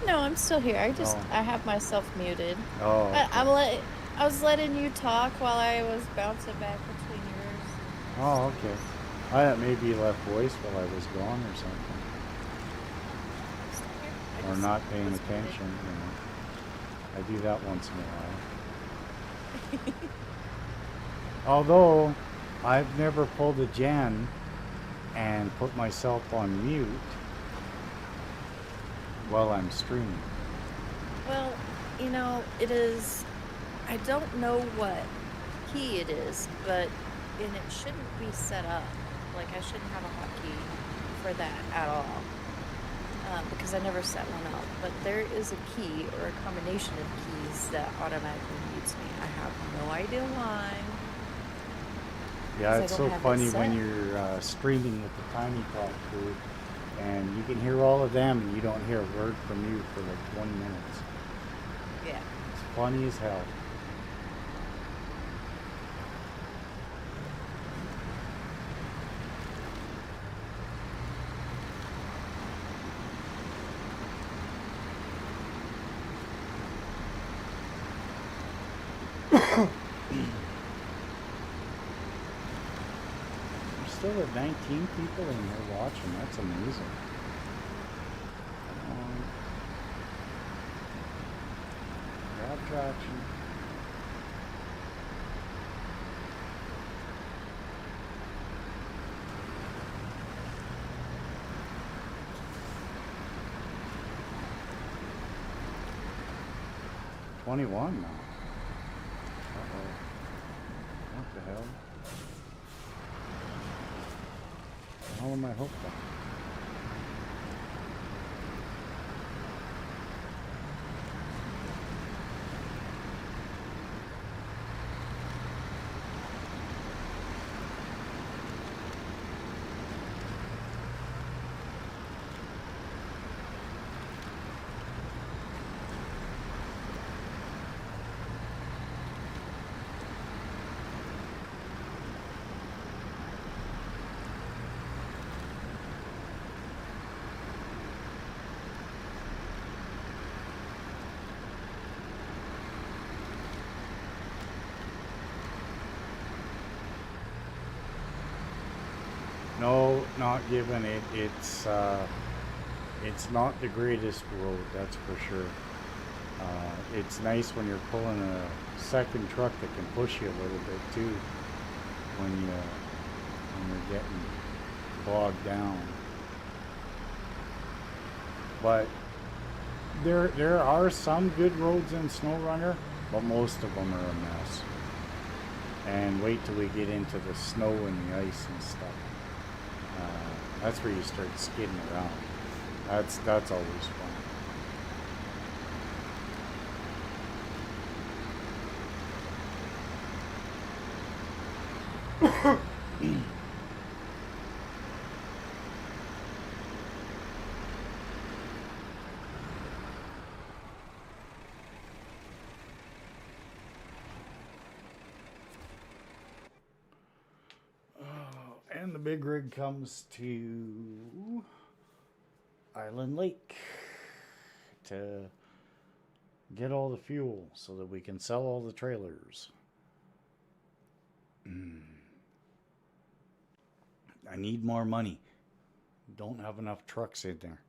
No, I'm still here. Oh. I have myself muted. Oh. But Okay. I was letting you talk while I was bouncing back between yours. Oh, okay. I thought maybe you left voice while I was gone or something. I'm still here. I Or just not paying was muted. attention, you know. I do that once in a while. Although, I've never pulled a Jen and put myself on mute while I'm streaming. Well, you know, it is. I don't know what key it is, but and it shouldn't be set up. Like I shouldn't have a hotkey for that at all, because I never set one up. But there is a key or a combination of keys that automatically mutes me. I have no idea why. Yeah, 'Cause I it's don't so have it funny when set. you're streaming with the Tiny Talk crew and you can hear all of them and you don't hear a word from you for like 20 minutes. Yeah. It's funny as hell. There's still at 19 people in here watching. That's amazing. Grab traction. $21 now. Uh-oh. What the hell? How am I hooked on? not given it. It's not the greatest road, that's for sure. It's nice when you're pulling a second truck that can push you a little bit too. When you're getting bogged down. But there are some good roads in Snowrunner, but most of them are a mess. And wait till we get into the snow and the ice and stuff. That's where you start skidding around. That's always fun. And the big rig comes to Island Lake to get all the fuel so that we can sell all the trailers. I need more money. Don't have enough trucks in there.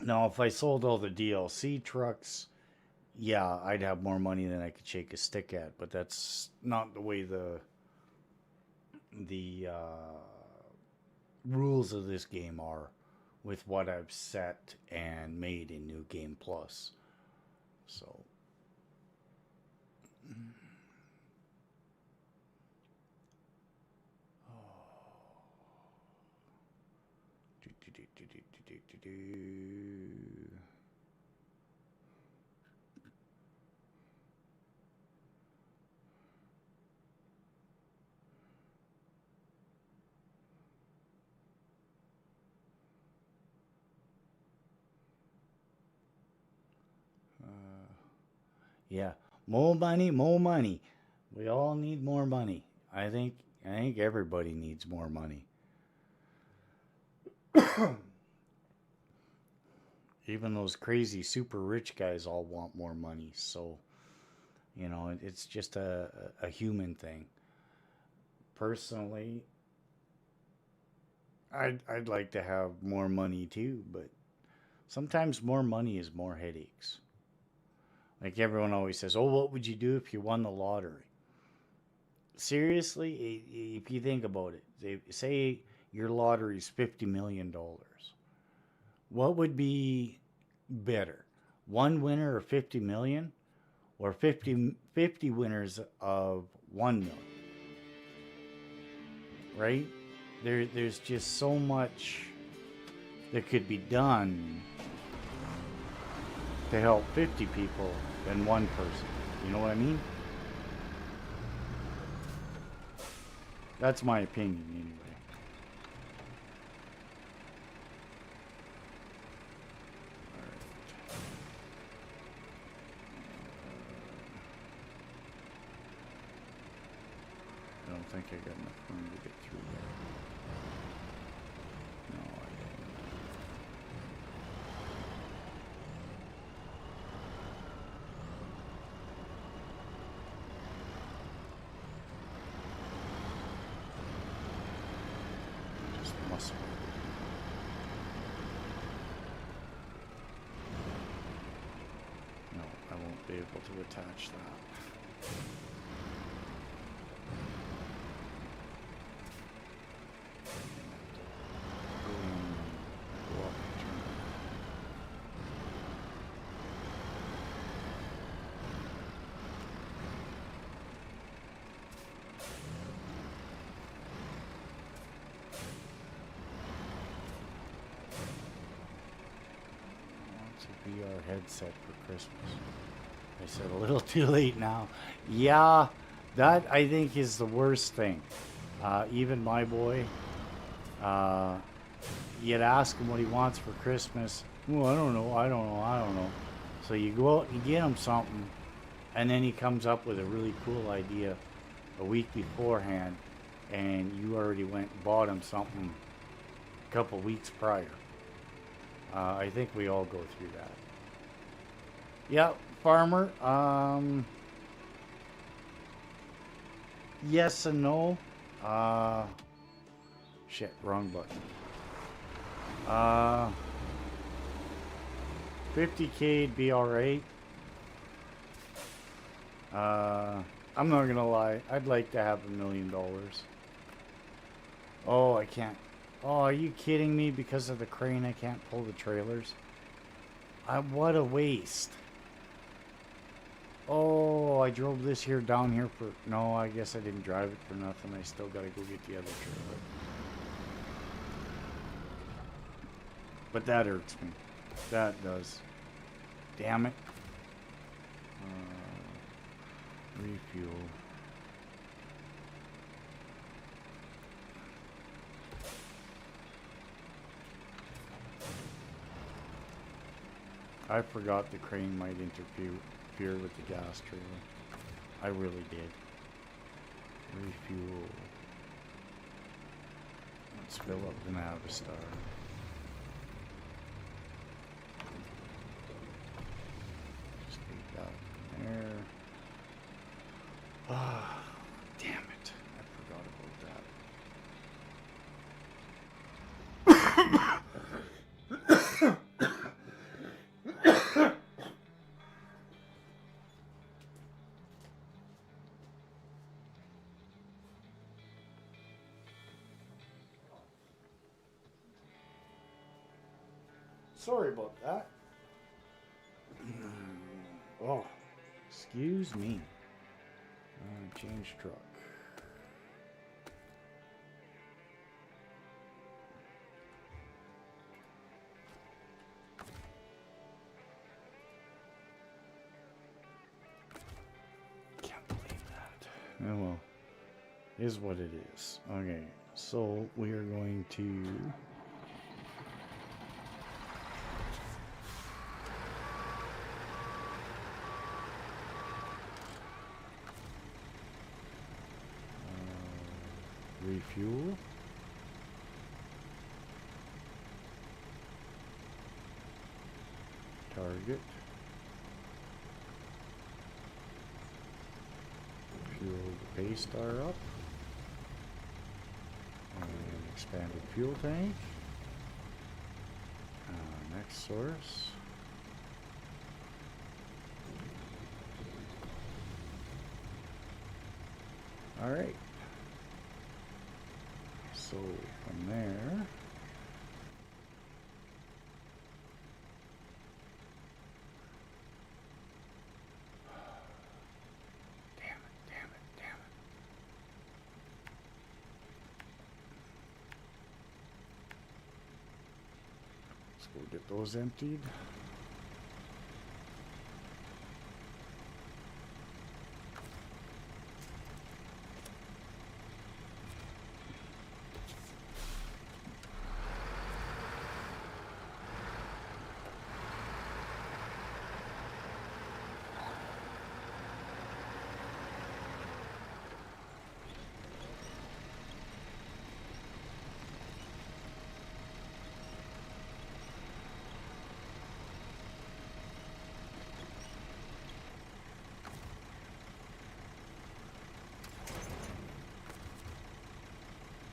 Now, if I sold all the DLC trucks, yeah, I'd have more money than I could shake a stick at. But that's not the way the rules of this game are with what I've set and made in New Game Plus. So. Yeah, more money, more money. We all need more money. I think everybody needs more money. Even those crazy super rich guys all want more money. So, it's just a human thing. Personally, I'd like to have more money too, but sometimes more money is more headaches. Like everyone always says, "Oh, what would you do if you won the lottery?" Seriously, if you think about it, say your lottery's $50 million. What would be better? One winner of 50 million or 50 winners of 1 million? Right? There's just so much that could be done to help 50 people than one person. You know what I mean? That's my opinion, anyway. I don't think I got enough room to get through there. No, I don't. Just muscle. No, I won't be able to attach that. VR headset for Christmas. I said a little too late now. Yeah, that I think is the worst thing. Even my boy, you'd ask him what he wants for Christmas. Oh, I don't know. So you go out and you get him something, and then he comes up with a really cool idea a week beforehand, and you already went and bought him something a couple weeks prior. I think we all go through that. Yeah, farmer. Yes and no. Uh, Shit, wrong button. 50K'd be alright. I'm not gonna lie. I'd like to have $1 million. Oh, I can't. Oh, are you kidding me? Because of the crane, I can't pull the trailers. What a waste. Oh, I drove this here down here for... No, I guess I didn't drive it for nothing. I still gotta go get the other trailer. But that hurts me. That does. Damn it. Refuel. I forgot the crane might interfere with the gas trailer. I really did. Refuel. Let's fill up the Navistar. Just take that from there. Ah, damn it. I forgot about that. Sorry about that. Oh, excuse me. Change truck. Can't believe that. Oh well. Is what it is. Okay, so we are going to refuel. Target. Fuel the Paystar up. And expanded fuel tank. Next source. Alright. So from there, damn it. Let's go get those emptied.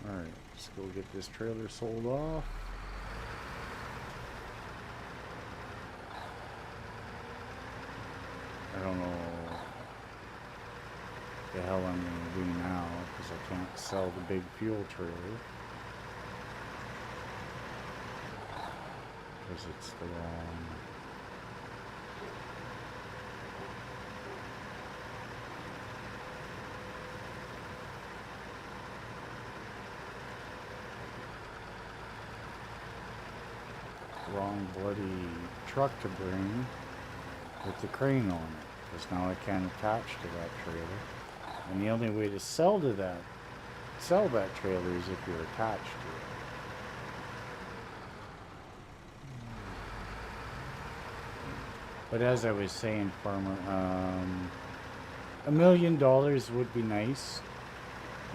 Alright, let's go get this trailer sold off. I don't know what the hell I'm going to do now because I can't sell the big fuel trailer. Because it's the wrong bloody truck to bring with the crane on it. Because now I can't attach to that trailer. And the only way to sell that trailer is if you're attached to it. But as I was saying, Farmer, $1 million would be nice.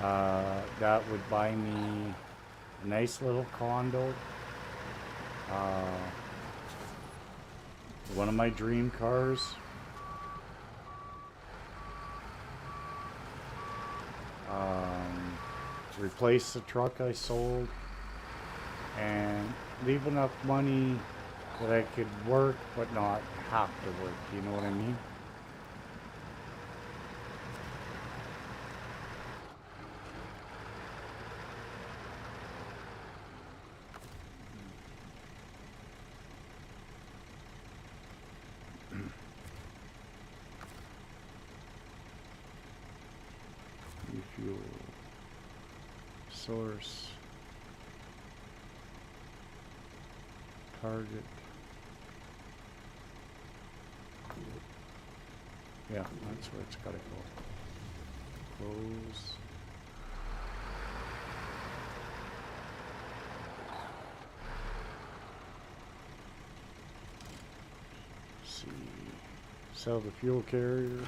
That would buy me a nice little condo. One of my dream cars. replace the truck I sold, and leave enough money that I could work but not have to work. You know what I mean? Refuel. Source. Target. Yeah, that's where it's gotta go. Close. See. Sell the fuel carrier.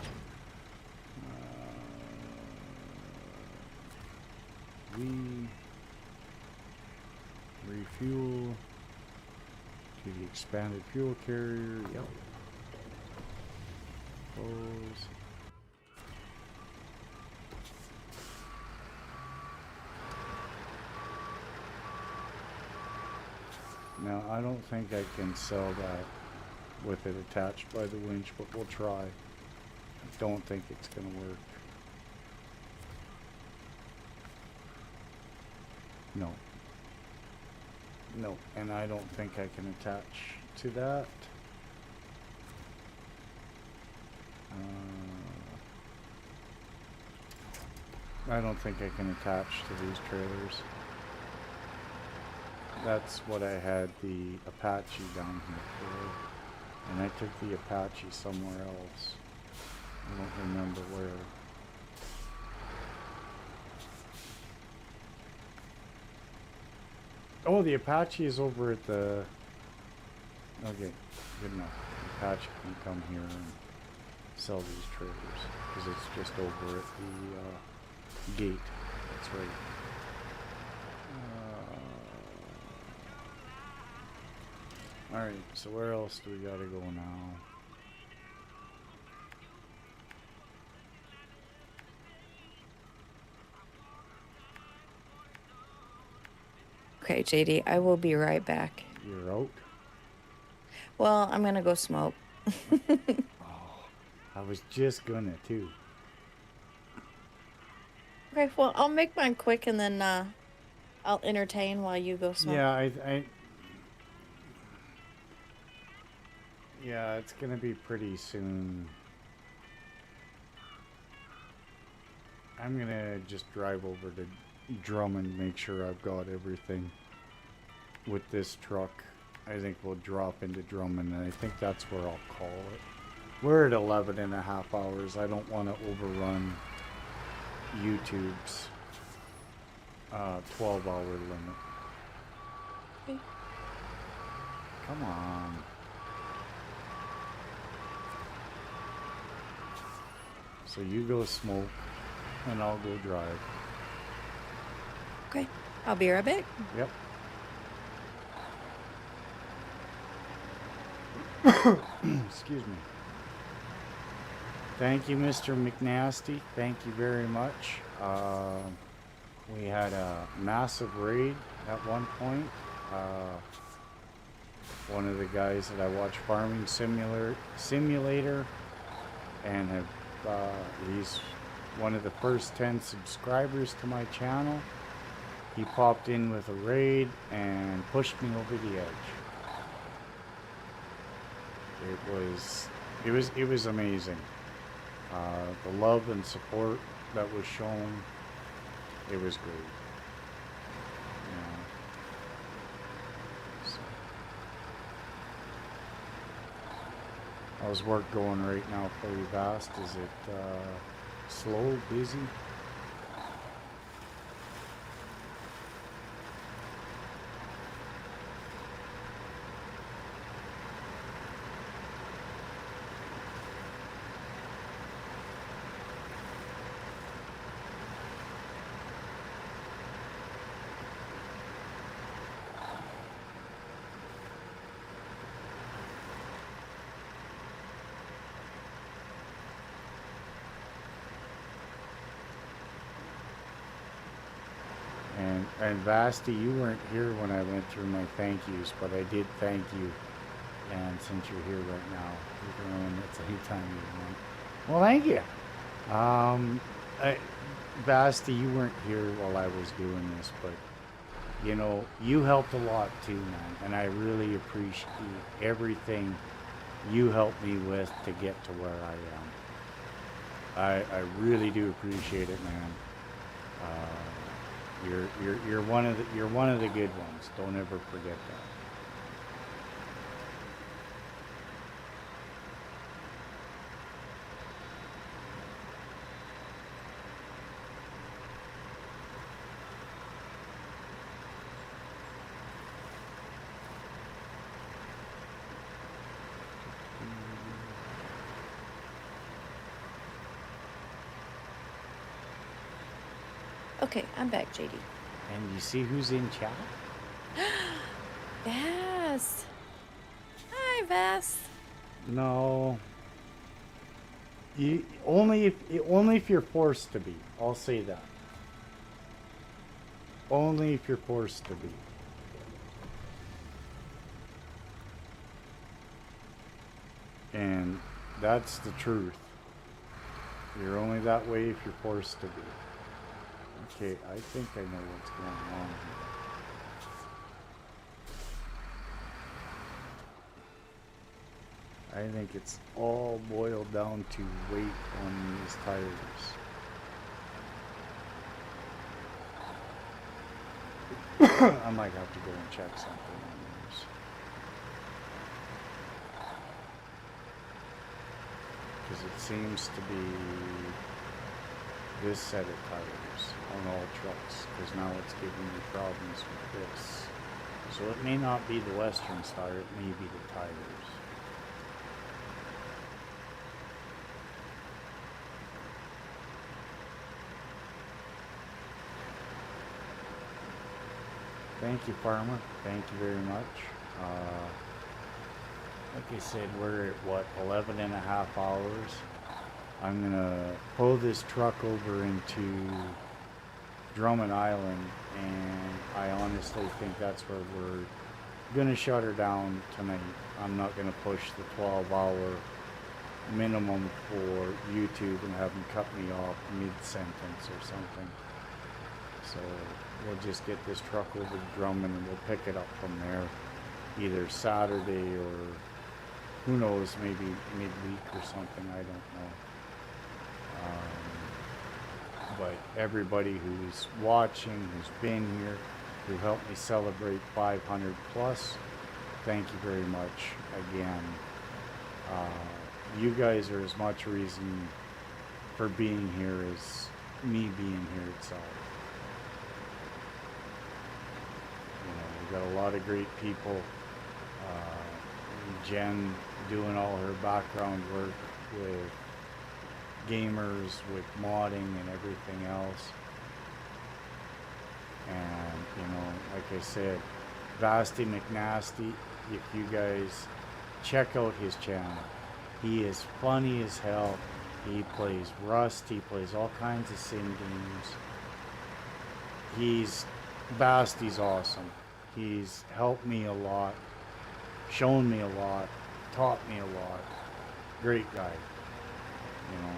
Refuel to the expanded fuel carrier. Yep. Close. Now I don't think I can sell that with it attached by the winch, but we'll try. I don't think it's gonna work. No. No, and I don't think I can attach to that. I don't think I can attach to these trailers. That's what I had the Apache down here for. And I took the Apache somewhere else. I don't remember where. Oh, the Apache is over at the... Okay, good enough. The Apache can come here and sell these trailers. Because it's just over at the gate. That's right. Alright, so where else do we gotta go now? Okay, JD, I will be right back. You're out? Well, I'm gonna go smoke. Oh, I was just gonna too. Okay, well, I'll make mine quick and then I'll entertain while you go smoke. Yeah, yeah, it's gonna be pretty soon. I'm gonna just drive over to Drummond, make sure I've got everything with this truck. I think we'll drop into Drummond, and I think that's where I'll call it. We're at 11 and a half hours. I don't want to overrun YouTube's 12-hour limit. Okay. Come on. So you go smoke, and I'll go drive. Okay, I'll be right back. Yep. Excuse me. Thank you, Mr. McNasty. Thank you very much. We had a massive raid at one point. One of the guys that I watch Farming Simulator and have he's one of the first 10 subscribers to my channel. He popped in with a raid and pushed me over the edge. It was amazing. The love and support that was shown, it was great. Yeah. So, how's work going right now for you, Vast? Is it slow, busy? And Vasti, you weren't here when I went through my thank yous, but I did thank you. And since you're here right now, you can ruin it anytime you want. Well, thank you. Um, I, Basti, you weren't here while I was doing this, but you know, you helped a lot too, man. And I really appreciate everything you helped me with to get to where I am. I really do appreciate it, man. You're one of the good ones. Don't ever forget that. Okay, I'm back, JD. And you see who's in chat? Vass. Hi, Vass. No, you only if you're forced to be. I'll say that. Only if you're forced to be. And that's the truth. You're only that way if you're forced to be. Okay, I think I know what's going on here. I think it's all boiled down to weight on these tires. I might have to go and check something on these. Because it seems to be this set of tires on all trucks. Because now it's giving me problems with this. So it may not be the Western Star, it may be the tires. Thank you, Farmer. Thank you very much. Like I said, we're at what, 11 and a half hours. I'm gonna pull this truck over into Drummond Island, and I honestly think that's where we're gonna shut her down tonight. I'm not gonna push the 12-hour minimum for YouTube and have them cut me off mid-sentence or something. So we'll just get this truck over to Drummond and we'll pick it up from there either Saturday or who knows, maybe midweek or something, I don't know. But everybody who's watching, who's been here, who helped me celebrate 500 plus, thank you very much again. You guys are as much reason for being here as me being here itself. You know, we've got a lot of great people. Jen doing all her background work with gamers, with modding and everything else. And, you know, like I said, Vasti McNasty, if you guys check out his channel, he is funny as hell. He plays Rust, he plays all kinds of sim games. Vasti's awesome. He's helped me a lot, shown me a lot, taught me a lot. Great guy, you know.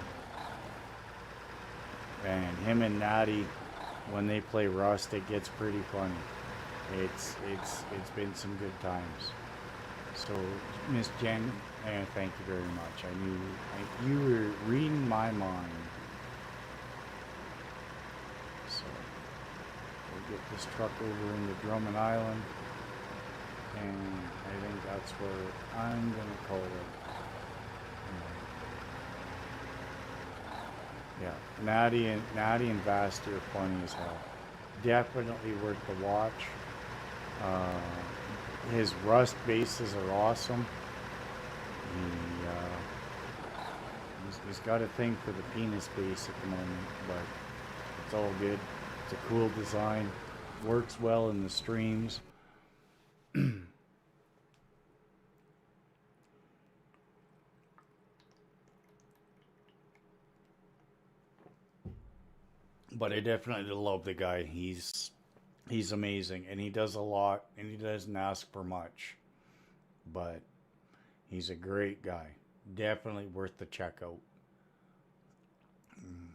And him and Natty, when they play Rust, it gets pretty funny. It's been some good times. So, Miss Jen, thank you very much. I knew you were reading my mind. So, we'll get this truck over into Drummond Island, and I think that's where I'm gonna call it. Yeah, Natty and Vasti are funny as hell. Definitely worth the watch. His Rust bases are awesome. He, he's got a thing for the penis base at the moment, but it's all good. It's a cool design. Works well in the streams. But I definitely love the guy. He's He's amazing, and he does a lot, and he doesn't ask for much, but he's a great guy. Definitely worth the checkout. Mm.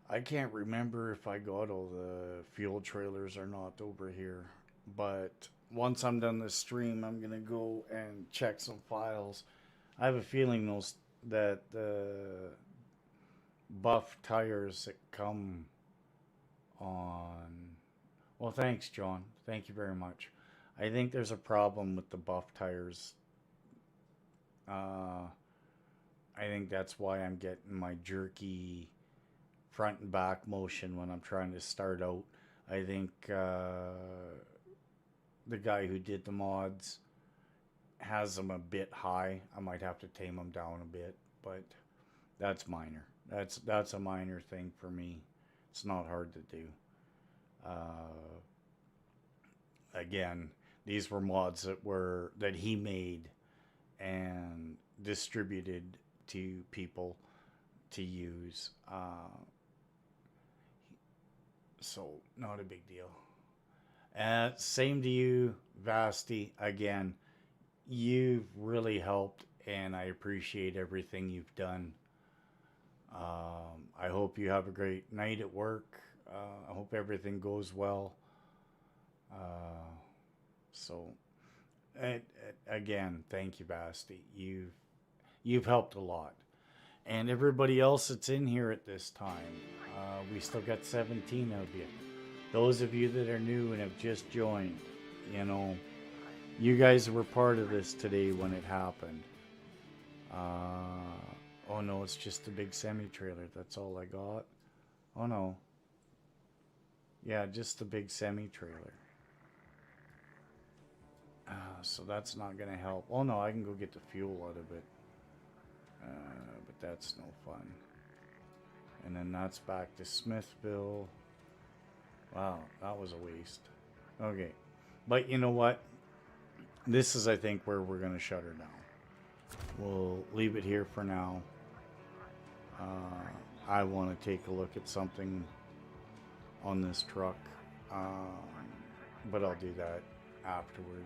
I can't remember if I got all the fuel trailers or not over here, but once I'm done this stream, I'm gonna go and check some files. I have a feeling those that the buff tires that come on. Well, thanks, John. Thank you very much. I think there's a problem with the buff tires. Uh, I think that's why I'm getting my jerky front and back motion when I'm trying to start out. I think the guy who did the mods has them a bit high. I might have to tame them down a bit, but that's minor. That's a minor thing for me. It's not hard to do. Uh, Again, these were mods that he made and distributed to people to use. So not a big deal. Same to you, Vasti. Again, you've really helped, and I appreciate everything you've done. I hope you have a great night at work. I hope everything goes well. Uh, so, again, thank you, Basti. You've helped a lot, and everybody else that's in here at this time. We still got 17 of you. Those of you that are new and have just joined, you know, you guys were part of this today when it happened. Oh no, it's just a big semi trailer. That's all I got. Oh no. Yeah, just the big semi trailer. So that's not going to help. Oh no, I can go get the fuel out of it. But that's no fun. And then that's back to Smithville. Wow, that was a waste. Okay. But you know what? This is, I think, where we're going to shut her down. We'll leave it here for now. I want to take a look at something on this truck. But I'll do that afterward.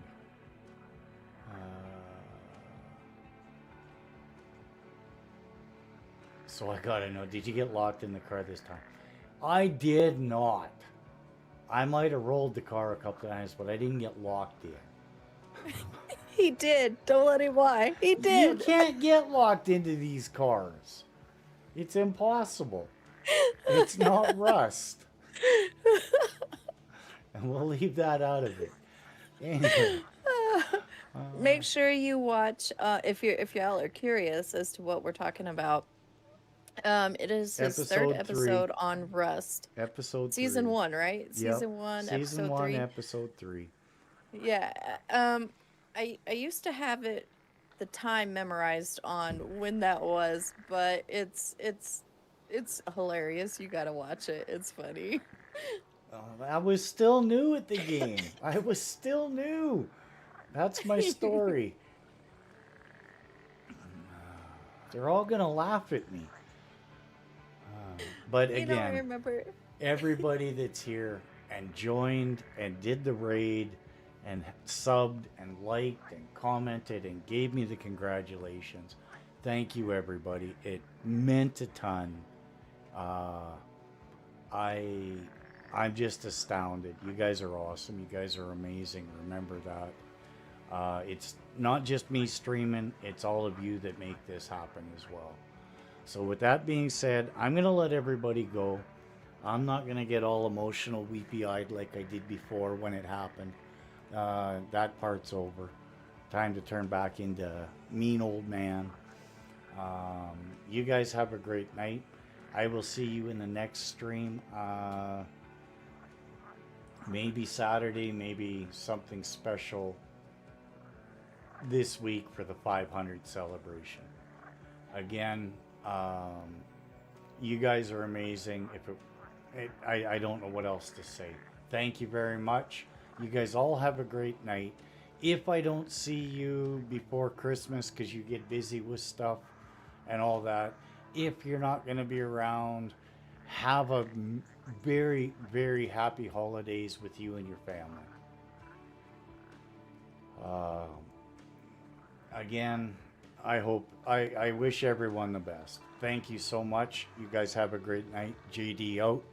So I gotta know, did you get locked in the car this time? I did not. I might have rolled the car a couple times, but I didn't get locked in. He did. Don't let him lie. He did. You can't get locked into these cars. It's impossible. It's not Rust. And we'll leave that out of it. Anyway. Make sure you watch if y'all are curious as to what we're talking about. It is his third episode on Rust. Episode Season 3. 1, right? Yep. Season 1, Season episode 1, 3. episode 3. Yeah. I used to have the time memorized on when that was, but it's hilarious. You gotta watch it. It's funny. I was still new at the game. I was still new. That's my story. They're all gonna laugh at me. But You don't again, remember. everybody that's here and joined and did the raid and subbed and liked and commented and gave me the congratulations. Thank you, everybody. It meant a ton. I'm just astounded. You guys are awesome. You guys are amazing. Remember that. It's not just me streaming. It's all of you that make this happen as well. So with that being said, I'm going to let everybody go. I'm not going to get all emotional, weepy-eyed like I did before when it happened. That part's over. Time to turn back into mean old man. You guys have a great night. I will see you in the next stream. Maybe Saturday, maybe something special this week for the 500 celebration. Again, you guys are amazing. I don't know what else to say. Thank you very much. You guys all have a great night. If I don't see you before Christmas because you get busy with stuff and all that, if you're not going to be around, have a very, very happy holidays with you and your family. Uh, Again, I wish everyone the best. Thank you so much. You guys have a great night. JD out.